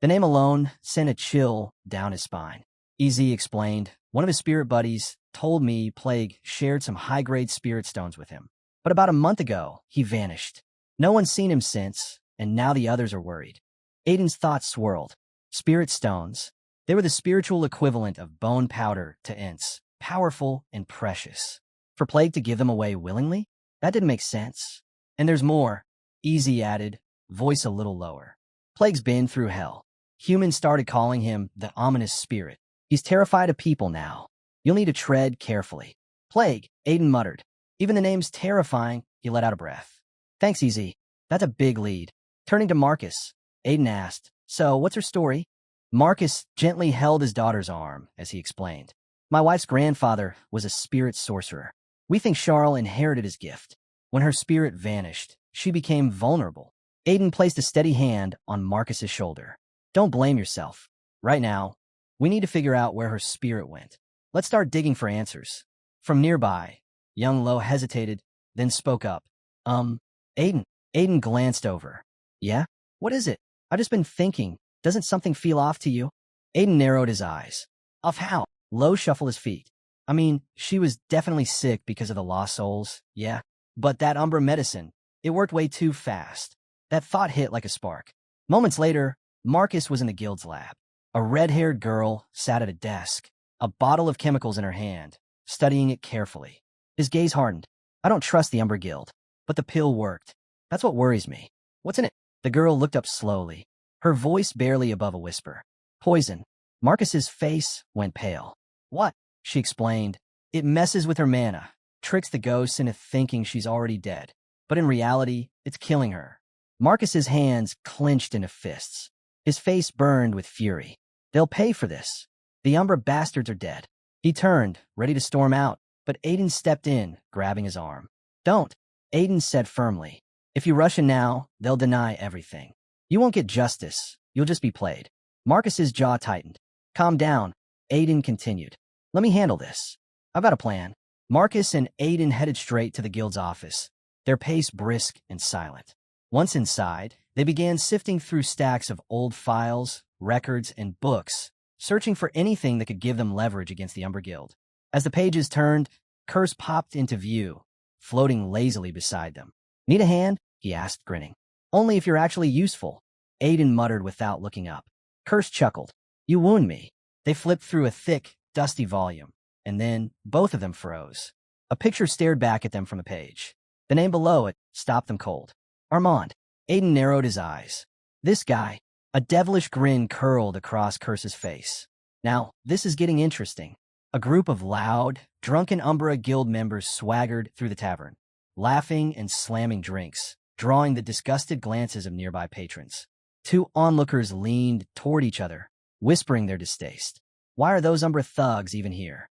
The name alone sent a chill down his spine. Ez explained, "One of his spirit buddies told me Plague shared some high-grade spirit stones with him. But about a month ago, he vanished. No one's seen him since, and now the others are worried." Aiden's thoughts swirled. Spirit stones. They were the spiritual equivalent of bone powder to Ents, powerful and precious. For Plague to give them away willingly? That didn't make sense. "And there's more," Ez added, voice a little lower. Plague's been through hell. Humans started calling him the ominous spirit. He's terrified of people now. You'll need to tread carefully. Plague, Aiden muttered. Even the name's terrifying, he let out a breath. Thanks, EZ. That's a big lead. Turning to Marcus, Aiden asked, so what's her story? Marcus gently held his daughter's arm as he explained. My wife's grandfather was a spirit sorcerer. We think Charles inherited his gift. When her spirit vanished, she became vulnerable. Aiden placed a steady hand on Marcus's shoulder. Don't blame yourself. Right now, we need to figure out where her spirit went. Let's start digging for answers. From nearby, young Lo hesitated, then spoke up. Aiden. Aiden glanced over. Yeah? What is it? I've just been thinking. Doesn't something feel off to you? Aiden narrowed his eyes. Off how? Lo shuffled his feet. I mean, she was definitely sick because of the lost souls, yeah. But that Umbra medicine, it worked way too fast. That thought hit like a spark. Moments later, Marcus was in the guild's lab. A red-haired girl sat at a desk, a bottle of chemicals in her hand, studying it carefully. His gaze hardened. I don't trust the Umbra Guild, but the pill worked. That's what worries me. What's in it? The girl looked up slowly, her voice barely above a whisper. Poison. Marcus's face went pale. What? She explained. It messes with her mana, tricks the ghosts into thinking she's already dead. But in reality, it's killing her. Marcus's hands clenched into fists. His face burned with fury. They'll pay for this. The Umbra bastards are dead. He turned, ready to storm out, but Aiden stepped in, grabbing his arm. Don't, Aiden said firmly. If you rush in now, they'll deny everything. You won't get justice. You'll just be played. Marcus's jaw tightened. Calm down, Aiden continued. Let me handle this. I've got a plan. Marcus and Aiden headed straight to the guild's office, their pace brisk and silent. Once inside, they began sifting through stacks of old files, records, and books, searching for anything that could give them leverage against the Umbra Guild. As the pages turned, Curse popped into view, floating lazily beside them. Need a hand? He asked, grinning. Only if you're actually useful, Aiden muttered without looking up. Curse chuckled. You wound me. They flipped through a thick, dusty volume, and then both of them froze. A picture stared back at them from the page. The name below it stopped them cold. Armand. Aiden narrowed his eyes. This guy. A devilish grin curled across Curse's face. Now, this is getting interesting. A group of loud, drunken Umbra Guild members swaggered through the tavern, laughing and slamming drinks, drawing the disgusted glances of nearby patrons. Two onlookers leaned toward each other, whispering their distaste. Why are those Umbra thugs even here?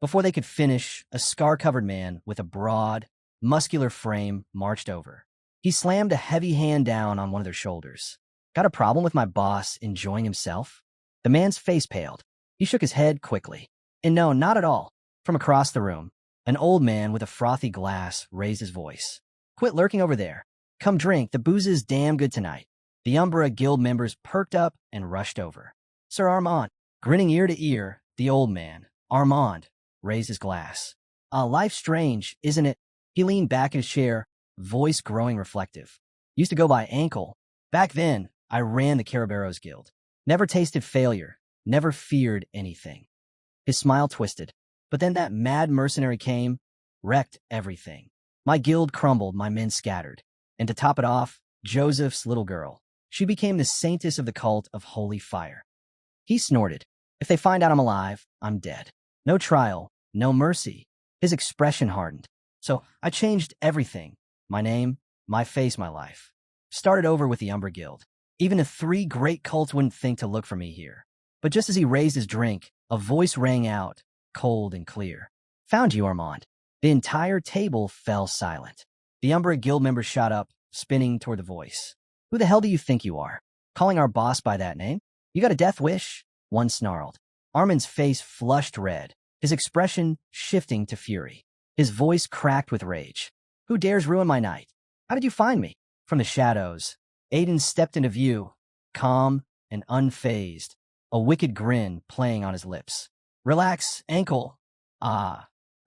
Before they could finish, a scar-covered man with a broad, muscular frame marched over. He slammed a heavy hand down on one of their shoulders. Got a problem with my boss enjoying himself? The man's face paled. He shook his head quickly. And no, not at all. From across the room, an old man with a frothy glass raised his voice. Quit lurking over there. Come drink, the booze is damn good tonight. The Umbra Guild members perked up and rushed over. Sir Armand, grinning ear to ear, the old man, Armand, raised his glass. Life's strange, isn't it? He leaned back in his chair, voice growing reflective. Used to go by Ankle. Back then, I ran the Caraberos Guild. Never tasted failure, never feared anything. His smile twisted. But then that mad mercenary came, wrecked everything. My guild crumbled, my men scattered. And to top it off, Joseph's little girl. She became the saintess of the cult of holy fire. He snorted. If they find out I'm alive, I'm dead. No trial, no mercy. His expression hardened. So I changed everything. My name, my face, my life. Started over with the Umbra Guild. Even the three great cults wouldn't think to look for me here. But just as he raised his drink, a voice rang out, cold and clear. Found you, Armand. The entire table fell silent. The Umbra Guild members shot up, spinning toward the voice. Who the hell do you think you are? Calling our boss by that name? You got a death wish? One snarled. Armand's face flushed red, his expression shifting to fury. His voice cracked with rage. Who dares ruin my night? How did you find me? From the shadows, Aiden stepped into view, calm and unfazed, a wicked grin playing on his lips. Relax, Ankle. I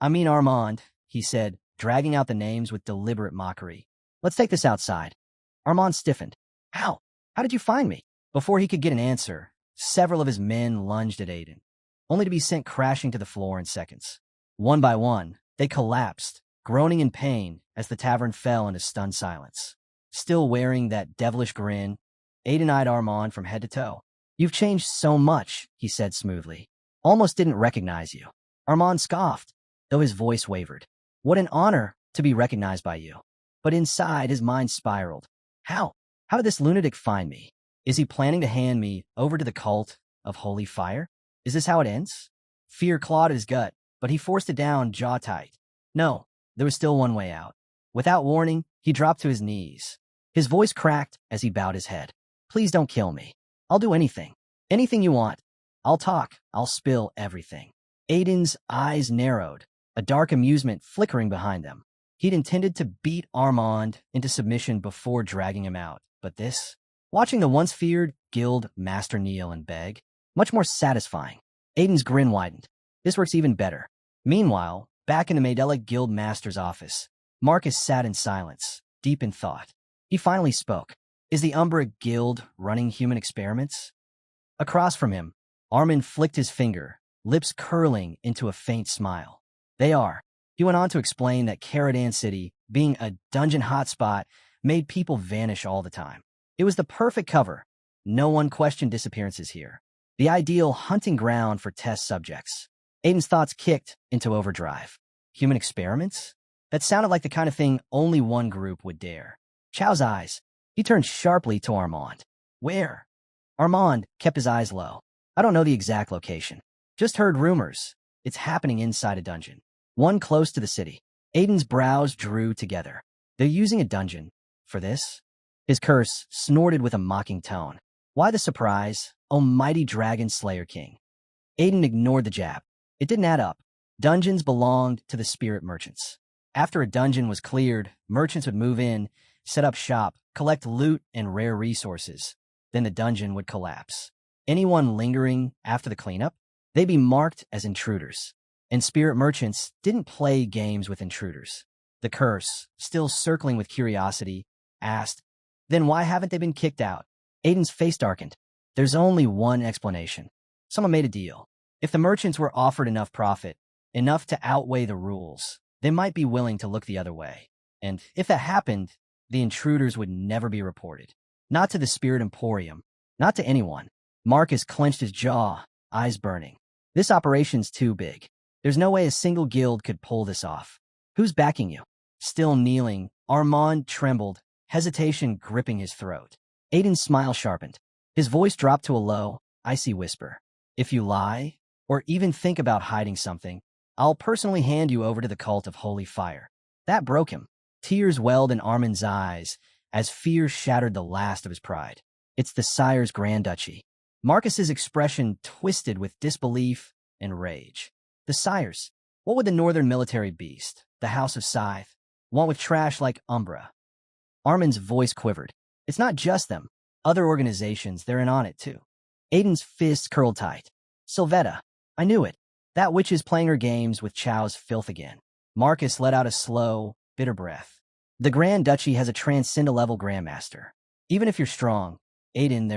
mean Armand, he said, dragging out the names with deliberate mockery. Let's take this outside. Armand stiffened. How? How did you find me? Before he could get an answer, several of his men lunged at Aiden, only to be sent crashing to the floor in seconds. One by one, they collapsed, groaning in pain as the tavern fell into stunned silence. still wearing that devilish grin. Aiden eyed Armand from head to toe. "You've changed so much," he said smoothly. "Almost didn't recognize you." Armand scoffed, though his voice wavered. "What an honor to be recognized by you." But inside, his mind spiraled. How? How did this lunatic find me? Is he planning to hand me over to the cult of holy fire? Is this how it ends? Fear clawed at his gut, but he forced it down jaw tight. No, there was still one way out. Without warning, he dropped to his knees. His voice cracked as he bowed his head. "Please don't kill me. I'll do anything. Anything you want. I'll talk. I'll spill everything." Aiden's eyes narrowed, a dark amusement flickering behind them. He'd intended to beat Armand into submission before dragging him out, but this? Watching the once feared guild master kneel and beg? Much more satisfying. Aiden's grin widened. This works even better. Meanwhile, back in the Mandela Guild Master's office, Marcus sat in silence, deep in thought. He finally spoke. "Is the Umbra Guild running human experiments?" Across from him, Armin flicked his finger, lips curling into a faint smile. "They are." He went on to explain that Caradan City, being a dungeon hotspot, made people vanish all the time. It was the perfect cover. No one questioned disappearances here. The ideal hunting ground for test subjects. Aiden's thoughts kicked into overdrive. Human experiments? That sounded like the kind of thing only one group would dare. Chow's eyes. He turned sharply to Armand. "Where?" Armand kept his eyes low. "I don't know the exact location. Just heard rumors. It's happening inside a dungeon. One close to the city." Aiden's brows drew together. "They're using a dungeon for this?" His curse snorted with a mocking tone. "Why the surprise, O mighty dragon slayer king?" Aiden ignored the jab. It didn't add up. Dungeons belonged to the spirit merchants. After a dungeon was cleared, merchants would move in, set up shop, collect loot and rare resources. Then the dungeon would collapse. Anyone lingering after the cleanup? They'd be marked as intruders. And spirit merchants didn't play games with intruders. The curse, still circling with curiosity, asked, "Then why haven't they been kicked out?" Aiden's face darkened. "There's only one explanation. Someone made a deal. If the merchants were offered enough profit, enough to outweigh the rules, they might be willing to look the other way. And if that happened, the intruders would never be reported. Not to the Spirit Emporium, not to anyone." Marcus clenched his jaw, eyes burning. "This operation's too big. There's no way a single guild could pull this off. Who's backing you?" Still kneeling, Armand trembled, hesitation gripping his throat. Aiden's smile sharpened. His voice dropped to a low, icy whisper. "If you lie, or even think about hiding something, I'll personally hand you over to the cult of holy fire." That broke him. Tears welled in Armin's eyes as fear shattered the last of his pride. "It's the Sire's Grand Duchy." Marcus's expression twisted with disbelief and rage. The Sires. What would the northern military beast, the House of Scythe, want with trash like Umbra? Armin's voice quivered. "It's not just them. Other organizations, they're in on it too." Aiden's fists curled tight. "Sylvetta. I knew it. That witch is playing her games with Chow's filth again." Marcus let out a slow, bitter breath. "The Grand Duchy has a transcendent-level Grandmaster. Even if you're strong, Aiden,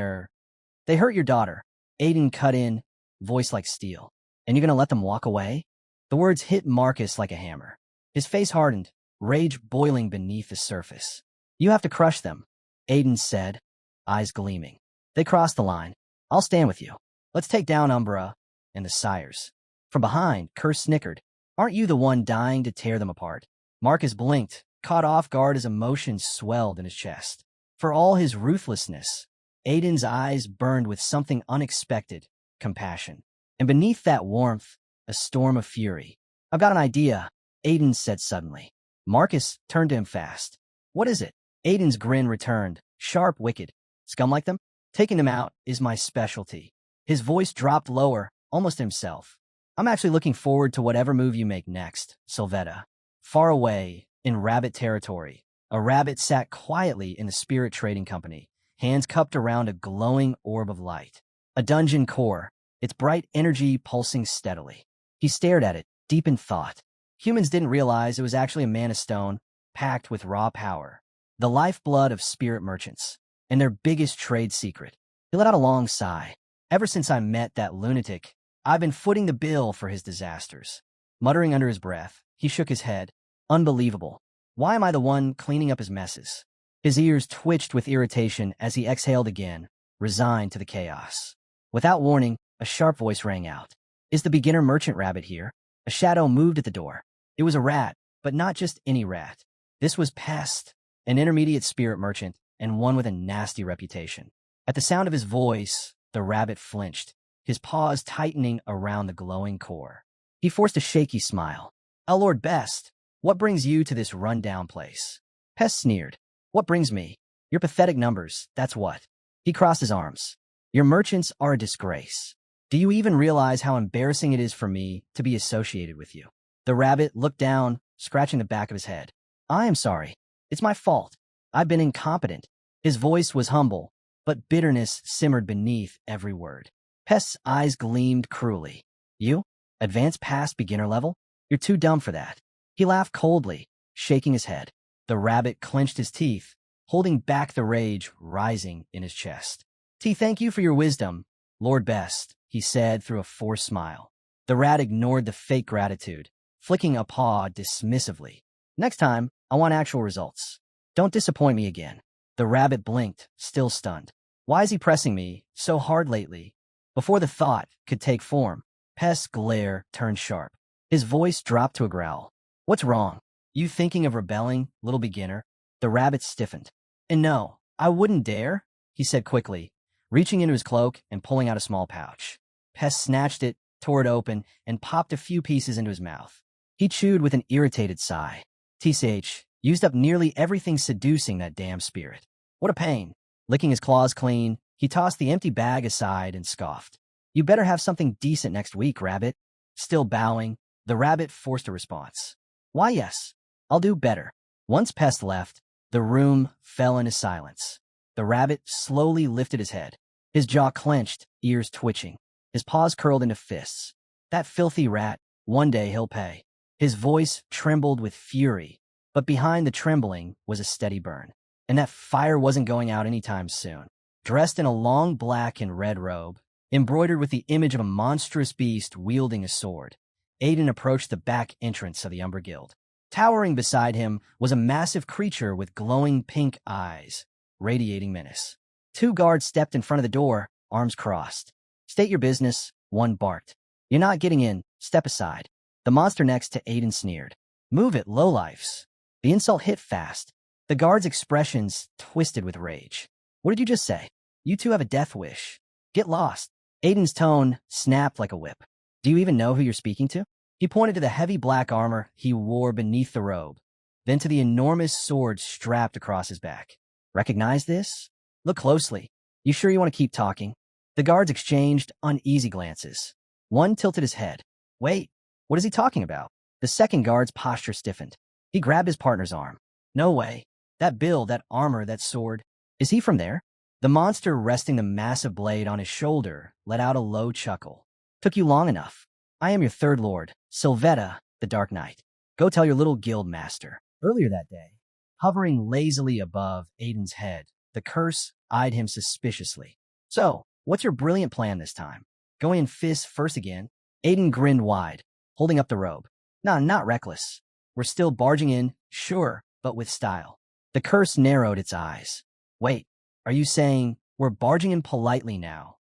they hurt your daughter." Aiden cut in, voice like steel. "And you're gonna let them walk away?" The words hit Marcus like a hammer. His face hardened, rage boiling beneath the surface. "You have to crush them," Aiden said, eyes gleaming. "They crossed the line. I'll stand with you. Let's take down Umbra and the Sires." From behind, Curse snickered. "Aren't you the one dying to tear them apart?" Marcus blinked, caught off guard as emotions swelled in his chest. For all his ruthlessness, Aiden's eyes burned with something unexpected, compassion. And beneath that warmth, a storm of fury. "I've got an idea," Aiden said suddenly. Marcus turned to him fast. "What is it?" Aiden's grin returned, sharp, wicked. "Scum like them? Taking them out is my specialty." His voice dropped lower, almost himself. "I'm actually looking forward to whatever move you make next, Sylvetta." Far away, in rabbit territory, a rabbit sat quietly in the spirit trading company, hands cupped around a glowing orb of light. A dungeon core, its bright energy pulsing steadily. He stared at it, deep in thought. Humans didn't realize it was actually a mana stone, packed with raw power. The lifeblood of spirit merchants, and their biggest trade secret. He let out a long sigh. "Ever since I met that lunatic, I've been footing the bill for his disasters." Muttering under his breath, he shook his head. "Unbelievable. Why am I the one cleaning up his messes?" His ears twitched with irritation as he exhaled again, resigned to the chaos. Without warning, a sharp voice rang out. "Is the beginner merchant rabbit here?" A shadow moved at the door. It was a rat, but not just any rat. This was Pest, an intermediate spirit merchant, and one with a nasty reputation. At the sound of his voice, the rabbit flinched, his paws tightening around the glowing core. He forced a shaky smile. "Oh, Lord Best, what brings you to this run-down place?" Pest sneered. "What brings me? Your pathetic numbers, that's what." He crossed his arms. "Your merchants are a disgrace. Do you even realize how embarrassing it is for me to be associated with you?" The rabbit looked down, scratching the back of his head. "I am sorry. It's my fault. I've been incompetent." His voice was humble, but bitterness simmered beneath every word. Pest's eyes gleamed cruelly. "You? Advanced past beginner level? You're too dumb for that." He laughed coldly, shaking his head. The rabbit clenched his teeth, holding back the rage rising in his chest. Thank you for your wisdom, Lord Best," he said through a forced smile. The rat ignored the fake gratitude, flicking a paw dismissively. "Next time, I want actual results. Don't disappoint me again." The rabbit blinked, still stunned. Why is he pressing me so hard lately? Before the thought could take form, Pest's glare turned sharp. His voice dropped to a growl. "What's wrong? You thinking of rebelling, little beginner?" The rabbit stiffened. "And no, I wouldn't dare," he said quickly, reaching into his cloak and pulling out a small pouch. Pest snatched it, tore it open, and popped a few pieces into his mouth. He chewed with an irritated sigh. TCH used up nearly everything seducing that damn spirit. What a pain. Licking his claws clean, he tossed the empty bag aside and scoffed. "You better have something decent next week, rabbit." Still bowing, the rabbit forced a response. "Why, yes, I'll do better." Once Pest left, the room fell into silence. The rabbit slowly lifted his head, his jaw clenched, ears twitching, his paws curled into fists. That filthy rat, one day he'll pay. His voice trembled with fury, but behind the trembling was a steady burn. And that fire wasn't going out anytime soon. Dressed in a long black and red robe, embroidered with the image of a monstrous beast wielding a sword, Aiden approached the back entrance of the Umbra Guild. Towering beside him was a massive creature with glowing pink eyes, radiating menace. Two guards stepped in front of the door, arms crossed. "State your business," one barked. "You're not getting in. Step aside." The monster next to Aiden sneered. "Move it, lowlifes." The insult hit fast. The guard's expressions twisted with rage. "What did you just say? You two have a death wish. Get lost." Aiden's tone snapped like a whip. "Do you even know who you're speaking to?" He pointed to the heavy black armor he wore beneath the robe, then to the enormous sword strapped across his back. "Recognize this? Look closely. You sure you want to keep talking?" The guards exchanged uneasy glances. One tilted his head. "Wait, what is he talking about?" The second guard's posture stiffened. He grabbed his partner's arm. "No way. That build, that armor, that sword. Is he from there?" The monster resting the massive blade on his shoulder let out a low chuckle. "Took you long enough. I am your third lord, Sylvetta, the Dark Knight. Go tell your little guild master." Earlier that day, hovering lazily above Aiden's head, the curse eyed him suspiciously. "So, what's your brilliant plan this time? Going in fists first again?" Aiden grinned wide, holding up the robe. "Nah, not reckless. We're still barging in, sure, but with style." The curse narrowed its eyes. "Wait, are you saying we're barging in politely now?"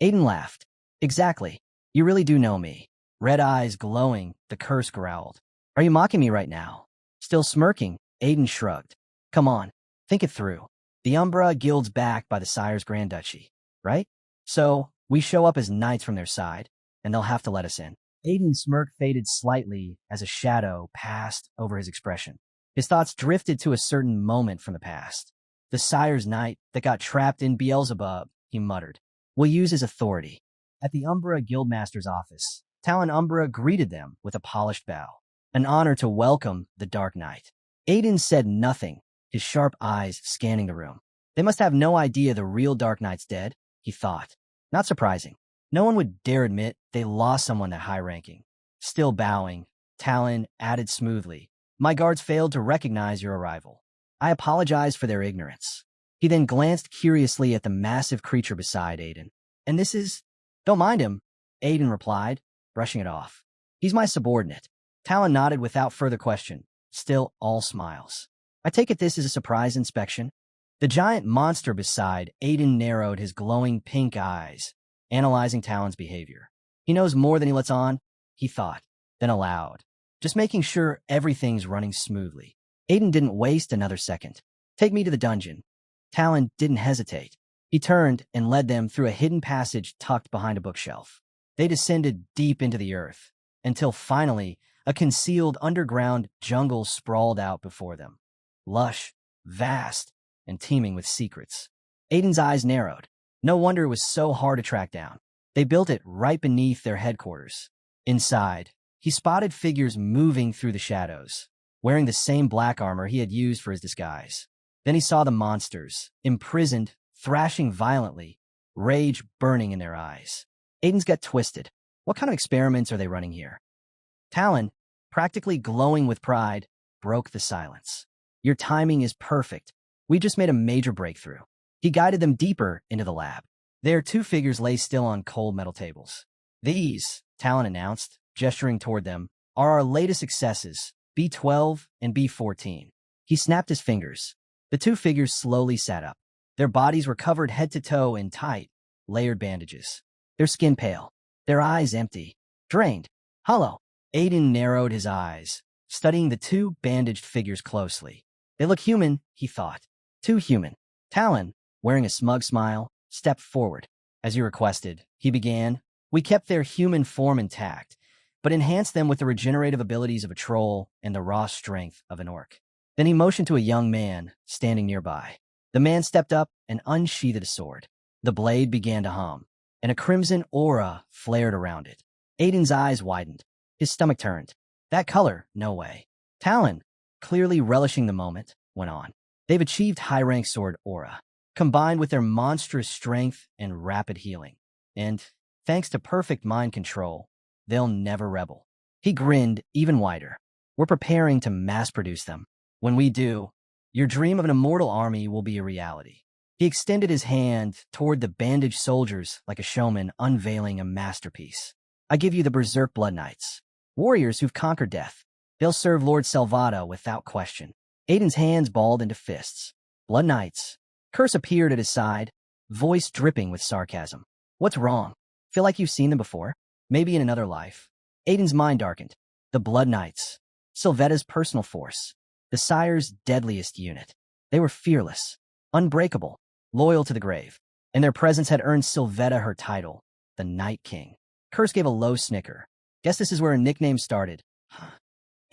Aiden laughed. "Exactly. You really do know me." Red eyes glowing, the curse growled. "Are you mocking me right now?" Still smirking, Aiden shrugged. "Come on, think it through. The Umbra Guild's backed by the Sire's Grand Duchy, right? So, we show up as knights from their side, and they'll have to let us in." Aiden's smirk faded slightly as a shadow passed over his expression. His thoughts drifted to a certain moment from the past. "The Sire's Knight that got trapped in Beelzebub," he muttered. "We'll use his authority." At the Umbra Guildmaster's office, Talon Umbra greeted them with a polished bow. An honor to welcome the Dark Knight. Aiden said nothing, his sharp eyes scanning the room. They must have no idea the real Dark Knight's dead, he thought. Not surprising. No one would dare admit they lost someone that high-ranking. Still bowing, Talon added smoothly, "My guards failed to recognize your arrival. I apologize for their ignorance." He then glanced curiously at the massive creature beside Aiden. "And this is—" "Don't mind him," Aiden replied, brushing it off. "He's my subordinate." Talon nodded without further question, still all smiles. "I take it this is a surprise inspection?" The giant monster beside Aiden narrowed his glowing pink eyes, analyzing Talon's behavior. He knows more than he lets on, he thought, then aloud, just making sure everything's running smoothly. Aiden didn't waste another second. Take me to the dungeon. Talon didn't hesitate. He turned and led them through a hidden passage tucked behind a bookshelf. They descended deep into the earth, until finally a concealed underground jungle sprawled out before them. Lush, vast, and teeming with secrets. Aiden's eyes narrowed. No wonder it was so hard to track down. They built it right beneath their headquarters. Inside, he spotted figures moving through the shadows, wearing the same black armor he had used for his disguise. Then he saw the monsters, imprisoned, thrashing violently, rage burning in their eyes. Aiden's gut twisted. What kind of experiments are they running here? Talon, practically glowing with pride, broke the silence. Your timing is perfect. We just made a major breakthrough. He guided them deeper into the lab. There, two figures lay still on cold metal tables. These, Talon announced, gesturing toward them, are our latest successes, B12 and B14. He snapped his fingers. The two figures slowly sat up. Their bodies were covered head to toe in tight, layered bandages. Their skin pale, their eyes empty, drained, hollow. Aiden narrowed his eyes, studying the two bandaged figures closely. They look human, he thought. Too human. Talon, wearing a smug smile, stepped forward. As you requested, he began. We kept their human form intact, but enhanced them with the regenerative abilities of a troll and the raw strength of an orc. Then he motioned to a young man standing nearby. The man stepped up and unsheathed a sword. The blade began to hum, and a crimson aura flared around it. Aiden's eyes widened. His stomach turned. That color, no way. Talon, clearly relishing the moment, went on. They've achieved high-rank sword aura, combined with their monstrous strength and rapid healing. And, thanks to perfect mind control, they'll never rebel. He grinned even wider. We're preparing to mass-produce them. When we do, your dream of an immortal army will be a reality. He extended his hand toward the bandaged soldiers like a showman unveiling a masterpiece. I give you the Berserk Blood Knights, warriors who've conquered death. They'll serve Lord Salvado without question. Aiden's hands balled into fists. Blood Knights. Curse appeared at his side, voice dripping with sarcasm. What's wrong? Feel like you've seen them before? Maybe in another life. Aiden's mind darkened. The Blood Knights. Sylvetta's personal force. The Sire's deadliest unit. They were fearless, unbreakable, loyal to the grave, and their presence had earned Sylvetta her title, the Night King. Curse gave a low snicker. Guess this is where a nickname started.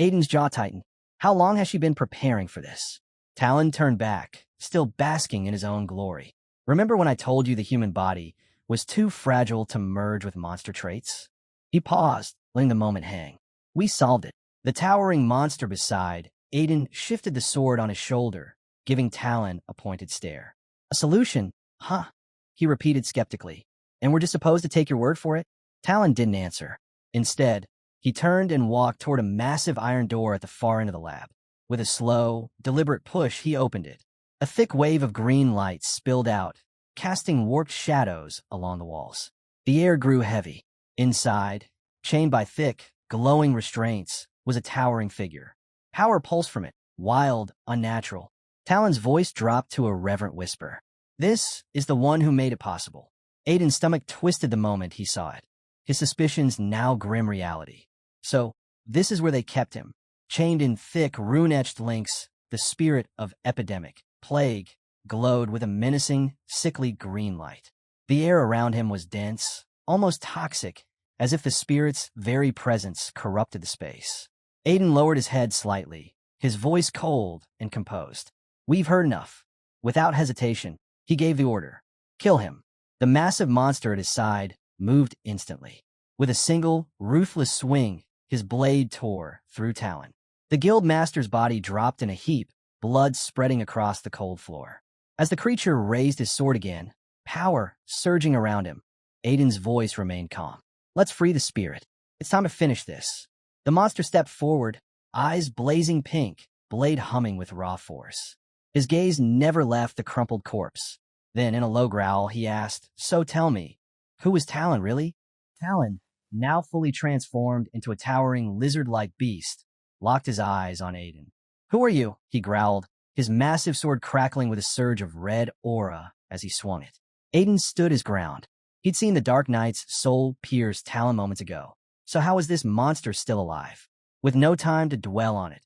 Aiden's jaw tightened. How long has she been preparing for this? Talon turned back, still basking in his own glory. Remember when I told you the human body was too fragile to merge with monster traits? He paused, letting the moment hang. We solved it. The towering monster beside, Aiden shifted the sword on his shoulder, giving Talon a pointed stare. A solution? Huh? He repeated skeptically. And we're just supposed to take your word for it? Talon didn't answer. Instead, he turned and walked toward a massive iron door at the far end of the lab. With a slow, deliberate push, he opened it. A thick wave of green light spilled out, casting warped shadows along the walls. The air grew heavy. Inside, chained by thick, glowing restraints, was a towering figure. Power pulsed from it, wild, unnatural. Talon's voice dropped to a reverent whisper. This is the one who made it possible. Aiden's stomach twisted the moment he saw it. His suspicions now grim reality. So, this is where they kept him. Chained in thick, rune-etched links, the spirit of epidemic, plague, glowed with a menacing, sickly green light. The air around him was dense, almost toxic, as if the spirit's very presence corrupted the space. Aiden lowered his head slightly, his voice cold and composed. We've heard enough. Without hesitation, he gave the order. Kill him. The massive monster at his side moved instantly. With a single, ruthless swing, his blade tore through Talon. The guild master's body dropped in a heap, blood spreading across the cold floor. As the creature raised his sword again, power surging around him, Aiden's voice remained calm. Let's free the spirit. It's time to finish this. The monster stepped forward, eyes blazing pink, blade humming with raw force. His gaze never left the crumpled corpse. Then, in a low growl, he asked, So tell me, who was Talon, really? Talon, now fully transformed into a towering lizard-like beast, locked his eyes on Aiden. Who are you? He growled, his massive sword crackling with a surge of red aura as he swung it. Aiden stood his ground. He'd seen the Dark Knight's soul-pierced talon moments ago, so how was this monster still alive? With no time to dwell on it,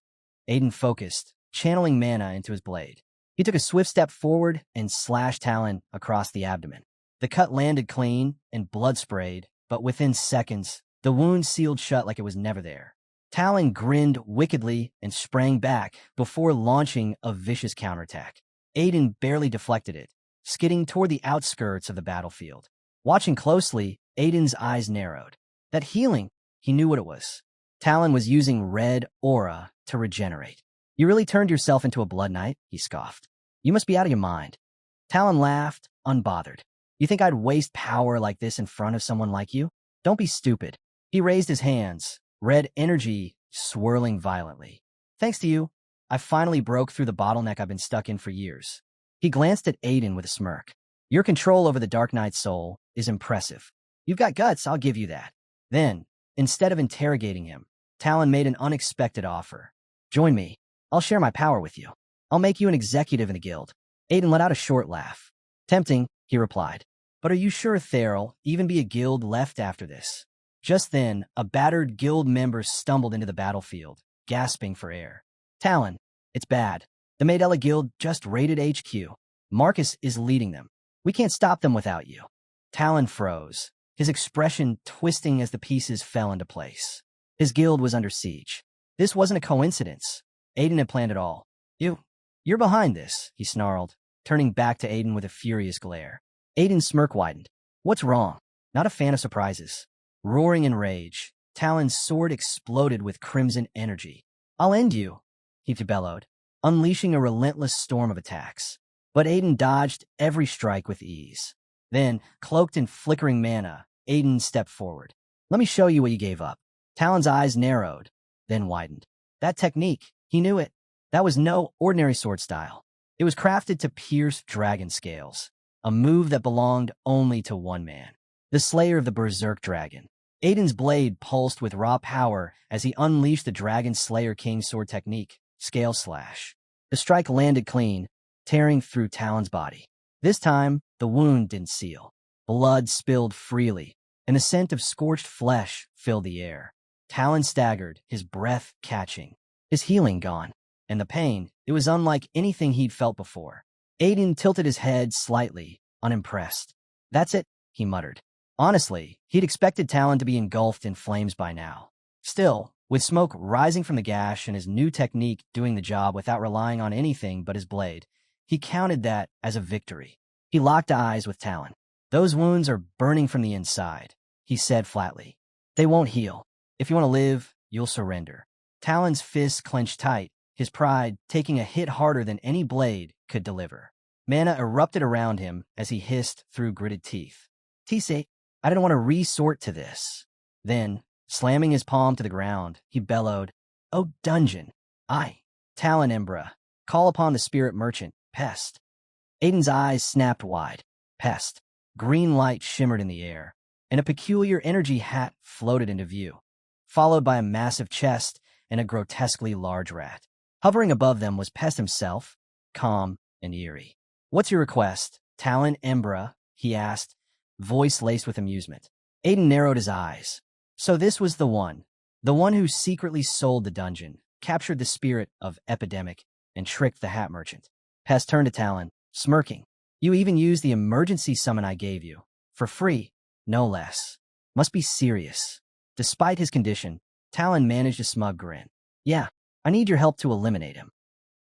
Aiden focused, channeling mana into his blade. He took a swift step forward and slashed Talon across the abdomen. The cut landed clean and blood sprayed, but within seconds, the wound sealed shut like it was never there. Talon grinned wickedly and sprang back before launching a vicious counterattack. Aiden barely deflected it, skidding toward the outskirts of the battlefield. Watching closely, Aiden's eyes narrowed. That healing, he knew what it was. Talon was using red aura to regenerate. You really turned yourself into a blood knight, he scoffed. You must be out of your mind. Talon laughed, unbothered. You think I'd waste power like this in front of someone like you? Don't be stupid. He raised his hands, red energy swirling violently. Thanks to you, I finally broke through the bottleneck I've been stuck in for years. He glanced at Aiden with a smirk. Your control over the Dark Knight's soul is impressive. You've got guts, I'll give you that. Then, instead of interrogating him, Talon made an unexpected offer. Join me. I'll share my power with you. I'll make you an executive in the guild. Aiden let out a short laugh. Tempting, he replied. But are you sure there'll even be a guild left after this? Just then, a battered guild member stumbled into the battlefield, gasping for air. Talon, it's bad. The Maidella Guild just raided HQ. Marcus is leading them. We can't stop them without you. Talon froze, his expression twisting as the pieces fell into place. His guild was under siege. This wasn't a coincidence. Aiden had planned it all. You're behind this, he snarled, turning back to Aiden with a furious glare. Aiden's smirk widened. What's wrong? Not a fan of surprises. Roaring in rage, Talon's sword exploded with crimson energy. I'll end you, he bellowed, unleashing a relentless storm of attacks. But Aiden dodged every strike with ease. Then, cloaked in flickering mana, Aiden stepped forward. Let me show you what you gave up. Talon's eyes narrowed, then widened. That technique, he knew it. That was no ordinary sword style. It was crafted to pierce dragon scales, a move that belonged only to one man, the slayer of the Berserk Dragon. Aiden's blade pulsed with raw power as he unleashed the Dragon Slayer King sword technique, Scale Slash. The strike landed clean, tearing through Talon's body. This time, the wound didn't seal. Blood spilled freely, and the scent of scorched flesh filled the air. Talon staggered, his breath catching, his healing gone. And the pain, it was unlike anything he'd felt before. Aiden tilted his head slightly, unimpressed. That's it, he muttered. Honestly, he'd expected Talon to be engulfed in flames by now. Still, with smoke rising from the gash and his new technique doing the job without relying on anything but his blade, he counted that as a victory. He locked eyes with Talon. Those wounds are burning from the inside, he said flatly. They won't heal. If you want to live, you'll surrender. Talon's fists clenched tight, his pride taking a hit harder than any blade could deliver. Mana erupted around him as he hissed through gritted teeth. Tise, I didn't want to resort to this. Then, slamming his palm to the ground, he bellowed, Oh, dungeon! Talon Embra, call upon the spirit merchant, Pest. Aiden's eyes snapped wide. Pest. Green light shimmered in the air, and a peculiar energy hat floated into view, followed by a massive chest and a grotesquely large rat. Hovering above them was Pest himself, calm and eerie. What's your request, Talon Embra? He asked, voice laced with amusement. Aiden narrowed his eyes. So this was the one who secretly sold the dungeon, captured the spirit of Epidemic, and tricked the hat merchant. Pest turned to Talon, smirking. You even used the emergency summon I gave you. For free, no less. Must be serious. Despite his condition, Talon managed a smug grin. Yeah, I need your help to eliminate him.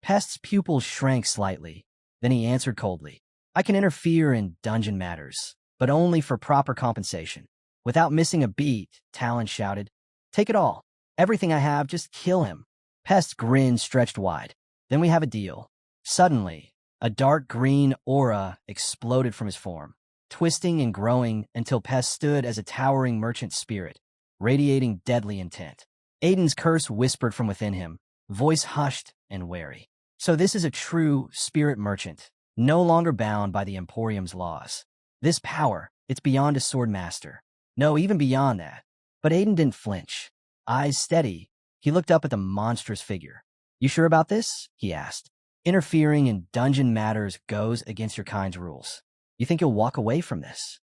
Pest's pupils shrank slightly. Then he answered coldly. I can interfere in dungeon matters, but only for proper compensation. Without missing a beat, Talon shouted, Take it all. Everything I have, just kill him. Pest's grin stretched wide. Then we have a deal. Suddenly, a dark green aura exploded from his form, twisting and growing until Pest stood as a towering merchant spirit, radiating deadly intent. Aiden's curse whispered from within him, voice hushed and wary. So this is a true spirit merchant, no longer bound by the Emporium's laws. This power, it's beyond a sword master. No, even beyond that. But Aiden didn't flinch. Eyes steady, he looked up at the monstrous figure. You sure about this? He asked. Interfering in dungeon matters goes against your kind's rules. You think you'll walk away from this?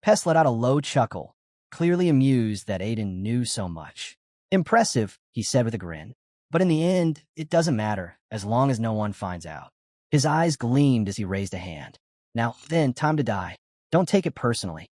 Pest let out a low chuckle, clearly amused that Aiden knew so much. Impressive, he said with a grin. But in the end, it doesn't matter, as long as no one finds out. His eyes gleamed as he raised a hand. Now, then, time to die. Don't take it personally.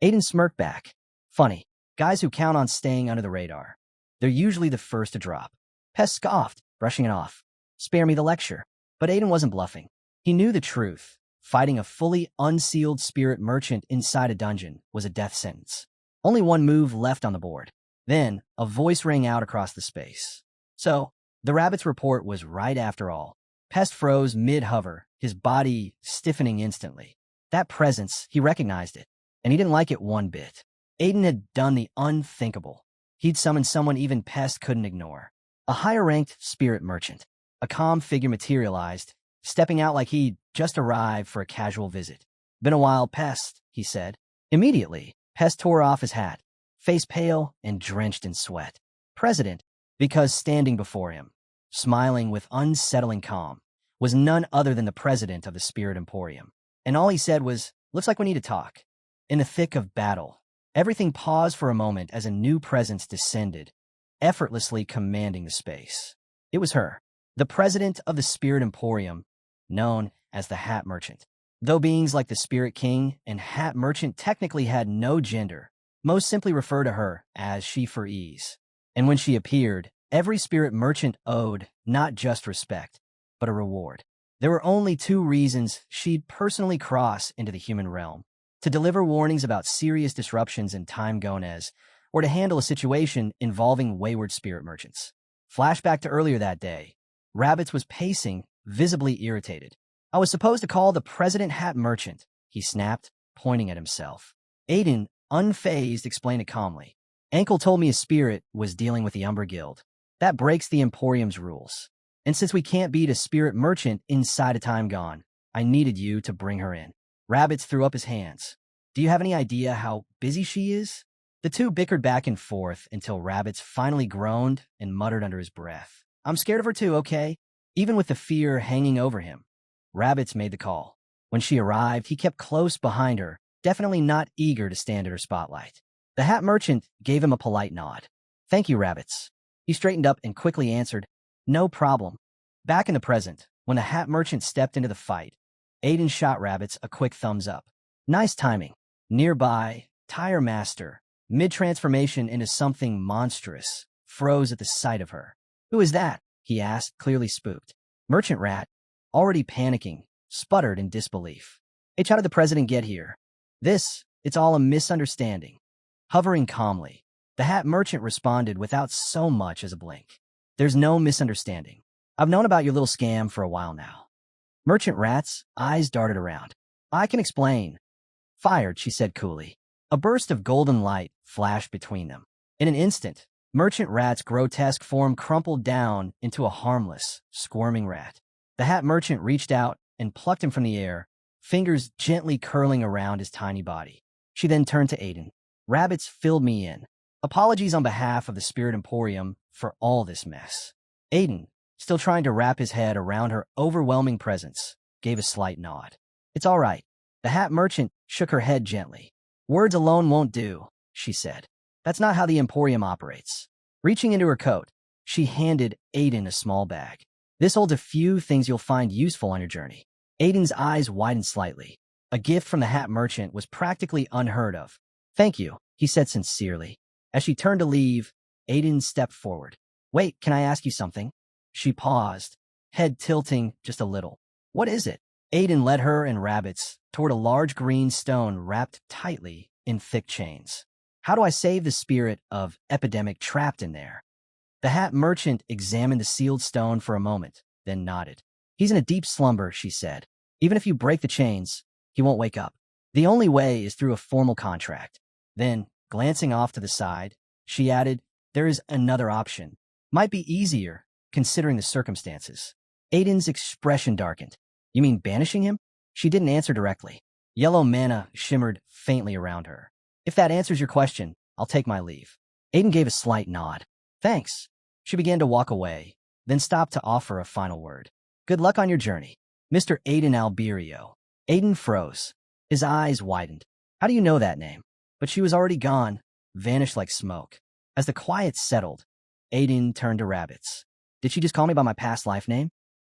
Aiden smirked back. Funny, guys who count on staying under the radar. They're usually the first to drop. Pest scoffed, brushing it off. Spare me the lecture. But Aiden wasn't bluffing. He knew the truth. Fighting a fully unsealed spirit merchant inside a dungeon was a death sentence. Only one move left on the board. Then, a voice rang out across the space. So, the rabbit's report was right after all. Pest froze mid-hover, his body stiffening instantly. That presence, he recognized it, and he didn't like it one bit. Aiden had done the unthinkable. He'd summoned someone even Pest couldn't ignore. A higher-ranked spirit merchant. A calm figure materialized, stepping out like he'd just arrived for a casual visit. Been a while, Pest, he said. Immediately, Pest tore off his hat, face pale and drenched in sweat. President, because standing before him, smiling with unsettling calm, was none other than the president of the Spirit Emporium. And all he said was, "Looks like we need to talk." In the thick of battle, everything paused for a moment as a new presence descended, effortlessly commanding the space. It was her, the president of the Spirit Emporium, known as the Hat Merchant. Though beings like the Spirit King and Hat Merchant technically had no gender, most simply refer to her as she for ease. And when she appeared, every spirit merchant owed not just respect, but a reward. There were only two reasons she'd personally cross into the human realm: to deliver warnings about serious disruptions in time Gonez, or to handle a situation involving wayward spirit merchants. Flashback to earlier that day. Rabbits was pacing, visibly irritated. "I was supposed to call the President Hat Merchant," he snapped, pointing at himself. Aiden, unfazed, explained it calmly. "Ankle told me a spirit was dealing with the Umber Guild. That breaks the Emporium's rules. And since we can't beat a spirit merchant inside a time gone, I needed you to bring her in." Rabbits threw up his hands. "Do you have any idea how busy she is?" The two bickered back and forth until Rabbits finally groaned and muttered under his breath, "I'm scared of her too, okay?" Even with the fear hanging over him, Rabbits made the call. When she arrived, he kept close behind her, definitely not eager to stand in her spotlight. The Hat Merchant gave him a polite nod. "Thank you, Rabbits." He straightened up and quickly answered, "No problem." Back in the present, when the Hat Merchant stepped into the fight, Aiden shot Rabbits a quick thumbs up. Nice timing. Nearby, Tire Master, mid-transformation into something monstrous, froze at the sight of her. "Who is that?" he asked, clearly spooked. Merchant Rat, already panicking, sputtered in disbelief. "How did the president get here?" It's all a misunderstanding." Hovering calmly, the Hat Merchant responded without so much as a blink. "There's no misunderstanding. I've known about your little scam for a while now." Merchant Rat's eyes darted around. "I can explain." "Fired," she said coolly. A burst of golden light flashed between them. In an instant, Merchant Rat's grotesque form crumpled down into a harmless, squirming rat. The Hat Merchant reached out and plucked him from the air, fingers gently curling around his tiny body. She then turned to Aiden. "Rabbits filled me in. Apologies on behalf of the Spirit Emporium for all this mess." Aiden, still trying to wrap his head around her overwhelming presence, gave a slight nod. "It's all right." The Hat Merchant shook her head gently. "Words alone won't do," she said. "That's not how the Emporium operates." Reaching into her coat, she handed Aiden a small bag. "This holds a few things you'll find useful on your journey." Aiden's eyes widened slightly. A gift from the Hat Merchant was practically unheard of. "Thank you," he said sincerely. As she turned to leave, Aiden stepped forward. "Wait, can I ask you something?" She paused, head tilting just a little. "What is it?" Aiden led her and Rabbits toward a large green stone wrapped tightly in thick chains. "How do I save the spirit of epidemic trapped in there?" The Hat Merchant examined the sealed stone for a moment, then nodded. "He's in a deep slumber," she said. "Even if you break the chains, he won't wake up. The only way is through a formal contract." Then, glancing off to the side, she added, "There is another option. Might be easier, considering the circumstances." Aiden's expression darkened. "You mean banishing him?" She didn't answer directly. Yellow mana shimmered faintly around her. "If that answers your question, I'll take my leave." Aiden gave a slight nod. "Thanks." She began to walk away, then stopped to offer a final word. Good luck on your journey. Mr. Aiden Alberio. Aiden froze. His eyes widened. How do you know that name? But she was already gone, vanished like smoke. As the quiet settled, Aiden turned to Rabbits. Did she just call me by my past life name?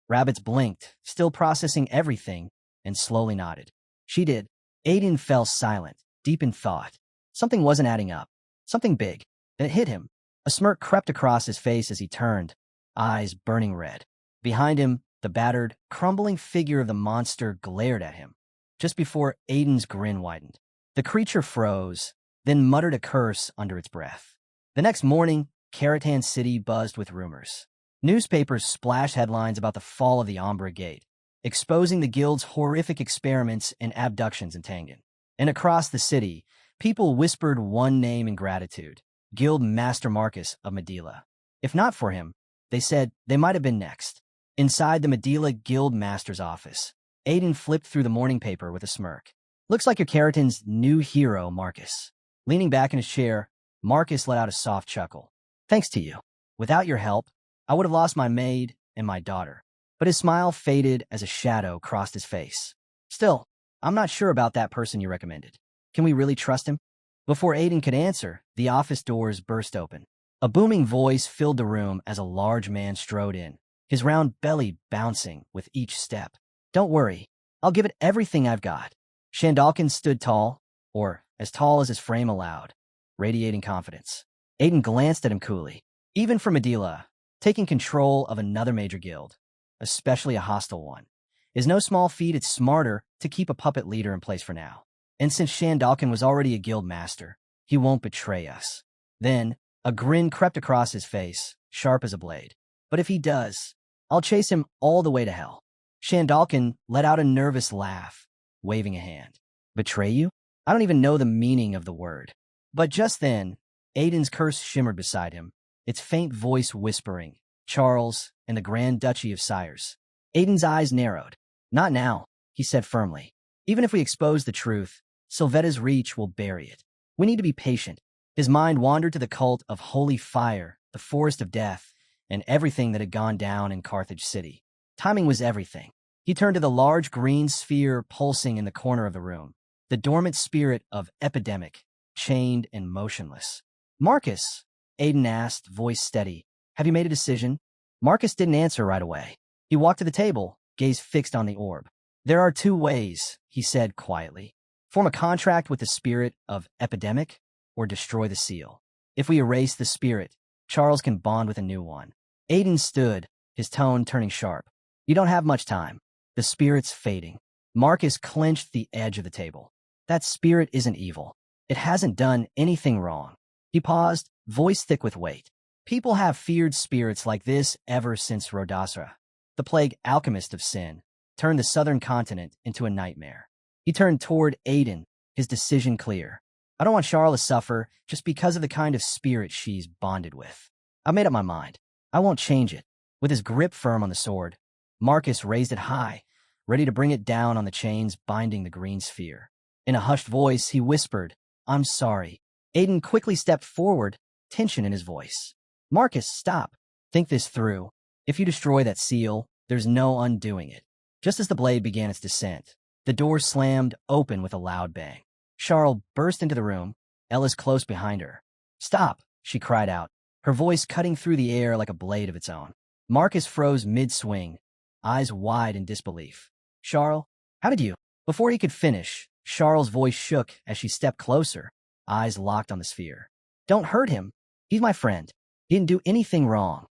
Rabbits blinked, still processing everything, and slowly nodded. She did. Aiden fell silent, deep in thought. Something wasn't adding up. Something big. Then it hit him. A smirk crept across his face as he turned, eyes burning red. Behind him, the battered, crumbling figure of the monster glared at him. Just before Aiden's grin widened, the creature froze, then muttered a curse under its breath. The next morning, Caratan City buzzed with rumors. Newspapers splashed headlines about the fall of the Umbra Gate, exposing the guild's horrific experiments and abductions in Tangan. And across the city, people whispered one name in gratitude: Guild Master Marcus of Medela. If not for him, they said they might have been next. Inside the Medela Guild Master's office, Aiden flipped through the morning paper with a smirk. Looks like your Keratin's new hero, Marcus. Leaning back in his chair, Marcus let out a soft chuckle. Thanks to you. Without your help, I would have lost my maid and my daughter. But his smile faded as a shadow crossed his face. Still, I'm not sure about that person you recommended. Can we really trust him? Before Aiden could answer, the office doors burst open. A booming voice filled the room as a large man strode in, his round belly bouncing with each step. Don't worry, I'll give it everything I've got. Shandalkin stood tall, or as tall as his frame allowed, radiating confidence. Aiden glanced at him coolly. Even for Medela, taking control of another major guild, especially a hostile one, is no small feat. It's smarter to keep a puppet leader in place for now. And since Shandalkin was already a guild master, he won't betray us. Then, a grin crept across his face, sharp as a blade. But if he does, I'll chase him all the way to hell. Shandalkin let out a nervous laugh, waving a hand. Betray you? I don't even know the meaning of the word. But just then, Aiden's curse shimmered beside him, its faint voice whispering, Charles and the Grand Duchy of Sires. Aiden's eyes narrowed. Not now, he said firmly. Even if we expose the truth, Sylvetta's reach will bury it. We need to be patient. His mind wandered to the cult of Holy Fire, the Forest of Death, and everything that had gone down in Carthage City. Timing was everything. He turned to the large green sphere pulsing in the corner of the room, the dormant spirit of Epidemic, chained and motionless. Marcus, Aiden asked, voice steady. Have you made a decision? Marcus didn't answer right away. He walked to the table, gaze fixed on the orb. There are two ways, he said quietly. Form a contract with the spirit of Epidemic, or destroy the seal. If we erase the spirit, Charles can bond with a new one. Aiden stood, his tone turning sharp. You don't have much time. The spirit's fading. Marcus clenched the edge of the table. That spirit isn't evil. It hasn't done anything wrong. He paused, voice thick with weight. People have feared spirits like this ever since Rodasra, the plague alchemist of sin, turned the southern continent into a nightmare. He turned toward Aiden, his decision clear. I don't want Charlotte to suffer just because of the kind of spirit she's bonded with. I've made up my mind. I won't change it. With his grip firm on the sword, Marcus raised it high, ready to bring it down on the chains binding the green sphere. In a hushed voice, he whispered, I'm sorry. Aiden quickly stepped forward, tension in his voice. Marcus, stop. Think this through. If you destroy that seal, there's no undoing it. Just as the blade began its descent, the door slammed open with a loud bang. Charles burst into the room, Ellis close behind her. Stop, she cried out, her voice cutting through the air like a blade of its own. Marcus froze mid-swing, eyes wide in disbelief. Charles, how did you? Before he could finish, Charles' voice shook as she stepped closer, eyes locked on the sphere. Don't hurt him. He's my friend. He didn't do anything wrong.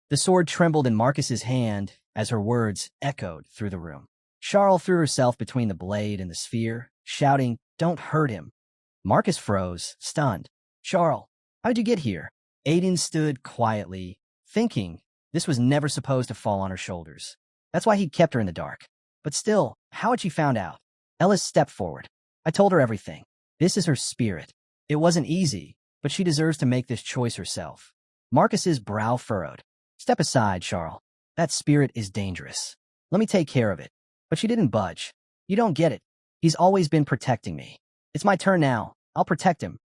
The sword trembled in Marcus's hand as her words echoed through the room. Charles threw herself between the blade and the sphere, shouting, Don't hurt him. Marcus froze, stunned. Charles, how did you get here? Aiden stood quietly, thinking this was never supposed to fall on her shoulders. That's why he'd kept her in the dark. But still, how had she found out? Ellis stepped forward. I told her everything. This is her spirit. It wasn't easy, but she deserves to make this choice herself. Marcus's brow furrowed. Step aside, Charles. That spirit is dangerous. Let me take care of it. But she didn't budge. You don't get it. He's always been protecting me. It's my turn now. I'll protect him.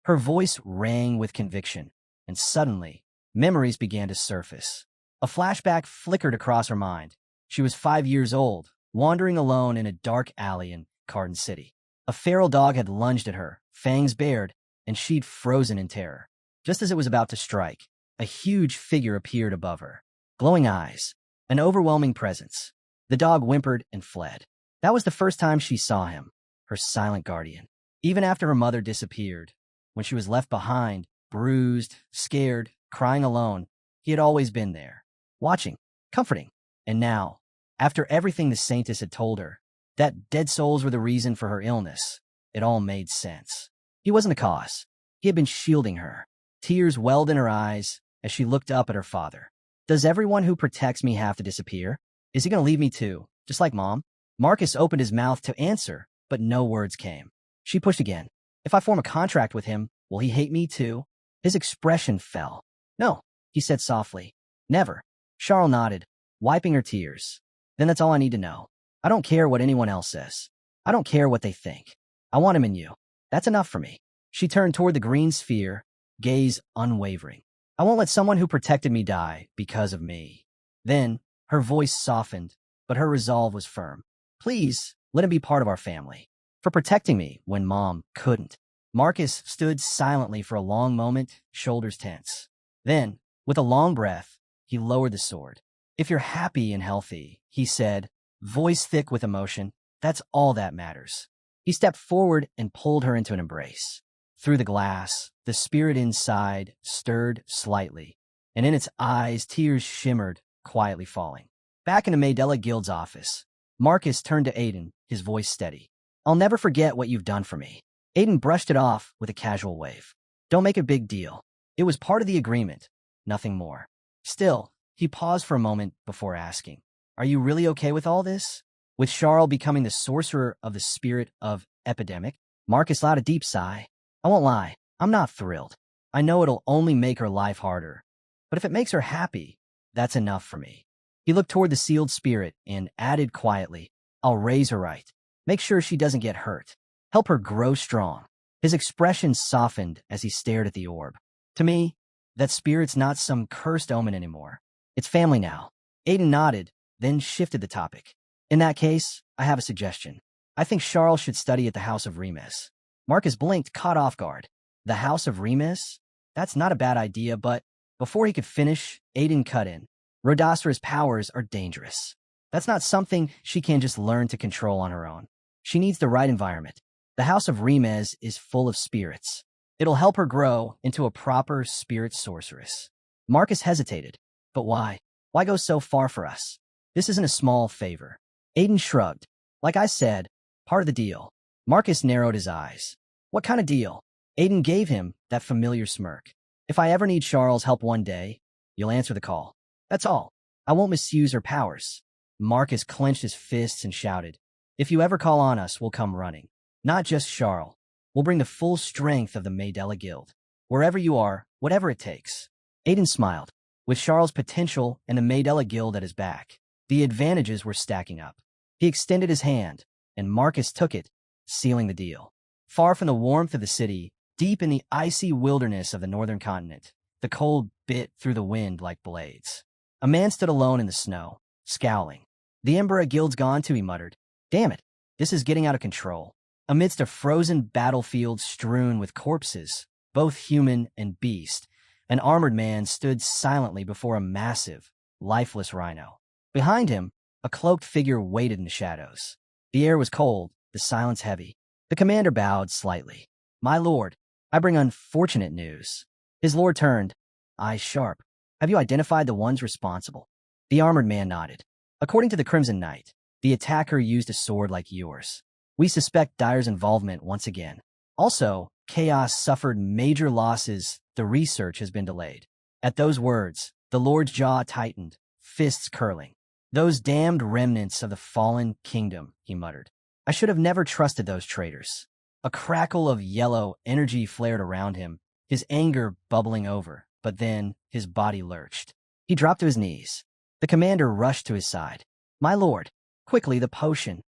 Her voice rang with conviction, and suddenly, memories began to surface. A flashback flickered across her mind. She was 5 years old, wandering alone in a dark alley in Carton City. A feral dog had lunged at her, fangs bared, and she'd frozen in terror. Just as it was about to strike, a huge figure appeared above her. Glowing eyes, an overwhelming presence. The dog whimpered and fled. That was the first time she saw him, her silent guardian. Even after her mother disappeared, when she was left behind, bruised, scared, crying alone, he had always been there, watching, comforting. And now, after everything the Saintess had told her, that dead souls were the reason for her illness, it all made sense. He wasn't the cause. He had been shielding her. Tears welled in her eyes as she looked up at her father. Does everyone who protects me have to disappear? Is he going to leave me too, just like Mom? Marcus opened his mouth to answer, but no words came. She pushed again. If I form a contract with him, will he hate me too? His expression fell. No, he said softly. Never. Charles nodded, wiping her tears. Then that's all I need to know. I don't care what anyone else says. I don't care what they think. I want him in you. That's enough for me. She turned toward the green sphere, gaze unwavering. I won't let someone who protected me die because of me. Then, her voice softened, but her resolve was firm. Please, let him be part of our family. For protecting me when Mom couldn't. Marcus stood silently for a long moment, shoulders tense. Then, with a long breath, he lowered the sword. If you're happy and healthy, he said, voice thick with emotion, that's all that matters. He stepped forward and pulled her into an embrace. Through the glass, the spirit inside stirred slightly, and in its eyes, tears shimmered, quietly falling. Back in the Mandela Guild's office, Marcus turned to Aiden, his voice steady. I'll never forget what you've done for me. Aiden brushed it off with a casual wave. Don't make a big deal. It was part of the agreement, nothing more. Still, he paused for a moment before asking, are you really okay with all this? With Charles becoming the sorcerer of the spirit of epidemic? Marcus let out a deep sigh. I won't lie, I'm not thrilled. I know it'll only make her life harder. But if it makes her happy, that's enough for me. He looked toward the sealed spirit and added quietly, I'll raise her right. Make sure she doesn't get hurt. Help her grow strong. His expression softened as he stared at the orb. To me, that spirit's not some cursed omen anymore. It's family now. Aiden nodded, then shifted the topic. In that case, I have a suggestion. I think Charles should study at the House of Remus. Marcus blinked, caught off guard. The House of Remus? That's not a bad idea, but before he could finish, Aiden cut in. Rodasra's powers are dangerous. That's not something she can just learn to control on her own. She needs the right environment. The House of Remus is full of spirits. It'll help her grow into a proper spirit sorceress. Marcus hesitated. But why? Why go so far for us? This isn't a small favor. Aiden shrugged. Like I said, part of the deal. Marcus narrowed his eyes. What kind of deal? Aiden gave him that familiar smirk. If I ever need Charles' help one day, you'll answer the call. That's all. I won't misuse her powers. Marcus clenched his fists and shouted, if you ever call on us, we'll come running. Not just Charles. We'll bring the full strength of the Mandela Guild. Wherever you are, whatever it takes. Aiden smiled. With Charles' potential and the Mandela Guild at his back, the advantages were stacking up. He extended his hand, and Marcus took it, sealing the deal. Far from the warmth of the city, deep in the icy wilderness of the northern continent, the cold bit through the wind like blades. A man stood alone in the snow, scowling. The Embera Guild's gone too, he muttered. Damn it, this is getting out of control. Amidst a frozen battlefield strewn with corpses, both human and beast, an armored man stood silently before a massive, lifeless rhino. Behind him, a cloaked figure waited in the shadows. The air was cold, the silence heavy. The commander bowed slightly. My lord, I bring unfortunate news. His lord turned, eyes sharp. Have you identified the ones responsible? The armored man nodded. According to the Crimson Knight, the attacker used a sword like yours. We suspect Dyer's involvement once again. Also, Chaos suffered major losses. The research has been delayed. At those words, the Lord's jaw tightened, fists curling. Those damned remnants of the fallen kingdom, he muttered. I should have never trusted those traitors. A crackle of yellow energy flared around him, his anger bubbling over, but then his body lurched. He dropped to his knees. The commander rushed to his side. My lord, quickly the potion.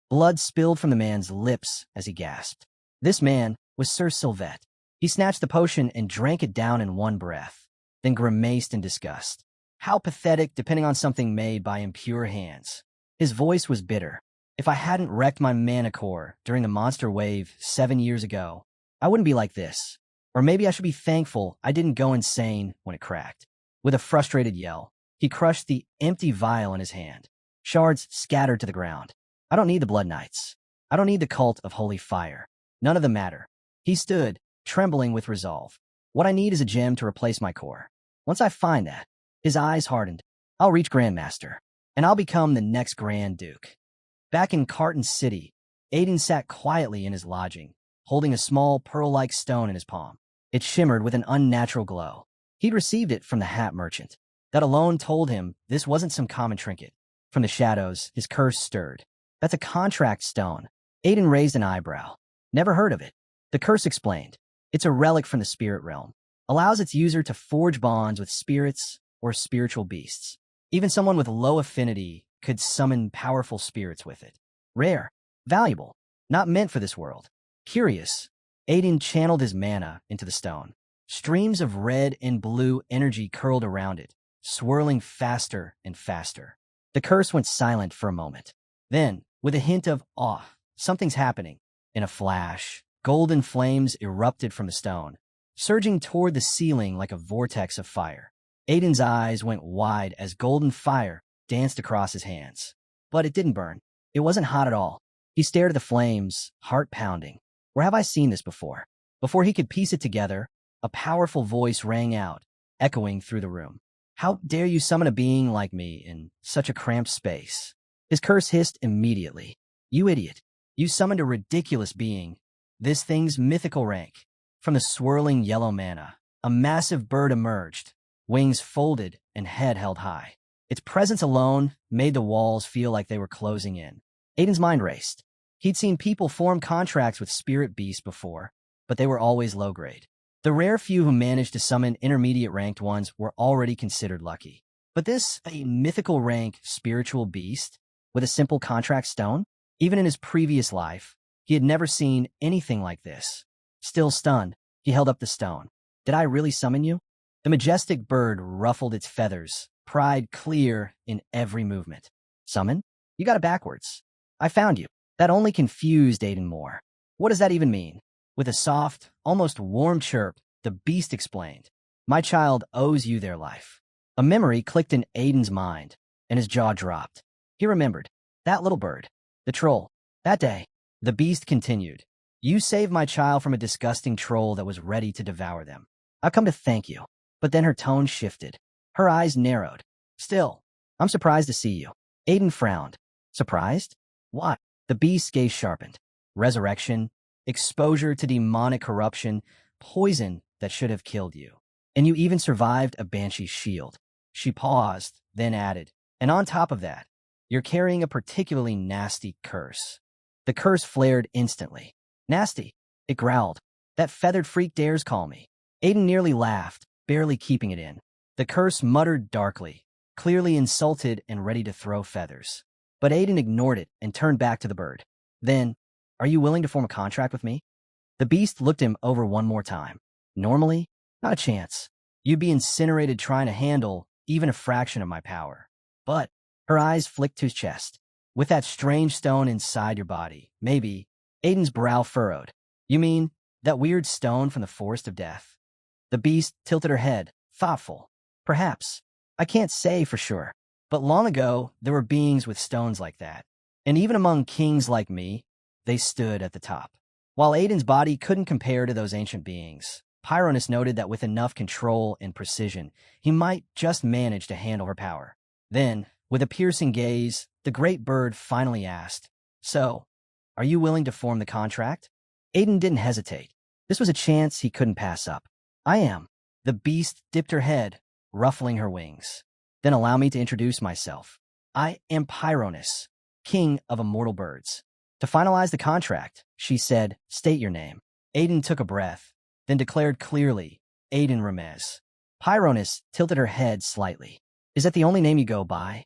Blood spilled from the man's lips as he gasped. This man was Sir Sylvette. He snatched the potion and drank it down in one breath, then grimaced in disgust. How pathetic, depending on something made by impure hands. His voice was bitter. If I hadn't wrecked my mana core during the monster wave 7 years ago, I wouldn't be like this. Or maybe I should be thankful I didn't go insane when it cracked. With a frustrated yell, he crushed the empty vial in his hand. Shards scattered to the ground. I don't need the Blood Knights. I don't need the cult of holy fire. None of them matter. He stood, trembling with resolve. What I need is a gem to replace my core. Once I find that, his eyes hardened. I'll reach Grandmaster, and I'll become the next Grand Duke. Back in Carton City, Aiden sat quietly in his lodging, holding a small pearl-like stone in his palm. It shimmered with an unnatural glow. He'd received it from the hat merchant. That alone told him this wasn't some common trinket. From the shadows, his curse stirred. That's a contract stone. Aiden raised an eyebrow. Never heard of it. The curse explained. It's a relic from the spirit realm. Allows its user to forge bonds with spirits or spiritual beasts. Even someone with low affinity could summon powerful spirits with it. Rare, valuable, not meant for this world. Curious, Aiden channeled his mana into the stone. Streams of red and blue energy curled around it, swirling faster and faster. The curse went silent for a moment. Then, with a hint of awe, something's happening. In a flash, golden flames erupted from the stone, surging toward the ceiling like a vortex of fire. Aiden's eyes went wide as golden fire danced across his hands. But it didn't burn. It wasn't hot at all. He stared at the flames, heart pounding. Where have I seen this before? Before he could piece it together, a powerful voice rang out, echoing through the room. How dare you summon a being like me in such a cramped space? His curse hissed immediately. You idiot. You summoned a ridiculous being. This thing's mythical rank. From the swirling yellow mana, a massive bird emerged, wings folded and head held high. Its presence alone made the walls feel like they were closing in. Aiden's mind raced. He'd seen people form contracts with spirit beasts before, but they were always low grade. The rare few who managed to summon intermediate ranked ones were already considered lucky. But this, a mythical rank spiritual beast with a simple contract stone? Even in his previous life, he had never seen anything like this. Still stunned, he held up the stone. Did I really summon you? The majestic bird ruffled its feathers, pride clear in every movement. Summon? You got it backwards. I found you. That only confused Aiden more. What does that even mean? With a soft, almost warm chirp, the beast explained. My child owes you their life. A memory clicked in Aiden's mind, and his jaw dropped. He remembered. That little bird. The troll. That day. The beast continued. You saved my child from a disgusting troll that was ready to devour them. I've come to thank you. But then her tone shifted. Her eyes narrowed. Still, I'm surprised to see you. Aiden frowned. Surprised? Why? The beast's gaze sharpened. Resurrection, exposure to demonic corruption, poison that should have killed you. And you even survived a banshee's shield. She paused, then added, and on top of that, you're carrying a particularly nasty curse. The curse flared instantly. Nasty, it growled. That feathered freak dares call me. Aiden nearly laughed, barely keeping it in. The curse muttered darkly, clearly insulted and ready to throw feathers. But Aiden ignored it and turned back to the bird. Then, are you willing to form a contract with me? The beast looked him over one more time. Normally, not a chance. You'd be incinerated trying to handle even a fraction of my power. But, her eyes flicked to his chest. With that strange stone inside your body, maybe. Aiden's brow furrowed. You mean, that weird stone from the Forest of Death? The beast tilted her head, thoughtful. Perhaps. I can't say for sure. But long ago, there were beings with stones like that. And even among kings like me, they stood at the top. While Aiden's body couldn't compare to those ancient beings, Pyronus noted that with enough control and precision, he might just manage to handle her power. Then, with a piercing gaze, the great bird finally asked, So, are you willing to form the contract? Aiden didn't hesitate. This was a chance he couldn't pass up. I am. The beast dipped her head, ruffling her wings. Then allow me to introduce myself. I am Pyronus, king of immortal birds. To finalize the contract, she said, state your name. Aiden took a breath, then declared clearly, Aiden Ramez. Pyronus tilted her head slightly. Is that the only name you go by?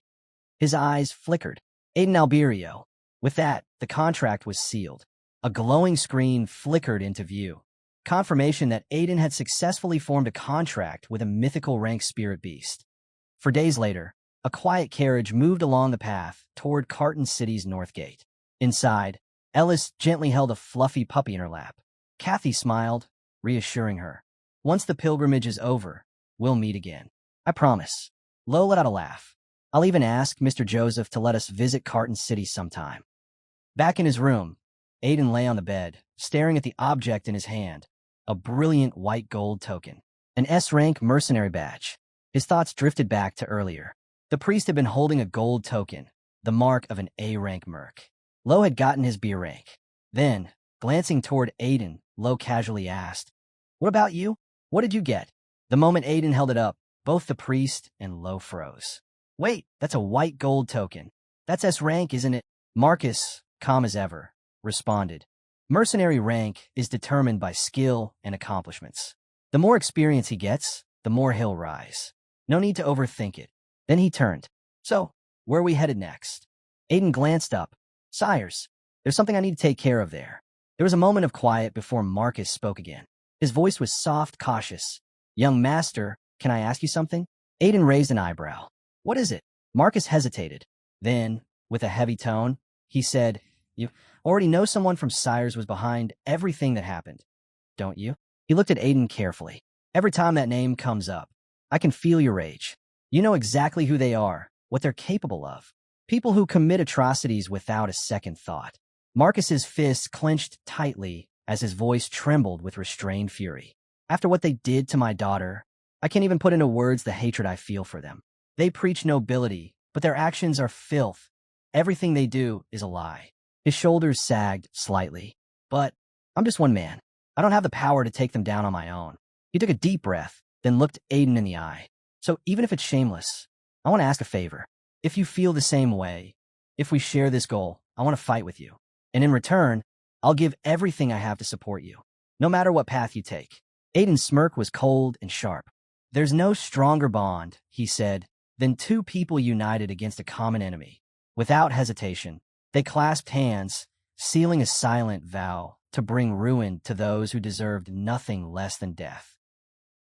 His eyes flickered. Aiden Alberio. With that, the contract was sealed. A glowing screen flickered into view. Confirmation that Aiden had successfully formed a contract with a mythical rank spirit beast. For days later, a quiet carriage moved along the path toward Carton City's north gate. Inside, Ellis gently held a fluffy puppy in her lap. Kathy smiled, reassuring her. Once the pilgrimage is over, we'll meet again. I promise. Lo let out a laugh. I'll even ask Mr. Joseph to let us visit Carton City sometime. Back in his room, Aiden lay on the bed, staring at the object in his hand, a brilliant white gold token, an S-rank mercenary badge. His thoughts drifted back to earlier. The priest had been holding a gold token, the mark of an A-rank merc. Lo had gotten his B rank. Then, glancing toward Aiden, Lo casually asked, "What about you? What did you get?" The moment Aiden held it up, both the priest and Lo froze. "Wait, that's a white gold token. That's S rank, isn't it?" Marcus, calm as ever, responded. "Mercenary rank is determined by skill and accomplishments. The more experience he gets, the more he'll rise. No need to overthink it." Then he turned. "So, where are we headed next?" Aiden glanced up. "Sires, there's something I need to take care of there." There was a moment of quiet before Marcus spoke again. His voice was soft, cautious. "Young master, can I ask you something?" Aiden raised an eyebrow. "What is it?" Marcus hesitated. Then, with a heavy tone, he said, "You already know someone from Sires was behind everything that happened, don't you?" He looked at Aiden carefully. "Every time that name comes up, I can feel your rage. You know exactly who they are, what they're capable of. People who commit atrocities without a second thought." Marcus's fists clenched tightly as his voice trembled with restrained fury. "After what they did to my daughter, I can't even put into words the hatred I feel for them. They preach nobility, but their actions are filth. Everything they do is a lie." His shoulders sagged slightly. "But I'm just one man. I don't have the power to take them down on my own." He took a deep breath, then looked Aiden in the eye. "So even if it's shameless, I want to ask a favor. If you feel the same way, if we share this goal, I want to fight with you. And in return, I'll give everything I have to support you, no matter what path you take." Aiden's smirk was cold and sharp. "There's no stronger bond," he said, "than two people united against a common enemy." Without hesitation, they clasped hands, sealing a silent vow to bring ruin to those who deserved nothing less than death.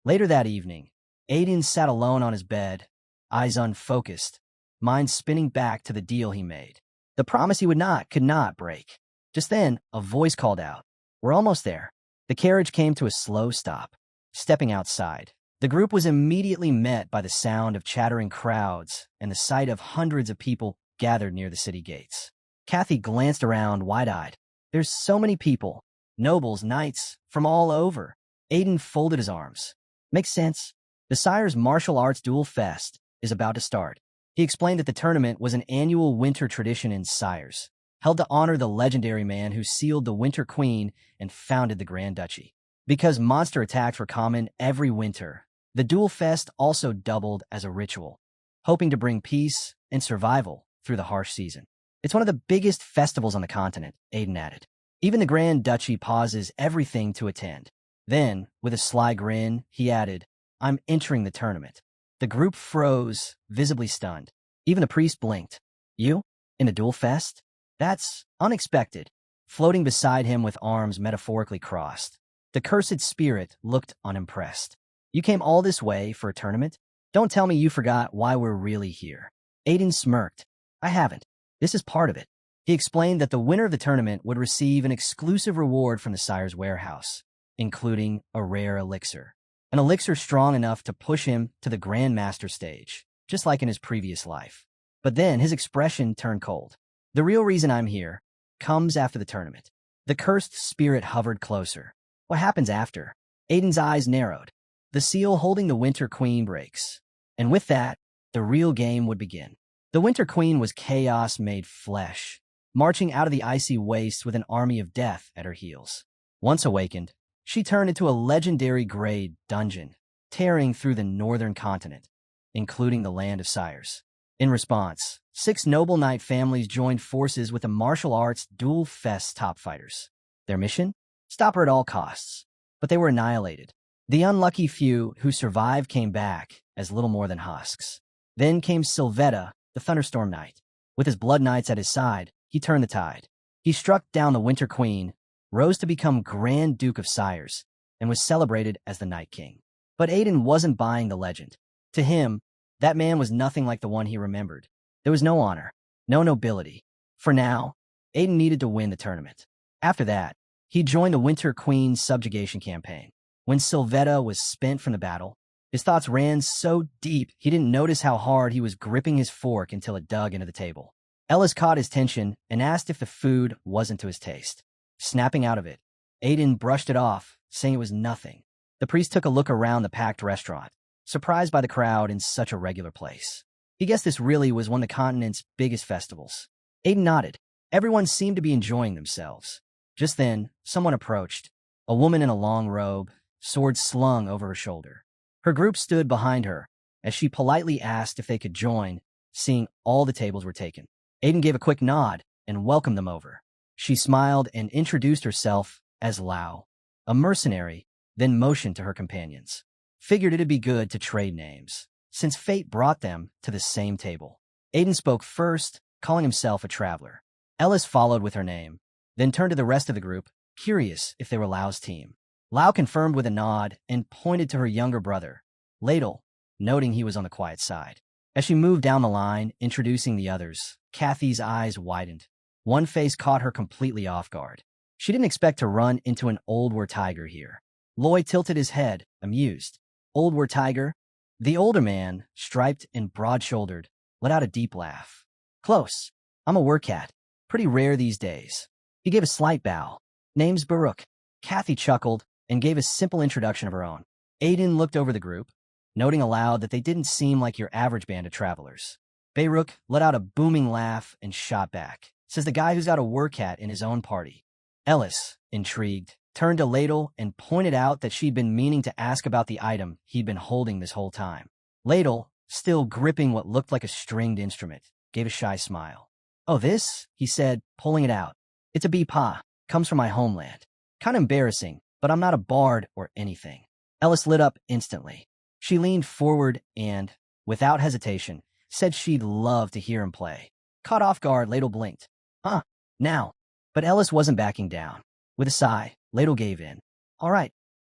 Later that evening, Aiden sat alone on his bed, eyes unfocused, mind spinning back to the deal he made. The promise he could not break. Just then, a voice called out, "We're almost there." The carriage came to a slow stop. Stepping outside, the group was immediately met by the sound of chattering crowds and the sight of hundreds of people gathered near the city gates. Kathy glanced around wide-eyed. "There's so many people, nobles, knights, from all over." Aiden folded his arms. "Makes sense. The Sire's Martial Arts Duel Fest is about to start." He explained that the tournament was an annual winter tradition in Sires, held to honor the legendary man who sealed the Winter Queen and founded the Grand Duchy. Because monster attacks were common every winter, the Duel Fest also doubled as a ritual, hoping to bring peace and survival through the harsh season. "It's one of the biggest festivals on the continent," Aiden added. "Even the Grand Duchy pauses everything to attend." Then, with a sly grin, he added, "I'm entering the tournament." The group froze, visibly stunned. Even the priest blinked. "You? In the Duel Fest? That's unexpected." Floating beside him with arms metaphorically crossed, the cursed spirit looked unimpressed. "You came all this way for a tournament? Don't tell me you forgot why we're really here." Aiden smirked. "I haven't. This is part of it." He explained that the winner of the tournament would receive an exclusive reward from the Sire's warehouse, including a rare elixir. An elixir strong enough to push him to the Grandmaster stage, just like in his previous life. But then his expression turned cold. "The real reason I'm here comes after the tournament." The cursed spirit hovered closer. "What happens after?" Aiden's eyes narrowed. "The seal holding the Winter Queen breaks. And with that, the real game would begin." The Winter Queen was chaos made flesh, marching out of the icy wastes with an army of death at her heels. Once awakened, she turned into a legendary grade dungeon, tearing through the northern continent, including the land of Sires. In response, 6 noble knight families joined forces with the Martial Arts Duel Fest top fighters. Their mission? Stop her at all costs. But they were annihilated. The unlucky few who survived came back as little more than husks. Then came Sylvetta, the Thunderstorm Knight. With his Blood Knights at his side, he turned the tide. He struck down the Winter Queen, rose to become Grand Duke of Sires, and was celebrated as the Night King. But Aiden wasn't buying the legend. To him, That man was nothing like the one he remembered. There was no honor, no nobility. For now, Aiden needed to win the tournament. After that, he joined the Winter Queen's subjugation campaign. When Sylvetta was spent from the battle, his thoughts ran so deep he didn't notice how hard he was gripping his fork until it dug into the table. Ellis caught his tension and asked if the food wasn't to his taste. Snapping out of it, Aiden brushed it off, saying it was nothing. The priest took a look around the packed restaurant, surprised by the crowd in such a regular place. He guessed this really was one of the continent's biggest festivals. Aiden nodded. Everyone seemed to be enjoying themselves. Just then, someone approached, a woman in a long robe, sword slung over her shoulder. Her group stood behind her as she politely asked if they could join, seeing all the tables were taken. Aiden gave a quick nod and welcomed them over. She smiled and introduced herself as Lao, a mercenary, then motioned to her companions. Figured it'd be good to trade names, since fate brought them to the same table. Aiden spoke first, calling himself a traveler. Ellis followed with her name, then turned to the rest of the group, curious if they were Lao's team. Lao confirmed with a nod and pointed to her younger brother, Ladle, noting he was on the quiet side. As she moved down the line, introducing the others, Kathy's eyes widened. One face caught her completely off guard. She didn't expect to run into an old war tiger here. Loy tilted his head, amused. Old war tiger? The older man, striped and broad-shouldered, let out a deep laugh. Close. I'm a war cat. Pretty rare these days. He gave a slight bow. Name's Baruch. Kathy chuckled and gave a simple introduction of her own. Aiden looked over the group, noting aloud that they didn't seem like your average band of travelers. Baruch let out a booming laugh and shot back. Says the guy who's got a war cat in his own party. Ellis, intrigued, turned to Ladle and pointed out that she'd been meaning to ask about the item he'd been holding this whole time. Ladle, still gripping what looked like a stringed instrument, gave a shy smile. Oh, this? He said, pulling it out. It's a bee-pa. Comes from my homeland. Kind of embarrassing, but I'm not a bard or anything. Ellis lit up instantly. She leaned forward and, without hesitation, said she'd love to hear him play. Caught off guard, Ladle blinked. Huh, now. But Ellis wasn't backing down. With a sigh, Ladle gave in. All right,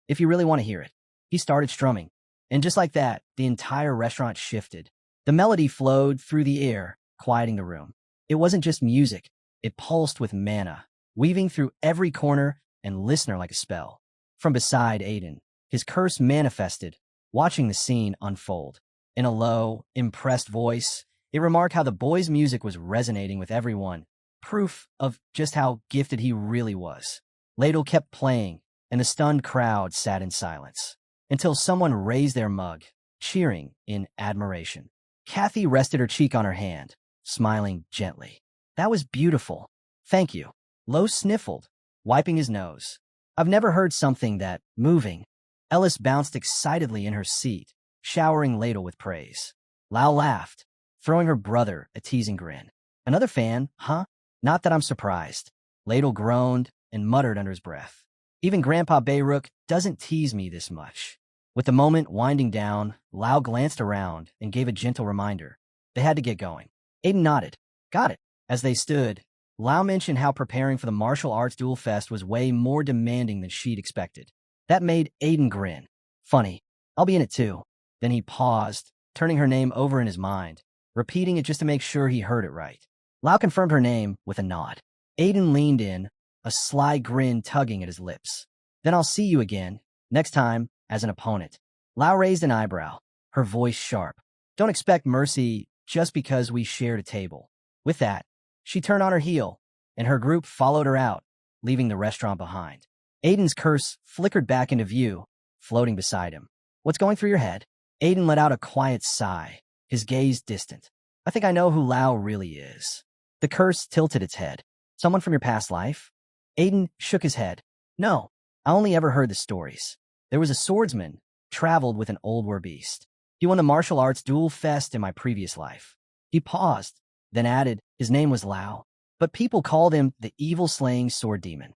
if you really want to hear it. He started strumming. And just like that, the entire restaurant shifted. The melody flowed through the air, quieting the room. It wasn't just music. It pulsed with mana, weaving through every corner and listener like a spell. From beside Aiden, his curse manifested, watching the scene unfold. In a low, impressed voice, it remarked how the boy's music was resonating with everyone, proof of just how gifted he really was. Ladle kept playing, and the stunned crowd sat in silence, until someone raised their mug, cheering in admiration. Kathy rested her cheek on her hand, smiling gently. That was beautiful. Thank you. Lo sniffled, wiping his nose. I've never heard something that moving. Ellis bounced excitedly in her seat, showering Ladle with praise. Lao laughed, throwing her brother a teasing grin. Another fan, huh? Not that I'm surprised. Ladle groaned and muttered under his breath. Even Grandpa Baruch doesn't tease me this much. With the moment winding down, Lao glanced around and gave a gentle reminder. They had to get going. Aiden nodded. Got it. As they stood, Lao mentioned how preparing for the martial arts duel fest was way more demanding than she'd expected. That made Aiden grin. Funny. I'll be in it too. Then he paused, turning her name over in his mind, repeating it just to make sure he heard it right. Lao confirmed her name with a nod. Aiden leaned in, a sly grin tugging at his lips. Then I'll see you again, next time, as an opponent. Lao raised an eyebrow, her voice sharp. Don't expect mercy just because we shared a table. With that, she turned on her heel, and her group followed her out, leaving the restaurant behind. Aiden's curse flickered back into view, floating beside him. What's going through your head? Aiden let out a quiet sigh, his gaze distant. I think I know who Lao really is. The curse tilted its head. Someone from your past life? Aiden shook his head. No, I only ever heard the stories. There was a swordsman, traveled with an old war beast. He won the martial arts duel fest in my previous life. He paused, then added his name was Lao, but people called him the evil-slaying sword demon.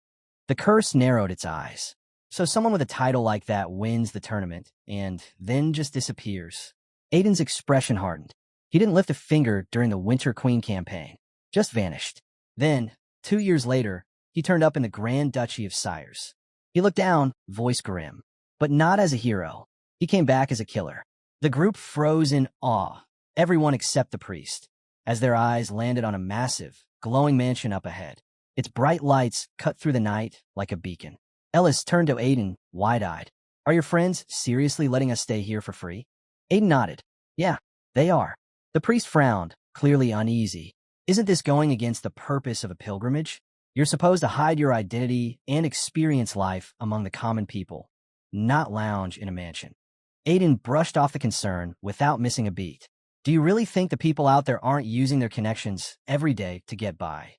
The curse narrowed its eyes. So someone with a title like that wins the tournament and then just disappears. Aiden's expression hardened. He didn't lift a finger during the Winter Queen campaign, just vanished. Then, 2 years later, he turned up in the Grand Duchy of Sires. He looked down, voice grim, but not as a hero. He came back as a killer. The group froze in awe, everyone except the priest, as their eyes landed on a massive, glowing mansion up ahead. Its bright lights cut through the night like a beacon. Eldest turned to Aiden, wide-eyed. Are your friends seriously letting us stay here for free? Aiden nodded. Yeah, they are. The priest frowned, clearly uneasy. Isn't this going against the purpose of a pilgrimage? You're supposed to hide your identity and experience life among the common people, not lounge in a mansion. Aiden brushed off the concern without missing a beat. Do you really think the people out there aren't using their connections every day to get by?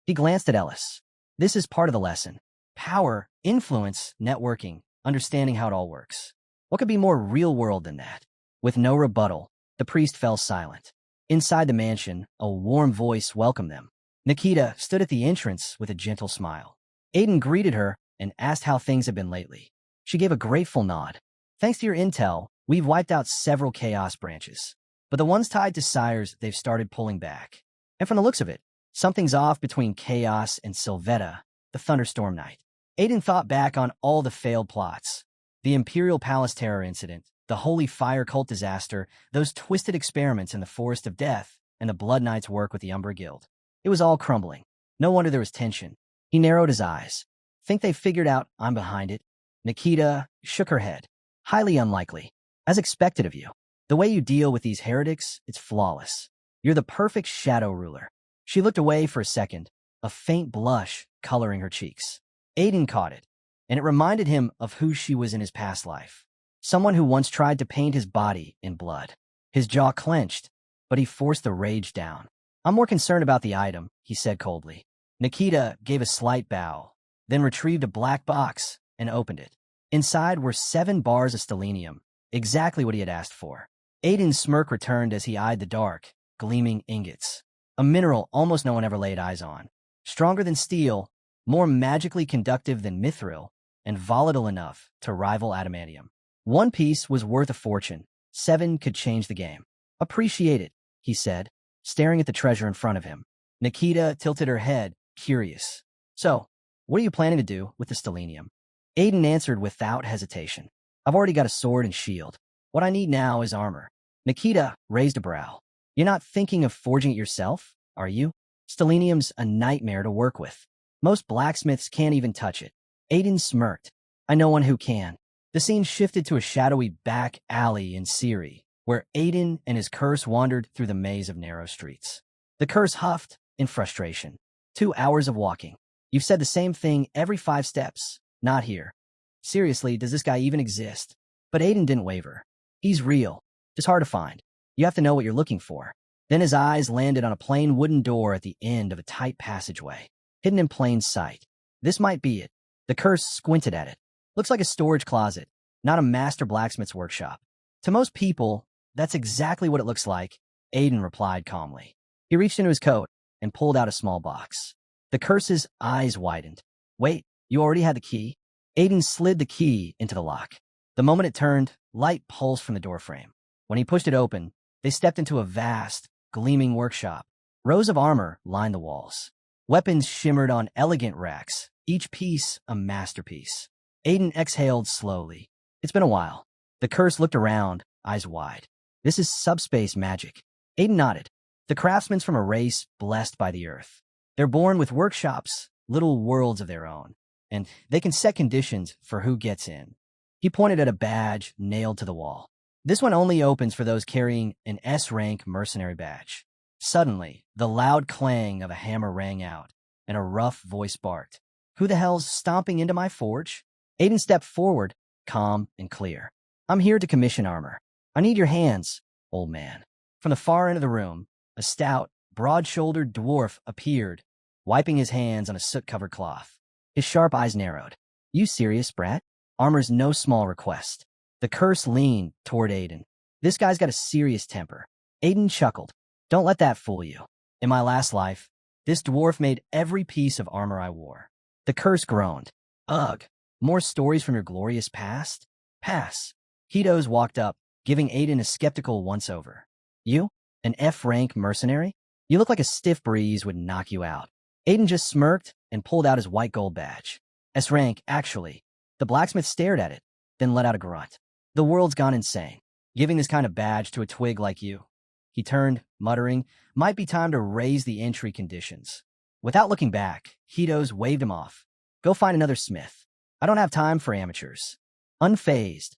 He glanced at Ellis. This is part of the lesson. Power, influence, networking, understanding how it all works. What could be more real world than that? With no rebuttal, the priest fell silent. Inside the mansion, a warm voice welcomed them. Nikita stood at the entrance with a gentle smile. Aiden greeted her and asked how things had been lately. She gave a grateful nod. Thanks to your intel, we've wiped out several chaos branches. But the ones tied to sires, they've started pulling back. And from the looks of it, something's off between Chaos and Sylvetta, the Thunderstorm Knight. Aiden thought back on all the failed plots. The Imperial Palace terror incident, the Holy Fire cult disaster, those twisted experiments in the Forest of Death, and the Blood Knight's work with the Umbra Guild. It was all crumbling. No wonder there was tension. He narrowed his eyes. Think they figured out I'm behind it? Nikita shook her head. Highly unlikely. As expected of you. The way you deal with these heretics, it's flawless. You're the perfect shadow ruler. She looked away for a second, a faint blush coloring her cheeks. Aiden caught it, and it reminded him of who she was in his past life. Someone who once tried to paint his body in blood. His jaw clenched, but he forced the rage down. I'm more concerned about the item, he said coldly. Nikita gave a slight bow, then retrieved a black box and opened it. Inside were 7 bars of stellenium, exactly what he had asked for. Aiden's smirk returned as he eyed the dark, gleaming ingots. A mineral almost no one ever laid eyes on. Stronger than steel, more magically conductive than mithril, and volatile enough to rival adamantium. One piece was worth a fortune. 7 could change the game. Appreciate it, he said, staring at the treasure in front of him. Nikita tilted her head, curious. So, what are you planning to do with the stellenium? Aiden answered without hesitation. I've already got a sword and shield. What I need now is armor. Nikita raised a brow. You're not thinking of forging it yourself, are you? Stellenium's a nightmare to work with. Most blacksmiths can't even touch it. Aiden smirked. I know one who can. The scene shifted to a shadowy back alley in Siri, where Aiden and his curse wandered through the maze of narrow streets. The curse huffed in frustration. 2 hours of walking. You've said the same thing every 5 steps. Not here. Seriously, does this guy even exist? But Aiden didn't waver. He's real. Just hard to find. You have to know what you're looking for. Then his eyes landed on a plain wooden door at the end of a tight passageway, hidden in plain sight. This might be it. The curse squinted at it. Looks like a storage closet, not a master blacksmith's workshop. To most people, that's exactly what it looks like, Aiden replied calmly. He reached into his coat and pulled out a small box. The curse's eyes widened. Wait, you already had the key? Aiden slid the key into the lock. The moment it turned, light pulsed from the doorframe. When he pushed it open, they stepped into a vast, gleaming workshop. Rows of armor lined the walls. Weapons shimmered on elegant racks, each piece a masterpiece. Aiden exhaled slowly. It's been a while. The curse looked around, eyes wide. This is subspace magic. Aiden nodded. The craftsmen's from a race blessed by the earth. They're born with workshops, little worlds of their own, and they can set conditions for who gets in. He pointed at a badge nailed to the wall. This one only opens for those carrying an S-rank mercenary badge. Suddenly, the loud clang of a hammer rang out, and a rough voice barked. Who the hell's stomping into my forge? Aiden stepped forward, calm and clear. I'm here to commission armor. I need your hands, old man. From the far end of the room, a stout, broad-shouldered dwarf appeared, wiping his hands on a soot-covered cloth. His sharp eyes narrowed. You serious, brat? Armor's no small request. The curse leaned toward Aiden. This guy's got a serious temper. Aiden chuckled. Don't let that fool you. In my last life, this dwarf made every piece of armor I wore. The curse groaned. Ugh, more stories from your glorious past? Pass. Hidos walked up, giving Aiden a skeptical once-over. You? An F-rank mercenary? You look like a stiff breeze would knock you out. Aiden just smirked and pulled out his white gold badge. S-rank, actually. The blacksmith stared at it, then let out a grunt. The world's gone insane. giving this kind of badge to a twig like you. He turned, muttering, might be time to raise the entry conditions. Without looking back, Hitos waved him off. Go find another smith. I don't have time for amateurs. Unfazed,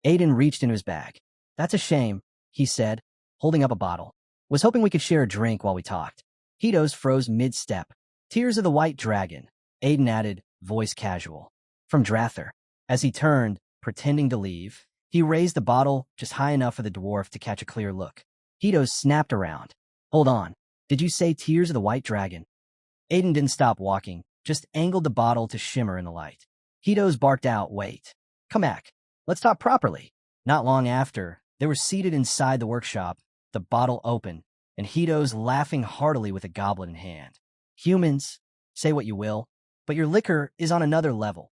Aiden reached into his bag. That's a shame, he said, holding up a bottle. Was hoping we could share a drink while we talked. Hitos froze mid-step. Tears of the White Dragon, Aiden added, voice casual. From Drather. As he turned, pretending to leave, he raised the bottle just high enough for the dwarf to catch a clear look. Hitos snapped around. Hold on. Did you say Tears of the White Dragon? Aiden didn't stop walking, just angled the bottle to shimmer in the light. Hitos barked out, wait. Come back. Let's talk properly. Not long after, they were seated inside the workshop, the bottle open, and Hitos laughing heartily with a goblet in hand. Humans, say what you will, but your liquor is on another level.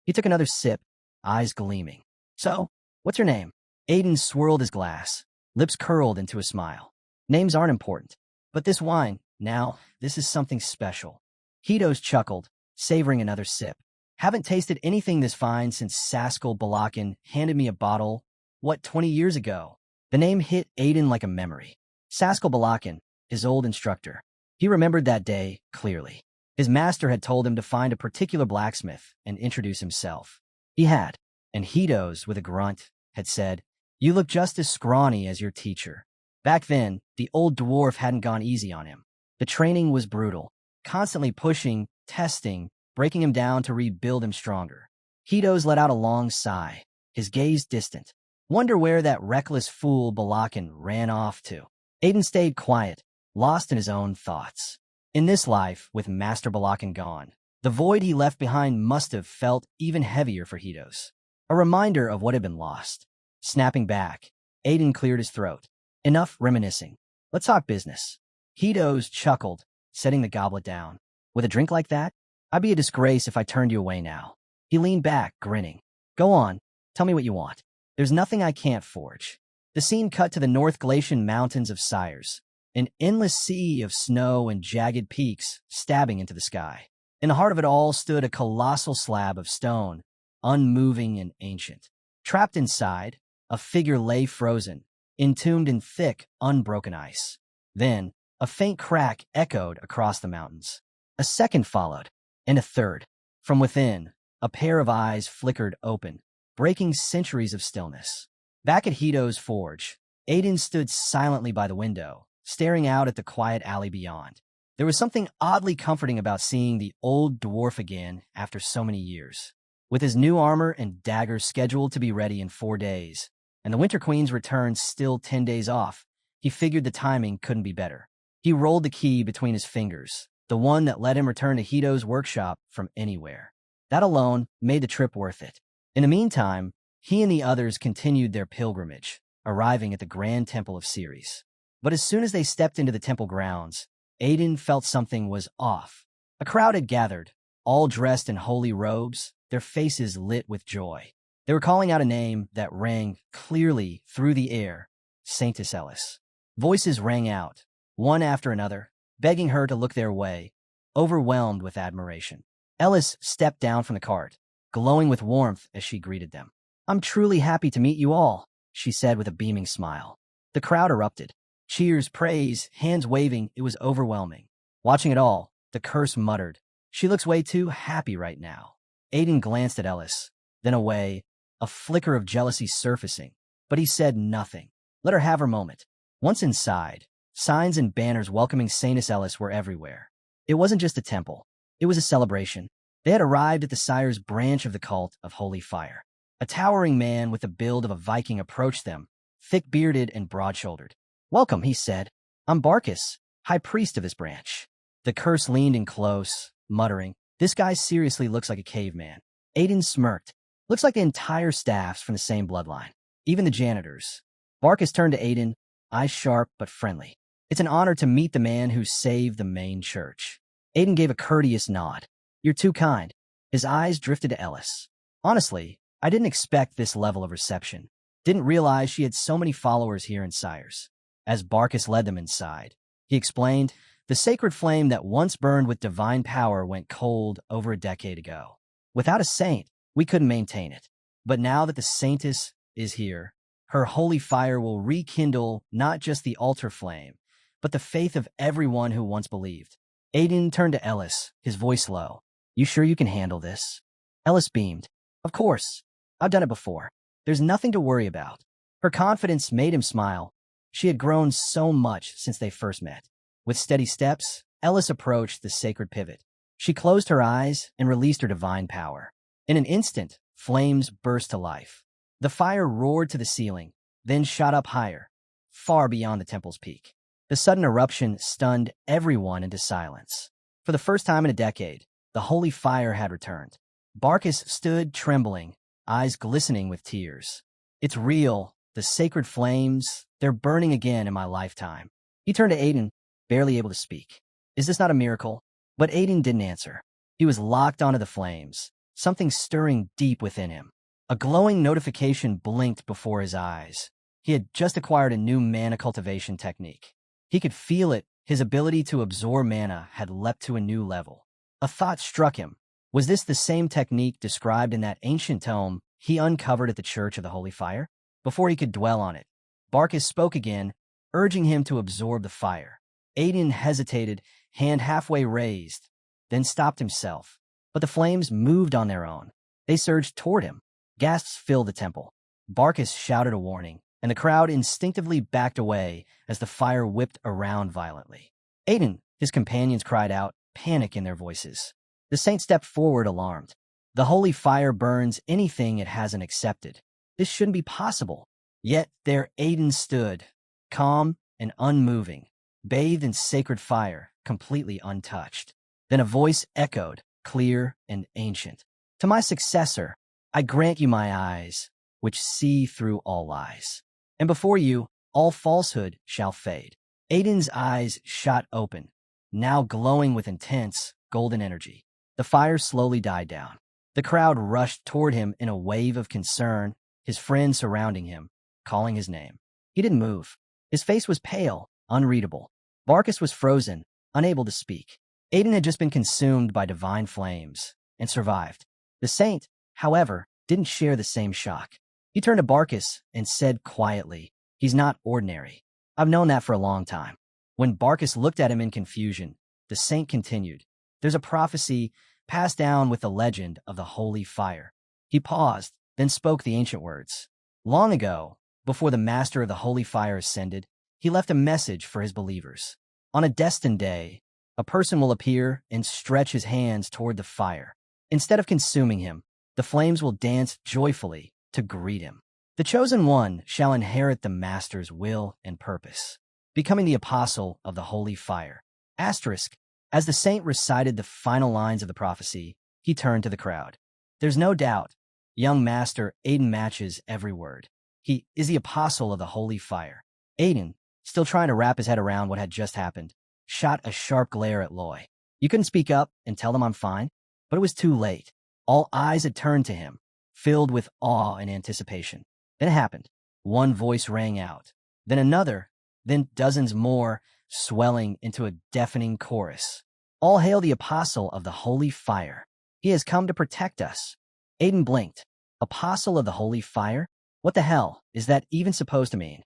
He took another sip, eyes gleaming. So, what's your name? Aiden swirled his glass, lips curled into a smile. Names aren't important, but this wine, now, this is something special. Hitos chuckled, savoring another sip. Haven't tasted anything this fine since Saskel Balakin handed me a bottle, 20 years ago? The name hit Aiden like a memory. Saskel Balakin, his old instructor. He remembered that day clearly. His master had told him to find a particular blacksmith and introduce himself. He had, and Hitos, with a grunt, had said, You look just as scrawny as your teacher. Back then, the old dwarf hadn't gone easy on him. The training was brutal, constantly pushing, testing, breaking him down to rebuild him stronger. Hitos let out a long sigh, his gaze distant. Wonder where that reckless fool Balakin ran off to. Aiden stayed quiet, lost in his own thoughts. In this life, with Master Balakin gone, the void he left behind must have felt even heavier for Hitos. A reminder of what had been lost. Snapping back, Aiden cleared his throat. Enough reminiscing. Let's talk business. Hitos chuckled, setting the goblet down. With a drink like that, I'd be a disgrace if I turned you away now. He leaned back, grinning. Go on, tell me what you want. There's nothing I can't forge. The scene cut to the North Glacian Mountains of Sires, an endless sea of snow and jagged peaks stabbing into the sky. In the heart of it all stood a colossal slab of stone, unmoving and ancient. Trapped inside, a figure lay frozen, entombed in thick, unbroken ice. Then, a faint crack echoed across the mountains. A second followed, and a third. From within, a pair of eyes flickered open, breaking centuries of stillness. Back at Hito's forge, Aiden stood silently by the window, staring out at the quiet alley beyond. There was something oddly comforting about seeing the old dwarf again after so many years. With his new armor and daggers scheduled to be ready in 4 days, and the Winter Queen's return still 10 days off, he figured the timing couldn't be better. He rolled the key between his fingers, the one that let him return to Hito's workshop from anywhere. That alone made the trip worth it. In the meantime, he and the others continued their pilgrimage, arriving at the Grand Temple of Ceres. But as soon as they stepped into the temple grounds, Aiden felt something was off. A crowd had gathered, all dressed in holy robes, their faces lit with joy. They were calling out a name that rang clearly through the air, Saintess Ellis. Voices rang out, one after another, begging her to look their way, overwhelmed with admiration. Ellis stepped down from the cart, glowing with warmth as she greeted them. I'm truly happy to meet you all, she said with a beaming smile. The crowd erupted. Cheers, praise, hands waving, it was overwhelming. Watching it all, the curse muttered, She looks way too happy right now. Aiden glanced at Ellis, then away, a flicker of jealousy surfacing, but he said nothing. Let her have her moment. Once inside, signs and banners welcoming Saintess Ellis were everywhere. It wasn't just a temple. It was a celebration. They had arrived at the Sire's branch of the cult of Holy Fire. A towering man with the build of a Viking approached them, thick-bearded and broad-shouldered. Welcome, he said. I'm Barkus, high priest of this branch. The curse leaned in close, muttering, This guy seriously looks like a caveman. Aiden smirked. Looks like the entire staff's from the same bloodline. Even the janitors. Barkus turned to Aiden, eyes sharp but friendly. It's an honor to meet the man who saved the main church. Aiden gave a courteous nod. You're too kind. His eyes drifted to Ellis. Honestly, I didn't expect this level of reception. Didn't realize she had so many followers here in Sires. As Barkus led them inside, he explained, the sacred flame that once burned with divine power went cold over a decade ago. Without a saint, we couldn't maintain it. But now that the saintess is here, Her holy fire will rekindle not just the altar flame, but the faith of everyone who once believed. Aiden turned to Ellis, his voice low. You sure you can handle this? Ellis beamed. Of course. I've done it before. There's nothing to worry about. Her confidence made him smile. She had grown so much since they first met. With steady steps, Ellis approached the sacred pivot. She closed her eyes and released her divine power. In an instant, flames burst to life. The fire roared to the ceiling, then shot up higher, far beyond the temple's peak. The sudden eruption stunned everyone into silence. For the first time in a decade, the holy fire had returned. Barkis stood trembling, eyes glistening with tears. It's real. The sacred flames, they're burning again in my lifetime. He turned to Aiden, barely able to speak. Is this not a miracle? But Aiden didn't answer. He was locked onto the flames, something stirring deep within him. A glowing notification blinked before his eyes. He had just acquired a new mana cultivation technique. He could feel it. His ability to absorb mana had leapt to a new level. A thought struck him. Was this the same technique described in that ancient tome he uncovered at the Church of the Holy Fire? Before he could dwell on it, Barkis spoke again, urging him to absorb the fire. Aiden hesitated, hand halfway raised, then stopped himself. But the flames moved on their own. They surged toward him. Gasps filled the temple. Barkis shouted a warning, and the crowd instinctively backed away as the fire whipped around violently. Aiden, his companions cried out, panic in their voices. The saint stepped forward, alarmed. The holy fire burns anything it hasn't accepted. This shouldn't be possible. Yet there Aiden stood, calm and unmoving, bathed in sacred fire, completely untouched. Then a voice echoed, clear and ancient. To my successor, I grant you my eyes, which see through all lies. And before you, all falsehood shall fade. Aiden's eyes shot open, now glowing with intense, golden energy. The fire slowly died down. The crowd rushed toward him in a wave of concern, his friends surrounding him, calling his name. He didn't move. His face was pale, unreadable. Barkis was frozen, unable to speak. Aiden had just been consumed by divine flames and survived. The saint, however, didn't share the same shock. He turned to Barkis and said quietly, he's not ordinary. I've known that for a long time. When Barkis looked at him in confusion, the saint continued, there's a prophecy passed down with the legend of the holy fire. He paused, then spoke the ancient words. Long ago, before the master of the holy fire ascended, he left a message for his believers. On a destined day, a person will appear and stretch his hands toward the fire. Instead of consuming him, the flames will dance joyfully to greet him. The chosen one shall inherit the master's will and purpose, becoming the apostle of the holy fire. Asterisk. As the saint recited the final lines of the prophecy, he turned to the crowd. There's no doubt, young master, Aiden matches every word. He is the apostle of the holy fire. Aiden, still trying to wrap his head around what had just happened, shot a sharp glare at Loy. You couldn't speak up and tell them I'm fine, but it was too late. All eyes had turned to him, filled with awe and anticipation. Then it happened. One voice rang out, then another, then dozens more, swelling into a deafening chorus. All hail the apostle of the holy fire. He has come to protect us. Aiden blinked. Apostle of the holy fire? What the hell is that even supposed to mean?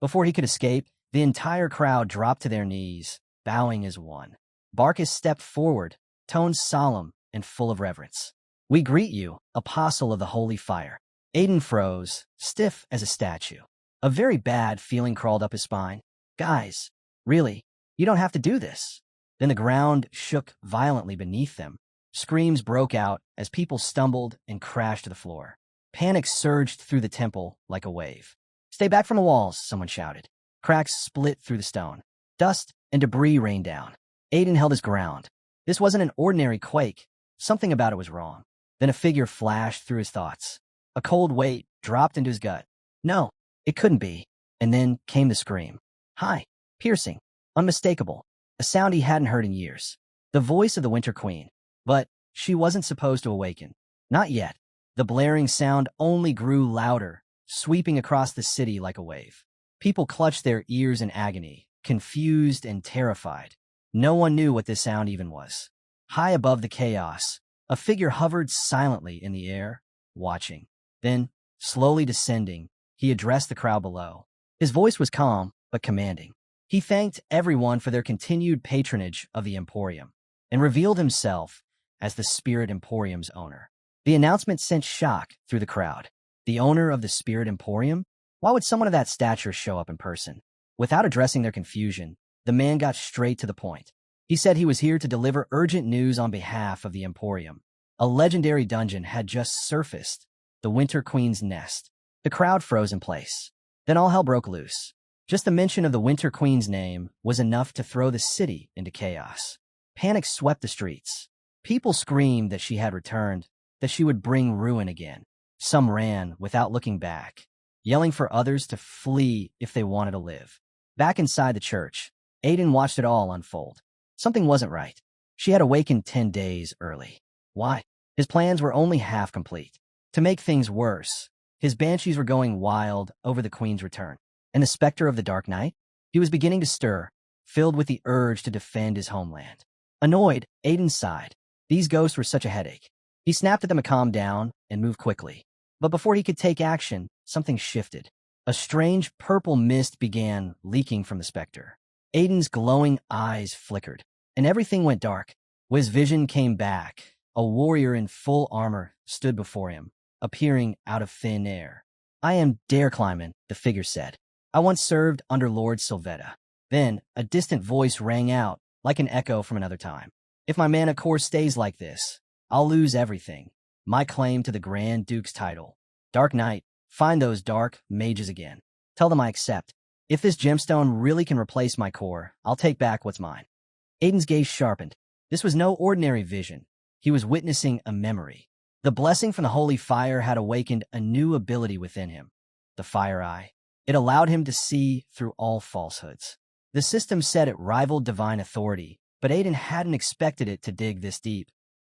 Before he could escape, the entire crowd dropped to their knees, bowing as one. Barkis stepped forward, tone solemn and full of reverence. We greet you, apostle of the holy fire. Aiden froze, stiff as a statue. A very bad feeling crawled up his spine. Guys, really, you don't have to do this. Then the ground shook violently beneath them. Screams broke out as people stumbled and crashed to the floor. Panic surged through the temple like a wave. Stay back from the walls, someone shouted. Cracks split through the stone. Dust and debris rained down. Aiden held his ground. This wasn't an ordinary quake. Something about it was wrong. Then a figure flashed through his thoughts. A cold weight dropped into his gut. No, it couldn't be. And then came the scream. High, piercing, unmistakable. A sound he hadn't heard in years. The voice of the Winter Queen. But she wasn't supposed to awaken. Not yet. The blaring sound only grew louder, sweeping across the city like a wave. People clutched their ears in agony, confused and terrified. No one knew what this sound even was. High above the chaos, a figure hovered silently in the air, watching. Then, slowly descending, he addressed the crowd below. His voice was calm, but commanding. He thanked everyone for their continued patronage of the Emporium and revealed himself as the Spirit Emporium's owner. The announcement sent shock through the crowd. The owner of the Spirit Emporium? Why would someone of that stature show up in person? Without addressing their confusion, the man got straight to the point. He said he was here to deliver urgent news on behalf of the Emporium. A legendary dungeon had just surfaced, the Winter Queen's Nest. The crowd froze in place. Then all hell broke loose. Just the mention of the Winter Queen's name was enough to throw the city into chaos. Panic swept the streets. People screamed that she had returned, that she would bring ruin again. Some ran without looking back, yelling for others to flee if they wanted to live. Back inside the church, Aiden watched it all unfold. Something wasn't right. She had awakened 10 days early. Why? His plans were only half complete. To make things worse, his banshees were going wild over the Queen's return. And the specter of the Dark Night? He was beginning to stir, filled with the urge to defend his homeland. Annoyed, Aiden sighed. These ghosts were such a headache. He snapped at them to calm down and move quickly. But before he could take action, something shifted. A strange purple mist began leaking from the specter. Aiden's glowing eyes flickered, and everything went dark. When his vision came back, a warrior in full armor stood before him, appearing out of thin air. "I am Dare Clyman," the figure said. "I once served under Lord Sylvetta." Then, a distant voice rang out, like an echo from another time. "If my mana core stays like this, I'll lose everything. My claim to the Grand Duke's title. Dark Knight, find those dark mages again. Tell them I accept. If this gemstone really can replace my core, I'll take back what's mine." Aiden's gaze sharpened. This was no ordinary vision. He was witnessing a memory. The blessing from the holy fire had awakened a new ability within him. The Fire Eye. It allowed him to see through all falsehoods. The system said it rivaled divine authority, but Aiden hadn't expected it to dig this deep,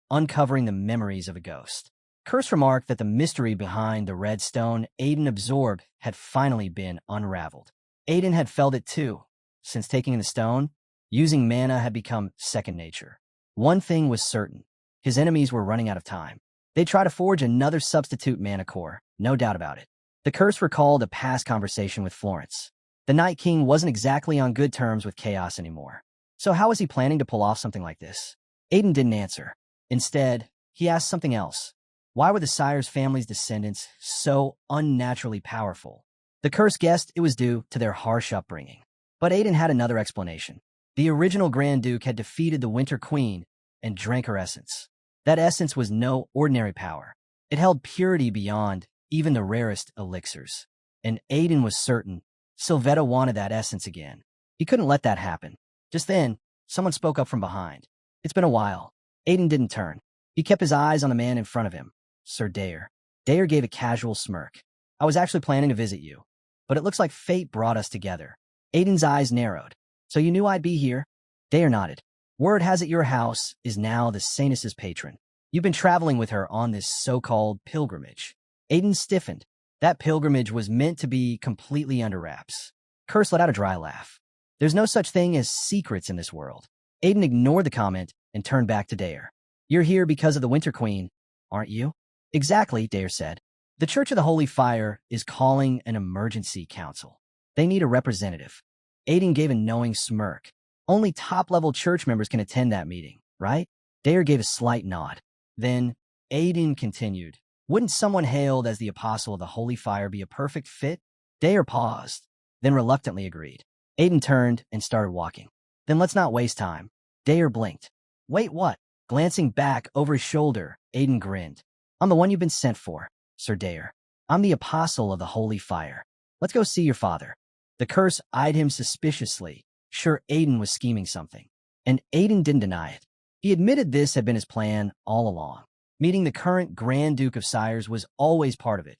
uncovering the memories of a ghost. Curse remarked that the mystery behind the red stone Aiden absorbed had finally been unraveled. Aiden had felt it too. Since taking the stone, using mana had become second nature. One thing was certain. His enemies were running out of time. They'd try to forge another substitute mana core, no doubt about it. The curse recalled a past conversation with Florence. The Night King wasn't exactly on good terms with Chaos anymore. So how was he planning to pull off something like this? Aiden didn't answer. Instead, he asked something else. Why were the Sire's family's descendants so unnaturally powerful? The curse guessed it was due to their harsh upbringing. But Aiden had another explanation. The original Grand Duke had defeated the Winter Queen and drank her essence. That essence was no ordinary power. It held purity beyond even the rarest elixirs. And Aiden was certain Sylvetta wanted that essence again. He couldn't let that happen. Just then, someone spoke up from behind. "It's been a while." Aiden didn't turn. He kept his eyes on the man in front of him, Sir Dare. Dare gave a casual smirk. "I was actually planning to visit you, but it looks like fate brought us together." Aiden's eyes narrowed. "So you knew I'd be here?" Dare nodded. "Word has it your house is now the Saintess's patron. You've been traveling with her on this so-called pilgrimage." Aiden stiffened. That pilgrimage was meant to be completely under wraps. Curse let out a dry laugh. "There's no such thing as secrets in this world." Aiden ignored the comment and turned back to Dare. "You're here because of the Winter Queen, aren't you?" "Exactly," Dare said. "The Church of the Holy Fire is calling an emergency council. They need a representative." Aiden gave a knowing smirk. "Only top-level church members can attend that meeting, right?" Dare gave a slight nod. Then Aiden continued. "Wouldn't someone hailed as the Apostle of the Holy Fire be a perfect fit?" Dare paused, then reluctantly agreed. Aiden turned and started walking. "Then let's not waste time." Dare blinked. "Wait, what?" Glancing back over his shoulder, Aiden grinned. "I'm the one you've been sent for, Sir Dare. I'm the Apostle of the Holy Fire. Let's go see your father." The curse eyed him suspiciously, sure Aiden was scheming something. And Aiden didn't deny it. He admitted this had been his plan all along. Meeting the current Grand Duke of Sires was always part of it.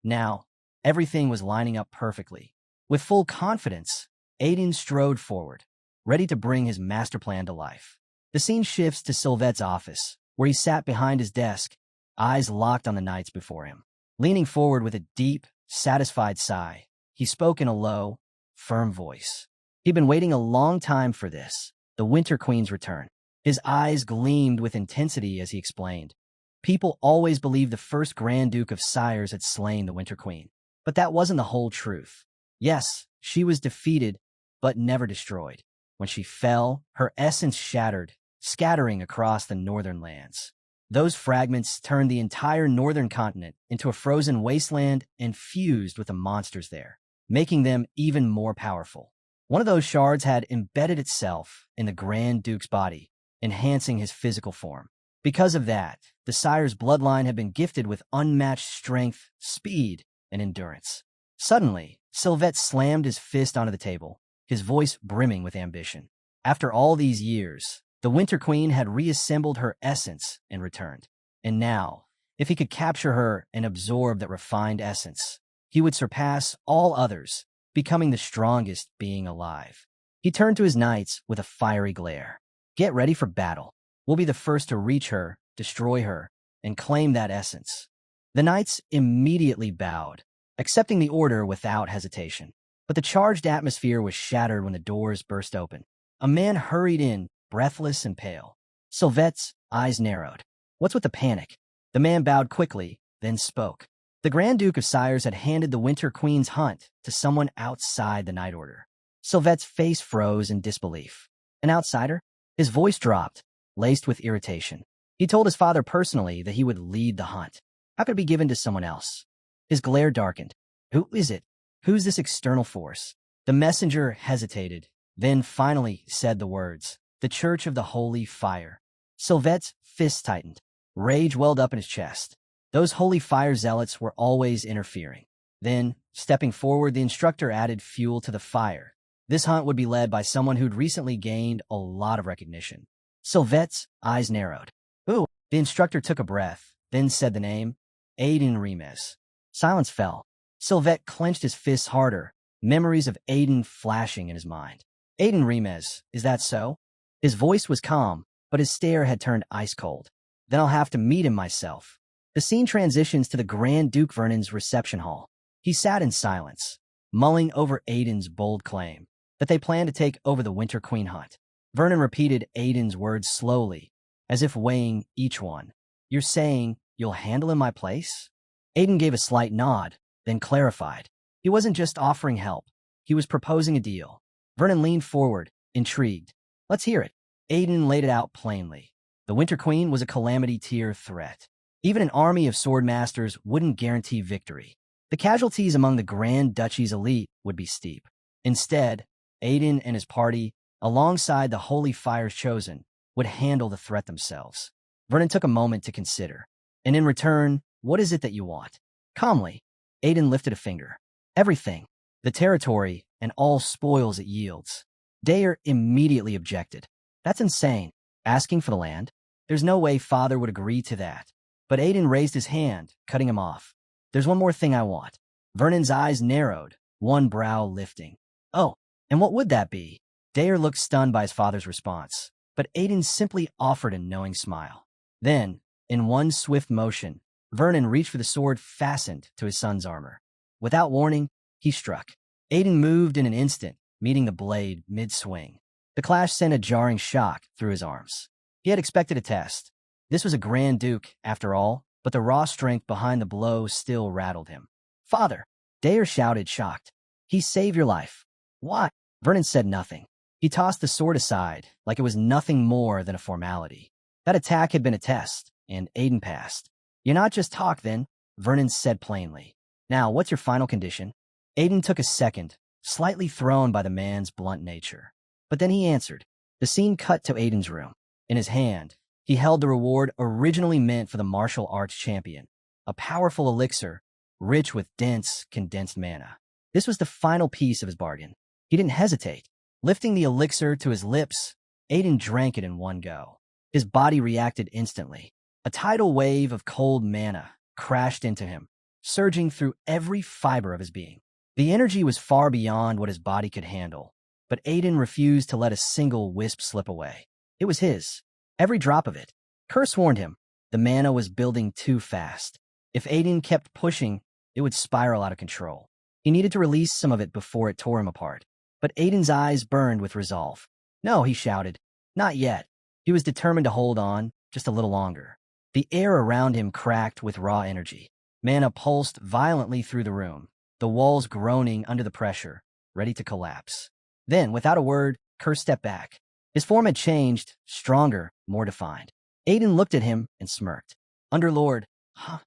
Now, everything was lining up perfectly. With full confidence, Aiden strode forward, ready to bring his master plan to life. The scene shifts to Sylvette's office, where he sat behind his desk, eyes locked on the knights before him. Leaning forward with a deep, satisfied sigh, he spoke in a low, firm voice. He'd been waiting a long time for this, the Winter Queen's return. His eyes gleamed with intensity as he explained. People always believed the first Grand Duke of Sires had slain the Winter Queen. But that wasn't the whole truth. Yes, she was defeated, but never destroyed. When she fell, her essence shattered, scattering across the northern lands. Those fragments turned the entire northern continent into a frozen wasteland and fused with the monsters there, making them even more powerful. One of those shards had embedded itself in the Grand Duke's body, enhancing his physical form. Because of that, the sire's bloodline had been gifted with unmatched strength, speed, and endurance. Suddenly, Sylvette slammed his fist onto the table, his voice brimming with ambition. After all these years, the Winter Queen had reassembled her essence and returned. And now, if he could capture her and absorb that refined essence, he would surpass all others, becoming the strongest being alive. He turned to his knights with a fiery glare. Get ready for battle. We'll be the first to reach her, destroy her, and claim that essence. The knights immediately bowed, accepting the order without hesitation. But the charged atmosphere was shattered when the doors burst open. A man hurried in, breathless and pale. Sylvette's eyes narrowed. What's with the panic? The man bowed quickly, then spoke. The Grand Duke of Sires had handed the Winter Queen's hunt to someone outside the Night Order. Sylvette's face froze in disbelief. An outsider? His voice dropped, laced with irritation. He told his father personally that he would lead the hunt. How could it be given to someone else? His glare darkened. Who is it? Who's this external force? The messenger hesitated, then finally said the words, the Church of the Holy Fire. Sylvette's fists tightened. Rage welled up in his chest. Those Holy Fire zealots were always interfering. Then, stepping forward, the instructor added fuel to the fire. This hunt would be led by someone who'd recently gained a lot of recognition. Sylvette's eyes narrowed. Ooh, the instructor took a breath, then said the name, Aiden Remes. Silence fell. Sylvette clenched his fists harder, memories of Aiden flashing in his mind. Aiden Remes, is that so? His voice was calm, but his stare had turned ice cold. Then I'll have to meet him myself. The scene transitions to the Grand Duke Vernon's reception hall. He sat in silence, mulling over Aiden's bold claim that they plan to take over the Winter Queen hunt. Vernon repeated Aiden's words slowly, as if weighing each one. You're saying you'll handle in my place? Aiden gave a slight nod, then clarified. He wasn't just offering help. He was proposing a deal. Vernon leaned forward, intrigued. Let's hear it. Aiden laid it out plainly. The Winter Queen was a calamity-tier threat. Even an army of swordmasters wouldn't guarantee victory. The casualties among the Grand Duchy's elite would be steep. Instead, Aiden and his party, alongside the Holy Fire's chosen, would handle the threat themselves. Vernon took a moment to consider. And in return, what is it that you want? Calmly, Aiden lifted a finger. Everything. The territory and all spoils it yields. Dayer immediately objected. That's insane. Asking for the land? There's no way father would agree to that. But Aiden raised his hand, cutting him off. There's one more thing I want. Vernon's eyes narrowed, one brow lifting. Oh, and what would that be? Dayer looked stunned by his father's response, but Aiden simply offered a knowing smile. Then, in one swift motion, Vernon reached for the sword fastened to his son's armor. Without warning, he struck. Aiden moved in an instant, meeting the blade mid-swing. The clash sent a jarring shock through his arms. He had expected a test. This was a Grand Duke, after all, but the raw strength behind the blow still rattled him. Father! Dayer shouted, shocked. He saved your life. Why? Vernon said nothing. He tossed the sword aside, like it was nothing more than a formality. That attack had been a test, and Aiden passed. You're not just talk, then, Vernon said plainly. Now, what's your final condition? Aiden took a second, slightly thrown by the man's blunt nature. But then he answered. The scene cut to Aiden's room. In his hand, he held the reward originally meant for the martial arts champion, a powerful elixir, rich with dense, condensed mana. This was the final piece of his bargain. He didn't hesitate. Lifting the elixir to his lips, Aiden drank it in one go. His body reacted instantly. A tidal wave of cold mana crashed into him, surging through every fiber of his being. The energy was far beyond what his body could handle, but Aiden refused to let a single wisp slip away. It was his. Every drop of it. Curse warned him. The mana was building too fast. If Aiden kept pushing, it would spiral out of control. He needed to release some of it before it tore him apart. But Aiden's eyes burned with resolve. No, he shouted. Not yet. He was determined to hold on, just a little longer. The air around him cracked with raw energy. Mana pulsed violently through the room, the walls groaning under the pressure, ready to collapse. Then, without a word, Curse stepped back. His form had changed, stronger, more defined. Aiden looked at him and smirked. Underlord, huh?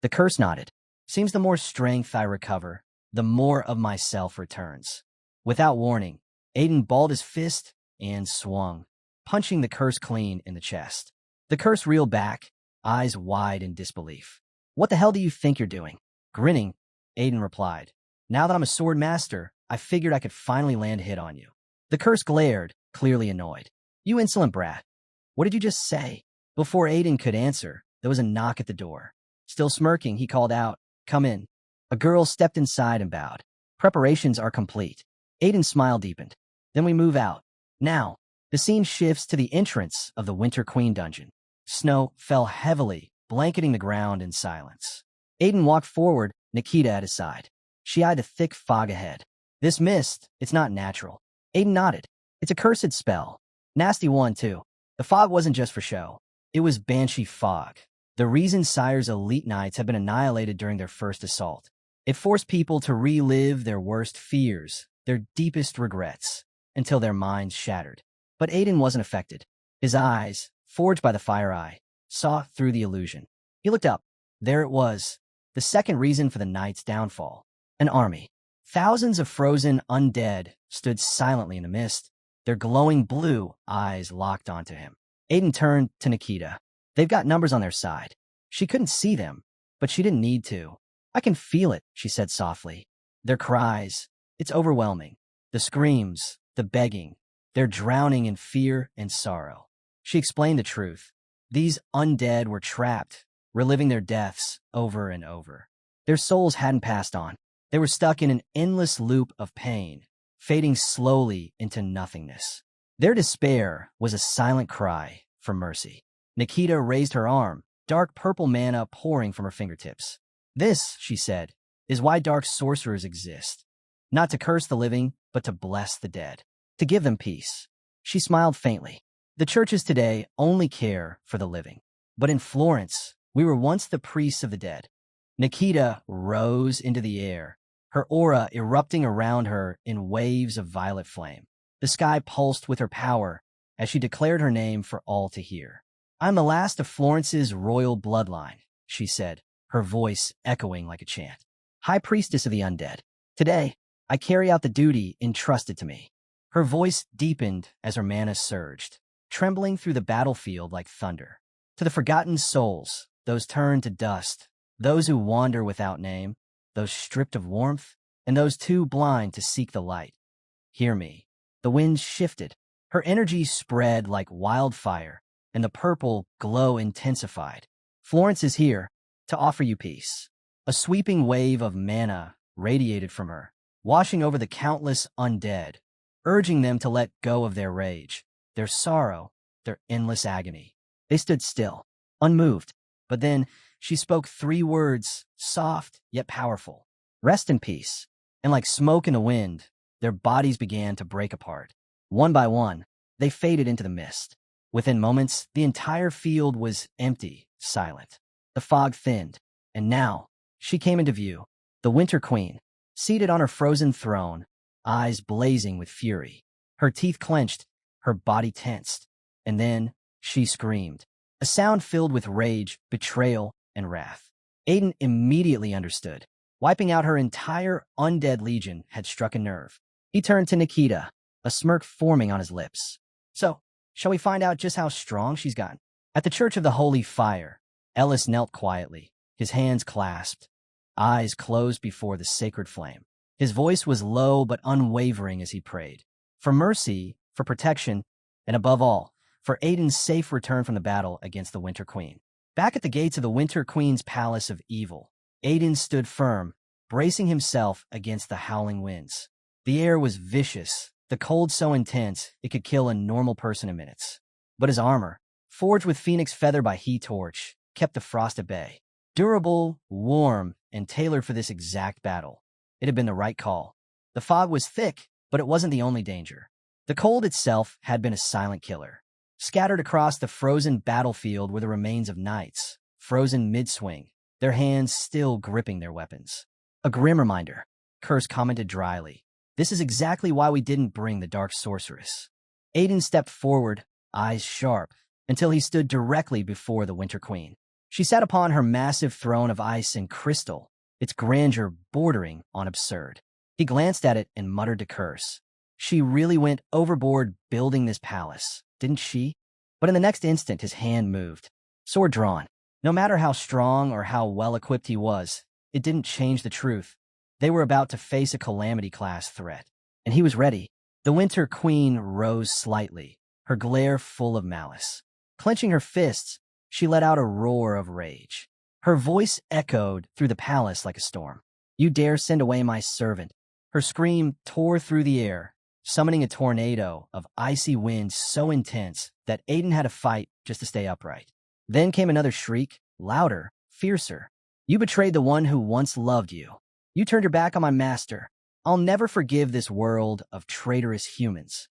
The Curse nodded. Seems the more strength I recover, the more of myself returns. Without warning, Aiden balled his fist and swung, punching the Curse clean in the chest. The Curse reeled back, eyes wide in disbelief. What the hell do you think you're doing? Grinning, Aiden replied. Now that I'm a sword master, I figured I could finally land a hit on you. The Curse glared, clearly annoyed. You insolent brat. What did you just say? Before Aiden could answer, there was a knock at the door. Still smirking, he called out, Come in. A girl stepped inside and bowed. Preparations are complete. Aiden's smile deepened. Then we move out. Now, the scene shifts to the entrance of the Winter Queen dungeon. Snow fell heavily, blanketing the ground in silence. Aiden walked forward, Nikita at his side. She eyed the thick fog ahead. This mist, it's not natural. Aiden nodded. It's a cursed spell. Nasty one, too. The fog wasn't just for show. It was Banshee fog. The reason Sire's elite knights had been annihilated during their first assault. It forced people to relive their worst fears, their deepest regrets, until their minds shattered. But Aiden wasn't affected. His eyes, forged by the fire eye, saw through the illusion. He looked up. There it was, the second reason for the knight's downfall. An army. Thousands of frozen undead stood silently in the mist, their glowing blue eyes locked onto him. Aiden turned to Nikita. They've got numbers on their side. She couldn't see them, but she didn't need to. I can feel it, she said softly. Their cries. It's overwhelming. The screams, the begging. They're drowning in fear and sorrow. She explained the truth. These undead were trapped, reliving their deaths over and over. Their souls hadn't passed on. They were stuck in an endless loop of pain, fading slowly into nothingness. Their despair was a silent cry for mercy. Nikita raised her arm, dark purple mana pouring from her fingertips. This, she said, is why dark sorcerers exist. Not to curse the living, but to bless the dead. To give them peace. She smiled faintly. The churches today only care for the living. But in Florence, we were once the priests of the dead. Nikita rose into the air, her aura erupting around her in waves of violet flame. The sky pulsed with her power as she declared her name for all to hear. I'm the last of Florence's royal bloodline, she said, her voice echoing like a chant. High priestess of the undead. Today, I carry out the duty entrusted to me. Her voice deepened as her mana surged, trembling through the battlefield like thunder. To the forgotten souls, those turned to dust, those who wander without name, those stripped of warmth, and those too blind to seek the light. Hear me. The wind shifted. Her energy spread like wildfire, and the purple glow intensified. Florence is here to offer you peace. A sweeping wave of mana radiated from her, washing over the countless undead, urging them to let go of their rage, their sorrow, their endless agony. They stood still, unmoved, but then she spoke 3 words, soft yet powerful. Rest in peace. And like smoke in the wind, their bodies began to break apart. One by one, they faded into the mist. Within moments, the entire field was empty, silent. The fog thinned, and now she came into view, the Winter Queen, seated on her frozen throne, eyes blazing with fury. Her teeth clenched, her body tensed, and then she screamed, a sound filled with rage, betrayal, and wrath. Aiden immediately understood. Wiping out her entire undead legion had struck a nerve. He turned to Nikita, a smirk forming on his lips. So, shall we find out just how strong she's gotten? At the Church of the Holy Fire, Eldest knelt quietly, his hands clasped, eyes closed before the sacred flame. His voice was low but unwavering as he prayed. For mercy, for protection, and above all, for Aiden's safe return from the battle against the Winter Queen. Back at the gates of the Winter Queen's Palace of Evil, Aiden stood firm, bracing himself against the howling winds. The air was vicious, the cold so intense it could kill a normal person in minutes. But his armor, forged with phoenix feather by heat torch, kept the frost at bay. Durable, warm, and tailored for this exact battle. It had been the right call. The fog was thick, but it wasn't the only danger. The cold itself had been a silent killer. Scattered across the frozen battlefield were the remains of knights, frozen mid-swing, their hands still gripping their weapons. A grim reminder. Curse commented dryly. This is exactly why we didn't bring the dark sorceress. Aiden stepped forward, eyes sharp, until he stood directly before the Winter Queen. She sat upon her massive throne of ice and crystal, its grandeur bordering on absurd. He glanced at it and muttered to Curse. She really went overboard building this palace, didn't she? But in the next instant, his hand moved, sword drawn. No matter how strong or how well-equipped he was, it didn't change the truth. They were about to face a calamity-class threat, and he was ready. The Winter Queen rose slightly, her glare full of malice. Clenching her fists, she let out a roar of rage. Her voice echoed through the palace like a storm. You dare send away my servant? Her scream tore through the air, summoning a tornado of icy winds so intense that Aiden had to fight just to stay upright. Then came another shriek, louder, fiercer. You betrayed the one who once loved you. You turned your back on my master. I'll never forgive this world of traitorous humans.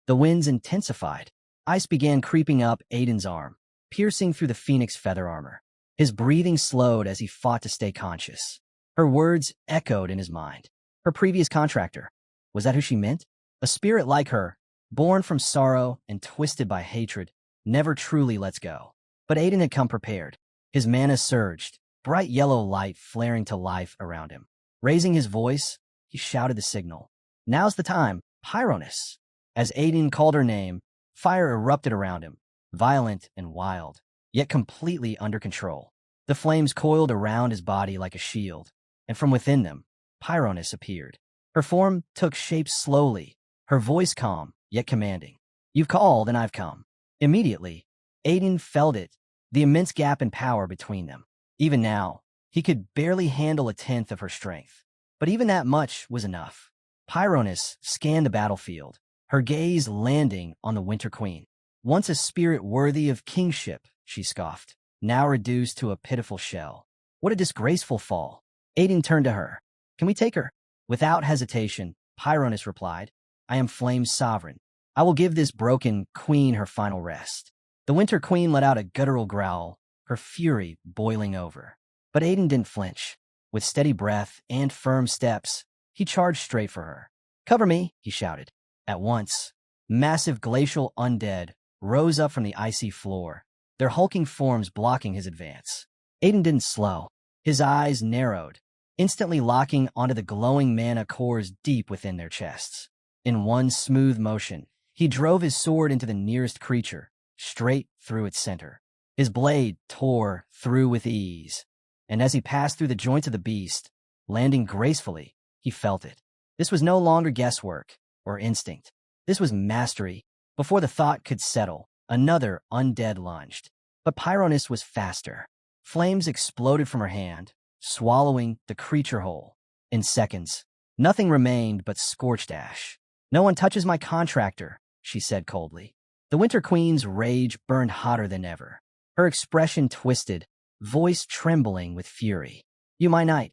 The winds intensified. Ice began creeping up Aiden's arm, piercing through the phoenix feather armor. His breathing slowed as he fought to stay conscious. Her words echoed in his mind. Her previous contractor. Was that who she meant? A spirit like her, born from sorrow and twisted by hatred, never truly lets go. But Aiden had come prepared. His mana surged, bright yellow light flaring to life around him. Raising his voice, he shouted the signal. Now's the time, Pyronus. As Aiden called her name, fire erupted around him, violent and wild, yet completely under control. The flames coiled around his body like a shield, and from within them, Pyronus appeared. Her form took shape slowly, her voice calm, yet commanding. You've called and I've come. Immediately, Aiden felt it, the immense gap in power between them. Even now, he could barely handle a tenth of her strength. But even that much was enough. Pyronus scanned the battlefield, her gaze landing on the Winter Queen. Once a spirit worthy of kingship, she scoffed, now reduced to a pitiful shell. What a disgraceful fall. Aiden turned to her. Can we take her? Without hesitation, Pyronus replied, I am Flame's sovereign. I will give this broken queen her final rest. The Winter Queen let out a guttural growl, her fury boiling over. But Aiden didn't flinch. With steady breath and firm steps, he charged straight for her. Cover me, he shouted. At once, massive glacial undead rose up from the icy floor, their hulking forms blocking his advance. Aiden didn't slow. His eyes narrowed, instantly locking onto the glowing mana cores deep within their chests. In one smooth motion, he drove his sword into the nearest creature, straight through its center. His blade tore through with ease, and as he passed through the joints of the beast, landing gracefully, he felt it. This was no longer guesswork or instinct. This was mastery. Before the thought could settle, another undead lunged. But Pyronus was faster. Flames exploded from her hand, swallowing the creature whole. In seconds, nothing remained but scorched ash. No one touches my contractor, she said coldly. The Winter Queen's rage burned hotter than ever. Her expression twisted, voice trembling with fury. You, my knight,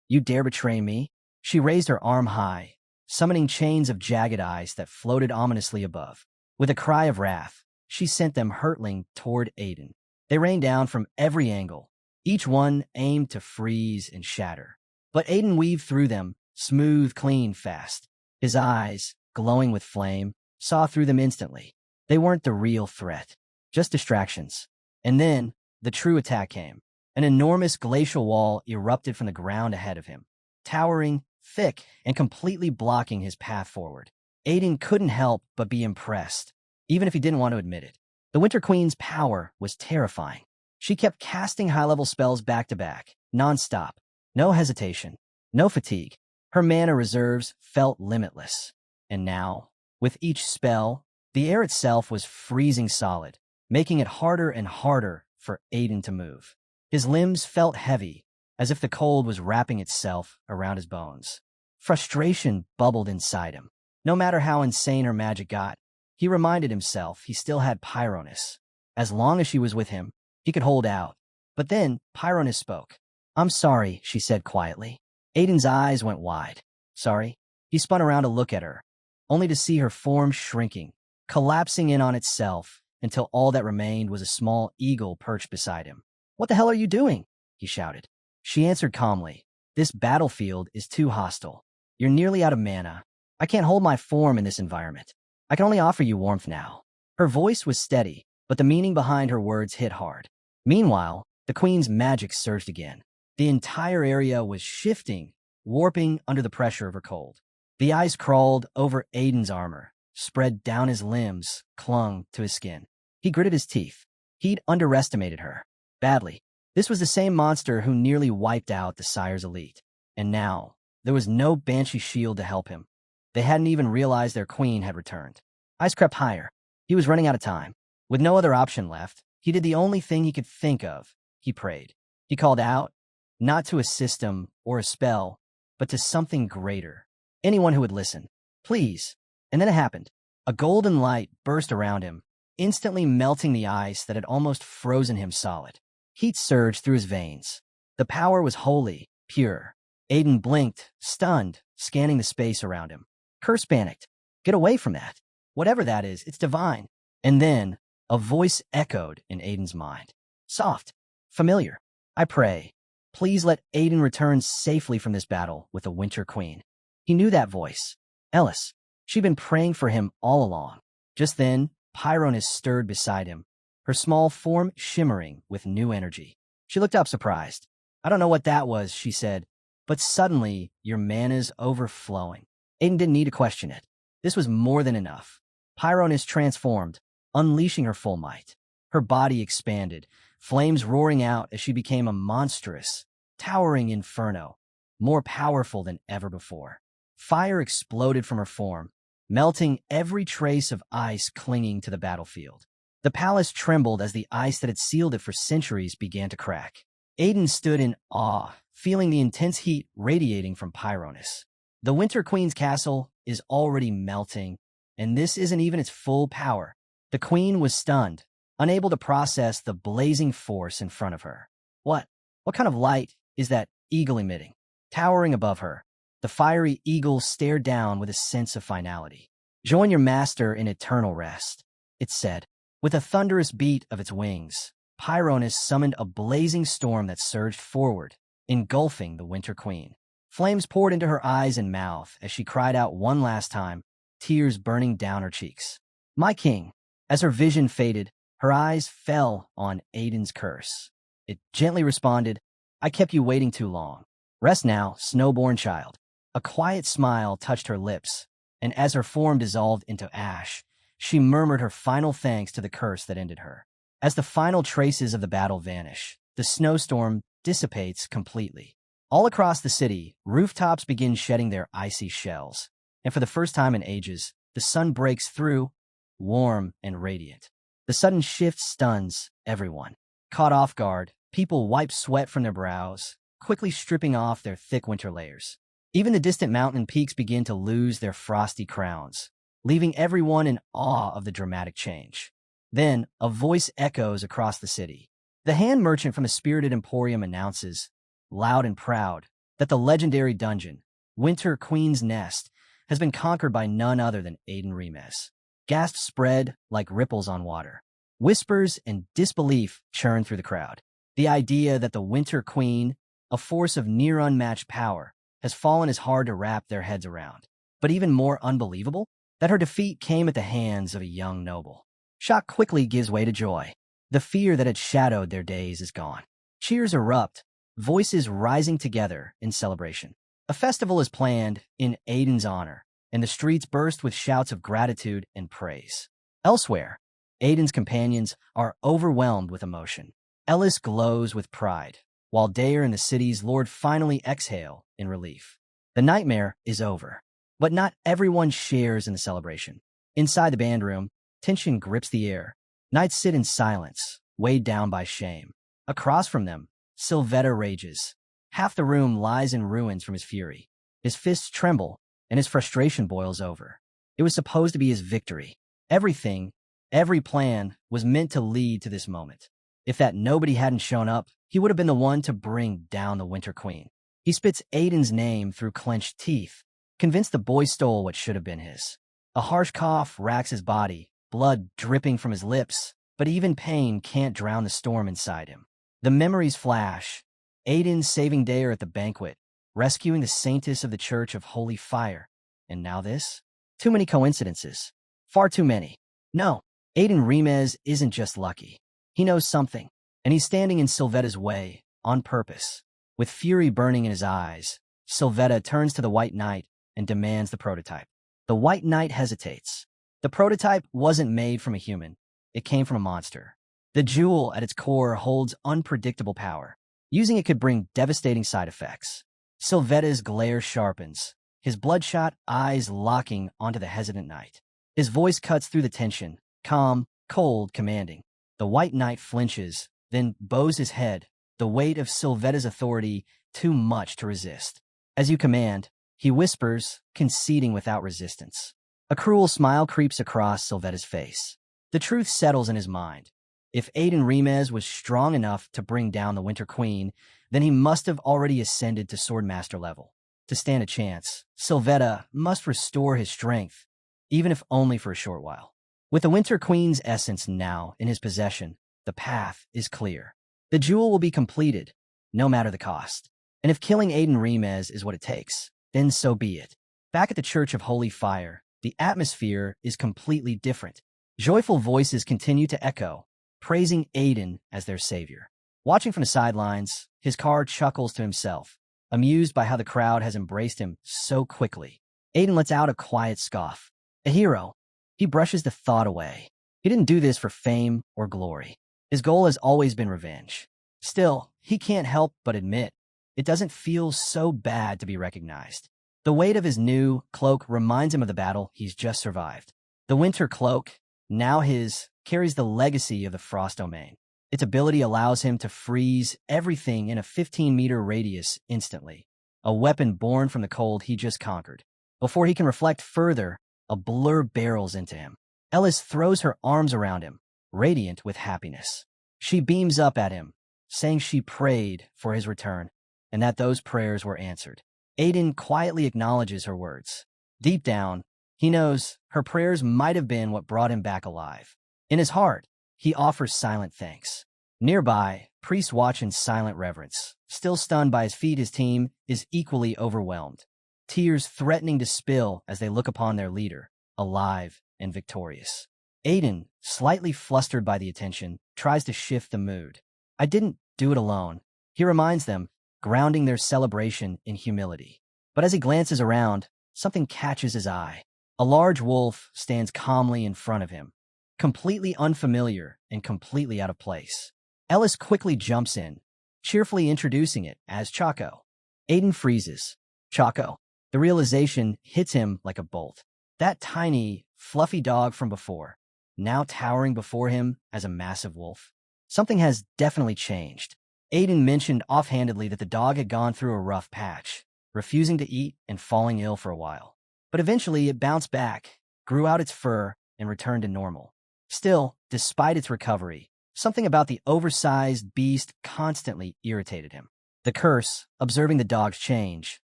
you dare betray me? She raised her arm high, summoning chains of jagged ice that floated ominously above. With a cry of wrath, she sent them hurtling toward Aiden. They rained down from every angle, each one aimed to freeze and shatter. But Aiden weaved through them, smooth, clean, fast. His eyes, glowing with flame, saw through them instantly. They weren't the real threat, just distractions. And then, the true attack came. An enormous glacial wall erupted from the ground ahead of him, towering, thick, and completely blocking his path forward. Aiden couldn't help but be impressed, even if he didn't want to admit it. The Winter Queen's power was terrifying. She kept casting high-level spells back-to-back, non-stop. No hesitation, no fatigue. Her mana reserves felt limitless. And now, with each spell, the air itself was freezing solid, making it harder and harder for Aiden to move. His limbs felt heavy, as if the cold was wrapping itself around his bones. Frustration bubbled inside him. No matter how insane her magic got, he reminded himself he still had Pyronus. As long as she was with him, he could hold out. But then Pyronus spoke. I'm sorry, she said quietly. Aiden's eyes went wide. Sorry? He spun around to look at her, only to see her form shrinking, collapsing in on itself until all that remained was a small eagle perched beside him. What the hell are you doing? He shouted. She answered calmly. This battlefield is too hostile. You're nearly out of mana. I can't hold my form in this environment. I can only offer you warmth now." Her voice was steady, but the meaning behind her words hit hard. Meanwhile, the queen's magic surged again. The entire area was shifting, warping under the pressure of her cold. The ice crawled over Aiden's armor, spread down his limbs, clung to his skin. He gritted his teeth. He'd underestimated her. Badly. This was the same monster who nearly wiped out the Sire's elite. And now, there was no Banshee shield to help him. They hadn't even realized their queen had returned. Ice crept higher. He was running out of time. With no other option left, he did the only thing he could think of. He prayed. He called out, not to a system or a spell, but to something greater. Anyone who would listen. Please. And then it happened. A golden light burst around him, instantly melting the ice that had almost frozen him solid. Heat surged through his veins. The power was holy, pure. Aiden blinked, stunned, scanning the space around him. Curse panicked. Get away from that. Whatever that is, it's divine. And then, a voice echoed in Aiden's mind. Soft. Familiar. I pray. Please let Aiden return safely from this battle with the Winter Queen. He knew that voice. Eldest. She'd been praying for him all along. Just then, Pyronus stirred beside him, her small form shimmering with new energy. She looked up surprised. I don't know what that was, she said, but suddenly your mana's overflowing. Aiden didn't need to question it. This was more than enough. Pyronus transformed, unleashing her full might. Her body expanded, flames roaring out as she became a monstrous, towering inferno, more powerful than ever before. Fire exploded from her form, melting every trace of ice clinging to the battlefield. The palace trembled as the ice that had sealed it for centuries began to crack. Aiden stood in awe, feeling the intense heat radiating from Pyronus. The Winter Queen's castle is already melting, and this isn't even its full power. The queen was stunned, unable to process the blazing force in front of her. What kind of light is that eagle emitting? Towering above her, the fiery eagle stared down with a sense of finality. Join your master in eternal rest, it said. With a thunderous beat of its wings, Pyronus summoned a blazing storm that surged forward, engulfing the Winter Queen. Flames poured into her eyes and mouth as she cried out one last time, tears burning down her cheeks. My king. As her vision faded, her eyes fell on Aiden's curse. It gently responded, I kept you waiting too long. Rest now, snowborn child. A quiet smile touched her lips, and as her form dissolved into ash, she murmured her final thanks to the curse that ended her. As the final traces of the battle vanish, the snowstorm dissipates completely. All across the city, rooftops begin shedding their icy shells, and for the first time in ages, the sun breaks through, warm and radiant. The sudden shift stuns everyone. Caught off guard, people wipe sweat from their brows, quickly stripping off their thick winter layers. Even the distant mountain peaks begin to lose their frosty crowns, leaving everyone in awe of the dramatic change. Then, a voice echoes across the city. The hand merchant from the Spirited Emporium announces, loud and proud, that the legendary dungeon, Winter Queen's Nest, has been conquered by none other than Aiden Remes. Gasps spread like ripples on water. Whispers and disbelief churn through the crowd. The idea that the Winter Queen, a force of near unmatched power, has fallen is hard to wrap their heads around. But even more unbelievable, that her defeat came at the hands of a young noble. Shock quickly gives way to joy. The fear that had shadowed their days is gone. Cheers erupt, voices rising together in celebration. A festival is planned in Aiden's honor, and the streets burst with shouts of gratitude and praise. Elsewhere, Aiden's companions are overwhelmed with emotion. Ellis glows with pride, while Dayer and the city's lord finally exhale in relief. The nightmare is over, but not everyone shares in the celebration. Inside the band room, tension grips the air. Knights sit in silence, weighed down by shame. Across from them, Sylvetta rages. Half the room lies in ruins from his fury. His fists tremble, and his frustration boils over. It was supposed to be his victory. Everything, every plan, was meant to lead to this moment. If that nobody hadn't shown up, he would have been the one to bring down the Winter Queen. He spits Aiden's name through clenched teeth, convinced the boy stole what should have been his. A harsh cough racks his body, blood dripping from his lips, but even pain can't drown the storm inside him. The memories flash. Aiden saving Dayer at the banquet, rescuing the saintess of the Church of Holy Fire. And now this? Too many coincidences. Far too many. No, Aiden Remez isn't just lucky. He knows something, and he's standing in Sylvetta's way, on purpose. With fury burning in his eyes, Sylvetta turns to the White Knight and demands the prototype. The White Knight hesitates. The prototype wasn't made from a human. It came from a monster. The jewel at its core holds unpredictable power. Using it could bring devastating side effects. Sylvetta's glare sharpens, his bloodshot eyes locking onto the hesitant knight. His voice cuts through the tension, calm, cold, commanding. The White Knight flinches, then bows his head, the weight of Sylvetta's authority too much to resist. As you command, he whispers, conceding without resistance. A cruel smile creeps across Sylvetta's face. The truth settles in his mind. If Aiden Remez was strong enough to bring down the Winter Queen, then he must have already ascended to Swordmaster level. To stand a chance, Sylvetta must restore his strength, even if only for a short while. With the Winter Queen's essence now in his possession, the path is clear. The jewel will be completed, no matter the cost. And if killing Aiden Remez is what it takes, then so be it. Back at the Church of Holy Fire, the atmosphere is completely different. Joyful voices continue to echo, praising Aiden as their savior. Watching from the sidelines, his car chuckles to himself, amused by how the crowd has embraced him so quickly. Aiden lets out a quiet scoff. A hero. He brushes the thought away. He didn't do this for fame or glory. His goal has always been revenge. Still, he can't help but admit, it doesn't feel so bad to be recognized. The weight of his new cloak reminds him of the battle he's just survived. The Winter Cloak, now his, carries the legacy of the Frost Domain. Its ability allows him to freeze everything in a 15-meter radius instantly, a weapon born from the cold he just conquered. Before he can reflect further, a blur barrels into him. Eldest throws her arms around him, radiant with happiness. She beams up at him, saying she prayed for his return, and that those prayers were answered. Aiden quietly acknowledges her words. Deep down, he knows her prayers might have been what brought him back alive. In his heart, he offers silent thanks. Nearby, priests watch in silent reverence. Still stunned by his feat, his team is equally overwhelmed. Tears threatening to spill as they look upon their leader, alive and victorious. Aiden, slightly flustered by the attention, tries to shift the mood. I didn't do it alone, he reminds them, grounding their celebration in humility. But as he glances around, something catches his eye. A large wolf stands calmly in front of him, completely unfamiliar and completely out of place. Eldest quickly jumps in, cheerfully introducing it as Chaco. Aiden freezes. Chaco. The realization hits him like a bolt. That tiny, fluffy dog from before, now towering before him as a massive wolf. Something has definitely changed. Aiden mentioned offhandedly that the dog had gone through a rough patch, refusing to eat and falling ill for a while. But eventually it bounced back, grew out its fur, and returned to normal. Still, despite its recovery, something about the oversized beast constantly irritated him. The curse, observing the dog's change,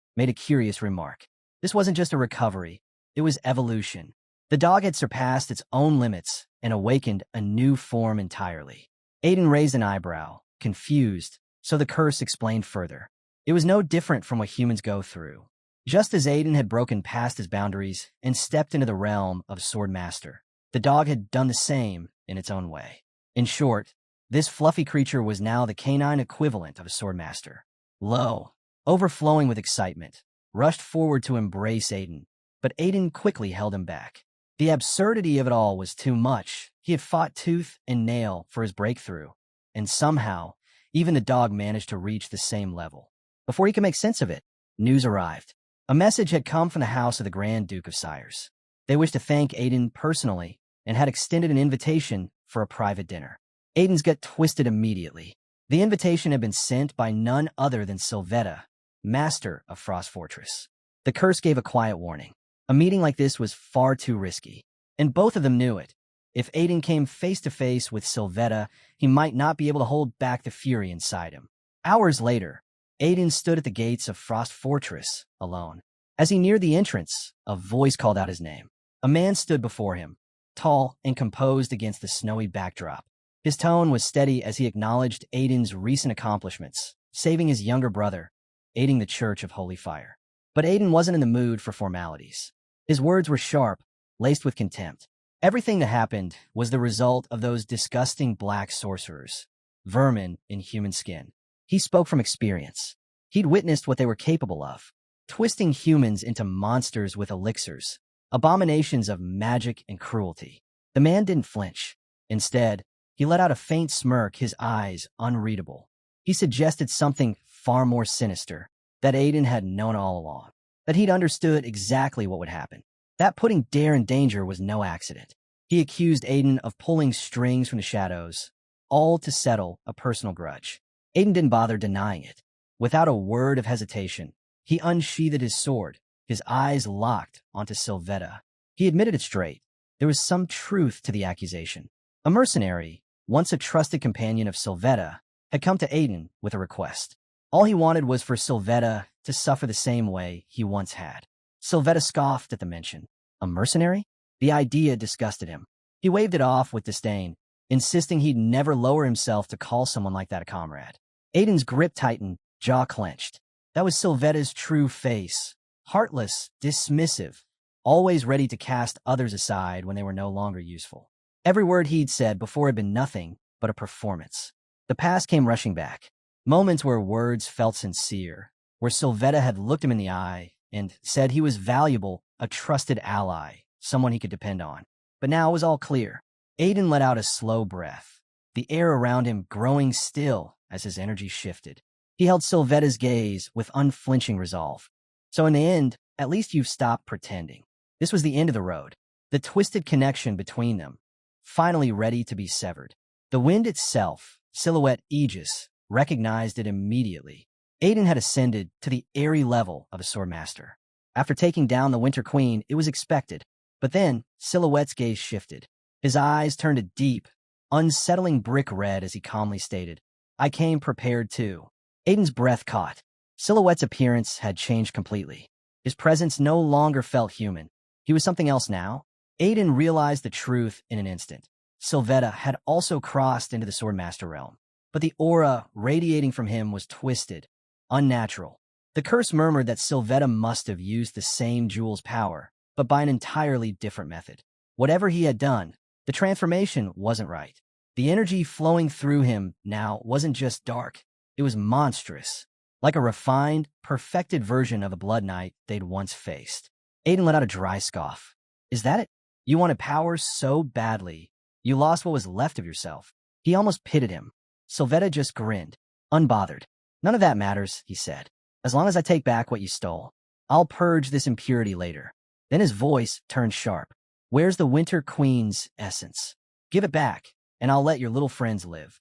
made a curious remark. This wasn't just a recovery, it was evolution. The dog had surpassed its own limits and awakened a new form entirely. Aiden raised an eyebrow, confused, so the curse explained further. It was no different from what humans go through. Just as Aiden had broken past his boundaries and stepped into the realm of Swordmaster, the dog had done the same in its own way. In short, this fluffy creature was now the canine equivalent of a Swordmaster. Lo, overflowing with excitement, rushed forward to embrace Aiden, but Aiden quickly held him back. The absurdity of it all was too much. He had fought tooth and nail for his breakthrough, and somehow, even the dog managed to reach the same level. Before he could make sense of it, news arrived. A message had come from the house of the Grand Duke of Sires. They wished to thank Aiden personally and had extended an invitation for a private dinner. Aiden's gut twisted immediately. The invitation had been sent by none other than Sylvetta, master of Frost Fortress. The curse gave a quiet warning. A meeting like this was far too risky, and both of them knew it. If Aiden came face to face with Sylvetta, he might not be able to hold back the fury inside him. Hours later, Aiden stood at the gates of Frost Fortress, alone. As he neared the entrance, a voice called out his name. A man stood before him, tall and composed against the snowy backdrop. His tone was steady as he acknowledged Aiden's recent accomplishments, saving his younger brother, aiding the Church of Holy Fire. But Aiden wasn't in the mood for formalities. His words were sharp, laced with contempt. Everything that happened was the result of those disgusting black sorcerers, vermin in human skin. He spoke from experience. He'd witnessed what they were capable of, twisting humans into monsters with elixirs, abominations of magic and cruelty. The man didn't flinch. Instead, he let out a faint smirk, his eyes unreadable. He suggested something far more sinister, that Aiden had known all along, that he'd understood exactly what would happen. That putting Dare in danger was no accident. He accused Aiden of pulling strings from the shadows, all to settle a personal grudge. Aiden didn't bother denying it. Without a word of hesitation, he unsheathed his sword, his eyes locked onto Sylvetta. He admitted it straight. There was some truth to the accusation. A mercenary, once a trusted companion of Sylvetta, had come to Aiden with a request. All he wanted was for Sylvetta to suffer the same way he once had. Sylvetta scoffed at the mention. A mercenary? The idea disgusted him. He waved it off with disdain, insisting he'd never lower himself to call someone like that a comrade. Aiden's grip tightened, jaw clenched. That was Sylvetta's true face. Heartless, dismissive, always ready to cast others aside when they were no longer useful. Every word he'd said before had been nothing but a performance. The past came rushing back. Moments where words felt sincere, where Sylvetta had looked him in the eye and said he was valuable, a trusted ally, someone he could depend on. But now it was all clear. Aiden let out a slow breath, the air around him growing still as his energy shifted. He held Sylvetta's gaze with unflinching resolve. So in the end, at least you've stopped pretending. This was the end of the road, the twisted connection between them, finally ready to be severed. The wind itself, silhouette Aegis, recognized it immediately. Aiden had ascended to the airy level of a swordmaster. After taking down the Winter Queen, it was expected. But then, Silhouette's gaze shifted. His eyes turned a deep, unsettling brick red as he calmly stated, "I came prepared too." Aiden's breath caught. Silhouette's appearance had changed completely. His presence no longer felt human. He was something else now. Aiden realized the truth in an instant. Sylvetta had also crossed into the Swordmaster realm. But the aura radiating from him was twisted, unnatural. The curse murmured that Sylvetta must have used the same jewel's power, but by an entirely different method. Whatever he had done, the transformation wasn't right. The energy flowing through him now wasn't just dark, it was monstrous, like a refined, perfected version of the Blood Knight they'd once faced. Aiden let out a dry scoff. Is that it? You wanted power so badly, you lost what was left of yourself. He almost pitied him. Sylvetta just grinned, unbothered. None of that matters, he said. As long as I take back what you stole, I'll purge this impurity later. Then his voice turned sharp. Where's the Winter Queen's essence? Give it back, and I'll let your little friends live.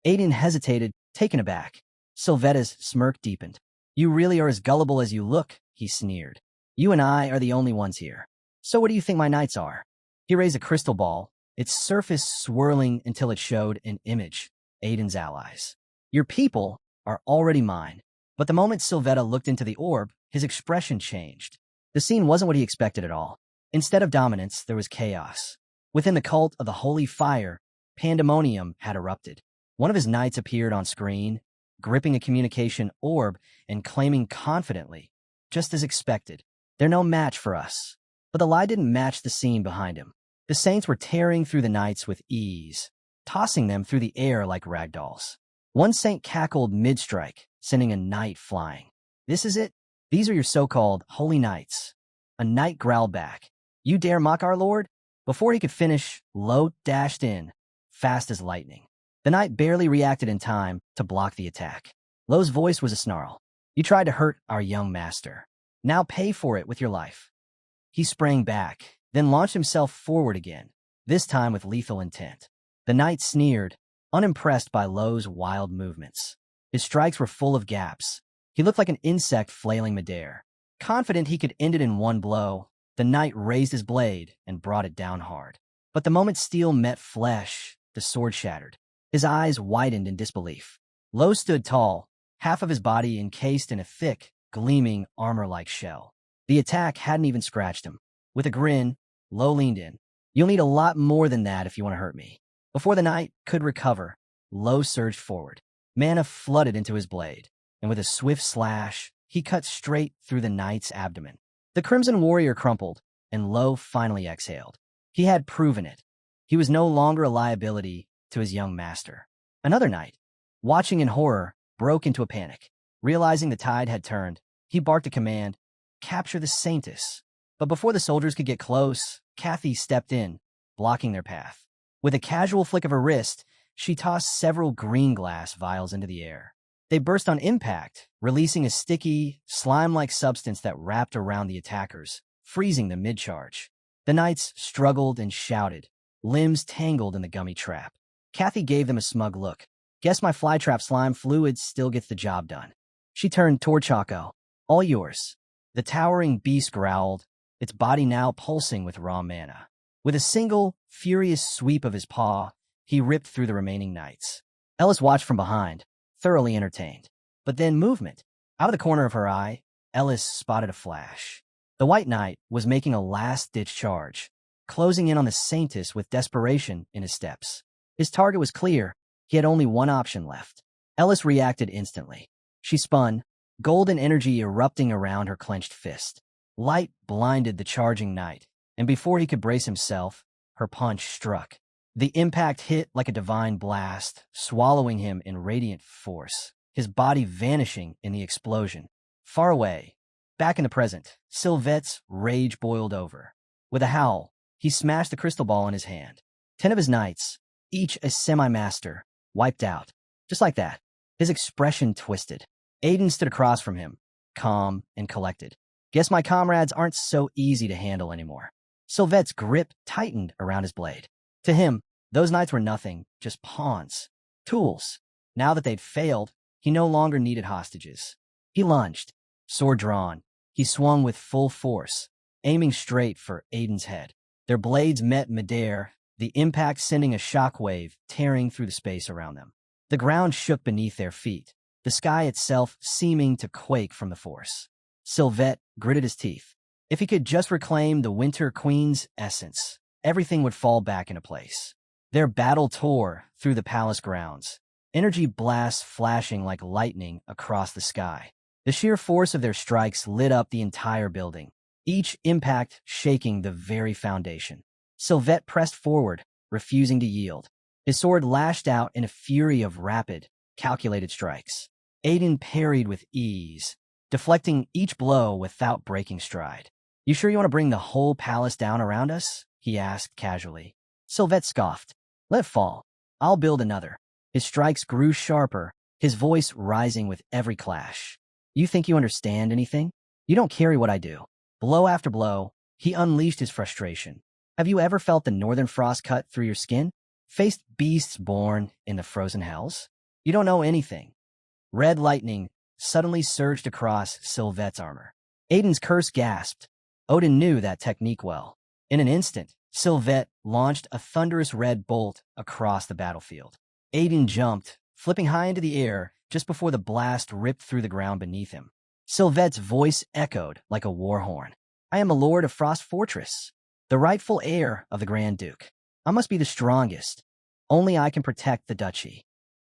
Aiden hesitated, taken aback. Sylvetta's smirk deepened. You really are as gullible as you look, he sneered. You and I are the only ones here. So what do you think my knights are? He raised a crystal ball, its surface swirling until it showed an image. Aiden's allies. Your people are already mine. But the moment Sylvetta looked into the orb, his expression changed. The scene wasn't what he expected at all. Instead of dominance, there was chaos. Within the cult of the Holy Fire, pandemonium had erupted. One of his knights appeared on screen, gripping a communication orb and claiming confidently, just as expected, "They're no match for us." But the lie didn't match the scene behind him. The saints were tearing through the knights with ease, tossing them through the air like ragdolls. One saint cackled mid-strike, sending a knight flying. This is it? These are your so-called holy knights. A knight growled back. You dare mock our lord? Before he could finish, Lo dashed in, fast as lightning. The knight barely reacted in time to block the attack. Lo's voice was a snarl. You tried to hurt our young master. Now pay for it with your life. He sprang back, then launched himself forward again, this time with lethal intent. The knight sneered, unimpressed by Lo's wild movements. His strikes were full of gaps. He looked like an insect flailing midair. Confident he could end it in one blow, the knight raised his blade and brought it down hard. But the moment steel met flesh, the sword shattered. His eyes widened in disbelief. Lo stood tall, half of his body encased in a thick, gleaming, armor-like shell. The attack hadn't even scratched him. With a grin, Lo leaned in. You'll need a lot more than that if you want to hurt me. Before the knight could recover, Lo surged forward. Mana flooded into his blade, and with a swift slash, he cut straight through the knight's abdomen. The Crimson Warrior crumpled, and Lo finally exhaled. He had proven it. He was no longer a liability to his young master. Another knight, watching in horror, broke into a panic. Realizing the tide had turned, he barked a command, "Capture the Saintess." But before the soldiers could get close, Kathy stepped in, blocking their path. With a casual flick of her wrist, she tossed several green glass vials into the air. They burst on impact, releasing a sticky, slime-like substance that wrapped around the attackers, freezing them mid-charge. The knights struggled and shouted, limbs tangled in the gummy trap. Kathy gave them a smug look. "Guess my flytrap slime fluid still gets the job done." She turned toward Chaco. "All yours." The towering beast growled, its body now pulsing with raw mana. With a single, furious sweep of his paw, he ripped through the remaining knights. Ellis watched from behind, thoroughly entertained. But then movement. Out of the corner of her eye, Ellis spotted a flash. The White Knight was making a last-ditch charge, closing in on the Saintess with desperation in his steps. His target was clear. He had only one option left. Ellis reacted instantly. She spun, golden energy erupting around her clenched fist. Light blinded the charging knight, and before he could brace himself, her punch struck. The impact hit like a divine blast, swallowing him in radiant force, his body vanishing in the explosion. Far away, back in the present, Sylvette's rage boiled over. With a howl, he smashed the crystal ball in his hand. 10 of his knights, each a semi-master, wiped out. Just like that. His expression twisted. Aiden stood across from him, calm and collected. "Guess my comrades aren't so easy to handle anymore." Sylvette's grip tightened around his blade. To him, those knights were nothing, just pawns, tools. Now that they'd failed, he no longer needed hostages. He lunged, sword drawn. He swung with full force, aiming straight for Aiden's head. Their blades met midair, the impact sending a shockwave tearing through the space around them. The ground shook beneath their feet, the sky itself seeming to quake from the force. Sylvette gritted his teeth. If he could just reclaim the Winter Queen's essence, everything would fall back into place. Their battle tore through the palace grounds, energy blasts flashing like lightning across the sky. The sheer force of their strikes lit up the entire building, each impact shaking the very foundation. Sylvette pressed forward, refusing to yield. His sword lashed out in a fury of rapid, calculated strikes. Aiden parried with ease, deflecting each blow without breaking stride. "You sure you want to bring the whole palace down around us?" he asked casually. Sylvette scoffed. "Let it fall. I'll build another." His strikes grew sharper, his voice rising with every clash. "You think you understand anything? You don't carry what I do." Blow after blow, he unleashed his frustration. Have you ever felt the northern frost cut through your skin? Faced beasts born in the frozen hells? You don't know anything. Red lightning suddenly surged across Sylvette's armor. Aiden's curse gasped. Odin knew that technique well. In an instant, Sylvette launched a thunderous red bolt across the battlefield. Aiden jumped, flipping high into the air just before the blast ripped through the ground beneath him. Sylvette's voice echoed like a war horn. "I am a lord of Frost Fortress, the rightful heir of the Grand Duke. I must be the strongest. Only I can protect the duchy."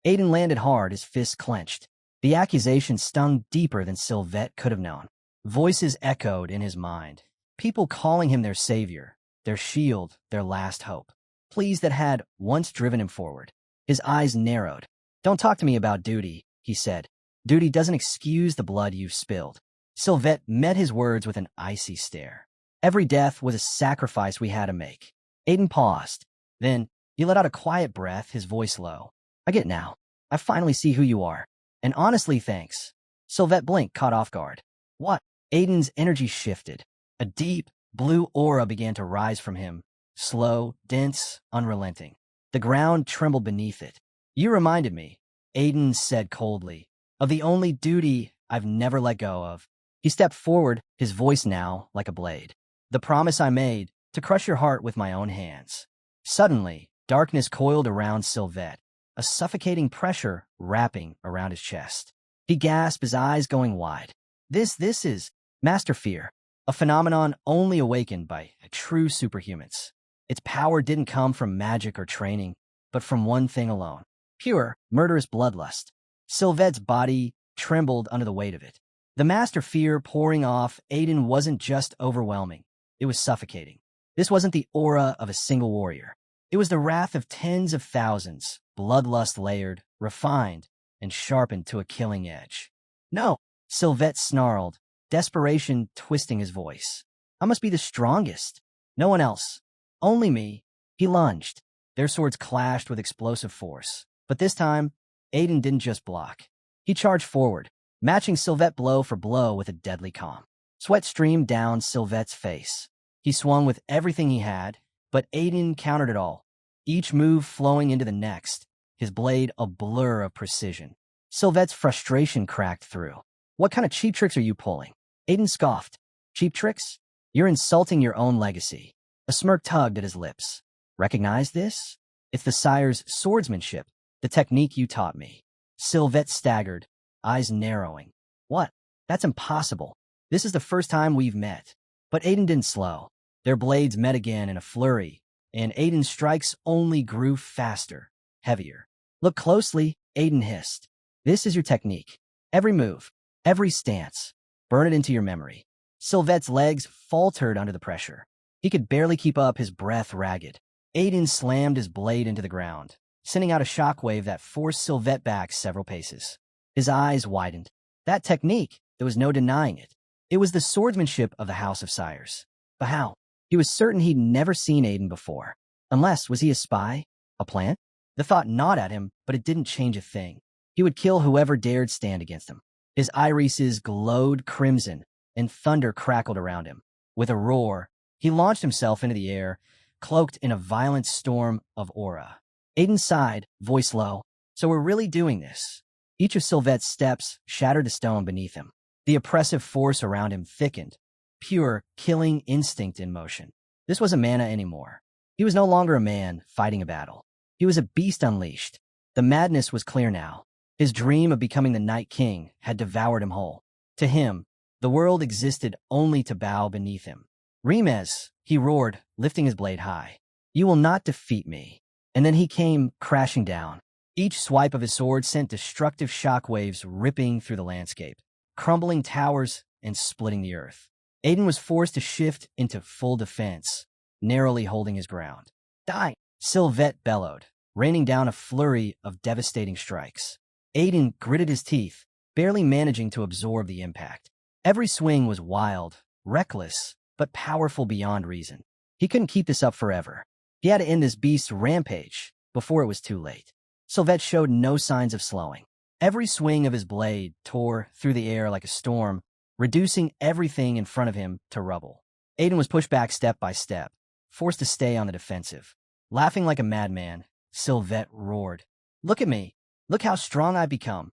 Aiden landed hard, his fists clenched. The accusation stung deeper than Sylvette could have known. Voices echoed in his mind, people calling him their savior, their shield, their last hope. Pleas that had once driven him forward. His eyes narrowed. "Don't talk to me about duty," he said. "Duty doesn't excuse the blood you've spilled." Sylvette met his words with an icy stare. "Every death was a sacrifice we had to make." Aiden paused. Then he let out a quiet breath, his voice low. "I get it now. I finally see who you are. And honestly, thanks." Sylvette blinked, caught off guard. "What?" Aiden's energy shifted. A deep, blue aura began to rise from him, slow, dense, unrelenting. The ground trembled beneath it. "You reminded me," Aiden said coldly, "of the only duty I've never let go of." He stepped forward, his voice now like a blade. "The promise I made, to crush your heart with my own hands." Suddenly, darkness coiled around Sylvette, a suffocating pressure wrapping around his chest. He gasped, his eyes going wide. This is Master Fear, a phenomenon only awakened by true superhumans. Its power didn't come from magic or training, but from one thing alone: pure, murderous bloodlust. Sylvette's body trembled under the weight of it. The master fear pouring off Aiden wasn't just overwhelming. It was suffocating. This wasn't the aura of a single warrior. It was the wrath of tens of thousands, bloodlust layered, refined, and sharpened to a killing edge. No, Sylvette snarled, desperation twisting his voice. I must be the strongest. No one else. Only me. He lunged. Their swords clashed with explosive force. But this time, Aiden didn't just block. He charged forward, matching Sylvette blow for blow with a deadly calm. Sweat streamed down Sylvette's face. He swung with everything he had, but Aiden countered it all, each move flowing into the next, his blade a blur of precision. Sylvette's frustration cracked through. What kind of cheap tricks are you pulling? Aiden scoffed. Cheap tricks? You're insulting your own legacy. A smirk tugged at his lips. Recognize this? It's the sire's swordsmanship, the technique you taught me. Sylvette staggered, eyes narrowing. What? That's impossible. This is the first time we've met. But Aiden didn't slow. Their blades met again in a flurry, and Aiden's strikes only grew faster, heavier. Look closely, Aiden hissed. This is your technique. Every move, every stance. Burn it into your memory. Sylvette's legs faltered under the pressure. He could barely keep up, his breath ragged. Aiden slammed his blade into the ground, sending out a shockwave that forced Sylvette back several paces. His eyes widened. That technique, there was no denying it. It was the swordsmanship of the House of Sires. But how? He was certain he'd never seen Aiden before. Unless, was he a spy? A plant? The thought gnawed at him, but it didn't change a thing. He would kill whoever dared stand against him. His irises glowed crimson, and thunder crackled around him. With a roar, he launched himself into the air, cloaked in a violent storm of aura. Aiden sighed, voice low. So we're really doing this. Each of Sylvette's steps shattered the stone beneath him. The oppressive force around him thickened, pure, killing instinct in motion. This wasn't Mana anymore. He was no longer a man fighting a battle. He was a beast unleashed. The madness was clear now. His dream of becoming the Night King had devoured him whole. To him, the world existed only to bow beneath him. Remez, he roared, lifting his blade high. You will not defeat me. And then he came crashing down. Each swipe of his sword sent destructive shockwaves ripping through the landscape, crumbling towers and splitting the earth. Aiden was forced to shift into full defense, narrowly holding his ground. Die! Sylvette bellowed, raining down a flurry of devastating strikes. Aiden gritted his teeth, barely managing to absorb the impact. Every swing was wild, reckless, but powerful beyond reason. He couldn't keep this up forever. He had to end this beast's rampage before it was too late. Sylvette showed no signs of slowing. Every swing of his blade tore through the air like a storm, reducing everything in front of him to rubble. Aiden was pushed back step by step, forced to stay on the defensive. Laughing like a madman, Sylvette roared. Look at me. Look how strong I've become.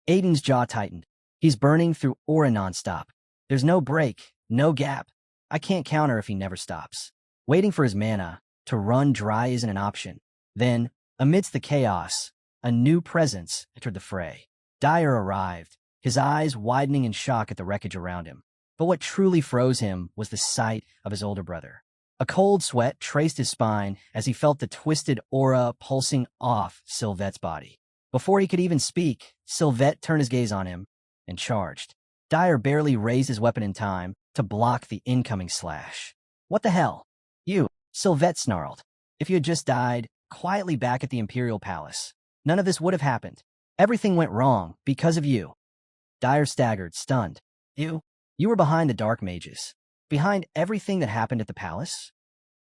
Aiden's jaw tightened. He's burning through aura nonstop. There's no break, no gap. I can't counter if he never stops. Waiting for his mana to run dry isn't an option. Then, amidst the chaos, a new presence entered the fray. Dyer arrived, his eyes widening in shock at the wreckage around him. But what truly froze him was the sight of his older brother. A cold sweat traced his spine as he felt the twisted aura pulsing off Sylvette's body. Before he could even speak, Sylvette turned his gaze on him and charged. Dyer barely raised his weapon in time to block the incoming slash. What the hell? You, Sylvette snarled. If you had just died quietly back at the Imperial Palace, none of this would have happened. Everything went wrong because of you. Dyer staggered, stunned. You were behind the Dark Mages. Behind everything that happened at the palace?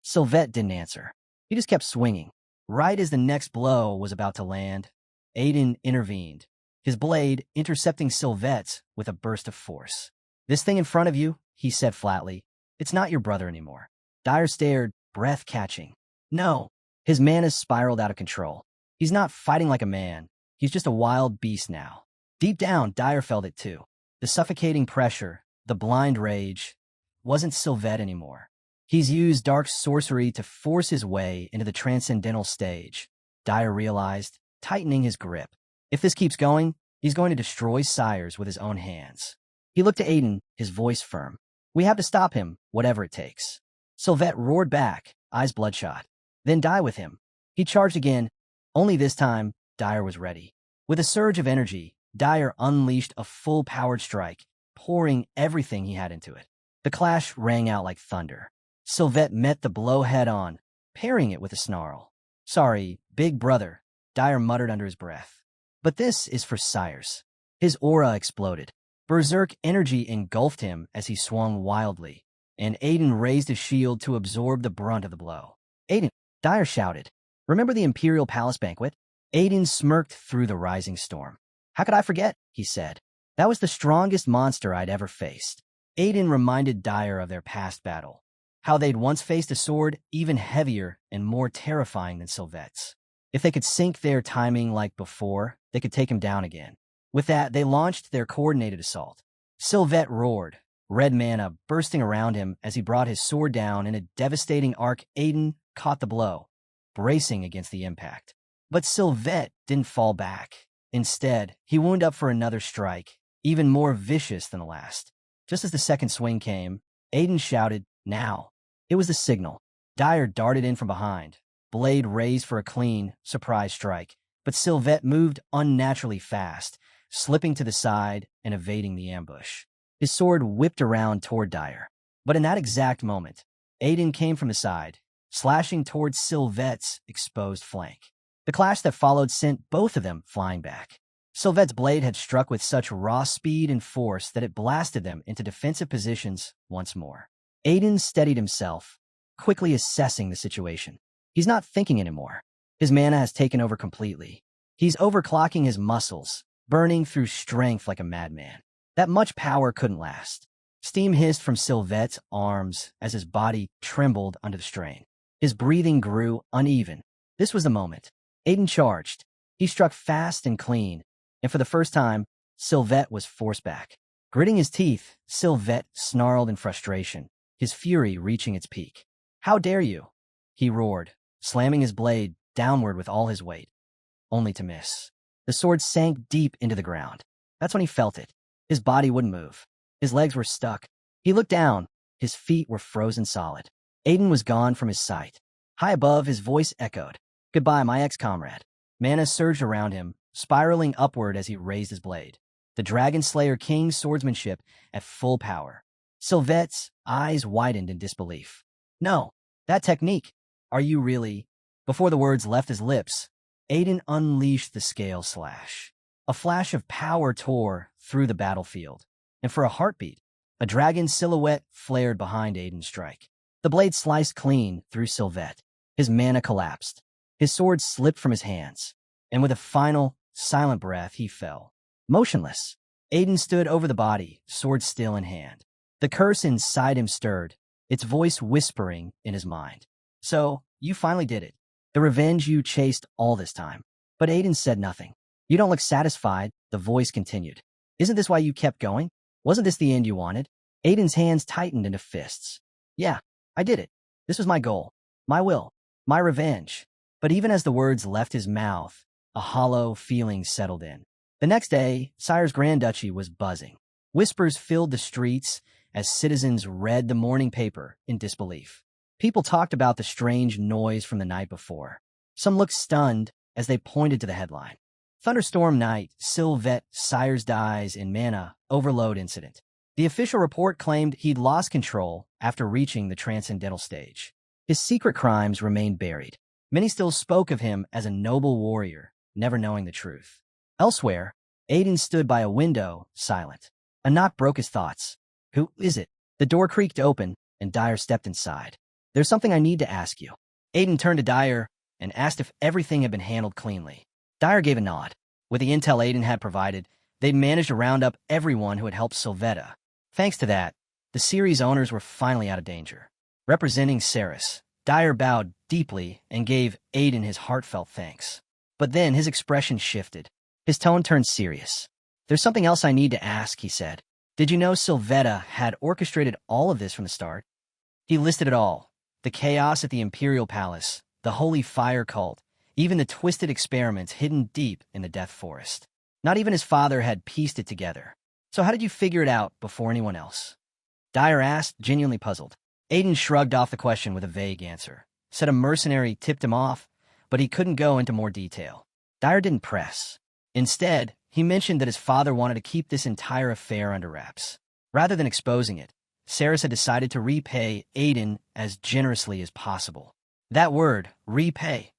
Sylvette didn't answer. He just kept swinging. Right as the next blow was about to land, Aiden intervened, his blade intercepting Sylvette's with a burst of force. This thing in front of you, he said flatly, it's not your brother anymore. Dyer stared, breath catching. No, his mana spiraled out of control. He's not fighting like a man. He's just a wild beast now. Deep down, Dyer felt it too. The suffocating pressure, the blind rage, wasn't Sylvette anymore. He's used dark sorcery to force his way into the transcendental stage, Dyer realized, tightening his grip. If this keeps going, he's going to destroy Sires with his own hands. He looked to Aiden, his voice firm. We have to stop him, whatever it takes. Sylvette roared back, eyes bloodshot. Then die with him. He charged again. Only this time, Dyer was ready. With a surge of energy, Dyer unleashed a full-powered strike, pouring everything he had into it. The clash rang out like thunder. Sylvette met the blow head-on, parrying it with a snarl. "Sorry, big brother," Dyer muttered under his breath. "But this is for sires." His aura exploded. Berserk energy engulfed him as he swung wildly, and Aiden raised his shield to absorb the brunt of the blow. "Aiden," Dyer shouted. "Remember the Imperial Palace banquet?" Aiden smirked through the rising storm. "How could I forget?" he said. "That was the strongest monster I'd ever faced." Aiden reminded Dyer of their past battle, how they'd once faced a sword even heavier and more terrifying than Sylvette's. If they could sync their timing like before, they could take him down again. With that, they launched their coordinated assault. Sylvette roared, red mana bursting around him as he brought his sword down in a devastating arc. Aiden caught the blow, bracing against the impact. But Sylvette didn't fall back. Instead, he wound up for another strike, even more vicious than the last. Just as the second swing came, Aiden shouted, "Now!" It was the signal. Dyer darted in from behind, blade raised for a clean, surprise strike. But Sylvette moved unnaturally fast, slipping to the side and evading the ambush. His sword whipped around toward Dyer. But in that exact moment, Aiden came from the side, slashing towards Sylvette's exposed flank. The clash that followed sent both of them flying back. Sylvette's blade had struck with such raw speed and force that it blasted them into defensive positions once more. Aiden steadied himself, quickly assessing the situation. He's not thinking anymore. His mana has taken over completely. He's overclocking his muscles, burning through strength like a madman. That much power couldn't last. Steam hissed from Sylvette's arms as his body trembled under the strain. His breathing grew uneven. This was the moment. Aiden charged. He struck fast and clean, and for the first time, Sylvette was forced back. Gritting his teeth, Sylvette snarled in frustration, his fury reaching its peak. "How dare you?" he roared, slamming his blade downward with all his weight, only to miss. The sword sank deep into the ground. That's when he felt it. His body wouldn't move. His legs were stuck. He looked down. His feet were frozen solid. Aiden was gone from his sight. High above, his voice echoed, "Goodbye, my ex-comrade." Mana surged around him, spiraling upward as he raised his blade. The Dragon Slayer King's swordsmanship at full power. Sylvette's eyes widened in disbelief. "No, that technique. Are you really?" Before the words left his lips, Aiden unleashed the scale slash. A flash of power tore through the battlefield, and for a heartbeat, a dragon's silhouette flared behind Aiden's strike. The blade sliced clean through Sylvette. His mana collapsed. His sword slipped from his hands, and with a final, silent breath, he fell. Motionless, Aiden stood over the body, sword still in hand. The curse inside him stirred, its voice whispering in his mind. "So, you finally did it. The revenge you chased all this time." But Aiden said nothing. "You don't look satisfied," the voice continued. "Isn't this why you kept going? Wasn't this the end you wanted?" Aiden's hands tightened into fists. "Yeah, I did it. This was my goal. My will. My revenge." But even as the words left his mouth, a hollow feeling settled in. The next day, Sire's Grand Duchy was buzzing. Whispers filled the streets as citizens read the morning paper in disbelief. People talked about the strange noise from the night before. Some looked stunned as they pointed to the headline. "Thunderstorm Night, Sylvette, Sires Dies in Mana, Overload Incident." The official report claimed he'd lost control after reaching the transcendental stage. His secret crimes remained buried. Many still spoke of him as a noble warrior, never knowing the truth. Elsewhere, Aiden stood by a window, silent. A knock broke his thoughts. "Who is it?" The door creaked open, and Dyer stepped inside. "There's something I need to ask you." Aiden turned to Dyer and asked if everything had been handled cleanly. Dyer gave a nod. With the intel Aiden had provided, they'd managed to round up everyone who had helped Sylvette. Thanks to that, the series owners were finally out of danger. Representing Ceres, Dyer bowed deeply and gave Aiden his heartfelt thanks. But then his expression shifted. His tone turned serious. "There's something else I need to ask," he said. "Did you know Sylvette had orchestrated all of this from the start?" He listed it all. The chaos at the Imperial Palace, the Holy Fire Cult, even the twisted experiments hidden deep in the Death Forest. Not even his father had pieced it together. "So how did you figure it out before anyone else?" Dyer asked, genuinely puzzled. Aiden shrugged off the question with a vague answer. Said a mercenary tipped him off, but he couldn't go into more detail. Dyer didn't press. Instead, he mentioned that his father wanted to keep this entire affair under wraps. Rather than exposing it, Saris had decided to repay Aiden as generously as possible. That word, repay,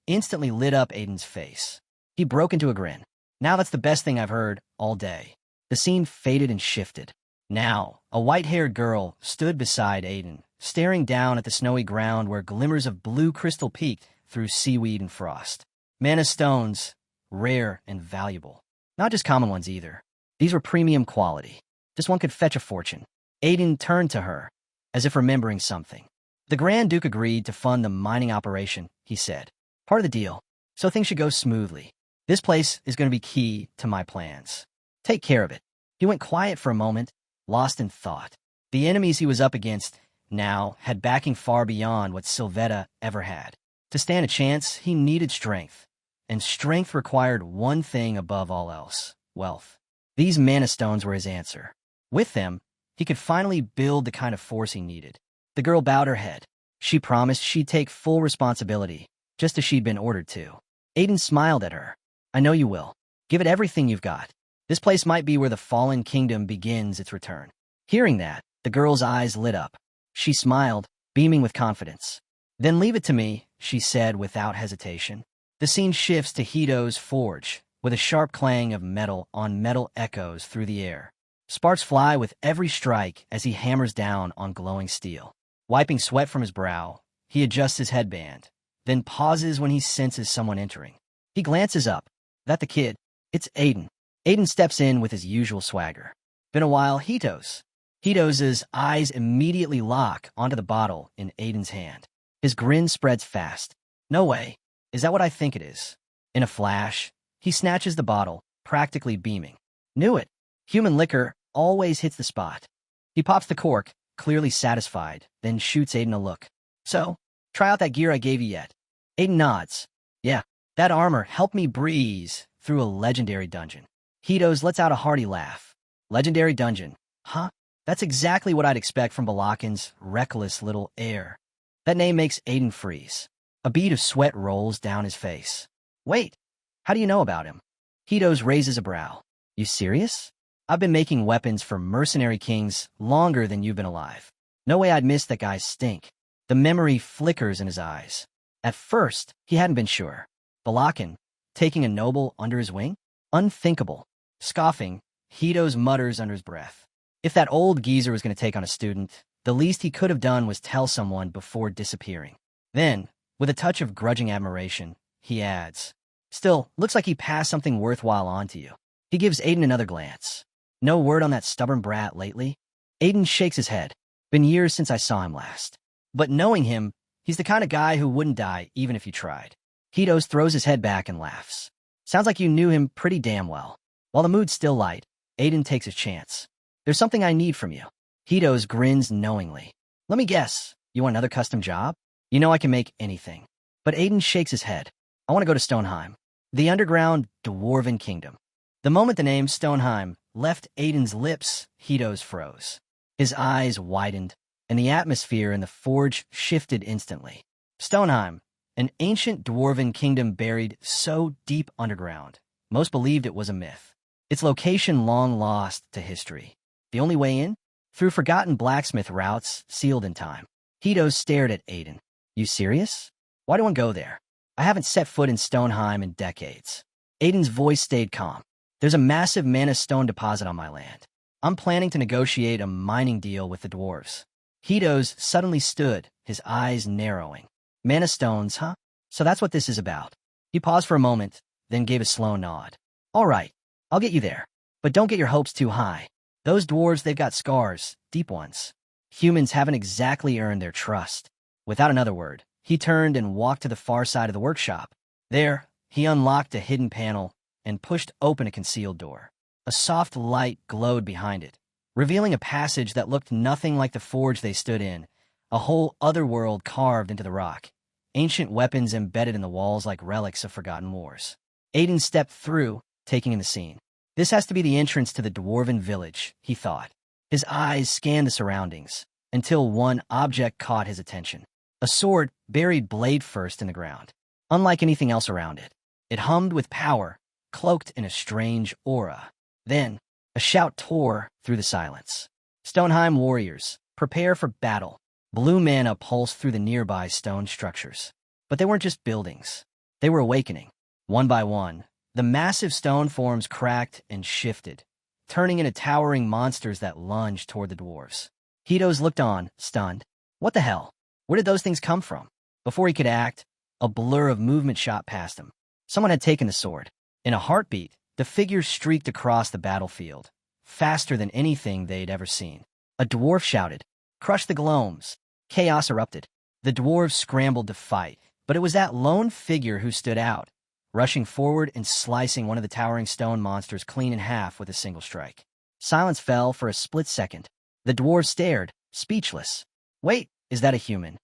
instantly lit up Aiden's face. He broke into a grin. Now that's the best thing I've heard all day. The scene faded and shifted. Now, a white-haired girl stood beside Aiden, staring down at the snowy ground where glimmers of blue crystal peeked through seaweed and frost. Mana stones, rare and valuable. Not just common ones either. These were premium quality. Just one could fetch a fortune. Aiden turned to her, as if remembering something. The Grand Duke agreed to fund the mining operation, he said. Part of the deal, so things should go smoothly. This place is going to be key to my plans. Take care of it. He went quiet for a moment, lost in thought. The enemies he was up against now had backing far beyond what Sylvetta ever had. To stand a chance, he needed strength. And strength required one thing above all else: wealth. These mana stones were his answer. With them, he could finally build the kind of force he needed. The girl bowed her head. She promised she'd take full responsibility, just as she'd been ordered to. Aiden smiled at her. I know you will. Give it everything you've got. This place might be where the fallen kingdom begins its return. Hearing that, the girl's eyes lit up. She smiled, beaming with confidence. Then leave it to me, she said without hesitation. The scene shifts to Hito's forge, with a sharp clang of metal on metal echoes through the air. Sparks fly with every strike as he hammers down on glowing steel. Wiping sweat from his brow, he adjusts his headband, then pauses when he senses someone entering. He glances up. That the kid? It's Aiden. Aiden steps in with his usual swagger. Been a while, Hito's. Hito's eyes immediately lock onto the bottle in Aiden's hand. His grin spreads fast. No way. Is that what I think it is? In a flash, he snatches the bottle, practically beaming. Knew it. Human liquor always hits the spot. He pops the cork, clearly satisfied, then shoots Aiden a look. So, try out that gear I gave you yet? Aiden nods. Yeah, that armor helped me breeze through a legendary dungeon. Hito's lets out a hearty laugh. Legendary dungeon. Huh? That's exactly what I'd expect from Balakin's reckless little heir. That name makes Aiden freeze. A bead of sweat rolls down his face. Wait, how do you know about him? Hito's raises a brow. You serious? I've been making weapons for mercenary kings longer than you've been alive. No way I'd miss that guy's stink. The memory flickers in his eyes. At first, he hadn't been sure. Balakin, taking a noble under his wing? Unthinkable. Scoffing, Hito's mutters under his breath. If that old geezer was going to take on a student, the least he could have done was tell someone before disappearing. Then, with a touch of grudging admiration, he adds, Still, looks like he passed something worthwhile on to you. He gives Aiden another glance. No word on that stubborn brat lately? Aiden shakes his head. Been years since I saw him last. But knowing him, he's the kind of guy who wouldn't die even if you tried. Hito's throws his head back and laughs. Sounds like you knew him pretty damn well. While the mood's still light, Aiden takes a chance. There's something I need from you. Hito's grins knowingly. Let me guess, you want another custom job? You know I can make anything. But Aiden shakes his head. I want to go to Stoneheim, the underground dwarven kingdom. The moment the name Stoneheim left Aiden's lips, Hito's froze. His eyes widened, and the atmosphere in the forge shifted instantly. Stoneheim, an ancient dwarven kingdom buried so deep underground, most believed it was a myth. Its location long lost to history. The only way in? Through forgotten blacksmith routes sealed in time. Hito stared at Aiden. You serious? Why do one go there? I haven't set foot in Stoneheim in decades. Aiden's voice stayed calm. There's a massive mana stone deposit on my land. I'm planning to negotiate a mining deal with the dwarves. Hito's suddenly stood, his eyes narrowing. Mana stones, huh? So that's what this is about. He paused for a moment, then gave a slow nod. All right, I'll get you there. But don't get your hopes too high. Those dwarves, they've got scars, deep ones. Humans haven't exactly earned their trust. Without another word, he turned and walked to the far side of the workshop. There, he unlocked a hidden panel and pushed open a concealed door. A soft light glowed behind it, revealing a passage that looked nothing like the forge they stood in, a whole other world carved into the rock, ancient weapons embedded in the walls like relics of forgotten wars. Aiden stepped through, taking in the scene. This has to be the entrance to the dwarven village, he thought. His eyes scanned the surroundings, until one object caught his attention. A sword buried blade first in the ground. Unlike anything else around it, it hummed with power, cloaked in a strange aura. Then, a shout tore through the silence. Stoneheim warriors, prepare for battle. Blue mana pulsed through the nearby stone structures. But they weren't just buildings. They were awakening. One by one, the massive stone forms cracked and shifted, turning into towering monsters that lunged toward the dwarves. Hitos looked on, stunned. What the hell? Where did those things come from? Before he could act, a blur of movement shot past him. Someone had taken the sword. In a heartbeat, the figures streaked across the battlefield, faster than anything they'd ever seen. A dwarf shouted, "Crush the glomes!" Chaos erupted. The dwarves scrambled to fight, but it was that lone figure who stood out, rushing forward and slicing one of the towering stone monsters clean in half with a single strike. Silence fell for a split second. The dwarves stared, speechless. Wait, is that a human?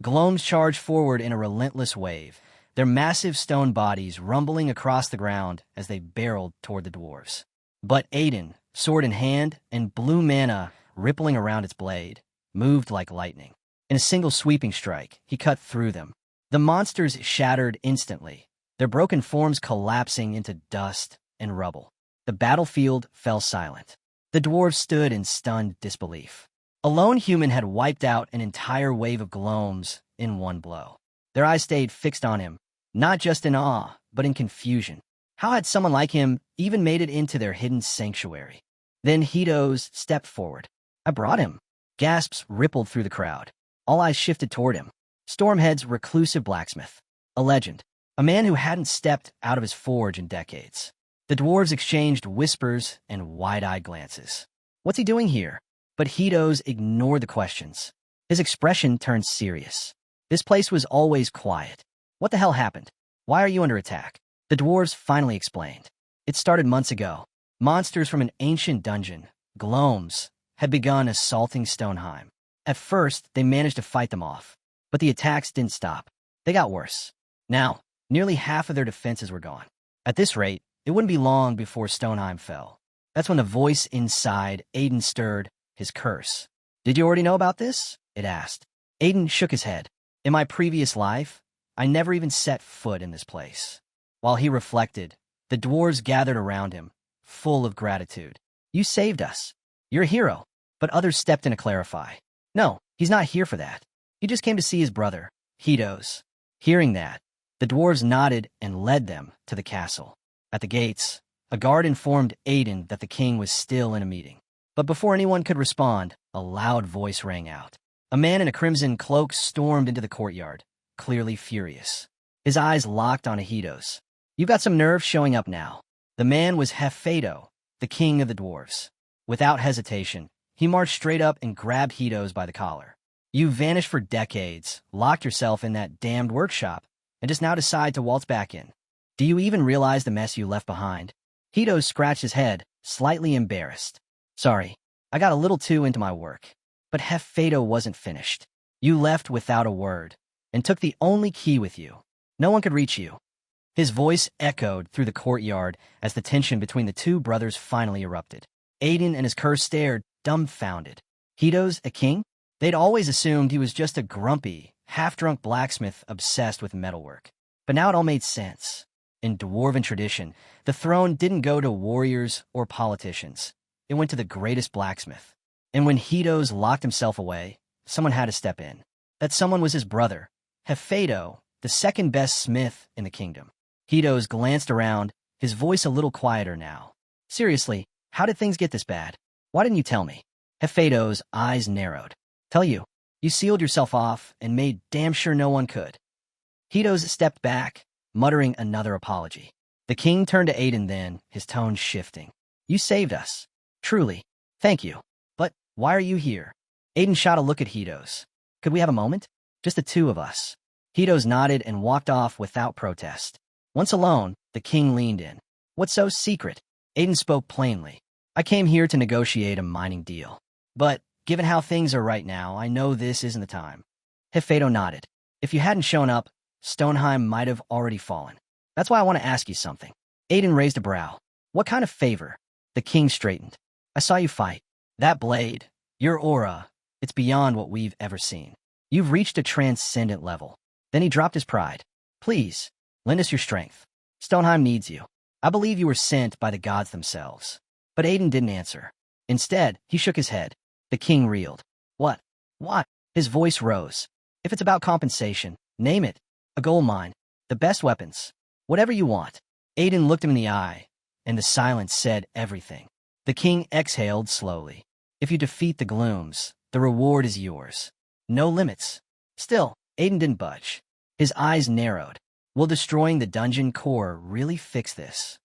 Glomes charged forward in a relentless wave, their massive stone bodies rumbling across the ground as they barreled toward the dwarves. But Aiden, sword in hand and blue mana rippling around its blade, moved like lightning. In a single sweeping strike, he cut through them. The monsters shattered instantly, their broken forms collapsing into dust and rubble. The battlefield fell silent. The dwarves stood in stunned disbelief. A lone human had wiped out an entire wave of glomes in one blow. Their eyes stayed fixed on him, not just in awe, but in confusion. How had someone like him even made it into their hidden sanctuary? Then Hitos stepped forward. I brought him. Gasps rippled through the crowd. All eyes shifted toward him. Stormhead's reclusive blacksmith. A legend. A man who hadn't stepped out of his forge in decades. The dwarves exchanged whispers and wide-eyed glances. What's he doing here? But Hitos ignored the questions. His expression turned serious. This place was always quiet. What the hell happened? Why are you under attack? The dwarves finally explained. It started months ago. Monsters from an ancient dungeon, glomes, had begun assaulting Stoneheim. At first, they managed to fight them off, but the attacks didn't stop. They got worse. Now, nearly half of their defenses were gone. At this rate, it wouldn't be long before Stoneheim fell. That's when the voice inside Aiden stirred his curse. Did you already know about this? It asked. Aiden shook his head. In my previous life, I never even set foot in this place. While he reflected, the dwarves gathered around him, full of gratitude. You saved us. You're a hero. But others stepped in to clarify. No, he's not here for that. He just came to see his brother, Hitos. Hearing that, the dwarves nodded and led them to the castle. At the gates, a guard informed Aiden that the king was still in a meeting. But before anyone could respond, a loud voice rang out. A man in a crimson cloak stormed into the courtyard, clearly furious. His eyes locked on Hitos. You've got some nerve showing up now. The man was Hefedo, the king of the dwarves. Without hesitation, he marched straight up and grabbed Hitos by the collar. You vanished for decades, locked yourself in that damned workshop, and just now decide to waltz back in. Do you even realize the mess you left behind? Hitos scratched his head, slightly embarrassed. Sorry, I got a little too into my work. But Hefedo wasn't finished. You left without a word, and took the only key with you. No one could reach you. His voice echoed through the courtyard as the tension between the two brothers finally erupted. Aiden and his curse stared, dumbfounded. Hitos, a king? They'd always assumed he was just a grumpy, half-drunk blacksmith obsessed with metalwork. But now it all made sense. In dwarven tradition, the throne didn't go to warriors or politicians. It went to the greatest blacksmith. And when Hitos locked himself away, someone had to step in. That someone was his brother, Hefedo, the second-best smith in the kingdom. Hitos glanced around, his voice a little quieter now. Seriously, how did things get this bad? Why didn't you tell me? Hefedo's eyes narrowed. Tell you. You sealed yourself off and made damn sure no one could. Hitos stepped back, muttering another apology. The king turned to Aiden then, his tone shifting. You saved us. Truly. Thank you. But why are you here? Aiden shot a look at Hitos. Could we have a moment? Just the two of us. Hitos nodded and walked off without protest. Once alone, the king leaned in. What's so secret? Aiden spoke plainly. I came here to negotiate a mining deal. But, given how things are right now, I know this isn't the time. Hefedo nodded. If you hadn't shown up, Stoneheim might have already fallen. That's why I want to ask you something. Aiden raised a brow. What kind of favor? The king straightened. I saw you fight. That blade, your aura, it's beyond what we've ever seen. You've reached a transcendent level. Then he dropped his pride. Please, lend us your strength. Stoneheim needs you. I believe you were sent by the gods themselves. But Aiden didn't answer. Instead, he shook his head. The king reeled. What? What? His voice rose. If it's about compensation, name it. A gold mine. The best weapons. Whatever you want. Aiden looked him in the eye, and the silence said everything. The king exhaled slowly. If you defeat the glooms, the reward is yours. No limits. Still, Aiden didn't budge. His eyes narrowed. Will destroying the dungeon core really fix this?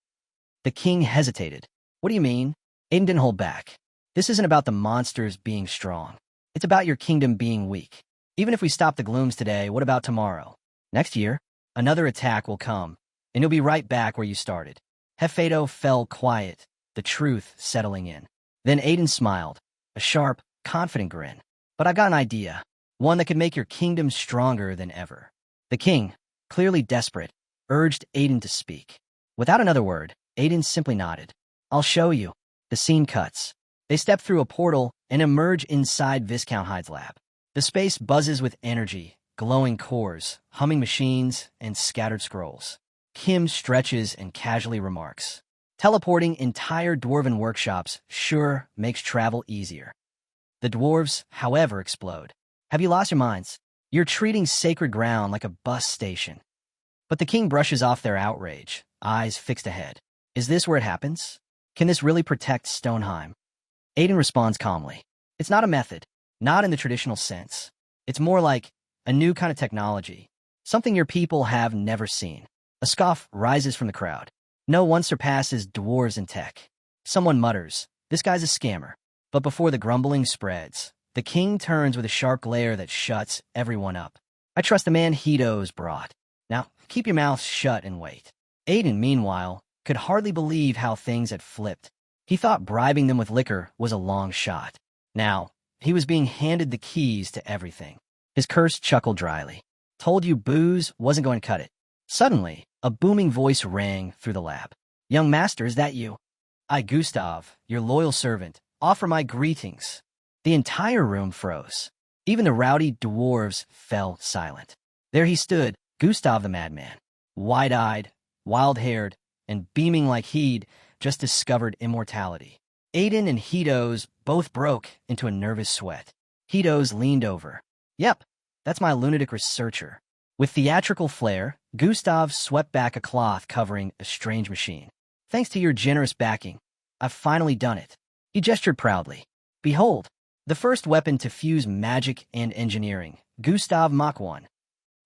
The king hesitated. What do you mean? Aiden didn't hold back. This isn't about the monsters being strong. It's about your kingdom being weak. Even if we stop the glooms today, what about tomorrow? Next year, another attack will come, and you'll be right back where you started. Hefedo fell quiet, the truth settling in. Then Aiden smiled, a sharp, confident grin. But I got an idea, one that could make your kingdom stronger than ever. The king, clearly desperate, urged Aiden to speak. Without another word, Aiden simply nodded. I'll show you. The scene cuts. They step through a portal and emerge inside Viscount Hyde's lab. The space buzzes with energy, glowing cores, humming machines, and scattered scrolls. Kim stretches and casually remarks, teleporting entire dwarven workshops sure makes travel easier. The dwarves, however, explode. Have you lost your minds? You're treating sacred ground like a bus station. But the king brushes off their outrage, eyes fixed ahead. Is this where it happens? Can this really protect Stoneheim? Aiden responds calmly. It's not a method, not in the traditional sense. It's more like a new kind of technology, something your people have never seen. A scoff rises from the crowd. No one surpasses dwarves in tech. Someone mutters, this guy's a scammer. But before the grumbling spreads, the king turns with a sharp glare that shuts everyone up. I trust the man Hito's brought. Now, keep your mouth shut and wait. Aiden, meanwhile, could hardly believe how things had flipped. He thought bribing them with liquor was a long shot. Now, he was being handed the keys to everything. His curse chuckled dryly. Told you booze wasn't going to cut it. Suddenly, a booming voice rang through the lab. Young master, is that you? I, Gustav, your loyal servant, offer my greetings. The entire room froze. Even the rowdy dwarves fell silent. There he stood, Gustav the madman, wide-eyed, wild-haired, and beaming like he'd just discovered immortality. Aiden and Hitos both broke into a nervous sweat. Hitos leaned over. Yep, that's my lunatic researcher. With theatrical flair, Gustav swept back a cloth covering a strange machine. Thanks to your generous backing, I've finally done it. He gestured proudly. Behold, the first weapon to fuse magic and engineering, Gustav Mach 1.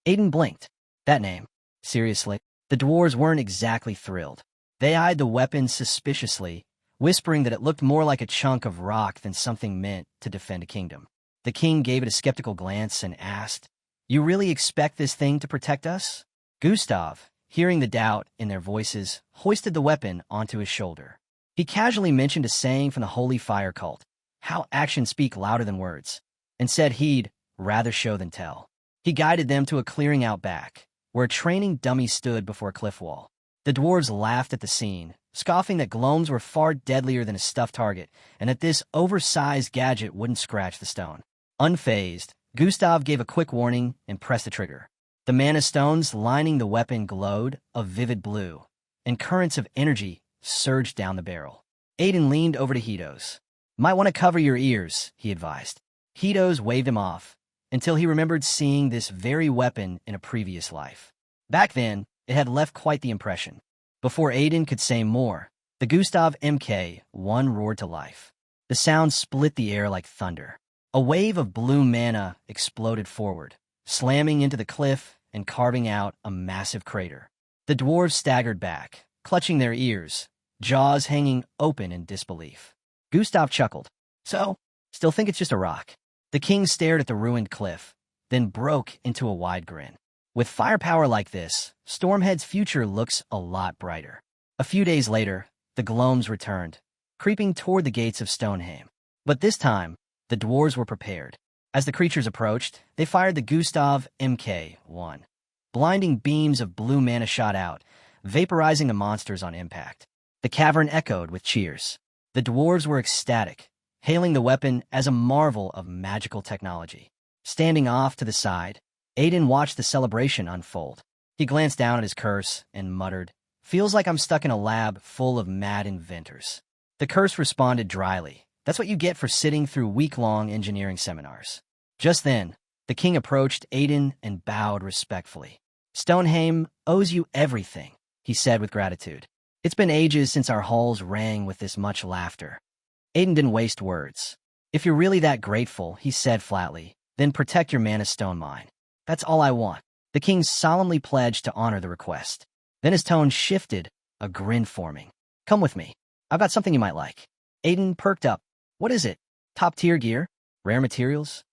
Aiden blinked. That name. Seriously, the dwarves weren't exactly thrilled. They eyed the weapon suspiciously, whispering that it looked more like a chunk of rock than something meant to defend a kingdom. The king gave it a skeptical glance and asked, You really expect this thing to protect us? Gustav, hearing the doubt in their voices, hoisted the weapon onto his shoulder. He casually mentioned a saying from the Holy Fire cult, how actions speak louder than words, and said he'd rather show than tell. He guided them to a clearing out back, where a training dummy stood before a cliff wall. The dwarves laughed at the scene, scoffing that gloams were far deadlier than a stuffed target, and that this oversized gadget wouldn't scratch the stone. Unfazed, Gustav gave a quick warning and pressed the trigger. The mana stones lining the weapon glowed a vivid blue, and currents of energy surged down the barrel. Aiden leaned over to Hitos. Might want to cover your ears, he advised. Hitos waved him off, until he remembered seeing this very weapon in a previous life. Back then, it had left quite the impression. Before Aiden could say more, the Gustav MK-1 roared to life. The sound split the air like thunder. A wave of blue mana exploded forward, slamming into the cliff and carving out a massive crater. The dwarves staggered back, clutching their ears, jaws hanging open in disbelief. Gustav chuckled. So, still think it's just a rock? The king stared at the ruined cliff, then broke into a wide grin. With firepower like this, Stormhead's future looks a lot brighter. A few days later, the Gloams returned, creeping toward the gates of Stoneheim. But this time, the dwarves were prepared. As the creatures approached, they fired the Gustav MK-1. Blinding beams of blue mana shot out, vaporizing the monsters on impact. The cavern echoed with cheers. The dwarves were ecstatic, hailing the weapon as a marvel of magical technology. Standing off to the side, Aiden watched the celebration unfold. He glanced down at his curse and muttered, Feels like I'm stuck in a lab full of mad inventors. The curse responded dryly, That's what you get for sitting through week-long engineering seminars. Just then, the king approached Aiden and bowed respectfully. Stoneheim owes you everything, he said with gratitude. It's been ages since our halls rang with this much laughter. Aiden didn't waste words. If you're really that grateful, he said flatly, then protect your mana stone mine. That's all I want. The king solemnly pledged to honor the request. Then his tone shifted, a grin forming. Come with me. I've got something you might like. Aiden perked up. What is it? Top-tier gear? Rare materials?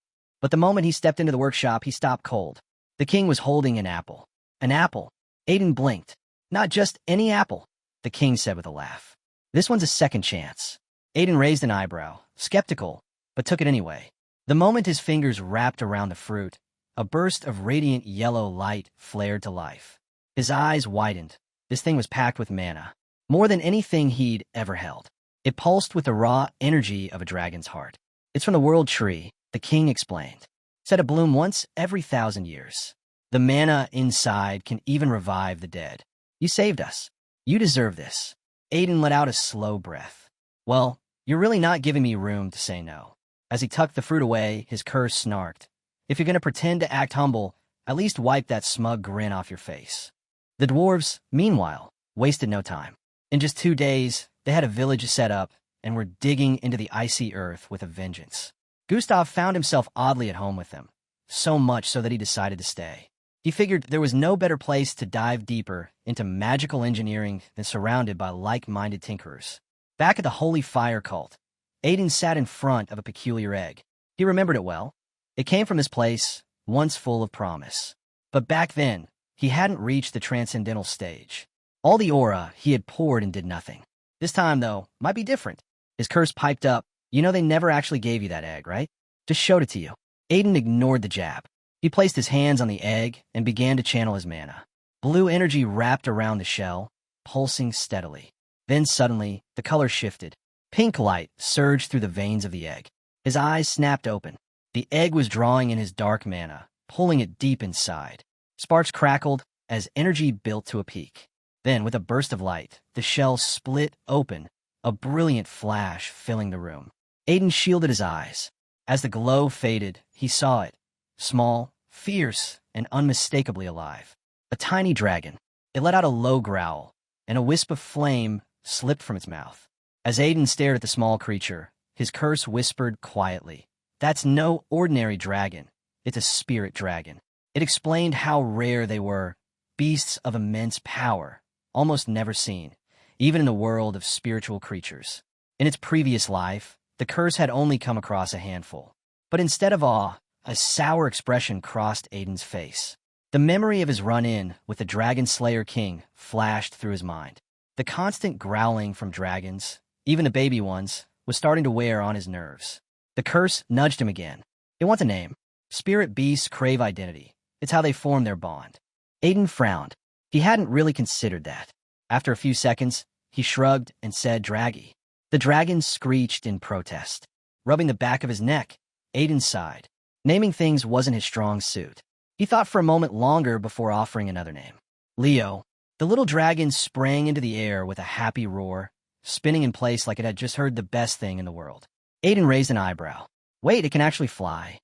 But the moment he stepped into the workshop, he stopped cold. The king was holding an apple. An apple. Aiden blinked. Not just any apple, the king said with a laugh. This one's a second chance. Aiden raised an eyebrow, skeptical, but took it anyway. The moment his fingers wrapped around the fruit, a burst of radiant yellow light flared to life. His eyes widened. This thing was packed with mana, more than anything he'd ever held. It pulsed with the raw energy of a dragon's heart. It's from the world tree, the king explained. Said to bloom once every 1,000 years. The mana inside can even revive the dead. You saved us. You deserve this. Aiden let out a slow breath. Well, you're really not giving me room to say no. As he tucked the fruit away, his curse snarked. If you're going to pretend to act humble, at least wipe that smug grin off your face. The dwarves, meanwhile, wasted no time. In just 2 days, they had a village set up and were digging into the icy earth with a vengeance. Gustav found himself oddly at home with them, so much so that he decided to stay. He figured there was no better place to dive deeper into magical engineering than surrounded by like-minded tinkerers. Back at the Holy Fire cult, Aiden sat in front of a peculiar egg. He remembered it well. It came from this place, once full of promise. But back then, he hadn't reached the transcendental stage. All the aura he had poured and did nothing. This time, though, might be different. His curse piped up. You know they never actually gave you that egg, right? Just showed it to you. Aiden ignored the jab. He placed his hands on the egg and began to channel his mana. Blue energy wrapped around the shell, pulsing steadily. Then suddenly, the color shifted. Pink light surged through the veins of the egg. His eyes snapped open. The egg was drawing in his dark mana, pulling it deep inside. Sparks crackled as energy built to a peak. Then, with a burst of light, the shell split open, a brilliant flash filling the room. Aiden shielded his eyes. As the glow faded, he saw it. Small, fierce, and unmistakably alive. A tiny dragon. It let out a low growl, and a wisp of flame slipped from its mouth. As Aiden stared at the small creature, his curse whispered quietly, "That's no ordinary dragon. It's a spirit dragon." It explained how rare they were, beasts of immense power, almost never seen, even in the world of spiritual creatures. In its previous life, the curse had only come across a handful. But instead of awe, a sour expression crossed Aiden's face. The memory of his run-in with the Dragon Slayer King flashed through his mind. The constant growling from dragons, even the baby ones, was starting to wear on his nerves. The curse nudged him again. It wants a name. Spirit beasts crave identity. It's how they form their bond. Aiden frowned. He hadn't really considered that. After a few seconds, he shrugged and said, "Draggy." The dragon screeched in protest. Rubbing the back of his neck, Aiden sighed. Naming things wasn't his strong suit. He thought for a moment longer before offering another name. Leo. The little dragon sprang into the air with a happy roar, spinning in place like it had just heard the best thing in the world. Aiden raised an eyebrow. Wait, it can actually fly.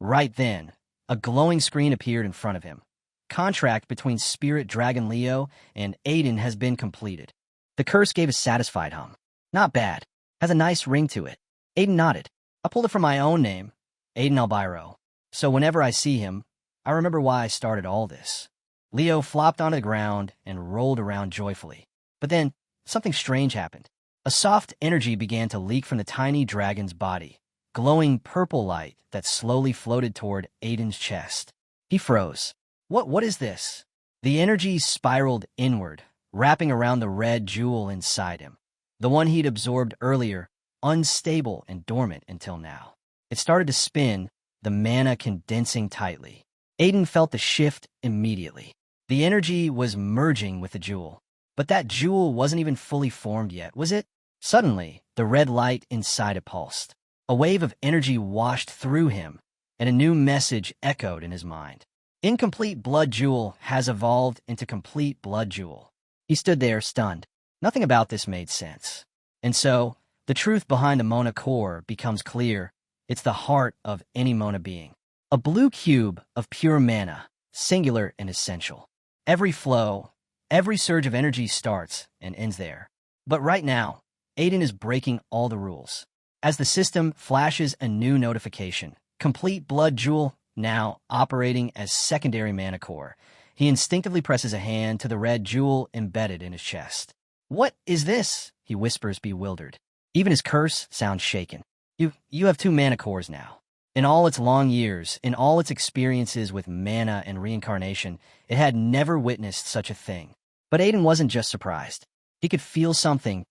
Right then, a glowing screen appeared in front of him. Contract between Spirit Dragon Leo and Aiden has been completed. The curse gave a satisfied hum. Not bad. Has a nice ring to it. Aiden nodded. I pulled it from my own name, Aiden Albiro. So whenever I see him, I remember why I started all this. Leo flopped onto the ground and rolled around joyfully. But then, something strange happened. A soft energy began to leak from the tiny dragon's body, glowing purple light that slowly floated toward Aiden's chest. He froze. What is this? The energy spiraled inward, wrapping around the red jewel inside him. The one he'd absorbed earlier, unstable and dormant until now. It started to spin, the mana condensing tightly. Aiden felt the shift immediately. The energy was merging with the jewel. But that jewel wasn't even fully formed yet, was it? Suddenly, the red light inside it pulsed. A wave of energy washed through him, and a new message echoed in his mind. Incomplete blood jewel has evolved into complete blood jewel. He stood there, stunned. Nothing about this made sense. And so, The truth behind the Mona core becomes clear. It's the heart of any Mona being. A blue cube of pure mana, singular and essential. Every flow, every surge of energy starts and ends there. But right now, Aiden is breaking all the rules. As the system flashes a new notification, complete blood jewel, now operating as secondary mana core, he instinctively presses a hand to the red jewel embedded in his chest. "What is this?" he whispers, bewildered. Even his curse sounds shaken. You have 2 mana cores now. In all its long years, in all its experiences with mana and reincarnation, it had never witnessed such a thing. But Aiden wasn't just surprised. He could feel something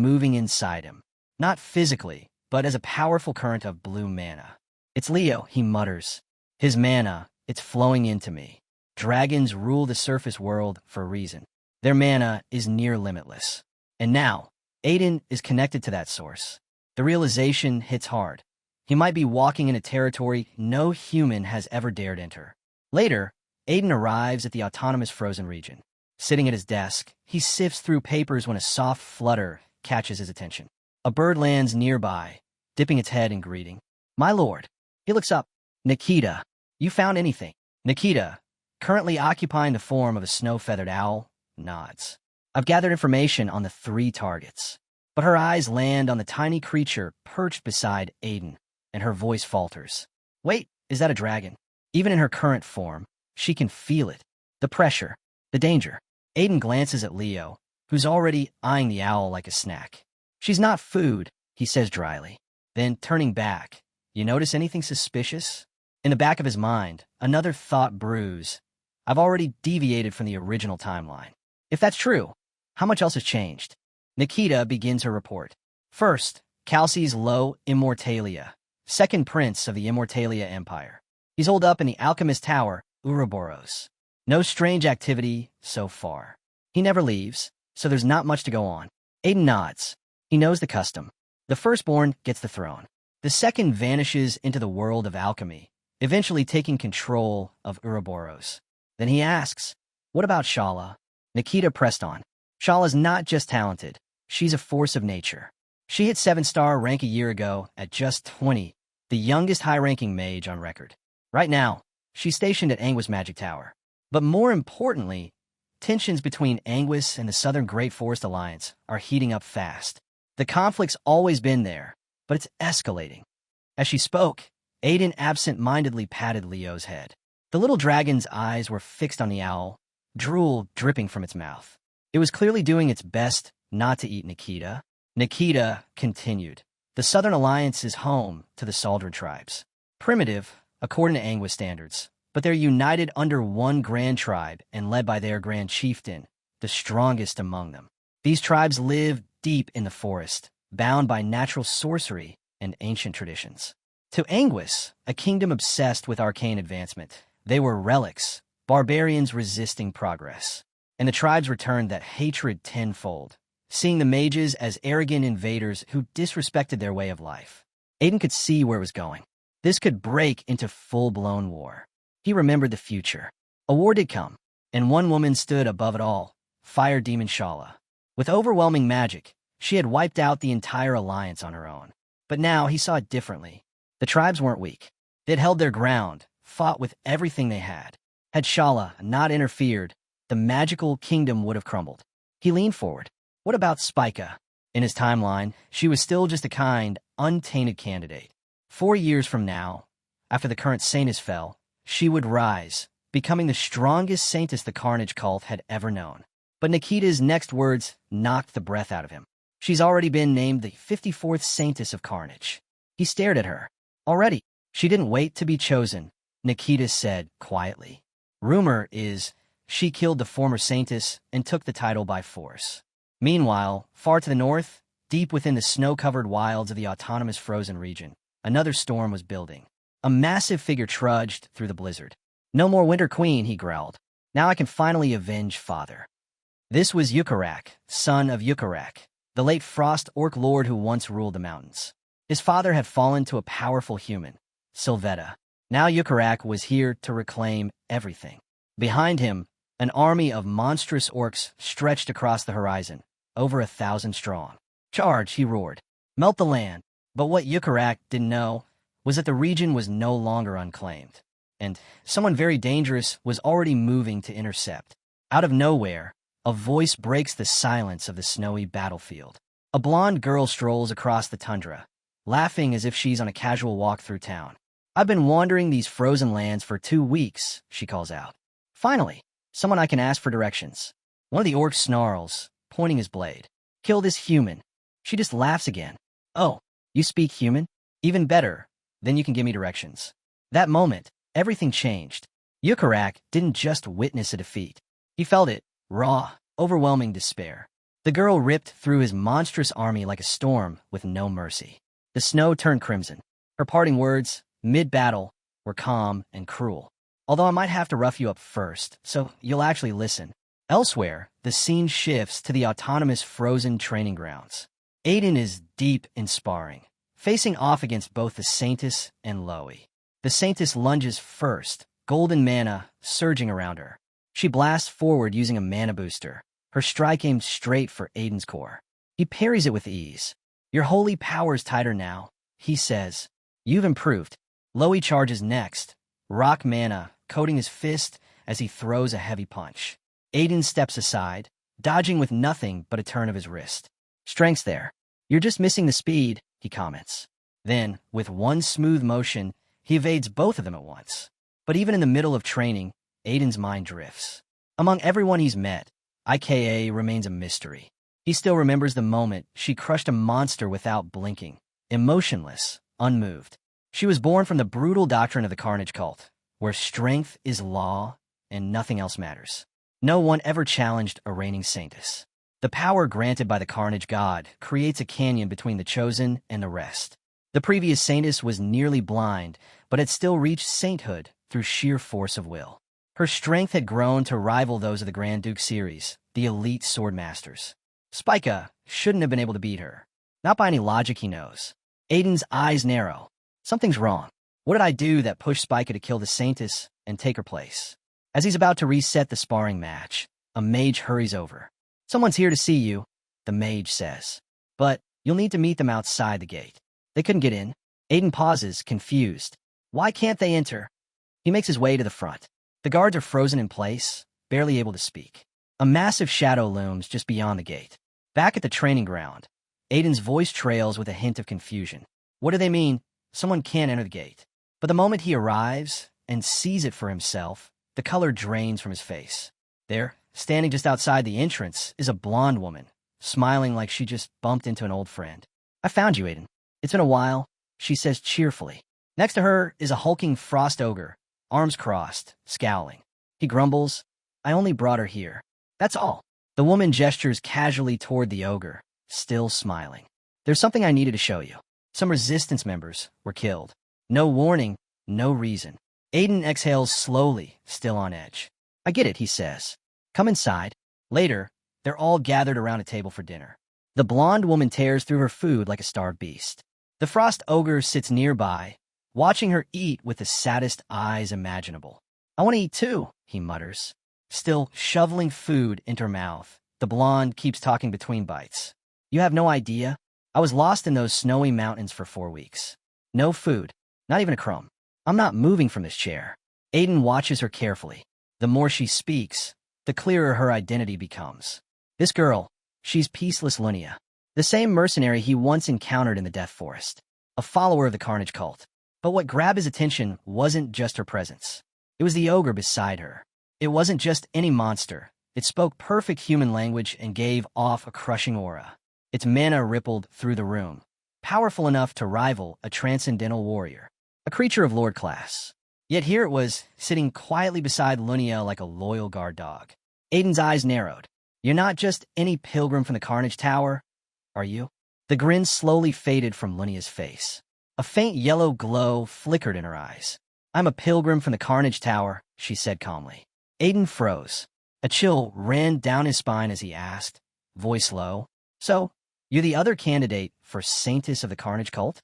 moving inside him. Not physically, but as a powerful current of blue mana. "It's Leo," he mutters. "His mana, it's flowing into me." Dragons rule the surface world for a reason. Their mana is near limitless. And now, Aiden is connected to that source. The realization hits hard. He might be walking in a territory no human has ever dared enter. Later, Aiden arrives at the autonomous frozen region. Sitting at his desk, he sifts through papers when a soft flutter catches his attention. A bird lands nearby, dipping its head in greeting. "My lord." He looks up. "Nikita, you found anything?" Nikita, currently occupying the form of a snow-feathered owl, nods. "I've gathered information on the 3 targets." But her eyes land on the tiny creature perched beside Aiden, and her voice falters. "Wait, is that a dragon?" Even in her current form, she can feel it. The pressure, the danger. Aiden glances at Leo, who's already eyeing the owl like a snack. "She's not food," he says dryly. Then, turning back, "You notice anything suspicious?" In the back of his mind, another thought brews. I've already deviated from the original timeline. If that's true, how much else has changed? Nikita begins her report. First, Khalsi's Low Immortalia, second prince of the Immortalia Empire. He's holed up in the Alchemist Tower, Ouroboros. No strange activity so far. He never leaves, so there's not much to go on. Aiden nods. He knows the custom. The firstborn gets the throne. The second vanishes into the world of alchemy, eventually taking control of Ouroboros. Then he asks, "What about Shala?" Nikita pressed on. "Shala's not just talented. She's a force of nature. She hit 7-star rank a year ago at just 20, the youngest high-ranking mage on record. Right now, she's stationed at Anguis Magic Tower. But more importantly, tensions between Anguis and the Southern Great Forest Alliance are heating up fast. The conflict's always been there, but it's escalating." As she spoke, Aiden absent-mindedly patted Leo's head. The little dragon's eyes were fixed on the owl, drool dripping from its mouth. It was clearly doing its best not to eat Nikita. Nikita continued. "The Southern Alliance is home to the Saldred tribes. Primitive, according to Anguis standards, but they're united under one grand tribe and led by their grand chieftain, the strongest among them. These tribes live deep in the forest, bound by natural sorcery and ancient traditions. To Anguis, a kingdom obsessed with arcane advancement, they were relics, barbarians resisting progress. And the tribes returned that hatred tenfold, seeing the mages as arrogant invaders who disrespected their way of life." Aiden could see where it was going. This could break into full-blown war. He remembered the future. A war did come, and one woman stood above it all, Fire Demon Shala. With overwhelming magic, she had wiped out the entire alliance on her own. But now he saw it differently. The tribes weren't weak. They'd held their ground, fought with everything they had. Had Shala not interfered, the magical kingdom would have crumbled. He leaned forward. What about Spica? In his timeline, she was still just a kind, untainted candidate. 4 years from now, after the current Saintess fell, she would rise, becoming the strongest Saintess the Carnage cult had ever known. But Nikita's next words knocked the breath out of him. "She's already been named the 54th Saintess of Carnage." He stared at her. "Already?" "She didn't wait to be chosen," Nikita said quietly. "Rumor is she killed the former Saintess and took the title by force." Meanwhile, far to the north, deep within the snow-covered wilds of the autonomous frozen region, another storm was building. A massive figure trudged through the blizzard. "No more Winter Queen," he growled. "Now I can finally avenge father." This was Yukarak, son of Yukarak, the late Frost Orc lord who once ruled the mountains. His father had fallen to a powerful human, Sylvetta. Now Yukarak was here to reclaim everything. Behind him, an army of monstrous orcs stretched across the horizon, over 1,000 strong. "Charge!" he roared. melt the land. But what Yukarak didn't know was that the region was no longer unclaimed, and someone very dangerous was already moving to intercept. Out of nowhere, a voice breaks the silence of the snowy battlefield. A blonde girl strolls across the tundra, laughing as if she's on a casual walk through town. "I've been wandering these frozen lands for 2 weeks," she calls out. "Finally, someone I can ask for directions." One of the orcs snarls, pointing his blade. "Kill this human." She just laughs again. "Oh, you speak human? Even better. Then you can give me directions." That moment, everything changed. Yukarak didn't just witness a defeat. He felt it, raw, overwhelming despair. The girl ripped through his monstrous army like a storm with no mercy. The snow turned crimson. Her parting words, mid-battle, were calm and cruel. "Although I might have to rough you up first, so you'll actually listen." Elsewhere, the scene shifts to the autonomous frozen training grounds. Aiden is deep in sparring, facing off against both the Saintess and Loey. The Saintess lunges first, golden mana surging around her. She blasts forward using a mana booster, her strike aimed straight for Aiden's core. He parries it with ease. "Your holy power's tighter now," he says. "You've improved." Loey charges next, rock mana coating his fist as he throws a heavy punch. Aiden steps aside, dodging with nothing but a turn of his wrist. "Strength's there. You're just missing the speed," he comments. Then, with one smooth motion, he evades both of them at once. But even in the middle of training, Aiden's mind drifts. Among everyone he's met, IKA remains a mystery. He still remembers the moment she crushed a monster without blinking, emotionless, unmoved. She was born from the brutal doctrine of the Carnage cult, where strength is law and nothing else matters. No one ever challenged a reigning saintess. The power granted by the Carnage god creates a canyon between the chosen and the rest. The previous saintess was nearly blind, but had still reached sainthood through sheer force of will. Her strength had grown to rival those of the Grand Duke series, the elite swordmasters. Spica shouldn't have been able to beat her. Not by any logic he knows. Aiden's eyes narrow. Something's wrong. What did I do that pushed Spica to kill the saintess and take her place? As he's about to reset the sparring match, a mage hurries over. "Someone's here to see you," the mage says. "But you'll need to meet them outside the gate." They couldn't get in. Aiden pauses, confused. Why can't they enter? He makes his way to the front. The guards are frozen in place, barely able to speak. A massive shadow looms just beyond the gate. Back at the training ground, Aiden's voice trails with a hint of confusion. What do they mean? Someone can't enter the gate. But the moment he arrives and sees it for himself, the color drains from his face. There, standing just outside the entrance, is a blonde woman, smiling like she just bumped into an old friend. "I found you, Aiden. It's been a while," she says cheerfully. Next to her is a hulking frost ogre, arms crossed, scowling. He grumbles, "I only brought her here. That's all." The woman gestures casually toward the ogre, still smiling. "There's something I needed to show you. Some resistance members were killed. No warning, no reason." Aiden exhales slowly, still on edge. "I get it," he says. "Come inside." Later, they're all gathered around a table for dinner. The blonde woman tears through her food like a starved beast. The frost ogre sits nearby, watching her eat with the saddest eyes imaginable. "I want to eat too," he mutters. Still shoveling food into her mouth, the blonde keeps talking between bites. "You have no idea. I was lost in those snowy mountains for 4 weeks. No food, not even a crumb. I'm not moving from this chair." Aiden watches her carefully. The more she speaks, the clearer her identity becomes. This girl, she's Peaceless Lunia, the same mercenary he once encountered in the Death Forest, a follower of the Carnage cult. But what grabbed his attention wasn't just her presence. It was the ogre beside her. It wasn't just any monster. It spoke perfect human language and gave off a crushing aura. Its mana rippled through the room, powerful enough to rival a transcendental warrior, a creature of lord class. Yet here it was, sitting quietly beside Lunia like a loyal guard dog. Aiden's eyes narrowed. "You're not just any pilgrim from the Carnage Tower, are you?" The grin slowly faded from Lunia's face. A faint yellow glow flickered in her eyes. "I'm a pilgrim from the Carnage Tower," she said calmly. Aiden froze. A chill ran down his spine as he asked, voice low, "So, you're the other candidate for Saintess of the Carnage cult?"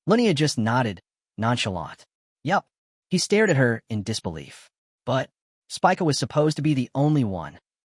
Lunia just nodded, nonchalant. "Yup." He stared at her in disbelief. "But Spica was supposed to be the only one."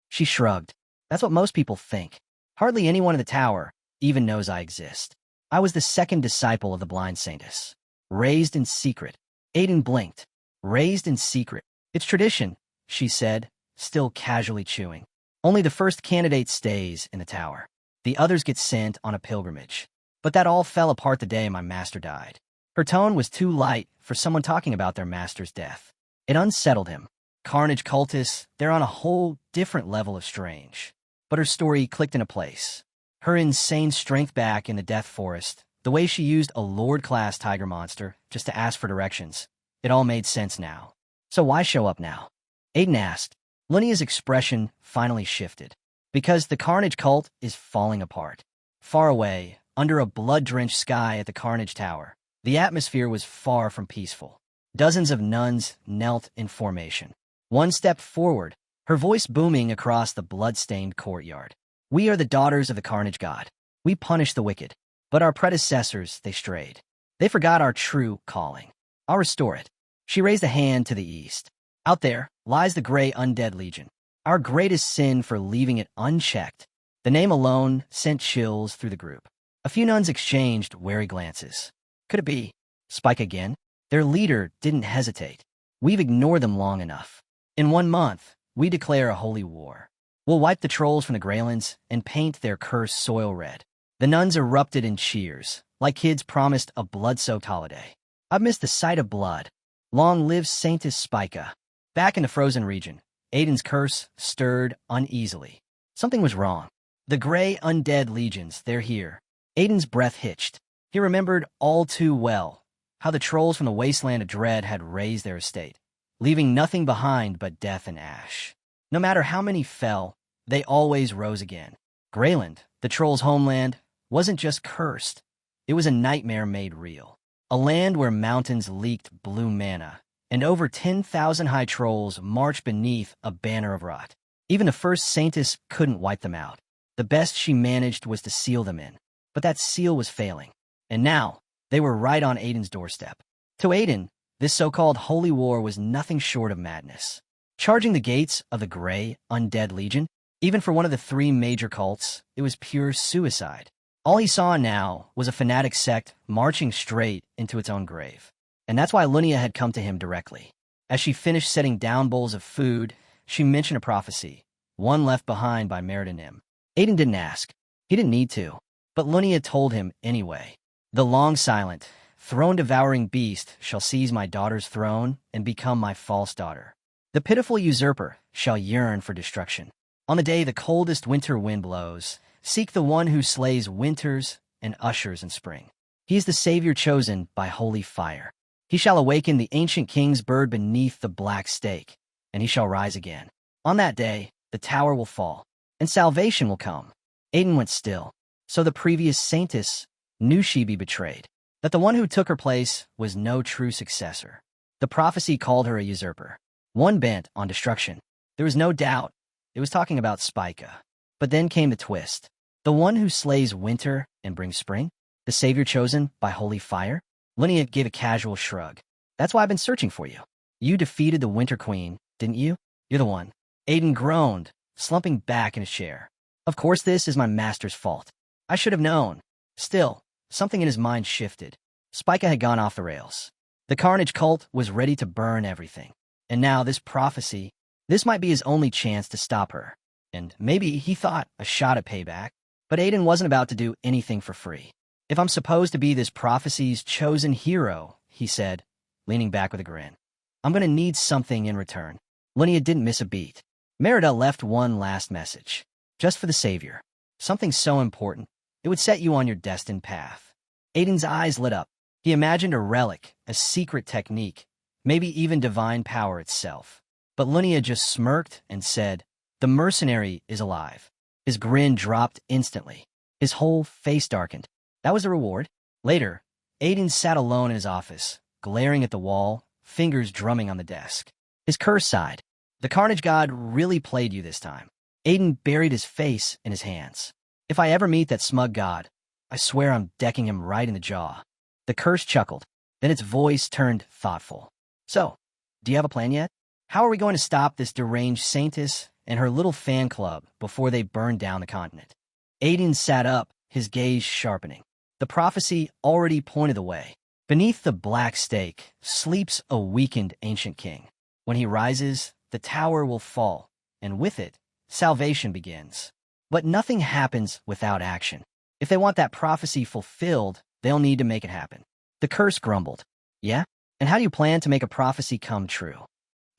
She shrugged. "That's what most people think. Hardly anyone in the tower even knows I exist." I was the second disciple of the blind saintess. Raised in secret. Aiden blinked. Raised in secret. It's tradition, she said, still casually chewing. Only the first candidate stays in the tower. The others get sent on a pilgrimage. But that all fell apart the day my master died. Her tone was too light for someone talking about their master's death. It unsettled him. Carnage cultists, they're on a whole different level of strange. But her story clicked into place. Her insane strength back in the Death Forest, the way she used a Lord-class tiger monster just to ask for directions, it all made sense now. So why show up now? Aiden asked. Lunia's expression finally shifted. Because the Carnage cult is falling apart. Far away, under a blood-drenched sky at the Carnage Tower, the atmosphere was far from peaceful. Dozens of nuns knelt in formation. One stepped forward, her voice booming across the blood-stained courtyard. We are the daughters of the Carnage God. We punish the wicked. But our predecessors, they strayed. They forgot our true calling. I'll restore it. She raised a hand to the east. Out there lies the Gray Undead Legion. Our greatest sin for leaving it unchecked. The name alone sent chills through the group. A few nuns exchanged wary glances. Could it be Spike again? Their leader didn't hesitate. We've ignored them long enough. In 1 month, we declare a holy war. We'll wipe the trolls from the Greylands and paint their cursed soil red. The nuns erupted in cheers, like kids promised a blood-soaked holiday. I've missed the sight of blood. Long live Saintess Spica. Back in the frozen region, Aiden's curse stirred uneasily. Something was wrong. The Gray Undead Legions, they're here. Aiden's breath hitched. He remembered all too well how the trolls from the Wasteland of Dread had razed their estate, leaving nothing behind but death and ash. No matter how many fell, they always rose again. Greyland, the trolls' homeland, wasn't just cursed. It was a nightmare made real. A land where mountains leaked blue mana, and over 10,000 high trolls marched beneath a banner of rot. Even the first Saintess couldn't wipe them out. The best she managed was to seal them in. But that seal was failing. And now, they were right on Aiden's doorstep. To Aiden, this so-called holy war was nothing short of madness. Charging the gates of the Gray Undead Legion, even for one of the 3 major cults, it was pure suicide. All he saw now was a fanatic sect marching straight into its own grave. And that's why Lunia had come to him directly. As she finished setting down bowls of food, she mentioned a prophecy, one left behind by Meridanim. Aiden didn't ask. He didn't need to. But Lunia told him anyway. The long-silent, throne-devouring beast shall seize my daughter's throne and become my false daughter. The pitiful usurper shall yearn for destruction. On the day the coldest winter wind blows, seek the one who slays winters and ushers in spring. He is the savior chosen by holy fire. He shall awaken the ancient king's bird beneath the black stake, and he shall rise again. On that day, the tower will fall, and salvation will come. Aiden went still. So the previous Saintess knew she'd be betrayed, that the one who took her place was no true successor. The prophecy called her a usurper, one bent on destruction. There was no doubt it was talking about Spica. But then came the twist. The one who slays winter and brings spring? The savior chosen by holy fire? Linnea gave a casual shrug. That's why I've been searching for you. You defeated the Winter Queen, didn't you? You're the one. Aiden groaned, slumping back in his chair. Of course this is my master's fault. I should have known. Still, something in his mind shifted. Spica had gone off the rails. The Carnage cult was ready to burn everything. And now this prophecy, this might be his only chance to stop her. And maybe he thought a shot at payback. But Aiden wasn't about to do anything for free. If I'm supposed to be this prophecy's chosen hero, he said, leaning back with a grin, I'm going to need something in return. Linnea didn't miss a beat. Merida left one last message. Just for the savior. Something so important, it would set you on your destined path. Aiden's eyes lit up. He imagined a relic, a secret technique, maybe even divine power itself. But Linnea just smirked and said, the mercenary is alive. His grin dropped instantly. His whole face darkened. That was the reward. Later, Aiden sat alone in his office, glaring at the wall, fingers drumming on the desk. His curse sighed. The Carnage God really played you this time. Aiden buried his face in his hands. If I ever meet that smug god, I swear I'm decking him right in the jaw. The curse chuckled. Then its voice turned thoughtful. So, do you have a plan yet? How are we going to stop this deranged Saintess and her little fan club before they burn down the continent? Aiden sat up, his gaze sharpening. The prophecy already pointed the way. Beneath the black stake sleeps a weakened ancient king. When he rises, the tower will fall, and with it, salvation begins. But nothing happens without action. If they want that prophecy fulfilled, they'll need to make it happen. The curse grumbled. Yeah? And how do you plan to make a prophecy come true?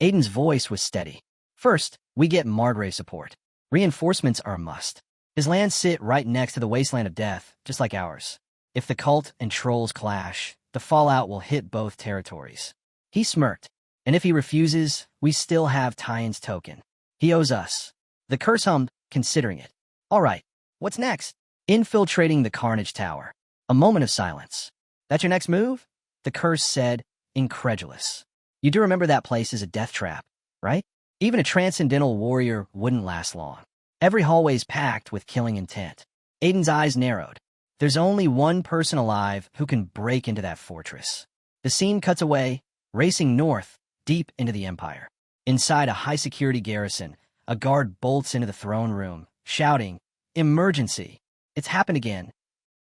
Aiden's voice was steady. First, we get Margrave support. Reinforcements are a must. His lands sit right next to the wasteland of death, just like ours. If the cult and trolls clash, the fallout will hit both territories. He smirked. And if he refuses, we still have Tyen's token. He owes us. The curse hummed, considering it. All right, what's next? Infiltrating the Carnage Tower. A moment of silence. That's your next move? The curse said, incredulous. You do remember that place is a death trap, right? Even a transcendental warrior wouldn't last long. Every hallway's packed with killing intent. Aiden's eyes narrowed. There's only one person alive who can break into that fortress. The scene cuts away, racing north, deep into the Empire. Inside a high-security garrison, a guard bolts into the throne room, shouting, "Emergency! It's happened again."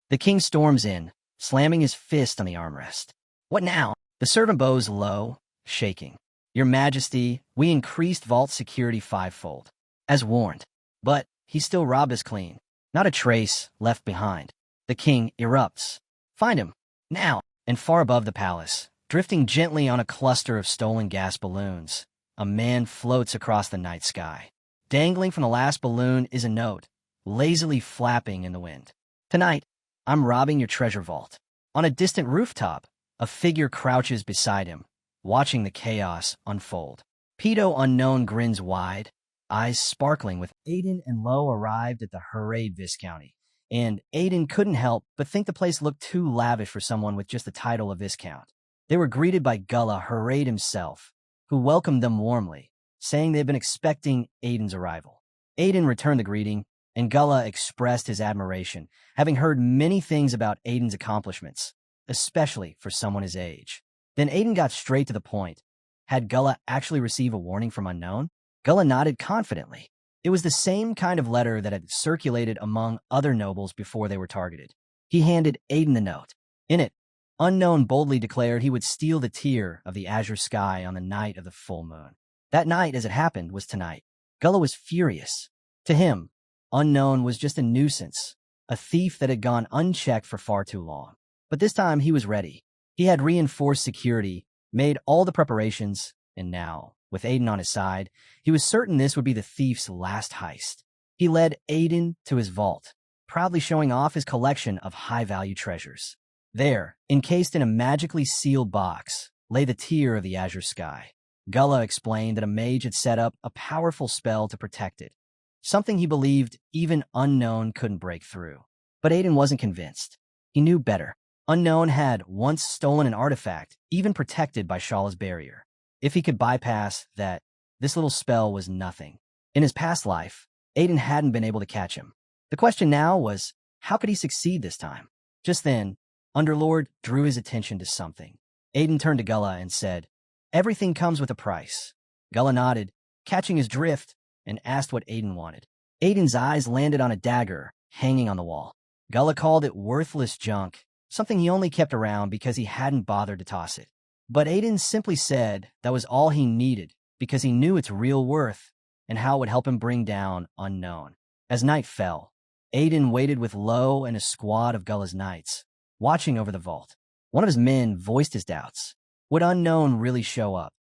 The king storms in, slamming his fist on the armrest. What now? The servant bows low, shaking. Your Majesty, we increased vault security 5-fold, as warned. But he still robbed us clean. Not a trace left behind. The king erupts. Find him, now. And far above the palace, drifting gently on a cluster of stolen gas balloons, a man floats across the night sky. Dangling from the last balloon is a note, lazily flapping in the wind. Tonight, I'm robbing your treasure vault. On a distant rooftop, a figure crouches beside him, watching the chaos unfold. Pedo Unknown grins wide, eyes sparkling with Aiden and Lo arrived at the Harade Viscounty, and Aiden couldn't help but think the place looked too lavish for someone with just the title of Viscount. They were greeted by Gullah Harade himself, who welcomed them warmly, saying they'd been expecting Aiden's arrival. Aiden returned the greeting, and Gullah expressed his admiration, having heard many things about Aiden's accomplishments, especially for someone his age. Then Aiden got straight to the point. Had Gullah actually received a warning from Unknown? Gullah nodded confidently. It was the same kind of letter that had circulated among other nobles before they were targeted. He handed Aiden the note. In it, Unknown boldly declared he would steal the tear of the azure sky on the night of the full moon. That night, as it happened, was tonight. Gullah was furious. To him, Unknown was just a nuisance, a thief that had gone unchecked for far too long. But this time he was ready. He had reinforced security, made all the preparations, and now, with Aiden on his side, he was certain this would be the thief's last heist. He led Aiden to his vault, proudly showing off his collection of high-value treasures. There, encased in a magically sealed box, lay the tear of the azure sky. Gullah explained that a mage had set up a powerful spell to protect it, something he believed even Unknown couldn't break through. But Aiden wasn't convinced. He knew better. Unknown had once stolen an artifact, even protected by Shala's barrier. If he could bypass that, this little spell was nothing. In his past life, Aiden hadn't been able to catch him. The question now was, how could he succeed this time? Just then, Underlord drew his attention to something. Aiden turned to Gullah and said, "Everything comes with a price." Gullah nodded, catching his drift, and asked what Aiden wanted. Aiden's eyes landed on a dagger hanging on the wall. Gullah called it worthless junk, something he only kept around because he hadn't bothered to toss it. But Aiden simply said that was all he needed because he knew its real worth and how it would help him bring down Unknown. As night fell, Aiden waited with Lo and a squad of Gullah's knights, watching over the vault. One of his men voiced his doubts. Would Unknown really show up?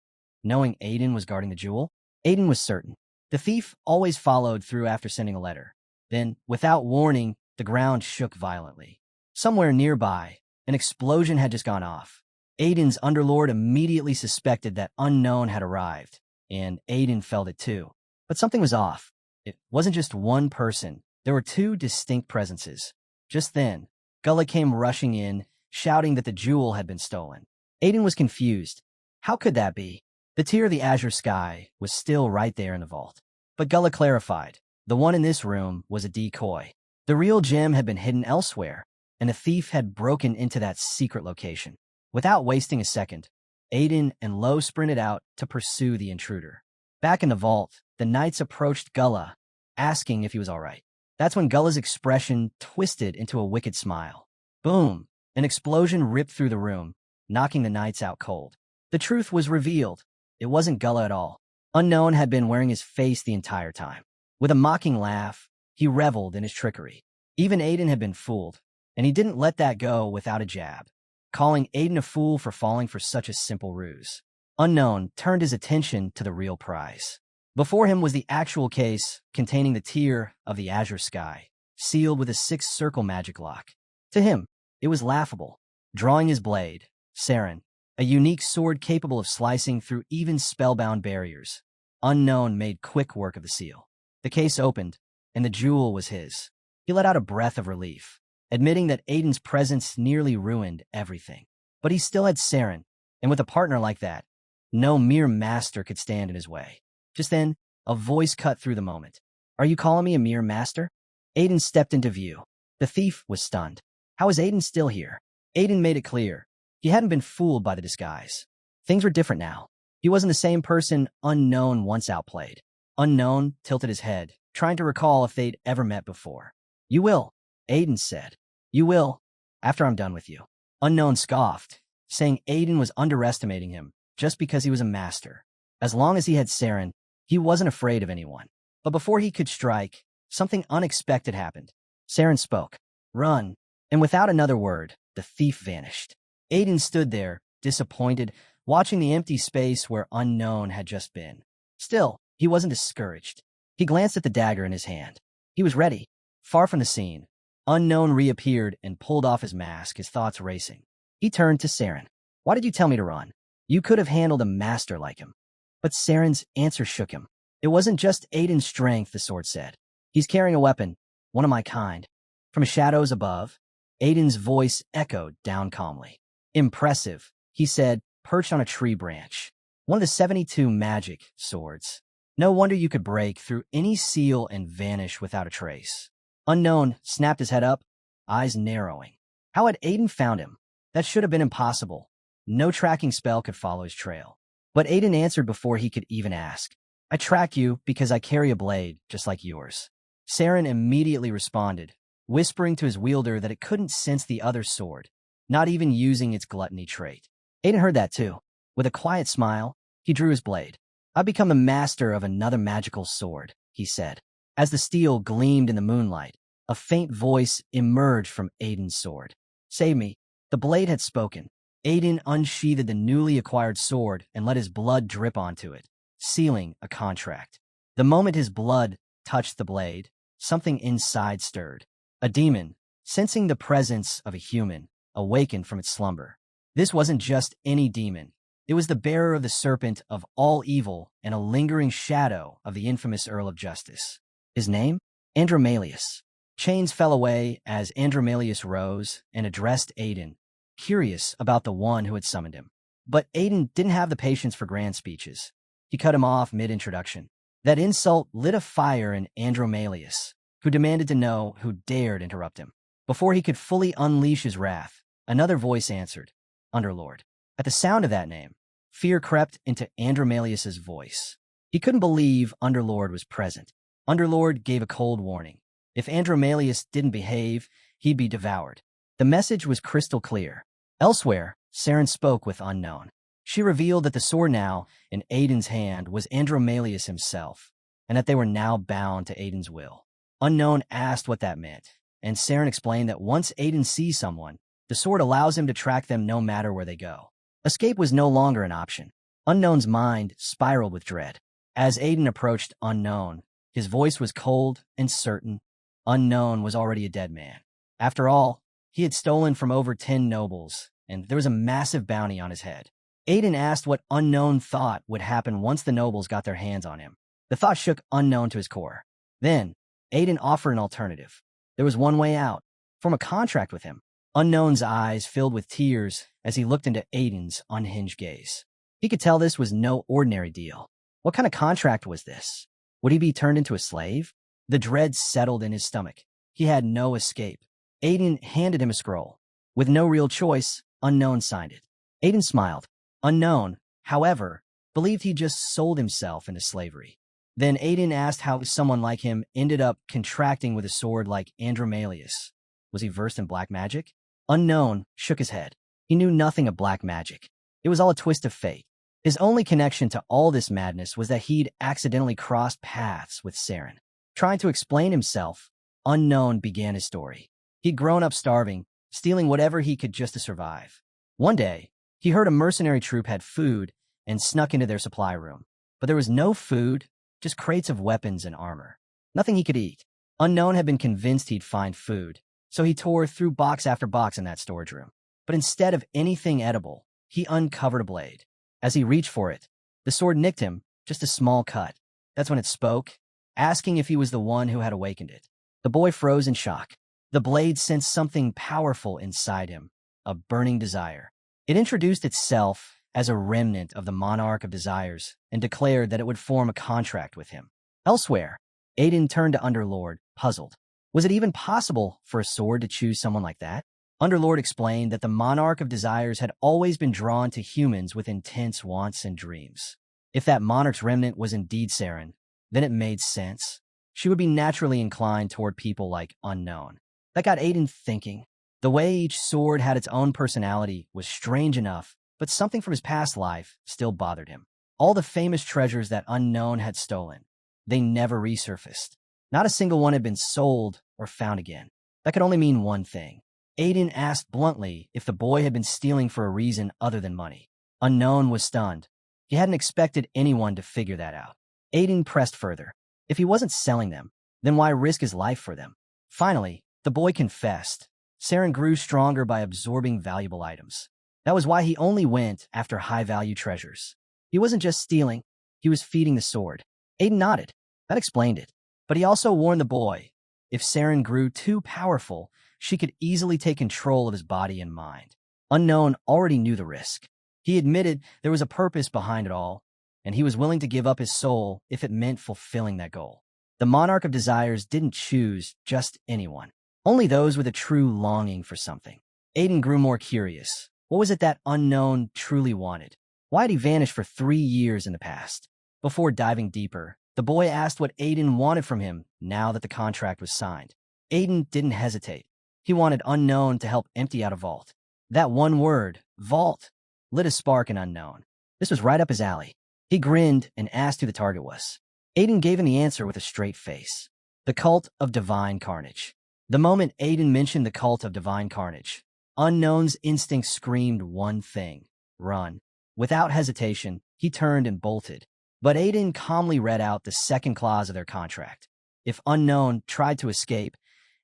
Knowing Aiden was guarding the jewel, Aiden was certain. The thief always followed through after sending a letter. Then, without warning, the ground shook violently. Somewhere nearby, an explosion had just gone off. Aiden's underlord immediately suspected that Unknown had arrived, and Aiden felt it too. But something was off. It wasn't just one person. There were two distinct presences. Just then, Gullah came rushing in, shouting that the jewel had been stolen. Aiden was confused. How could that be? The tear of the azure sky was still right there in the vault. But Gullah clarified. The one in this room was a decoy. The real gem had been hidden elsewhere, and the thief had broken into that secret location. Without wasting a second, Aiden and Lo sprinted out to pursue the intruder. Back in the vault, the knights approached Gullah, asking if he was all right. That's when Gullah's expression twisted into a wicked smile. Boom! An explosion ripped through the room, knocking the knights out cold. The truth was revealed. It wasn't Gullah at all. Unknown had been wearing his face the entire time. With a mocking laugh, he reveled in his trickery. Even Aiden had been fooled, and he didn't let that go without a jab, calling Aiden a fool for falling for such a simple ruse. Unknown turned his attention to the real prize. Before him was the actual case containing the tear of the azure sky, sealed with a 6-circle magic lock. To him, it was laughable. Drawing his blade, Saren, a unique sword capable of slicing through even spellbound barriers, Unknown made quick work of the seal. The case opened, and the jewel was his. He let out a breath of relief, admitting that Aiden's presence nearly ruined everything. But he still had Saren, and with a partner like that, no mere master could stand in his way. Just then, a voice cut through the moment. "Are you calling me a mere master?" Aiden stepped into view. The thief was stunned. How is Aiden still here? Aiden made it clear. He hadn't been fooled by the disguise. Things were different now. He wasn't the same person Unknown once outplayed. Unknown tilted his head, trying to recall if they'd ever met before. "You will," Aiden said. "You will, after I'm done with you." Unknown scoffed, saying Aiden was underestimating him just because he was a master. As long as he had Saren, he wasn't afraid of anyone. But before he could strike, something unexpected happened. Saren spoke. "Run." And without another word, the thief vanished. Aiden stood there, disappointed, watching the empty space where Unknown had just been. Still, he wasn't discouraged. He glanced at the dagger in his hand. He was ready. Far from the scene, Unknown reappeared and pulled off his mask, his thoughts racing. He turned to Saren. "Why did you tell me to run? You could have handled a master like him." But Saren's answer shook him. "It wasn't just Aiden's strength," the sword said. "He's carrying a weapon, one of my kind." From shadows above, Aiden's voice echoed down calmly. "Impressive," he said, perched on a tree branch. "One of the 72 magic swords. No wonder you could break through any seal and vanish without a trace." Unknown snapped his head up, eyes narrowing. How had Aiden found him? That should have been impossible. No tracking spell could follow his trail. But Aiden answered before he could even ask. "I track you because I carry a blade just like yours." Saren immediately responded, whispering to his wielder that it couldn't sense the other's sword, not even using its gluttony trait. Aiden heard that too. With a quiet smile, he drew his blade. "I've become a master of another magical sword," he said. As the steel gleamed in the moonlight, a faint voice emerged from Aiden's sword. "Save me." The blade had spoken. Aiden unsheathed the newly acquired sword and let his blood drip onto it, sealing a contract. The moment his blood touched the blade, something inside stirred. A demon, sensing the presence of a human, awakened from its slumber. This wasn't just any demon. It was the bearer of the serpent of all evil and a lingering shadow of the infamous Earl of Justice. His name? Andromalius. Chains fell away as Andromalius rose and addressed Aiden, curious about the one who had summoned him. But Aiden didn't have the patience for grand speeches. He cut him off mid-introduction. That insult lit a fire in Andromalius, who demanded to know who dared interrupt him. Before he could fully unleash his wrath, another voice answered, "Underlord." At the sound of that name, fear crept into Andromalius's voice. He couldn't believe Underlord was present. Underlord gave a cold warning. If Andromalius didn't behave, he'd be devoured. The message was crystal clear. Elsewhere, Saren spoke with Unknown. She revealed that the sword now in Aiden's hand was Andromalius himself, and that they were now bound to Aiden's will. Unknown asked what that meant, and Saren explained that once Aiden sees someone, the sword allows him to track them no matter where they go. Escape was no longer an option. Unknown's mind spiraled with dread. As Aiden approached Unknown, his voice was cold and certain. Unknown was already a dead man. After all, he had stolen from over 10 nobles, and there was a massive bounty on his head. Aiden asked what Unknown thought would happen once the nobles got their hands on him. The thought shook Unknown to his core. Then, Aiden offered an alternative. There was one way out. Form a contract with him. Unknown's eyes filled with tears as he looked into Aiden's unhinged gaze. He could tell this was no ordinary deal. What kind of contract was this? Would he be turned into a slave? The dread settled in his stomach. He had no escape. Aiden handed him a scroll. With no real choice, Unknown signed it. Aiden smiled. Unknown, however, believed he just sold himself into slavery. Then Aiden asked how someone like him ended up contracting with a sword like Andromalius. Was he versed in black magic? Unknown shook his head. He knew nothing of black magic. It was all a twist of fate. His only connection to all this madness was that he'd accidentally crossed paths with Saren. Trying to explain himself, Unknown began his story. He'd grown up starving, stealing whatever he could just to survive. One day, he heard a mercenary troop had food and snuck into their supply room. But there was no food, just crates of weapons and armor. Nothing he could eat. Unknown had been convinced he'd find food, so he tore through box after box in that storage room. But instead of anything edible, he uncovered a blade. As he reached for it, the sword nicked him, just a small cut. That's when it spoke, asking if he was the one who had awakened it. The boy froze in shock. The blade sensed something powerful inside him, a burning desire. It introduced itself as a remnant of the monarch of desires and declared that it would form a contract with him. Elsewhere, Aiden turned to Underlord, puzzled. Was it even possible for a sword to choose someone like that? Underlord explained that the monarch of desires had always been drawn to humans with intense wants and dreams. If that monarch's remnant was indeed Saren, then it made sense. She would be naturally inclined toward people like Unknown. That got Aiden thinking. The way each sword had its own personality was strange enough, but something from his past life still bothered him. All the famous treasures that Unknown had stolen, they never resurfaced. Not a single one had been sold or found again. That could only mean one thing. Aiden asked bluntly if the boy had been stealing for a reason other than money. Unknown was stunned. He hadn't expected anyone to figure that out. Aiden pressed further. If he wasn't selling them, then why risk his life for them? Finally, the boy confessed. Saren grew stronger by absorbing valuable items. That was why he only went after high-value treasures. He wasn't just stealing, he was feeding the sword. Aiden nodded. That explained it. But he also warned the boy, if Saren grew too powerful, she could easily take control of his body and mind. Unknown already knew the risk. He admitted there was a purpose behind it all, and he was willing to give up his soul if it meant fulfilling that goal. The monarch of desires didn't choose just anyone, only those with a true longing for something. Aiden grew more curious. What was it that Unknown truly wanted? Why had he vanished for 3 years in the past? Before diving deeper, the boy asked what Aiden wanted from him now that the contract was signed. Aiden didn't hesitate. He wanted Unknown to help empty out a vault. That one word, vault, lit a spark in Unknown. This was right up his alley. He grinned and asked who the target was. Aiden gave him the answer with a straight face. The Cult of Divine Carnage. The moment Aiden mentioned the Cult of Divine Carnage, Unknown's instinct screamed one thing: run. Without hesitation, he turned and bolted. But Aiden calmly read out the second clause of their contract. If Unknown tried to escape,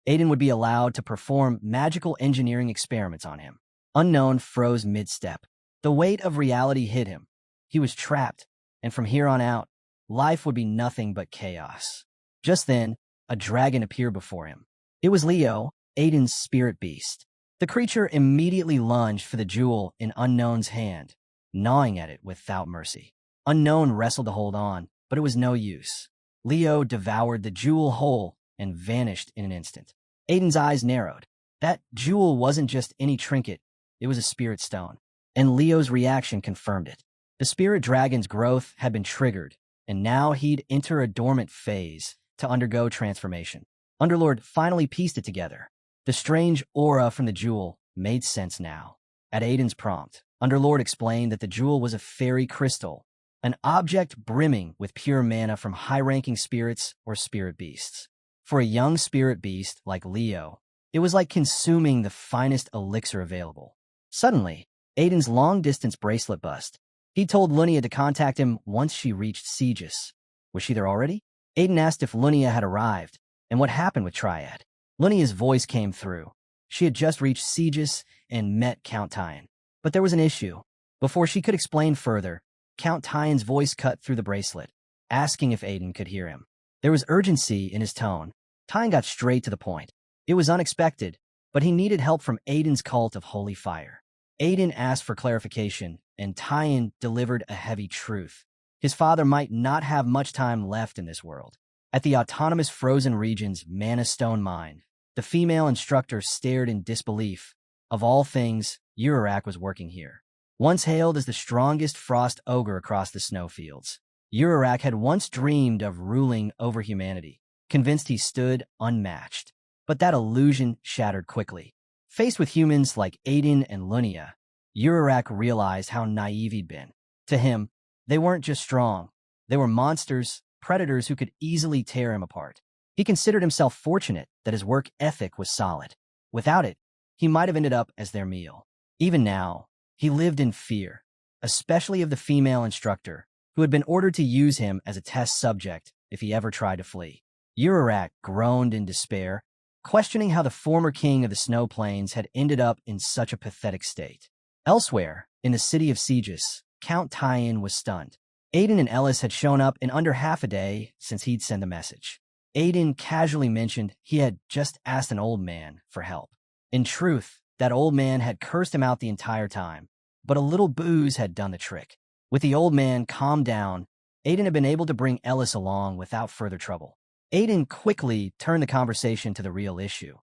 Aiden would be allowed to perform magical engineering experiments on him. Unknown froze mid-step. The weight of reality hit him. He was trapped, and from here on out, life would be nothing but chaos. Just then, a dragon appeared before him. It was Leo, Aiden's spirit beast. The creature immediately lunged for the jewel in Unknown's hand, gnawing at it without mercy. Unknown wrestled to hold on, but it was no use. Leo devoured the jewel whole and vanished in an instant. Aiden's eyes narrowed. That jewel wasn't just any trinket, it was a spirit stone. And Leo's reaction confirmed it. The spirit dragon's growth had been triggered, and now he'd enter a dormant phase to undergo transformation. Underlord finally pieced it together. The strange aura from the jewel made sense now. At Aiden's prompt, Underlord explained that the jewel was a fairy crystal, an object brimming with pure mana from high-ranking spirits or spirit beasts. For a young spirit beast like Leo, it was like consuming the finest elixir available. Suddenly, Aiden's long-distance bracelet buzzed. He told Lunia to contact him once she reached Segis. Was she there already? Aiden asked if Lunia had arrived, and what happened with Triad. Lunia's voice came through. She had just reached Segis and met Count Tyan. But there was an issue. Before she could explain further, Count Tyan's voice cut through the bracelet, asking if Aiden could hear him. There was urgency in his tone. Tyan got straight to the point. It was unexpected, but he needed help from Aiden's cult of holy fire. Aiden asked for clarification, and Tyan delivered a heavy truth. His father might not have much time left in this world. At the autonomous frozen region's Mana Stone mine, the female instructor stared in disbelief. Of all things, Urarak was working here. Once hailed as the strongest frost ogre across the snowfields, Urarak had once dreamed of ruling over humanity, convinced he stood unmatched. But that illusion shattered quickly. Faced with humans like Aiden and Lunia, Urarak realized how naive he'd been. To him, they weren't just strong. They were monsters, predators who could easily tear him apart. He considered himself fortunate that his work ethic was solid. Without it, he might have ended up as their meal. Even now, he lived in fear, especially of the female instructor, who had been ordered to use him as a test subject if he ever tried to flee. Urarak groaned in despair, questioning how the former king of the Snow Plains had ended up in such a pathetic state. Elsewhere, in the city of Segis, Count Tyen was stunned. Aiden and Ellis had shown up in under half a day since he'd sent the message. Aiden casually mentioned he had just asked an old man for help. In truth, that old man had cursed him out the entire time, but a little booze had done the trick. With the old man calmed down, Aiden had been able to bring Ellis along without further trouble. Aiden quickly turned the conversation to the real issue.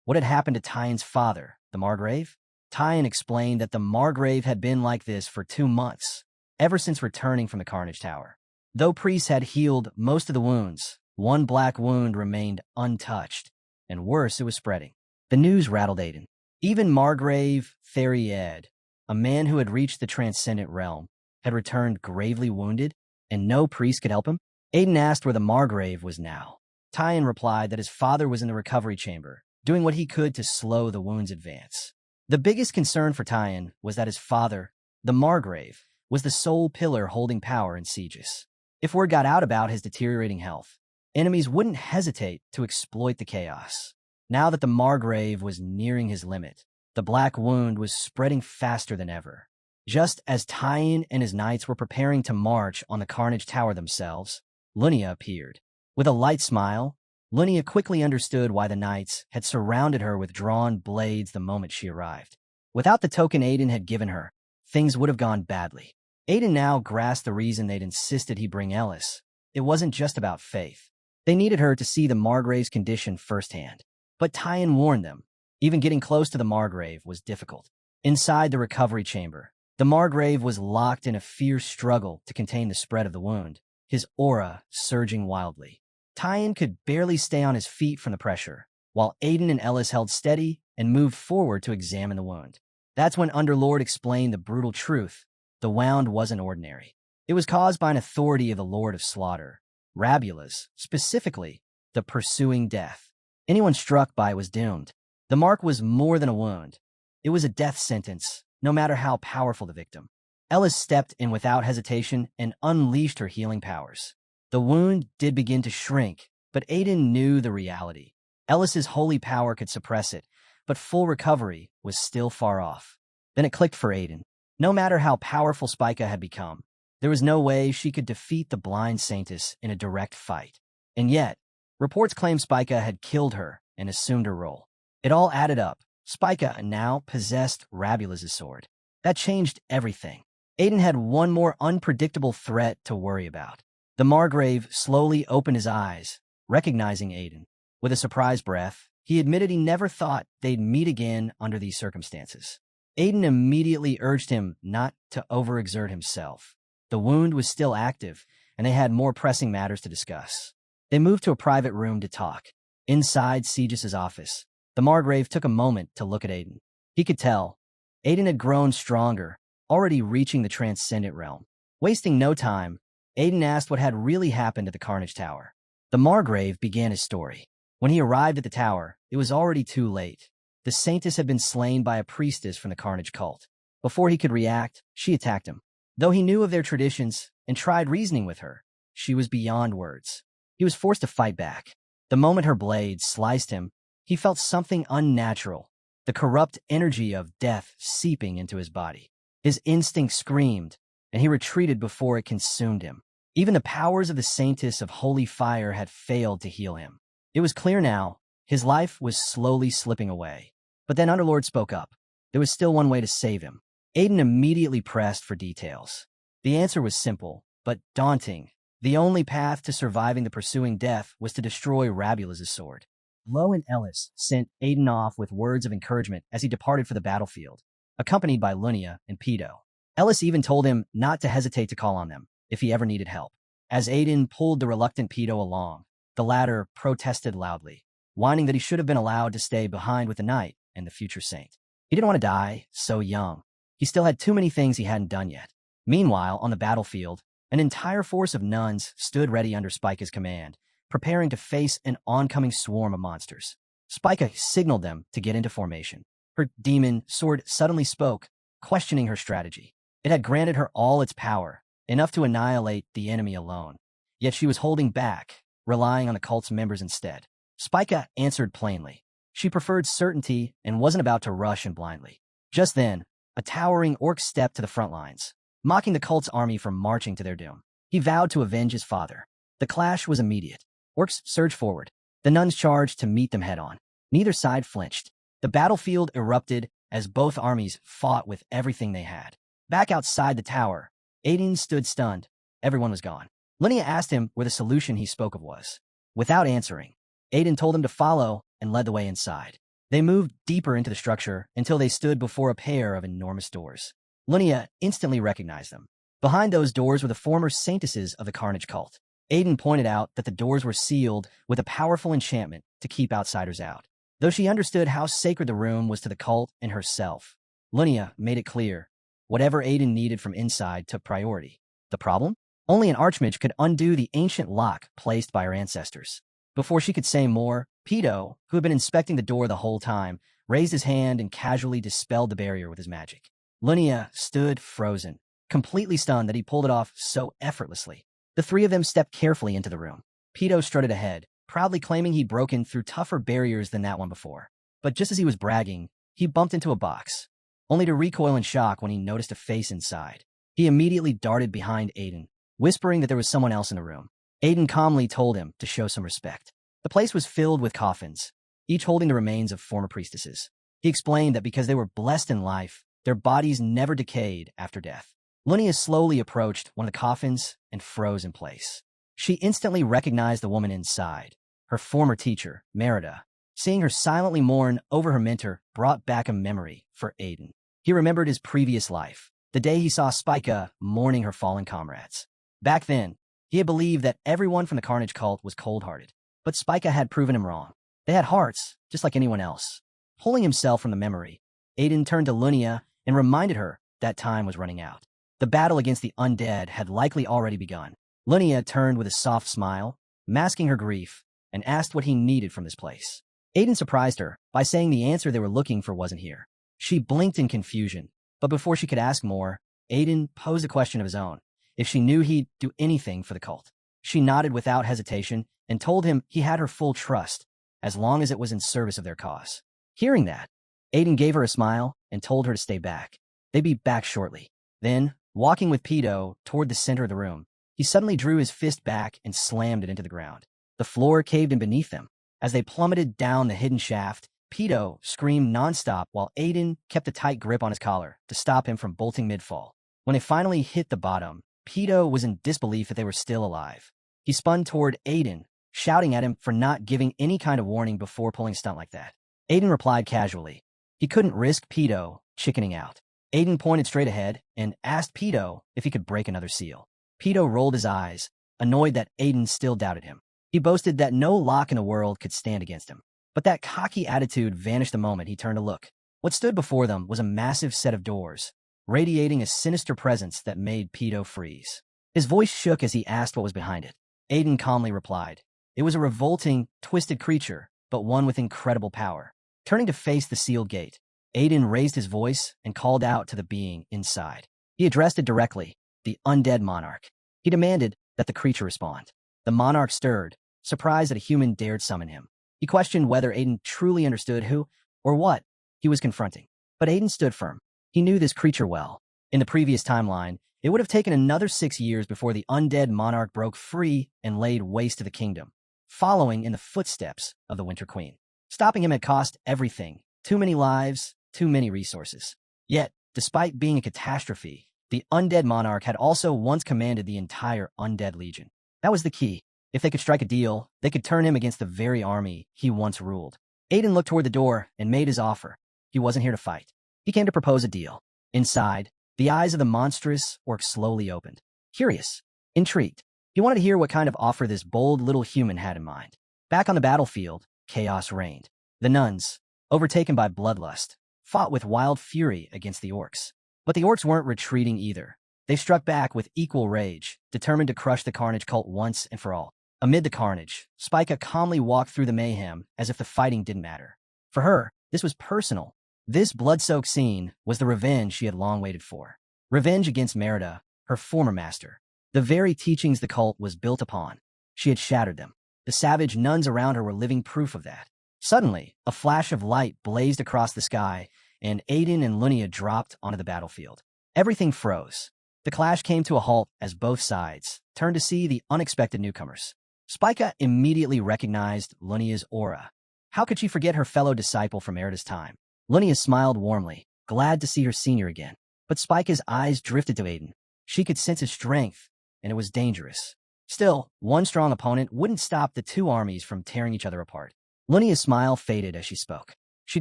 What had happened to Tyen's father, the Margrave? Tyen explained that the Margrave had been like this for 2 months, ever since returning from the Carnage Tower. Though priests had healed most of the wounds, one black wound remained untouched, and worse, it was spreading. The news rattled Aiden. Even Margrave Theried, a man who had reached the Transcendent Realm, had returned gravely wounded, and no priest could help him. Aiden asked where the Margrave was now. Tyen replied that his father was in the recovery chamber, doing what he could to slow the wound's advance. The biggest concern for Tyen was that his father, the Margrave, was the sole pillar holding power in Segis. If word got out about his deteriorating health, enemies wouldn't hesitate to exploit the chaos. Now that the Margrave was nearing his limit, the black wound was spreading faster than ever. Just as Tyen and his knights were preparing to march on the Carnage Tower themselves, Lunia appeared. With a light smile, Lunia quickly understood why the knights had surrounded her with drawn blades the moment she arrived. Without the token Aiden had given her, things would have gone badly. Aiden now grasped the reason they'd insisted he bring Ellis. It wasn't just about faith. They needed her to see the Margrave's condition firsthand. But Tyen warned them. Even getting close to the Margrave was difficult. Inside the recovery chamber, the Margrave was locked in a fierce struggle to contain the spread of the wound, his aura surging wildly. Tyen could barely stay on his feet from the pressure, while Aiden and Ellis held steady and moved forward to examine the wound. That's when Underlord explained the brutal truth. The wound wasn't ordinary. It was caused by an authority of the Lord of Slaughter, Rabula's, specifically, the pursuing death. Anyone struck by it was doomed. The mark was more than a wound. It was a death sentence, no matter how powerful the victim. Ellis stepped in without hesitation and unleashed her healing powers. The wound did begin to shrink, but Aiden knew the reality. Ellis's holy power could suppress it, but full recovery was still far off. Then it clicked for Aiden. No matter how powerful Spica had become, there was no way she could defeat the blind Saintess in a direct fight. And yet, reports claimed Spica had killed her and assumed her role. It all added up. Spica now possessed Rabula's sword. That changed everything. Aiden had one more unpredictable threat to worry about. The Margrave slowly opened his eyes, recognizing Aiden. With a surprised breath, he admitted he never thought they'd meet again under these circumstances. Aiden immediately urged him not to overexert himself. The wound was still active, and they had more pressing matters to discuss. They moved to a private room to talk. Inside Segis's office, the Margrave took a moment to look at Aiden. He could tell. Aiden had grown stronger, already reaching the Transcendent Realm. Wasting no time, Aiden asked what had really happened at the Carnage Tower. The Margrave began his story. When he arrived at the tower, it was already too late. The Saintess had been slain by a priestess from the Carnage cult. Before he could react, she attacked him. Though he knew of their traditions and tried reasoning with her, she was beyond words. He was forced to fight back. The moment her blade sliced him, he felt something unnatural, the corrupt energy of death seeping into his body. His instinct screamed, and he retreated before it consumed him. Even the powers of the Saintess of Holy Fire had failed to heal him. It was clear now, his life was slowly slipping away. But then Underlord spoke up. There was still one way to save him. Aiden immediately pressed for details. The answer was simple, but daunting. The only path to surviving the pursuing death was to destroy Rabula's sword. Lo and Ellis sent Aiden off with words of encouragement as he departed for the battlefield, accompanied by Lunia and Pedo. Ellis even told him not to hesitate to call on them if he ever needed help. As Aiden pulled the reluctant Pedo along, the latter protested loudly, whining that he should have been allowed to stay behind with the knight and the future saint. He didn't want to die so young. He still had too many things he hadn't done yet. Meanwhile, on the battlefield, an entire force of nuns stood ready under Spica's command, preparing to face an oncoming swarm of monsters. Spica signaled them to get into formation. Her demon sword suddenly spoke, questioning her strategy. It had granted her all its power, enough to annihilate the enemy alone. Yet she was holding back, relying on the cult's members instead. Spica answered plainly. She preferred certainty and wasn't about to rush in blindly. Just then, a towering orc stepped to the front lines, mocking the cult's army for marching to their doom. He vowed to avenge his father. The clash was immediate. Orcs surged forward. The nuns charged to meet them head-on. Neither side flinched. The battlefield erupted as both armies fought with everything they had. Back outside the tower, Aiden stood stunned. Everyone was gone. Linnea asked him where the solution he spoke of was. Without answering, Aiden told him to follow and led the way inside. They moved deeper into the structure until they stood before a pair of enormous doors. Linnea instantly recognized them. Behind those doors were the former saintesses of the Carnage cult. Aiden pointed out that the doors were sealed with a powerful enchantment to keep outsiders out. Though she understood how sacred the room was to the cult and herself, Linnea made it clear whatever Aiden needed from inside took priority. The problem? Only an archmage could undo the ancient lock placed by her ancestors. Before she could say more, Pedo, who had been inspecting the door the whole time, raised his hand and casually dispelled the barrier with his magic. Linnea stood frozen, completely stunned that he pulled it off so effortlessly. The three of them stepped carefully into the room. Pedo strutted ahead, proudly claiming he'd broken through tougher barriers than that one before. But just as he was bragging, he bumped into a box, only to recoil in shock when he noticed a face inside. He immediately darted behind Aiden, whispering that there was someone else in the room. Aiden calmly told him to show some respect. The place was filled with coffins, each holding the remains of former priestesses. He explained that because they were blessed in life, their bodies never decayed after death. Linnea slowly approached one of the coffins and froze in place. She instantly recognized the woman inside, her former teacher, Merida. Seeing her silently mourn over her mentor brought back a memory for Aiden. He remembered his previous life, the day he saw Spica mourning her fallen comrades. Back then, he had believed that everyone from the Carnage cult was cold-hearted, but Spica had proven him wrong. They had hearts, just like anyone else. Pulling himself from the memory, Aiden turned to Linnea and reminded her that time was running out. The battle against the undead had likely already begun. Linnea turned with a soft smile, masking her grief, and asked what he needed from this place. Aiden surprised her by saying the answer they were looking for wasn't here. She blinked in confusion, but before she could ask more, Aiden posed a question of his own. If she knew he'd do anything for the cult. She nodded without hesitation and told him he had her full trust, as long as it was in service of their cause. Hearing that, Aiden gave her a smile and told her to stay back. They'd be back shortly. Then, walking with Pedo toward the center of the room, he suddenly drew his fist back and slammed it into the ground. The floor caved in beneath them. As they plummeted down the hidden shaft, Pedo screamed nonstop while Aiden kept a tight grip on his collar to stop him from bolting mid-fall. When they finally hit the bottom, Pedo was in disbelief that they were still alive. He spun toward Aiden, shouting at him for not giving any kind of warning before pulling a stunt like that. Aiden replied casually. He couldn't risk Pedo chickening out. Aiden pointed straight ahead and asked Pedo if he could break another seal. Pedo rolled his eyes, annoyed that Aiden still doubted him. He boasted that no lock in the world could stand against him. But that cocky attitude vanished the moment he turned to look. What stood before them was a massive set of doors, radiating a sinister presence that made Pedo freeze. His voice shook as he asked what was behind it. Aiden calmly replied. It was a revolting, twisted creature, but one with incredible power. Turning to face the sealed gate, Aiden raised his voice and called out to the being inside. He addressed it directly, the undead monarch. He demanded that the creature respond. The monarch stirred, surprised that a human dared summon him. He questioned whether Aiden truly understood who or what he was confronting. But Aiden stood firm. He knew this creature well. In the previous timeline, it would have taken another 6 years before the undead monarch broke free and laid waste to the kingdom, following in the footsteps of the Winter Queen. Stopping him had cost everything. Too many lives, too many resources. Yet, despite being a catastrophe, the undead monarch had also once commanded the entire undead legion. That was the key. If they could strike a deal, they could turn him against the very army he once ruled. Aiden looked toward the door and made his offer. He wasn't here to fight. He came to propose a deal. Inside, the eyes of the monstrous orc slowly opened. Curious, intrigued, he wanted to hear what kind of offer this bold little human had in mind. Back on the battlefield, chaos reigned. The nuns, overtaken by bloodlust, fought with wild fury against the orcs. But the orcs weren't retreating either. They struck back with equal rage, determined to crush the Carnage cult once and for all. Amid the carnage, Spica calmly walked through the mayhem as if the fighting didn't matter. For her, this was personal. This blood-soaked scene was the revenge she had long waited for. Revenge against Merida, her former master. The very teachings the cult was built upon. She had shattered them. The savage nuns around her were living proof of that. Suddenly, a flash of light blazed across the sky, and Aiden and Lunia dropped onto the battlefield. Everything froze. The clash came to a halt as both sides turned to see the unexpected newcomers. Spica immediately recognized Lunia's aura. How could she forget her fellow disciple from Merida's time? Lunia smiled warmly, glad to see her senior again. But Spica's eyes drifted to Aiden. She could sense his strength, and it was dangerous. Still, one strong opponent wouldn't stop the two armies from tearing each other apart. Lunia's smile faded as she spoke. She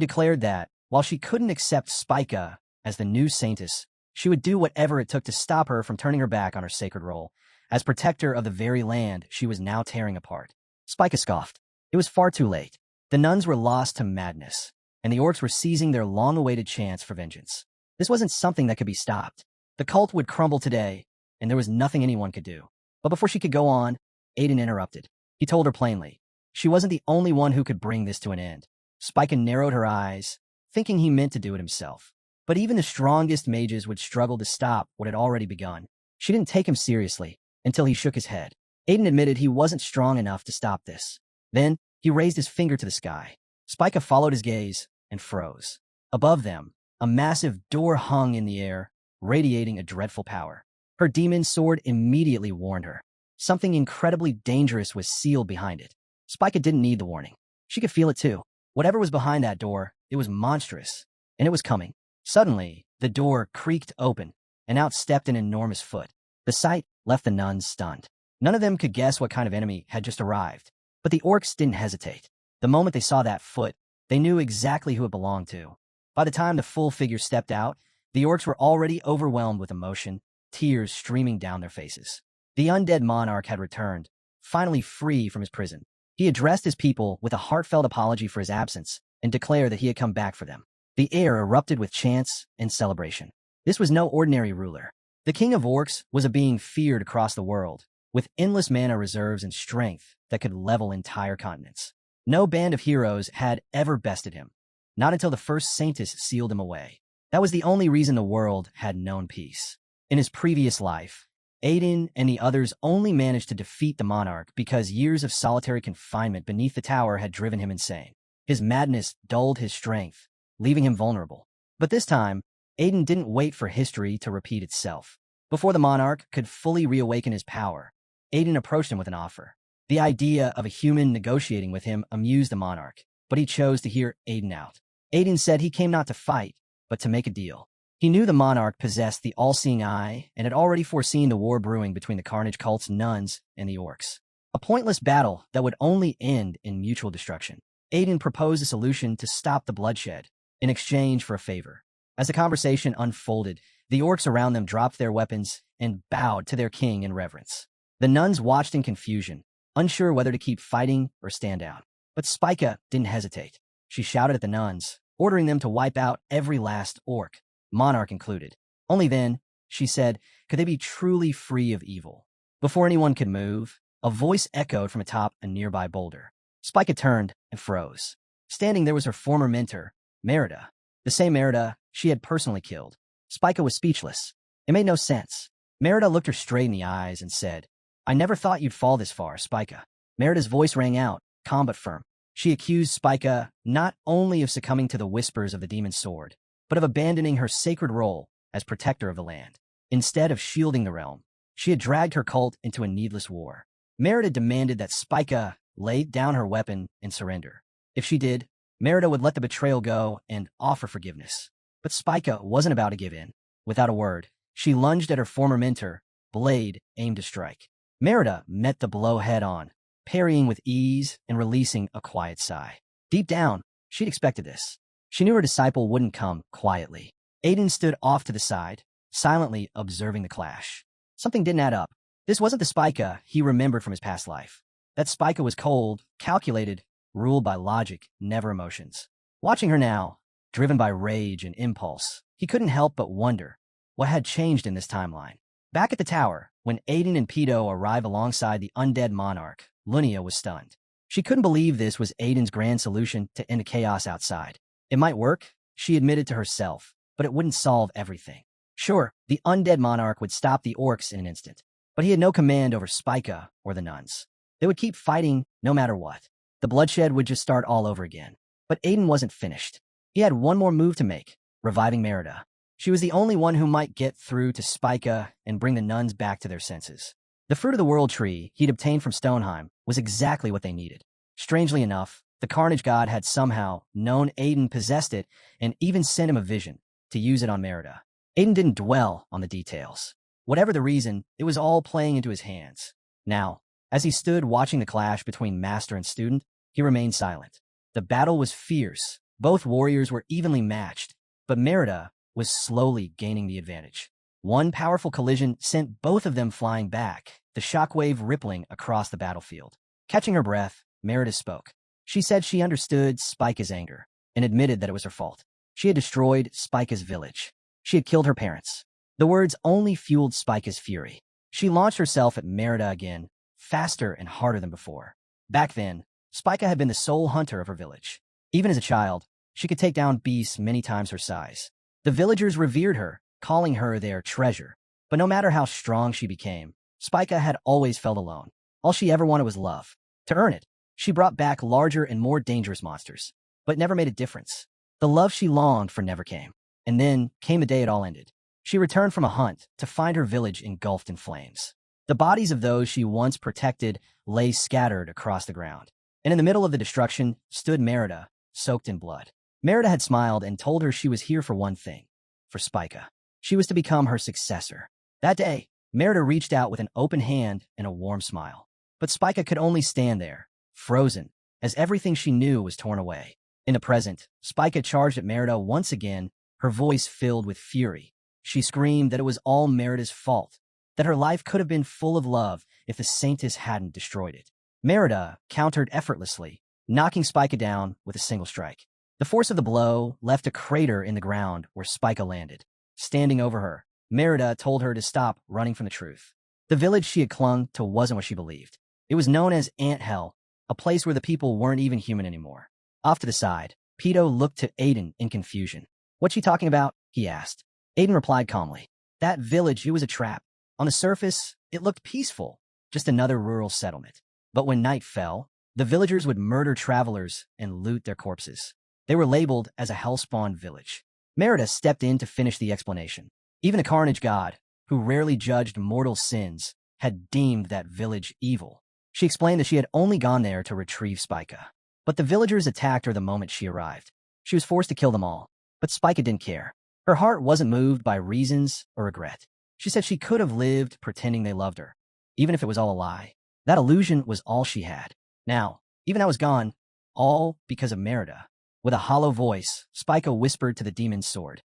declared that, while she couldn't accept Spica as the new saintess, she would do whatever it took to stop her from turning her back on her sacred role as protector of the very land she was now tearing apart. Spica scoffed. It was far too late. The nuns were lost to madness, and the orcs were seizing their long-awaited chance for vengeance. This wasn't something that could be stopped. The cult would crumble today, and there was nothing anyone could do. But before she could go on, Aiden interrupted. He told her plainly. She wasn't the only one who could bring this to an end. Spica narrowed her eyes, thinking he meant to do it himself. But even the strongest mages would struggle to stop what had already begun. She didn't take him seriously until he shook his head. Aiden admitted he wasn't strong enough to stop this. Then, he raised his finger to the sky. Spica followed his gaze and froze. Above them, a massive door hung in the air, radiating a dreadful power. Her demon sword immediately warned her. Something incredibly dangerous was sealed behind it. Spica didn't need the warning. She could feel it too. Whatever was behind that door, it was monstrous, and it was coming. Suddenly, the door creaked open, and out stepped an enormous foot. The sight left the nuns stunned. None of them could guess what kind of enemy had just arrived, but the orcs didn't hesitate. The moment they saw that foot, they knew exactly who it belonged to. By the time the full figure stepped out, the orcs were already overwhelmed with emotion, tears streaming down their faces. The undead monarch had returned, finally free from his prison. He addressed his people with a heartfelt apology for his absence and declared that he had come back for them. The air erupted with chants and celebration. This was no ordinary ruler. The king of orcs was a being feared across the world, with endless mana reserves and strength that could level entire continents. No band of heroes had ever bested him, not until the first saintess sealed him away. That was the only reason the world had known peace. In his previous life, Aiden and the others only managed to defeat the monarch because years of solitary confinement beneath the tower had driven him insane. His madness dulled his strength, leaving him vulnerable. But this time, Aiden didn't wait for history to repeat itself. Before the monarch could fully reawaken his power, Aiden approached him with an offer. The idea of a human negotiating with him amused the monarch, but he chose to hear Aiden out. Aiden said he came not to fight, but to make a deal. He knew the monarch possessed the all-seeing eye and had already foreseen the war brewing between the Carnage cult's nuns and the orcs. A pointless battle that would only end in mutual destruction. Aiden proposed a solution to stop the bloodshed in exchange for a favor. As the conversation unfolded, the orcs around them dropped their weapons and bowed to their king in reverence. The nuns watched in confusion, unsure whether to keep fighting or stand out. But Spica didn't hesitate. She shouted at the nuns, ordering them to wipe out every last orc, monarch included. Only then, she said, could they be truly free of evil. Before anyone could move, a voice echoed from atop a nearby boulder. Spica turned and froze. Standing there was her former mentor, Merida, the same Merida she had personally killed. Spica was speechless. It made no sense. Merida looked her straight in the eyes and said, "I never thought you'd fall this far, Spica." Merida's voice rang out, calm but firm. She accused Spica not only of succumbing to the whispers of the demon's sword, but of abandoning her sacred role as protector of the land. Instead of shielding the realm, she had dragged her cult into a needless war. Merida demanded that Spica lay down her weapon and surrender. If she did, Merida would let the betrayal go and offer forgiveness. But Spica wasn't about to give in. Without a word, she lunged at her former mentor, blade aimed to strike. Merida met the blow head-on, parrying with ease and releasing a quiet sigh. Deep down, she'd expected this. She knew her disciple wouldn't come quietly. Aiden stood off to the side, silently observing the clash. Something didn't add up. This wasn't the Spica he remembered from his past life. That Spica was cold, calculated, ruled by logic, never emotions. Watching her now, driven by rage and impulse, he couldn't help but wonder what had changed in this timeline. Back at the tower, when Aiden and Pedo arrive alongside the undead monarch, Lunia was stunned. She couldn't believe this was Aiden's grand solution to end the chaos outside. It might work, she admitted to herself, but it wouldn't solve everything. Sure, the undead monarch would stop the orcs in an instant, but he had no command over Spica or the nuns. They would keep fighting no matter what. The bloodshed would just start all over again. But Aiden wasn't finished. He had one more move to make, reviving Merida. She was the only one who might get through to Spica and bring the nuns back to their senses. The fruit of the world tree he'd obtained from Stoneheim was exactly what they needed. Strangely enough, the Carnage God had somehow known Aiden possessed it and even sent him a vision to use it on Merida. Aiden didn't dwell on the details. Whatever the reason, it was all playing into his hands. Now, as he stood watching the clash between master and student, he remained silent. The battle was fierce. Both warriors were evenly matched, but Merida was slowly gaining the advantage. One powerful collision sent both of them flying back, the shockwave rippling across the battlefield. Catching her breath, Merida spoke. She said she understood Spica's anger and admitted that it was her fault. She had destroyed Spica's village. She had killed her parents. The words only fueled Spica's fury. She launched herself at Merida again, faster and harder than before. Back then, Spica had been the sole hunter of her village. Even as a child, she could take down beasts many times her size. The villagers revered her, calling her their treasure. But no matter how strong she became, Spica had always felt alone. All she ever wanted was love. To earn it, she brought back larger and more dangerous monsters, but it never made a difference. The love she longed for never came. And then came the day it all ended. She returned from a hunt to find her village engulfed in flames. The bodies of those she once protected lay scattered across the ground. And in the middle of the destruction stood Merida, soaked in blood. Merida had smiled and told her she was here for one thing, for Spica. She was to become her successor. That day, Merida reached out with an open hand and a warm smile. But Spica could only stand there, frozen, as everything she knew was torn away. In the present, Spica charged at Merida once again, her voice filled with fury. She screamed that it was all Merida's fault, that her life could have been full of love if the Saintess hadn't destroyed it. Merida countered effortlessly, knocking Spica down with a single strike. The force of the blow left a crater in the ground where Spica landed. Standing over her, Merida told her to stop running from the truth. The village she had clung to wasn't what she believed. It was known as Ant Hell, a place where the people weren't even human anymore. Off to the side, Pedo looked to Aiden in confusion. "What's she talking about?" he asked. Aiden replied calmly. "That village, it was a trap. On the surface, it looked peaceful, just another rural settlement. But when night fell, the villagers would murder travelers and loot their corpses. They were labeled as a hellspawn village." Merida stepped in to finish the explanation. Even a Carnage God, who rarely judged mortal sins, had deemed that village evil. She explained that she had only gone there to retrieve Spica. But the villagers attacked her the moment she arrived. She was forced to kill them all, but Spica didn't care. Her heart wasn't moved by reasons or regret. She said she could have lived pretending they loved her, even if it was all a lie. That illusion was all she had. Now, even I was gone, all because of Merida. With a hollow voice, Spica whispered to the demon's sword,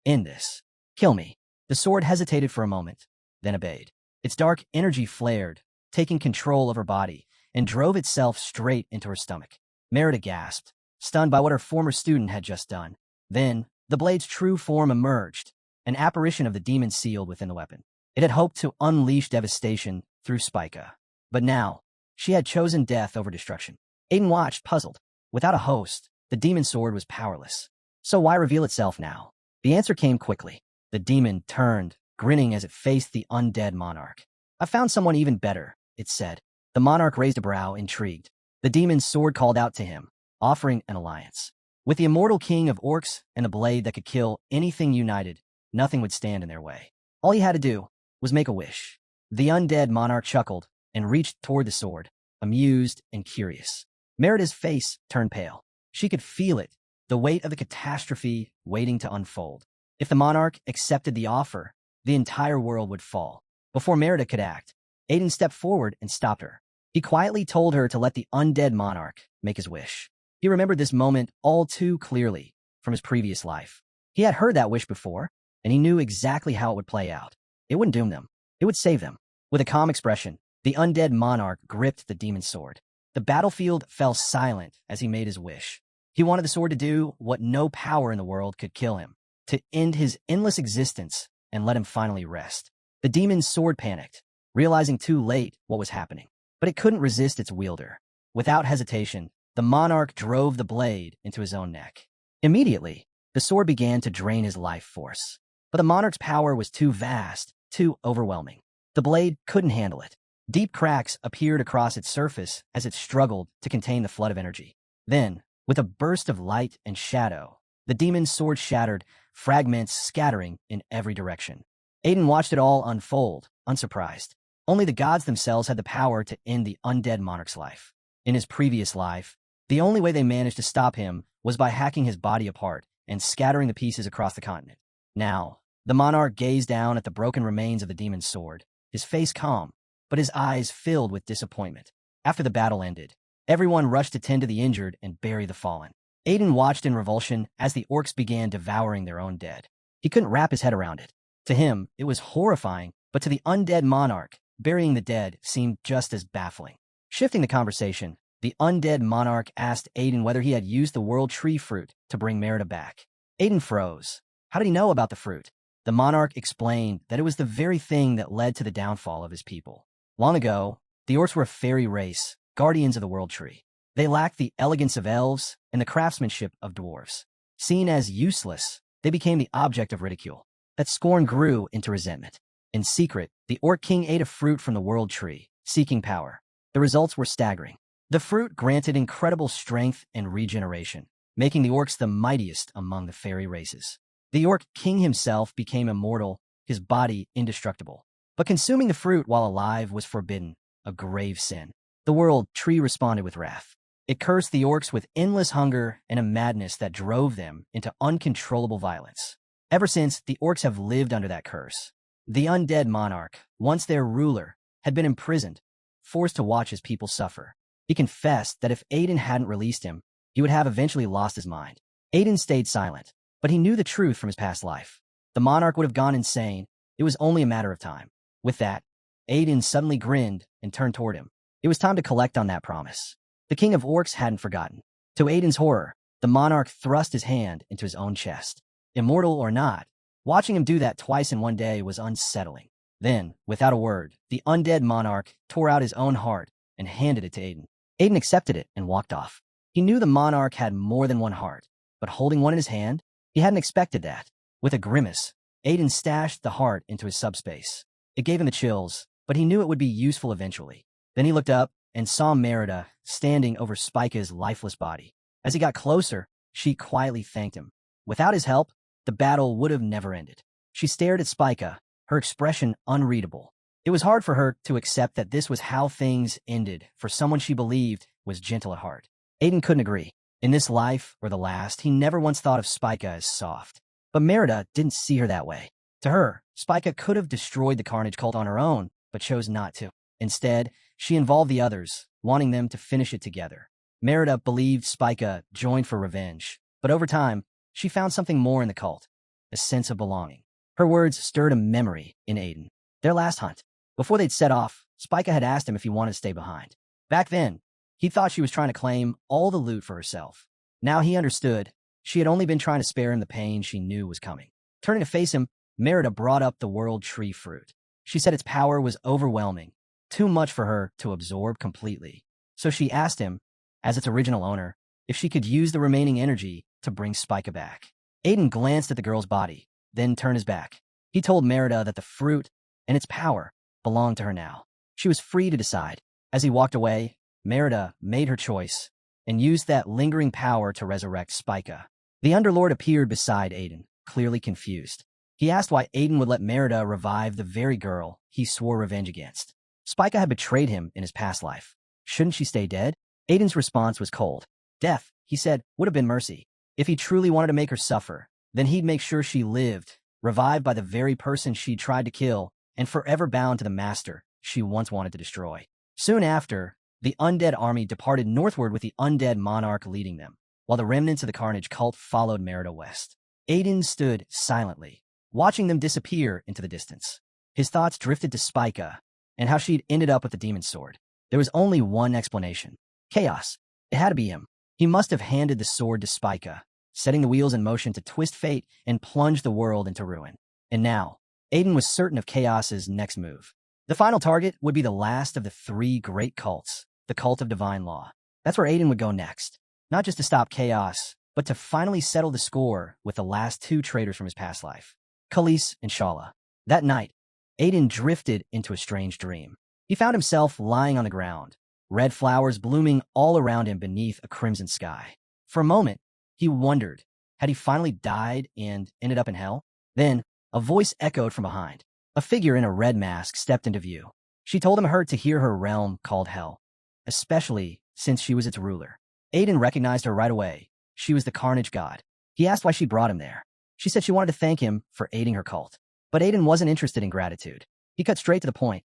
"End this. Kill me." The sword hesitated for a moment, then obeyed. Its dark energy flared, taking control of her body, and drove itself straight into her stomach. Merida gasped, stunned by what her former student had just done. Then, the blade's true form emerged, an apparition of the demon sealed within the weapon. It had hoped to unleash devastation through Spica. But now, she had chosen death over destruction. Aiden watched, puzzled. Without a host, the demon sword was powerless. So why reveal itself now? The answer came quickly. The demon turned, grinning as it faced the undead monarch. "I found someone even better," it said. The monarch raised a brow, intrigued. The demon's sword called out to him, offering an alliance. With the immortal king of orcs and a blade that could kill anything united, nothing would stand in their way. All he had to do was make a wish. The undead monarch chuckled and reached toward the sword, amused and curious. Merida's face turned pale. She could feel it, the weight of the catastrophe waiting to unfold. If the monarch accepted the offer, the entire world would fall. Before Merida could act, Aiden stepped forward and stopped her. He quietly told her to let the undead monarch make his wish. He remembered this moment all too clearly from his previous life. He had heard that wish before, and he knew exactly how it would play out. It wouldn't doom them. It would save them. With a calm expression, the undead monarch gripped the demon's sword. The battlefield fell silent as he made his wish. He wanted the sword to do what no power in the world could kill him, to end his endless existence and let him finally rest. The demon's sword panicked, realizing too late what was happening. But it couldn't resist its wielder. Without hesitation, the monarch drove the blade into his own neck. Immediately, the sword began to drain his life force. But the monarch's power was too vast, too overwhelming. The blade couldn't handle it. Deep cracks appeared across its surface as it struggled to contain the flood of energy. Then, with a burst of light and shadow, the demon's sword shattered, fragments scattering in every direction. Aiden watched it all unfold, unsurprised. Only the gods themselves had the power to end the undead monarch's life. In his previous life, the only way they managed to stop him was by hacking his body apart and scattering the pieces across the continent. Now, the monarch gazed down at the broken remains of the demon's sword, his face calm, but his eyes filled with disappointment. After the battle ended, everyone rushed to tend to the injured and bury the fallen. Aiden watched in revulsion as the orcs began devouring their own dead. He couldn't wrap his head around it. To him, it was horrifying, but to the undead monarch, burying the dead seemed just as baffling. Shifting the conversation, the undead monarch asked Aiden whether he had used the world tree fruit to bring Merida back. Aiden froze. How did he know about the fruit? The monarch explained that it was the very thing that led to the downfall of his people. Long ago, the orcs were a fairy race, guardians of the world tree. They lacked the elegance of elves and the craftsmanship of dwarves. Seen as useless, they became the object of ridicule. That scorn grew into resentment. In secret, the Orc King ate a fruit from the world tree, seeking power. The results were staggering. The fruit granted incredible strength and regeneration, making the orcs the mightiest among the fairy races. The Orc King himself became immortal, his body indestructible. But consuming the fruit while alive was forbidden, a grave sin. The world tree responded with wrath. It cursed the orcs with endless hunger and a madness that drove them into uncontrollable violence. Ever since, the orcs have lived under that curse. The undead monarch, once their ruler, had been imprisoned, forced to watch his people suffer. He confessed that if Aiden hadn't released him, he would have eventually lost his mind. Aiden stayed silent, but he knew the truth from his past life. The monarch would have gone insane. It was only a matter of time. With that, Aiden suddenly grinned and turned toward him. It was time to collect on that promise. The king of orcs hadn't forgotten. To Aiden's horror, the monarch thrust his hand into his own chest. Immortal or not, watching him do that twice in one day was unsettling. Then, without a word, the undead monarch tore out his own heart and handed it to Aiden. Aiden accepted it and walked off. He knew the monarch had more than one heart, but holding one in his hand, he hadn't expected that. With a grimace, Aiden stashed the heart into his subspace. It gave him the chills, but he knew it would be useful eventually. Then he looked up and saw Merida standing over Spika's lifeless body. As he got closer, she quietly thanked him. Without his help, the battle would have never ended. She stared at Spika, her expression unreadable. It was hard for her to accept that this was how things ended for someone she believed was gentle at heart. Aiden couldn't agree. In this life, or the last, he never once thought of Spika as soft. But Merida didn't see her that way. To her, Spika could have destroyed the Carnage cult on her own, but chose not to. Instead, she involved the others, wanting them to finish it together. Merida believed Spika joined for revenge, but over time, she found something more in the cult, a sense of belonging. Her words stirred a memory in Aiden. Their last hunt. Before they'd set off, Spika had asked him if he wanted to stay behind. Back then, he thought she was trying to claim all the loot for herself. Now he understood. She had only been trying to spare him the pain she knew was coming. Turning to face him, Merida brought up the world tree fruit. She said its power was overwhelming, too much for her to absorb completely. So she asked him, as its original owner, if she could use the remaining energy to bring Spika back. Aiden glanced at the girl's body, then turned his back. He told Merida that the fruit and its power belonged to her now. She was free to decide. As he walked away, Merida made her choice and used that lingering power to resurrect Spika. The Underlord appeared beside Aiden, clearly confused. He asked why Aiden would let Merida revive the very girl he swore revenge against. Spika had betrayed him in his past life. Shouldn't she stay dead? Aiden's response was cold. Death, he said, would have been mercy. If he truly wanted to make her suffer, then he'd make sure she lived, revived by the very person she'd tried to kill, and forever bound to the master she once wanted to destroy. Soon after, the undead army departed northward with the undead monarch leading them, while the remnants of the Carnage cult followed Merida west. Aiden stood silently, watching them disappear into the distance. His thoughts drifted to Spika and how she'd ended up with the demon's sword. There was only one explanation. Chaos. It had to be him. He must have handed the sword to Spica, setting the wheels in motion to twist fate and plunge the world into ruin. And now, Aiden was certain of Chaos's next move. The final target would be the last of the three great cults, the cult of divine law. That's where Aiden would go next, not just to stop Chaos, but to finally settle the score with the last two traitors from his past life, Khalees and Shala. That night, Aiden drifted into a strange dream. He found himself lying on the ground, red flowers blooming all around him beneath a crimson sky. For a moment, he wondered, had he finally died and ended up in hell? Then, a voice echoed from behind. A figure in a red mask stepped into view. She told him to hear her realm called hell, especially since she was its ruler. Aiden recognized her right away. She was the Carnage God. He asked why she brought him there. She said she wanted to thank him for aiding her cult. But Aiden wasn't interested in gratitude. He cut straight to the point.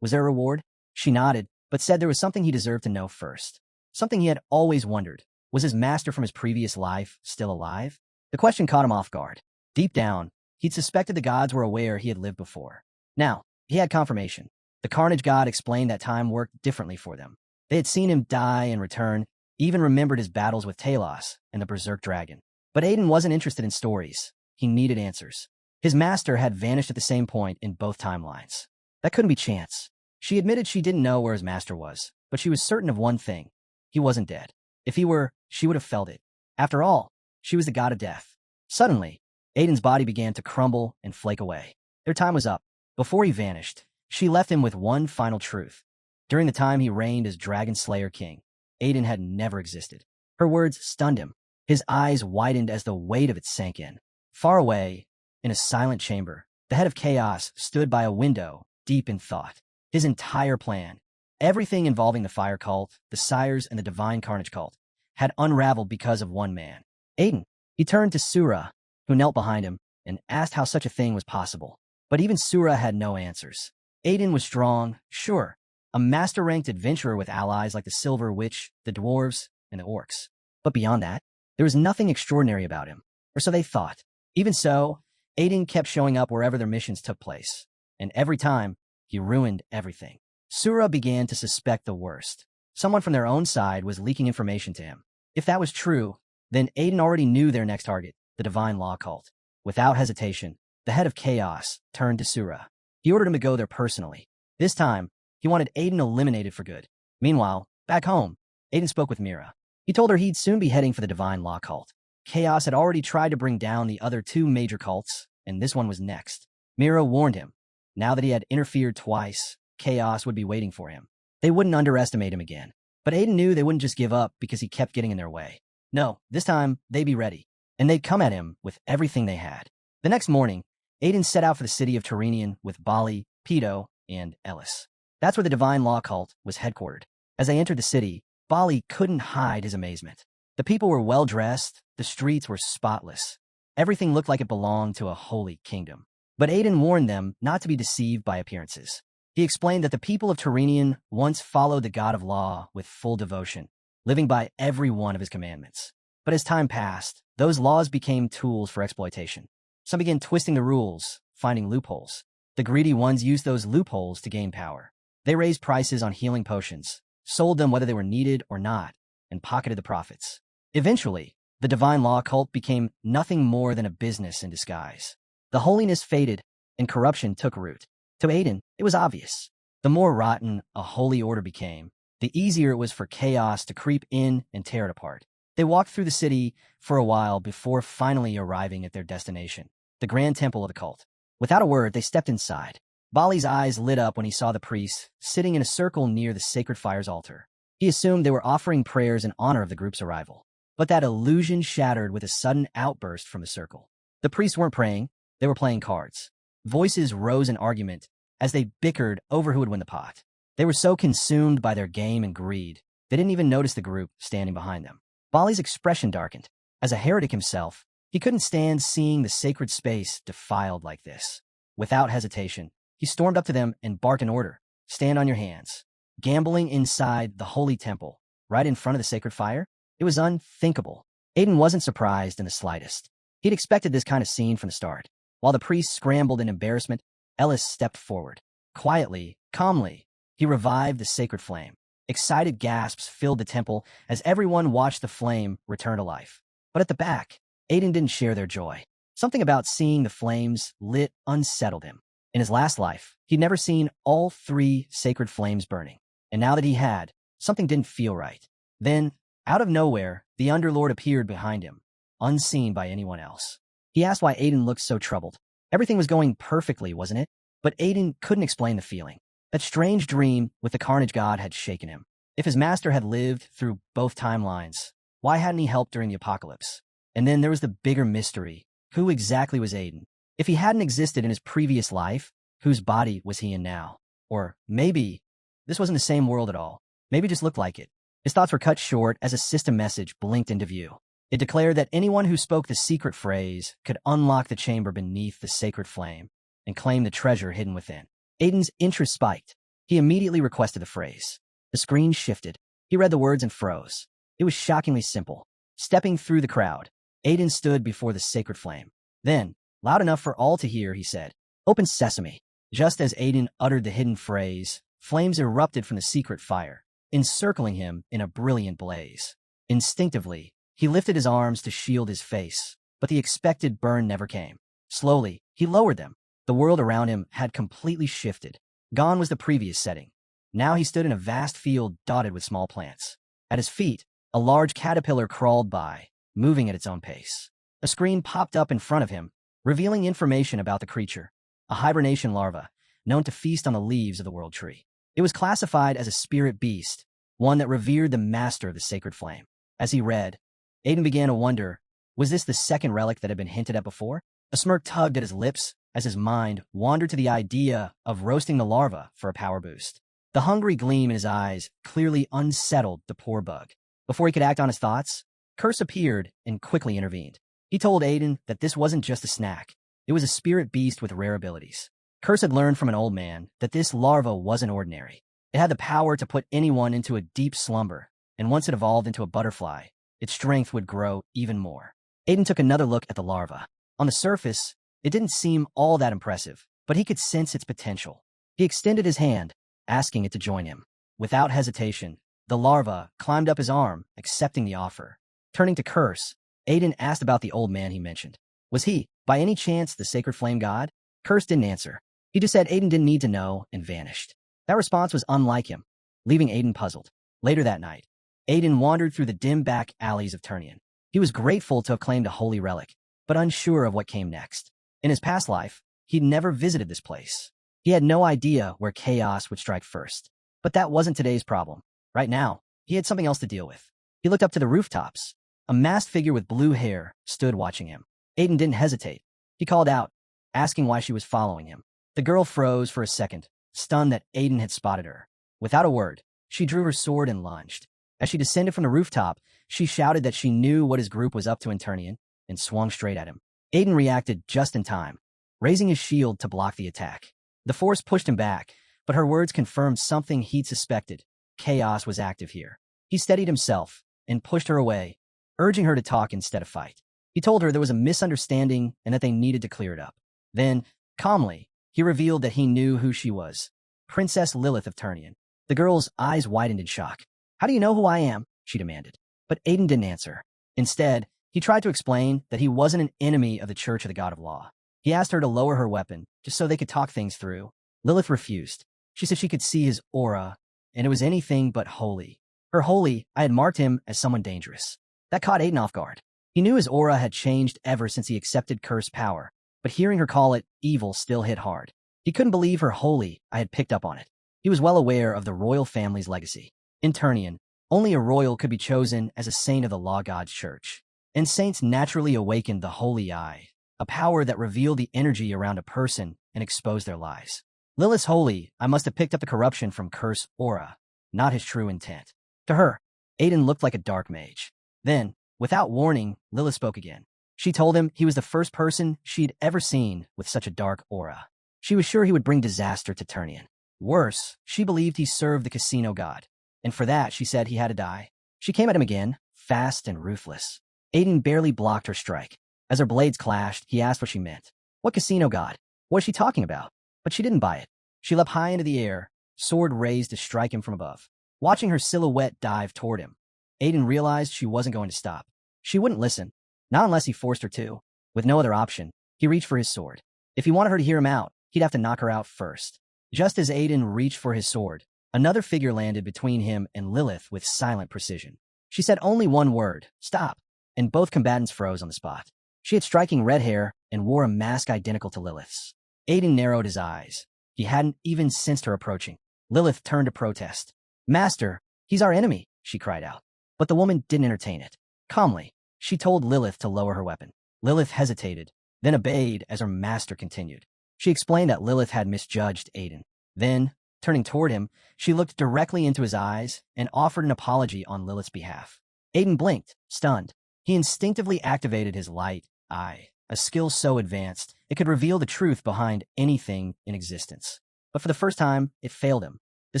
Was there a reward? She nodded, but said there was something he deserved to know first. Something he had always wondered. Was his master from his previous life still alive? The question caught him off guard. Deep down, he'd suspected the gods were aware he had lived before. Now, he had confirmation. The Carnage God explained that time worked differently for them. They had seen him die and return, even remembered his battles with Talos and the Berserk Dragon. But Aiden wasn't interested in stories. He needed answers. His master had vanished at the same point in both timelines. That couldn't be chance. She admitted she didn't know where his master was, but she was certain of one thing. He wasn't dead. If he were, she would have felt it. After all, she was the god of death. Suddenly, Aiden's body began to crumble and flake away. Their time was up. Before he vanished, she left him with one final truth. During the time he reigned as Dragon Slayer King, Aiden had never existed. Her words stunned him. His eyes widened as the weight of it sank in. Far away, in a silent chamber, the head of Chaos stood by a window, deep in thought. His entire plan, everything involving the Fire Cult, the Sires, and the Divine Carnage Cult, had unraveled because of one man. Aiden. He turned to Sura, who knelt behind him, and asked how such a thing was possible. But even Sura had no answers. Aiden was strong, sure, a master-ranked adventurer with allies like the Silver Witch, the Dwarves, and the Orcs. But beyond that, there was nothing extraordinary about him, or so they thought. Even so, Aiden kept showing up wherever their missions took place, and every time, he ruined everything. Sura began to suspect the worst. Someone from their own side was leaking information to him. If that was true, then Aiden already knew their next target, the Divine Law Cult. Without hesitation, the head of Chaos turned to Sura. He ordered him to go there personally. This time, he wanted Aiden eliminated for good. Meanwhile, back home, Aiden spoke with Mira. He told her he'd soon be heading for the Divine Law Cult. Chaos had already tried to bring down the other two major cults, and this one was next. Mira warned him. Now that he had interfered twice, Chaos would be waiting for him. They wouldn't underestimate him again. But Aiden knew they wouldn't just give up because he kept getting in their way. No, this time, they'd be ready. And they'd come at him with everything they had. The next morning, Aiden set out for the city of Turanian with Bali, Pedo, and Ellis. That's where the Divine Law Cult was headquartered. As they entered the city, Bali couldn't hide his amazement. The people were well-dressed, the streets were spotless. Everything looked like it belonged to a holy kingdom. But Aiden warned them not to be deceived by appearances. He explained that the people of Turanian once followed the god of law with full devotion, living by every one of his commandments. But as time passed, those laws became tools for exploitation. Some began twisting the rules, finding loopholes. The greedy ones used those loopholes to gain power. They raised prices on healing potions, sold them whether they were needed or not, and pocketed the profits. Eventually, the Divine Law Cult became nothing more than a business in disguise. The holiness faded, and corruption took root. To Aiden, it was obvious. The more rotten a holy order became, the easier it was for Chaos to creep in and tear it apart. They walked through the city for a while before finally arriving at their destination, the Grand Temple of the cult. Without a word, they stepped inside. Bali's eyes lit up when he saw the priests sitting in a circle near the sacred fire's altar. He assumed they were offering prayers in honor of the group's arrival. But that illusion shattered with a sudden outburst from the circle. The priests weren't praying, they were playing cards. Voices rose in argument as they bickered over who would win the pot. They were so consumed by their game and greed, they didn't even notice the group standing behind them. Bali's expression darkened. As a heretic himself, he couldn't stand seeing the sacred space defiled like this. Without hesitation, he stormed up to them and barked an order. Stand on your hands. Gambling inside the holy temple, right in front of the sacred fire? It was unthinkable. Aiden wasn't surprised in the slightest. He'd expected this kind of scene from the start. While the priests scrambled in embarrassment, Ellis stepped forward. Quietly, calmly, he revived the sacred flame. Excited gasps filled the temple as everyone watched the flame return to life. But at the back, Aiden didn't share their joy. Something about seeing the flames lit unsettled him. In his last life, he'd never seen all 3 sacred flames burning. And now that he had, something didn't feel right. Then, out of nowhere, the Underlord appeared behind him, unseen by anyone else. He asked why Aiden looked so troubled. Everything was going perfectly, wasn't it? But Aiden couldn't explain the feeling. That strange dream with the Carnage God had shaken him. If his master had lived through both timelines, why hadn't he helped during the apocalypse? And then there was the bigger mystery. Who exactly was Aiden? If he hadn't existed in his previous life, whose body was he in now? Or maybe this wasn't the same world at all. Maybe it just looked like it. His thoughts were cut short as a system message blinked into view. It declared that anyone who spoke the secret phrase could unlock the chamber beneath the sacred flame and claim the treasure hidden within. Aiden's interest spiked. He immediately requested the phrase. The screen shifted. He read the words and froze. It was shockingly simple. Stepping through the crowd, Aiden stood before the sacred flame. Then, loud enough for all to hear, he said, "Open sesame." Just as Aiden uttered the hidden phrase, flames erupted from the secret fire, encircling him in a brilliant blaze. Instinctively, he lifted his arms to shield his face, but the expected burn never came. Slowly, he lowered them. The world around him had completely shifted. Gone was the previous setting. Now he stood in a vast field dotted with small plants. At his feet, a large caterpillar crawled by, moving at its own pace. A screen popped up in front of him, revealing information about the creature, a hibernation larva, known to feast on the leaves of the world tree. It was classified as a spirit beast, one that revered the master of the sacred flame. As he read, Aiden began to wonder, was this the second relic that had been hinted at before? A smirk tugged at his lips as his mind wandered to the idea of roasting the larva for a power boost. The hungry gleam in his eyes clearly unsettled the poor bug. Before he could act on his thoughts, Curse appeared and quickly intervened. He told Aiden that this wasn't just a snack. It was a spirit beast with rare abilities. Curse had learned from an old man that this larva wasn't ordinary. It had the power to put anyone into a deep slumber, and once it evolved into a butterfly, its strength would grow even more. Aiden took another look at the larva. On the surface, it didn't seem all that impressive, but he could sense its potential. He extended his hand, asking it to join him. Without hesitation, the larva climbed up his arm, accepting the offer. Turning to Curse, Aiden asked about the old man he mentioned. Was he, by any chance, the sacred flame god? Curse didn't answer. He just said Aiden didn't need to know and vanished. That response was unlike him, leaving Aiden puzzled. Later that night, Aiden wandered through the dim back alleys of Turnian. He was grateful to have claimed a holy relic, but unsure of what came next. In his past life, he'd never visited this place. He had no idea where chaos would strike first. But that wasn't today's problem. Right now, he had something else to deal with. He looked up to the rooftops. A masked figure with blue hair stood watching him. Aiden didn't hesitate. He called out, asking why she was following him. The girl froze for a second, stunned that Aiden had spotted her. Without a word, she drew her sword and lunged. As she descended from the rooftop, she shouted that she knew what his group was up to in Turnian and swung straight at him. Aiden reacted just in time, raising his shield to block the attack. The force pushed him back, but her words confirmed something he'd suspected. Chaos was active here. He steadied himself and pushed her away, urging her to talk instead of fight. He told her there was a misunderstanding and that they needed to clear it up. Then, calmly, he revealed that he knew who she was, Princess Lilith of Turnian. The girl's eyes widened in shock. "How do you know who I am?" she demanded. But Aiden didn't answer. Instead, he tried to explain that he wasn't an enemy of the Church of the God of Law. He asked her to lower her weapon, just so they could talk things through. Lilith refused. She said she could see his aura, and it was anything but holy. Her holy, I had marked him as someone dangerous. That caught Aiden off guard. He knew his aura had changed ever since he accepted Curse power, but hearing her call it evil still hit hard. He couldn't believe her holy I had picked up on it. He was well aware of the royal family's legacy. In Turnian, only a royal could be chosen as a saint of the Law God's Church. And saints naturally awakened the holy eye, a power that revealed the energy around a person and exposed their lies. Lilith's holy I must have picked up the corruption from Curse aura, not his true intent. To her, Aiden looked like a dark mage. Then, without warning, Lilith spoke again. She told him he was the first person she'd ever seen with such a dark aura. She was sure he would bring disaster to Turnian. Worse, she believed he served the casino god, and for that she said he had to die. She came at him again, fast and ruthless. Aiden barely blocked her strike. As her blades clashed, he asked what she meant. What casino god? What was she talking about? But she didn't buy it. She leapt high into the air, sword raised to strike him from above. watching her silhouette dive toward him. Aiden realized she wasn't going to stop. She wouldn't listen, not unless he forced her to. With no other option, he reached for his sword. If he wanted her to hear him out, he'd have to knock her out first. Just as Aiden reached for his sword, another figure landed between him and Lilith with silent precision. She said only one word, "Stop," and both combatants froze on the spot. She had striking red hair and wore a mask identical to Lilith's. Aiden narrowed his eyes. He hadn't even sensed her approaching. Lilith turned to protest. "Master, he's our enemy," she cried out. But the woman didn't entertain it. Calmly, she told Lilith to lower her weapon. Lilith hesitated, then obeyed as her master continued. She explained that Lilith had misjudged Aiden. Then, turning toward him, she looked directly into his eyes and offered an apology on Lilith's behalf. Aiden blinked, stunned. He instinctively activated his light eye, a skill so advanced it could reveal the truth behind anything in existence. But for the first time, it failed him. The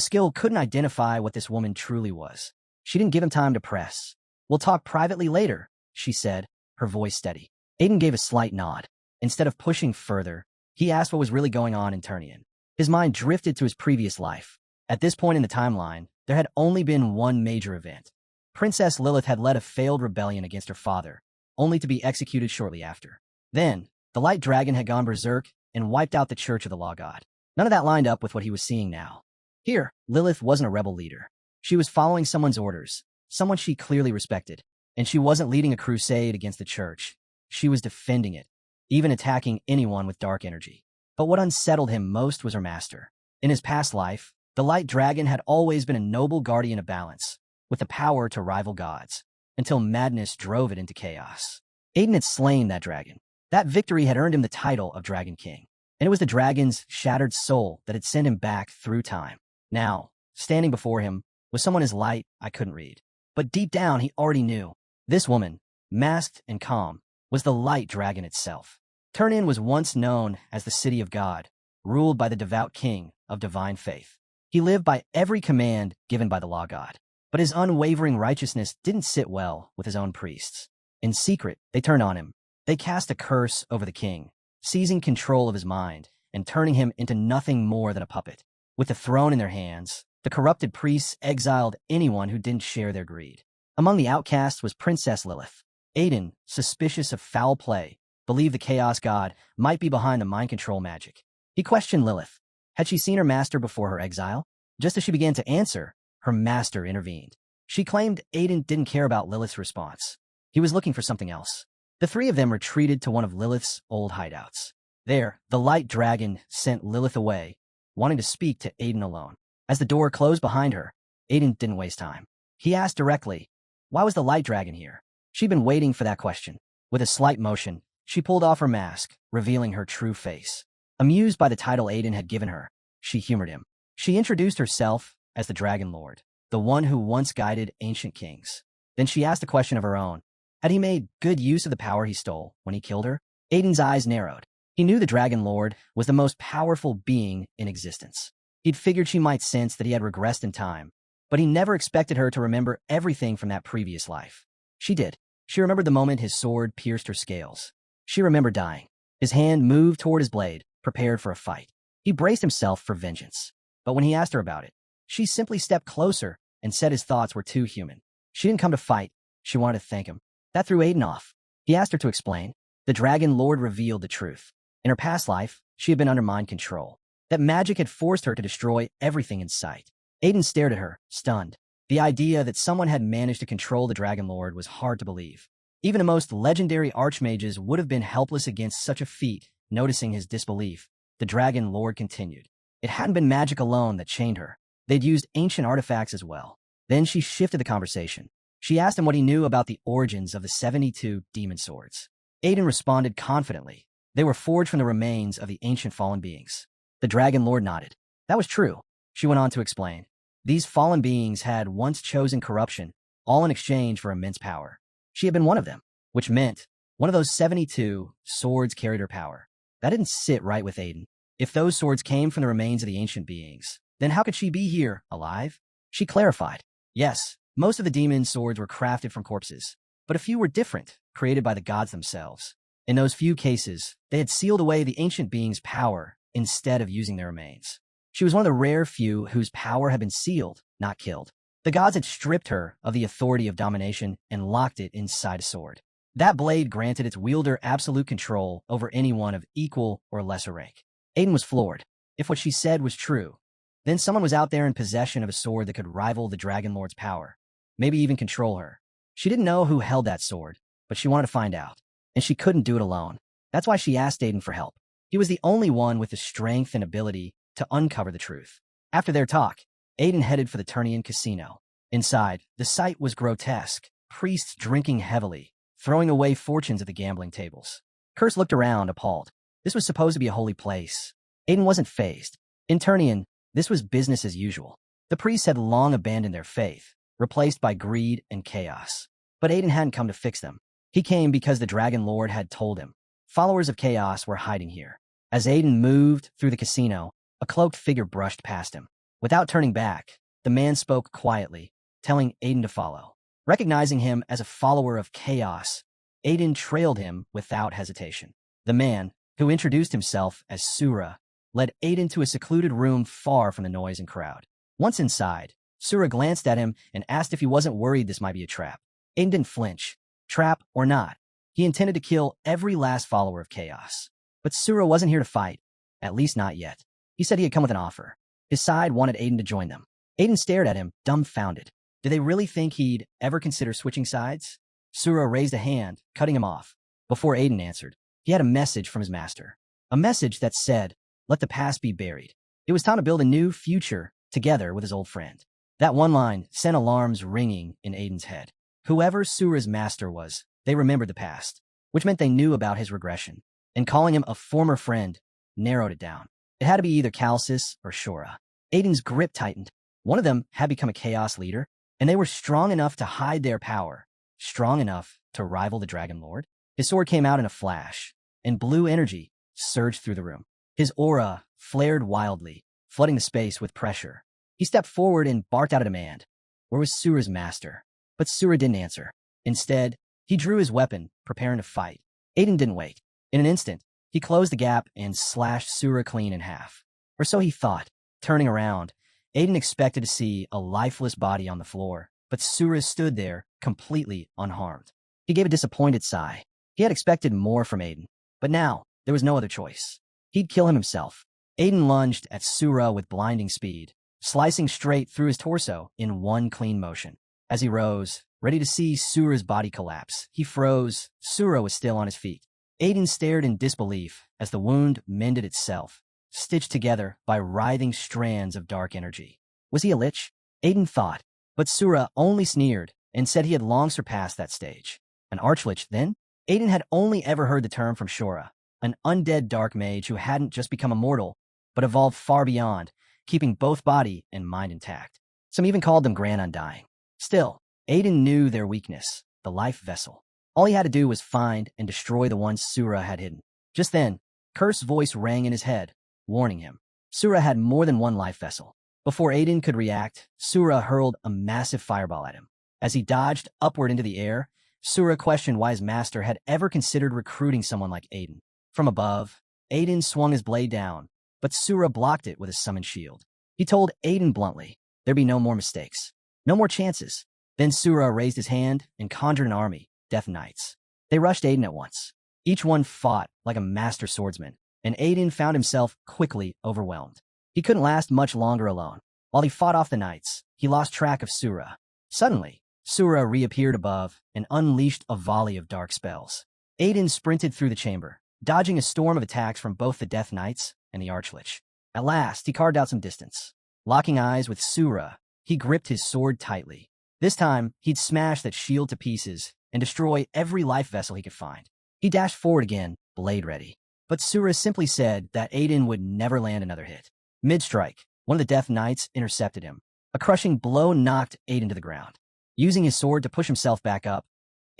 skill couldn't identify what this woman truly was. She didn't give him time to press. "We'll talk privately later," she said, her voice steady. Aiden gave a slight nod. Instead of pushing further, he asked what was really going on in Turnian. His mind drifted to his previous life. At this point in the timeline, there had only been one major event. Princess Lilith had led a failed rebellion against her father, only to be executed shortly after. Then, the Light Dragon had gone berserk and wiped out the Church of the Law God. None of that lined up with what he was seeing now. Here, Lilith wasn't a rebel leader. She was following someone's orders, someone she clearly respected, and she wasn't leading a crusade against the Church. She was defending it, even attacking anyone with dark energy. But what unsettled him most was her master. In his past life, the Light Dragon had always been a noble guardian of balance, with the power to rival gods, until madness drove it into chaos. Aiden had slain that dragon. That victory had earned him the title of Dragon King, and it was the dragon's shattered soul that had sent him back through time. Now, standing before him, was someone as light I couldn't read. But deep down, he already knew. This woman, masked and calm, was the Light Dragon itself. Turnian was once known as the City of God, ruled by the devout king of divine faith. He lived by every command given by the law god, but his unwavering righteousness didn't sit well with his own priests. In secret, they turned on him. They cast a curse over the king, seizing control of his mind and turning him into nothing more than a puppet. With the throne in their hands, the corrupted priests exiled anyone who didn't share their greed. Among the outcasts was Princess Lilith. Aiden, suspicious of foul play, believed the chaos god might be behind the mind control magic. He questioned Lilith. Had she seen her master before her exile? Just as she began to answer, her master intervened. She claimed Aiden didn't care about Lilith's response. He was looking for something else. The three of them retreated to one of Lilith's old hideouts. There, the Light Dragon sent Lilith away, wanting to speak to Aiden alone. As the door closed behind her, Aiden didn't waste time. He asked directly, why was the Light Dragon here? She'd been waiting for that question. With a slight motion, she pulled off her mask, revealing her true face. Amused by the title Aiden had given her, she humored him. She introduced herself as the Dragon Lord, the one who once guided ancient kings. Then she asked a question of her own. Had he made good use of the power he stole when he killed her? Aiden's eyes narrowed. He knew the Dragon Lord was the most powerful being in existence. He'd figured she might sense that he had regressed in time, but he never expected her to remember everything from that previous life. She did. She remembered the moment his sword pierced her scales. She remembered dying. His hand moved toward his blade, prepared for a fight. He braced himself for vengeance. But when he asked her about it, she simply stepped closer and said his thoughts were too human. She didn't come to fight. She wanted to thank him. That threw Aiden off. He asked her to explain. The Dragon Lord revealed the truth. In her past life, she had been under mind control. That magic had forced her to destroy everything in sight. Aiden stared at her, stunned. The idea that someone had managed to control the Dragon Lord was hard to believe. Even the most legendary archmages would have been helpless against such a feat. Noticing his disbelief, the Dragon Lord continued. It hadn't been magic alone that chained her. They'd used ancient artifacts as well. Then she shifted the conversation. She asked him what he knew about the origins of the 72 demon swords. Aiden responded confidently. They were forged from the remains of the ancient fallen beings. The Dragon Lord nodded. That was true, she went on to explain. These fallen beings had once chosen corruption, all in exchange for immense power. She had been one of them, which meant one of those 72 swords carried her power. That didn't sit right with Aiden. If those swords came from the remains of the ancient beings, then how could she be here, alive? She clarified. Yes, most of the demon swords were crafted from corpses, but a few were different, created by the gods themselves. In those few cases, they had sealed away the ancient beings' power instead of using their remains. She was one of the rare few whose power had been sealed, not killed. The gods had stripped her of the authority of domination and locked it inside a sword. That blade granted its wielder absolute control over anyone of equal or lesser rank. Aiden was floored. If what she said was true, then someone was out there in possession of a sword that could rival the Dragon Lord's power, maybe even control her. She didn't know who held that sword, but she wanted to find out, and she couldn't do it alone. That's why she asked Aiden for help. He was the only one with the strength and ability to uncover the truth. After their talk, Aiden headed for the Turnian casino. Inside, the sight was grotesque. Priests drinking heavily, throwing away fortunes at the gambling tables. Curse looked around, appalled. This was supposed to be a holy place. Aiden wasn't fazed. In Turnian, this was business as usual. The priests had long abandoned their faith, replaced by greed and chaos. But Aiden hadn't come to fix them. He came because the Dragon Lord had told him. Followers of chaos were hiding here. As Aiden moved through the casino, a cloaked figure brushed past him. Without turning back, the man spoke quietly, telling Aiden to follow. Recognizing him as a follower of chaos, Aiden trailed him without hesitation. The man, who introduced himself as Sura, led Aiden to a secluded room far from the noise and crowd. Once inside, Sura glanced at him and asked if he wasn't worried this might be a trap. Aiden didn't flinch. Trap or not, he intended to kill every last follower of chaos. But Sura wasn't here to fight, at least not yet. He said he had come with an offer. His side wanted Aiden to join them. Aiden stared at him, dumbfounded. Did they really think he'd ever consider switching sides? Sura raised a hand, cutting him off. Before Aiden answered, he had a message from his master. A message that said, let the past be buried. It was time to build a new future together with his old friend. That one line sent alarms ringing in Aiden's head. Whoever Sura's master was, they remembered the past, which meant they knew about his regression. And calling him a former friend narrowed it down. It had to be either Calcis or Shura. Aiden's grip tightened. One of them had become a chaos leader, and they were strong enough to hide their power, strong enough to rival the Dragon Lord. His sword came out in a flash, and blue energy surged through the room. His aura flared wildly, flooding the space with pressure. He stepped forward and barked out a demand. Where was Sura's master? But Sura didn't answer. Instead, he drew his weapon, preparing to fight. Aiden didn't wait. In an instant, he closed the gap and slashed Sura clean in half. Or so he thought. Turning around, Aiden expected to see a lifeless body on the floor, but Sura stood there, completely unharmed. He gave a disappointed sigh. He had expected more from Aiden, but now there was no other choice. He'd kill him himself. Aiden lunged at Sura with blinding speed, slicing straight through his torso in one clean motion. As he rose, ready to see Sura's body collapse, he froze. Sura was still on his feet. Aiden stared in disbelief as the wound mended itself, stitched together by writhing strands of dark energy. Was he a lich? Aiden thought, but Sura only sneered and said he had long surpassed that stage. An archlich, then? Aiden had only ever heard the term from Shura, an undead dark mage who hadn't just become immortal, but evolved far beyond, keeping both body and mind intact. Some even called them Grand Undying. Still, Aiden knew their weakness, the life vessel. All he had to do was find and destroy the one Sura had hidden. Just then, Curse's voice rang in his head, warning him. Sura had more than one life vessel. Before Aiden could react, Sura hurled a massive fireball at him. As he dodged upward into the air, Sura questioned why his master had ever considered recruiting someone like Aiden. From above, Aiden swung his blade down, but Sura blocked it with his summoned shield. He told Aiden bluntly, there'd be no more mistakes, no more chances. Then Sura raised his hand and conjured an army, Death Knights. They rushed Aiden at once. Each one fought like a master swordsman, and Aiden found himself quickly overwhelmed. He couldn't last much longer alone. While he fought off the knights, he lost track of Sura. Suddenly, Sura reappeared above and unleashed a volley of dark spells. Aiden sprinted through the chamber, dodging a storm of attacks from both the Death Knights and the Archlich. At last, he carved out some distance. Locking eyes with Sura, he gripped his sword tightly. This time, he'd smash that shield to pieces and destroy every life vessel he could find. He dashed forward again, blade ready. But Sura simply said that Aiden would never land another hit. Mid-strike, one of the Death Knights intercepted him. A crushing blow knocked Aiden to the ground. Using his sword to push himself back up,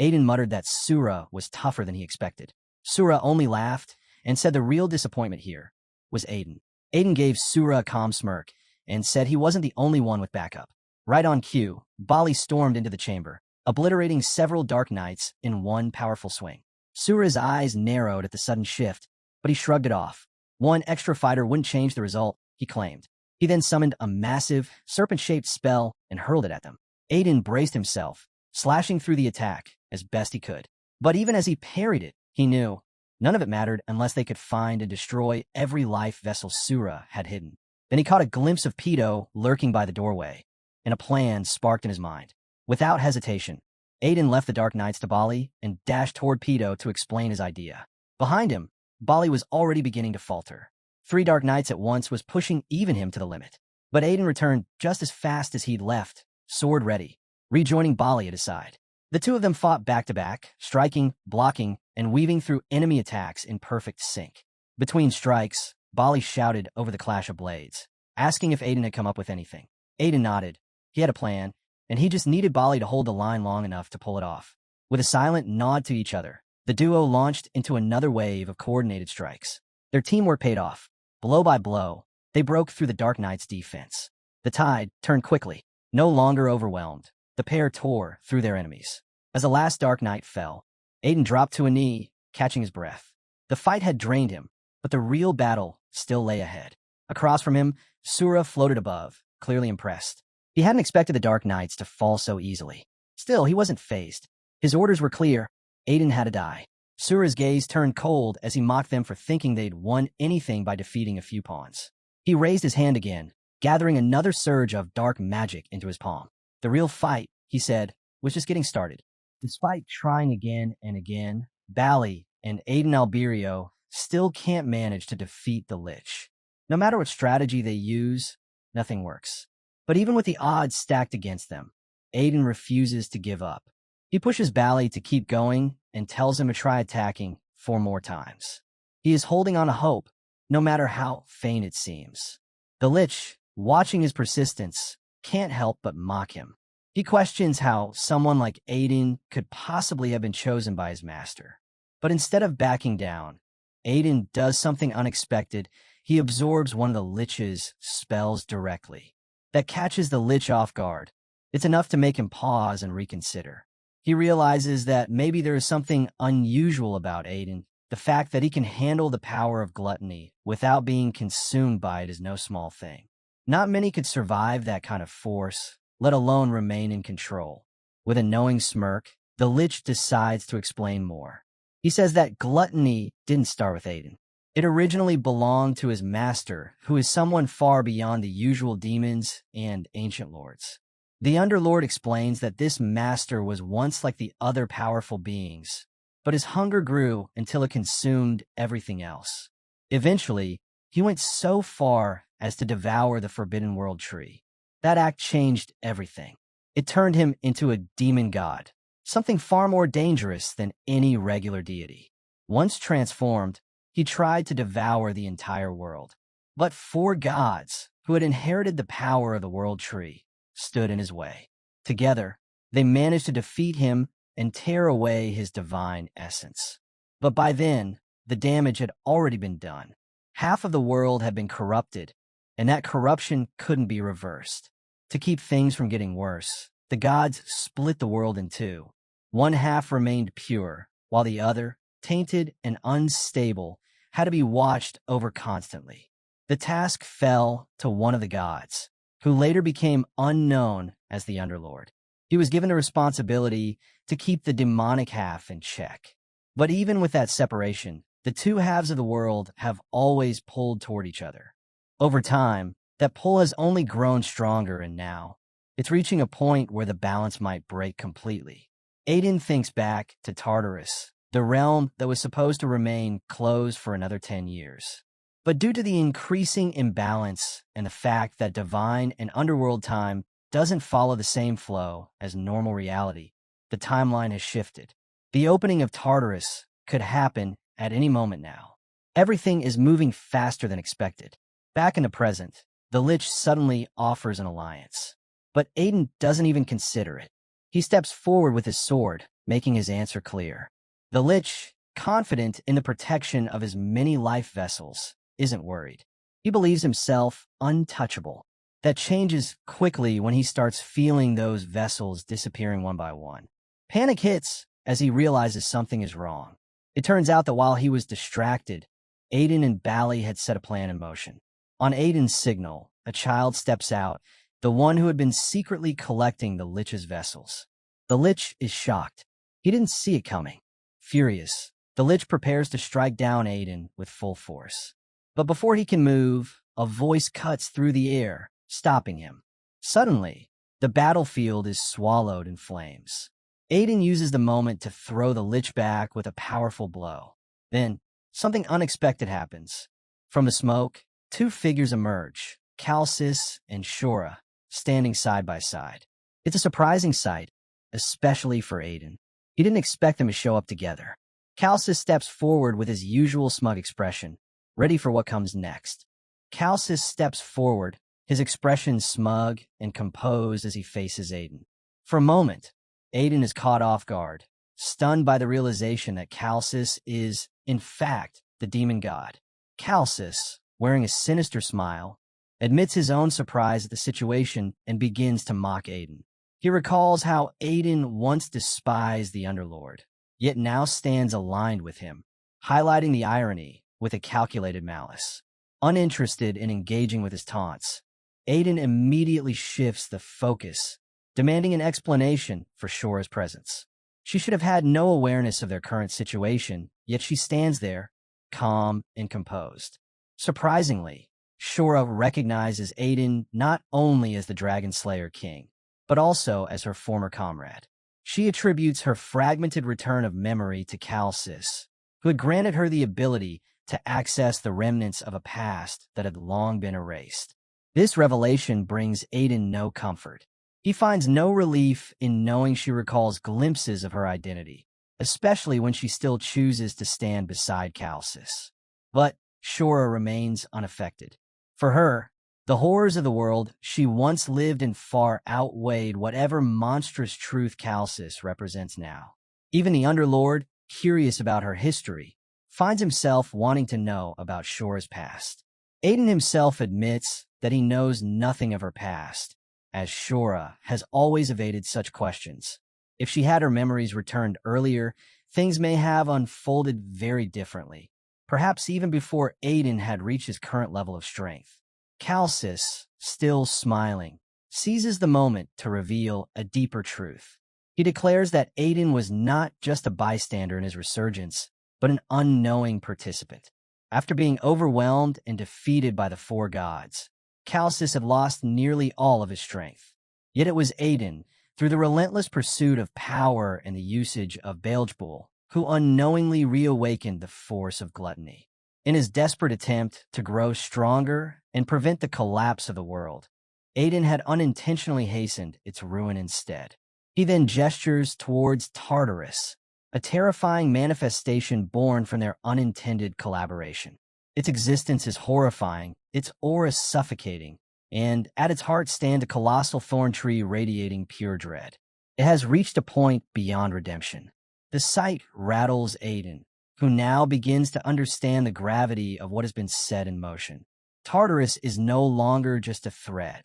Aiden muttered that Sura was tougher than he expected. Sura only laughed and said the real disappointment here was Aiden. Aiden gave Sura a calm smirk and said he wasn't the only one with backup. Right on cue, Bali stormed into the chamber, obliterating several Dark Knights in one powerful swing. Sura's eyes narrowed at the sudden shift, but he shrugged it off. One extra fighter wouldn't change the result, he claimed. He then summoned a massive, serpent-shaped spell and hurled it at them. Aiden braced himself, slashing through the attack as best he could. But even as he parried it, he knew none of it mattered unless they could find and destroy every life vessel Sura had hidden. Then he caught a glimpse of Pedo lurking by the doorway, and a plan sparked in his mind. Without hesitation, Aiden left the Dark Knights to Bali and dashed toward Pedo to explain his idea. Behind him, Bali was already beginning to falter. 3 Dark Knights at once was pushing even him to the limit. But Aiden returned just as fast as he'd left, sword ready, rejoining Bali at his side. The two of them fought back-to-back, striking, blocking, and weaving through enemy attacks in perfect sync. Between strikes, Bali shouted over the clash of blades, asking if Aiden had come up with anything. Aiden nodded. He had a plan, and he just needed Bali to hold the line long enough to pull it off. With a silent nod to each other, the duo launched into another wave of coordinated strikes. Their teamwork paid off. Blow by blow, they broke through the Dark Knight's defense. The tide turned quickly. No longer overwhelmed, the pair tore through their enemies. As the last Dark Knight fell, Aiden dropped to a knee, catching his breath. The fight had drained him, but the real battle still lay ahead. Across from him, Sura floated above, clearly impressed. He hadn't expected the Dark Knights to fall so easily. Still, he wasn't fazed. His orders were clear. Aiden had to die. Sura's gaze turned cold as he mocked them for thinking they'd won anything by defeating a few pawns. He raised his hand again, gathering another surge of dark magic into his palm. The real fight, he said, was just getting started. Despite trying again and again, Bali and Aiden Alberio still can't manage to defeat the Lich. No matter what strategy they use, nothing works. But even with the odds stacked against them, Aiden refuses to give up. He pushes Bali to keep going and tells him to try attacking 4 more times. He is holding on to hope, no matter how faint it seems. The Lich, watching his persistence, can't help but mock him. He questions how someone like Aiden could possibly have been chosen by his master. But instead of backing down, Aiden does something unexpected. He absorbs one of the Lich's spells directly. That catches the Lich off guard. It's enough to make him pause and reconsider. He realizes that maybe there is something unusual about Aiden. The fact that he can handle the power of gluttony without being consumed by it is no small thing. Not many could survive that kind of force, let alone remain in control. With a knowing smirk, the Lich decides to explain more. He says that gluttony didn't start with Aiden. It originally belonged to his master, who is someone far beyond the usual demons and ancient lords. The Underlord explains that this master was once like the other powerful beings, but his hunger grew until it consumed everything else. Eventually, he went so far as to devour the Forbidden World tree. That act changed everything. It turned him into a demon god, something far more dangerous than any regular deity. Once transformed, he tried to devour the entire world. But 4 gods, who had inherited the power of the World Tree, stood in his way. Together, they managed to defeat him and tear away his divine essence. But by then, the damage had already been done. Half of the world had been corrupted, and that corruption couldn't be reversed. To keep things from getting worse, the gods split the world in 2. One half remained pure, while the other, tainted and unstable, had to be watched over constantly. The task fell to one of the gods, who later became unknown as the Underlord. He was given the responsibility to keep the demonic half in check. But even with that separation, the 2 halves of the world have always pulled toward each other. Over time, that pull has only grown stronger, and now it's reaching a point where the balance might break completely. Aiden thinks back to Tartarus, the realm that was supposed to remain closed for another 10 years. But due to the increasing imbalance and the fact that divine and underworld time doesn't follow the same flow as normal reality, the timeline has shifted. The opening of Tartarus could happen at any moment now. Everything is moving faster than expected. Back in the present, the Lich suddenly offers an alliance. But Aiden doesn't even consider it. He steps forward with his sword, making his answer clear. The Lich, confident in the protection of his many life vessels, isn't worried. He believes himself untouchable. That changes quickly when he starts feeling those vessels disappearing one by one. Panic hits as he realizes something is wrong. It turns out that while he was distracted, Aiden and Bali had set a plan in motion. On Aiden's signal, a child steps out, the one who had been secretly collecting the Lich's vessels. The Lich is shocked. He didn't see it coming. Furious, the Lich prepares to strike down Aiden with full force. But before he can move, a voice cuts through the air, stopping him. Suddenly, the battlefield is swallowed in flames. Aiden uses the moment to throw the Lich back with a powerful blow. Then, something unexpected happens. From the smoke, two figures emerge, Calcis and Shura, standing side by side. It's a surprising sight, especially for Aiden. He didn't expect them to show up together. Calcis steps forward with his usual smug expression, ready for what comes next. Calcis steps forward, his expression smug and composed as he faces Aiden. For a moment, Aiden is caught off guard, stunned by the realization that Calcis is, in fact, the demon god. Calcis, wearing a sinister smile, admits his own surprise at the situation and begins to mock Aiden. He recalls how Aiden once despised the Underlord, yet now stands aligned with him, highlighting the irony with a calculated malice. Uninterested in engaging with his taunts, Aiden immediately shifts the focus, demanding an explanation for Shura's presence. She should have had no awareness of their current situation, yet she stands there, calm and composed. Surprisingly, Shura recognizes Aiden not only as the Dragon Slayer King, but also as her former comrade. She attributes her fragmented return of memory to Calcis, who had granted her the ability to access the remnants of a past that had long been erased. This revelation brings Aiden no comfort. He finds no relief in knowing she recalls glimpses of her identity, especially when she still chooses to stand beside Calcis. But Shura remains unaffected. For her, the horrors of the world she once lived in far outweighed whatever monstrous truth Calcis represents now. Even the Underlord, curious about her history, finds himself wanting to know about Shura's past. Aiden himself admits that he knows nothing of her past, as Shura has always evaded such questions. If she had her memories returned earlier, things may have unfolded very differently, perhaps even before Aiden had reached his current level of strength. Calcis, still smiling, seizes the moment to reveal a deeper truth. He declares that Aiden was not just a bystander in his resurgence, but an unknowing participant. After being overwhelmed and defeated by the four gods, Calcis had lost nearly all of his strength. Yet it was Aiden, through the relentless pursuit of power and the usage of Beelzebul, who unknowingly reawakened the force of gluttony. In his desperate attempt to grow stronger and prevent the collapse of the world, Aiden had unintentionally hastened its ruin instead. He then gestures towards Tartarus, a terrifying manifestation born from their unintended collaboration. Its existence is horrifying, its aura suffocating, and at its heart stands a colossal thorn tree radiating pure dread. It has reached a point beyond redemption. The sight rattles Aiden, who now begins to understand the gravity of what has been set in motion. Tartarus is no longer just a threat.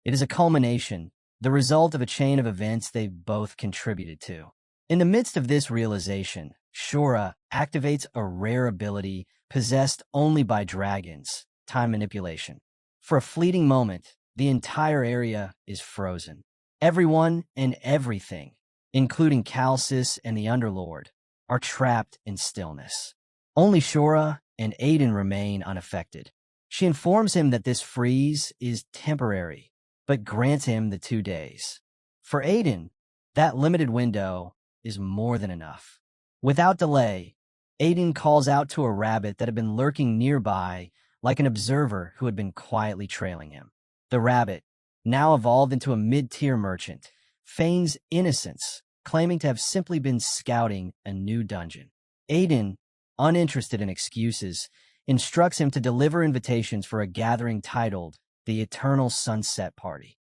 It is a culmination, the result of a chain of events they've both contributed to. In the midst of this realization, Shura activates a rare ability possessed only by dragons, time manipulation. For a fleeting moment, the entire area is frozen. Everyone and everything, including Calcis and the Underlord, are trapped in stillness. Only Shura and Aiden remain unaffected. She informs him that this freeze is temporary, but grants him the 2 days. For Aiden, that limited window is more than enough. Without delay, Aiden calls out to a rabbit that had been lurking nearby like an observer who had been quietly trailing him. The rabbit, now evolved into a mid-tier merchant, feigns innocence, claiming to have simply been scouting a new dungeon. Aiden, uninterested in excuses, instructs him to deliver invitations for a gathering titled the Eternal Sunset Party.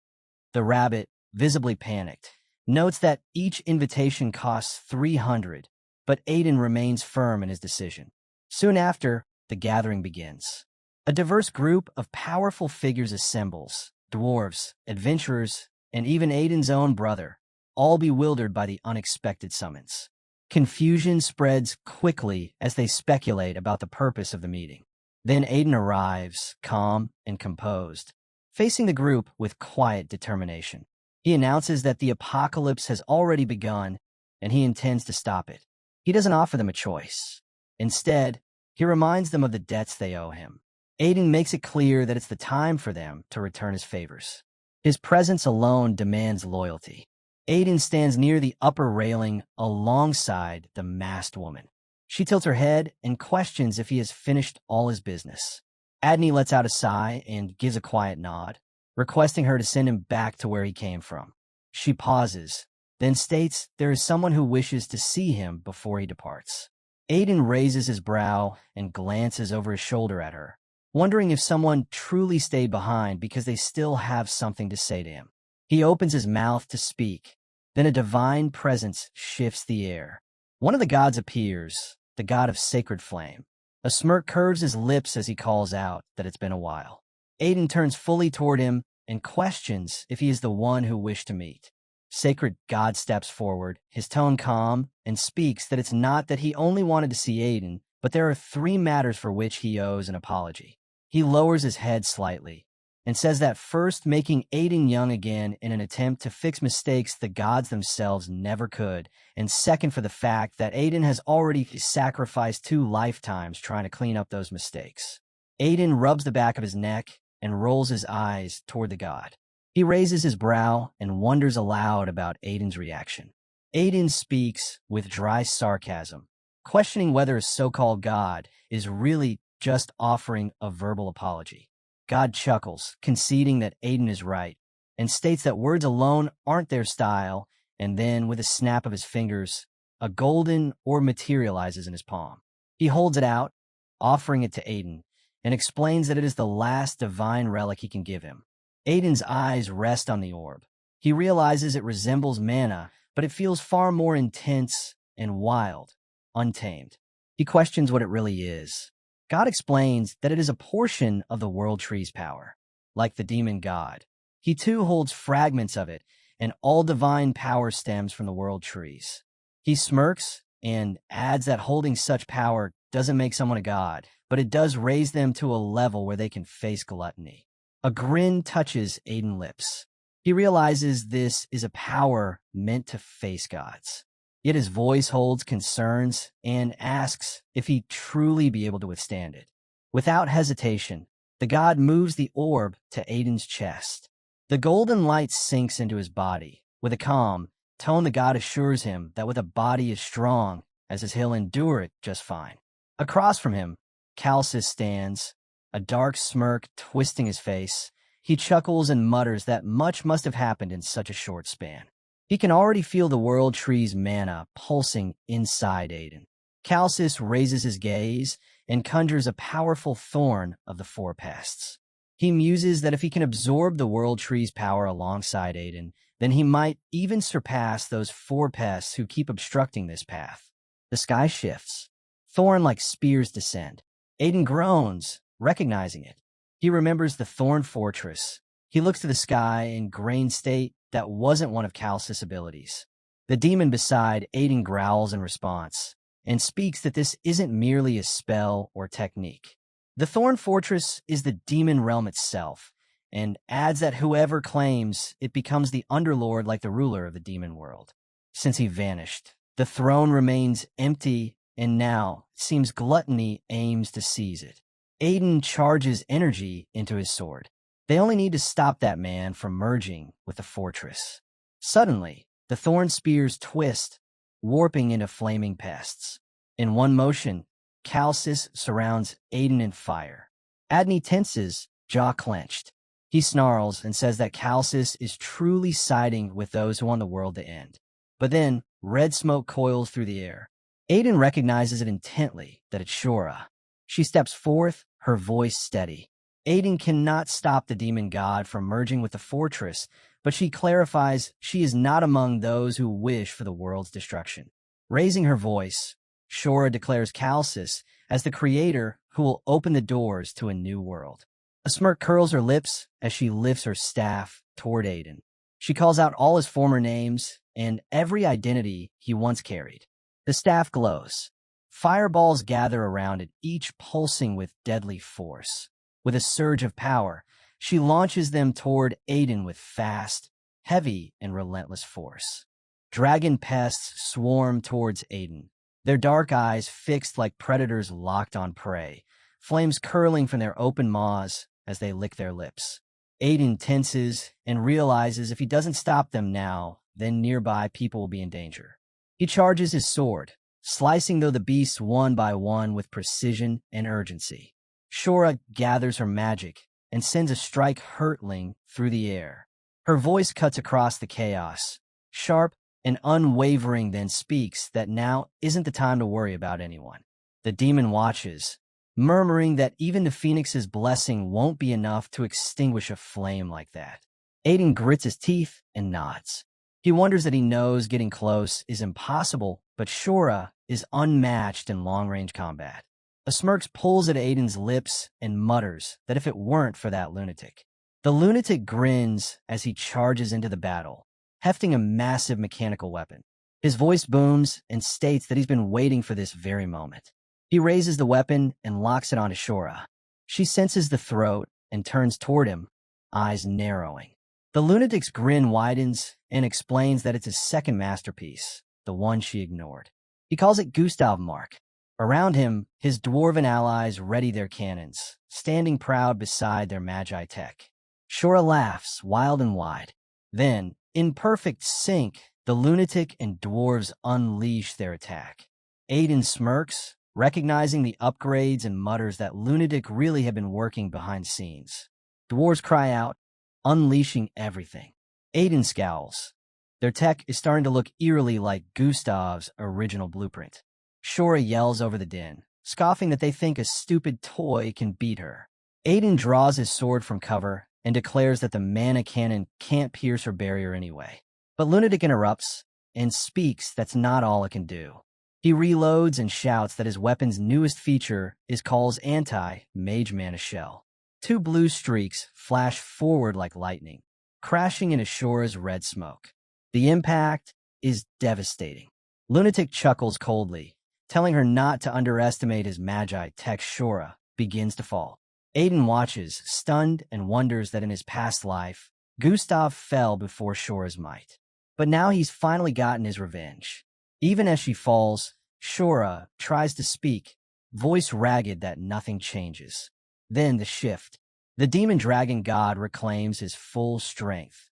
The rabbit, visibly panicked, notes that each invitation costs 300, but Aiden remains firm in his decision. Soon after, the gathering begins. A diverse group of powerful figures assembles, dwarves, adventurers, and even Aiden's own brother, all bewildered by the unexpected summons. Confusion spreads quickly as they speculate about the purpose of the meeting. Then Aiden arrives, calm and composed. facing the group with quiet determination. He announces that the apocalypse has already begun and he intends to stop it. He doesn't offer them a choice. Instead, he reminds them of the debts they owe him. Aiden makes it clear that it's the time for them to return his favors. His presence alone demands loyalty. Aiden stands near the upper railing alongside the masked woman. She tilts her head and questions if he has finished all his business. Adney lets out a sigh and gives a quiet nod, requesting her to send him back to where he came from. She pauses, then states there is someone who wishes to see him before he departs. Aiden raises his brow and glances over his shoulder at her, wondering if someone truly stayed behind because they still have something to say to him. He opens his mouth to speak, then a divine presence shifts the air. One of the gods appears, the god of sacred flame. A smirk curves his lips as he calls out that it's been a while. Aiden turns fully toward him and questions if he is the one who wished to meet. Sacred God steps forward, his tone calm, and speaks that it's not that he only wanted to see Aiden, but there are 3 matters for which he owes an apology. He lowers his head slightly and says that first, making Aiden young again in an attempt to fix mistakes the gods themselves never could, and second, for the fact that Aiden has already sacrificed 2 lifetimes trying to clean up those mistakes. Aiden rubs the back of his neck and rolls his eyes toward the god. He raises his brow and wonders aloud about Aiden's reaction. Aiden speaks with dry sarcasm, questioning whether a so-called god is really just offering a verbal apology. God chuckles, conceding that Aiden is right, and states that words alone aren't their style, and then, with a snap of his fingers, a golden orb materializes in his palm. He holds it out, offering it to Aiden, and explains that it is the last divine relic he can give him. Aiden's eyes rest on the orb. He realizes it resembles mana, but it feels far more intense and wild, untamed. He questions what it really is. God explains that it is a portion of the World Tree's power, like the demon god. He too holds fragments of it, and all divine power stems from the World Trees. He smirks and adds that holding such power doesn't make someone a god, but it does raise them to a level where they can face gluttony. A grin touches Aiden's lips. He realizes this is a power meant to face gods. Yet his voice holds concerns and asks if he'd truly be able to withstand it. Without hesitation, the god moves the orb to Aiden's chest. The golden light sinks into his body. With a calm tone, the god assures him that with a body as strong as his, he'll endure it just fine. Across from him, Calcis stands, a dark smirk twisting his face. He chuckles and mutters that much must have happened in such a short span. He can already feel the World Tree's mana pulsing inside Aiden. Calcis raises his gaze and conjures a powerful thorn of the 4 pests. He muses that if he can absorb the World Tree's power alongside Aiden, then he might even surpass those 4 pests who keep obstructing this path. The sky shifts. Thorn-like spears descend. Aiden groans, recognizing it. He remembers the Thorn Fortress. He looks to the sky in grained state that wasn't one of Calcis' abilities. The demon beside Aiden growls in response and speaks that this isn't merely a spell or technique. The Thorn Fortress is the demon realm itself, and adds that whoever claims it becomes the underlord like the ruler of the demon world. Since he vanished, the throne remains empty, and now it seems gluttony aims to seize it. Aiden charges energy into his sword. They only need to stop that man from merging with the fortress. Suddenly, the thorn spears twist, warping into flaming pests. In one motion, Calcis surrounds Aiden in fire. Adney tenses, jaw clenched. He snarls and says that Calcis is truly siding with those who want the world to end. But then, red smoke coils through the air. Aiden recognizes it intently, that it's Shura. She steps forth, her voice steady. Aiden cannot stop the demon god from merging with the fortress, but she clarifies she is not among those who wish for the world's destruction. Raising her voice, Shura declares Calcis as the creator who will open the doors to a new world. A smirk curls her lips as she lifts her staff toward Aiden. She calls out all his former names and every identity he once carried. The staff glows. Fireballs gather around it, each pulsing with deadly force. With a surge of power, She launches them toward Aiden with fast, heavy, and relentless force. Dragon pests swarm towards Aiden, their dark eyes fixed like predators locked on prey, flames curling from their open maws as they lick their lips. Aiden tenses and realizes if he doesn't stop them now, then nearby people will be in danger. He charges his sword, slicing the beasts one by one with precision and urgency. Shora gathers her magic and sends a strike hurtling through the air. Her voice cuts across the chaos, sharp and unwavering, then speaks that now isn't the time to worry about anyone. The demon watches, murmuring that even the Phoenix's blessing won't be enough to extinguish a flame like that. Aiden grits his teeth and nods. He wonders that he knows getting close is impossible, but Shora is unmatched in long-range combat. A smirk pulls at Aiden's lips and mutters that if it weren't for that lunatic. The lunatic grins as he charges into the battle, hefting a massive mechanical weapon. His voice booms and states that he's been waiting for this very moment. He raises the weapon and locks it onto Shora. She senses the throat and turns toward him, eyes narrowing. The lunatic's grin widens and explains that it's his second masterpiece, the one she ignored. He calls it Gustav Mark. Around him, his dwarven allies ready their cannons, standing proud beside their magi tech. Shora laughs, wild and wide. Then, in perfect sync, the lunatic and dwarves unleash their attack. Aiden smirks, recognizing the upgrades, and mutters that lunatic really had been working behind scenes. Dwarves cry out, unleashing everything. Aiden scowls. Their tech is starting to look eerily like Gustav's original blueprint. Shora yells over the din, scoffing that they think a stupid toy can beat her. Aiden draws his sword from cover and declares that the mana cannon can't pierce her barrier anyway. But Lunatic interrupts and speaks that's not all it can do. He reloads and shouts that his weapon's newest feature is Call's anti-mage mana shell. Two blue streaks flash forward like lightning, crashing into Shora's red smoke. The impact is devastating. Lunatic chuckles coldly, telling her not to underestimate his magi tech. Shora begins to fall. Aiden watches, stunned, and wonders that in his past life, Gustav fell before Shora's might. But now he's finally gotten his revenge. Even as she falls, Shora tries to speak, voice ragged that nothing changes. Then the shift. The demon dragon god reclaims his full strength.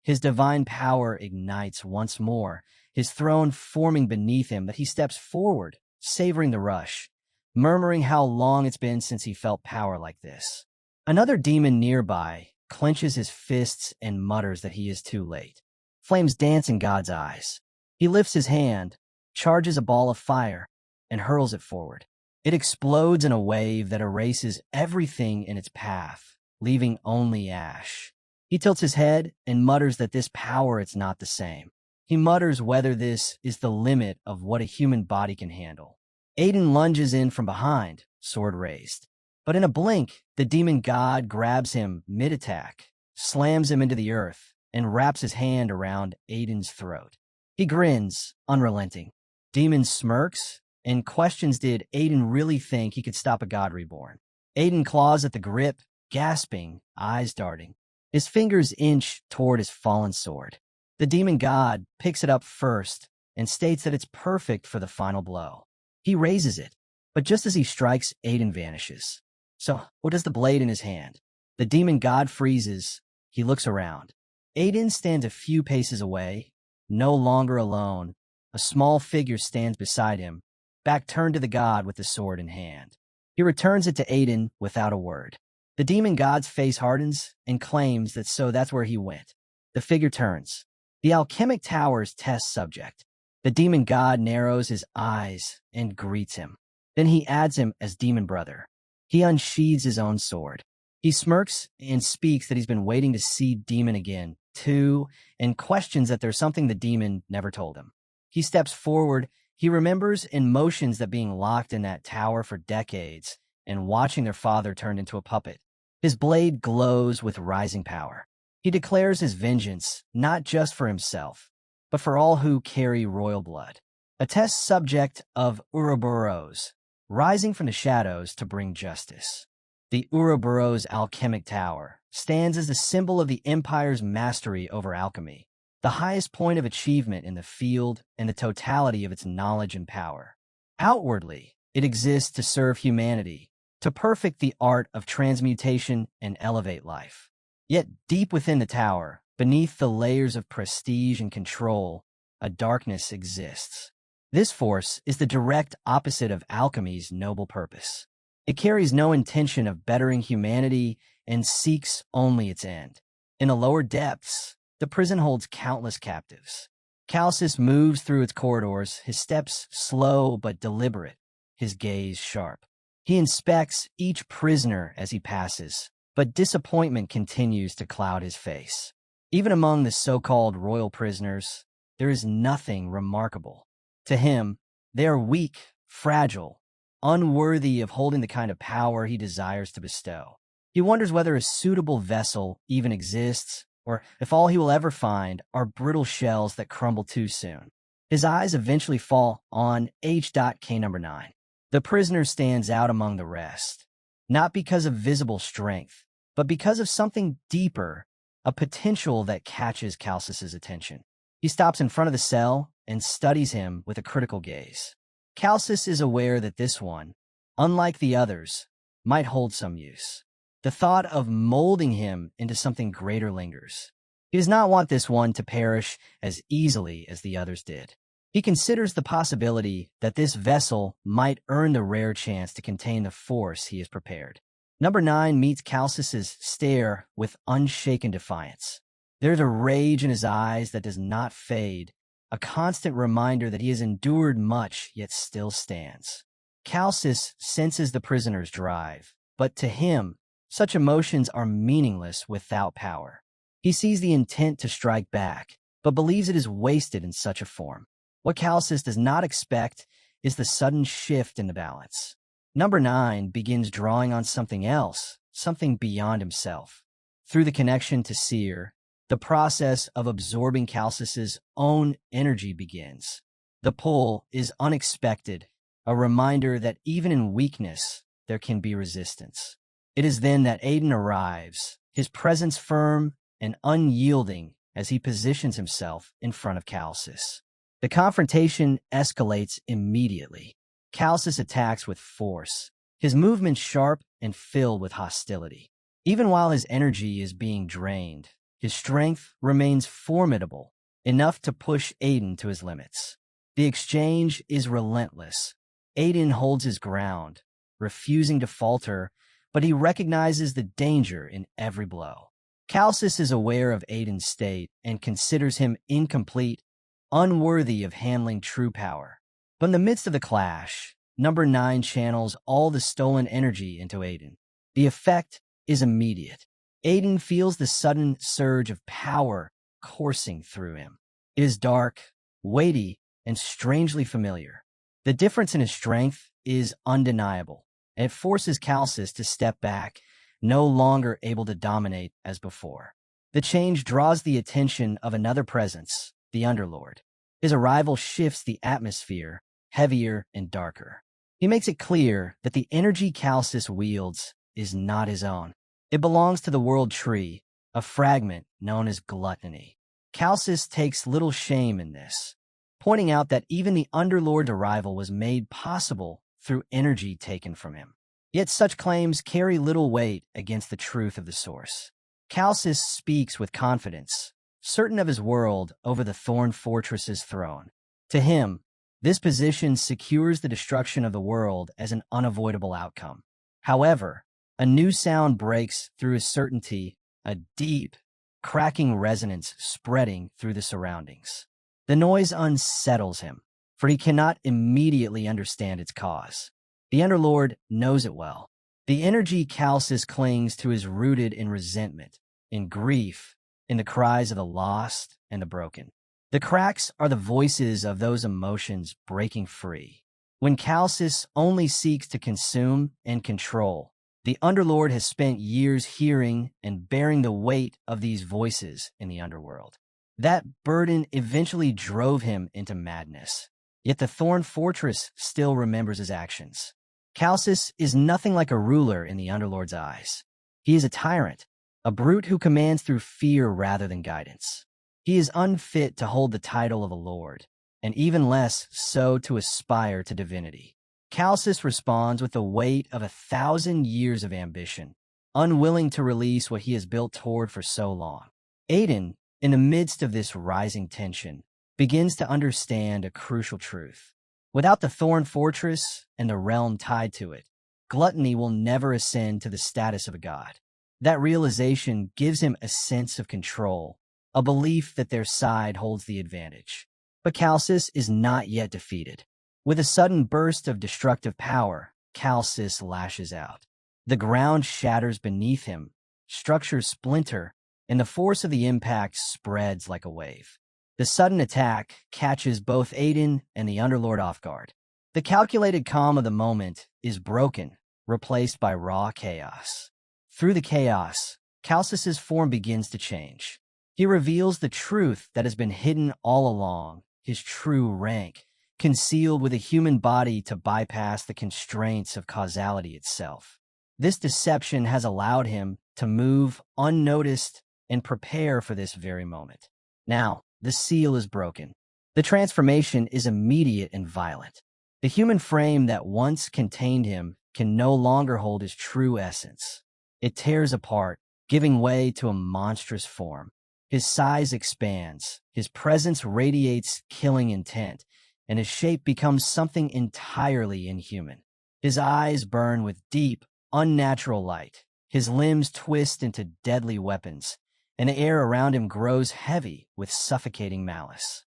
His divine power ignites once more, his throne forming beneath him, but he steps forward, savoring the rush, murmuring how long it's been since he felt power like this. Another demon nearby clenches his fists and mutters that he is too late. Flames dance in God's eyes. He lifts his hand, charges a ball of fire, and hurls it forward. It explodes in a wave that erases everything in its path, leaving only ash. He tilts his head and mutters that this power, it's not the same. He mutters whether this is the limit of what a human body can handle. Aiden lunges in from behind, sword raised. But in a blink, the demon god grabs him mid-attack, slams him into the earth, and wraps his hand around Aiden's throat. He grins, unrelenting. Demon smirks and questions did Aiden really think he could stop a god reborn. Aiden claws at the grip, gasping, eyes darting. His fingers inch toward his fallen sword. The demon god picks it up first and states that it's perfect for the final blow. He raises it, but just as he strikes, Aiden vanishes. So does the blade in his hand. The demon god freezes. He looks around. Aiden stands a few paces away, no longer alone. A small figure stands beside him, back turned to the god with the sword in hand. He returns it to Aiden without a word. The demon god's face hardens and claims that that's where he went. The figure turns. The alchemic tower's test subject. The demon god narrows his eyes and greets him. Then he adds him as demon brother. He unsheathes his own sword. He smirks and speaks that he's been waiting to see demon again, too, and questions that there's something the demon never told him. He steps forward. He remembers in motions that being locked in that tower for decades and watching their father turned into a puppet. His blade glows with rising power. He declares his vengeance, not just for himself, but for all who carry royal blood. A test subject of Ouroboros, rising from the shadows to bring justice. The Ouroboros alchemic tower, stands as the symbol of the Empire's mastery over alchemy, the highest point of achievement in the field and the totality of its knowledge and power. Outwardly, it exists to serve humanity, to perfect the art of transmutation and elevate life. Yet deep within the tower, beneath the layers of prestige and control, a darkness exists. This force is the direct opposite of alchemy's noble purpose. It carries no intention of bettering humanity and seeks only its end. In the lower depths, the prison holds countless captives. Calcis moves through its corridors, his steps slow but deliberate, his gaze sharp. He inspects each prisoner as he passes, but disappointment continues to cloud his face. Even among the so-called royal prisoners, there is nothing remarkable. To him, they are weak, fragile, unworthy of holding the kind of power he desires to bestow. He wonders whether a suitable vessel even exists, or if all he will ever find are brittle shells that crumble too soon. His eyes eventually fall on H.K. number 9. The prisoner stands out among the rest, not because of visible strength, but because of something deeper, a potential that catches Calcis's attention. He stops in front of the cell and studies him with a critical gaze. Calcis is aware that this one, unlike the others, might hold some use. The thought of molding him into something greater lingers. He does not want this one to perish as easily as the others did. He considers the possibility that this vessel might earn the rare chance to contain the force he has prepared. Number 9 meets Calcis's stare with unshaken defiance. There's a rage in his eyes that does not fade, a constant reminder that he has endured much yet still stands. Calcis senses the prisoner's drive, but to him, such emotions are meaningless without power. He sees the intent to strike back, but believes it is wasted in such a form. What Calcis does not expect is the sudden shift in the balance. Number 9 begins drawing on something else, something beyond himself. Through the connection to Seer, the process of absorbing Calcis's own energy begins. The pull is unexpected, a reminder that even in weakness, there can be resistance. It is then that Aiden arrives, his presence firm and unyielding as he positions himself in front of Calcis. The confrontation escalates immediately. Calcis attacks with force, his movements sharp and filled with hostility. Even while his energy is being drained, his strength remains formidable, enough to push Aiden to his limits. The exchange is relentless. Aiden holds his ground, refusing to falter, but he recognizes the danger in every blow. Calcis is aware of Aiden's state and considers him incomplete, unworthy of handling true power. But in the midst of the clash, Number 9 channels all the stolen energy into Aiden. The effect is immediate. Aiden feels the sudden surge of power coursing through him. It is dark, weighty, and strangely familiar. The difference in his strength is undeniable, and it forces Calcis to step back, no longer able to dominate as before. The change draws the attention of another presence, the Underlord. His arrival shifts the atmosphere, heavier and darker. He makes it clear that the energy Calcis wields is not his own. It belongs to the World Tree, a fragment known as gluttony. Calcis takes little shame in this, pointing out that even the Underlord's arrival was made possible through energy taken from him. Yet such claims carry little weight against the truth of the source. Calcis speaks with confidence, certain of his world over the Thorn Fortress's throne. To him, this position secures the destruction of the world as an unavoidable outcome. However, a new sound breaks through his certainty, a deep, cracking resonance spreading through the surroundings. The noise unsettles him, for he cannot immediately understand its cause. The Underlord knows it well. The energy Calcis clings to is rooted in resentment, in grief, in the cries of the lost and the broken. The cracks are the voices of those emotions breaking free. When Calcis only seeks to consume and control, the Underlord has spent years hearing and bearing the weight of these voices in the underworld. That burden eventually drove him into madness. Yet the Thorn Fortress still remembers his actions. Calcis is nothing like a ruler in the Underlord's eyes. He is a tyrant, a brute who commands through fear rather than guidance. He is unfit to hold the title of a lord, and even less so to aspire to divinity. Calcis responds with the weight of 1,000 years of ambition, unwilling to release what he has built toward for so long. Aiden, in the midst of this rising tension, begins to understand a crucial truth. Without the Thorn Fortress and the realm tied to it, gluttony will never ascend to the status of a god. That realization gives him a sense of control, a belief that their side holds the advantage. But Calcis is not yet defeated. With a sudden burst of destructive power, Calcis lashes out. The ground shatters beneath him, structures splinter, and the force of the impact spreads like a wave. The sudden attack catches both Aiden and the Underlord off guard. The calculated calm of the moment is broken, replaced by raw chaos. Through the chaos, Calcis's form begins to change. He reveals the truth that has been hidden all along, his true rank, concealed with a human body to bypass the constraints of causality itself. This deception has allowed him to move unnoticed and prepare for this very moment. Now, the seal is broken. The transformation is immediate and violent. The human frame that once contained him can no longer hold his true essence. It tears apart, giving way to a monstrous form. His size expands, his presence radiates killing intent, and his shape becomes something entirely inhuman. His eyes burn with deep, unnatural light. His limbs twist into deadly weapons, and the air around him grows heavy with suffocating malice.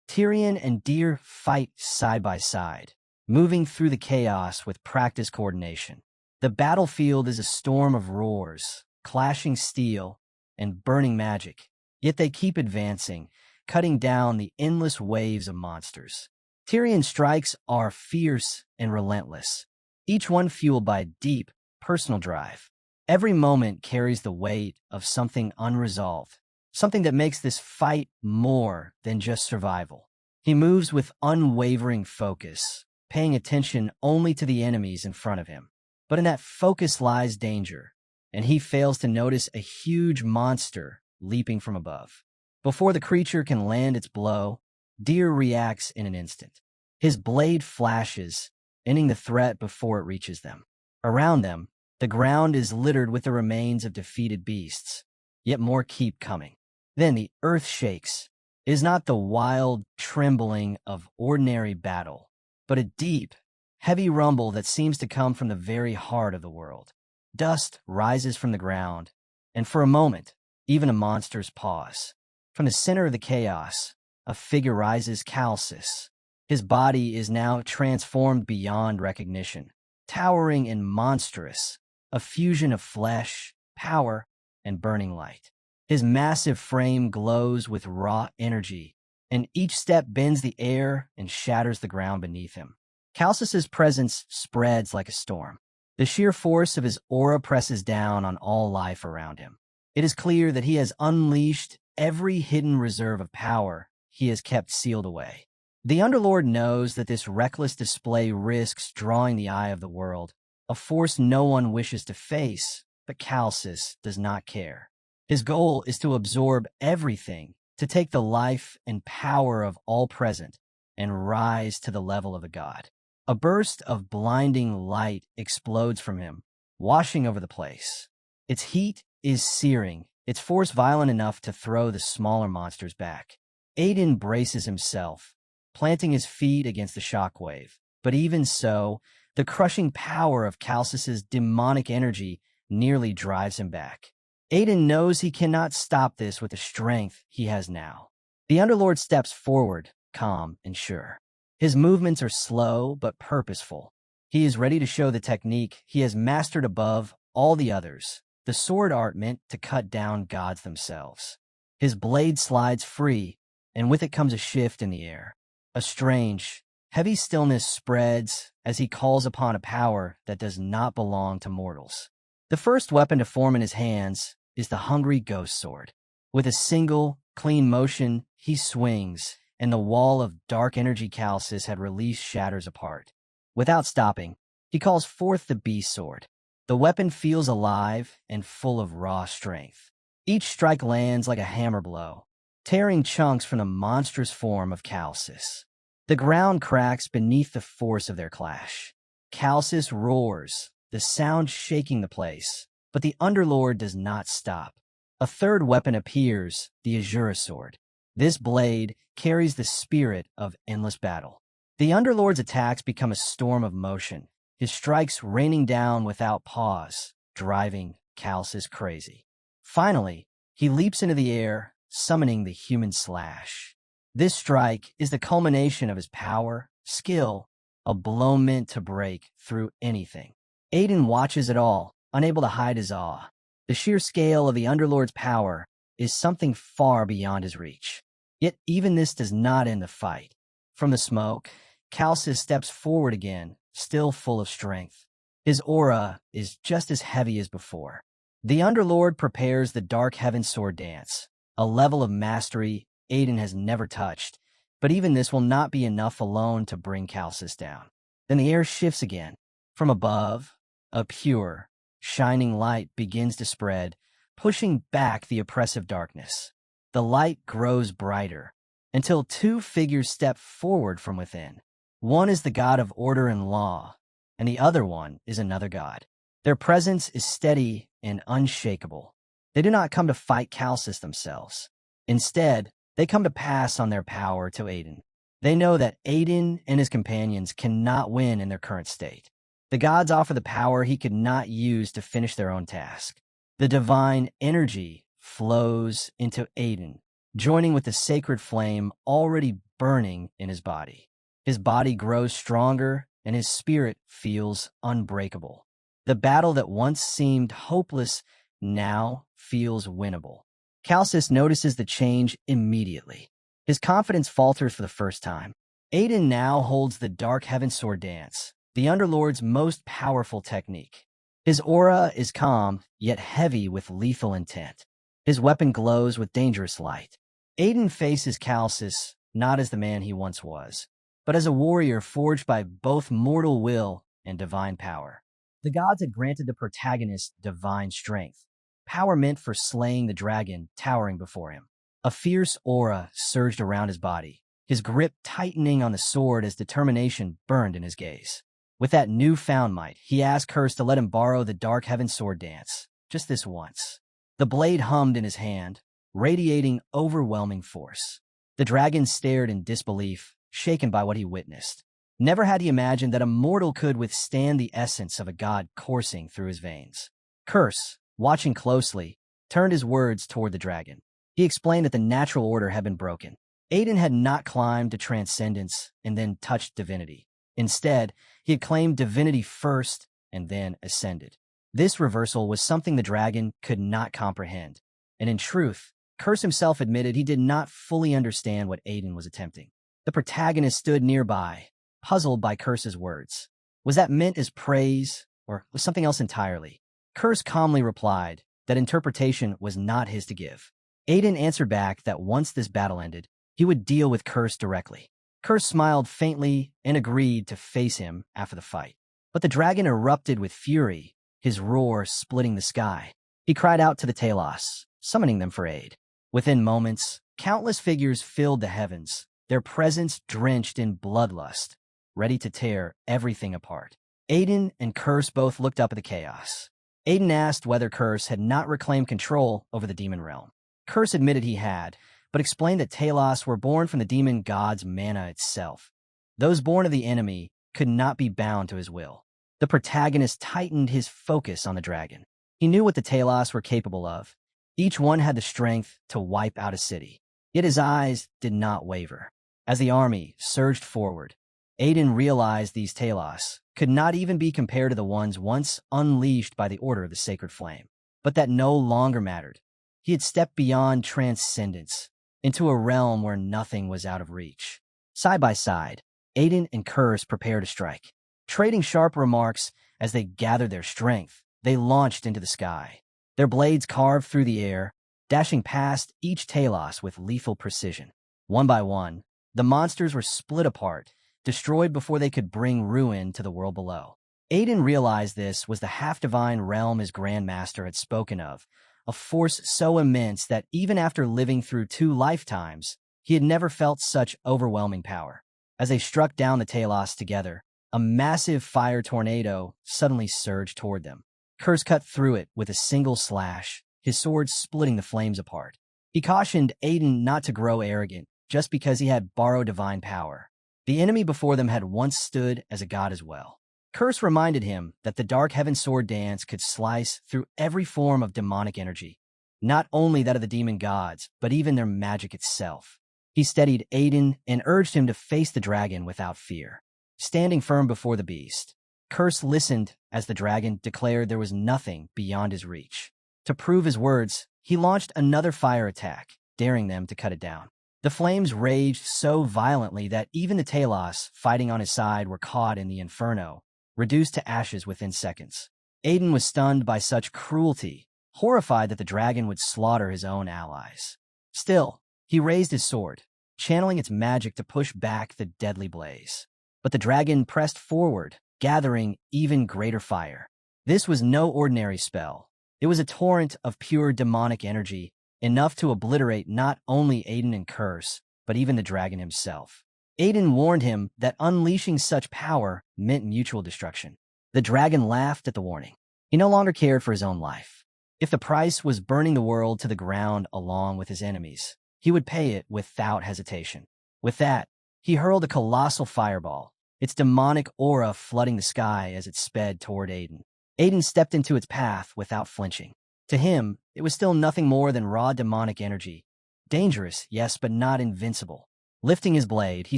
Tyrion and Deer fight side by side, moving through the chaos with practiced coordination. The battlefield is a storm of roars, clashing steel, and burning magic, yet they keep advancing, cutting down the endless waves of monsters. Tyrion's strikes are fierce and relentless, each one fueled by a deep, personal drive. Every moment carries the weight of something unresolved, something that makes this fight more than just survival. He moves with unwavering focus, paying attention only to the enemies in front of him. But in that focus lies danger, and he fails to notice a huge monster leaping from above. Before the creature can land its blow, Deer reacts in an instant. His blade flashes, ending the threat before it reaches them. Around them, the ground is littered with the remains of defeated beasts, yet more keep coming. Then the earth shakes. It is not the wild trembling of ordinary battle, but a deep, heavy rumble that seems to come from the very heart of the world. Dust rises from the ground, and for a moment, even a monster's pause. From the center of the chaos, a figure rises, Calcis. His body is now transformed beyond recognition, towering and monstrous, a fusion of flesh, power, and burning light. His massive frame glows with raw energy, and each step bends the air and shatters the ground beneath him. Calcis's presence spreads like a storm. The sheer force of his aura presses down on all life around him. It is clear that he has unleashed every hidden reserve of power he has kept sealed away. The Underlord knows that this reckless display risks drawing the eye of the world, a force no one wishes to face, but Calcis does not care. His goal is to absorb everything, to take the life and power of all present, and rise to the level of a god. A burst of blinding light explodes from him, washing over the place. Its heat is searing, its force violent enough to throw the smaller monsters back. Aiden braces himself, planting his feet against the shockwave. But even so, the crushing power of Calcis's demonic energy nearly drives him back. Aiden knows he cannot stop this with the strength he has now. The Underlord steps forward, calm and sure. His movements are slow but purposeful. He is ready to show the technique he has mastered above all the others, the sword art meant to cut down gods themselves. His blade slides free, and with it comes a shift in the air. A strange, heavy stillness spreads as he calls upon a power that does not belong to mortals. The first weapon to form in his hands is the hungry ghost sword. With a single, clean motion, he swings, and the wall of dark energy Calcis had released shatters apart. Without stopping, he calls forth the beast sword. The weapon feels alive and full of raw strength. Each strike lands like a hammer blow, tearing chunks from the monstrous form of Calcis. The ground cracks beneath the force of their clash. Calcis roars, the sound shaking the place, but the Underlord does not stop. A third weapon appears, the Azura Sword. This blade carries the spirit of endless battle. The Underlord's attacks become a storm of motion, his strikes raining down without pause, driving Calcis crazy. Finally, he leaps into the air, summoning the Human Slash. This strike is the culmination of his power, skill, a blow meant to break through anything. Aiden watches it all, unable to hide his awe. The sheer scale of the Underlord's power is something far beyond his reach. Yet even this does not end the fight. From the smoke, Calcis steps forward again, still full of strength. His aura is just as heavy as before. The Underlord prepares the Dark Heaven Sword Dance, a level of mastery Aiden has never touched, but even this will not be enough alone to bring Calcis down. Then the air shifts again. From above, a pure, shining light begins to spread, pushing back the oppressive darkness. The light grows brighter, until two figures step forward from within. One is the god of order and law, and the other one is another god. Their presence is steady and unshakable. They do not come to fight Calcis themselves. Instead, they come to pass on their power to Aiden. They know that Aiden and his companions cannot win in their current state. The gods offer the power he could not use to finish their own task. The divine energy flows into Aiden, joining with the sacred flame already burning in his body. His body grows stronger, and his spirit feels unbreakable. The battle that once seemed hopeless now feels winnable. Calcis notices the change immediately. His confidence falters for the first time. Aiden now holds the Dark Heaven Sword Dance, the Underlord's most powerful technique. His aura is calm, yet heavy with lethal intent. His weapon glows with dangerous light. Aiden faces Calcis not as the man he once was, but as a warrior forged by both mortal will and divine power. The gods had granted the protagonist divine strength, power meant for slaying the dragon towering before him. A fierce aura surged around his body, his grip tightening on the sword as determination burned in his gaze. With that newfound might, he asked Curse to let him borrow the Dark Heaven Sword Dance, just this once. The blade hummed in his hand, radiating overwhelming force. The dragon stared in disbelief, shaken by what he witnessed. Never had he imagined that a mortal could withstand the essence of a god coursing through his veins. Curse, watching closely, turned his words toward the dragon. He explained that the natural order had been broken. Aiden had not climbed to transcendence and then touched divinity. Instead, he had claimed divinity first and then ascended. This reversal was something the dragon could not comprehend, and in truth, Curse himself admitted he did not fully understand what Aiden was attempting. The protagonist stood nearby, puzzled by Curse's words. Was that meant as praise, or was something else entirely? Curse calmly replied that interpretation was not his to give. Aiden answered back that once this battle ended, he would deal with Curse directly. Curse smiled faintly and agreed to face him after the fight. But the dragon erupted with fury, his roar splitting the sky. He cried out to the Talos, summoning them for aid. Within moments, countless figures filled the heavens, their presence drenched in bloodlust, ready to tear everything apart. Aiden and Curse both looked up at the chaos. Aiden asked whether Curse had not reclaimed control over the demon realm. Curse admitted he had, but explained that Talos were born from the demon god's mana itself. Those born of the enemy could not be bound to his will. The protagonist tightened his focus on the dragon. He knew what the Talos were capable of. Each one had the strength to wipe out a city. Yet his eyes did not waver. As the army surged forward, Aiden realized these Talos could not even be compared to the ones once unleashed by the Order of the Sacred Flame. But that no longer mattered. He had stepped beyond transcendence, into a realm where nothing was out of reach. Side by side, Aiden and Curse prepared to strike. Trading sharp remarks as they gathered their strength, they launched into the sky. Their blades carved through the air, dashing past each Talos with lethal precision. One by one, the monsters were split apart, destroyed before they could bring ruin to the world below. Aiden realized this was the half-divine realm his grandmaster had spoken of, a force so immense that even after living through 2 lifetimes, he had never felt such overwhelming power. As they struck down the Talos together, a massive fire tornado suddenly surged toward them. Curse cut through it with a single slash, his sword splitting the flames apart. He cautioned Aiden not to grow arrogant just because he had borrowed divine power. The enemy before them had once stood as a god as well. Curse reminded him that the Dark Heaven Sword dance could slice through every form of demonic energy, not only that of the demon gods, but even their magic itself. He steadied Aiden and urged him to face the dragon without fear. Standing firm before the beast, Curse listened as the dragon declared there was nothing beyond his reach. To prove his words, he launched another fire attack, daring them to cut it down. The flames raged so violently that even the Talos fighting on his side were caught in the inferno, reduced to ashes within seconds. Aiden was stunned by such cruelty, horrified that the dragon would slaughter his own allies. Still, he raised his sword, channeling its magic to push back the deadly blaze. But the dragon pressed forward, gathering even greater fire. This was no ordinary spell. It was a torrent of pure demonic energy, enough to obliterate not only Aiden and Curse, but even the dragon himself. Aiden warned him that unleashing such power meant mutual destruction. The dragon laughed at the warning. He no longer cared for his own life. If the price was burning the world to the ground along with his enemies, he would pay it without hesitation. With that, he hurled a colossal fireball, its demonic aura flooding the sky as it sped toward Aiden. Aiden stepped into its path without flinching. To him, it was still nothing more than raw demonic energy. Dangerous, yes, but not invincible. Lifting his blade, he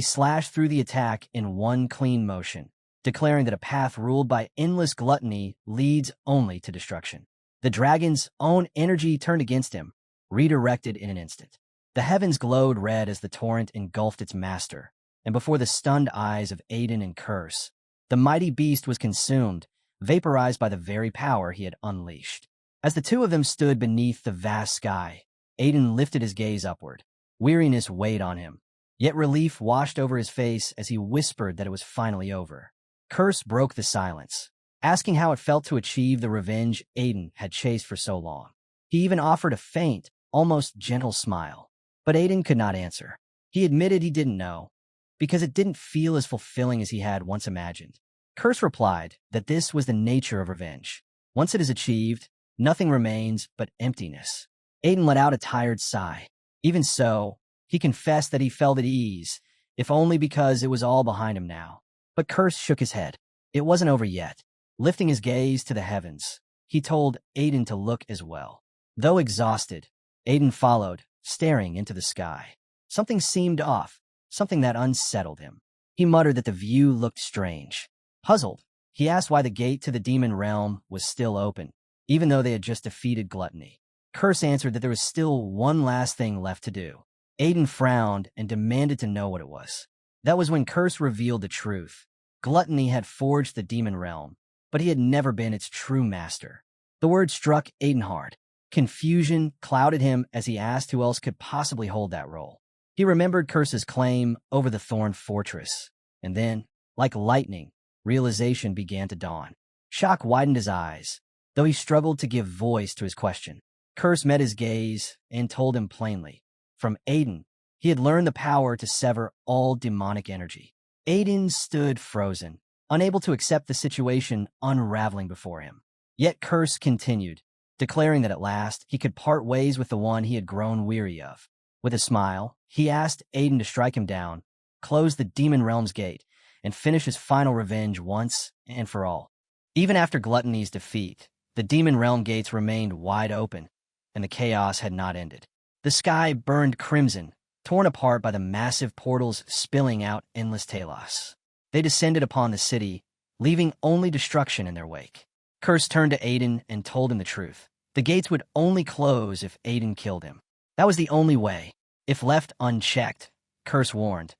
slashed through the attack in one clean motion, declaring that a path ruled by endless gluttony leads only to destruction. The dragon's own energy turned against him, redirected in an instant. The heavens glowed red as the torrent engulfed its master, and before the stunned eyes of Aiden and Curse, the mighty beast was consumed, vaporized by the very power he had unleashed. As the two of them stood beneath the vast sky, Aiden lifted his gaze upward. Weariness weighed on him, yet relief washed over his face as he whispered that it was finally over. Curse broke the silence, asking how it felt to achieve the revenge Aiden had chased for so long. He even offered a faint, almost gentle smile. But Aiden could not answer. He admitted he didn't know, because it didn't feel as fulfilling as he had once imagined. Curse replied that this was the nature of revenge. Once it is achieved, nothing remains but emptiness. Aiden let out a tired sigh. Even so, he confessed that he felt at ease, if only because it was all behind him now. But Curse shook his head. It wasn't over yet. Lifting his gaze to the heavens, he told Aiden to look as well. Though exhausted, Aiden followed, staring into the sky. Something seemed off, something that unsettled him. He muttered that the view looked strange. Puzzled, he asked why the gate to the demon realm was still open, even though they had just defeated gluttony. Curse answered that there was still one last thing left to do. Aiden frowned and demanded to know what it was. That was when Curse revealed the truth. Gluttony had forged the demon realm, but he had never been its true master. The word struck Aiden hard. Confusion clouded him as he asked who else could possibly hold that role. He remembered Curse's claim over the Thorn Fortress, and then, like lightning, realization began to dawn. Shock widened his eyes, though he struggled to give voice to his question. Curse met his gaze and told him plainly. From Aiden, he had learned the power to sever all demonic energy. Aiden stood frozen, unable to accept the situation unraveling before him. Yet Curse continued, declaring that at last he could part ways with the one he had grown weary of. With a smile, he asked Aiden to strike him down, close the demon realm's gate, and finish his final revenge once and for all. Even after Gluttony's defeat, the demon realm gates remained wide open, and the chaos had not ended. The sky burned crimson, torn apart by the massive portals spilling out endless Talos. They descended upon the city, leaving only destruction in their wake. Curse turned to Aiden and told him the truth. The gates would only close if Aiden killed him. That was the only way. If left unchecked, Curse warned,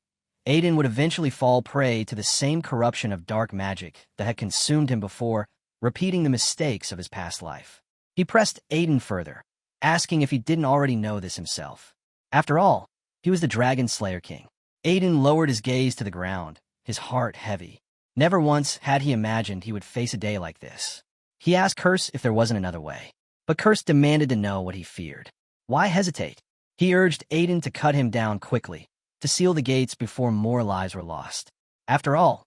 Aiden would eventually fall prey to the same corruption of dark magic that had consumed him before, repeating the mistakes of his past life. He pressed Aiden further, asking if he didn't already know this himself. After all, he was the Dragon Slayer King. Aiden lowered his gaze to the ground, his heart heavy. Never once had he imagined he would face a day like this. He asked Curse if there wasn't another way, but Curse demanded to know what he feared. Why hesitate? He urged Aiden to cut him down quickly, to seal the gates before more lives were lost. After all,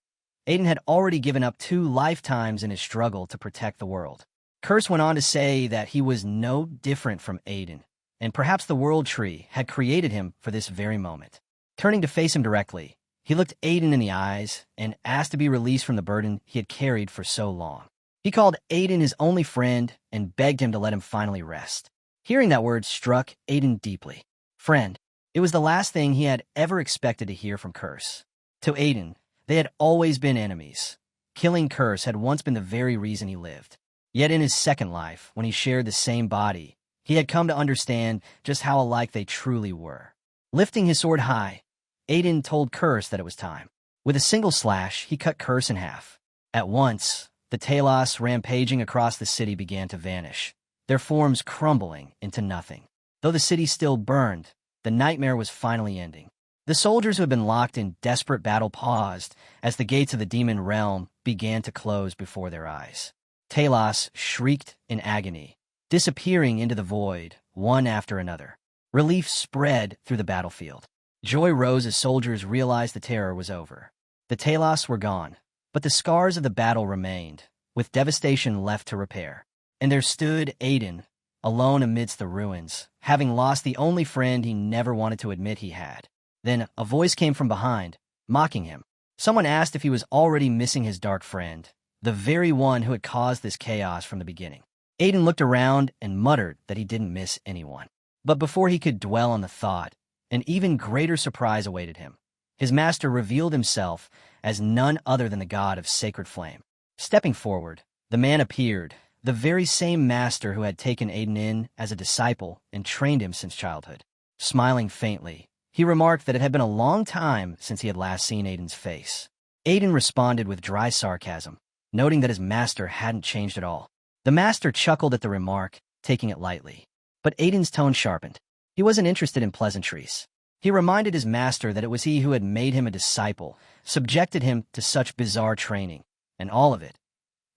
Aiden had already given up 2 lifetimes in his struggle to protect the world. Curse went on to say that he was no different from Aiden, and perhaps the World Tree had created him for this very moment. Turning to face him directly, he looked Aiden in the eyes and asked to be released from the burden he had carried for so long. He called Aiden his only friend and begged him to let him finally rest. Hearing that word struck Aiden deeply. Friend. It was the last thing he had ever expected to hear from Curse. To Aiden, they had always been enemies. Killing Curse had once been the very reason he lived. Yet in his second life, when he shared the same body, he had come to understand just how alike they truly were. Lifting his sword high, Aiden told Curse that it was time. With a single slash, he cut Curse in half. At once, the Talos rampaging across the city began to vanish, their forms crumbling into nothing. Though the city still burned, the nightmare was finally ending. The soldiers who had been locked in desperate battle paused as the gates of the demon realm began to close before their eyes. Talos shrieked in agony, disappearing into the void, one after another. Relief spread through the battlefield. Joy rose as soldiers realized the terror was over. The Talos were gone, but the scars of the battle remained, with devastation left to repair. And there stood Aiden, alone amidst the ruins, having lost the only friend he never wanted to admit he had. Then a voice came from behind, mocking him. Someone asked if he was already missing his dark friend, the very one who had caused this chaos from the beginning. Aiden looked around and muttered that he didn't miss anyone. But before he could dwell on the thought, an even greater surprise awaited him. His master revealed himself as none other than the god of sacred flame. Stepping forward, the man appeared, the very same master who had taken Aiden in as a disciple and trained him since childhood. Smiling faintly, he remarked that it had been a long time since he had last seen Aiden's face. Aiden responded with dry sarcasm, noting that his master hadn't changed at all. The master chuckled at the remark, taking it lightly. But Aiden's tone sharpened. He wasn't interested in pleasantries. He reminded his master that it was he who had made him a disciple, subjected him to such bizarre training, and all of it,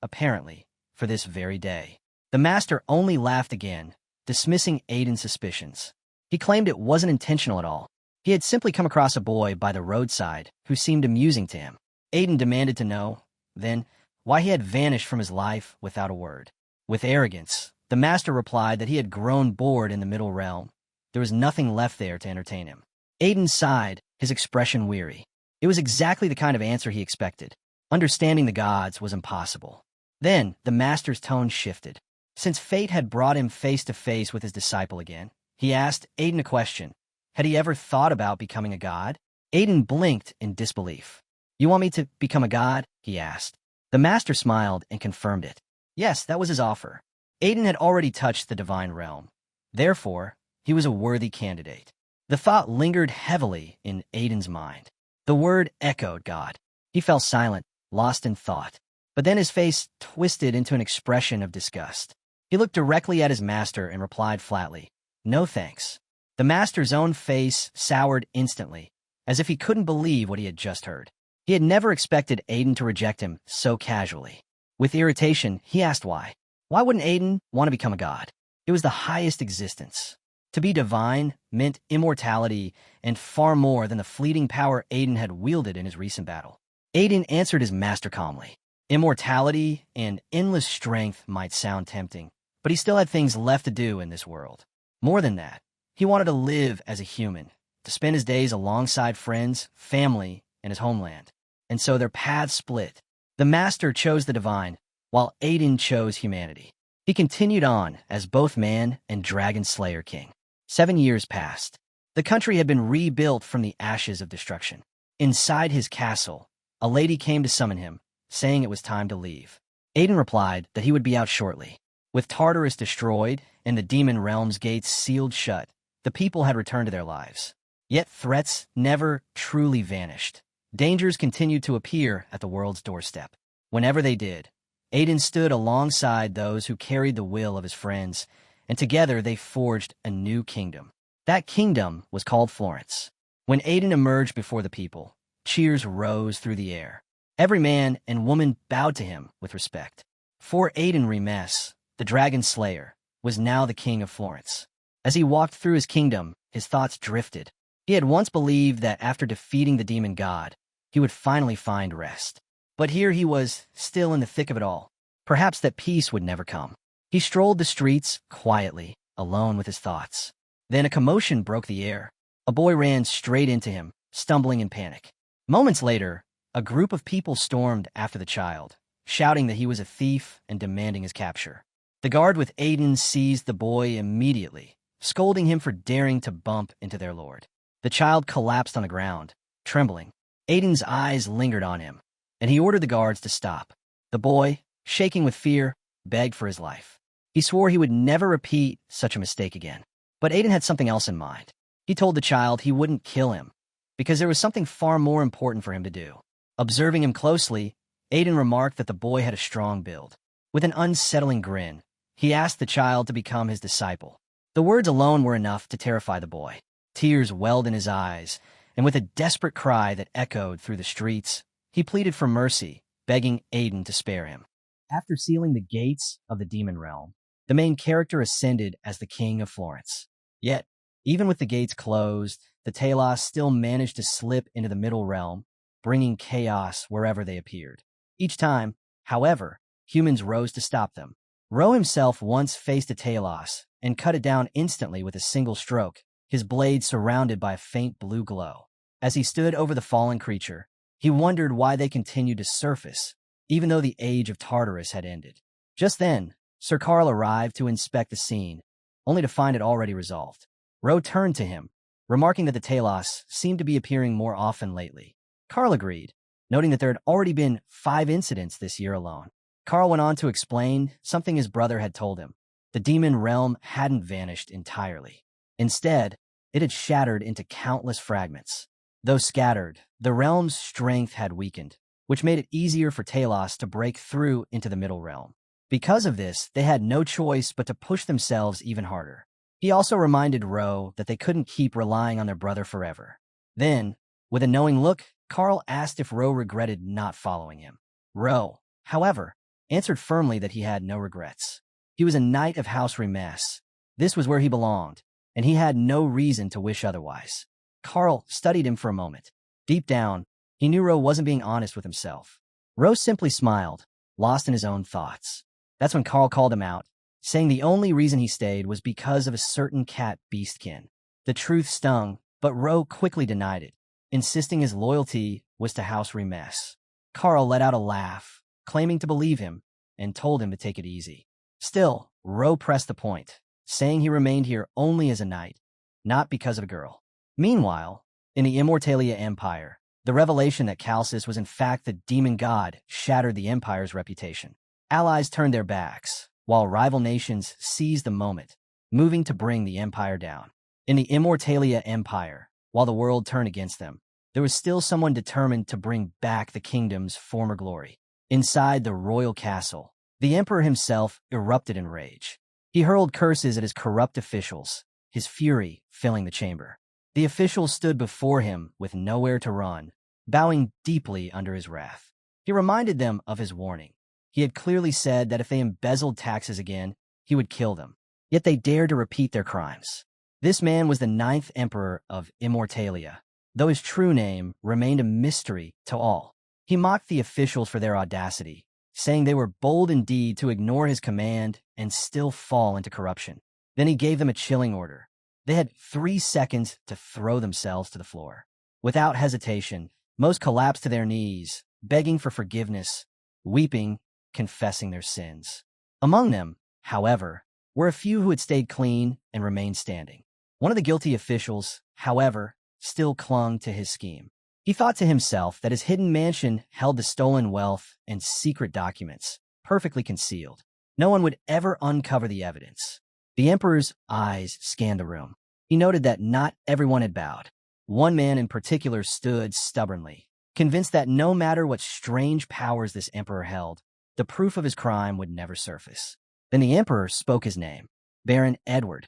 apparently, for this very day. The master only laughed again, dismissing Aiden's suspicions. He claimed it wasn't intentional at all. He had simply come across a boy by the roadside who seemed amusing to him. Aiden demanded to know, then, why he had vanished from his life without a word. With arrogance, the master replied that he had grown bored in the middle realm. There was nothing left there to entertain him. Aiden sighed, his expression weary. It was exactly the kind of answer he expected. Understanding the gods was impossible. Then, the master's tone shifted. Since fate had brought him face to face with his disciple again, he asked Aiden a question. Had he ever thought about becoming a god? Aiden blinked in disbelief. You want me to become a god? He asked. The master smiled and confirmed it. Yes, that was his offer. Aiden had already touched the divine realm. Therefore, he was a worthy candidate. The thought lingered heavily in Aiden's mind. The word echoed God. He fell silent, lost in thought. But then his face twisted into an expression of disgust. He looked directly at his master and replied flatly, "No thanks." The master's own face soured instantly, as if he couldn't believe what he had just heard. He had never expected Aiden to reject him so casually. With irritation, he asked why. Why wouldn't Aiden want to become a god? It was the highest existence. To be divine meant immortality and far more than the fleeting power Aiden had wielded in his recent battle. Aiden answered his master calmly. Immortality and endless strength might sound tempting, but he still had things left to do in this world. More than that, he wanted to live as a human, to spend his days alongside friends, family, and his homeland. And so their paths split. The master chose the divine, while Aiden chose humanity. He continued on as both man and dragon slayer king. 7 years passed. The country had been rebuilt from the ashes of destruction. Inside his castle, a lady came to summon him, saying it was time to leave. Aiden replied that he would be out shortly. With Tartarus destroyed and the demon realm's gates sealed shut, the people had returned to their lives. Yet threats never truly vanished. Dangers continued to appear at the world's doorstep. Whenever they did, Aiden stood alongside those who carried the will of his friends, and together they forged a new kingdom. That kingdom was called Florence. When Aiden emerged before the people, cheers rose through the air. Every man and woman bowed to him with respect. For Aiden Regressed, the Dragon Slayer, was now the king of Florence. As he walked through his kingdom, his thoughts drifted. He had once believed that after defeating the demon god, he would finally find rest. But here he was, still in the thick of it all. Perhaps that peace would never come. He strolled the streets quietly, alone with his thoughts. Then a commotion broke the air. A boy ran straight into him, stumbling in panic. Moments later, a group of people stormed after the child, shouting that he was a thief and demanding his capture. The guard with Aiden seized the boy immediately, scolding him for daring to bump into their lord. The child collapsed on the ground, trembling. Aiden's eyes lingered on him, and he ordered the guards to stop. The boy, shaking with fear, begged for his life. He swore he would never repeat such a mistake again. But Aiden had something else in mind. He told the child he wouldn't kill him, because there was something far more important for him to do. Observing him closely, Aiden remarked that the boy had a strong build. With an unsettling grin, he asked the child to become his disciple. The words alone were enough to terrify the boy. Tears welled in his eyes, and with a desperate cry that echoed through the streets, he pleaded for mercy, begging Aiden to spare him. After sealing the gates of the demon realm, the main character ascended as the king of Florence. Yet, even with the gates closed, the Talos still managed to slip into the middle realm, bringing chaos wherever they appeared. Each time, however, humans rose to stop them. Ro himself once faced a Talos and cut it down instantly with a single stroke, his blade surrounded by a faint blue glow. As he stood over the fallen creature, he wondered why they continued to surface, even though the age of Tartarus had ended. Just then, Sir Carl arrived to inspect the scene, only to find it already resolved. Ro turned to him, remarking that the Talos seemed to be appearing more often lately. Carl agreed, noting that there had already been 5 incidents this year alone. Carl went on to explain something his brother had told him. The demon realm hadn't vanished entirely. Instead, it had shattered into countless fragments. Though scattered, the realm's strength had weakened, which made it easier for Talos to break through into the middle realm. Because of this, they had no choice but to push themselves even harder. He also reminded Ro that they couldn't keep relying on their brother forever. Then, with a knowing look, Carl asked if Ro regretted not following him. Ro, however, answered firmly that he had no regrets. He was a knight of House Regressed. This was where he belonged, and he had no reason to wish otherwise. Carl studied him for a moment. Deep down, he knew Ro wasn't being honest with himself. Ro simply smiled, lost in his own thoughts. That's when Carl called him out, saying the only reason he stayed was because of a certain cat beastkin. The truth stung, but Ro quickly denied it, insisting his loyalty was to House Regressed. Carl let out a laugh, claiming to believe him, and told him to take it easy. Still, Ro pressed the point, saying he remained here only as a knight, not because of a girl. Meanwhile, in the Immortalia Empire, the revelation that Calcis was in fact the demon god shattered the empire's reputation. Allies turned their backs, while rival nations seized the moment, moving to bring the empire down. In the Immortalia Empire, while the world turned against them, there was still someone determined to bring back the kingdom's former glory. Inside the royal castle, the emperor himself erupted in rage. He hurled curses at his corrupt officials, his fury filling the chamber. The officials stood before him with nowhere to run, bowing deeply under his wrath. He reminded them of his warning. He had clearly said that if they embezzled taxes again, he would kill them. Yet they dared to repeat their crimes. This man was the 9th emperor of Immortalia, though his true name remained a mystery to all. He mocked the officials for their audacity, saying they were bold indeed to ignore his command and still fall into corruption. Then he gave them a chilling order. They had 3 seconds to throw themselves to the floor. Without hesitation, most collapsed to their knees, begging for forgiveness, weeping, confessing their sins. Among them, however, were a few who had stayed clean and remained standing. One of the guilty officials, however, still clung to his scheme. He thought to himself that his hidden mansion held the stolen wealth and secret documents, perfectly concealed. No one would ever uncover the evidence. The emperor's eyes scanned the room. He noted that not everyone had bowed. One man in particular stood stubbornly, convinced that no matter what strange powers this emperor held, the proof of his crime would never surface. Then the emperor spoke his name, Baron Edward.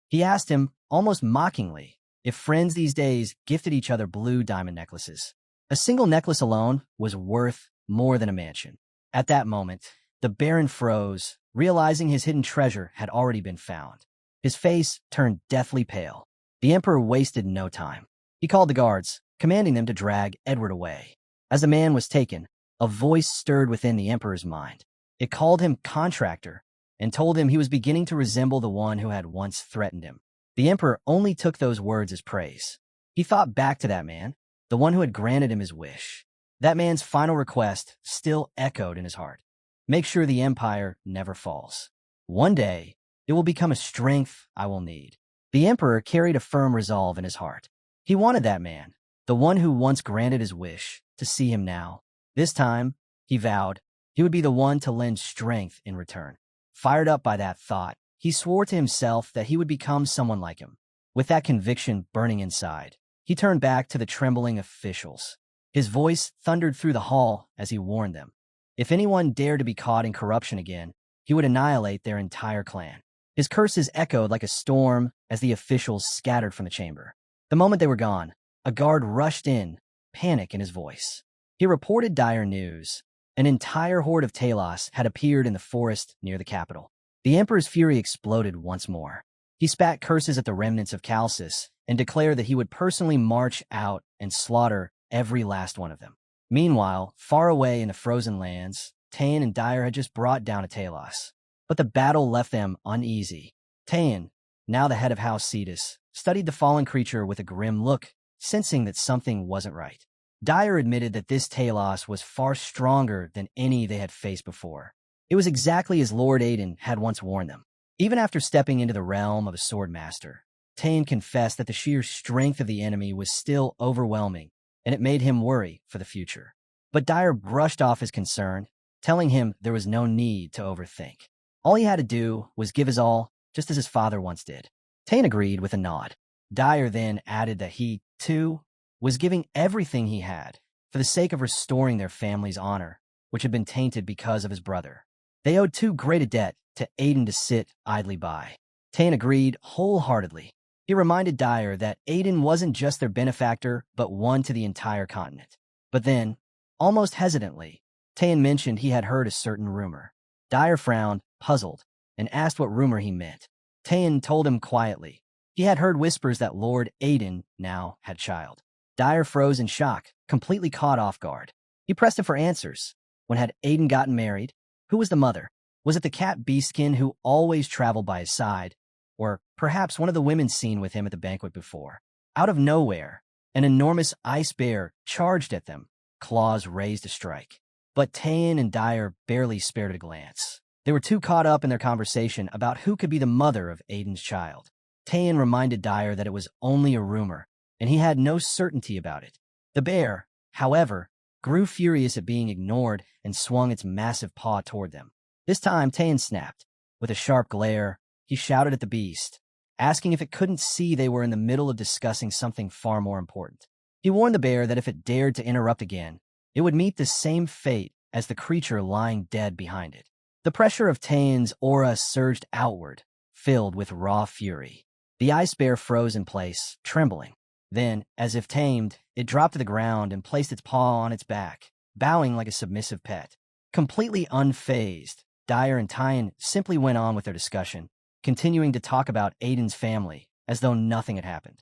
He asked him, almost mockingly, if friends these days gifted each other blue diamond necklaces. A single necklace alone was worth more than a mansion. At that moment, the Baron froze, realizing his hidden treasure had already been found. His face turned deathly pale. The Emperor wasted no time. He called the guards, commanding them to drag Edward away. As the man was taken, a voice stirred within the Emperor's mind. It called him contractor and told him he was beginning to resemble the one who had once threatened him. The Emperor only took those words as praise. He thought back to that man, the one who had granted him his wish. That man's final request still echoed in his heart. Make sure the Empire never falls. One day, it will become a strength I will need. The Emperor carried a firm resolve in his heart. He wanted that man, the one who once granted his wish, to see him now. This time, he vowed, he would be the one to lend strength in return. Fired up by that thought, he swore to himself that he would become someone like him. With that conviction burning inside, he turned back to the trembling officials. His voice thundered through the hall as he warned them. If anyone dared to be caught in corruption again, he would annihilate their entire clan. His curses echoed like a storm as the officials scattered from the chamber. The moment they were gone, a guard rushed in, panic in his voice. He reported dire news. An entire horde of Talos had appeared in the forest near the capital. The Emperor's fury exploded once more. He spat curses at the remnants of Calcis and declared that he would personally march out and slaughter every last one of them. Meanwhile, far away in the frozen lands, Taean and Dyer had just brought down a Talos. But the battle left them uneasy. Taean, now the head of House Cetus, studied the fallen creature with a grim look, sensing that something wasn't right. Dyer admitted that this Talos was far stronger than any they had faced before. It was exactly as Lord Aiden had once warned them. Even after stepping into the realm of a sword master, Taean confessed that the sheer strength of the enemy was still overwhelming, and it made him worry for the future. But Dyer brushed off his concern, telling him there was no need to overthink. All he had to do was give his all, just as his father once did. Taean agreed with a nod. Dyer then added that he, too, was giving everything he had for the sake of restoring their family's honor, which had been tainted because of his brother. They owed too great a debt to Aiden to sit idly by. Taean agreed wholeheartedly. He reminded Dyer that Aiden wasn't just their benefactor, but one to the entire continent. But then, almost hesitantly, Taean mentioned he had heard a certain rumor. Dyer frowned, puzzled, and asked what rumor he meant. Taean told him quietly. He had heard whispers that Lord Aiden now had child. Dyer froze in shock, completely caught off guard. He pressed him for answers. When had Aiden gotten married? Who was the mother? Was it the cat Beastkin who always traveled by his side? Or perhaps one of the women seen with him at the banquet before? Out of nowhere, an enormous ice bear charged at them, claws raised to strike. But Taean and Dyer barely spared a glance. They were too caught up in their conversation about who could be the mother of Aiden's child. Taean reminded Dyer that it was only a rumor, and he had no certainty about it. The bear, however, grew furious at being ignored and swung its massive paw toward them. This time, Taean snapped. With a sharp glare, he shouted at the beast, asking if it couldn't see they were in the middle of discussing something far more important. He warned the bear that if it dared to interrupt again, it would meet the same fate as the creature lying dead behind it. The pressure of Taean's aura surged outward, filled with raw fury. The ice bear froze in place, trembling. Then, as if tamed, it dropped to the ground and placed its paw on its back, bowing like a submissive pet. Completely unfazed, Dyer and Taean simply went on with their discussion, continuing to talk about Aiden's family as though nothing had happened.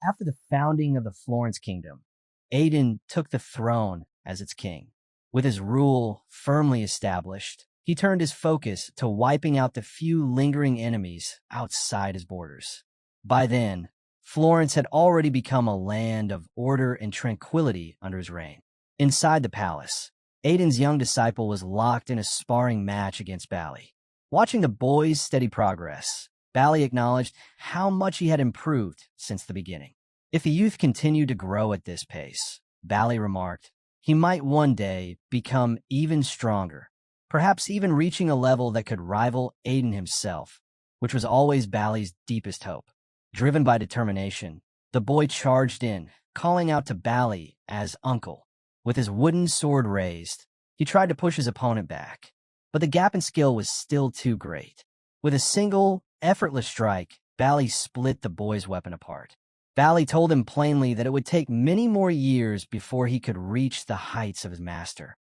After the founding of the Florence Kingdom, Aiden took the throne as its king. With his rule firmly established, he turned his focus to wiping out the few lingering enemies outside his borders. By then, Florence had already become a land of order and tranquility under his reign. Inside the palace, Aiden's young disciple was locked in a sparring match against Bally. Watching the boy's steady progress, Bally acknowledged how much he had improved since the beginning. If the youth continued to grow at this pace, Bally remarked, he might one day become even stronger, perhaps even reaching a level that could rival Aiden himself, which was always Bally's deepest hope. Driven by determination, the boy charged in, calling out to Bally as uncle. With his wooden sword raised, he tried to push his opponent back, but the gap in skill was still too great. With a single, effortless strike, Bally split the boy's weapon apart. Bally told him plainly that it would take many more years before he could reach the heights of his master.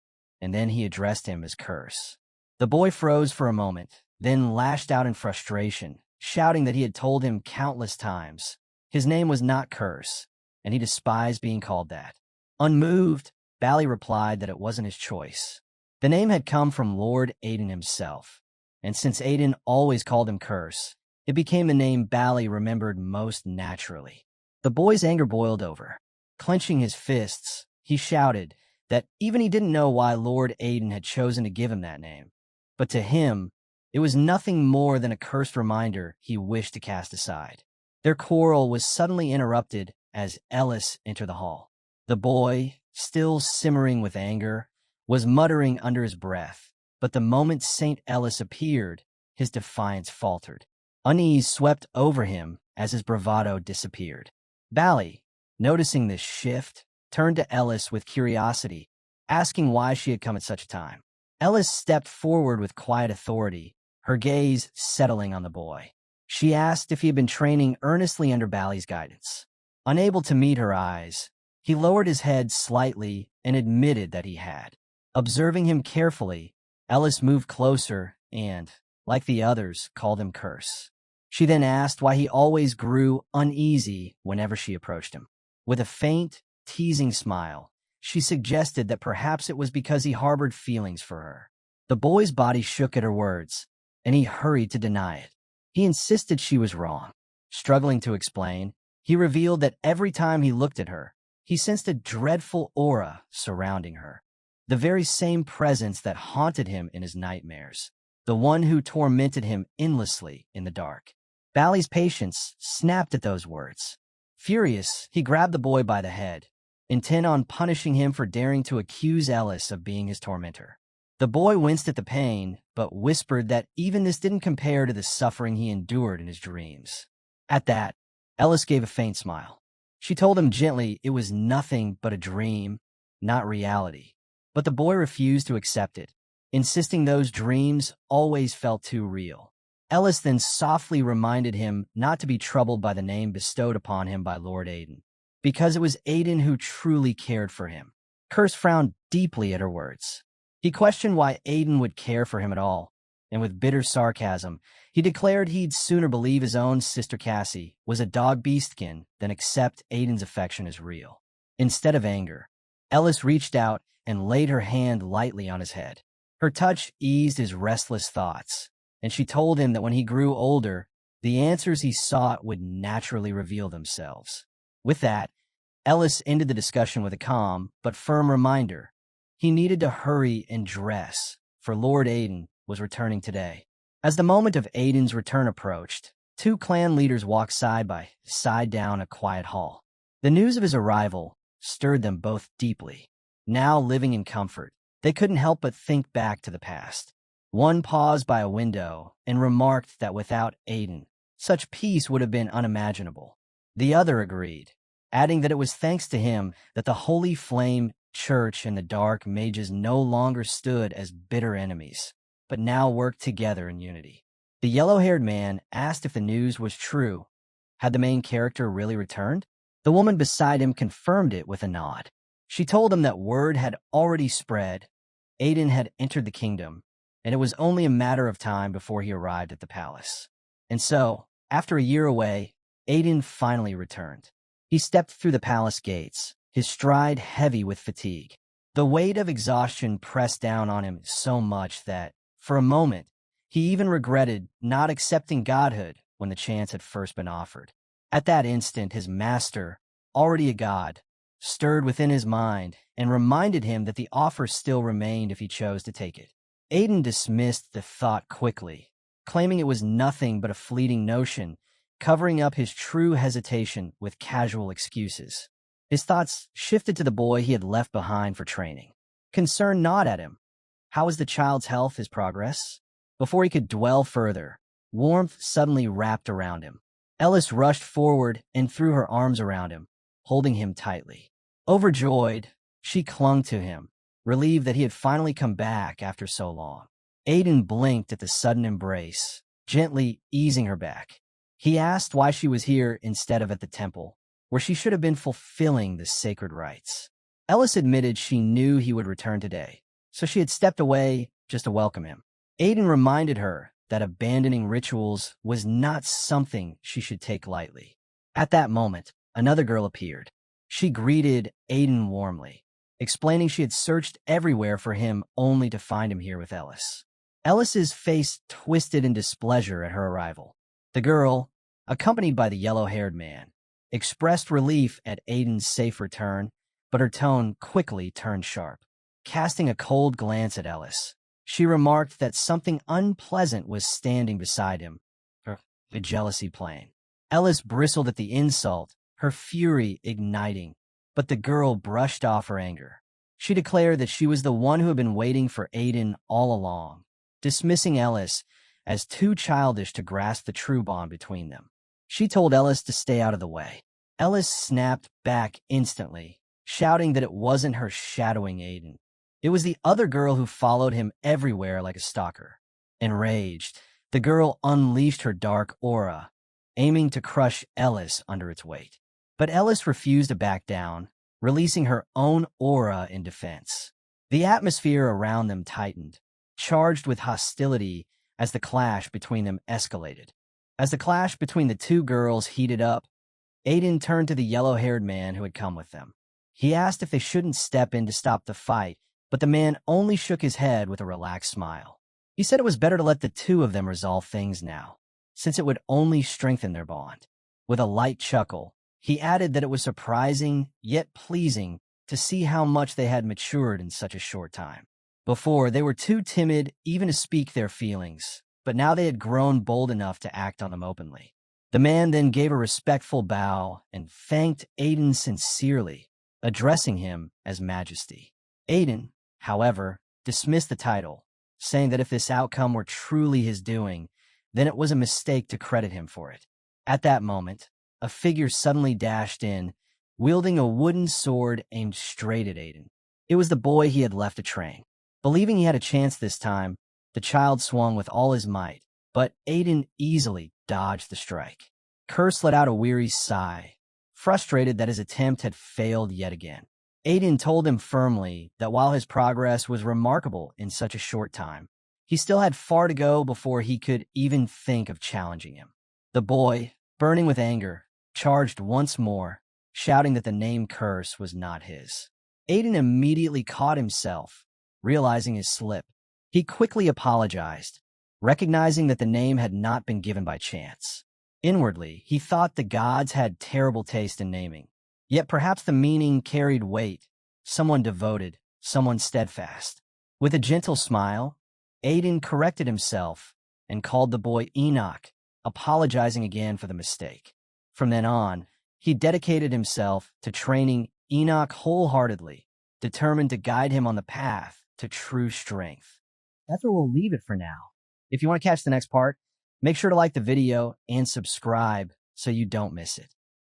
and then he addressed him as Curse. The boy froze for a moment, then lashed out in frustration, shouting that he had told him countless times his name was not Curse, and he despised being called that. Unmoved, Bally replied that it wasn't his choice. The name had come from Lord Aiden himself, and since Aiden always called him Curse, it became the name Bally remembered most naturally. The boy's anger boiled over. Clenching his fists, he shouted that even he didn't know why Lord Aiden had chosen to give him that name, but to him, it was nothing more than a cursed reminder he wished to cast aside. Their quarrel was suddenly interrupted as Ellis entered the hall. The boy, still simmering with anger, was muttering under his breath, but the moment St. Ellis appeared, his defiance faltered. Unease swept over him as his bravado disappeared. Bally, noticing this shift, turned to Ellis with curiosity, asking why she had come at such a time. Ellis stepped forward with quiet authority, her gaze settling on the boy. She asked if he had been training earnestly under Bally's guidance. Unable to meet her eyes, he lowered his head slightly and admitted that he had. Observing him carefully, Ellis moved closer and, like the others, called him Curse. She then asked why he always grew uneasy whenever she approached him. With a faint, teasing smile, she suggested that perhaps it was because he harbored feelings for her. The boy's body shook at her words, and he hurried to deny it. He insisted she was wrong. Struggling to explain, he revealed that every time he looked at her, he sensed a dreadful aura surrounding her, the very same presence that haunted him in his nightmares, the one who tormented him endlessly in the dark. Bally's patience snapped at those words. Furious, he grabbed the boy by the head, intent on punishing him for daring to accuse Ellis of being his tormentor. The boy winced at the pain, but whispered that even this didn't compare to the suffering he endured in his dreams. At that, Ellis gave a faint smile. She told him gently it was nothing but a dream, not reality. But the boy refused to accept it, insisting those dreams always felt too real. Ellis then softly reminded him not to be troubled by the name bestowed upon him by Lord Aiden, because it was Aiden who truly cared for him. Curse frowned deeply at her words. He questioned why Aiden would care for him at all, and with bitter sarcasm, he declared he'd sooner believe his own sister Cassie was a dog beastkin than accept Aiden's affection as real. Instead of anger, Ellis reached out and laid her hand lightly on his head. Her touch eased his restless thoughts, and she told him that when he grew older, the answers he sought would naturally reveal themselves. With that, Ellis ended the discussion with a calm but firm reminder. He needed to hurry and dress, for Lord Aiden was returning today. As the moment of Aiden's return approached, two clan leaders walked side by side down a quiet hall. The news of his arrival stirred them both deeply. Now living in comfort, they couldn't help but think back to the past. One paused by a window and remarked that without Aiden, such peace would have been unimaginable. The other agreed, adding that it was thanks to him that the Holy Flame Church and the Dark Mages no longer stood as bitter enemies, but now worked together in unity. The yellow-haired man asked if the news was true. Had the main character really returned? The woman beside him confirmed it with a nod. She told him that word had already spread. Aiden had entered the kingdom, and it was only a matter of time before he arrived at the palace. And so, after a year away, Aiden finally returned. He stepped through the palace gates, his stride heavy with fatigue. The weight of exhaustion pressed down on him so much that, for a moment, he even regretted not accepting godhood when the chance had first been offered. At that instant, his master, already a god, stirred within his mind and reminded him that the offer still remained if he chose to take it. Aiden dismissed the thought quickly, claiming it was nothing but a fleeting notion, covering up his true hesitation with casual excuses. His thoughts shifted to the boy he had left behind for training. Concern gnawed at him. How was the child's health, his progress? Before he could dwell further, warmth suddenly wrapped around him. Ellis rushed forward and threw her arms around him, holding him tightly. Overjoyed, she clung to him, relieved that he had finally come back after so long. Aiden blinked at the sudden embrace, gently easing her back. He asked why she was here instead of at the temple, where she should have been fulfilling the sacred rites. Ellis admitted she knew he would return today, so she had stepped away just to welcome him. Aiden reminded her that abandoning rituals was not something she should take lightly. At that moment, another girl appeared. She greeted Aiden warmly, explaining she had searched everywhere for him only to find him here with Ellis. Ellis's face twisted in displeasure at her arrival. The girl, accompanied by the yellow-haired man, expressed relief at Aiden's safe return, but her tone quickly turned sharp. Casting a cold glance at Ellis, she remarked that something unpleasant was standing beside him, the jealousy playing. Ellis bristled at the insult, her fury igniting, but the girl brushed off her anger. She declared that she was the one who had been waiting for Aiden all along, dismissing Ellis as too childish to grasp the true bond between them. She told Ellis to stay out of the way. Ellis snapped back instantly, shouting that it wasn't her shadowing Aiden. It was the other girl who followed him everywhere like a stalker. Enraged, the girl unleashed her dark aura, aiming to crush Ellis under its weight. But Ellis refused to back down, releasing her own aura in defense. The atmosphere around them tightened, charged with hostility as the clash between them escalated. As the clash between the two girls heated up, Aiden turned to the yellow-haired man who had come with them. He asked if they shouldn't step in to stop the fight, but the man only shook his head with a relaxed smile. He said it was better to let the two of them resolve things now, since it would only strengthen their bond. With a light chuckle, he added that it was surprising yet pleasing to see how much they had matured in such a short time. Before, they were too timid even to speak their feelings, but now they had grown bold enough to act on them openly. The man then gave a respectful bow and thanked Aiden sincerely, addressing him as Majesty. Aiden, however, dismissed the title, saying that if this outcome were truly his doing, then it was a mistake to credit him for it. At that moment, a figure suddenly dashed in, wielding a wooden sword aimed straight at Aiden. It was the boy he had left to train. Believing he had a chance this time, the child swung with all his might, but Aiden easily dodged the strike. Curse let out a weary sigh, frustrated that his attempt had failed yet again. Aiden told him firmly that while his progress was remarkable in such a short time, he still had far to go before he could even think of challenging him. The boy, burning with anger, charged once more, shouting that the name Curse was not his. Aiden immediately caught himself, realizing his slip. He quickly apologized, recognizing that the name had not been given by chance. Inwardly, he thought the gods had terrible taste in naming. Yet perhaps the meaning carried weight, someone devoted, someone steadfast. With a gentle smile, Aiden corrected himself and called the boy Enoch, apologizing again for the mistake. From then on, he dedicated himself to training Enoch wholeheartedly, determined to guide him on the path to true strength. That's where we'll leave it for now. If you want to catch the next part, make sure to like the video and subscribe so you don't miss it.